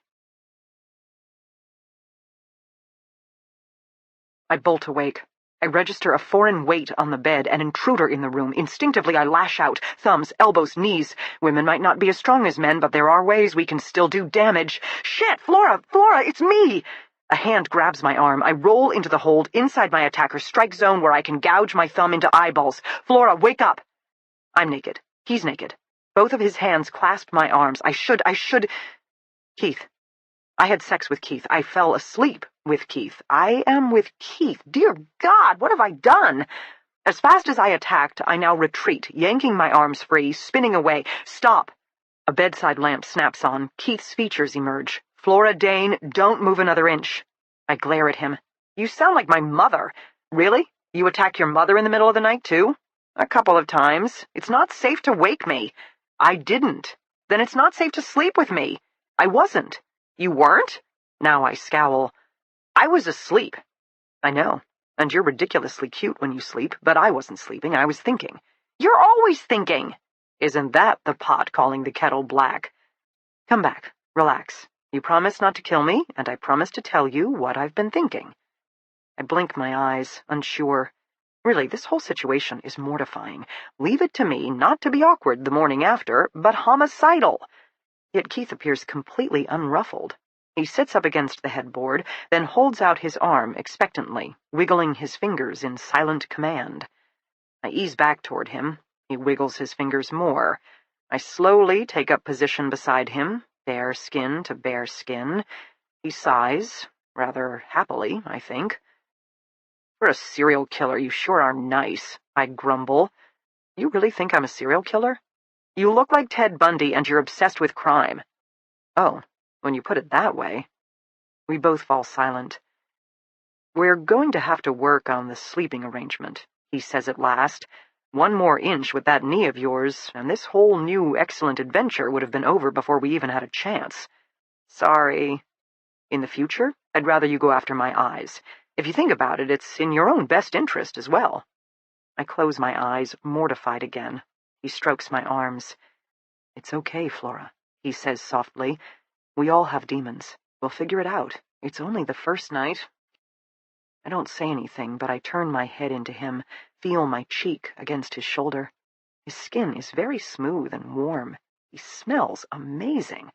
I bolt awake. I register a foreign weight on the bed, an intruder in the room. Instinctively, I lash out. Thumbs, elbows, knees. Women might not be as strong as men, but there are ways we can still do damage. Shit, Flora, it's me! A hand grabs my arm. I roll into the hold inside my attacker's strike zone where I can gouge my thumb into eyeballs. Flora, wake up! I'm naked. He's naked. Both of his hands clasp my arms. I should... Keith. I had sex with Keith. I fell asleep with Keith. I am with Keith. Dear God, what have I done? As fast as I attacked, I now retreat, yanking my arms free, spinning away. Stop! A bedside lamp snaps on. Keith's features emerge. Flora Dane, don't move another inch. I glare at him. You sound like my mother. Really? You attack your mother in the middle of the night, too? A couple of times. It's not safe to wake me. I didn't. Then it's not safe to sleep with me. I wasn't. You weren't? Now I scowl. I was asleep. I know. And you're ridiculously cute when you sleep, but I wasn't sleeping. I was thinking. You're always thinking. Isn't that the pot calling the kettle black? Come back. Relax. You promised not to kill me, and I promised to tell you what I've been thinking. I blink my eyes, unsure. Really, this whole situation is mortifying. Leave it to me not to be awkward the morning after, but homicidal. Yet Keith appears completely unruffled. He sits up against the headboard, then holds out his arm expectantly, wiggling his fingers in silent command. I ease back toward him. He wiggles his fingers more. I slowly take up position beside him, bare skin to bare skin. He sighs, rather happily, I think. For a serial killer, you sure are nice, I grumble. You really think I'm a serial killer? You look like Ted Bundy and you're obsessed with crime. Oh, when you put it that way. We both fall silent. We're going to have to work on the sleeping arrangement, he says at last. One more inch with that knee of yours, and this whole new excellent adventure would have been over before we even had a chance. Sorry. In the future, I'd rather you go after my eyes. If you think about it, it's in your own best interest as well. I close my eyes, mortified again. He strokes my arms. It's okay, Flora, he says softly. We all have demons. We'll figure it out. It's only the first night. I don't say anything, but I turn my head into him, feel my cheek against his shoulder. His skin is very smooth and warm. He smells amazing.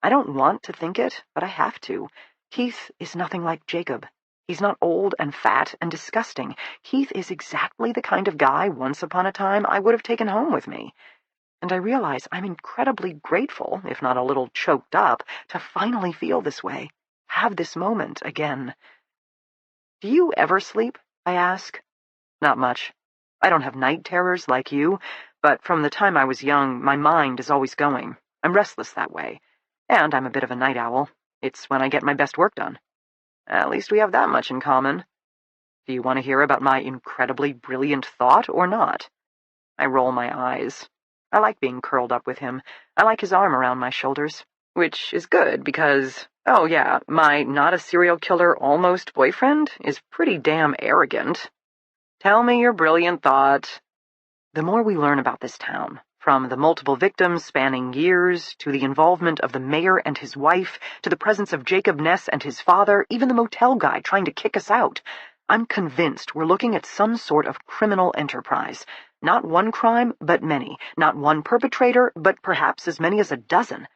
I don't want to think it, but I have to. Keith is nothing like Jacob. He's not old and fat and disgusting. Keith is exactly the kind of guy once upon a time I would have taken home with me. And I realize I'm incredibly grateful, if not a little choked up, to finally feel this way, have this moment again. Do you ever sleep? I ask. Not much. I don't have night terrors like you, but from the time I was young, my mind is always going. I'm restless that way. And I'm a bit of a night owl. It's when I get my best work done. At least we have that much in common. Do you want to hear about my incredibly brilliant thought or not? I roll my eyes. I like being curled up with him. I like his arm around my shoulders. Which is good because, oh yeah, my not-a-serial-killer almost boyfriend is pretty damn arrogant. Tell me your brilliant thought. The more we learn about this town, from the multiple victims spanning years, to the involvement of the mayor and his wife, to the presence of Jacob Ness and his father, even the motel guy trying to kick us out, I'm convinced we're looking at some sort of criminal enterprise. Not one crime, but many. Not one perpetrator, but perhaps as many as a dozen.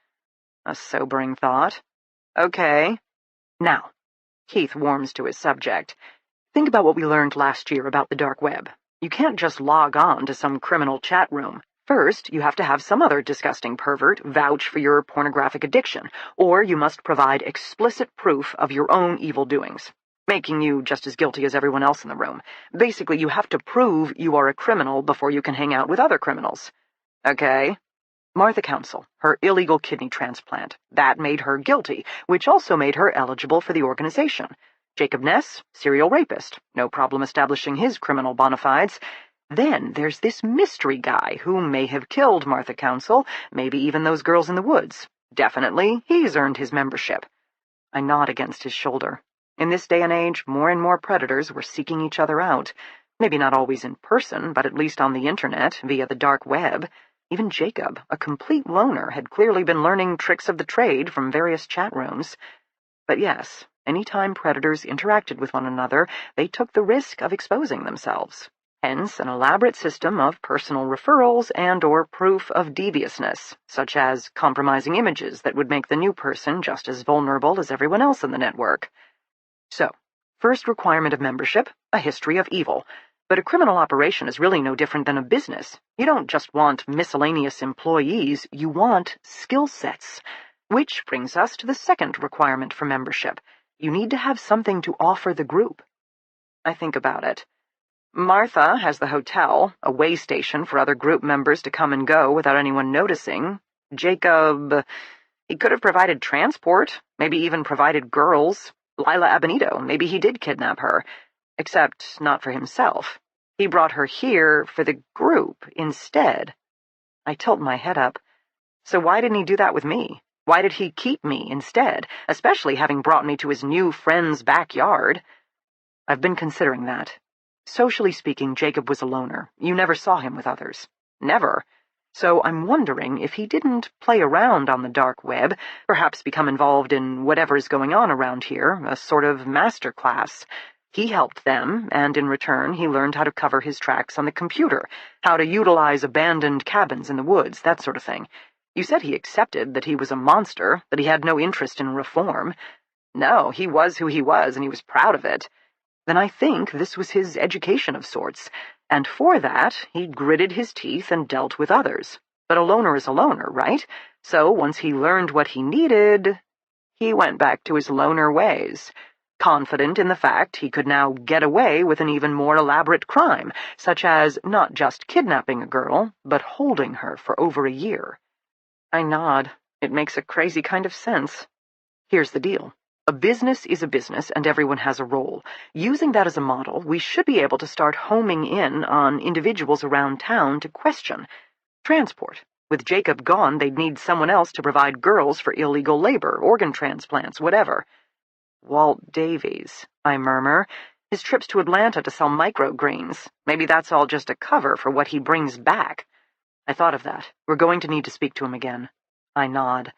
A sobering thought. Okay. Now, Keith warms to his subject. Think about what we learned last year about the dark web. You can't just log on to some criminal chat room. First, you have to have some other disgusting pervert vouch for your pornographic addiction, or you must provide explicit proof of your own evil doings. making you just as guilty as everyone else in the room. Basically, you have to prove you are a criminal before you can hang out with other criminals. Okay? Martha Council, her illegal kidney transplant. That made her guilty, which also made her eligible for the organization. Jacob Ness, serial rapist. No problem establishing his criminal bona fides. Then there's this mystery guy who may have killed Martha Council, maybe even those girls in the woods. Definitely, he's earned his membership. I nod against his shoulder. In this day and age, more and more predators were seeking each other out. Maybe not always in person, but at least on the internet, via the dark web. Even Jacob, a complete loner, had clearly been learning tricks of the trade from various chat rooms. But yes, any time predators interacted with one another, they took the risk of exposing themselves. Hence, an elaborate system of personal referrals and/or proof of deviousness, such as compromising images that would make the new person just as vulnerable as everyone else in the network. So, first requirement of membership, a history of evil. But a criminal operation is really no different than a business. You don't just want miscellaneous employees, you want skill sets. Which brings us to the second requirement for membership. You need to have something to offer the group. I think about it. Martha has the hotel, a way station for other group members to come and go without anyone noticing. Jacob, he could have provided transport, maybe even provided girls. Lila Abenito, maybe he did kidnap her. Except not for himself. He brought her here for the group instead. I tilt my head up. So why didn't he do that with me? Why did he keep me instead, especially having brought me to his new friend's backyard? I've been considering that. Socially speaking, Jacob was a loner. You never saw him with others. Never. So I'm wondering if he didn't play around on the dark web, perhaps become involved in whatever's going on around here, a sort of master class. He helped them, and in return he learned how to cover his tracks on the computer, how to utilize abandoned cabins in the woods, that sort of thing. You said he accepted that he was a monster, that he had no interest in reform. No, he was who he was, and he was proud of it. Then I think this was his education of sorts, and for that he gritted his teeth and dealt with others. But a loner is a loner, right? So once he learned what he needed, he went back to his loner ways, confident in the fact he could now get away with an even more elaborate crime, such as not just kidnapping a girl, but holding her for over a year. I nod. It makes a crazy kind of sense. Here's the deal. A business is a business, and everyone has a role. Using that as a model, we should be able to start homing in on individuals around town to question. Transport. With Jacob gone, they'd need someone else to provide girls for illegal labor, organ transplants, whatever. Walt Davies, I murmur. His trips to Atlanta to sell microgreens. Maybe that's all just a cover for what he brings back. I thought of that. We're going to need to speak to him again. I nod.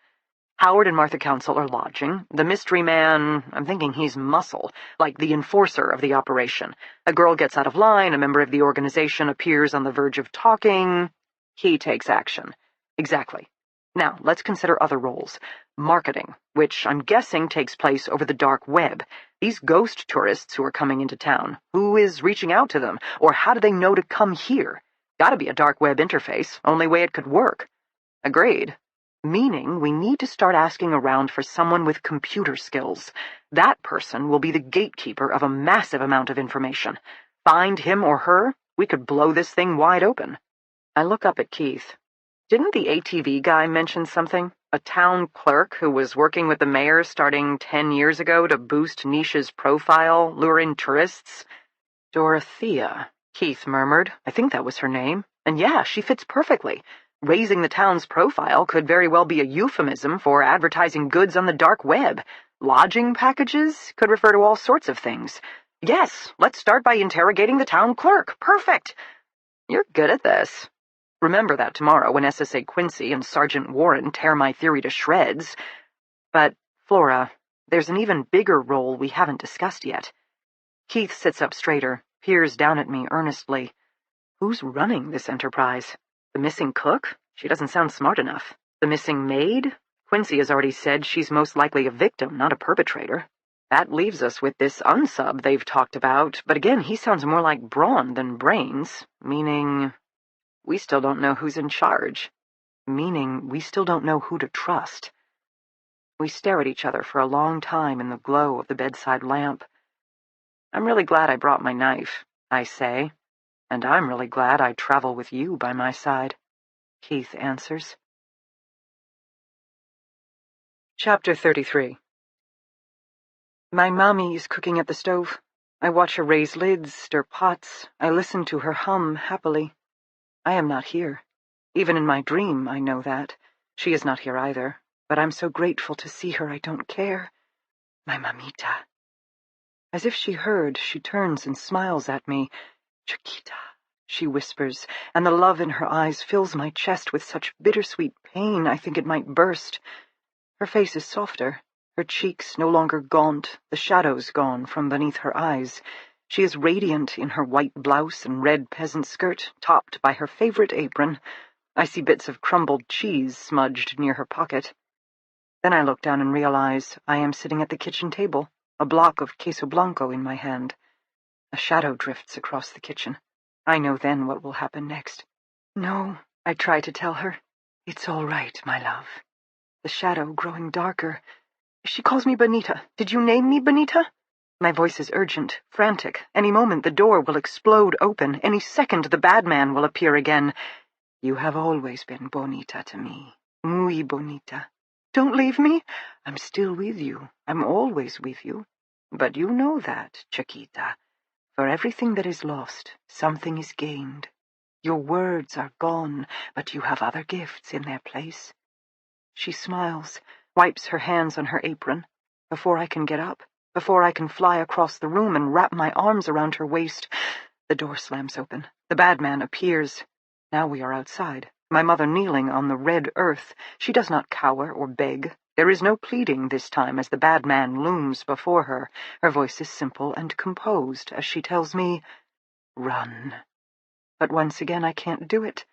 Howard and Martha Council are lodging. The mystery man, I'm thinking he's Muscle, like the enforcer of the operation. A girl gets out of line, a member of the organization appears on the verge of talking. He takes action. Exactly. Now, let's consider other roles. Marketing, which I'm guessing takes place over the dark web. These ghost tourists who are coming into town. Who is reaching out to them? Or how do they know to come here? Gotta be a dark web interface. Only way it could work. Agreed. Meaning we need to start asking around for someone with computer skills. That person will be the gatekeeper of a massive amount of information. Find him or her, we could blow this thing wide open. I look up at Keith. Didn't the ATV guy mention something? A town clerk who was working with the mayor starting 10 years ago to boost Nisha's profile, lure in tourists? Dorothea, Keith murmured. I think that was her name. And yeah, she fits perfectly. Raising the town's profile could very well be a euphemism for advertising goods on the dark web. Lodging packages could refer to all sorts of things. Yes, let's start by interrogating the town clerk. Perfect. You're good at this. Remember that tomorrow when SSA Quincy and Sergeant Warren tear my theory to shreds. But, Flora, there's an even bigger role we haven't discussed yet. Keith sits up straighter, peers down at me earnestly. Who's running this enterprise? The missing cook? She doesn't sound smart enough. The missing maid? Quincy has already said she's most likely a victim, not a perpetrator. That leaves us with this unsub they've talked about, but again, he sounds more like brawn than brains, meaning we still don't know who's in charge, meaning we still don't know who to trust. We stare at each other for a long time in the glow of the bedside lamp. I'm really glad I brought my knife, I say, and I'm really glad I travel with you by my side, Keith answers. Chapter 33. My mommy is cooking at the stove. I watch her raise lids, stir pots. I listen to her hum happily. I am not here. Even in my dream, I know that. She is not here either, but I'm so grateful to see her I don't care. My mamita. As if she heard, she turns and smiles at me. Chiquita, she whispers, and the love in her eyes fills my chest with such bittersweet pain I think it might burst. Her face is softer, her cheeks no longer gaunt, the shadows gone from beneath her eyes. She is radiant in her white blouse and red peasant skirt, topped by her favorite apron. I see bits of crumbled cheese smudged near her pocket. Then I look down and realize I am sitting at the kitchen table, a block of queso blanco in my hand. A shadow drifts across the kitchen. I know then what will happen next. No, I try to tell her. It's all right, my love. The shadow growing darker. She calls me Bonita. Did you name me Bonita? My voice is urgent, frantic. Any moment the door will explode open. Any second the bad man will appear again. You have always been bonita to me. Muy bonita. Don't leave me. I'm still with you. I'm always with you. But you know that, Chiquita. For everything that is lost, something is gained. Your words are gone, but you have other gifts in their place. She smiles, wipes her hands on her apron. Before I can get up, before I can fly across the room and wrap my arms around her waist, the door slams open. The bad man appears. Now we are outside, my mother kneeling on the red earth. She does not cower or beg. There is no pleading this time as the bad man looms before her. Her voice is simple and composed as she tells me, "Run." But once again I can't do it.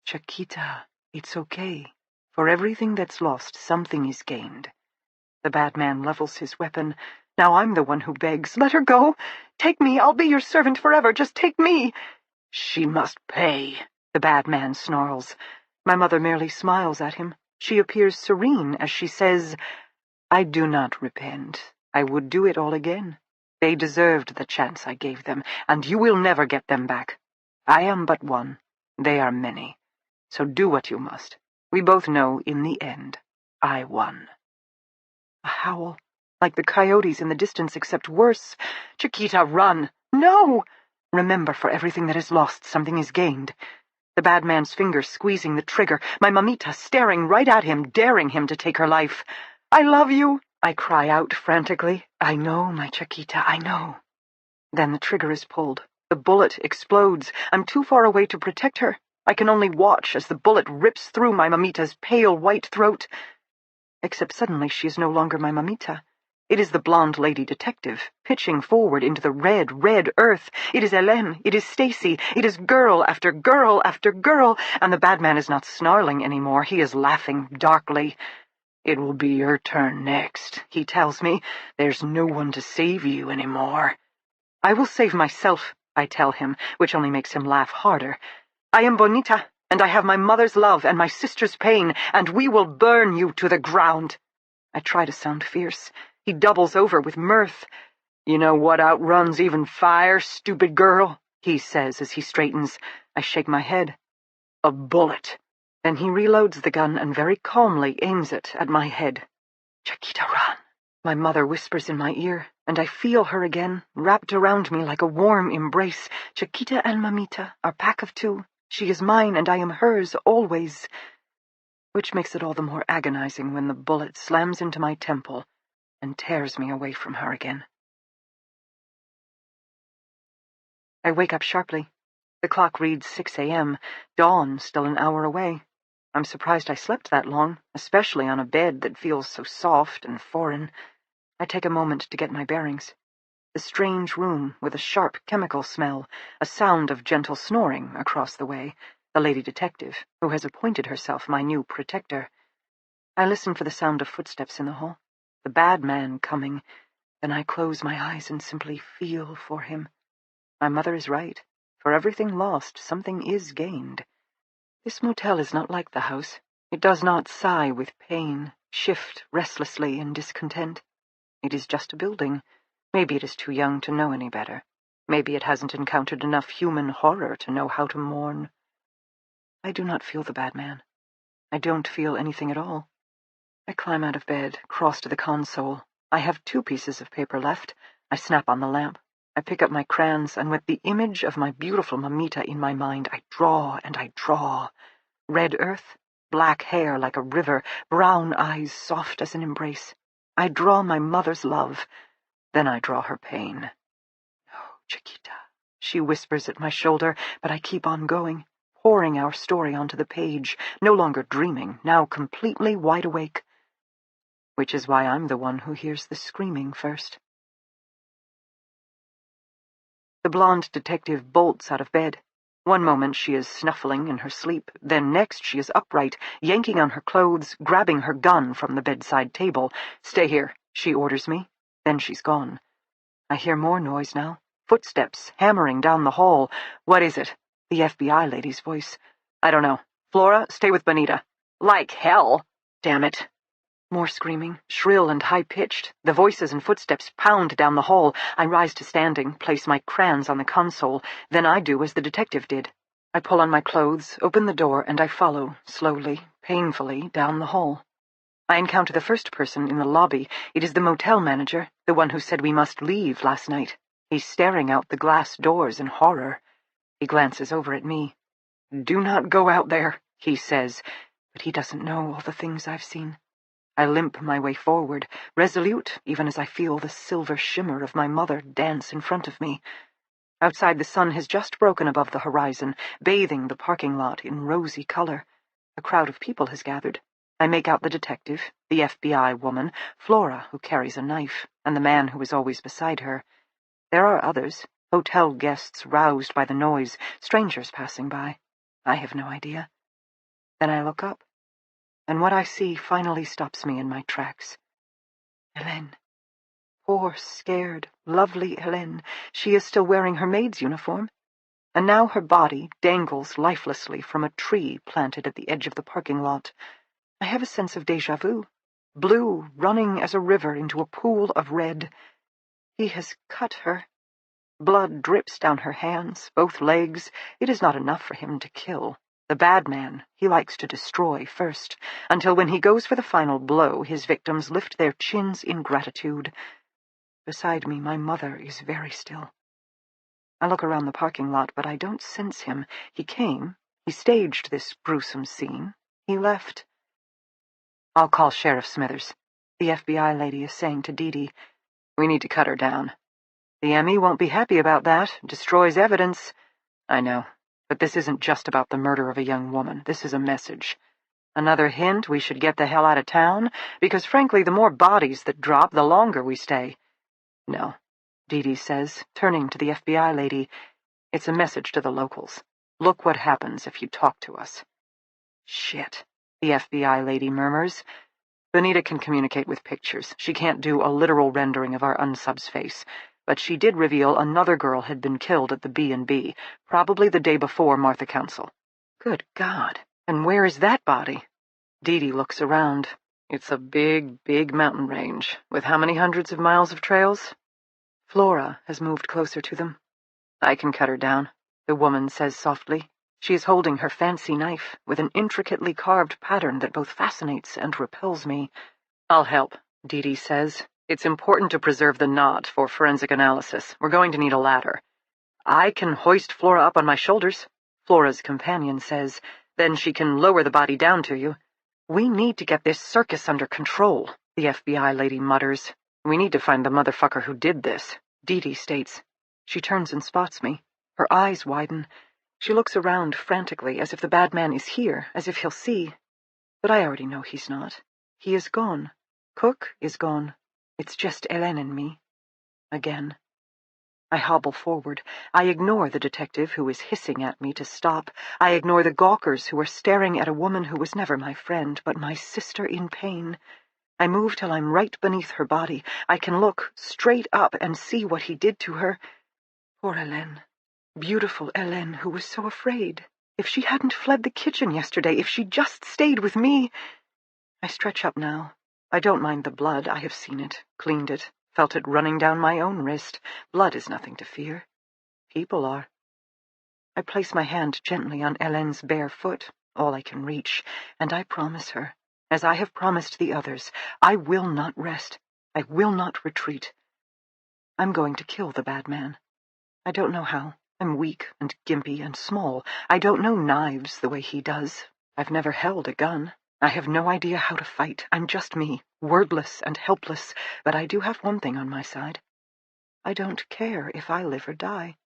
Chiquita, it's okay. For everything that's lost, something is gained. The bad man levels his weapon. Now I'm the one who begs. Let her go. Take me. I'll be your servant forever. Just take me. She must pay, the bad man snarls. My mother merely smiles at him. She appears serene as she says, I do not repent. I would do it all again. They deserved the chance I gave them, and you will never get them back. I am but one. They are many. So do what you must. We both know, in the end, I won. A howl, like the coyotes in the distance, except worse. Chiquita, run! No! Remember, for everything that is lost, something is gained. The bad man's fingers squeezing the trigger, my mamita staring right at him, daring him to take her life. I love you, I cry out frantically. I know, my Chiquita, I know. Then the trigger is pulled. The bullet explodes. I'm too far away to protect her. I can only watch as the bullet rips through my mamita's pale white throat. Except suddenly she is no longer my mamita. It is the blonde lady detective, pitching forward into the red, red earth. It is Hélène, it is Stacy, it is girl after girl after girl, and the bad man is not snarling anymore. He is laughing darkly. It will be your turn next, he tells me. There's no one to save you anymore. I will save myself, I tell him, which only makes him laugh harder. I am Bonita, and I have my mother's love and my sister's pain, and we will burn you to the ground. I try to sound fierce. He doubles over with mirth. You know what outruns even fire, stupid girl? He says as he straightens. I shake my head. A bullet. Then he reloads the gun and very calmly aims it at my head. Chiquita, run. My mother whispers in my ear, and I feel her again, wrapped around me like a warm embrace. Chiquita and mamita, our pack of two. She is mine, and I am hers, always. Which makes it all the more agonizing when the bullet slams into my temple and tears me away from her again. I wake up sharply. The clock reads 6 a.m., dawn still an hour away. I'm surprised I slept that long, especially on a bed that feels so soft and foreign. I take a moment to get my bearings. The strange room with a sharp chemical smell, a sound of gentle snoring across the way, the lady detective, who has appointed herself my new protector. I listen for the sound of footsteps in the hall, the bad man coming. Then I close my eyes and simply feel for him. My mother is right. For everything lost, something is gained. This motel is not like the house. It does not sigh with pain, shift restlessly in discontent. It is just a building, Maybe it is too young to know any better. Maybe it hasn't encountered enough human horror to know how to mourn. I do not feel the bad man. I don't feel anything at all. I climb out of bed, cross to the console. I have 2 pieces of paper left. I snap on the lamp. I pick up my crayons, and with the image of my beautiful mamita in my mind, I draw and I draw. Red earth, black hair like a river, brown eyes soft as an embrace. I draw my mother's love. Then I draw her pain. "Oh, Chiquita," she whispers at my shoulder, but I keep on going, pouring our story onto the page, no longer dreaming, now completely wide awake. Which is why I'm the one who hears the screaming first. The blonde detective bolts out of bed. One moment she is snuffling in her sleep, then next she is upright, yanking on her clothes, grabbing her gun from the bedside table. "Stay here," she orders me. Then she's gone. I hear more noise now. Footsteps, hammering down the hall. "What is it?" The FBI lady's voice. "I don't know. Flora, stay with Bonita." "Like hell! Damn it." More screaming, shrill and high-pitched. The voices and footsteps pound down the hall. I rise to standing, place my crayons on the console. Then I do as the detective did. I pull on my clothes, open the door, and I follow, slowly, painfully, down the hall. I encounter the first person in the lobby. It is the motel manager, the one who said we must leave last night. He's staring out the glass doors in horror. He glances over at me. "Do not go out there," he says, but he doesn't know all the things I've seen. I limp my way forward, resolute even as I feel the silver shimmer of my mother dance in front of me. Outside, the sun has just broken above the horizon, bathing the parking lot in rosy color. A crowd of people has gathered. I make out the detective, the FBI woman, Flora, who carries a knife, and the man who is always beside her. There are others, hotel guests roused by the noise, strangers passing by. I have no idea. Then I look up, and what I see finally stops me in my tracks. Hélène. Poor, scared, lovely Hélène. She is still wearing her maid's uniform. And now her body dangles lifelessly from a tree planted at the edge of the parking lot. I have a sense of déjà vu. Blue running as a river into a pool of red. He has cut her. Blood drips down her hands, both legs. It is not enough for him to kill. The bad man, he likes to destroy first, until when he goes for the final blow, his victims lift their chins in gratitude. Beside me, my mother is very still. I look around the parking lot, but I don't sense him. He came. He staged this gruesome scene. He left. "I'll call Sheriff Smithers," the FBI lady is saying to Dee Dee. "We need to cut her down." "The ME won't be happy about that. Destroys evidence." "I know. But this isn't just about the murder of a young woman. This is a message. Another hint we should get the hell out of town, because frankly the more bodies that drop, the longer we stay." "No," Dee Dee says, turning to the FBI lady. "It's a message to the locals. Look what happens if you talk to us." "Shit," the FBI lady murmurs. "Bonita can communicate with pictures. She can't do a literal rendering of our unsub's face. But she did reveal another girl had been killed at the B&B, probably the day before Martha Council." "Good God. And where is that body?" Dee Dee looks around. "It's a big, big mountain range, with how many hundreds of miles of trails?" Flora has moved closer to them. "I can cut her down," the woman says softly. She is holding her fancy knife, with an intricately carved pattern that both fascinates and repels me. "I'll help," Dee Dee says. "It's important to preserve the knot for forensic analysis. We're going to need a ladder." "I can hoist Flora up on my shoulders," Flora's companion says. "Then she can lower the body down to you." "We need to get this circus under control," the FBI lady mutters. "We need to find the motherfucker who did this," Dee Dee states. She turns and spots me. Her eyes widen. She looks around frantically, as if the bad man is here, as if he'll see. But I already know he's not. He is gone. Cook is gone. It's just Hélène and me. Again. I hobble forward. I ignore the detective who is hissing at me to stop. I ignore the gawkers who are staring at a woman who was never my friend, but my sister in pain. I move till I'm right beneath her body. I can look straight up and see what he did to her. Poor Hélène. Beautiful Hélène, who was so afraid. If she hadn't fled the kitchen yesterday, if she just stayed with me. I stretch up now. I don't mind the blood. I have seen it, cleaned it. Felt it running down my own wrist. Blood is nothing to fear. People are. I place my hand gently on Hélène's bare foot, all I can reach, and I promise her, as I have promised the others, I will not rest. I will not retreat. I'm going to kill the bad man. I don't know how. I'm weak and gimpy and small. I don't know knives the way he does. I've never held a gun. I have no idea how to fight. I'm just me, wordless and helpless, but I do have one thing on my side. I don't care if I live or die.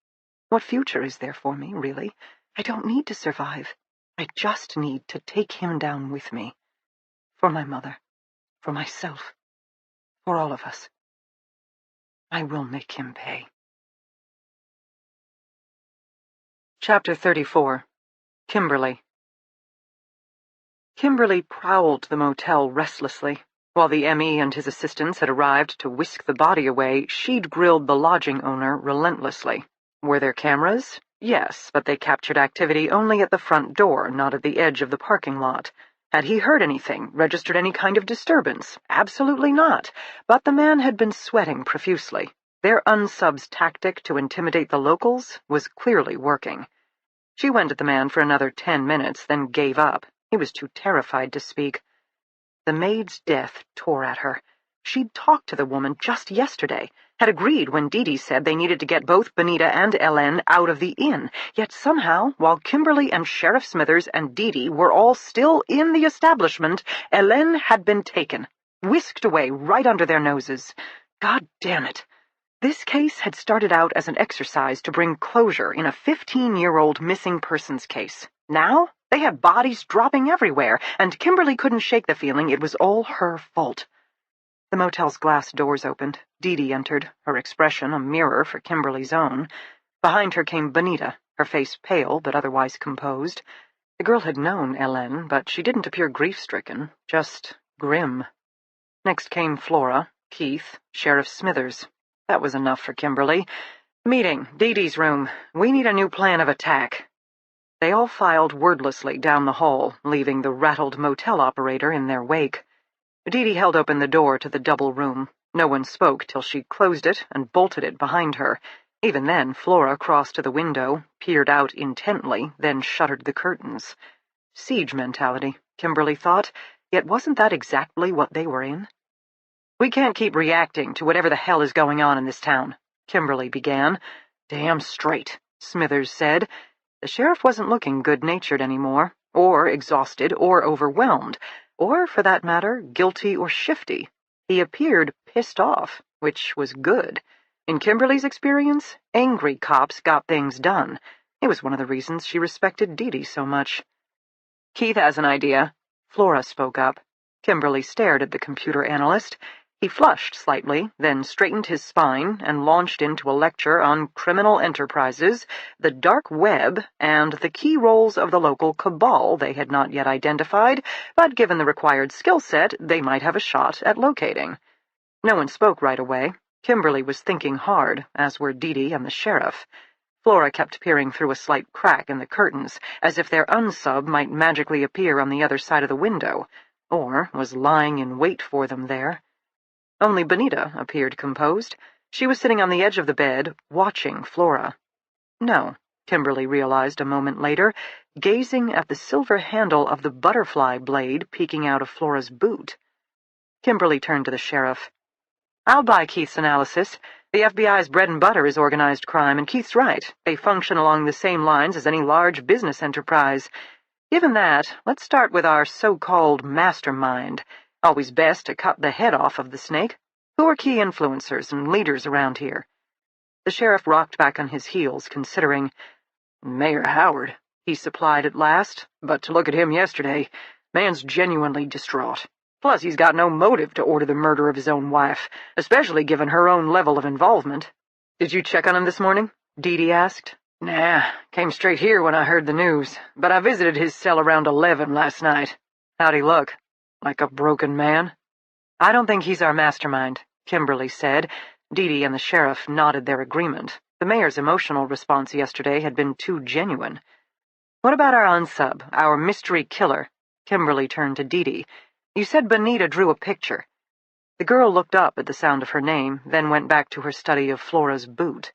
What future is there for me, really? I don't need to survive. I just need to take him down with me. For my mother. For myself. For all of us. I will make him pay. Chapter 34. Kimberly. Kimberly prowled the motel restlessly. While the M.E. and his assistants had arrived to whisk the body away, she'd grilled the lodging owner relentlessly. Were there cameras? Yes, but they captured activity only at the front door, not at the edge of the parking lot. Had he heard anything, registered any kind of disturbance? Absolutely not. But the man had been sweating profusely. Their unsub's tactic to intimidate the locals was clearly working. She went at the man for another 10 minutes, then gave up. He was too terrified to speak. The maid's death tore at her. She'd talked to the woman just yesterday, had agreed when Dee said they needed to get both Benita and Hélène out of the inn, yet somehow, while Kimberly and Sheriff Smithers and Dee were all still in the establishment, Hélène had been taken, whisked away right under their noses. God damn it. This case had started out as an exercise to bring closure in a 15-year-old missing persons case. Now, they had bodies dropping everywhere, and Kimberly couldn't shake the feeling it was all her fault. The motel's glass doors opened. Dee entered, her expression a mirror for Kimberly's own. Behind her came Benita, her face pale but otherwise composed. The girl had known Hélène, but she didn't appear grief-stricken, just grim. Next came Flora, Keith, Sheriff Smithers. That was enough for Kimberly. Meeting, Dee's room. We need a new plan of attack. They all filed wordlessly down the hall, leaving the rattled motel operator in their wake. Dee held open the door to the double room. No one spoke till she closed it and bolted it behind her. Even then, Flora crossed to the window, peered out intently, then shuttered the curtains. Siege mentality, Kimberly thought, yet wasn't that exactly what they were in? We can't keep reacting to whatever the hell is going on in this town, Kimberly began. Damn straight, Smithers said. The sheriff wasn't looking good-natured anymore, or exhausted, or overwhelmed, or, for that matter, guilty or shifty. He appeared pissed off, which was good. In Kimberly's experience, angry cops got things done. It was one of the reasons she respected Dee so much. Keith has an idea, Flora spoke up. Kimberly stared at the computer analyst. He flushed slightly, then straightened his spine and launched into a lecture on criminal enterprises, the dark web, and the key roles of the local cabal they had not yet identified, but given the required skill set, they might have a shot at locating. No one spoke right away. Kimberly was thinking hard, as were Dee and the sheriff. Flora kept peering through a slight crack in the curtains, as if their unsub might magically appear on the other side of the window, or was lying in wait for them there. Only Benita appeared composed. She was sitting on the edge of the bed, watching Flora. No, Kimberly realized a moment later, gazing at the silver handle of the butterfly blade peeking out of Flora's boot. Kimberly turned to the sheriff. I'll buy Keith's analysis. The FBI's bread and butter is organized crime, and Keith's right. They function along the same lines as any large business enterprise. Given that, let's start with our so-called mastermind. Always best to cut the head off of the snake. Who are key influencers and leaders around here? The sheriff rocked back on his heels, considering. Mayor Howard, he supplied at last, but to look at him yesterday, man's genuinely distraught. Plus, he's got no motive to order the murder of his own wife, especially given her own level of involvement. Did you check on him this morning? Dee asked. Nah, came straight here when I heard the news, but I visited his cell around 11 last night. How'd he look? Like a broken man? I don't think he's our mastermind, Kimberly said. Dee and the sheriff nodded their agreement. The mayor's emotional response yesterday had been too genuine. What about our unsub, our mystery killer? Kimberly turned to Dee. You said Benita drew a picture. The girl looked up at the sound of her name, then went back to her study of Flora's boot.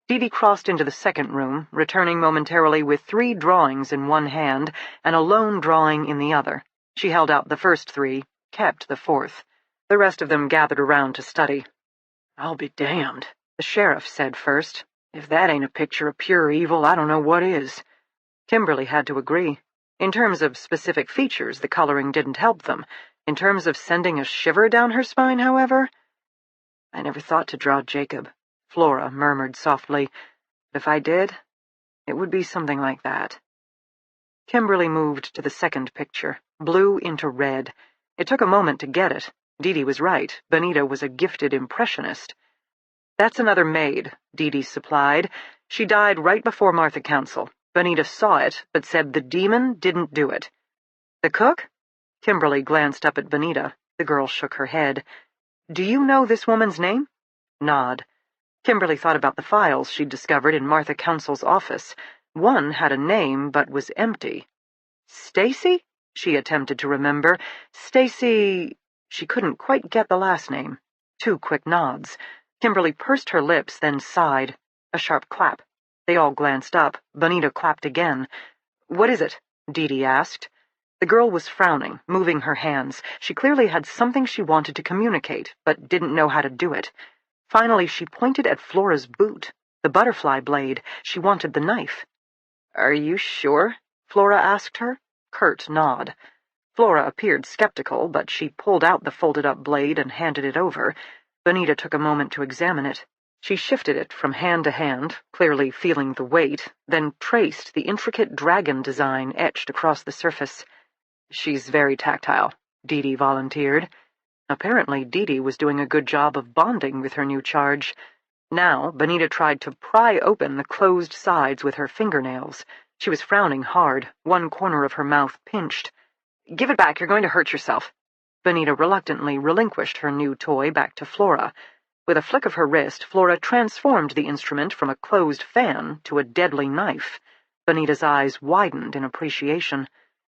Dee crossed into the second room, returning momentarily with 3 drawings in one hand and a lone drawing in the other. She held out the first 3, kept the 4th. The rest of them gathered around to study. "I'll be damned," the sheriff said first. "If that ain't a picture of pure evil, I don't know what is." Kimberly had to agree. In terms of specific features, the coloring didn't help them. In terms of sending a shiver down her spine, however... "I never thought to draw Jacob," Flora murmured softly. "But if I did, it would be something like that." Kimberly moved to the second picture, blue into red. It took a moment to get it. Dee was right. Benita was a gifted impressionist. "That's another maid," Dee supplied. "She died right before Martha Council. Benita saw it, but said the demon didn't do it." "The cook?" Kimberly glanced up at Benita. The girl shook her head. "Do you know this woman's name?" Nod. Kimberly thought about the files she'd discovered in Martha Council's office. One had a name, but was empty. "Stacy?" She attempted to remember. "Stacy—" She couldn't quite get the last name. 2 quick nods. Kimberly pursed her lips, then sighed. A sharp clap. They all glanced up. Benita clapped again. "What is it?" Dee asked. The girl was frowning, moving her hands. She clearly had something she wanted to communicate, but didn't know how to do it. Finally, she pointed at Flora's boot, the butterfly blade. She wanted the knife. "Are you sure?" Flora asked her. Curt nod. Flora appeared skeptical, but she pulled out the folded-up blade and handed it over. Benita took a moment to examine it. She shifted it from hand to hand, clearly feeling the weight, then traced the intricate dragon design etched across the surface. "She's very tactile," Dee volunteered. Apparently, Dee was doing a good job of bonding with her new charge. Now, Benita tried to pry open the closed sides with her fingernails. She was frowning hard, one corner of her mouth pinched. "Give it back, you're going to hurt yourself." Benita reluctantly relinquished her new toy back to Flora. With a flick of her wrist, Flora transformed the instrument from a closed fan to a deadly knife. Benita's eyes widened in appreciation.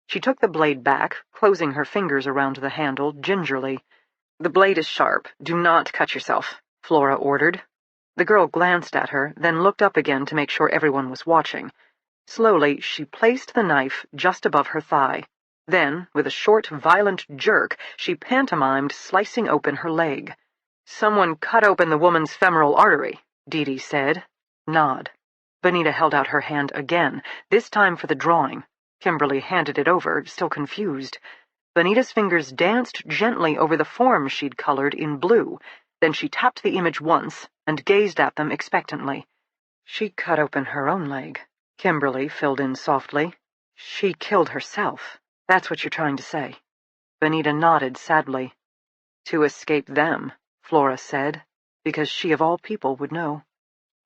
She took the blade back, closing her fingers around the handle gingerly. "The blade is sharp. Do not cut yourself," Flora ordered. The girl glanced at her, then looked up again to make sure everyone was watching. Slowly, she placed the knife just above her thigh. Then, with a short, violent jerk, she pantomimed slicing open her leg. "Someone cut open the woman's femoral artery," Dee said. Nod. Benita held out her hand again, this time for the drawing. Kimberly handed it over, still confused. Benita's fingers danced gently over the forms she'd colored in blue. Then she tapped the image once and gazed at them expectantly. "She cut open her own leg," Kimberly filled in softly. "She killed herself. That's what you're trying to say." Benita nodded sadly. "To escape them," Flora said, because she of all people would know.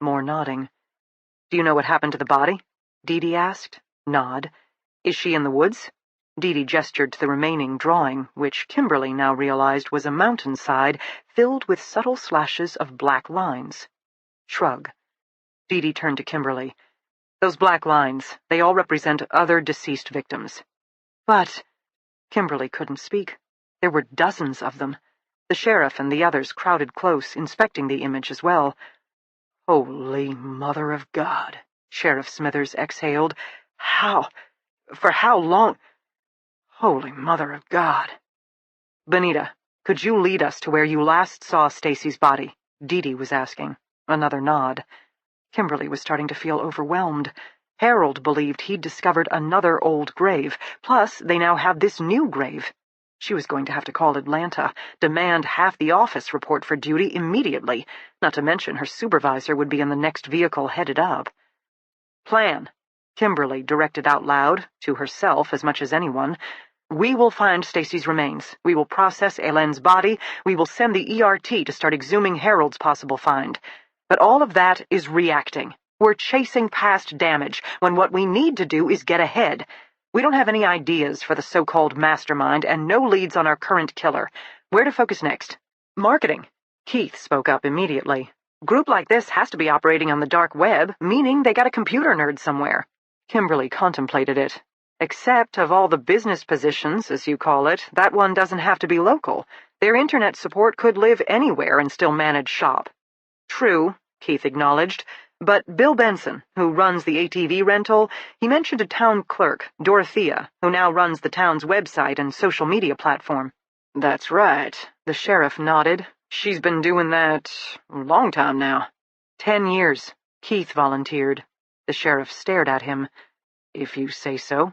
More nodding. "Do you know what happened to the body?" Dee asked. Nod. "Is she in the woods?" Dee gestured to the remaining drawing, which Kimberly now realized was a mountainside filled with subtle slashes of black lines. Shrug. Dee turned to Kimberly. "Those black lines, they all represent other deceased victims." "But—" Kimberly couldn't speak. There were dozens of them. The sheriff and the others crowded close, inspecting the image as well. "Holy Mother of God," Sheriff Smithers exhaled. "How? For how long? Holy Mother of God." "Benita, could you lead us to where you last saw Stacy's body?" Dee was asking. Another nod. Kimberly was starting to feel overwhelmed. Harold believed he'd discovered another old grave, plus they now have this new grave. She was going to have to call Atlanta, demand half the office report for duty immediately, not to mention her supervisor would be in the next vehicle headed up. "Plan," Kimberly directed out loud, to herself as much as anyone. "We will find Stacy's remains. We will process Elaine's body. We will send the ERT to start exhuming Harold's possible find. But all of that is reacting. We're chasing past damage, when what we need to do is get ahead. We don't have any ideas for the so-called mastermind and no leads on our current killer. Where to focus next?" "Marketing," Keith spoke up immediately. "Group like this has to be operating on the dark web, meaning they got a computer nerd somewhere." Kimberly contemplated it. Except of all the business positions, as you call it, that one doesn't have to be local. Their internet support could live anywhere and still manage shop. True, Keith acknowledged, but Bill Benson, who runs the ATV rental, he mentioned a town clerk, Dorothea, who now runs the town's website and social media platform. That's right, the sheriff nodded. She's been doing that a long time now. 10 years, Keith volunteered. The sheriff stared at him. If you say so.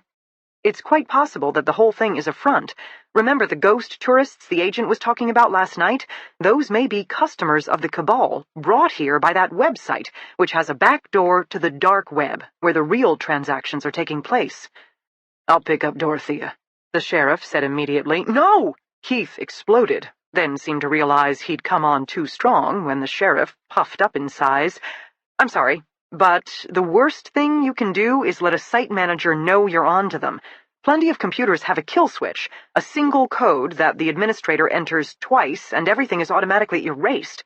It's quite possible that the whole thing is a front. Remember the ghost tourists the agent was talking about last night? Those may be customers of the cabal, brought here by that website, which has a back door to the dark web, where the real transactions are taking place. I'll pick up Dorothea, the sheriff said immediately. No! Keith exploded, then seemed to realize he'd come on too strong when the sheriff puffed up in size. I'm sorry, but the worst thing you can do is let a site manager know you're on to them. Plenty of computers have a kill switch, a single code that the administrator enters twice and everything is automatically erased.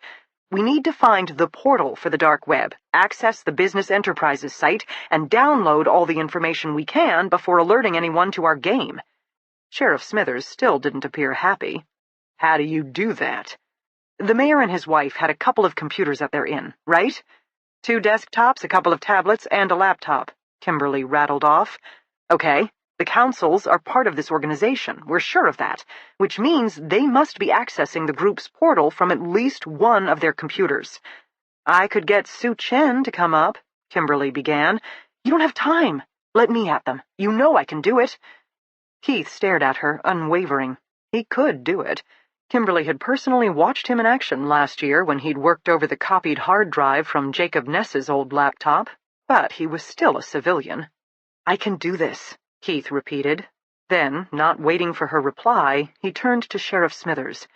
We need to find the portal for the dark web, access the Business Enterprises site, and download all the information we can before alerting anyone to our game. Sheriff Smithers still didn't appear happy. How do you do that? The mayor and his wife had a couple of computers at their inn, right? 2 desktops, a couple of tablets, and a laptop, Kimberly rattled off. Okay, the councils are part of this organization, we're sure of that, which means they must be accessing the group's portal from at least one of their computers. I could get Sue Chen to come up, Kimberly began. You don't have time. Let me at them. You know I can do it. Keith stared at her, unwavering. He could do it. Kimberly had personally watched him in action last year when he'd worked over the copied hard drive from Jacob Ness's old laptop, but he was still a civilian. I can do this, Keith repeated. Then, not waiting for her reply, he turned to Sheriff Smithers.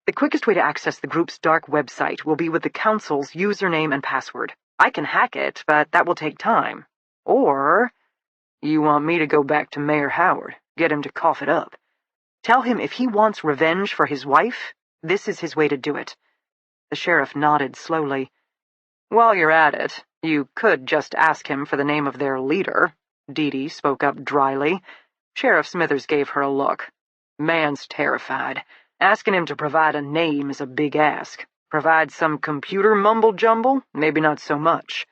The quickest way to access the group's dark website will be with the council's username and password. I can hack it, but that will take time. Or, you want me to go back to Mayor Howard, get him to cough it up? Tell him if he wants revenge for his wife, this is his way to do it. The sheriff nodded slowly. While you're at it, you could just ask him for the name of their leader, Dee Dee spoke up dryly. Sheriff Smithers gave her a look. Man's terrified. Asking him to provide a name is a big ask. Provide some computer mumble-jumble? Maybe not so much.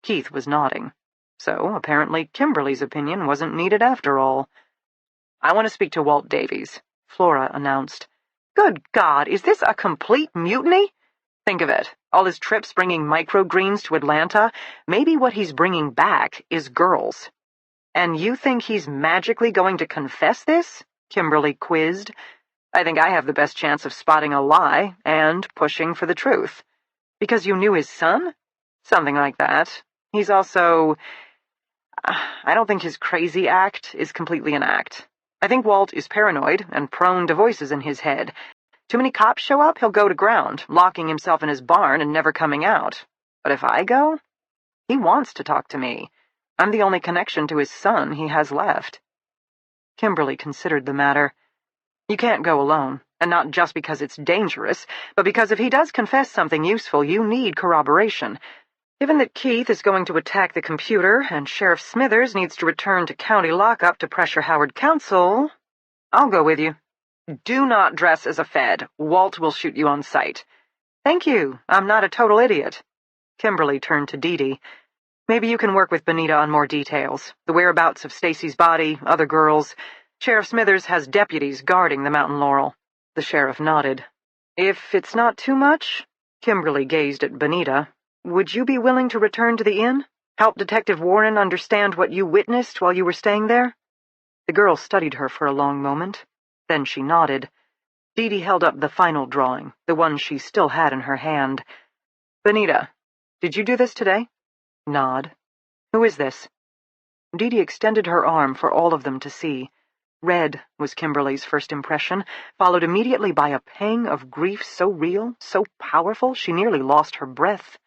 Keith was nodding. So, apparently, Kimberly's opinion wasn't needed after all. I want to speak to Walt Davies, Flora announced. Good God, is this a complete mutiny? Think of it. All his trips bringing microgreens to Atlanta. Maybe what he's bringing back is girls. And you think he's magically going to confess this? Kimberly quizzed. I think I have the best chance of spotting a lie and pushing for the truth. Because you knew his son? Something like that. He's also... I don't think his crazy act is completely an act. I think Walt is paranoid and prone to voices in his head. Too many cops show up, he'll go to ground, locking himself in his barn and never coming out. But if I go? He wants to talk to me. I'm the only connection to his son he has left. Kimberly considered the matter. You can't go alone, and not just because it's dangerous, but because if he does confess something useful, you need corroboration. Given that Keith is going to attack the computer, and Sheriff Smithers needs to return to county lockup to pressure Howard Council, I'll go with you. Do not dress as a Fed. Walt will shoot you on sight. Thank you. I'm not a total idiot. Kimberly turned to Dee Dee. Maybe you can work with Benita on more details. The whereabouts of Stacy's body, other girls. Sheriff Smithers has deputies guarding the Mountain Laurel. The sheriff nodded. If it's not too much, Kimberly gazed at Benita. Would you be willing to return to the inn? Help Detective Warren understand what you witnessed while you were staying there? The girl studied her for a long moment. Then she nodded. Dee Dee held up the final drawing, the one she still had in her hand. Benita, did you do this today? Nod. Who is this? Dee Dee extended her arm for all of them to see. Red was Kimberly's first impression, followed immediately by a pang of grief so real, so powerful, she nearly lost her breath.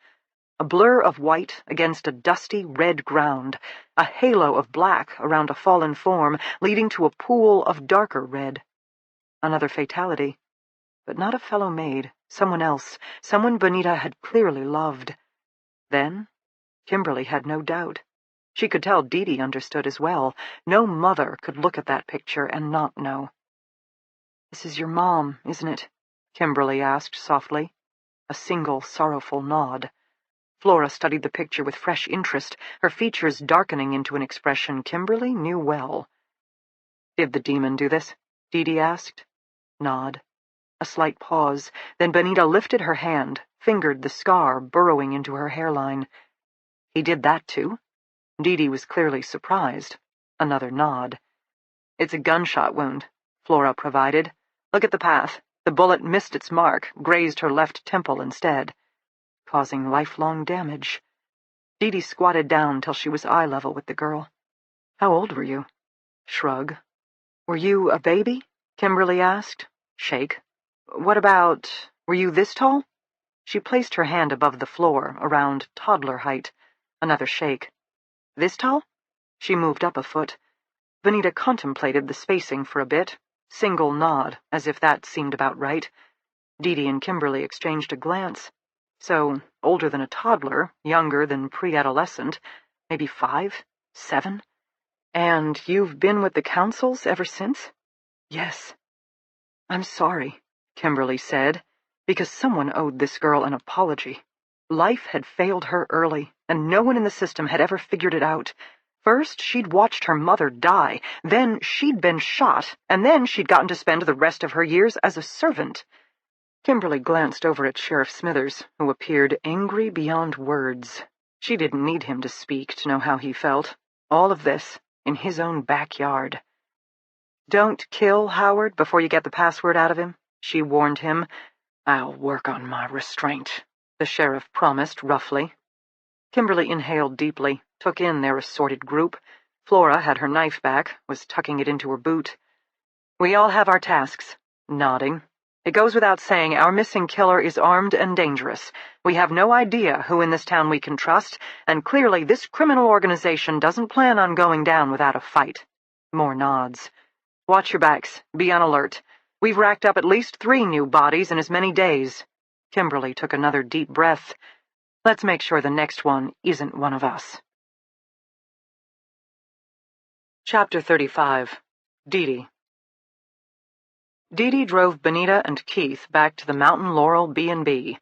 A blur of white against a dusty red ground, a halo of black around a fallen form, leading to a pool of darker red. Another fatality. But not a fellow maid, someone else, someone Benita had clearly loved. Then, Kimberly had no doubt. She could tell Dee understood as well. No mother could look at that picture and not know. "This is your mom, isn't it?" Kimberly asked softly. A single sorrowful nod. Flora studied the picture with fresh interest, her features darkening into an expression Kimberly knew well. "Did the demon do this?" Dee asked. Nod. A slight pause, then Benita lifted her hand, fingered the scar burrowing into her hairline. "He did that too?" Dee was clearly surprised. Another nod. "It's a gunshot wound," Flora provided. "Look at the path. The bullet missed its mark, grazed her left temple instead. Causing lifelong damage." Dee squatted down till she was eye level with the girl. "How old were you?" Shrug. "Were you a baby?" Kimberly asked. Shake. Were you this tall?" She placed her hand above the floor, around toddler height. Another shake. "This tall?" She moved up a foot. Benita contemplated the spacing for a bit. Single nod, as if that seemed about right. Dee and Kimberly exchanged a glance. So, older than a toddler, younger than pre-adolescent, maybe 5, 7. "And you've been with the conceals ever since?" "Yes." "I'm sorry," Kimberly said, because someone owed this girl an apology. Life had failed her early, and no one in the system had ever figured it out. First, she'd watched her mother die, then she'd been shot, and then she'd gotten to spend the rest of her years as a servant. Kimberly glanced over at Sheriff Smithers, who appeared angry beyond words. She didn't need him to speak to know how he felt. All of this, in his own backyard. "Don't kill Howard before you get the password out of him," she warned him. "I'll work on my restraint," the sheriff promised roughly. Kimberly inhaled deeply, took in their assorted group. Flora had her knife back, was tucking it into her boot. "We all have our tasks," nodding. "It goes without saying our missing killer is armed and dangerous. We have no idea who in this town we can trust, and clearly this criminal organization doesn't plan on going down without a fight." More nods. "Watch your backs. Be on alert. We've racked up at least 3 new bodies in as many days." Kimberly took another deep breath. "Let's make sure the next one isn't one of us." Chapter 35. Dee drove Benita and Keith back to the Mountain Laurel B&B.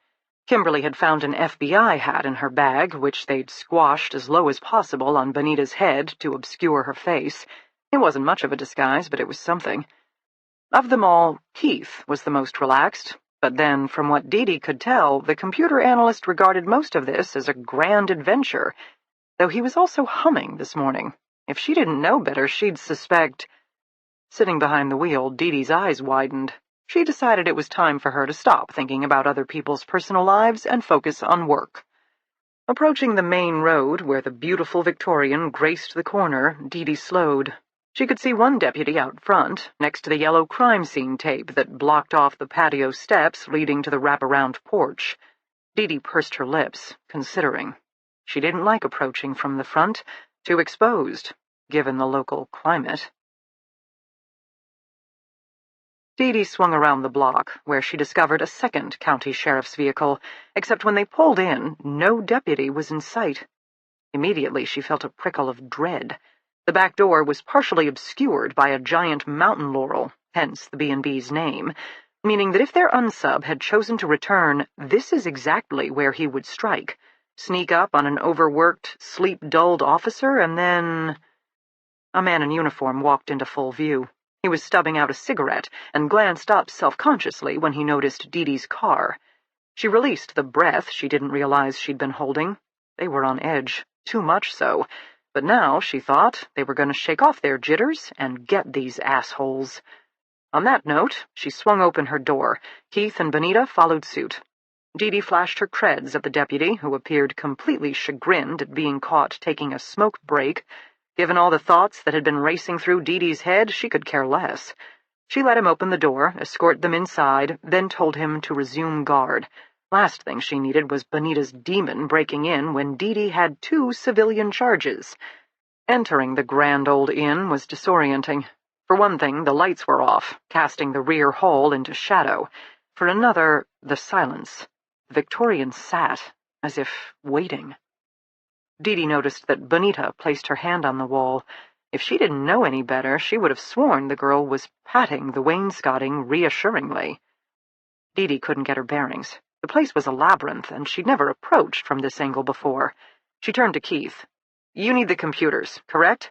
Kimberly had found an FBI hat in her bag, which they'd squashed as low as possible on Benita's head to obscure her face. It wasn't much of a disguise, but it was something. Of them all, Keith was the most relaxed, but then, from what Dee could tell, the computer analyst regarded most of this as a grand adventure, though he was also humming this morning. If she didn't know better, she'd suspect. Sitting behind the wheel, Dee's eyes widened. She decided it was time for her to stop thinking about other people's personal lives and focus on work. Approaching the main road, where the beautiful Victorian graced the corner, Dee slowed. She could see one deputy out front, next to the yellow crime scene tape that blocked off the patio steps leading to the wraparound porch. Dee pursed her lips, considering. She didn't like approaching from the front, too exposed, given the local climate. Dee swung around the block, where she discovered a second county sheriff's vehicle, except when they pulled in, no deputy was in sight. Immediately she felt a prickle of dread. The back door was partially obscured by a giant mountain laurel, hence the B&B's name, meaning that if their unsub had chosen to return, this is exactly where he would strike. Sneak up on an overworked, sleep-dulled officer, and then... A man in uniform walked into full view. He was stubbing out a cigarette and glanced up self-consciously when he noticed Dee's car. She released the breath she didn't realize she'd been holding. They were on edge, too much so. But now, she thought, they were going to shake off their jitters and get these assholes. On that note, she swung open her door. Keith and Benita followed suit. Dee flashed her creds at the deputy, who appeared completely chagrined at being caught taking a smoke break. Given all the thoughts that had been racing through Dee's head, she could care less. She let him open the door, escort them inside, then told him to resume guard. Last thing she needed was Benita's demon breaking in when Dee had 2 civilian charges. Entering the grand old inn was disorienting. For one thing, the lights were off, casting the rear hall into shadow. For another, the silence. The Victorian sat, as if waiting. Dee noticed that Bonita placed her hand on the wall. If she didn't know any better, she would have sworn the girl was patting the wainscoting reassuringly. Dee couldn't get her bearings. The place was a labyrinth, and she'd never approached from this angle before. She turned to Keith. "You need the computers, correct?"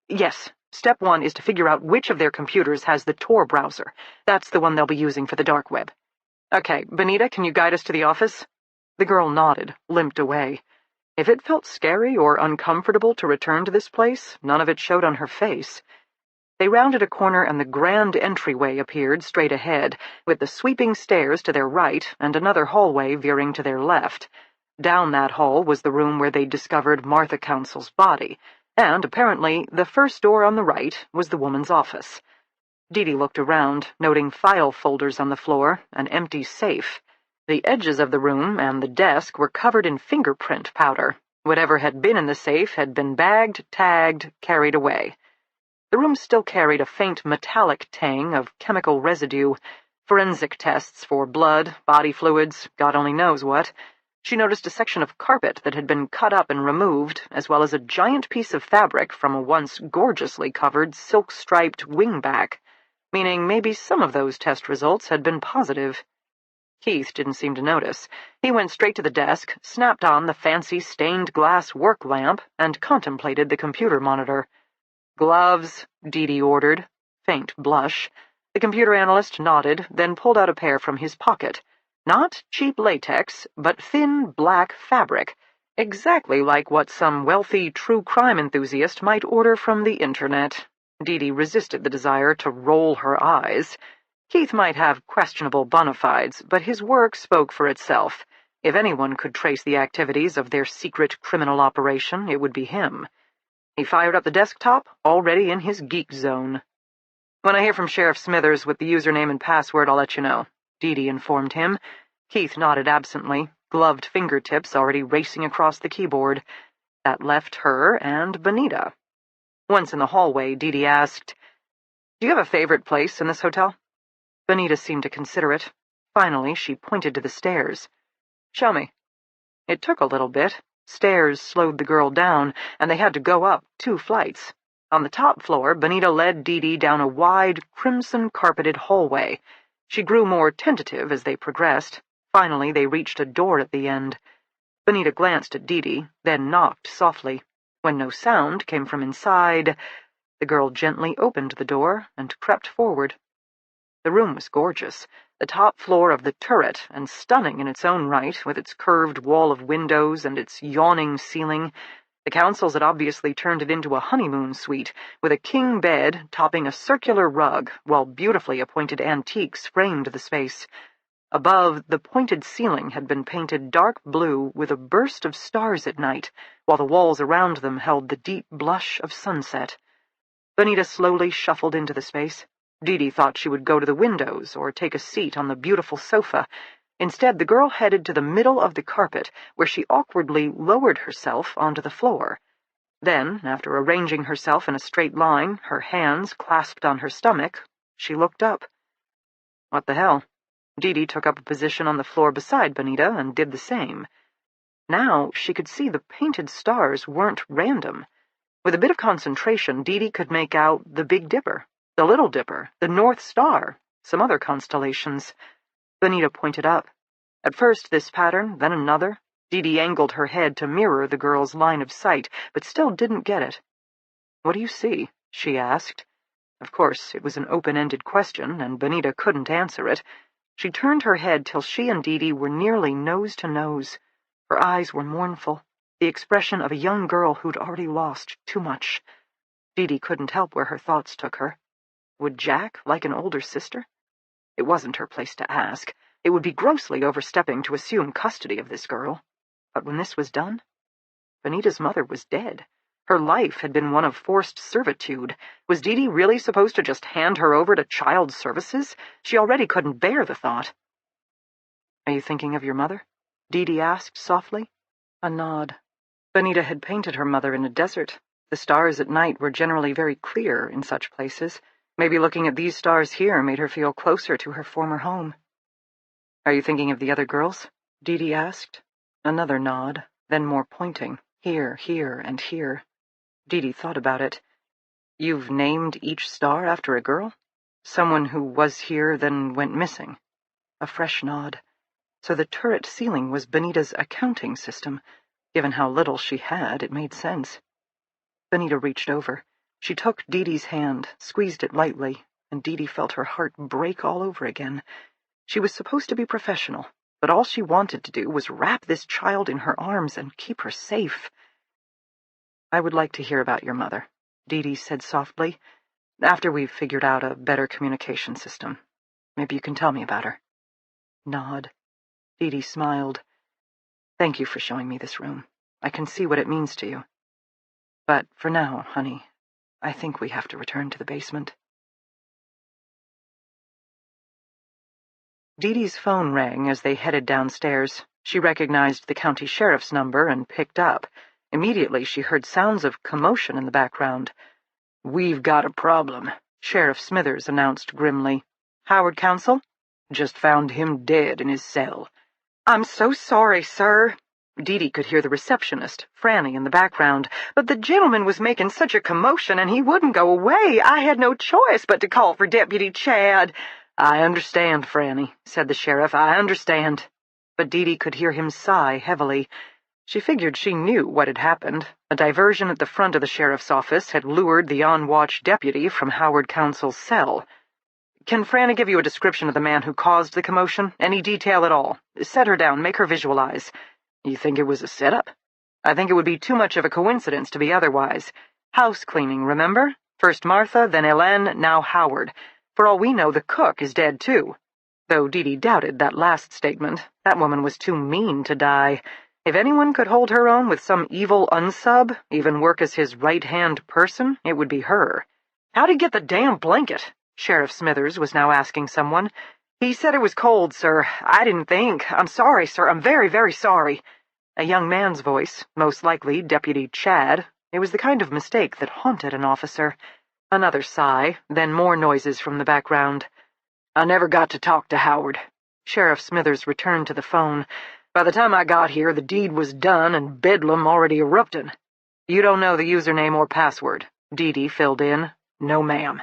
"Yes. Step 1 is to figure out which of their computers has the Tor browser. That's the one they'll be using for the dark web." "Okay, Bonita, can you guide us to the office?" The girl nodded, limped away. If it felt scary or uncomfortable to return to this place, none of it showed on her face. They rounded a corner and the grand entryway appeared straight ahead, with the sweeping stairs to their right and another hallway veering to their left. Down that hall was the room where they discovered Martha Conceals' body, and apparently the first door on the right was the woman's office. Dee looked around, noting file folders on the floor, an empty safe. The edges of the room and the desk were covered in fingerprint powder. Whatever had been in the safe had been bagged, tagged, carried away. The room still carried a faint metallic tang of chemical residue, forensic tests for blood, body fluids, God only knows what. She noticed a section of carpet that had been cut up and removed, as well as a giant piece of fabric from a once gorgeously covered silk-striped wingback, meaning maybe some of those test results had been positive. Keith didn't seem to notice. He went straight to the desk, snapped on the fancy stained glass work lamp, and contemplated the computer monitor. "Gloves," Dee ordered. Faint blush. The computer analyst nodded, then pulled out a pair from his pocket. Not cheap latex, but thin black fabric, exactly like what some wealthy true crime enthusiast might order from the internet. Dee resisted the desire to roll her eyes. Keith might have questionable bona fides, but his work spoke for itself. If anyone could trace the activities of their secret criminal operation, it would be him. He fired up the desktop, already in his geek zone. "When I hear from Sheriff Smithers with the username and password, I'll let you know," Dee informed him. Keith nodded absently, gloved fingertips already racing across the keyboard. That left her and Bonita. Once in the hallway, Dee asked, "Do you have a favorite place in this hotel?" Bonita seemed to consider it. Finally, she pointed to the stairs. "Show me." It took a little bit. Stairs slowed the girl down, and they had to go up 2 flights. On the top floor, Bonita led Dee down a wide, crimson-carpeted hallway. She grew more tentative as they progressed. Finally, they reached a door at the end. Bonita glanced at Dee, then knocked softly. When no sound came from inside, the girl gently opened the door and crept forward. The room was gorgeous, the top floor of the turret, and stunning in its own right, with its curved wall of windows and its yawning ceiling. The Conceals had obviously turned it into a honeymoon suite, with a king bed topping a circular rug, while beautifully appointed antiques framed the space. Above, the pointed ceiling had been painted dark blue with a burst of stars at night, while the walls around them held the deep blush of sunset. Bonita slowly shuffled into the space. Dee thought she would go to the windows or take a seat on the beautiful sofa. Instead, the girl headed to the middle of the carpet, where she awkwardly lowered herself onto the floor. Then, after arranging herself in a straight line, her hands clasped on her stomach, she looked up. "What the hell?" Dee took up a position on the floor beside Bonita and did the same. Now she could see the painted stars weren't random. With a bit of concentration, Dee could make out the Big Dipper, the Little Dipper, the North Star, some other constellations. Bonita pointed up. At first this pattern, then another. Dee angled her head to mirror the girl's line of sight, but still didn't get it. "What do you see?" she asked. Of course, it was an open-ended question, and Bonita couldn't answer it. She turned her head till she and Dee were nearly nose to nose. Her eyes were mournful, the expression of a young girl who'd already lost too much. Dee couldn't help where her thoughts took her. Would Jack like an older sister? It wasn't her place to ask. It would be grossly overstepping to assume custody of this girl. But when this was done, Bonita's mother was dead. Her life had been one of forced servitude. Was Dee really supposed to just hand her over to child services? She already couldn't bear the thought. "Are you thinking of your mother?" Dee asked softly. A nod. Bonita had painted her mother in a desert. The stars at night were generally very clear in such places. Maybe looking at these stars here made her feel closer to her former home. "Are you thinking of the other girls?" Dee asked. Another nod, then more pointing. Here, here, and here. Dee Dee thought about it. You've named each star after a girl? Someone who was here, then went missing. A fresh nod. So the turret ceiling was Benita's accounting system. Given how little she had, it made sense. Benita reached over. She took Dee Dee's hand, squeezed it lightly, and Dee Dee felt her heart break all over again. She was supposed to be professional, but all she wanted to do was wrap this child in her arms and keep her safe. I would like to hear about your mother, Dee Dee said softly. After we've figured out a better communication system. Maybe you can tell me about her. Nod. Dee Dee smiled. Thank you for showing me this room. I can see what it means to you. But for now, honey, I think we have to return to the basement. Dee Dee's phone rang as they headed downstairs. She recognized the county sheriff's number and picked up. Immediately she heard sounds of commotion in the background. "We've got a problem," Sheriff Smithers announced grimly. "Howard Council?" "Just found him dead in his cell." "I'm so sorry, sir." Dee Dee could hear the receptionist, Franny, in the background, but the gentleman was making such a commotion and he wouldn't go away. I had no choice but to call for Deputy Chad. "I understand, Franny," said the sheriff. "I understand." But Dee Dee could hear him sigh heavily. She figured she knew what had happened. A diversion at the front of the sheriff's office had lured the on-watch deputy from Howard Council's cell. "Can Franny give you a description of the man who caused the commotion? Any detail at all? Set her down, make her visualize." "You think it was a setup?" "I think it would be too much of a coincidence to be otherwise. House cleaning, remember? First Martha, then Hélène, now Howard. For all we know, the cook is dead, too." Though Dee Dee doubted that last statement. That woman was too mean to die. If anyone could hold her own with some evil unsub, even work as his right-hand person, it would be her. "How'd he get the damn blanket?" Sheriff Smithers was now asking someone. "He said it was cold, sir. I didn't think. I'm sorry, sir. I'm very, very sorry." A young man's voice, most likely Deputy Chad. It was the kind of mistake that haunted an officer. Another sigh, then more noises from the background. "I never got to talk to Howard." Sheriff Smithers returned to the phone. "By the time I got here, the deed was done and bedlam already erupting." "You don't know the username or password," Dee Dee filled in. "No, ma'am."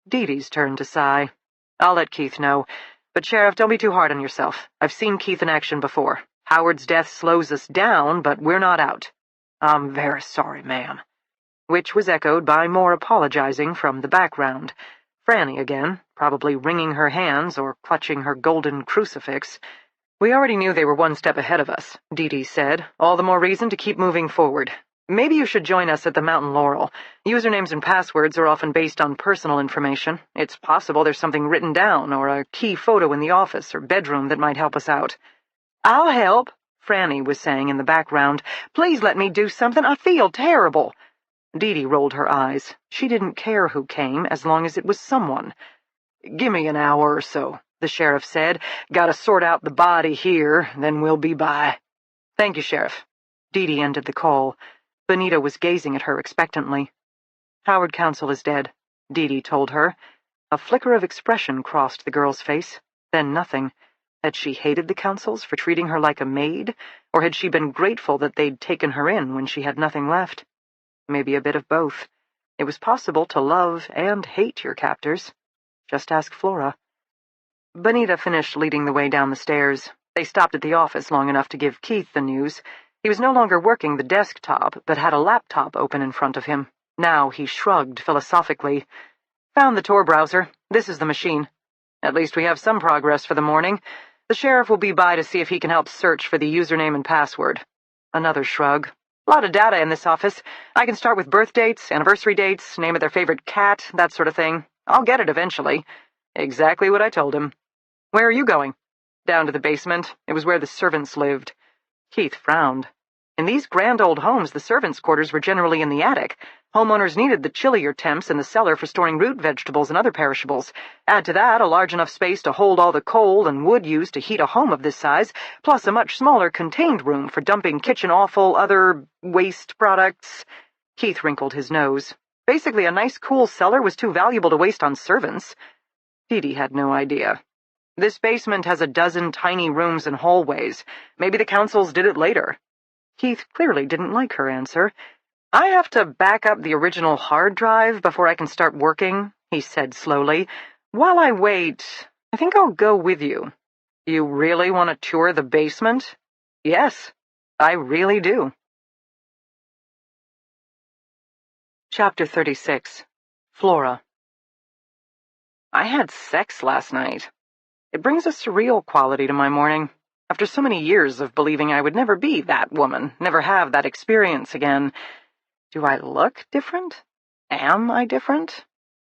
Dee Dee's turn to sigh. "I'll let Keith know. But, Sheriff, don't be too hard on yourself. I've seen Keith in action before. Howard's death slows us down, but we're not out." "I'm very sorry, ma'am." Which was echoed by more apologizing from the background. Franny again, probably wringing her hands or clutching her golden crucifix. "We already knew they were one step ahead of us," Dee Dee said. "All the more reason to keep moving forward. Maybe you should join us at the Mountain Laurel. Usernames and passwords are often based on personal information. It's possible there's something written down or a key photo in the office or bedroom that might help us out." "I'll help," Franny was saying in the background. "Please let me do something. I feel terrible." Dee Dee rolled her eyes. She didn't care who came as long as it was someone. "Give me an hour or so," the sheriff said. "Gotta sort out the body here, then we'll be by." "Thank you, Sheriff." Dee Dee ended the call. Benita was gazing at her expectantly. "Howard Council is dead," Dee Dee told her. A flicker of expression crossed the girl's face, then nothing. Had she hated the Councils for treating her like a maid, or had she been grateful that they'd taken her in when she had nothing left? Maybe a bit of both. It was possible to love and hate your captors. Just ask Flora. Benita finished leading the way down the stairs. They stopped at the office long enough to give Keith the news. He was no longer working the desktop, but had a laptop open in front of him. Now he shrugged philosophically. "Found the Tor browser. This is the machine. At least we have some progress for the morning. The sheriff will be by to see if he can help search for the username and password." Another shrug. "A lot of data in this office. I can start with birth dates, anniversary dates, name of their favorite cat, that sort of thing. I'll get it eventually." Exactly what I told him. "Where are you going?" "Down to the basement. It was where the servants lived." Keith frowned. In these grand old homes, the servants' quarters were generally in the attic. Homeowners needed the chillier temps in the cellar for storing root vegetables and other perishables. Add to that a large enough space to hold all the coal and wood used to heat a home of this size, plus a much smaller contained room for dumping kitchen offal, other waste products. Keith wrinkled his nose. Basically, a nice cool cellar was too valuable to waste on servants. Dee Dee had no idea. "This basement has a dozen tiny rooms and hallways. Maybe the Councils did it later." Keith clearly didn't like her answer. "I have to back up the original hard drive before I can start working," he said slowly. "While I wait, I think I'll go with you." "You really want to tour the basement?" "Yes, I really do." Chapter 36. Flora. I had sex last night. It brings a surreal quality to my morning. After so many years of believing I would never be that woman, never have that experience again. Do I look different? Am I different?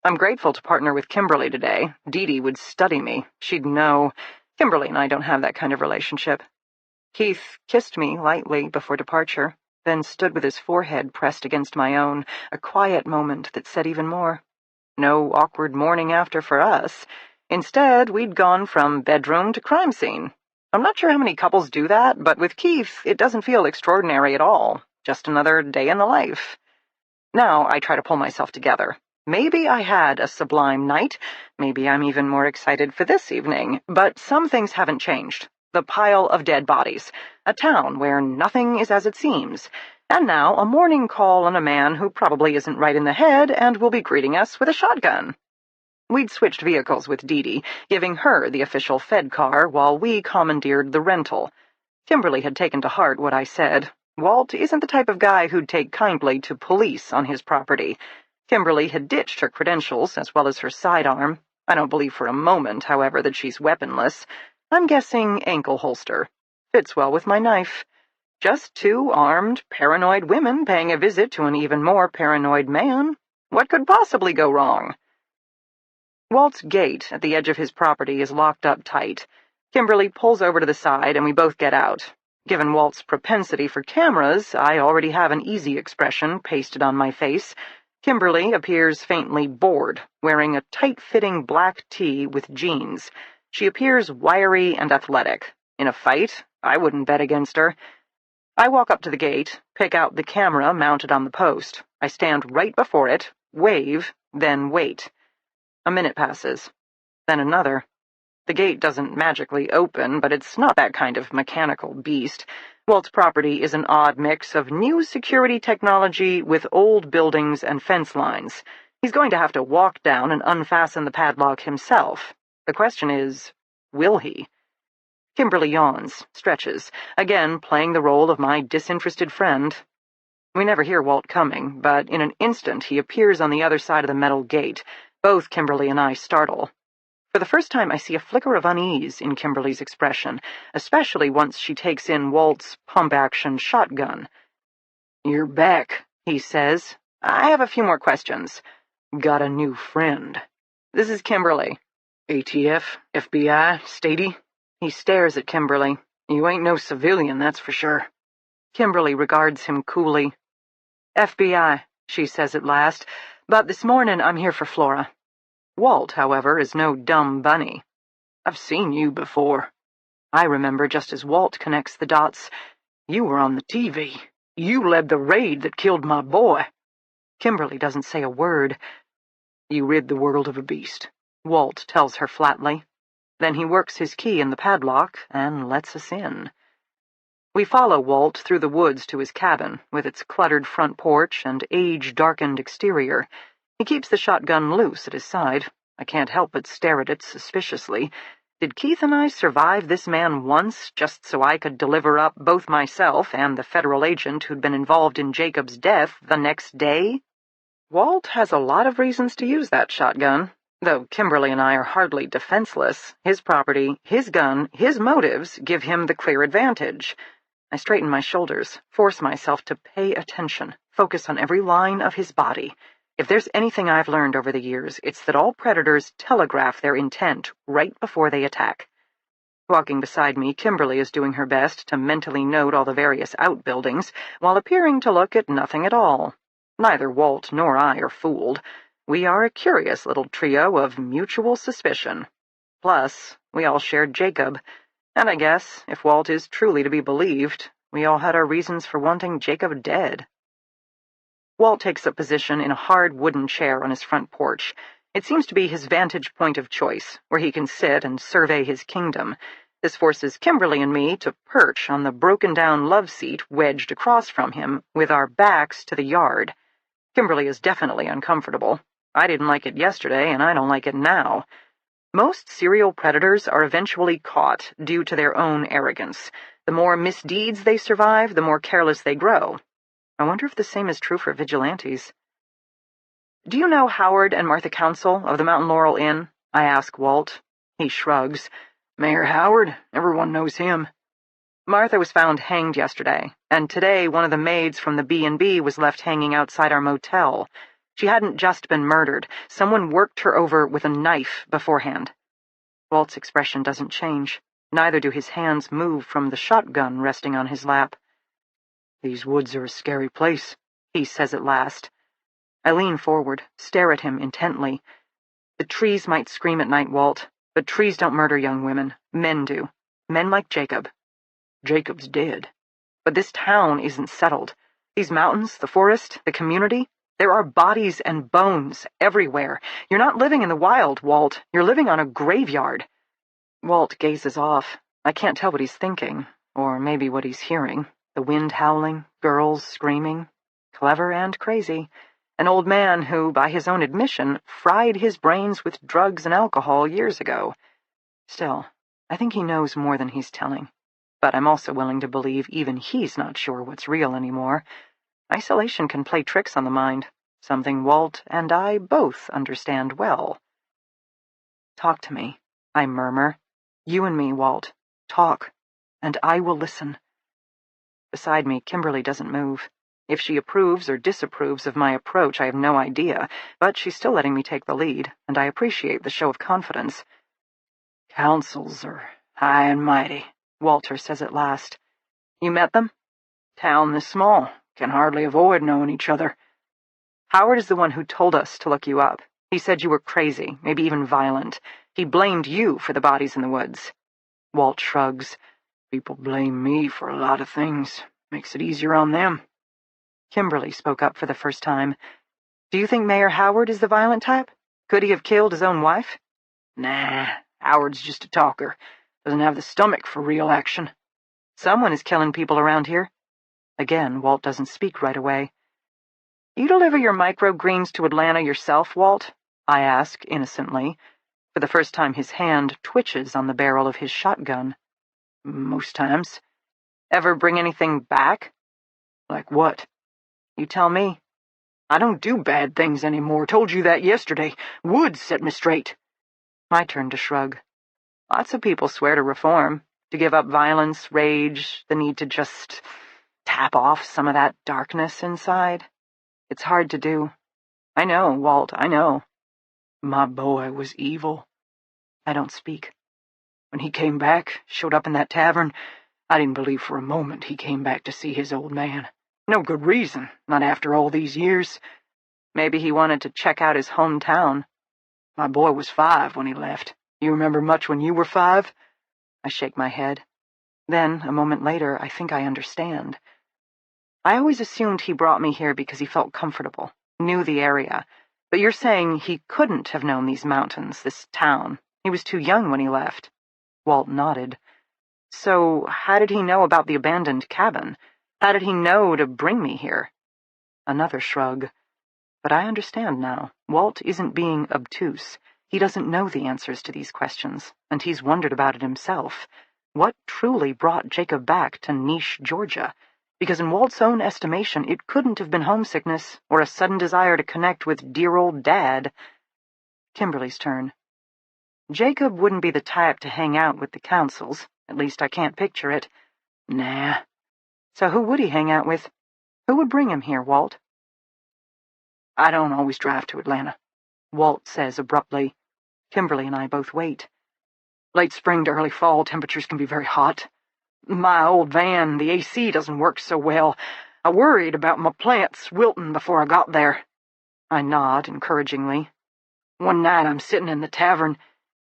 I'm grateful to partner with Kimberly today. Dee Dee would study me. She'd know. Kimberly and I don't have that kind of relationship. Keith kissed me lightly before departure, then stood with his forehead pressed against my own, a quiet moment that said even more. No awkward morning after for us. Instead, we'd gone from bedroom to crime scene. I'm not sure how many couples do that, but with Keith, it doesn't feel extraordinary at all. Just another day in the life. Now I try to pull myself together. Maybe I had a sublime night. Maybe I'm even more excited for this evening. But some things haven't changed. The pile of dead bodies. A town where nothing is as it seems. And now a morning call on a man who probably isn't right in the head and will be greeting us with a shotgun. We'd switched vehicles with Dee Dee, giving her the official Fed car while we commandeered the rental. Kimberly had taken to heart what I said. Walt isn't the type of guy who'd take kindly to police on his property. Kimberly had ditched her credentials as well as her sidearm. I don't believe for a moment, however, that she's weaponless. I'm guessing ankle holster. Fits well with my knife. Just two armed, paranoid women paying a visit to an even more paranoid man. What could possibly go wrong? Walt's gate at the edge of his property is locked up tight. Kimberly pulls over to the side and we both get out. Given Walt's propensity for cameras, I already have an easy expression pasted on my face. Kimberly appears faintly bored, wearing a tight-fitting black tee with jeans. She appears wiry and athletic. In a fight, I wouldn't bet against her. I walk up to the gate, pick out the camera mounted on the post. I stand right before it, wave, then wait. A minute passes. Then another. The gate doesn't magically open, but it's not that kind of mechanical beast. Walt's property is an odd mix of new security technology with old buildings and fence lines. He's going to have to walk down and unfasten the padlock himself. The question is, will he? Kimberly yawns, stretches, again playing the role of my disinterested friend. We never hear Walt coming, but in an instant he appears on the other side of the metal gate. Both Kimberly and I startle. For the first time I see a flicker of unease in Kimberly's expression, especially once she takes in Walt's pump-action shotgun. "You're back," he says. "I have a few more questions." "Got a new friend." "This is Kimberly." "ATF, FBI, Stady?" He stares at Kimberly. "You ain't no civilian, that's for sure." Kimberly regards him coolly. "FBI," she says at last, "but this morning I'm here for Flora." Walt, however, is no dumb bunny. "I've seen you before." I remember just as Walt connects the dots. "You were on the TV. You led the raid that killed my boy." Kimberly doesn't say a word. "You rid the world of a beast," Walt tells her flatly. Then he works his key in the padlock and lets us in. We follow Walt through the woods to his cabin, with its cluttered front porch and age-darkened exterior. He keeps the shotgun loose at his side. I can't help but stare at it suspiciously. Did Keith and I survive this man once, just so I could deliver up both myself and the federal agent who'd been involved in Jacob's death the next day? Walt has a lot of reasons to use that shotgun. Though Kimberly and I are hardly defenseless, his property, his gun, his motives give him the clear advantage. I straighten my shoulders, force myself to pay attention, focus on every line of his body. If there's anything I've learned over the years, it's that all predators telegraph their intent right before they attack. Walking beside me, Kimberly is doing her best to mentally note all the various outbuildings, while appearing to look at nothing at all. Neither Walt nor I are fooled. We are a curious little trio of mutual suspicion. Plus, we all shared Jacob, and I guess, if Walt is truly to be believed, we all had our reasons for wanting Jacob dead. Walt takes up position in a hard wooden chair on his front porch. It seems to be his vantage point of choice, where he can sit and survey his kingdom. This forces Kimberly and me to perch on the broken-down love seat wedged across from him, with our backs to the yard. Kimberly is definitely uncomfortable. I didn't like it yesterday, and I don't like it now. Most serial predators are eventually caught due to their own arrogance. The more misdeeds they survive, the more careless they grow. I wonder if the same is true for vigilantes. "Do you know Howard and Martha Council of the Mountain Laurel Inn?" I ask Walt. He shrugs. "Mayor Howard? Everyone knows him." "Martha was found hanged yesterday, and today one of the maids from the B&B was left hanging outside our motel. She hadn't just been murdered. Someone worked her over with a knife beforehand." Walt's expression doesn't change. Neither do his hands move from the shotgun resting on his lap. "These woods are a scary place," he says at last. I lean forward, stare at him intently. "The trees might scream at night, Walt, but trees don't murder young women. Men do. Men like Jacob." "Jacob's dead." "But this town isn't settled. These mountains, the forest, the community, there are bodies and bones everywhere. You're not living in the wild, Walt. You're living on a graveyard." Walt gazes off. I can't tell what he's thinking, or maybe what he's hearing. The wind howling, girls screaming. Clever and crazy. An old man who, by his own admission, fried his brains with drugs and alcohol years ago. Still, I think he knows more than he's telling. But I'm also willing to believe even he's not sure what's real anymore. Isolation can play tricks on the mind, something Walt and I both understand well. "Talk to me," I murmur. "You and me, Walt. Talk, and I will listen." Beside me, Kimberly doesn't move. If she approves or disapproves of my approach, I have no idea, but she's still letting me take the lead, and I appreciate the show of confidence. "Councils are high and mighty," Walter says at last. "You met them?" "Town this small. Can hardly avoid knowing each other." "Howard is the one who told us to look you up. He said you were crazy, maybe even violent. He blamed you for the bodies in the woods." Walt shrugs. "People blame me for a lot of things. Makes it easier on them." Kimberly spoke up for the first time. "Do you think Mayor Howard is the violent type? Could he have killed his own wife?" "Nah, Howard's just a talker. Doesn't have the stomach for real action." "Someone is killing people around here." Again, Walt doesn't speak right away. "You deliver your microgreens to Atlanta yourself, Walt?" I ask, innocently. For the first time, his hand twitches on the barrel of his shotgun. "Most times." "Ever bring anything back?" "Like what?" "You tell me." "I don't do bad things anymore. Told you that yesterday. Woods set me straight." My turn to shrug. Lots of people swear to reform, to give up violence, rage, the need to just tap off some of that darkness inside. It's hard to do. I know, Walt, I know. My boy was evil." I don't speak. "When he came back, showed up in that tavern, I didn't believe for a moment he came back to see his old man. No good reason, not after all these years." "Maybe he wanted to check out his hometown." "My boy was 5 when he left. You remember much when you were 5? I shake my head. Then, a moment later, I think I understand. "I always assumed he brought me here because he felt comfortable, knew the area. But you're saying he couldn't have known these mountains, this town. He was too young when he left." Walt nodded. "So how did he know about the abandoned cabin? How did he know to bring me here?" Another shrug. But I understand now. Walt isn't being obtuse. He doesn't know the answers to these questions, and he's wondered about it himself. What truly brought Jacob back to Niche, Georgia? Because in Walt's own estimation, it couldn't have been homesickness or a sudden desire to connect with dear old Dad. Kimberly's turn. "Jacob wouldn't be the type to hang out with the Councils. At least I can't picture it." "Nah." "So who would he hang out with? Who would bring him here, Walt?" "I don't always drive to Atlanta," Walt says abruptly. Kimberly and I both wait. "Late spring to early fall, temperatures can be very hot. My old van, the AC doesn't work so well. I worried about my plants wilting before I got there." I nod encouragingly. "One night I'm sitting in the tavern."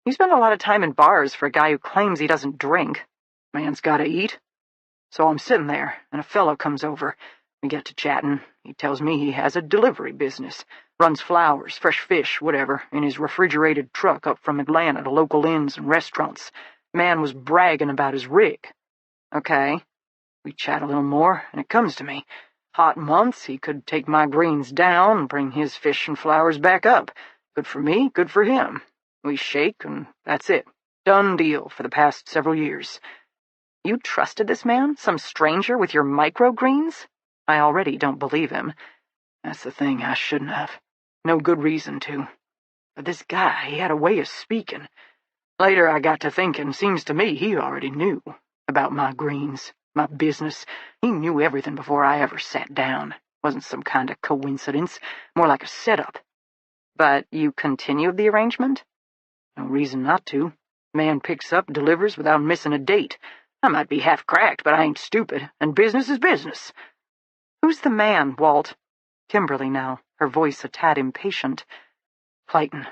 "You spend a lot of time in bars for a guy who claims he doesn't drink." "Man's gotta eat." "So I'm sitting there, and a fellow comes over. We get to chatting. He tells me he has a delivery business. Runs flowers, fresh fish, whatever, in his refrigerated truck up from Atlanta to local inns and restaurants. Man was bragging about his rig. Okay. We chat a little more, and it comes to me. Hot months, he could take my greens down and bring his fish and flowers back up. Good for me, good for him. We shake, and that's it. Done deal for the past several years. You trusted this man? Some stranger with your microgreens? I already don't believe him. That's the thing, I shouldn't have. No good reason to. But this guy, he had a way of speaking. Later I got to thinking, seems to me he already knew about my greens, my business. He knew everything before I ever sat down. Wasn't some kind of coincidence, more like a setup. But you continued the arrangement? No reason not to. Man picks up, delivers without missing a date. I might be half cracked, but I ain't stupid, and business is business. Who's the man, Walt? Kimberly now, her voice a tad impatient. Clayton.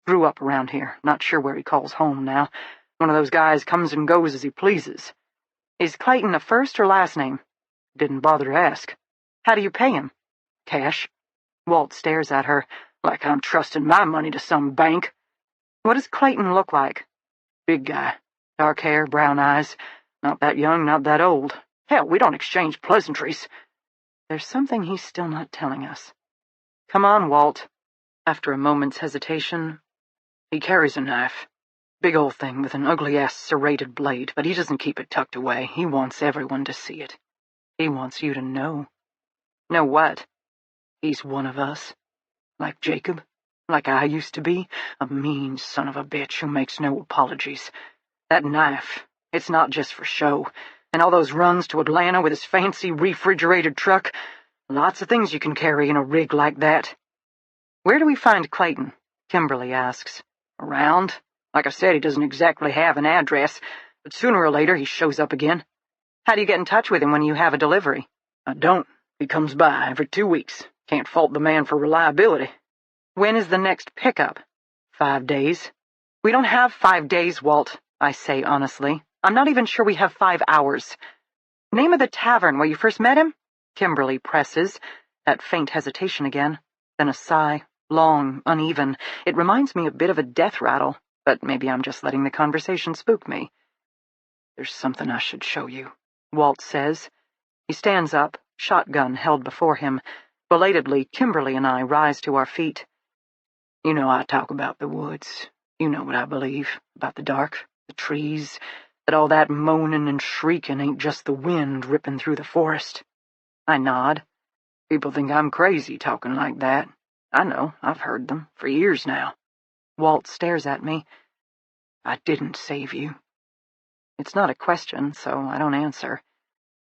Grew up around here, not sure where he calls home now. One of those guys comes and goes as he pleases. Is Clayton a first or last name? Didn't bother to ask. How do you pay him? Cash. Walt stares at her, like I'm trusting my money to some bank. What does Clayton look like? Big guy. Dark hair, brown eyes. Not that young, not that old. Hell, we don't exchange pleasantries. There's something he's still not telling us. Come on, Walt. After a moment's hesitation, he carries a knife. Big old thing with an ugly-ass serrated blade, but he doesn't keep it tucked away. He wants everyone to see it. He wants you to know. Know what? He's one of us. Like Jacob. Like I used to be. A mean son of a bitch who makes no apologies. That knife, it's not just for show. And all those runs to Atlanta with his fancy refrigerated truck. Lots of things you can carry in a rig like that. Where do we find Clayton? Kimberly asks. Around. Like I said, he doesn't exactly have an address, but sooner or later he shows up again. How do you get in touch with him when you have a delivery? I don't. He comes by every 2 weeks. Can't fault the man for reliability. When is the next pickup? 5 days. We don't have 5 days, Walt, I say honestly. I'm not even sure we have 5 hours. Name of the tavern where you first met him? Kimberly presses, that faint hesitation again. Then a sigh, long, uneven. It reminds me a bit of a death rattle, but maybe I'm just letting the conversation spook me. There's something I should show you, Walt says. He stands up, shotgun held before him. Belatedly, Kimberly and I rise to our feet. You know I talk about the woods. You know what I believe, about the dark, the trees, that all that moaning and shrieking ain't just the wind ripping through the forest. I nod. People think I'm crazy talking like that. I know, I've heard them for years now. Walt stares at me. I didn't save you. It's not a question, so I don't answer.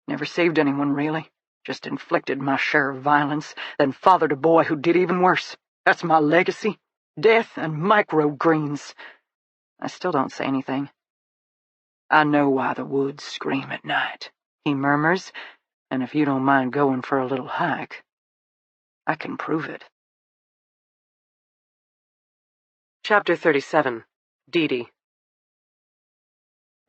Never saved anyone, really. Just inflicted my share of violence, then fathered a boy who did even worse. That's my legacy. Death and microgreens. I still don't say anything. I know why the woods scream at night, he murmurs, and if you don't mind going for a little hike, I can prove it. Chapter 37. Dee Dee.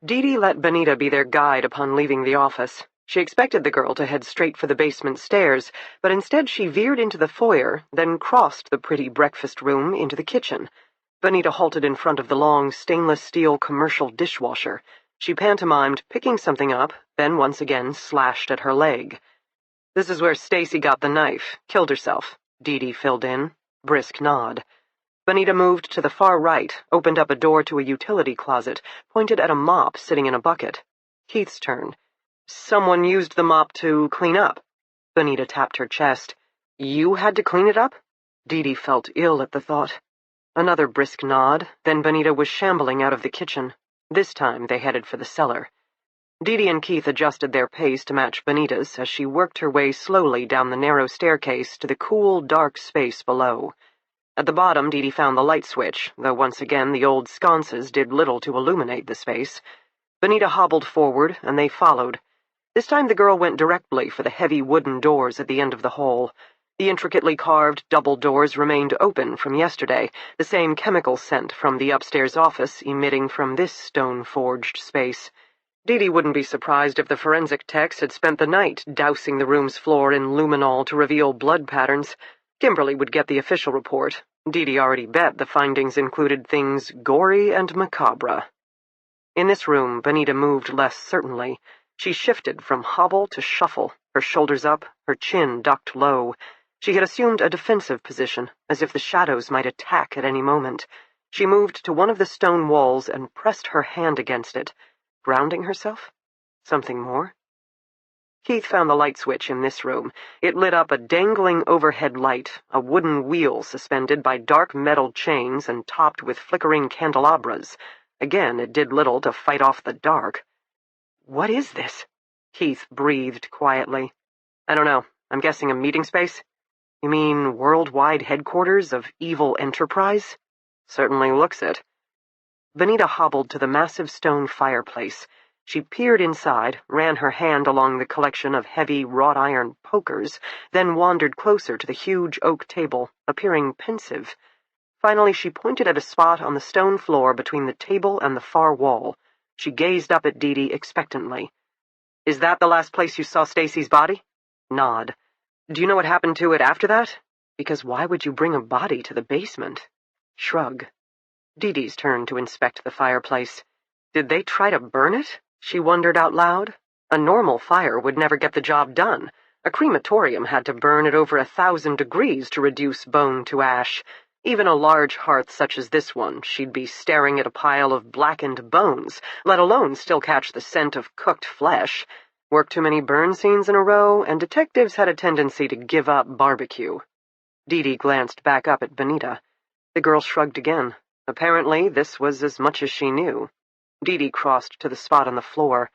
Dee Dee let Benita be their guide upon leaving the office. She expected the girl to head straight for the basement stairs, but instead she veered into the foyer, then crossed the pretty breakfast room into the kitchen. Benita halted in front of the long stainless steel commercial dishwasher. She pantomimed picking something up, then once again slashed at her leg. "This is where Stacy got the knife, killed herself," Dee Dee filled in. Brisk nod. Benita moved to the far right, opened up a door to a utility closet, pointed at a mop sitting in a bucket. Keith's turn. "Someone used the mop to clean up." Benita tapped her chest. "You had to clean it up?" Dee Dee felt ill at the thought. Another brisk nod, then Benita was shambling out of the kitchen. This time they headed for the cellar. Dee Dee and Keith adjusted their pace to match Benita's as she worked her way slowly down the narrow staircase to the cool, dark space below. At the bottom, Dee Dee found the light switch, though once again the old sconces did little to illuminate the space. Benita hobbled forward, and they followed. This time the girl went directly for the heavy wooden doors at the end of the hall. The intricately carved double doors remained open from yesterday, the same chemical scent from the upstairs office emitting from this stone-forged space. Dee Dee wouldn't be surprised if the forensic techs had spent the night dousing the room's floor in luminol to reveal blood patterns. Kimberly would get the official report. Dee Dee already bet the findings included things gory and macabre. In this room, Benita moved less certainly. She shifted from hobble to shuffle, her shoulders up, her chin ducked low. She had assumed a defensive position, as if the shadows might attack at any moment. She moved to one of the stone walls and pressed her hand against it. Grounding herself? Something more? Keith found the light switch in this room. It lit up a dangling overhead light, a wooden wheel suspended by dark metal chains and topped with flickering candelabras. Again, it did little to fight off the dark. "What is this?" Keith breathed quietly. "I don't know. I'm guessing a meeting space?" "You mean worldwide headquarters of evil enterprise?" "Certainly looks it." Benita hobbled to the massive stone fireplace. She peered inside, ran her hand along the collection of heavy wrought-iron pokers, then wandered closer to the huge oak table, appearing pensive. Finally, she pointed at a spot on the stone floor between the table and the far wall. She gazed up at Dee expectantly. "Is that the last place you saw Stacy's body?" Nod. "Do you know what happened to it after that? Because why would you bring a body to the basement?" Shrug. Dee's turned to inspect the fireplace. Did they try to burn it? She wondered out loud. A normal fire would never get the job done. A crematorium had to burn at over 1,000 degrees to reduce bone to ash. Even a large hearth such as this one, she'd be staring at a pile of blackened bones, let alone still catch the scent of cooked flesh. Worked too many burn scenes in a row, and detectives had a tendency to give up barbecue. Dee glanced back up at Benita. The girl shrugged again. Apparently, this was as much as she knew. Dee crossed to the spot on the floor,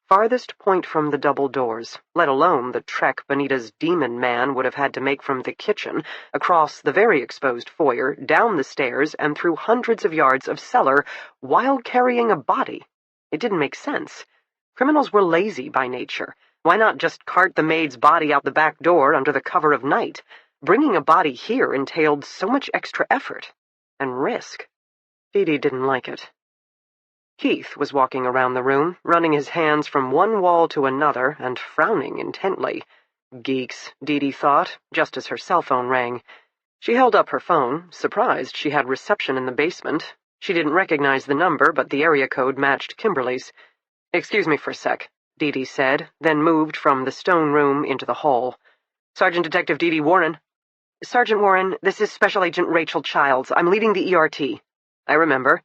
farthest point from the double doors, let alone the trek Benita's demon man would have had to make from the kitchen, across the very exposed foyer, down the stairs, and through hundreds of yards of cellar, while carrying a body. It didn't make sense. Criminals were lazy by nature. Why not just cart the maid's body out the back door under the cover of night? Bringing a body here entailed so much extra effort. And risk. Dee didn't like it. Keith was walking around the room, running his hands from one wall to another and frowning intently. Geeks, Dee thought, just as her cell phone rang. She held up her phone, surprised she had reception in the basement. She didn't recognize the number, but the area code matched Kimberly's. "Excuse me for a sec," Dee said, then moved from the stone room into the hall. "Sergeant Detective Dee Warren." "Sergeant Warren, this is Special Agent Rachel Childs. I'm leading the ERT. "I remember.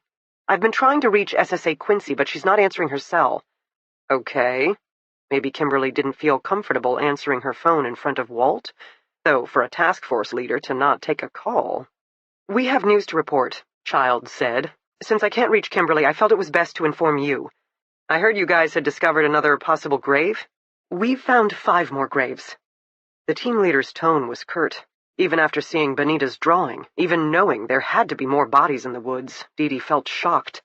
I've been trying to reach SSA Quincy, but she's not answering her cell." "Okay." Maybe Kimberly didn't feel comfortable answering her phone in front of Walt, though for a task force leader to not take a call. "We have news to report," Childs said. "Since I can't reach Kimberly, I felt it was best to inform you. I heard you guys had discovered another possible grave?" "We've found 5 more graves." The team leader's tone was curt. Even after seeing Benita's drawing, even knowing there had to be more bodies in the woods, Dee felt shocked.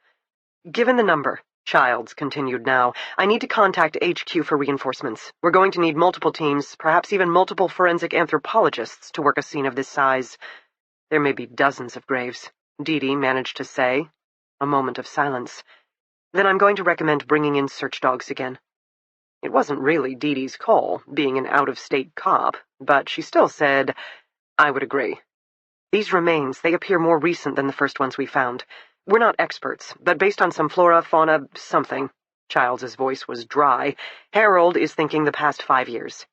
"Given the number," Childs continued now, "I need to contact HQ for reinforcements. We're going to need multiple teams, perhaps even multiple forensic anthropologists to work a scene of this size. There may be dozens of graves," Dee managed to say. A moment of silence. "Then I'm going to recommend bringing in search dogs again." It wasn't really Dee's call, being an out-of-state cop, but she still said, "I would agree. These remains, they appear more recent than the first ones we found. We're not experts, but based on some flora, fauna, something." Childs's voice was dry. "Harold is thinking the past 5 years.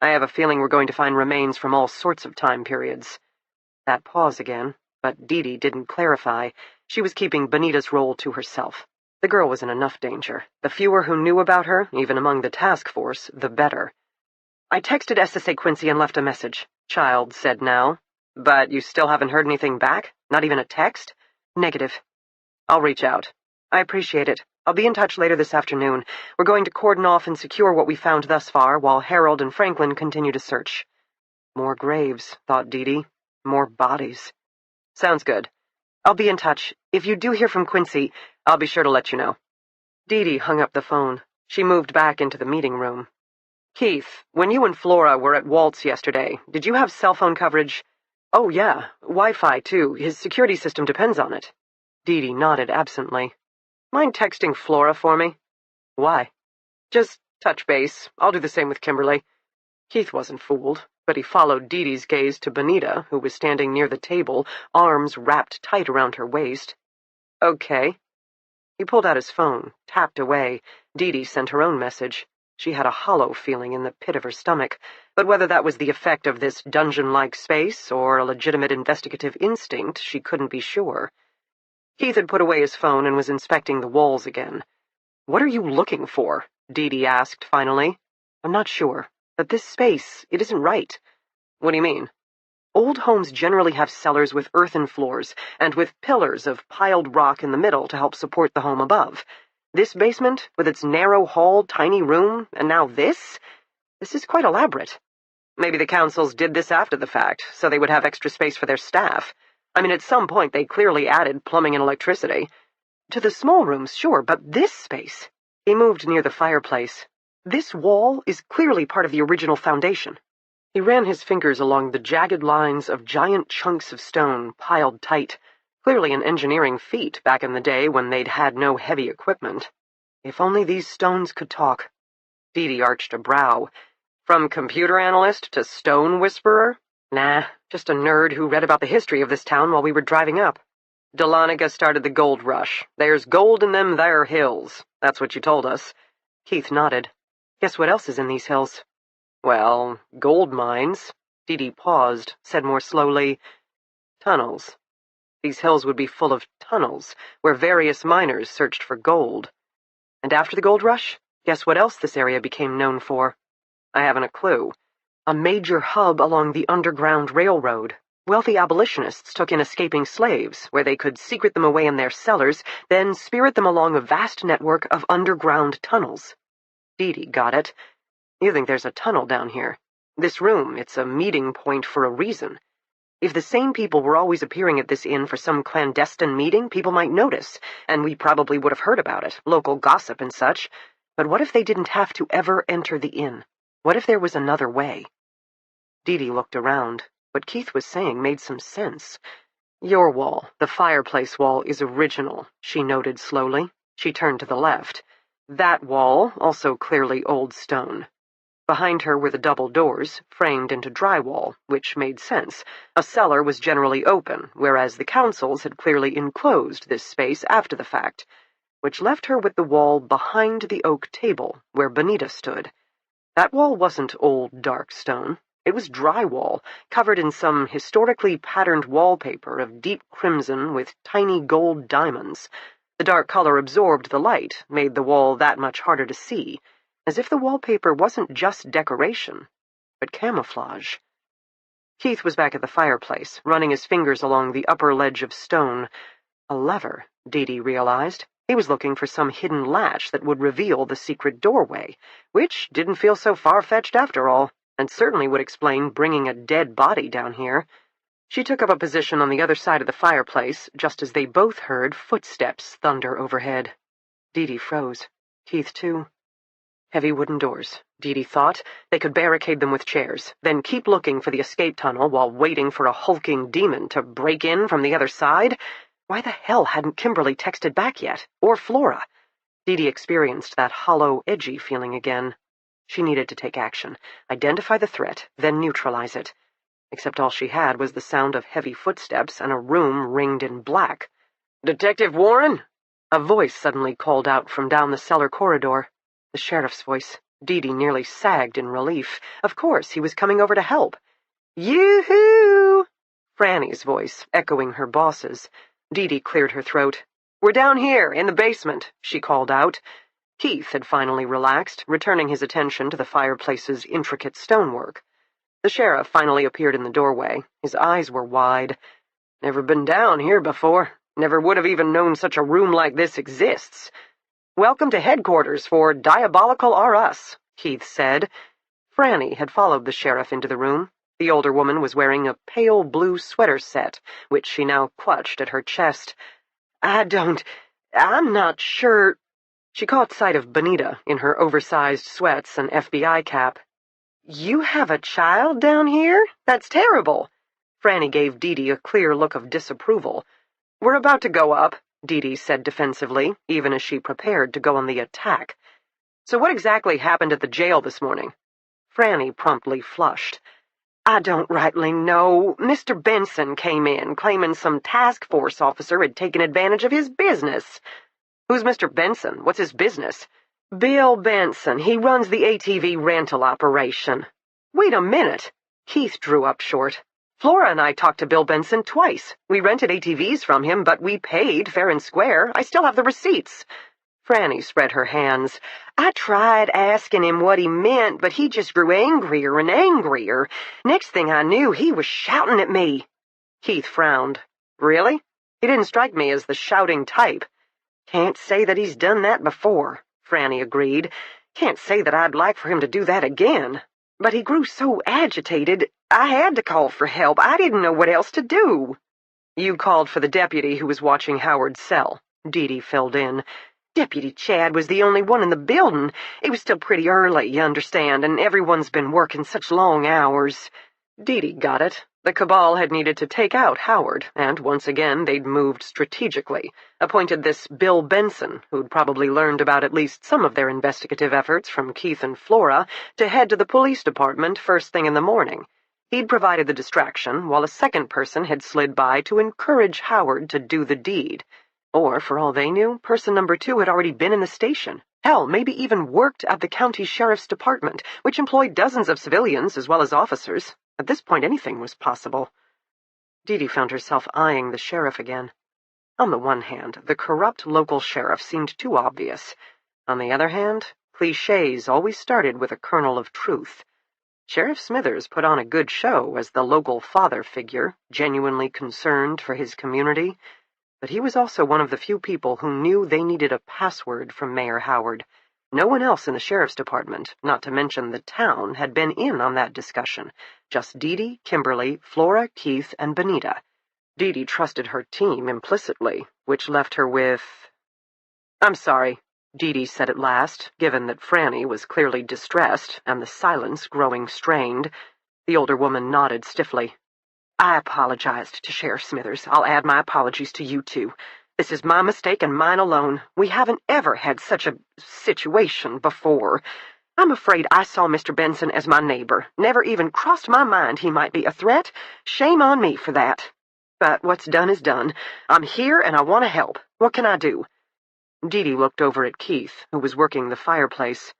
I have a feeling we're going to find remains from all sorts of time periods." That pause again, but Dee didn't clarify. She was keeping Benita's role to herself. The girl was in enough danger. The fewer who knew about her, even among the task force, the better. "I texted SSA Quincy and left a message," Childs said now. "But you still haven't heard anything back? Not even a text?" "Negative." "I'll reach out." "I appreciate it. I'll be in touch later this afternoon. We're going to cordon off and secure what we found thus far, while Harold and Franklin continue to search." More graves, thought Dee. More bodies. "Sounds good. I'll be in touch. If you do hear from Quincy, I'll be sure to let you know." Dee hung up the phone. She moved back into the meeting room. "Keith, when you and Flora were at Walt's yesterday, did you have cell phone coverage?" "Oh, yeah. Wi-Fi, too. His security system depends on it." Dee nodded absently. "Mind texting Flora for me?" "Why?" "Just touch base. I'll do the same with Kimberly." Keith wasn't fooled, but he followed Dee's gaze to Benita, who was standing near the table, arms wrapped tight around her waist. "Okay." He pulled out his phone, tapped away. Dee sent her own message. She had a hollow feeling in the pit of her stomach, but whether that was the effect of this dungeon-like space or a legitimate investigative instinct, she couldn't be sure. Keith had put away his phone and was inspecting the walls again. "What are you looking for?" Dee asked finally. "I'm not sure, but this space, it isn't right." "What do you mean?" "Old homes generally have cellars with earthen floors and with pillars of piled rock in the middle to help support the home above. This basement, with its narrow hall, tiny room, and now this is quite elaborate. Maybe the councils did this after the fact, so they would have extra space for their staff. I mean, at some point they clearly added plumbing and electricity. To the small rooms, sure, but this space..." He moved near the fireplace. "This wall is clearly part of the original foundation." He ran his fingers along the jagged lines of giant chunks of stone piled tight, clearly an engineering feat back in the day when they'd had no heavy equipment. If only these stones could talk. Dee arched a brow. From computer analyst to stone whisperer? Nah, just a nerd who read about the history of this town while we were driving up. "Dahlonega started the gold rush. There's gold in them there hills. That's what you told us." Keith nodded. "Guess what else is in these hills?" "Well, gold mines." Dee paused, said more slowly, "tunnels. These hills would be full of tunnels, where various miners searched for gold. And after the gold rush, guess what else this area became known for?" "I haven't a clue." "A major hub along the Underground Railroad. Wealthy abolitionists took in escaping slaves, where they could secret them away in their cellars, then spirit them along a vast network of underground tunnels." Dee got it. "You think there's a tunnel down here? This room, it's a meeting point for a reason. If the same people were always appearing at this inn for some clandestine meeting, people might notice, and we probably would have heard about it, local gossip and such. But what if they didn't have to ever enter the inn? What if there was another way?" Dee looked around. What Keith was saying made some sense. "Your wall, the fireplace wall, is original," she noted slowly. She turned to the left. "That wall, also clearly old stone. Behind her were the double doors, framed into drywall, which made sense. A cellar was generally open, whereas the councils had clearly enclosed this space after the fact, which left her with the wall behind the oak table, where Bonita stood. That wall wasn't old, dark stone. It was drywall, covered in some historically patterned wallpaper of deep crimson with tiny gold diamonds. The dark color absorbed the light, made the wall that much harder to see, as if the wallpaper wasn't just decoration, but camouflage. Keith was back at the fireplace, running his fingers along the upper ledge of stone. A lever, Dee realized. He was looking for some hidden latch that would reveal the secret doorway, which didn't feel so far-fetched after all, and certainly would explain bringing a dead body down here. She took up a position on the other side of the fireplace, just as they both heard footsteps thunder overhead. Dee froze. Keith, too. Heavy wooden doors, Dee thought. They could barricade them with chairs, then keep looking for the escape tunnel while waiting for a hulking demon to break in from the other side. Why the hell hadn't Kimberly texted back yet? Or Flora? Dee experienced that hollow, edgy feeling again. She needed to take action, identify the threat, then neutralize it. Except all she had was the sound of heavy footsteps and a room ringed in black. "Detective Warren?" A voice suddenly called out from down the cellar corridor. The sheriff's voice. Dee nearly sagged in relief. Of course, he was coming over to help. "Yoo-hoo!" Franny's voice, echoing her boss's. Dee cleared her throat. "We're down here, in the basement," she called out. Keith had finally relaxed, returning his attention to the fireplace's intricate stonework. The sheriff finally appeared in the doorway. His eyes were wide. "Never been down here before. Never would have even known such a room like this exists." "Welcome to headquarters for Diabolical R Us," Keith said. Franny had followed the sheriff into the room. The older woman was wearing a pale blue sweater set, which she now clutched at her chest. I'm not sure." She caught sight of Bonita in her oversized sweats and FBI cap. "You have a child down here? That's terrible." Franny gave Dee a clear look of disapproval. "We're about to go up," Dee said defensively, even as she prepared to go on the attack. "So what exactly happened at the jail this morning?" Franny promptly flushed. "I don't rightly know. Mr. Benson came in, claiming some task force officer had taken advantage of his business." Who's Mr. Benson? What's his business? Bill Benson. He runs the ATV rental operation. Wait a minute. Keith drew up short. Flora and I talked to Bill Benson twice. We rented ATVs from him, but we paid fair and square. I still have the receipts. Franny spread her hands. I tried asking him what he meant, but he just grew angrier and angrier. Next thing I knew, he was shouting at me. Keith frowned. Really? He didn't strike me as the shouting type. Can't say that he's done that before, Franny agreed. Can't say that I'd like for him to do that again. But he grew so agitated, I had to call for help. I didn't know what else to do. You called for the deputy who was watching Howard's cell, Dee Dee filled in. Deputy Chad was the only one in the building. It was still pretty early, you understand, and everyone's been working such long hours. Dee Dee got it. The cabal had needed to take out Howard, and once again they'd moved strategically, appointed this Bill Benson, who'd probably learned about at least some of their investigative efforts from Keith and Flora, to head to the police department first thing in the morning. He'd provided the distraction, while a second person had slid by to encourage Howard to do the deed. Or, for all they knew, person number 2 had already been in the station. Hell, maybe even worked at the county sheriff's department, which employed dozens of civilians as well as officers. At this point, anything was possible. Dee Dee found herself eyeing the sheriff again. On the one hand, the corrupt local sheriff seemed too obvious. On the other hand, clichés always started with a kernel of truth. Sheriff Smithers put on a good show as the local father figure, genuinely concerned for his community, but he was also one of the few people who knew they needed a password from Mayor Howard. No one else in the sheriff's department, not to mention the town, had been in on that discussion. Just Dee Dee, Kimberly, Flora, Keith, and Benita. Dee Dee trusted her team implicitly, which left her with... I'm sorry, Dee Dee said at last, given that Franny was clearly distressed and the silence growing strained. The older woman nodded stiffly. I apologized to Sheriff Smithers. I'll add my apologies to you, too. This is my mistake and mine alone. We haven't ever had such a situation before. I'm afraid I saw Mr. Benson as my neighbor. Never even crossed my mind he might be a threat. Shame on me for that. But what's done is done. I'm here and I want to help. What can I do? Dee Dee looked over at Keith, who was working the fireplace.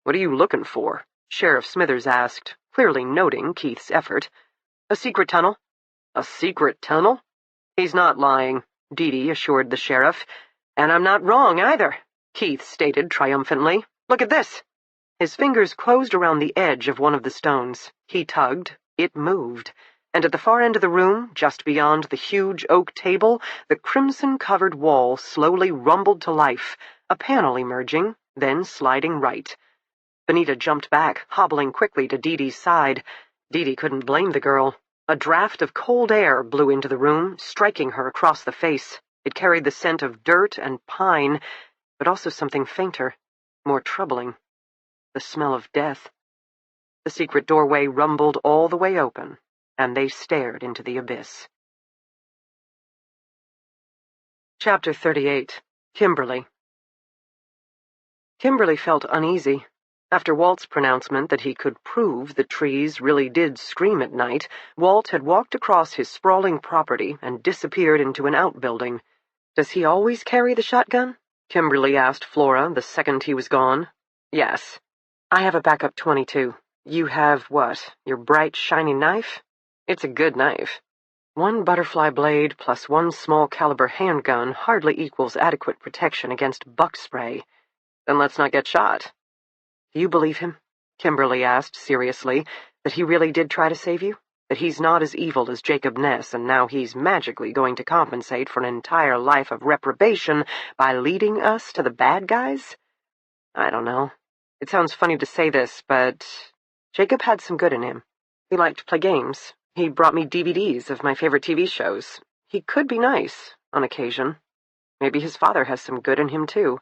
What are you looking for? Sheriff Smithers asked, clearly noting Keith's effort. A secret tunnel? A secret tunnel? He's not lying, Dee Dee assured the sheriff. And I'm not wrong either, Keith stated triumphantly. Look at this. His fingers closed around the edge of one of the stones. He tugged. It moved. And at the far end of the room, just beyond the huge oak table, the crimson-covered wall slowly rumbled to life, a panel emerging, then sliding right. Benita jumped back, hobbling quickly to Dee Dee's side. Dee Dee couldn't blame the girl. A draft of cold air blew into the room, striking her across the face. It carried the scent of dirt and pine, but also something fainter, more troubling. The smell of death. The secret doorway rumbled all the way open, and they stared into the abyss. Chapter 38. Kimberly. Kimberly felt uneasy. After Walt's pronouncement that he could prove the trees really did scream at night, Walt had walked across his sprawling property and disappeared into an outbuilding. Does he always carry the shotgun? Kimberly asked Flora the second he was gone. Yes. I have a backup .22. You have what? Your bright, shiny knife? It's a good knife. One butterfly blade plus one small-caliber handgun hardly equals adequate protection against buck spray. Then let's not get shot. Do you believe him? Kimberly asked seriously, that he really did try to save you? That he's not as evil as Jacob Ness, and now he's magically going to compensate for an entire life of reprobation by leading us to the bad guys? I don't know. It sounds funny to say this, but Jacob had some good in him. He liked to play games. He brought me DVDs of my favorite TV shows. He could be nice, on occasion. Maybe his father has some good in him, too.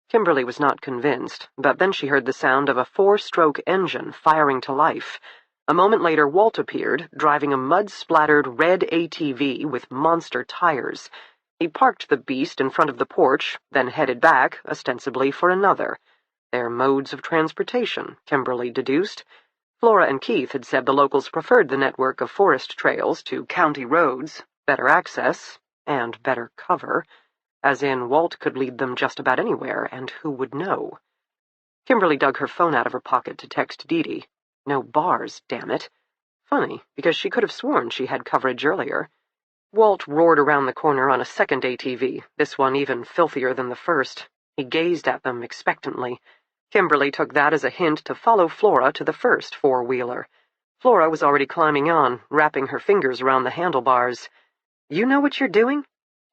Kimberly was not convinced, but then she heard the sound of a 4-stroke engine firing to life. A moment later, Walt appeared, driving a mud-splattered red ATV with monster tires. He parked the beast in front of the porch, then headed back, ostensibly for another. Their modes of transportation, Kimberly deduced. Flora and Keith had said the locals preferred the network of forest trails to county roads, better access, and better cover. As in, Walt could lead them just about anywhere, and who would know? Kimberly dug her phone out of her pocket to text Dee Dee. No bars, damn it. Funny, because she could have sworn she had coverage earlier. Walt roared around the corner on a second ATV, this one even filthier than the first. He gazed at them expectantly. Kimberly took that as a hint to follow Flora to the first four-wheeler. Flora was already climbing on, wrapping her fingers around the handlebars. "You know what you're doing?"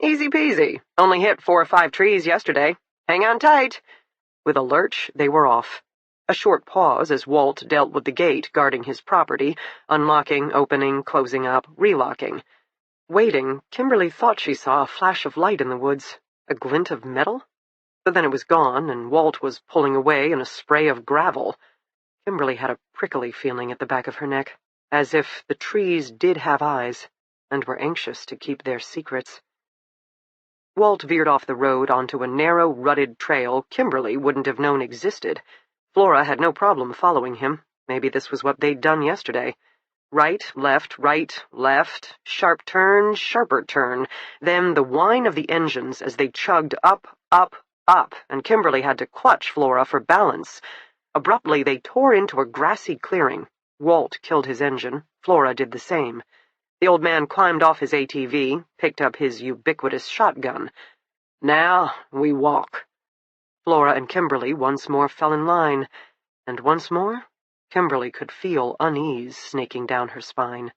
"Easy peasy. Only hit 4 or 5 trees yesterday. Hang on tight." With a lurch, they were off. A short pause as Walt dealt with the gate guarding his property, unlocking, opening, closing up, relocking. Waiting, Kimberly thought she saw a flash of light in the woods, a glint of metal. But then it was gone, and Walt was pulling away in a spray of gravel. Kimberly had a prickly feeling at the back of her neck, as if the trees did have eyes, and were anxious to keep their secrets. Walt veered off the road onto a narrow, rutted trail Kimberly wouldn't have known existed. Flora had no problem following him. Maybe this was what they'd done yesterday. Right, left, sharp turn, sharper turn, then the whine of the engines as they chugged up, and Kimberly had to clutch Flora for balance. Abruptly, they tore into a grassy clearing. Walt killed his engine. Flora did the same. The old man climbed off his ATV, picked up his ubiquitous shotgun. "Now we walk." Flora and Kimberly once more fell in line, and once more Kimberly could feel unease snaking down her spine.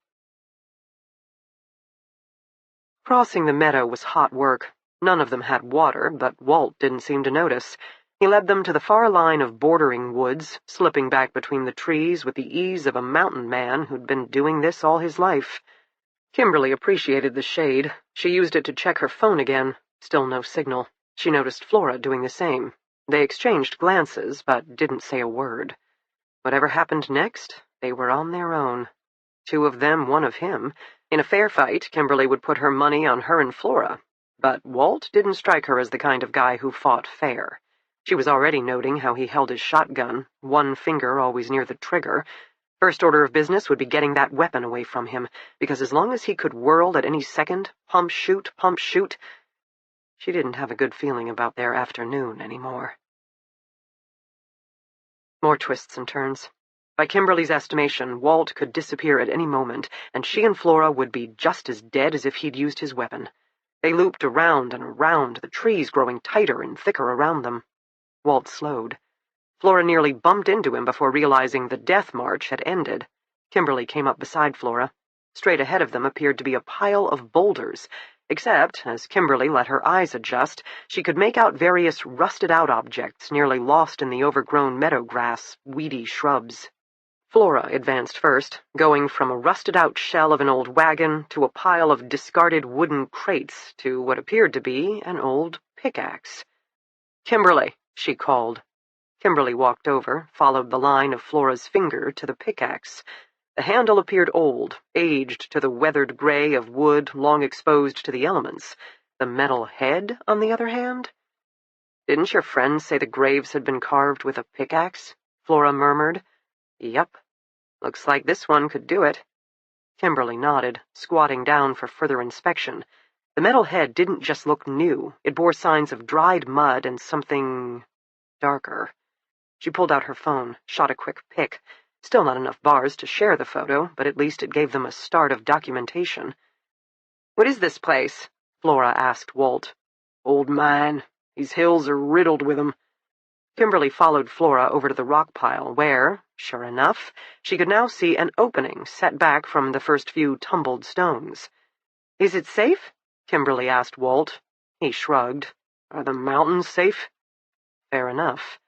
Crossing the meadow was hot work. None of them had water, but Walt didn't seem to notice. He led them to the far line of bordering woods, slipping back between the trees with the ease of a mountain man who'd been doing this all his life. Kimberly appreciated the shade. She used it to check her phone again. Still no signal. She noticed Flora doing the same. They exchanged glances, but didn't say a word. Whatever happened next, they were on their own. 2 of them, 1 of him. In a fair fight, Kimberly would put her money on her and Flora. But Walt didn't strike her as the kind of guy who fought fair. She was already noting how he held his shotgun, 1 finger always near the trigger. First order of business would be getting that weapon away from him, because as long as he could whirl at any second, pump shoot, she didn't have a good feeling about their afternoon anymore. More twists and turns. By Kimberly's estimation, Walt could disappear at any moment, and she and Flora would be just as dead as if he'd used his weapon. They looped around and around, the trees growing tighter and thicker around them. Walt slowed. Flora nearly bumped into him before realizing the death march had ended. Kimberly came up beside Flora. Straight ahead of them appeared to be a pile of boulders, except, as Kimberly let her eyes adjust, she could make out various rusted-out objects nearly lost in the overgrown meadow grass, weedy shrubs. Flora advanced first, going from a rusted-out shell of an old wagon to a pile of discarded wooden crates to what appeared to be an old pickaxe. "Kimberly," she called. Kimberly walked over, followed the line of Flora's finger to the pickaxe. The handle appeared old, aged to the weathered gray of wood long exposed to the elements. The metal head, on the other hand? "Didn't your friend say the graves had been carved with a pickaxe?" Flora murmured. "Yup. Looks like this one could do it." Kimberly nodded, squatting down for further inspection. The metal head didn't just look new. It bore signs of dried mud and something darker. She pulled out her phone, shot a quick pic. Still not enough bars to share the photo, but at least it gave them a start of documentation. "What is this place?" Flora asked Walt. "Old mine. These hills are riddled with 'em." Kimberly followed Flora over to the rock pile where, sure enough, she could now see an opening set back from the first few tumbled stones. "Is it safe?" Kimberly asked Walt. He shrugged. "Are the mountains safe?" Fair enough.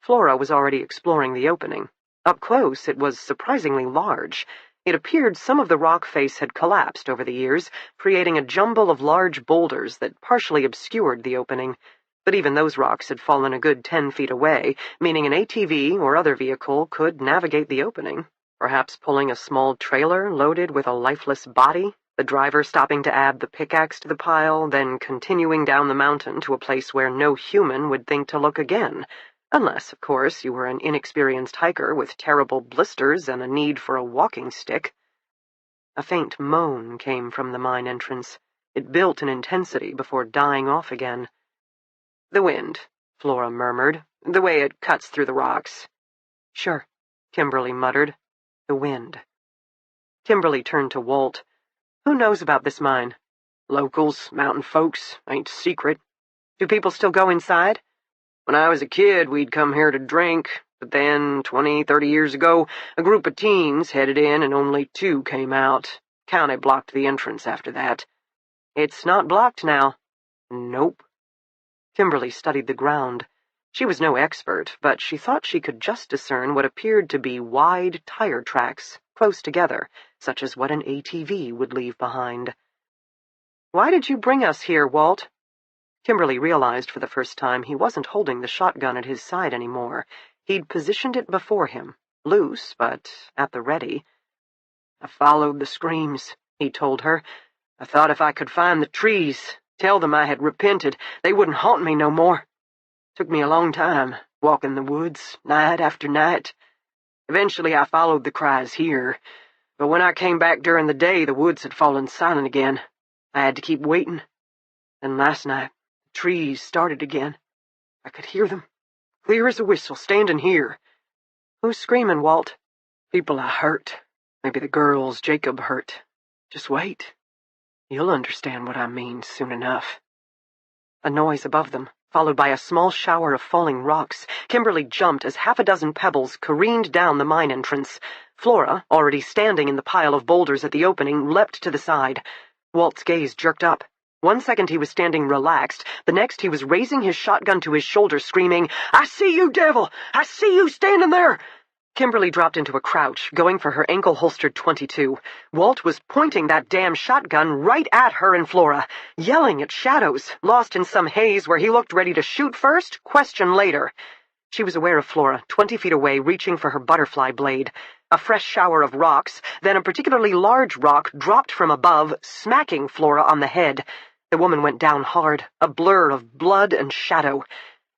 Flora was already exploring the opening. Up close, it was surprisingly large. It appeared some of the rock face had collapsed over the years, creating a jumble of large boulders that partially obscured the opening. But even those rocks had fallen a good 10 feet away, meaning an ATV or other vehicle could navigate the opening, perhaps pulling a small trailer loaded with a lifeless body, the driver stopping to add the pickaxe to the pile, then continuing down the mountain to a place where no human would think to look again. Unless, of course, you were an inexperienced hiker with terrible blisters and a need for a walking stick. A faint moan came from the mine entrance. It built in intensity before dying off again. "The wind," Flora murmured, "the way it cuts through the rocks." "Sure," Kimberly muttered. "The wind." Kimberly turned to Walt. "Who knows about this mine?" "Locals, mountain folks, ain't secret." "Do people still go inside?" "When I was a kid, we'd come here to drink, but then, 20, 30 years ago, a group of teens headed in and only 2 came out. County blocked the entrance after that." "It's not blocked now." "Nope." Kimberly studied the ground. She was no expert, but she thought she could just discern what appeared to be wide tire tracks, close together, such as what an ATV would leave behind. "Why did you bring us here, Walt?" Kimberly realized for the first time he wasn't holding the shotgun at his side anymore. He'd positioned it before him, loose, but at the ready. "I followed the screams," he told her. "I thought if I could find the trees, tell them I had repented, they wouldn't haunt me no more. Took me a long time, walking the woods, night after night. Eventually I followed the cries here, but when I came back during the day, the woods had fallen silent again. I had to keep waiting. Then last night, the trees started again. I could hear them, clear as a whistle, standing here." "Who's screaming, Walt?" "People I hurt. Maybe the girls Jacob hurt. Just wait. You'll understand what I mean soon enough." A noise above them, followed by a small shower of falling rocks. Kimberly jumped as 6 pebbles careened down the mine entrance. Flora, already standing in the pile of boulders at the opening, leapt to the side. Walt's gaze jerked up. 1 second he was standing relaxed, the next he was raising his shotgun to his shoulder, screaming, "I see you, devil! I see you standing there!" Kimberly dropped into a crouch, going for her ankle-holstered .22. Walt was pointing that damn shotgun right at her and Flora, yelling at shadows, lost in some haze where he looked ready to shoot first, question later. She was aware of Flora, 20 feet away, reaching for her butterfly blade. A fresh shower of rocks, then a particularly large rock dropped from above, smacking Flora on the head. The woman went down hard, a blur of blood and shadow.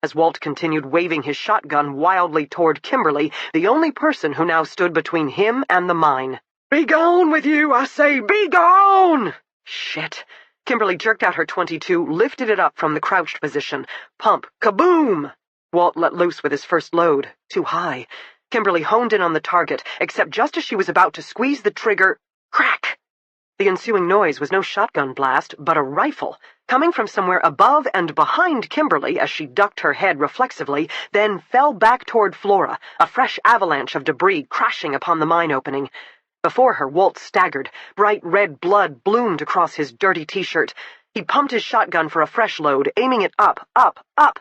As Walt continued waving his shotgun wildly toward Kimberly, the only person who now stood between him and the mine. "Be gone with you, I say, be gone!" Shit. Kimberly jerked out her .22, lifted it up from the crouched position. Pump, kaboom! Walt let loose with his first load, too high. Kimberly honed in on the target, except just as she was about to squeeze the trigger, crack! The ensuing noise was no shotgun blast, but a rifle, coming from somewhere above and behind Kimberly as she ducked her head reflexively, then fell back toward Flora, a fresh avalanche of debris crashing upon the mine opening. Before her, Walt staggered. Bright red blood bloomed across his dirty t-shirt. He pumped his shotgun for a fresh load, aiming it up, up, up.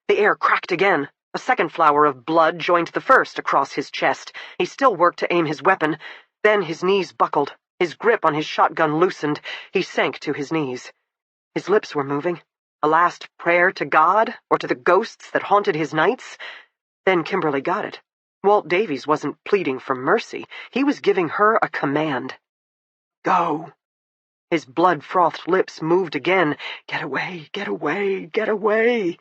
The air cracked again. A second flower of blood joined the first across his chest. He still worked to aim his weapon. Then his knees buckled. His grip on his shotgun loosened. He sank to his knees. His lips were moving. A last prayer to God, or to the ghosts that haunted his nights? Then Kimberly got it. Walt Davies wasn't pleading for mercy. He was giving her a command. Go. His blood-frothed lips moved again. Get away, get away, get away.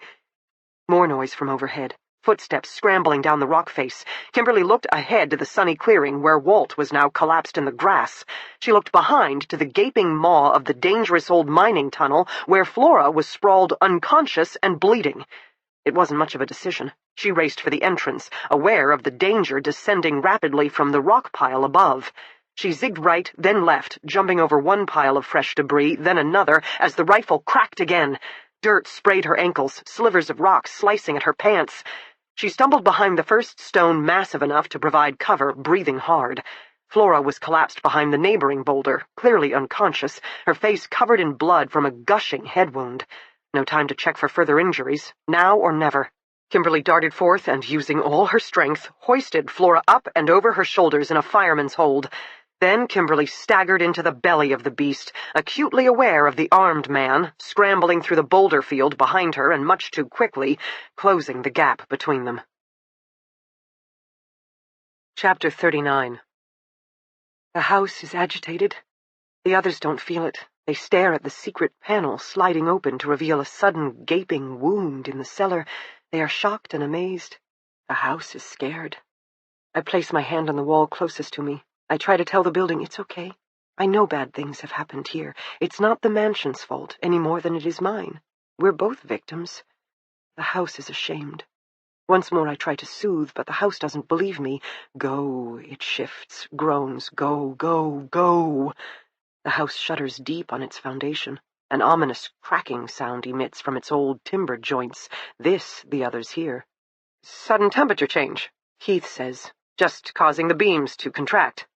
More noise from overhead. Footsteps scrambling down the rock face. Kimberly looked ahead to the sunny clearing where Walt was now collapsed in the grass. She looked behind to the gaping maw of the dangerous old mining tunnel where Flora was sprawled unconscious and bleeding. It wasn't much of a decision. She raced for the entrance, aware of the danger descending rapidly from the rock pile above. She zigged right, then left, jumping over one pile of fresh debris, then another, as the rifle cracked again. Dirt sprayed her ankles, slivers of rock slicing at her pants. She stumbled behind the first stone massive enough to provide cover, breathing hard. Flora was collapsed behind the neighboring boulder, clearly unconscious, her face covered in blood from a gushing head wound. No time to check for further injuries, now or never. Kimberly darted forth and, using all her strength, hoisted Flora up and over her shoulders in a fireman's hold. Then Kimberly staggered into the belly of the beast, acutely aware of the armed man, scrambling through the boulder field behind her and much too quickly, closing the gap between them. Chapter 39. The house is agitated. The others don't feel it. They stare at the secret panel sliding open to reveal a sudden gaping wound in the cellar. They are shocked and amazed. The house is scared. I place my hand on the wall closest to me. I try to tell the building it's okay. I know bad things have happened here. It's not the mansion's fault any more than it is mine. We're both victims. The house is ashamed. Once more I try to soothe, but the house doesn't believe me. Go, it shifts, groans, go, go, go. The house shudders deep on its foundation. An ominous cracking sound emits from its old timber joints. This the others hear. Sudden temperature change, Keith says. just causing the beams to contract.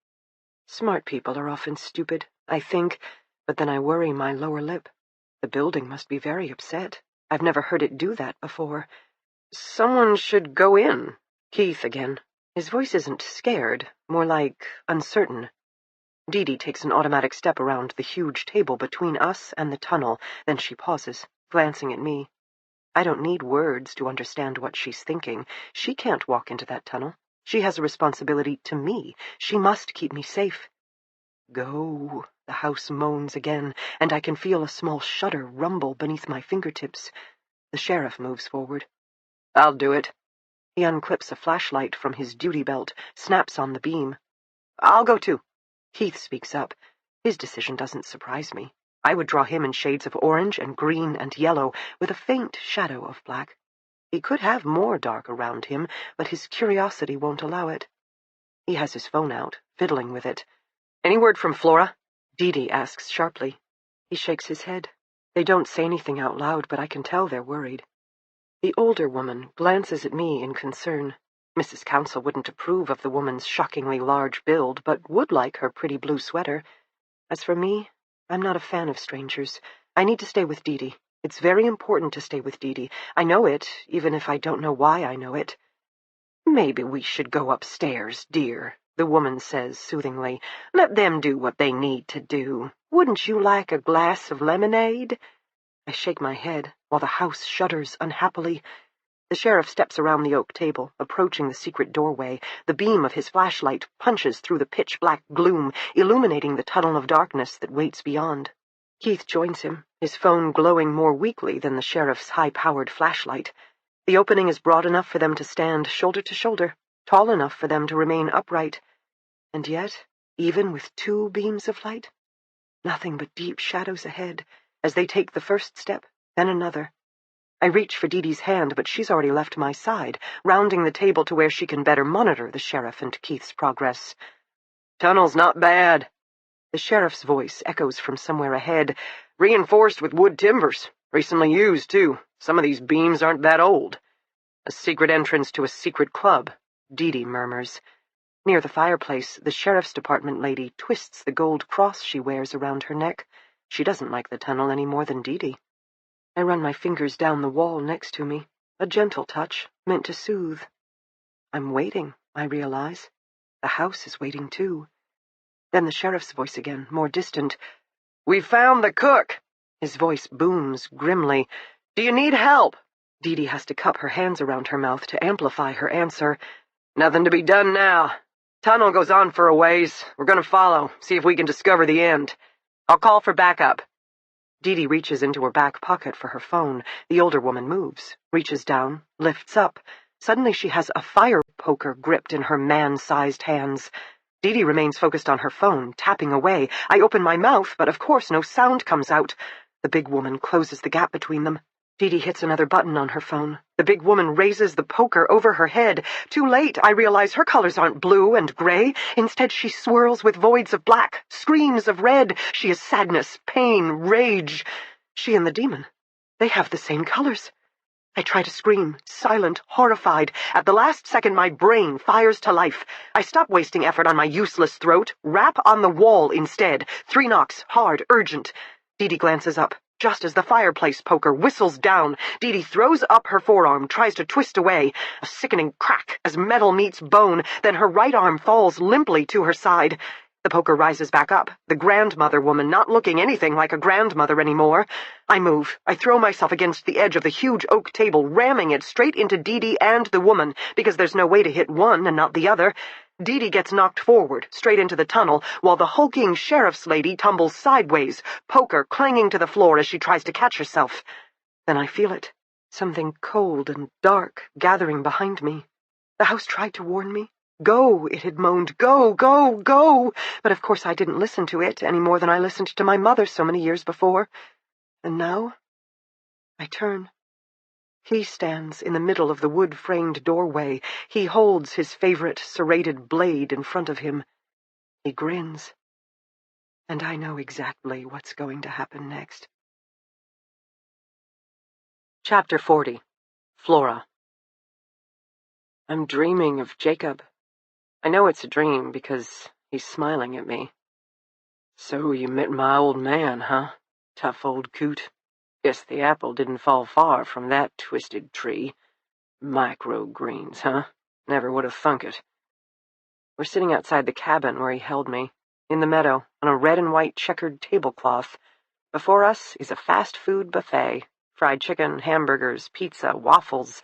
Smart people are often stupid, I think, but then I worry my lower lip. The building must be very upset. I've never heard it do that before. Someone should go in. Keith again. His voice isn't scared, more like uncertain. Dee takes an automatic step around the huge table between us and the tunnel, then she pauses, glancing at me. I don't need words to understand what she's thinking. She can't walk into that tunnel. She has a responsibility to me. She must keep me safe. Go, the house moans again, and I can feel a small shudder rumble beneath my fingertips. The sheriff moves forward. I'll do it. He unclips a flashlight from his duty belt, snaps on the beam. I'll go too. Keith speaks up. His decision doesn't surprise me. I would draw him in shades of orange and green and yellow, with a faint shadow of black. He could have more dark around him, but his curiosity won't allow it. He has his phone out, fiddling with it. Any word from Flora? Dee asks sharply. He shakes his head. They don't say anything out loud, but I can tell they're worried. The older woman glances at me in concern. Mrs. Council wouldn't approve of the woman's shockingly large build, but would like her pretty blue sweater. As for me, I'm not a fan of strangers. I need to stay with Dee. It's very important to stay with Dee. I know it, even if I don't know why I know it. Maybe we should go upstairs, dear, the woman says soothingly. Let them do what they need to do. Wouldn't you like a glass of lemonade? I shake my head, while the house shudders unhappily. The sheriff steps around the oak table, approaching the secret doorway. The beam of his flashlight punches through the pitch-black gloom, illuminating the tunnel of darkness that waits beyond. Keith joins him, his phone glowing more weakly than the sheriff's high-powered flashlight. The opening is broad enough for them to stand shoulder to shoulder, tall enough for them to remain upright. And yet, even with two beams of light, nothing but deep shadows ahead, as they take the first step, then another. I reach for Dee's hand, but she's already left my side, rounding the table to where she can better monitor the sheriff and Keith's progress. Tunnel's not bad. The sheriff's voice echoes from somewhere ahead. Reinforced with wood timbers. Recently used, too. Some of these beams aren't that old. A secret entrance to a secret club, Dee murmurs. Near the fireplace, the sheriff's department lady twists the gold cross she wears around her neck. She doesn't like the tunnel any more than Dee. I run my fingers down the wall next to me, a gentle touch, meant to soothe. I'm waiting, I realize. The house is waiting, too. Then the sheriff's voice again, more distant. We found the cook. His voice booms grimly. Do you need help? Dee has to cup her hands around her mouth to amplify her answer. Nothing to be done now. Tunnel goes on for a ways. We're going to follow, see if we can discover the end. I'll call for backup. Dee reaches into her back pocket for her phone. The older woman moves, reaches down, lifts up. Suddenly she has a fire poker gripped in her man-sized hands. Dee remains focused on her phone, tapping away. I open my mouth, but of course no sound comes out. The big woman closes the gap between them. Dee hits another button on her phone. The big woman raises the poker over her head. Too late, I realize her colors aren't blue and gray. Instead, she swirls with voids of black, screams of red. She is sadness, pain, rage. She and the demon, they have the same colors. I try to scream, silent, horrified. At the last second, my brain fires to life. I stop wasting effort on my useless throat, rap on the wall instead. 3 knocks, hard, urgent. Dee glances up. Just as the fireplace poker whistles down, Dee throws up her forearm, tries to twist away. A sickening crack as metal meets bone, then her right arm falls limply to her side. The poker rises back up, the grandmother woman not looking anything like a grandmother anymore. I move. I throw myself against the edge of the huge oak table, ramming it straight into Dee and the woman, because there's no way to hit one and not the other. Dee gets knocked forward, straight into the tunnel, while the hulking sheriff's lady tumbles sideways, poker clanging to the floor as she tries to catch herself. Then I feel it, something cold and dark gathering behind me. The house tried to warn me. Go, it had moaned. Go, go, go! But of course I didn't listen to it any more than I listened to my mother so many years before. And now I turn. He stands in the middle of the wood-framed doorway. He holds his favorite serrated blade in front of him. He grins. And I know exactly what's going to happen next. Chapter 40. Flora. I'm dreaming of Jacob. I know it's a dream because he's smiling at me. So you met my old man, huh? Tough old coot. Guess the apple didn't fall far from that twisted tree. Microgreens, huh? Never would have thunk it. We're sitting outside the cabin where he held me, in the meadow, on a red and white checkered tablecloth. Before us is a fast food buffet. Fried chicken, hamburgers, pizza, waffles.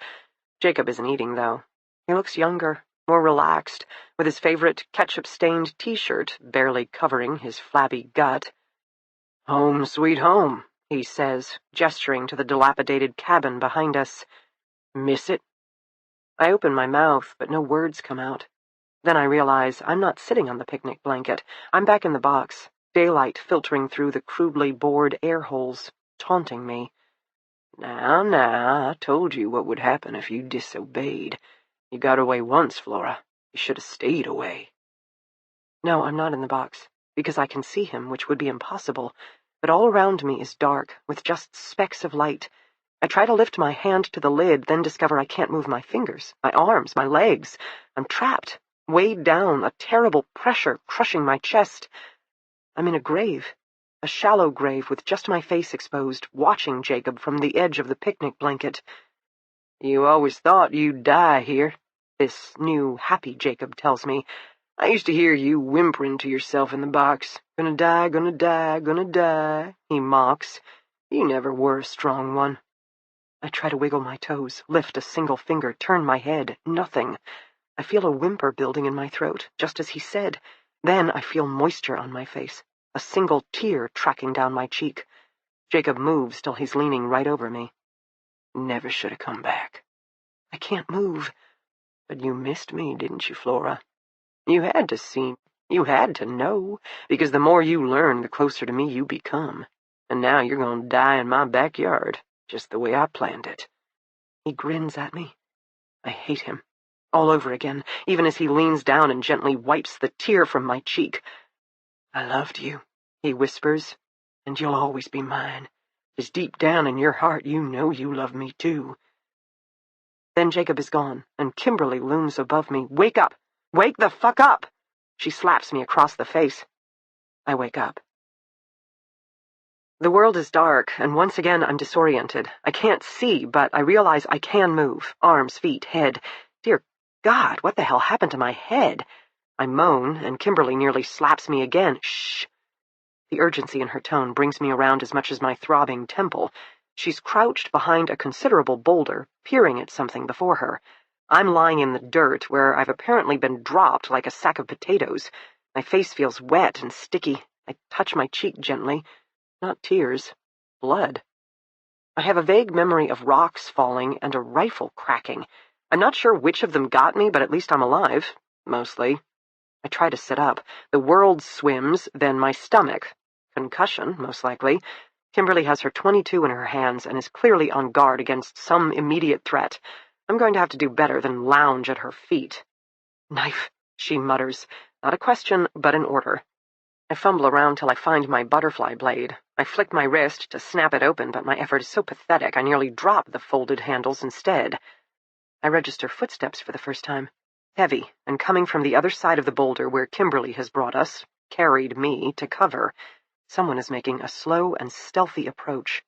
Jacob isn't eating, though. He looks younger, more relaxed, with his favorite ketchup-stained t-shirt barely covering his flabby gut. "Home, sweet home," he says, gesturing to the dilapidated cabin behind us. "Miss it?" I open my mouth, but no words come out. Then I realize I'm not sitting on the picnic blanket. I'm back in the box, daylight filtering through the crudely bored air holes, taunting me. Now, I told you what would happen if you disobeyed. You got away once, Flora. You should have stayed away. No, I'm not in the box, because I can see him, which would be impossible, but all around me is dark, with just specks of light. I try to lift my hand to the lid, then discover I can't move my fingers, my arms, my legs. I'm trapped, weighed down, a terrible pressure crushing my chest. I'm in a grave, a shallow grave with just my face exposed, watching Jacob from the edge of the picnic blanket. You always thought you'd die here, this new, happy Jacob tells me. I used to hear you whimpering to yourself in the box. Gonna die, gonna die, gonna die, he mocks. You never were a strong one. I try to wiggle my toes, lift a single finger, turn my head. Nothing. I feel a whimper building in my throat, just as he said. Then I feel moisture on my face, a single tear tracking down my cheek. Jacob moves till he's leaning right over me. Never should have come back. I can't move. But you missed me, didn't you, Flora? You had to see, you had to know, because the more you learn, the closer to me you become. And now you're gonna die in my backyard, just the way I planned it. He grins at me. I hate him. All over again, even as he leans down and gently wipes the tear from my cheek. I loved you, he whispers, and you'll always be mine, as deep down in your heart you know you love me too. Then Jacob is gone, and Kimberly looms above me. Wake up! Wake the fuck up! She slaps me across the face. I wake up. The world is dark, and once again I'm disoriented. I can't see, but I realize I can move. Arms, feet, head. Dear God, what the hell happened to my head? I moan, and Kimberly nearly slaps me again. Shh! The urgency in her tone brings me around as much as my throbbing temple. She's crouched behind a considerable boulder, peering at something before her. I'm lying in the dirt, where I've apparently been dropped like a sack of potatoes. My face feels wet and sticky. I touch my cheek gently. Not tears. Blood. I have a vague memory of rocks falling and a rifle cracking. I'm not sure which of them got me, but at least I'm alive. Mostly. I try to sit up. The world swims, then my stomach. Concussion, most likely. Kimberly has her .22 in her hands and is clearly on guard against some immediate threat. I'm going to have to do better than lounge at her feet. Knife, she mutters. Not a question, but an order. I fumble around till I find my butterfly blade. I flick my wrist to snap it open, but my effort is so pathetic I nearly drop the folded handles instead. I register footsteps for the first time. Heavy, and coming from the other side of the boulder where Kimberly has brought us, carried me to cover. Someone is making a slow and stealthy approach,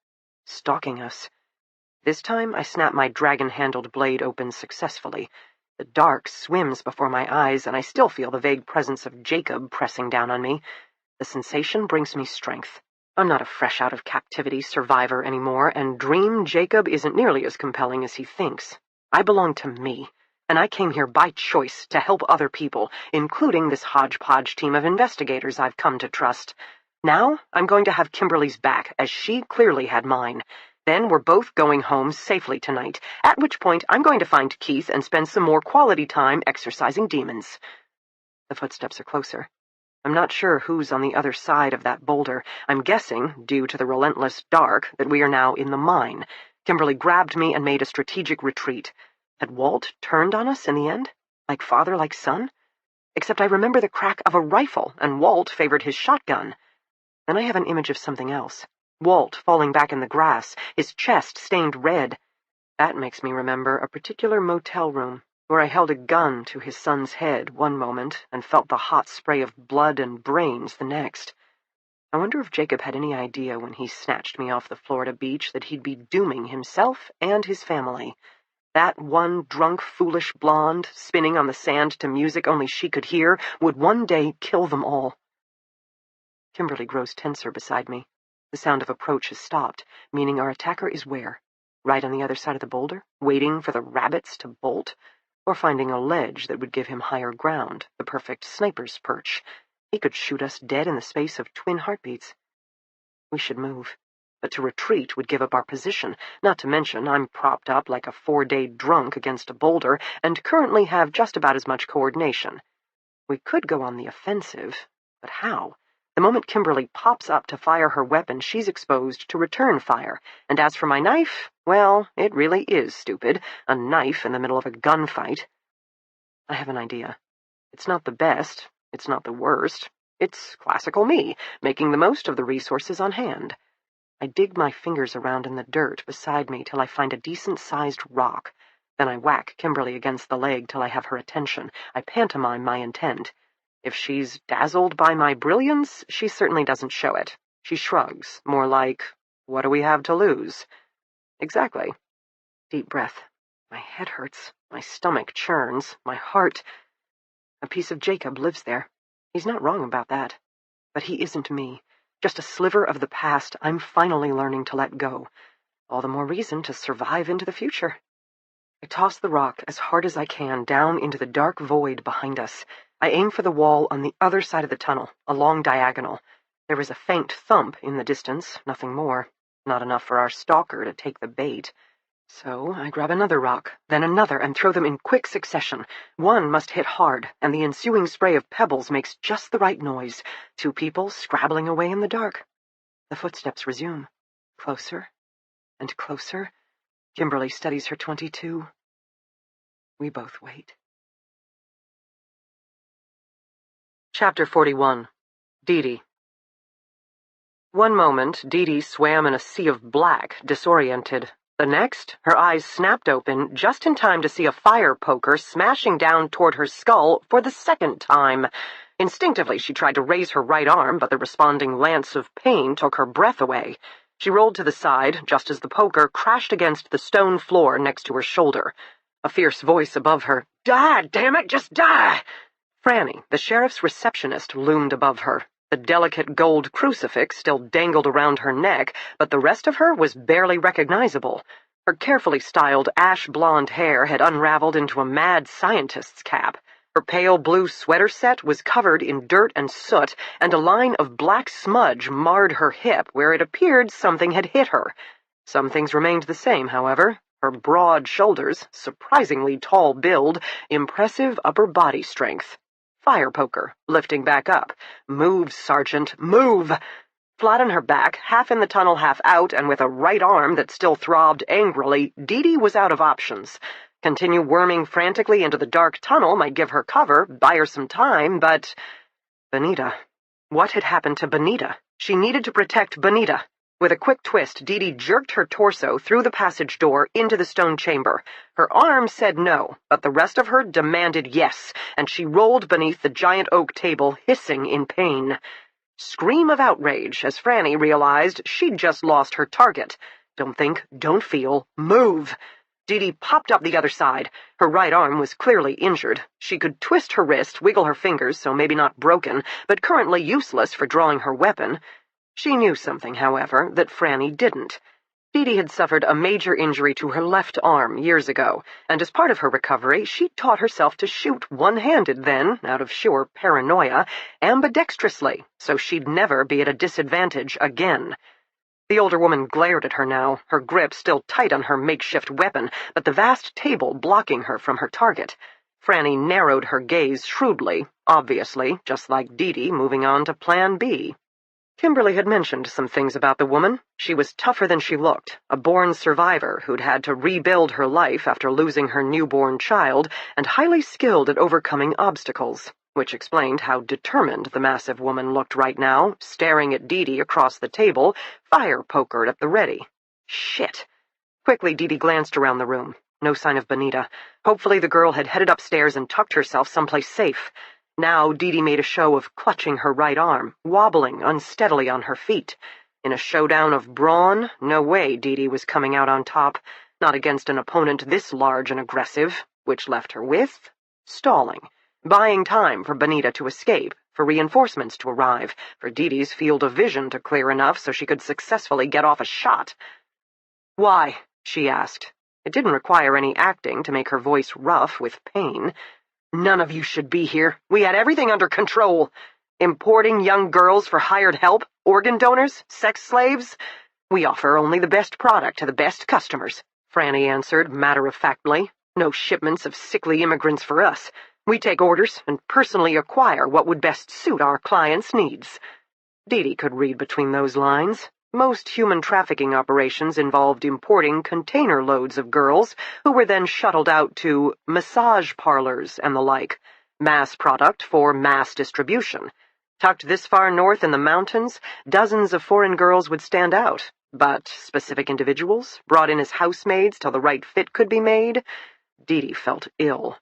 stalking us. This time I snap my dragon-handled blade open successfully. The dark swims before my eyes, and I still feel the vague presence of Jacob pressing down on me. The sensation brings me strength. I'm not a fresh-out-of-captivity survivor anymore, and Dream Jacob isn't nearly as compelling as he thinks. I belong to me, and I came here by choice to help other people, including this hodgepodge team of investigators I've come to trust. Now I'm going to have Kimberly's back, as she clearly had mine. Then we're both going home safely tonight, at which point I'm going to find Keith and spend some more quality time exorcising demons. The footsteps are closer. I'm not sure who's on the other side of that boulder. I'm guessing, due to the relentless dark, that we are now in the mine. Kimberly grabbed me and made a strategic retreat. Had Walt turned on us in the end? Like father, like son? Except I remember the crack of a rifle, and Walt favored his shotgun. Then I have an image of something else. Walt falling back in the grass, his chest stained red. That makes me remember a particular motel room, where I held a gun to his son's head one moment and felt the hot spray of blood and brains the next. I wonder if Jacob had any idea when he snatched me off the Florida beach that he'd be dooming himself and his family. That one drunk, foolish blonde, spinning on the sand to music only she could hear, would one day kill them all. Kimberly grows tenser beside me. The sound of approach has stopped, meaning our attacker is where? Right on the other side of the boulder, waiting for the rabbits to bolt? Or finding a ledge that would give him higher ground, the perfect sniper's perch? He could shoot us dead in the space of twin heartbeats. We should move. But to retreat would give up our position, not to mention I'm propped up like a 4-day drunk against a boulder and currently have just about as much coordination. We could go on the offensive, but how? The moment Kimberly pops up to fire her weapon, she's exposed to return fire. And as for my knife, well, it really is stupid. A knife in the middle of a gunfight. I have an idea. It's not the best. It's not the worst. It's classical me, making the most of the resources on hand. I dig my fingers around in the dirt beside me till I find a decent-sized rock. Then I whack Kimberly against the leg till I have her attention. I pantomime my intent. If she's dazzled by my brilliance, she certainly doesn't show it. She shrugs, more like, what do we have to lose? Exactly. Deep breath. My head hurts. My stomach churns. My heart. A piece of Jacob lives there. He's not wrong about that. But he isn't me. Just a sliver of the past I'm finally learning to let go. All the more reason to survive into the future. I toss the rock as hard as I can down into the dark void behind us. I aim for the wall on the other side of the tunnel, a long diagonal. There is a faint thump in the distance, nothing more. Not enough for our stalker to take the bait. So I grab another rock, then another, and throw them in quick succession. One must hit hard, and the ensuing spray of pebbles makes just the right noise. 2 people scrabbling away in the dark. The footsteps resume. Closer and closer. Kimberly steadies her .22. We both wait. Chapter 41. Dee Dee. One moment, Dee Dee swam in a sea of black, disoriented. The next, her eyes snapped open just in time to see a fire poker smashing down toward her skull for the second time. Instinctively, she tried to raise her right arm, but the responding lance of pain took her breath away. She rolled to the side, just as the poker crashed against the stone floor next to her shoulder. A fierce voice above her. Die, damn it, just die! Franny, the sheriff's receptionist, loomed above her. The delicate gold crucifix still dangled around her neck, but the rest of her was barely recognizable. Her carefully styled ash-blonde hair had unraveled into a mad scientist's cap. Her pale blue sweater set was covered in dirt and soot, and a line of black smudge marred her hip where it appeared something had hit her. Some things remained the same, however. Her broad shoulders, surprisingly tall build, impressive upper body strength. Fire poker, lifting back up. Move, Sergeant, move! Flat on her back, half in the tunnel, half out, and with a right arm that still throbbed angrily, Dee Dee was out of options. Continue worming frantically into the dark tunnel might give her cover, buy her some time, but... Benita. What had happened to Benita? She needed to protect Benita. With a quick twist, Dee Dee jerked her torso through the passage door into the stone chamber. Her arm said no, but the rest of her demanded yes, and she rolled beneath the giant oak table, hissing in pain. Scream of outrage as Franny realized she'd just lost her target. Don't think, don't feel, move! Dee Dee popped up the other side. Her right arm was clearly injured. She could twist her wrist, wiggle her fingers, so maybe not broken, but currently useless for drawing her weapon. She knew something, however, that Franny didn't. Dee Dee had suffered a major injury to her left arm years ago, and as part of her recovery, she'd taught herself to shoot one-handed then, out of sheer paranoia, ambidextrously, so she'd never be at a disadvantage again. The older woman glared at her now, her grip still tight on her makeshift weapon, but the vast table blocking her from her target. Franny narrowed her gaze shrewdly, obviously, just like Dee Dee moving on to Plan B. Kimberly had mentioned some things about the woman. She was tougher than she looked, a born survivor who'd had to rebuild her life after losing her newborn child, and highly skilled at overcoming obstacles, which explained how determined the massive woman looked right now, staring at Dee Dee across the table, fire pokered at the ready. Shit. Quickly, Dee Dee glanced around the room. No sign of Benita. Hopefully the girl had headed upstairs and tucked herself someplace safe. Now Dee Dee made a show of clutching her right arm, wobbling unsteadily on her feet. In a showdown of brawn, no way Dee Dee was coming out on top, not against an opponent this large and aggressive, which left her with stalling, buying time for Benita to escape, for reinforcements to arrive, for Dee Dee's field of vision to clear enough so she could successfully get off a shot. "Why?" she asked. It didn't require any acting to make her voice rough with pain. "None of you should be here. We had everything under control. Importing young girls for hired help, organ donors, sex slaves? We offer only the best product to the best customers," Franny answered matter-of-factly. "No shipments of sickly immigrants for us. We take orders and personally acquire what would best suit our clients' needs." Dee Dee could read between those lines. Most human trafficking operations involved importing container loads of girls who were then shuttled out to massage parlors and the like, mass product for mass distribution. Tucked this far north in the mountains, dozens of foreign girls would stand out, but specific individuals, brought in as housemaids till the right fit could be made, Dee Dee felt ill.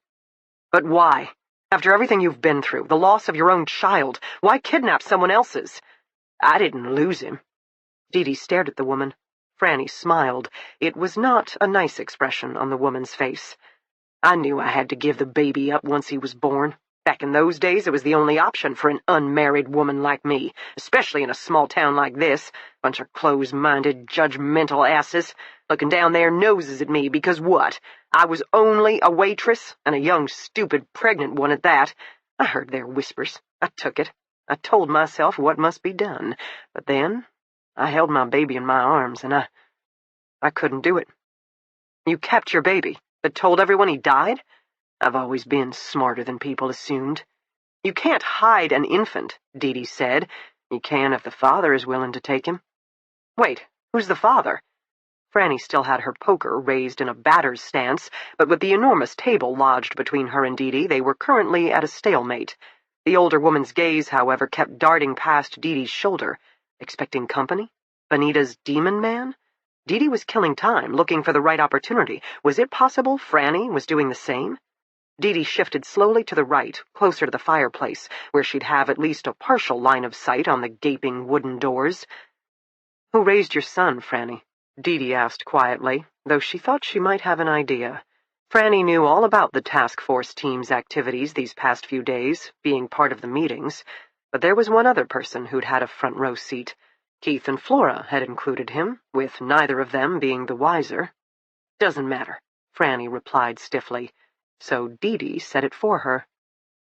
"But why? After everything you've been through, the loss of your own child, why kidnap someone else's?" "I didn't lose him." Dee Dee stared at the woman. Franny smiled. It was not a nice expression on the woman's face. "I knew I had to give the baby up once he was born. Back in those days, it was the only option for an unmarried woman like me, especially in a small town like this. Bunch of close-minded, judgmental asses, looking down their noses at me because what? I was only a waitress, and a young, stupid, pregnant one at that. I heard their whispers. I took it. I told myself what must be done. But then I held my baby in my arms, and I couldn't do it." "You kept your baby, but told everyone he died?" "I've always been smarter than people assumed." "You can't hide an infant," Dee Dee said. "You can if the father is willing to take him." "Wait, who's the father?" Franny still had her poker raised in a batter's stance, but with the enormous table lodged between her and Dee Dee, they were currently at a stalemate. The older woman's gaze, however, kept darting past Dee Dee's shoulder. Expecting company? Benita's demon man? Dee Dee was killing time, looking for the right opportunity. Was it possible Franny was doing the same? Dee Dee shifted slowly to the right, closer to the fireplace, where she'd have at least a partial line of sight on the gaping wooden doors. "Who raised your son, Franny?" Dee Dee asked quietly, though she thought she might have an idea. Franny knew all about the task force team's activities these past few days, being part of the meetings. But there was one other person who'd had a front-row seat. Keith and Flora had included him, with neither of them being the wiser. "Doesn't matter," Franny replied stiffly. So Dee Dee said it for her.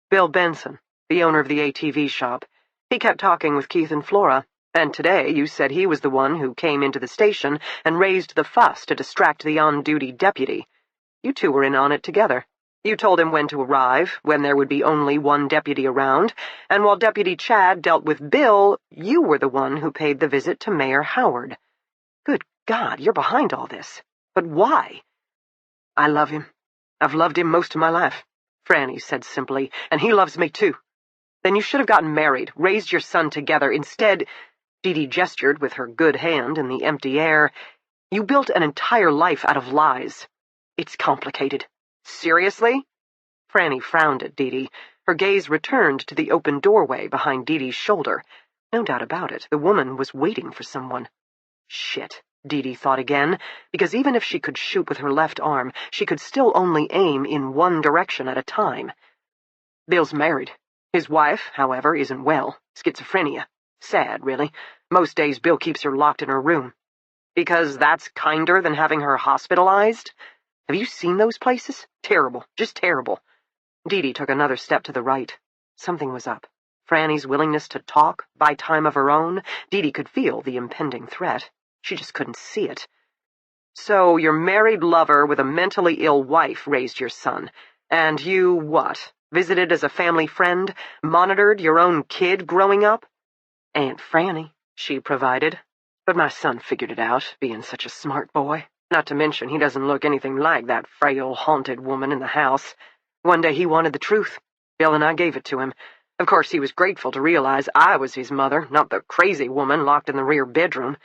"Bill Benson, the owner of the ATV shop. He kept talking with Keith and Flora, and today you said he was the one who came into the station and raised the fuss to distract the on-duty deputy. You two were in on it together. You told him when to arrive, when there would be only one deputy around, and while Deputy Chad dealt with Bill, you were the one who paid the visit to Mayor Howard. Good God, you're behind all this. But why?" "I love him. I've loved him most of my life," Franny said simply, "and he loves me too." "Then you should have gotten married, raised your son together. Instead," Dee Dee gestured with her good hand in the empty air, "you built an entire life out of lies. It's complicated." "Seriously?" Franny frowned at Dee Dee. Her gaze returned to the open doorway behind Dee Dee's shoulder. No doubt about it, the woman was waiting for someone. Shit, Dee Dee thought again, because even if she could shoot with her left arm, she could still only aim in one direction at a time. "Bill's married. His wife, however, isn't well. Schizophrenia. Sad, really. Most days Bill keeps her locked in her room." "Because that's kinder than having her hospitalized? Have you seen those places? Terrible, just terrible." Dee Dee took another step to the right. Something was up. Franny's willingness to talk, buy time of her own, Dee Dee could feel the impending threat. She just couldn't see it. "So your married lover with a mentally ill wife raised your son, and you, what, visited as a family friend, monitored your own kid growing up?" "Aunt Franny, she provided. But my son figured it out, being such a smart boy. Not to mention he doesn't look anything like that frail, haunted woman in the house. One day he wanted the truth. Bill and I gave it to him. Of course, he was grateful to realize I was his mother, not the crazy woman locked in the rear bedroom.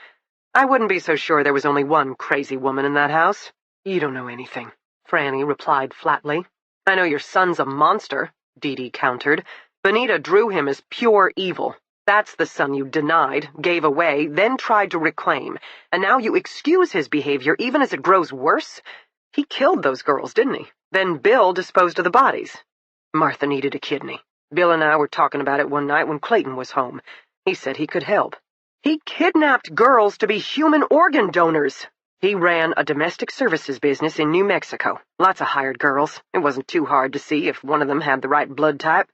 I wouldn't be so sure there was only one crazy woman in that house." "You don't know anything," Franny replied flatly. "I know your son's a monster," Dee Dee countered. "Benita drew him as pure evil. That's the son you denied, gave away, then tried to reclaim, and now you excuse his behavior even as it grows worse? He killed those girls, didn't he? Then Bill disposed of the bodies. Martha needed a kidney. Bill and I were talking about it one night when Clayton was home. He said he could help. He kidnapped girls to be human organ donors. He ran a domestic services business in New Mexico. Lots of hired girls. It wasn't too hard to see if one of them had the right blood type.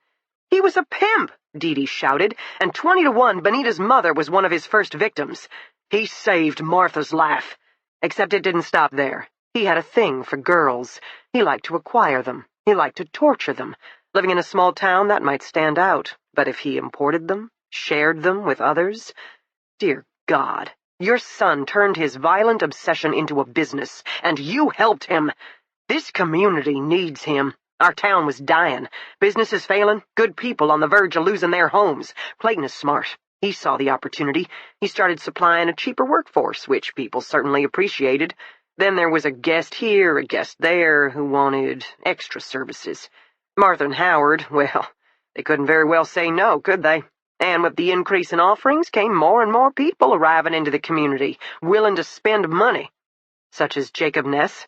He was a pimp, Dee Dee shouted, and 20-1 Benita's mother was one of his first victims. He saved Martha's life. Except it didn't stop there. He had a thing for girls. He liked to acquire them. He liked to torture them. Living in a small town, that might stand out. But if he imported them, shared them with others... Dear God, your son turned his violent obsession into a business, and you helped him. This community needs him. Our town was dying. Businesses failing, good people on the verge of losing their homes. Clayton is smart. He saw the opportunity. He started supplying a cheaper workforce, which people certainly appreciated. Then there was a guest here, a guest there, who wanted extra services. Martha and Howard, well, they couldn't very well say no, could they? And with the increase in offerings came more and more people arriving into the community, willing to spend money. Such as Jacob Ness.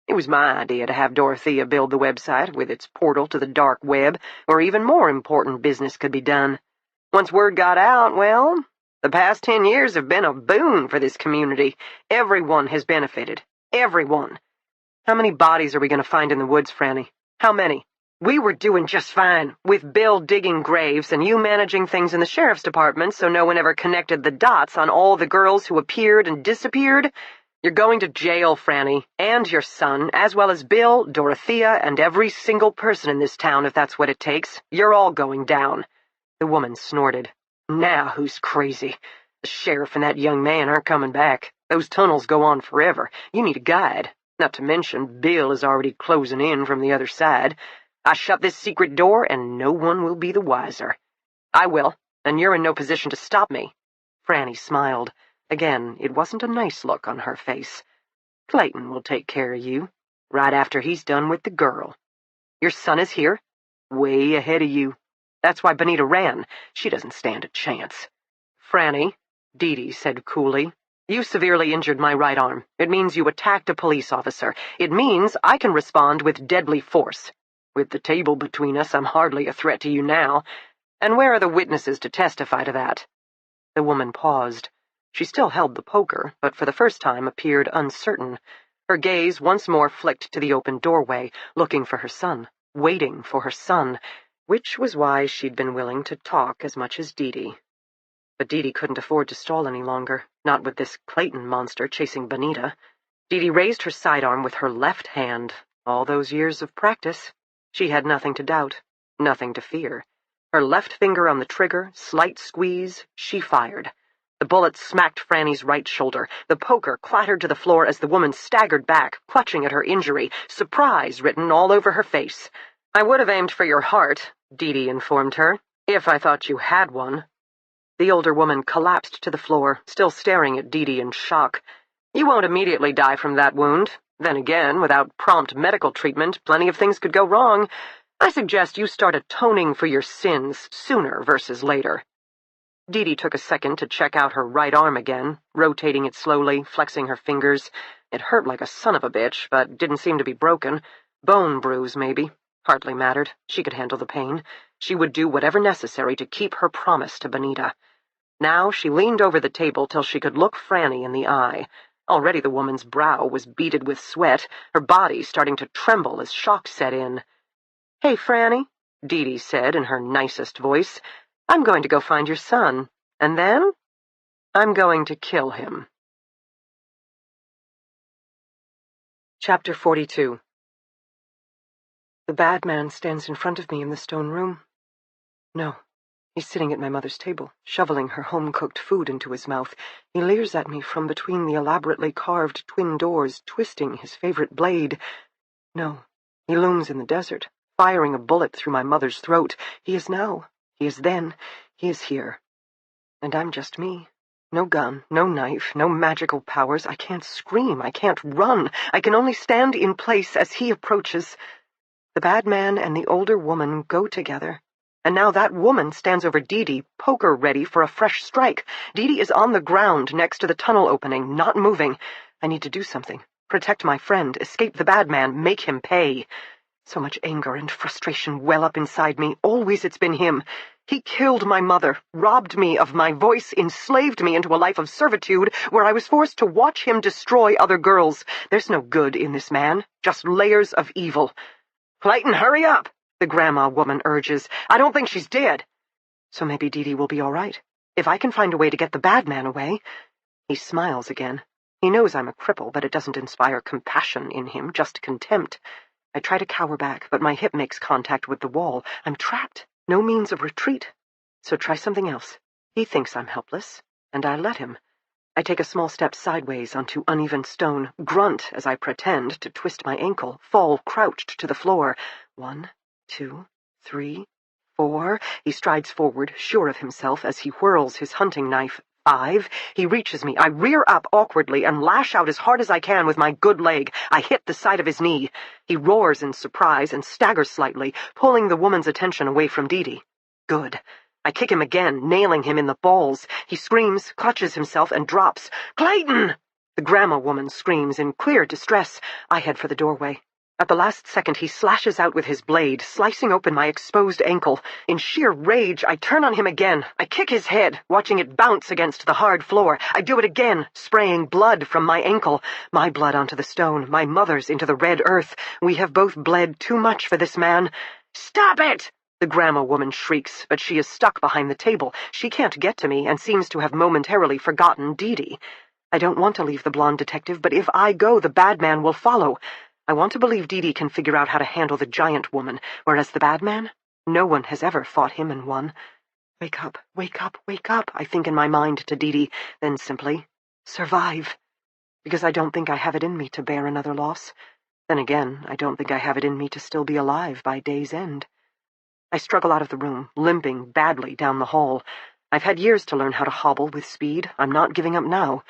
It was my idea to have Dorothea build the website with its portal to the dark web, where even more important business could be done. Once word got out, well, the past 10 years have been a boon for this community. Everyone has benefited. Everyone. How many bodies are we going to find in the woods, Franny? How many? We were doing just fine, with Bill digging graves and you managing things in the sheriff's department so no one ever connected the dots on all the girls who appeared and disappeared. You're going to jail, Franny, and your son, as well as Bill, Dorothea, and every single person in this town if that's what it takes. You're all going down. The woman snorted. Now who's crazy? The sheriff and that young man aren't coming back. Those tunnels go on forever. You need a guide. Not to mention, Bill is already closing in from the other side. I shut this secret door, and no one will be the wiser. I will, and you're in no position to stop me. Franny smiled. Again, it wasn't a nice look on her face. Clayton will take care of you, right after he's done with the girl. Your son is here, way ahead of you. That's why Benita ran. She doesn't stand a chance. Franny, Dee Dee said coolly, you severely injured my right arm. It means you attacked a police officer. It means I can respond with deadly force. With the table between us, I'm hardly a threat to you now. And where are the witnesses to testify to that? The woman paused. She still held the poker, but for the first time appeared uncertain. Her gaze once more flicked to the open doorway, looking for her son, waiting for her son, which was why she'd been willing to talk as much as Dee Dee. But Dee Dee couldn't afford to stall any longer, not with this Clayton monster chasing Benita. Dee Dee raised her sidearm with her left hand. All those years of practice. She had nothing to doubt, nothing to fear. Her left finger on the trigger, slight squeeze, she fired. The bullet smacked Franny's right shoulder. The poker clattered to the floor as the woman staggered back, clutching at her injury, surprise written all over her face. I would have aimed for your heart, Dee Dee informed her, if I thought you had one. The older woman collapsed to the floor, still staring at Dee Dee in shock. You won't immediately die from that wound. Then again, without prompt medical treatment, plenty of things could go wrong. I suggest you start atoning for your sins sooner versus later. Dee Dee took a second to check out her right arm again, rotating it slowly, flexing her fingers. It hurt like a son of a bitch, but didn't seem to be broken. Bone bruise, maybe. Hardly mattered. She could handle the pain. She would do whatever necessary to keep her promise to Benita. Now she leaned over the table till she could look Franny in the eye. Already the woman's brow was beaded with sweat, her body starting to tremble as shock set in. Hey, Franny, Dee Dee said in her nicest voice, I'm going to go find your son, and then I'm going to kill him. Chapter 42. The bad man stands in front of me in the stone room. No, he's sitting at my mother's table, shoveling her home-cooked food into his mouth. He leers at me from between the elaborately carved twin doors, twisting his favorite blade. No, he looms in the desert, firing a bullet through my mother's throat. He is now, he is then, he is here. And I'm just me. No gun, no knife, no magical powers. I can't scream, I can't run. I can only stand in place as he approaches. The bad man and the older woman go together. And now that woman stands over Dee, poker ready for a fresh strike. Dee is on the ground next to the tunnel opening, not moving. I need to do something. Protect my friend, escape the bad man, make him pay. So much anger and frustration well up inside me. Always it's been him. He killed my mother, robbed me of my voice, enslaved me into a life of servitude where I was forced to watch him destroy other girls. There's no good in this man, just layers of evil. "Clayton, hurry up," the grandma woman urges. "I don't think she's dead." So maybe Dee will be all right. If I can find a way to get the bad man away. He smiles again. He knows I'm a cripple, but it doesn't inspire compassion in him, just contempt. I try to cower back, but my hip makes contact with the wall. I'm trapped. No means of retreat. So try something else. He thinks I'm helpless, and I let him. I take a small step sideways onto uneven stone, grunt as I pretend to twist my ankle, fall crouched to the floor. 1, 2, 3, 4. He strides forward, sure of himself, as he whirls his hunting knife. 5. He reaches me. I rear up awkwardly and lash out as hard as I can with my good leg. I hit the side of his knee. He roars in surprise and staggers slightly, pulling the woman's attention away from Dee. Good. I kick him again, nailing him in the balls. He screams, clutches himself, and drops. "Clayton!" The grandma woman screams in clear distress. I head for the doorway. At the last second, he slashes out with his blade, slicing open my exposed ankle. In sheer rage, I turn on him again. I kick his head, watching it bounce against the hard floor. I do it again, spraying blood from my ankle. My blood onto the stone, my mother's into the red earth. We have both bled too much for this man. "Stop it!" The grandma woman shrieks, but she is stuck behind the table. She can't get to me and seems to have momentarily forgotten Dee. I don't want to leave the blonde detective, but if I go, the bad man will follow. I want to believe Dee can figure out how to handle the giant woman, whereas the bad man? No one has ever fought him and won. Wake up, wake up, wake up, I think in my mind to Dee, then simply, survive. Because I don't think I have it in me to bear another loss. Then again, I don't think I have it in me to still be alive by day's end. I struggle out of the room, limping badly down the hall. I've had years to learn how to hobble with speed. I'm not giving up now.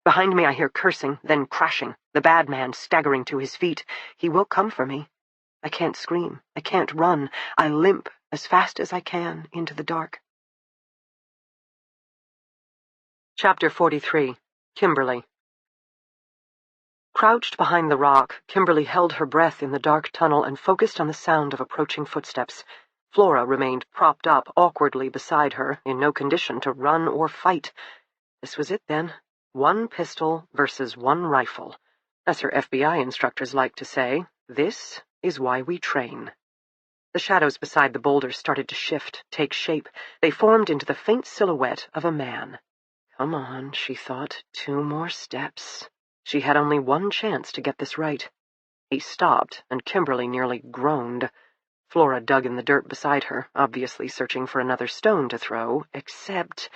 Behind me I hear cursing, then crashing, the bad man staggering to his feet. He will come for me. I can't scream. I can't run. I limp as fast as I can into the dark. Chapter 43. Kimberly. Crouched behind the rock, Kimberly held her breath in the dark tunnel and focused on the sound of approaching footsteps. Flora remained propped up awkwardly beside her, in no condition to run or fight. This was it, then. 1 pistol versus 1 rifle. As her FBI instructors like to say, this is why we train. The shadows beside the boulders started to shift, take shape. They formed into the faint silhouette of a man. Come on, she thought, 2 more steps. She had only 1 chance to get this right. He stopped, and Kimberly nearly groaned. Flora dug in the dirt beside her, obviously searching for another stone to throw, except...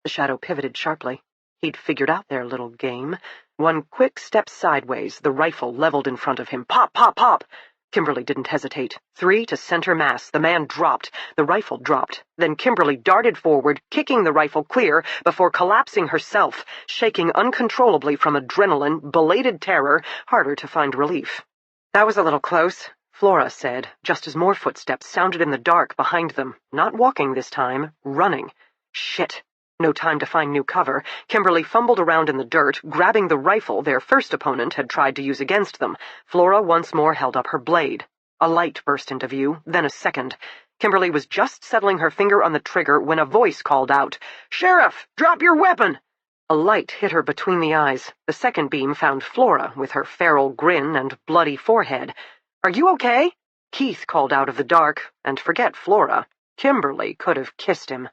The shadow pivoted sharply. He'd figured out their little game. 1 quick step sideways, the rifle leveled in front of him. Pop, pop, pop! Kimberly didn't hesitate. 3 to center mass. The man dropped. The rifle dropped. Then Kimberly darted forward, kicking the rifle clear before collapsing herself, shaking uncontrollably from adrenaline, belated terror, harder to find relief. That was a little close, Flora said, just as more footsteps sounded in the dark behind them. Not walking this time, running. Shit. No time to find new cover. Kimberly fumbled around in the dirt, grabbing the rifle their first opponent had tried to use against them. Flora once more held up her blade. A light burst into view, then a second. Kimberly was just settling her finger on the trigger when a voice called out, "Sheriff, drop your weapon!" A light hit her between the eyes. The second beam found Flora with her feral grin and bloody forehead. "Are you okay?" Keith called out of the dark, and forget Flora. Kimberly could have kissed him.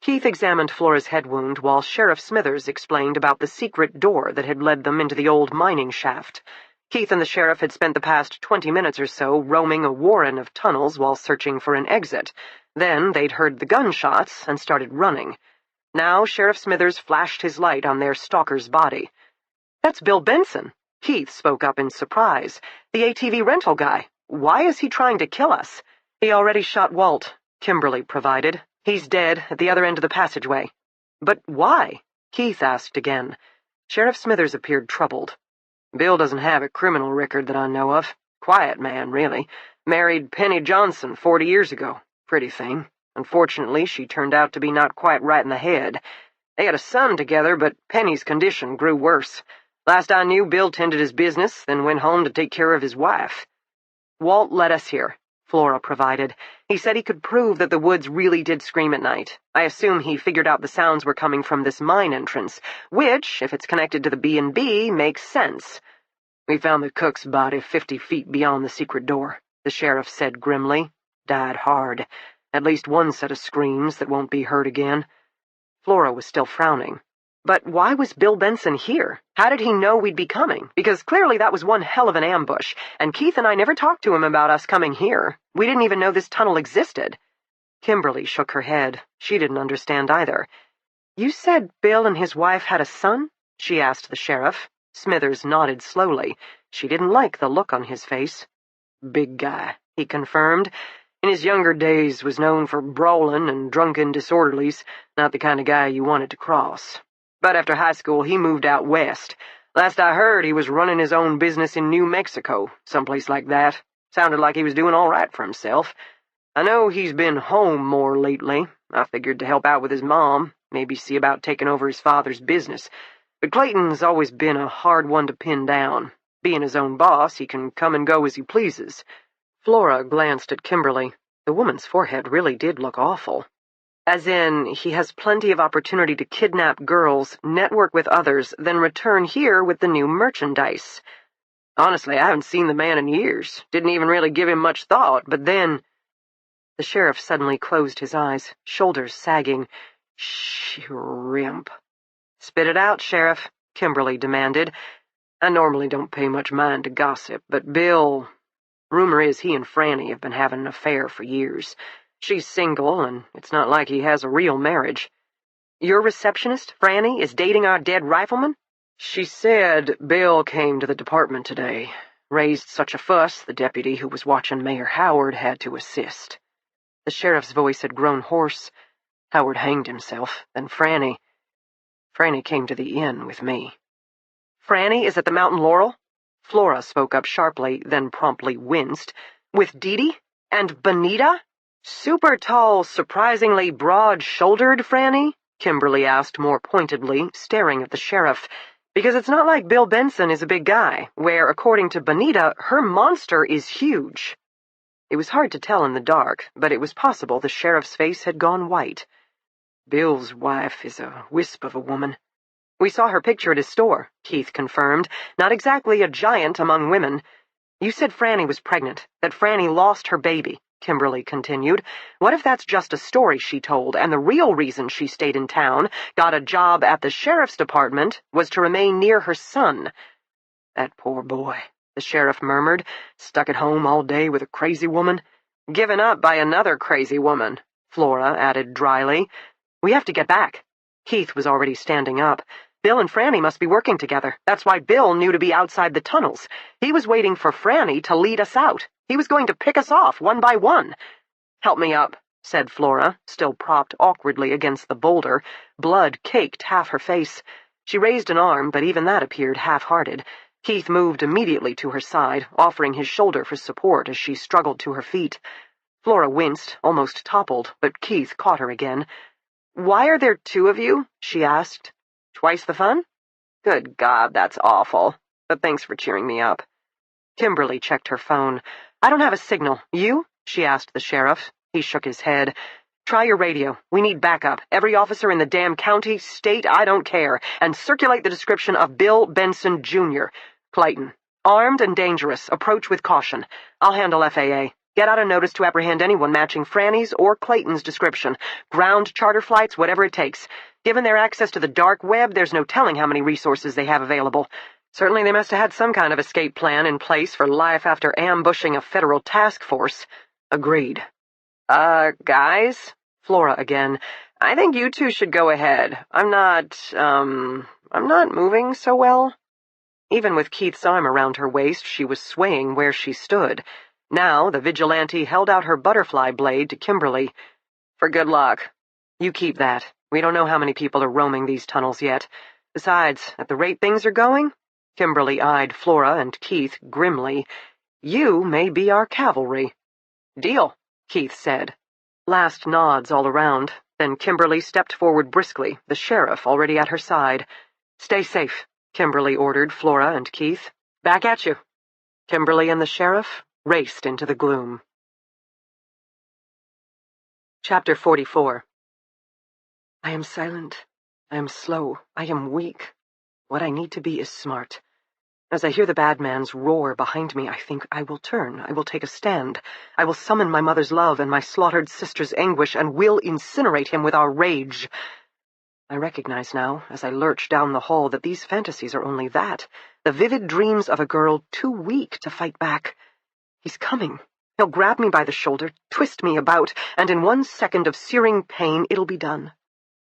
Keith examined Flora's head wound while Sheriff Smithers explained about the secret door that had led them into the old mining shaft. Keith and the sheriff had spent the past 20 minutes or so roaming a warren of tunnels while searching for an exit. Then they'd heard the gunshots and started running. Now Sheriff Smithers flashed his light on their stalker's body. "That's Bill Benson," Keith spoke up in surprise. "The ATV rental guy. Why is he trying to kill us?" "He already shot Walt," Kimberly provided. "He's dead at the other end of the passageway." "But why?" Keith asked again. Sheriff Smithers appeared troubled. "Bill doesn't have a criminal record that I know of. Quiet man, really. Married Penny Johnson 40 years ago. Pretty thing. Unfortunately, she turned out to be not quite right in the head. They had a son together, but Penny's condition grew worse. Last I knew, Bill tended his business, then went home to take care of his wife." "Walt led us here," Flora provided. "He said he could prove that the woods really did scream at night. I assume he figured out the sounds were coming from this mine entrance, which, if it's connected to the B&B, makes sense." "We found the cook's body 50 feet beyond the secret door," the sheriff said grimly. "Died hard. At least one set of screams that won't be heard again." Flora was still frowning. "But why was Bill Benson here? How did he know we'd be coming? Because clearly that was one hell of an ambush, and Keith and I never talked to him about us coming here. We didn't even know this tunnel existed." Kimberly shook her head. She didn't understand either. "You said Bill and his wife had a son?" she asked the sheriff. Smithers nodded slowly. She didn't like the look on his face. "Big guy," he confirmed. "In his younger days was known for brawling and drunken disorderlies, not the kind of guy you wanted to cross. But after high school, he moved out west. Last I heard, he was running his own business in New Mexico, someplace like that. Sounded like he was doing all right for himself. I know he's been home more lately. I figured to help out with his mom, maybe see about taking over his father's business. But Clayton's always been a hard one to pin down. Being his own boss, he can come and go as he pleases." Flora glanced at Kimberly. The woman's forehead really did look awful. "As in, he has plenty of opportunity to kidnap girls, network with others, then return here with the new merchandise." "Honestly, I haven't seen the man in years. Didn't even really give him much thought, but then—" The sheriff suddenly closed his eyes, shoulders sagging. "Shrimp." "Spit it out, Sheriff," Kimberly demanded. "I normally don't pay much mind to gossip, but Bill— Rumor is he and Franny have been having an affair for years. She's single, and it's not like he has a real marriage." "Your receptionist, Franny, is dating our dead rifleman?" "She said Bill came to the department today. Raised such a fuss, the deputy who was watching Mayor Howard had to assist." The sheriff's voice had grown hoarse. "Howard hanged himself, then Franny came to the inn with me." "Franny is at the Mountain Laurel?" Flora spoke up sharply, then promptly winced. "With Dee Dee? And Bonita?" "Super tall, surprisingly broad-shouldered Franny?" Kimberly asked more pointedly, staring at the sheriff. "Because it's not like Bill Benson is a big guy, where, according to Bonita, her monster is huge." It was hard to tell in the dark, but it was possible the sheriff's face had gone white. "Bill's wife is a wisp of a woman." "We saw her picture at his store," Keith confirmed. "Not exactly a giant among women." "You said Franny was pregnant, that Franny lost her baby," Kimberly continued. "What if that's just a story she told, and the real reason she stayed in town, got a job at the sheriff's department, was to remain near her son?" "That poor boy," the sheriff murmured. "Stuck at home all day with a crazy woman." "Given up by another crazy woman," Flora added dryly. "We have to get back." Keith was already standing up. "Bill and Franny must be working together. That's why Bill knew to be outside the tunnels. He was waiting for Franny to lead us out. He was going to pick us off one by one." "Help me up," said Flora, still propped awkwardly against the boulder. Blood caked half her face. She raised an arm, but even that appeared half-hearted. Keith moved immediately to her side, offering his shoulder for support as she struggled to her feet. Flora winced, almost toppled, but Keith caught her again. "Why are there two of you?" she asked. "Twice the fun?" "Good God, that's awful. But thanks for cheering me up." Kimberly checked her phone. "I don't have a signal. You?" she asked the sheriff. He shook his head. "Try your radio. We need backup. Every officer in the damn county, state, I don't care. And circulate the description of Bill Benson, Jr. Clayton. Armed and dangerous. Approach with caution. I'll handle FAA. Get out a notice to apprehend anyone matching Franny's or Clayton's description. Ground, charter flights, whatever it takes. Given their access to the dark web, there's no telling how many resources they have available. Certainly they must have had some kind of escape plan in place for life after ambushing a federal task force. Agreed. Guys? Flora again. I think you two should go ahead. I'm not moving so well. Even with Keith's arm around her waist, she was swaying where she stood. Now, the vigilante held out her butterfly blade to Kimberly. For good luck. You keep that. We don't know how many people are roaming these tunnels yet. Besides, at the rate things are going, Kimberly eyed Flora and Keith grimly, you may be our cavalry. Deal, Keith said. Last nods all around. Then Kimberly stepped forward briskly, the sheriff already at her side. Stay safe, Kimberly ordered Flora and Keith. Back at you. Kimberly and the sheriff raced into the gloom. Chapter 44. I am silent. I am slow. I am weak. What I need to be is smart. As I hear the bad man's roar behind me, I think I will turn. I will take a stand. I will summon my mother's love and my slaughtered sister's anguish, and will incinerate him with our rage. I recognize now, as I lurch down the hall, that these fantasies are only that, the vivid dreams of a girl too weak to fight back. He's coming. He'll grab me by the shoulder, twist me about, and in 1 second of searing pain, it'll be done.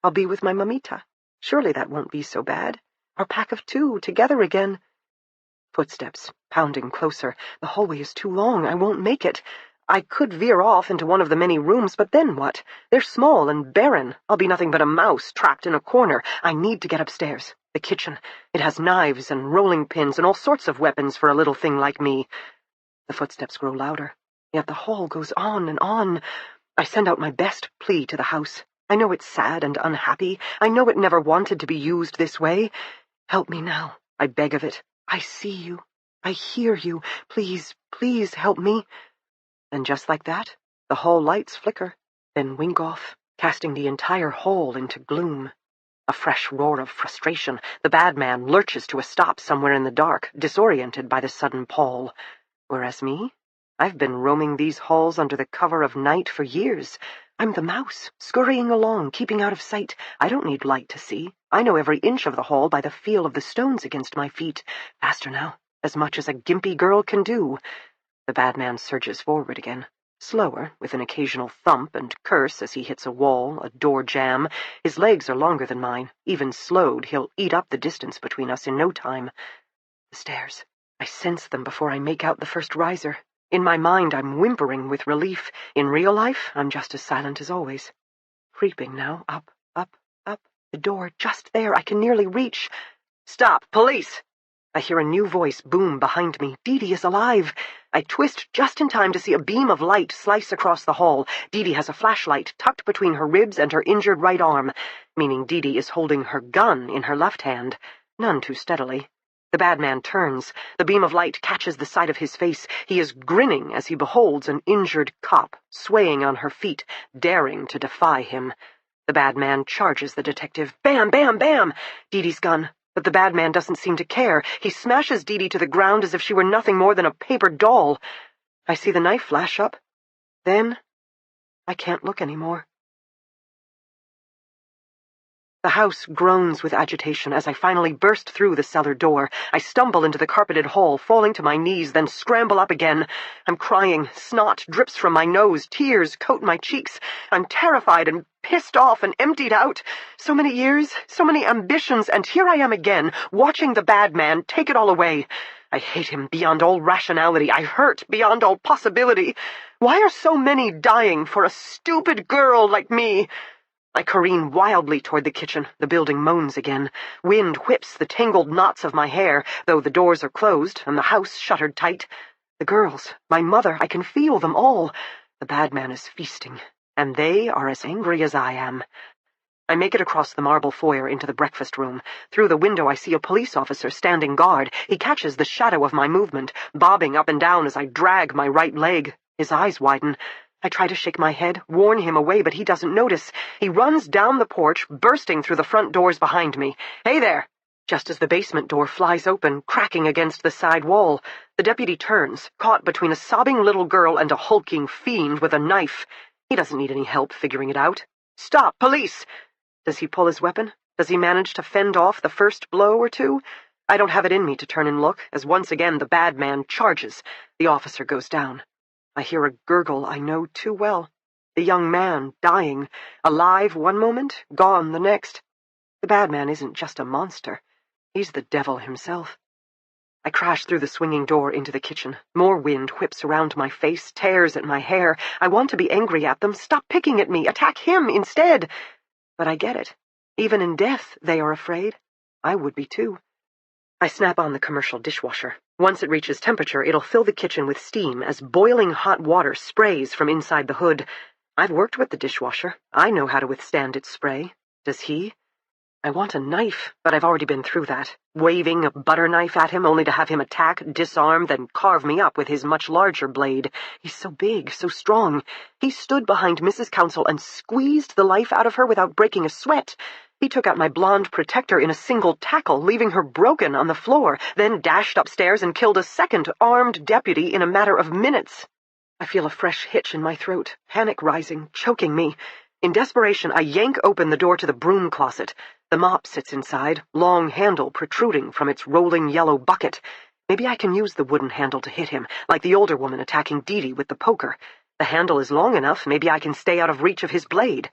I'll be with my mamita. Surely that won't be so bad. Our pack of 2, together again. Footsteps, pounding closer. The hallway is too long. I won't make it. I could veer off into one of the many rooms, but then what? They're small and barren. I'll be nothing but a mouse trapped in a corner. I need to get upstairs. The kitchen. It has knives and rolling pins and all sorts of weapons for a little thing like me. The footsteps grow louder. Yet the hall goes on and on. I send out my best plea to the house. I know it's sad and unhappy. I know it never wanted to be used this way. Help me now. I beg of it. I see you. I hear you. Please, please help me. And just like that, the hall lights flicker, then wink off, casting the entire hall into gloom. A fresh roar of frustration. The bad man lurches to a stop somewhere in the dark, disoriented by the sudden pall. Whereas me? I've been roaming these halls under the cover of night for years. I'm the mouse, scurrying along, keeping out of sight. I don't need light to see. I know every inch of the hall by the feel of the stones against my feet. Faster now, as much as a gimpy girl can do. The bad man surges forward again, slower, with an occasional thump and curse as he hits a wall, a door jam. His legs are longer than mine. Even slowed, he'll eat up the distance between us in no time. The stairs. I sense them before I make out the first riser. In my mind, I'm whimpering with relief. In real life, I'm just as silent as always. Creeping now, up, up, up. The door, just there, I can nearly reach. Stop, police! I hear a new voice boom behind me. Dee Dee is alive. I twist just in time to see a beam of light slice across the hall. Dee Dee has a flashlight tucked between her ribs and her injured right arm, meaning Dee Dee is holding her gun in her left hand, none too steadily. The bad man turns. The beam of light catches the side of his face. He is grinning as he beholds an injured cop swaying on her feet, daring to defy him. The bad man charges the detective. Bam, bam, bam! Dee Dee's gun. But the bad man doesn't seem to care. He smashes Dee Dee to the ground as if she were nothing more than a paper doll. I see the knife flash up. Then, I can't look anymore. The house groans with agitation as I finally burst through the cellar door. I stumble into the carpeted hall, falling to my knees, then scramble up again. I'm crying. Snot drips from my nose. Tears coat my cheeks. I'm terrified and pissed off and emptied out. So many years, so many ambitions, and here I am again, watching the bad man take it all away. I hate him beyond all rationality. I hurt beyond all possibility. Why are so many dying for a stupid girl like me? I careen wildly toward the kitchen. The building moans again. Wind whips the tangled knots of my hair, though the doors are closed and the house shuttered tight. The girls, my mother, I can feel them all. The bad man is feasting, and they are as angry as I am. I make it across the marble foyer into the breakfast room. Through the window I see a police officer standing guard. He catches the shadow of my movement, bobbing up and down as I drag my right leg. His eyes widen. I try to shake my head, warn him away, but he doesn't notice. He runs down the porch, bursting through the front doors behind me. Hey there! Just as the basement door flies open, cracking against the side wall, the deputy turns, caught between a sobbing little girl and a hulking fiend with a knife. He doesn't need any help figuring it out. "Stop! Police!" Does he pull his weapon? Does he manage to fend off the first blow or two? I don't have it in me to turn and look, as once again the bad man charges. The officer goes down. I hear a gurgle I know too well. The young man, dying, alive one moment, gone the next. The bad man isn't just a monster. He's the devil himself. I crash through the swinging door into the kitchen. More wind whips around my face, tears at my hair. I want to be angry at them. Stop picking at me. Attack him instead. But I get it. Even in death, they are afraid. I would be too. I snap on the commercial dishwasher. Once it reaches temperature, it'll fill the kitchen with steam as boiling hot water sprays from inside the hood. I've worked with the dishwasher. I know how to withstand its spray. Does he? I want a knife, but I've already been through that. Waving a butter knife at him only to have him attack, disarm, then carve me up with his much larger blade. He's so big, so strong. He stood behind Mrs. Council and squeezed the life out of her without breaking a sweat. He took out my blonde protector in a single tackle, leaving her broken on the floor, then dashed upstairs and killed a second armed deputy in a matter of minutes. I feel a fresh hitch in my throat, panic rising, choking me. In desperation, I yank open the door to the broom closet. The mop sits inside, long handle protruding from its rolling yellow bucket. Maybe I can use the wooden handle to hit him, like the older woman attacking Dee Dee with the poker. The handle is long enough, maybe I can stay out of reach of his blade.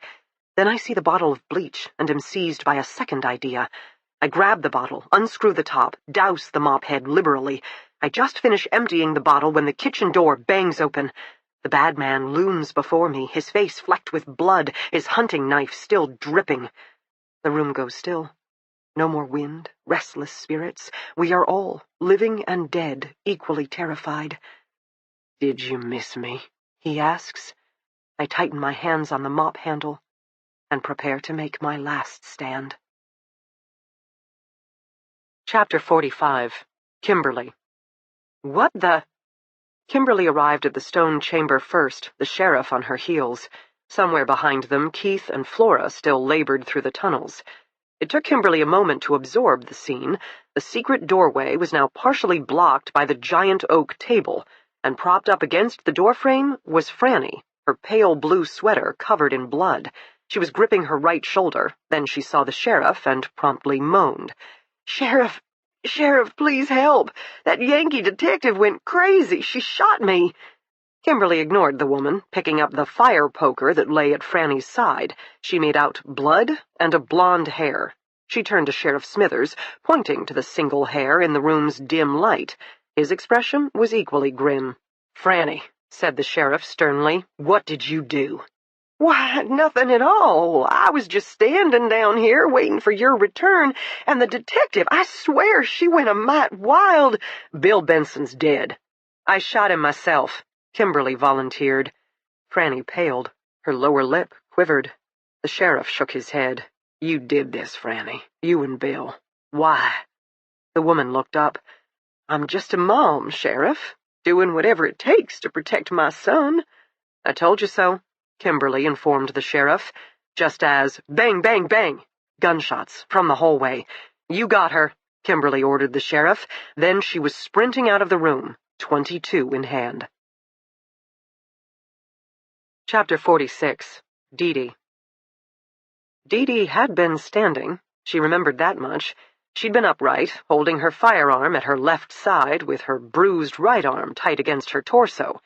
Then I see the bottle of bleach, and am seized by a second idea. I grab the bottle, unscrew the top, douse the mop head liberally. I just finish emptying the bottle when the kitchen door bangs open. The bad man looms before me, his face flecked with blood, his hunting knife still dripping. The room goes still. No more wind, restless spirits. We are all, living and dead, equally terrified. "Did you miss me?" he asks. I tighten my hands on the mop handle and prepare to make my last stand. Chapter 45. Kimberly. What the... Kimberly arrived at the stone chamber first, the sheriff on her heels. Somewhere behind them, Keith and Flora still labored through the tunnels. It took Kimberly a moment to absorb the scene. The secret doorway was now partially blocked by the giant oak table, and propped up against the doorframe was Franny, her pale blue sweater covered in blood. She was gripping her right shoulder. Then she saw the sheriff and promptly moaned. "Sheriff! Sheriff, please help! That Yankee detective went crazy! She shot me!" Kimberly ignored the woman, picking up the fire poker that lay at Franny's side. She made out blood and a blonde hair. She turned to Sheriff Smithers, pointing to the single hair in the room's dim light. His expression was equally grim. "Franny," said the sheriff sternly, "what did you do?" "Why, nothing at all. I was just standing down here waiting for your return, and the detective, I swear she went a mite wild." "Bill Benson's dead." "I shot him myself," Kimberly volunteered. Franny paled. Her lower lip quivered. The sheriff shook his head. "You did this, Franny. You and Bill. Why?" The woman looked up. "I'm just a mom, Sheriff, doing whatever it takes to protect my son." "I told you so," Kimberly informed the sheriff, just as bang, bang, bang, gunshots from the hallway. "You got her," Kimberly ordered the sheriff. Then she was sprinting out of the room, 22 in hand. Chapter 46. Dee Dee. Dee Dee had been standing. She remembered that much. She'd been upright, holding her firearm at her left side, with her bruised right arm tight against her torso.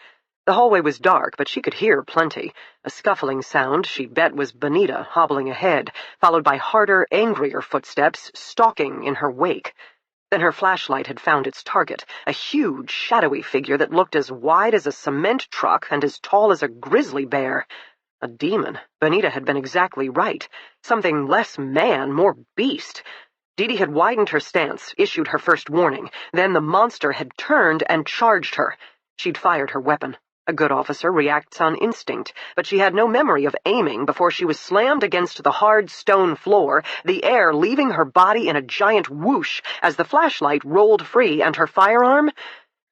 The hallway was dark, but she could hear plenty. A scuffling sound she bet was Bonita hobbling ahead, followed by harder, angrier footsteps stalking in her wake. Then her flashlight had found its target, a huge, shadowy figure that looked as wide as a cement truck and as tall as a grizzly bear. A demon. Bonita had been exactly right. Something less man, more beast. Dee Dee had widened her stance, issued her first warning. Then the monster had turned and charged her. She'd fired her weapon. A good officer reacts on instinct, but she had no memory of aiming before she was slammed against the hard stone floor, the air leaving her body in a giant whoosh as the flashlight rolled free and her firearm...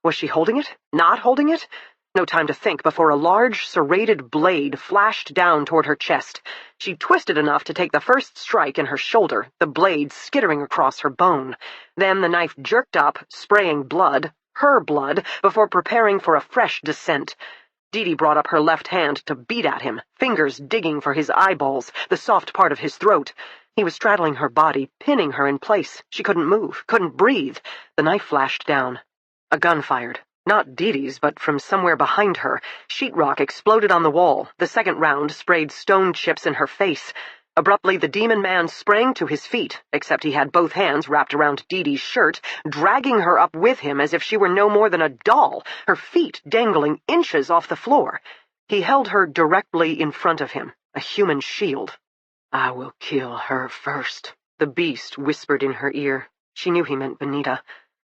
Was she holding it? Not holding it? No time to think before a large, serrated blade flashed down toward her chest. She twisted enough to take the first strike in her shoulder, the blade skittering across her bone. Then the knife jerked up, spraying blood, her blood, before preparing for a fresh descent. Dee brought up her left hand to beat at him, fingers digging for his eyeballs, the soft part of his throat. He was straddling her body, pinning her in place. She couldn't move, couldn't breathe. The knife flashed down. A gun fired. Not Dee's, but from somewhere behind her. Sheetrock exploded on the wall. The second round sprayed stone chips in her face. Abruptly, the demon man sprang to his feet, except he had both hands wrapped around Dee's shirt, dragging her up with him as if she were no more than a doll, her feet dangling inches off the floor. He held her directly in front of him, a human shield. "I will kill her first," the beast whispered in her ear. She knew he meant Benita.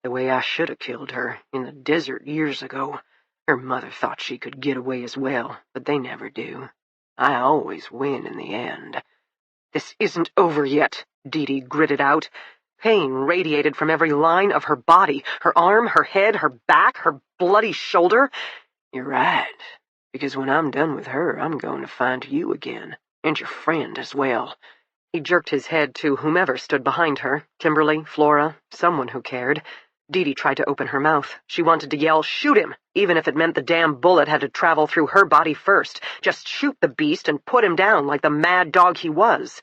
The way I should have killed her, in the desert years ago. Her mother thought she could get away as well, but they never do. I always win in the end. "This isn't over yet," Dee gritted out. Pain radiated from every line of her body, her arm, her head, her back, her bloody shoulder. "You're right, because when I'm done with her, I'm going to find you again, and your friend as well." He jerked his head to whomever stood behind her, Kimberly, Flora, someone who cared. Dee tried to open her mouth. She wanted to yell, "Shoot him!" even if it meant the damn bullet had to travel through her body first. Just shoot the beast and put him down like the mad dog he was.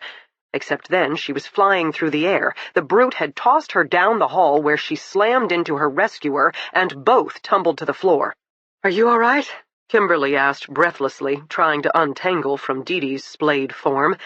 Except then she was flying through the air. The brute had tossed her down the hall where she slammed into her rescuer, and both tumbled to the floor. "Are you all right?" Kimberly asked breathlessly, trying to untangle from Dee's splayed form.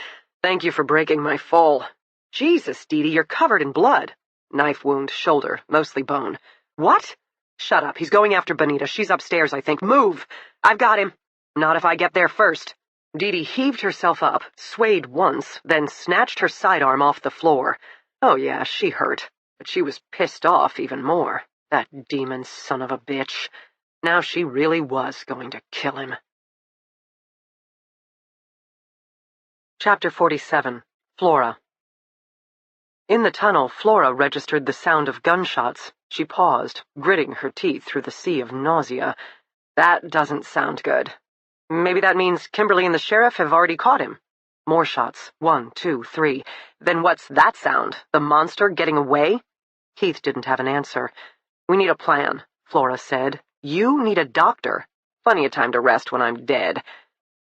"Thank you for breaking my fall." "Jesus, Dee, you're covered in blood." "Knife wound, shoulder, mostly bone." "What?" "Shut up. He's going after Benita. She's upstairs, I think. Move! I've got him." "Not if I get there first." Dee heaved herself up, swayed once, then snatched her sidearm off the floor. Oh yeah, she hurt, but she was pissed off even more. That demon son of a bitch. Now she really was going to kill him. Chapter 47. Flora. In the tunnel, Flora registered the sound of gunshots. She paused, gritting her teeth through the sea of nausea. That doesn't sound good. Maybe that means Kimberly and the sheriff have already caught him. More shots. 1, 2, 3. Then what's that sound? The monster getting away? Keith didn't have an answer. "We need a plan," Flora said. "You need a doctor. Plenty of time to rest when I'm dead.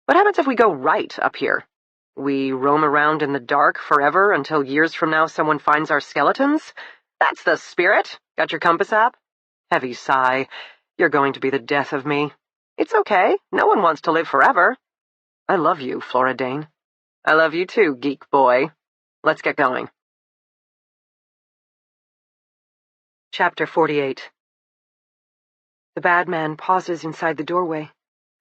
What happens if we go right up here? We roam around in the dark forever until years from now someone finds our skeletons? That's the spirit. Got your compass app?" Heavy sigh. "You're going to be the death of me." "It's okay. No one wants to live forever." "I love you, Flora Dane." "I love you too, geek boy. Let's get going." Chapter 48. The bad man pauses inside the doorway.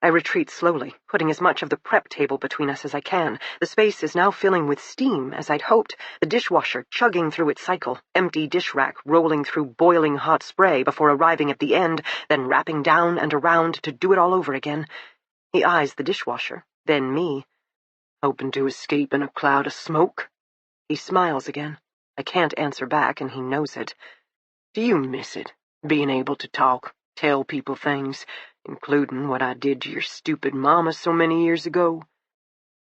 I retreat slowly, putting as much of the prep table between us as I can. The space is now filling with steam, as I'd hoped, the dishwasher chugging through its cycle, empty dish rack rolling through boiling hot spray before arriving at the end, then wrapping down and around to do it all over again. He eyes the dishwasher, then me. "Hoping to escape in a cloud of smoke?" He smiles again. I can't answer back, and he knows it. "Do you miss it, being able to talk, tell people things, including what I did to your stupid mama so many years ago?"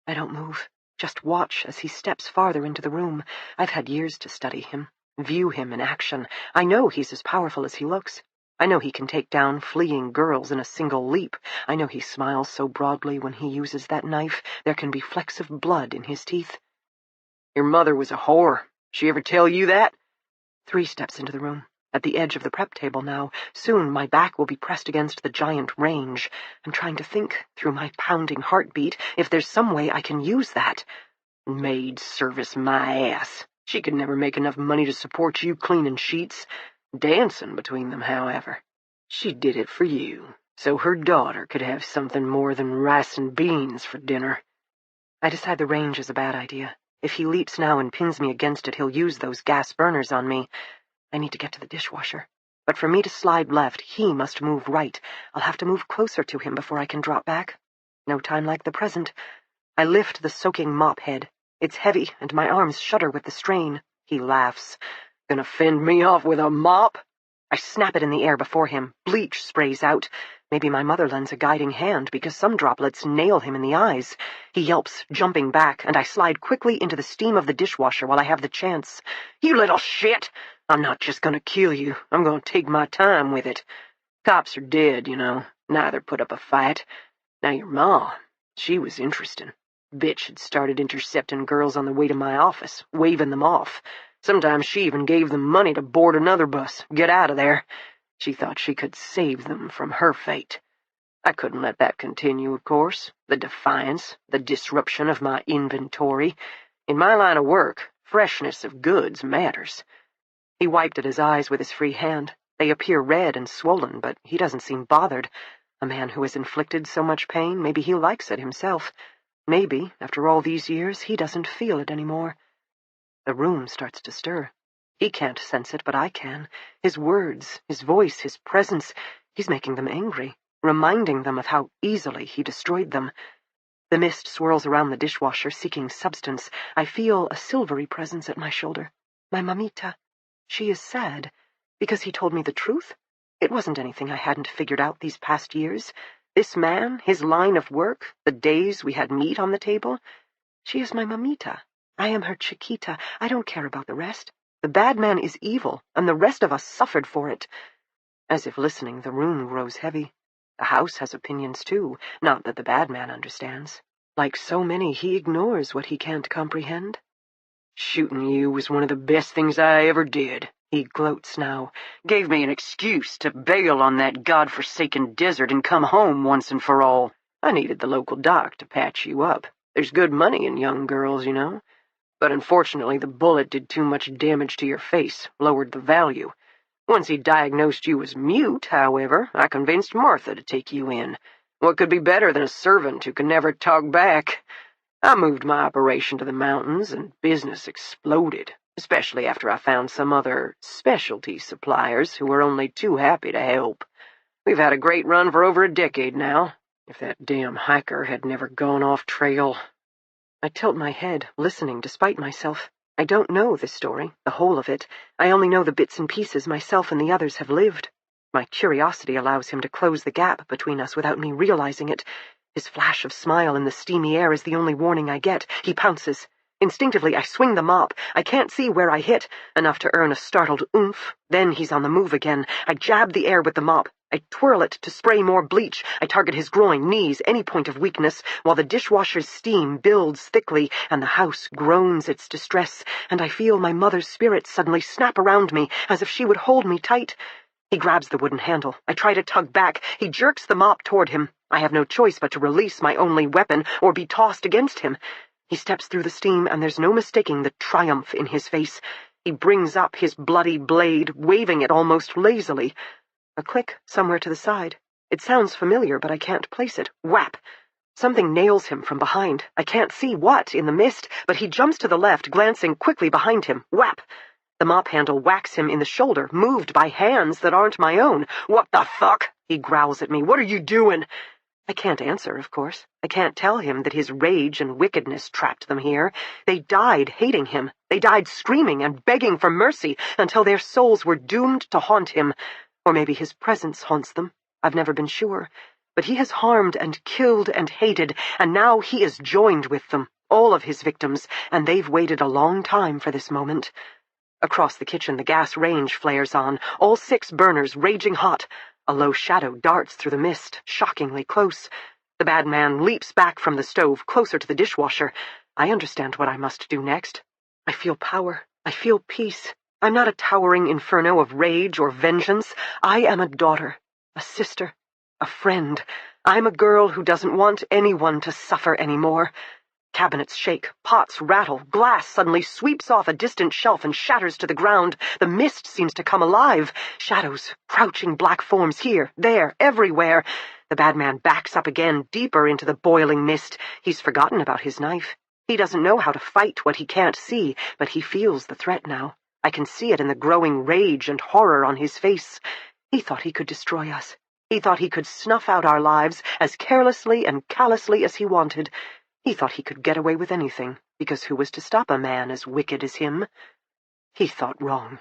I don't move, just watch as he steps farther into the room. I've had years to study him, view him in action. I know he's as powerful as he looks. I know he can take down fleeing girls in a single leap. I know he smiles so broadly when he uses that knife there can be flecks of blood in his teeth. "Your mother was a whore. She ever tell you that?" 3 steps into the room. At the edge of the prep table now. Soon my back will be pressed against the giant range. I'm trying to think, through my pounding heartbeat, if there's some way I can use that. "Maid service my ass. She could never make enough money to support you cleaning sheets. Dancing between them, however. She did it for you, so her daughter could have something more than rice and beans for dinner." I decide the range is a bad idea. If he leaps now and pins me against it, he'll use those gas burners on me. I need to get to the dishwasher. But for me to slide left, he must move right. I'll have to move closer to him before I can drop back. No time like the present. I lift the soaking mop head. It's heavy, and my arms shudder with the strain. He laughs. "Gonna fend me off with a mop?" I snap it in the air before him. Bleach sprays out. Maybe my mother lends a guiding hand because some droplets nail him in the eyes. He yelps, jumping back, and I slide quickly into the steam of the dishwasher while I have the chance. "You little shit! I'm not just gonna kill you. I'm gonna take my time with it. Cops are dead, you know. Neither put up a fight. Now your ma, she was interesting. Bitch had started intercepting girls on the way to my office, waving them off. Sometimes she even gave them money to board another bus, get out of there. She thought she could save them from her fate. I couldn't let that continue, of course. The defiance, the disruption of my inventory. In my line of work, freshness of goods matters." He wiped at his eyes with his free hand. They appear red and swollen, but he doesn't seem bothered. A man who has inflicted so much pain, maybe he likes it himself. Maybe, after all these years, he doesn't feel it anymore. The room starts to stir. He can't sense it, but I can. His words, his voice, his presence, he's making them angry, reminding them of how easily he destroyed them. The mist swirls around the dishwasher, seeking substance. I feel a silvery presence at my shoulder. My mamita. She is sad. Because he told me the truth? It wasn't anything I hadn't figured out these past years. This man, his line of work, the days we had meat on the table. She is my mamita. I am her chiquita. I don't care about the rest. The bad man is evil, and the rest of us suffered for it. As if listening, the room grows heavy. The house has opinions, too, not that the bad man understands. Like so many, he ignores what he can't comprehend. "Shooting you was one of the best things I ever did," he gloats now. "Gave me an excuse to bail on that God-forsaken desert and come home once and for all. I needed the local doc to patch you up. There's good money in young girls, you know. But unfortunately, the bullet did too much damage to your face, lowered the value. Once he diagnosed you as mute, however, I convinced Martha to take you in. What could be better than a servant who can never talk back? I moved my operation to the mountains, and business exploded, especially after I found some other specialty suppliers who were only too happy to help. We've had a great run for over a decade now. If that damn hiker had never gone off trail..." I tilt my head, listening despite myself. I don't know this story, the whole of it. I only know the bits and pieces myself and the others have lived. My curiosity allows him to close the gap between us without me realizing it. His flash of smile in the steamy air is the only warning I get. He pounces. Instinctively, I swing the mop. I can't see where I hit, enough to earn a startled oomph. Then he's on the move again. I jab the air with the mop. I twirl it to spray more bleach. I target his groin, knees, any point of weakness, while the dishwasher's steam builds thickly and the house groans its distress, and I feel my mother's spirit suddenly snap around me as if she would hold me tight. He grabs the wooden handle. I try to tug back. He jerks the mop toward him. I have no choice but to release my only weapon or be tossed against him. He steps through the steam, and there's no mistaking the triumph in his face. He brings up his bloody blade, waving it almost lazily. A click somewhere to the side. It sounds familiar, but I can't place it. Whap! Something nails him from behind. I can't see what in the mist, but he jumps to the left, glancing quickly behind him. Whap! The mop handle whacks him in the shoulder, moved by hands that aren't my own. "What the fuck?" he growls at me. "What are you doing?" I can't answer, of course. I can't tell him that his rage and wickedness trapped them here. They died hating him. They died screaming and begging for mercy until their souls were doomed to haunt him. Or maybe his presence haunts them. I've never been sure. But he has harmed and killed and hated, and now he is joined with them, all of his victims, and they've waited a long time for this moment. Across the kitchen, the gas range flares on, all 6 burners raging hot. A low shadow darts through the mist, shockingly close. The bad man leaps back from the stove, closer to the dishwasher. I understand what I must do next. I feel power. I feel peace. I'm not a towering inferno of rage or vengeance. I am a daughter, a sister, a friend. I'm a girl who doesn't want anyone to suffer anymore. Cabinets shake, pots rattle, glass suddenly sweeps off a distant shelf and shatters to the ground. The mist seems to come alive. Shadows, crouching black forms here, there, everywhere. The bad man backs up again, deeper into the boiling mist. He's forgotten about his knife. He doesn't know how to fight what he can't see, but he feels the threat now. I can see it in the growing rage and horror on his face. He thought he could destroy us. He thought he could snuff out our lives as carelessly and callously as he wanted. He thought he could get away with anything, because who was to stop a man as wicked as him? He thought wrong.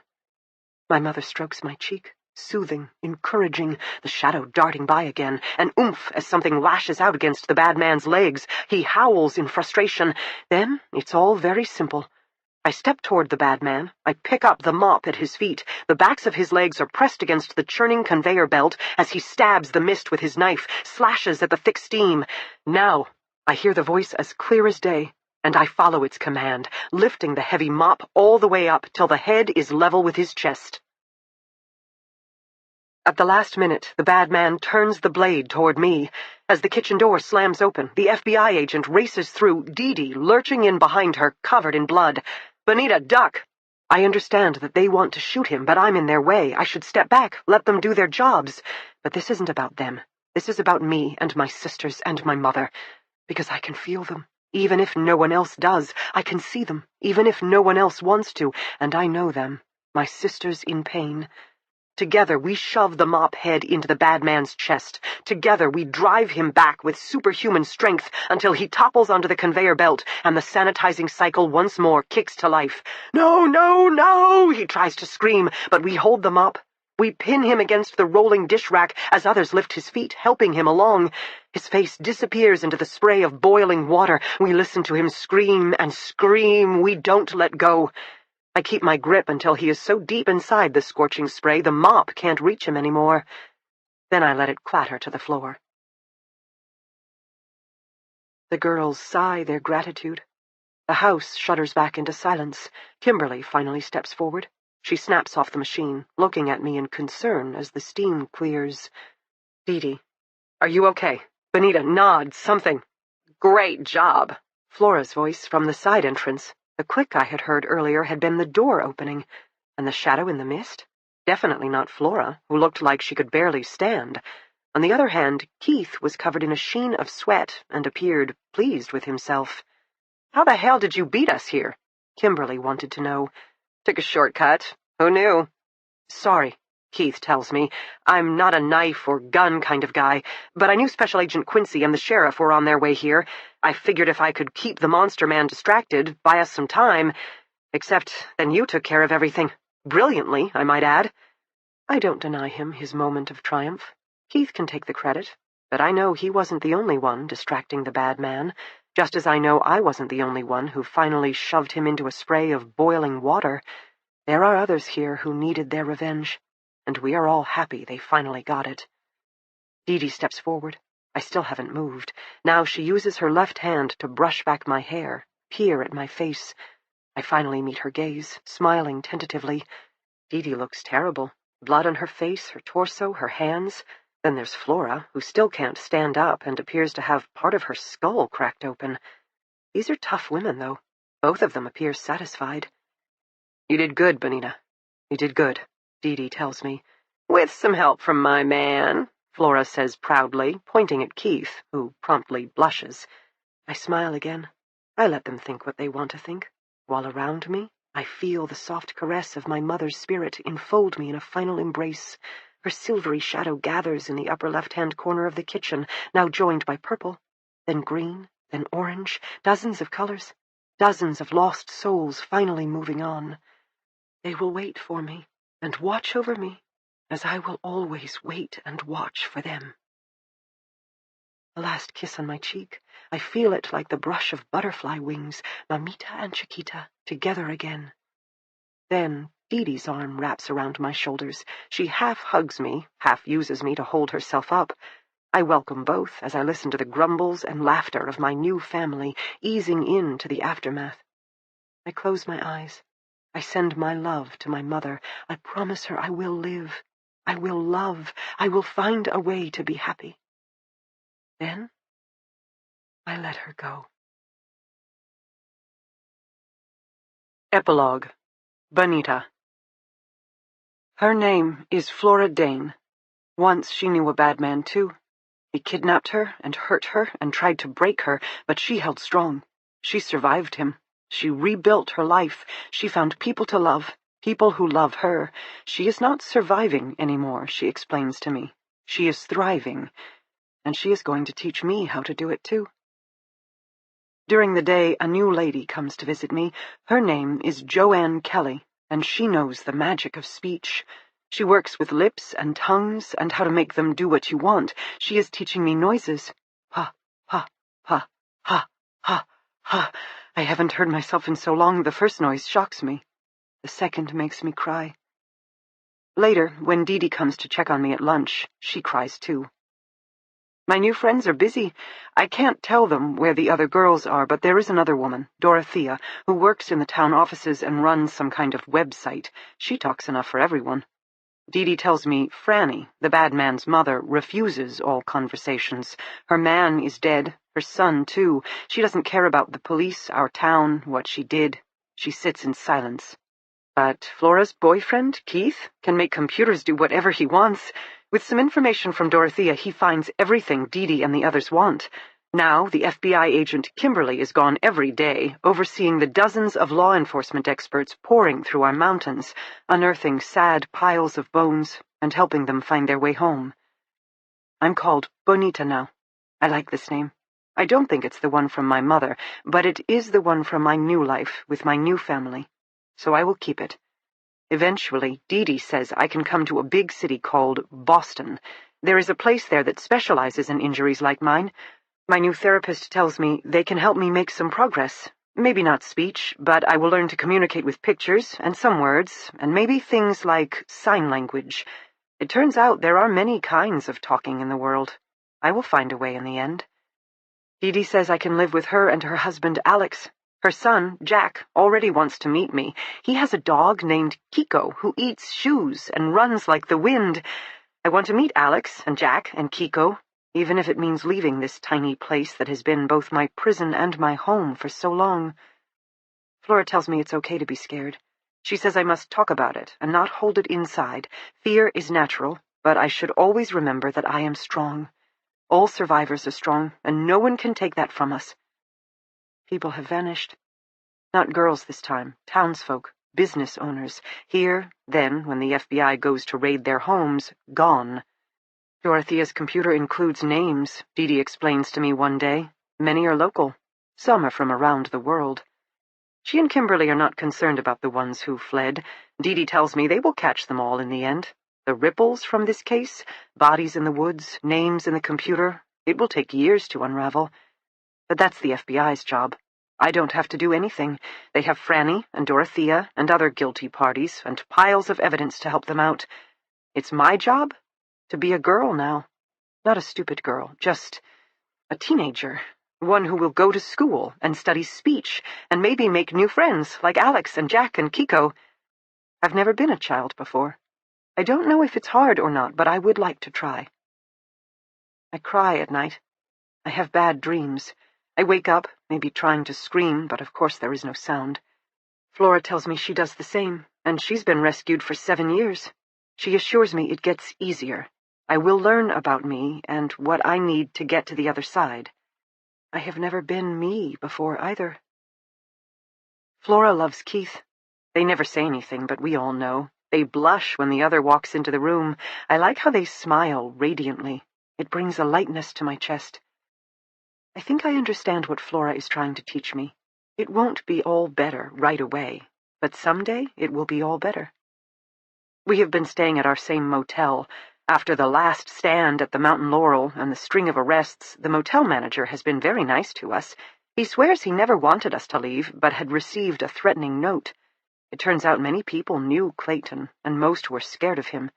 My mother strokes my cheek. Soothing, encouraging, the shadow darting by again, an oomph as something lashes out against the bad man's legs. He howls in frustration. Then it's all very simple. I step toward the bad man. I pick up the mop at his feet. The backs of his legs are pressed against the churning conveyor belt as he stabs the mist with his knife, slashes at the thick steam. Now I hear the voice as clear as day, and I follow its command, lifting the heavy mop all the way up till the head is level with his chest. At the last minute, the bad man turns the blade toward me. As the kitchen door slams open, the FBI agent races through, Dee lurching in behind her, covered in blood. "Bonita, duck!" I understand that they want to shoot him, but I'm in their way. I should step back, let them do their jobs. But this isn't about them. This is about me and my sisters and my mother. Because I can feel them. Even if no one else does, I can see them, even if no one else wants to, and I know them. My sisters in pain. Together we shove the mop head into the bad man's chest. Together we drive him back with superhuman strength until he topples onto the conveyor belt and the sanitizing cycle once more kicks to life. "No, no, no!" he tries to scream, but we hold the mop. We pin him against the rolling dish rack as others lift his feet, helping him along. His face disappears into the spray of boiling water. We listen to him scream and scream. We don't let go. I keep my grip until he is so deep inside the scorching spray the mop can't reach him anymore. Then I let it clatter to the floor. The girls sigh their gratitude. The house shudders back into silence. Kimberly finally steps forward. She snaps off the machine, looking at me in concern as the steam clears. "Dee, are you okay?" Bonita nods something. "Great job." Flora's voice from the side entrance. The click I had heard earlier had been the door opening, and the shadow in the mist? Definitely not Flora, who looked like she could barely stand. On the other hand, Keith was covered in a sheen of sweat and appeared pleased with himself. "How the hell did you beat us here?" Kimberly wanted to know. "Took a shortcut. Who knew?" "Sorry," Keith tells me. "I'm not a knife or gun kind of guy, but I knew Special Agent Quincy and the sheriff were on their way here. I figured if I could keep the monster man distracted, buy us some time. Except then you took care of everything. Brilliantly, I might add." I don't deny him his moment of triumph. Keith can take the credit, but I know he wasn't the only one distracting the bad man, just as I know I wasn't the only one who finally shoved him into a spray of boiling water. There are others here who needed their revenge, and we are all happy they finally got it. Dee steps forward. I still haven't moved. Now she uses her left hand to brush back my hair, peer at my face. I finally meet her gaze, smiling tentatively. Dee looks terrible. Blood on her face, her torso, her hands. Then there's Flora, who still can't stand up and appears to have part of her skull cracked open. These are tough women, though. Both of them appear satisfied. "You did good, Bonita. You did good," Dee tells me. "With some help from my man," Flora says proudly, pointing at Keith, who promptly blushes. I smile again. I let them think what they want to think, while around me I feel the soft caress of my mother's spirit enfold me in a final embrace. Her silvery shadow gathers in the upper left-hand corner of the kitchen, now joined by purple, then green, then orange, dozens of colors, dozens of lost souls finally moving on. They will wait for me and watch over me, as I will always wait and watch for them. A last kiss on my cheek. I feel it like the brush of butterfly wings, Mamita and Chiquita, together again. Then Dee's arm wraps around my shoulders. She half hugs me, half uses me to hold herself up. I welcome both as I listen to the grumbles and laughter of my new family easing into the aftermath. I close my eyes. I send my love to my mother. I promise her I will live. I will love. I will find a way to be happy. Then I let her go. Epilogue. Bonita. Her name is Flora Dane. Once she knew a bad man, too. He kidnapped her and hurt her and tried to break her, but she held strong. She survived him. She rebuilt her life. She found people to love, people who love her. She is not surviving anymore, she explains to me. She is thriving, and she is going to teach me how to do it, too. During the day, a new lady comes to visit me. Her name is Joanne Kelly, and she knows the magic of speech. She works with lips and tongues and how to make them do what you want. She is teaching me noises. Ha, ha, ha, ha, ha, ha. I haven't heard myself in so long. The first noise shocks me. The second makes me cry. Later, when Dee Dee comes to check on me at lunch, she cries too. My new friends are busy. I can't tell them where the other girls are, but there is another woman, Dorothea, who works in the town offices and runs some kind of website. She talks enough for everyone. Dee Dee tells me Franny, the bad man's mother, refuses all conversations. Her man is dead, her son too. She doesn't care about the police, our town, what she did. She sits in silence. But Flora's boyfriend, Keith, can make computers do whatever he wants. With some information from Dorothea, he finds everything Dee Dee and the others want. Now, the FBI agent Kimberly is gone every day, overseeing the dozens of law enforcement experts pouring through our mountains, unearthing sad piles of bones and helping them find their way home. I'm called Bonita now. I like this name. I don't think it's the one from my mother, but it is the one from my new life with my new family. So I will keep it. Eventually, Dee Dee says I can come to a big city called Boston. There is a place there that specializes in injuries like mine. My new therapist tells me they can help me make some progress. Maybe not speech, but I will learn to communicate with pictures and some words, and maybe things like sign language. It turns out there are many kinds of talking in the world. I will find a way in the end. Dee Dee says I can live with her and her husband, Alex. Her son, Jack, already wants to meet me. He has a dog named Kiko who eats shoes and runs like the wind. I want to meet Alex and Jack and Kiko, even if it means leaving this tiny place that has been both my prison and my home for so long. Flora tells me it's okay to be scared. She says I must talk about it and not hold it inside. Fear is natural, but I should always remember that I am strong. All survivors are strong, and no one can take that from us. People have vanished. Not girls this time, townsfolk, business owners. Here, then, when the FBI goes to raid their homes, gone. Dorothea's computer includes names, Dee Dee explains to me one day. Many are local. Some are from around the world. She and Kimberly are not concerned about the ones who fled. Dee Dee tells me they will catch them all in the end. The ripples from this case, bodies in the woods, names in the computer, it will take years to unravel. But that's the FBI's job. I don't have to do anything. They have Franny and Dorothea and other guilty parties and piles of evidence to help them out. It's my job to be a girl now. Not a stupid girl, just a teenager. One who will go to school and study speech and maybe make new friends like Alex and Jack and Kiko. I've never been a child before. I don't know if it's hard or not, but I would like to try. I cry at night. I have bad dreams. I wake up, maybe trying to scream, but of course there is no sound. Flora tells me she does the same, and she's been rescued for 7 years. She assures me it gets easier. I will learn about me and what I need to get to the other side. I have never been me before either. Flora loves Keith. They never say anything, but we all know. They blush when the other walks into the room. I like how they smile radiantly. It brings a lightness to my chest. I think I understand what Flora is trying to teach me. It won't be all better right away, but someday it will be all better. We have been staying at our same motel. After the last stand at the Mountain Laurel and the string of arrests, the motel manager has been very nice to us. He swears he never wanted us to leave, but had received a threatening note. It turns out many people knew Clayton, and most were scared of him.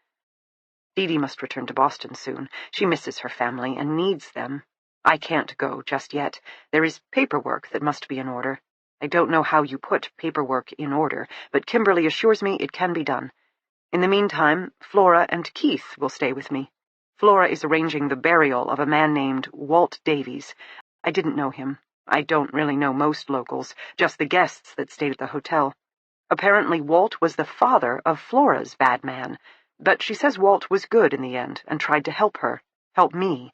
Dee Dee must return to Boston soon. She misses her family and needs them. I can't go just yet. There is paperwork that must be in order. I don't know how you put paperwork in order, but Kimberly assures me it can be done. In the meantime, Flora and Keith will stay with me. Flora is arranging the burial of a man named Walt Davies. I didn't know him. I don't really know most locals, just the guests that stayed at the hotel. Apparently Walt was the father of Flora's bad man, but she says Walt was good in the end and tried to help her, help me.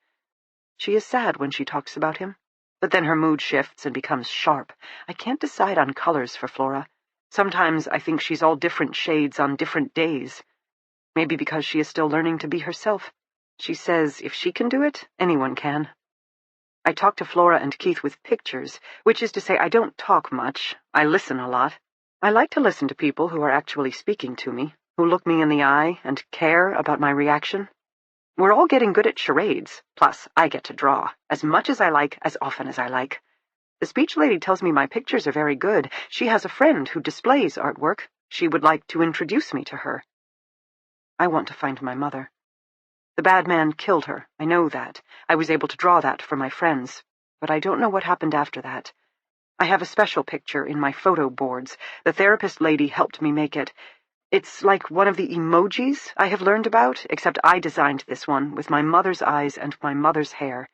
She is sad when she talks about him, but then her mood shifts and becomes sharp. I can't decide on colors for Flora. Sometimes I think she's all different shades on different days. Maybe because she is still learning to be herself. She says if she can do it, anyone can. I talk to Flora and Keith with pictures, which is to say I don't talk much. I listen a lot. I like to listen to people who are actually speaking to me, who look me in the eye and care about my reaction. We're all getting good at charades, plus I get to draw, as much as I like, as often as I like. The speech lady tells me my pictures are very good. She has a friend who displays artwork. She would like to introduce me to her. I want to find my mother. The bad man killed her, I know that. I was able to draw that for my friends, but I don't know what happened after that. I have a special picture in my photo boards. The therapist lady helped me make it. It's like one of the emojis I have learned about, except I designed this one with my mother's eyes and my mother's hair.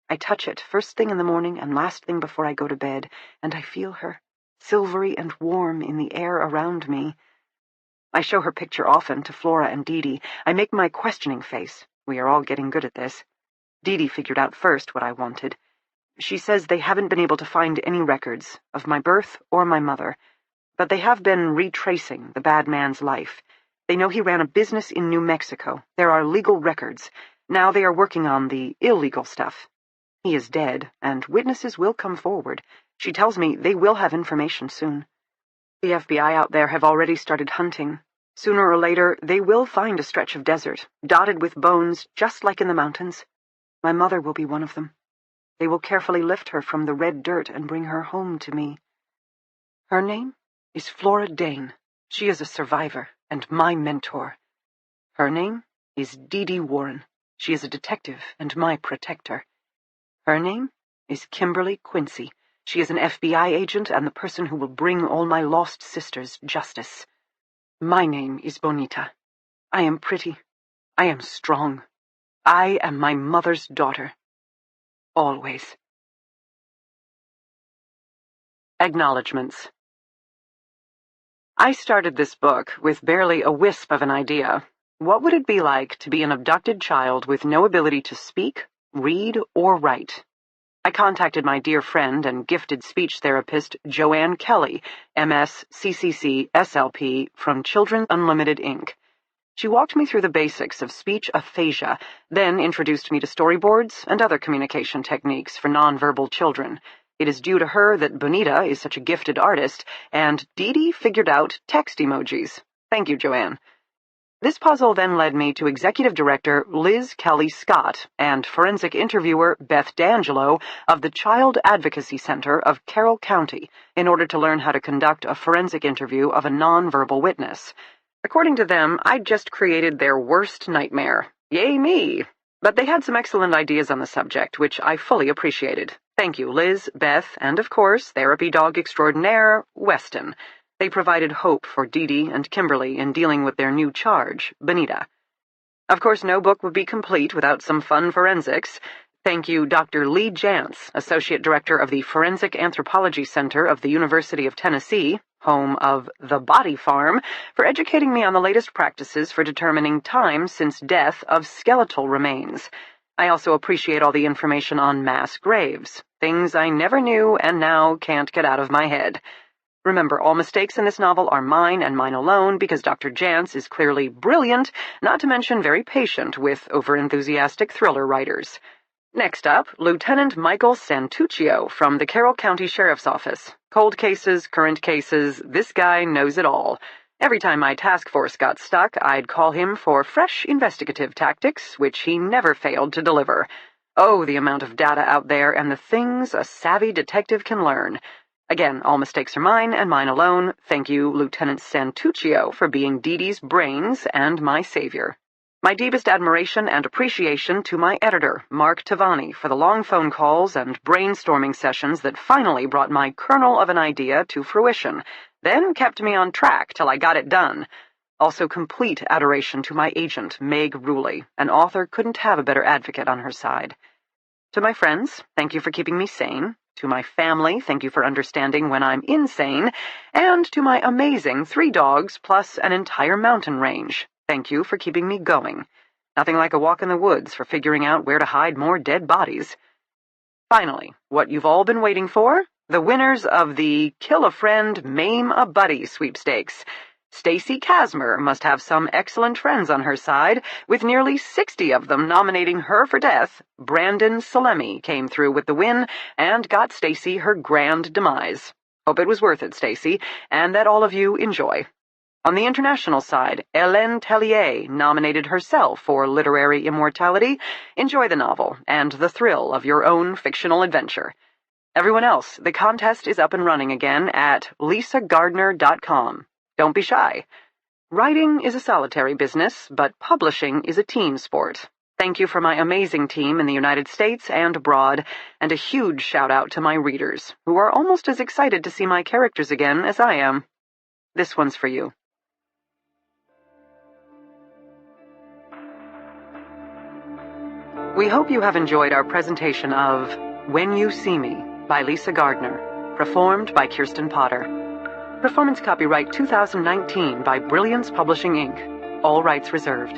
I touch it first thing in the morning and last thing before I go to bed, and I feel her, silvery and warm in the air around me. I show her picture often to Flora and Dee. I make my questioning face. We are all getting good at this. Dee figured out first what I wanted. She says they haven't been able to find any records of my birth or my mother, but they have been retracing the bad man's life. They know he ran a business in New Mexico. There are legal records. Now they are working on the illegal stuff. He is dead, and witnesses will come forward. She tells me they will have information soon. The FBI out there have already started hunting. Sooner or later, they will find a stretch of desert, dotted with bones, just like in the mountains. My mother will be one of them. They will carefully lift her from the red dirt and bring her home to me. Her name is Flora Dane. She is a survivor and my mentor. Her name is Dee Warren. She is a detective and my protector. Her name is Kimberly Quincy. She is an FBI agent and the person who will bring all my lost sisters justice. My name is Bonita. I am pretty. I am strong. I am my mother's daughter. Always. Acknowledgements. I started this book with barely a wisp of an idea. What would it be like to be an abducted child with no ability to speak, read, or write? I contacted my dear friend and gifted speech therapist Joanne Kelly, MS, CCC, SLP, from Children Unlimited, Inc. She walked me through the basics of speech aphasia, then introduced me to storyboards and other communication techniques for nonverbal children. It is due to her that Bonita is such a gifted artist, and Dee figured out text emojis. Thank you, Joanne. This puzzle then led me to Executive Director Liz Kelly Scott and forensic interviewer Beth D'Angelo of the Child Advocacy Center of Carroll County in order to learn how to conduct a forensic interview of a nonverbal witness. According to them, I'd just created their worst nightmare. Yay me! But they had some excellent ideas on the subject, which I fully appreciated. Thank you, Liz, Beth, and of course, therapy dog extraordinaire, Weston. They provided hope for Dee and Kimberly in dealing with their new charge, Bonita. Of course, no book would be complete without some fun forensics. Thank you, Dr. Lee Jantz, Associate Director of the Forensic Anthropology Center of the University of Tennessee, home of The Body Farm, for educating me on the latest practices for determining time since death of skeletal remains. I also appreciate all the information on mass graves, things I never knew and now can't get out of my head. Remember, all mistakes in this novel are mine and mine alone because Dr. Jantz is clearly brilliant, not to mention very patient with overenthusiastic thriller writers. Next up, Lieutenant Michael Santuccio from the Carroll County Sheriff's Office. Cold cases, current cases, this guy knows it all. Every time my task force got stuck, I'd call him for fresh investigative tactics, which he never failed to deliver. Oh, the amount of data out there and the things a savvy detective can learn. Again, all mistakes are mine and mine alone. Thank you, Lieutenant Santuccio, for being Dee's brains and my savior. My deepest admiration and appreciation to my editor, Mark Tavani, for the long phone calls and brainstorming sessions that finally brought my kernel of an idea to fruition, then kept me on track till I got it done. Also complete adoration to my agent, Meg Ruley. An author couldn't have a better advocate on her side. To my friends, thank you for keeping me sane. To my family, thank you for understanding when I'm insane. And to my amazing 3 dogs plus an entire mountain range, thank you for keeping me going. Nothing like a walk in the woods for figuring out where to hide more dead bodies. Finally, what you've all been waiting for, the winners of the Kill a Friend, Maim a Buddy sweepstakes. Stacy Casmer must have some excellent friends on her side, with nearly 60 of them nominating her for death. Brandon Salemi came through with the win and got Stacy her grand demise. Hope it was worth it, Stacy, and that all of you enjoy. On the international side, Hélène Tellier nominated herself for literary immortality. Enjoy the novel and the thrill of your own fictional adventure. Everyone else, the contest is up and running again at lisagardner.com. Don't be shy. Writing is a solitary business, but publishing is a team sport. Thank you for my amazing team in the United States and abroad, and a huge shout-out to my readers, who are almost as excited to see my characters again as I am. This one's for you. We hope you have enjoyed our presentation of When You See Me by Lisa Gardner, performed by Kirsten Potter. Performance copyright 2019 by Brilliance Publishing, Inc., all rights reserved.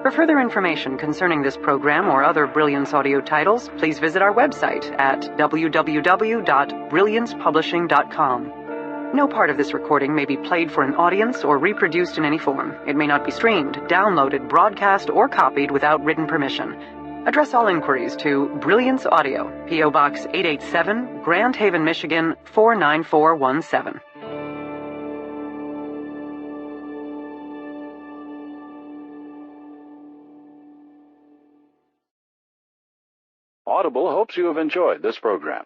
For further information concerning this program or other Brilliance audio titles, please visit our website at www.brilliancepublishing.com. No part of this recording may be played for an audience or reproduced in any form. It may not be streamed, downloaded, broadcast, or copied without written permission. Address all inquiries to Brilliance Audio, P.O. Box 887, Grand Haven, Michigan 49417. Audible hopes you have enjoyed this program.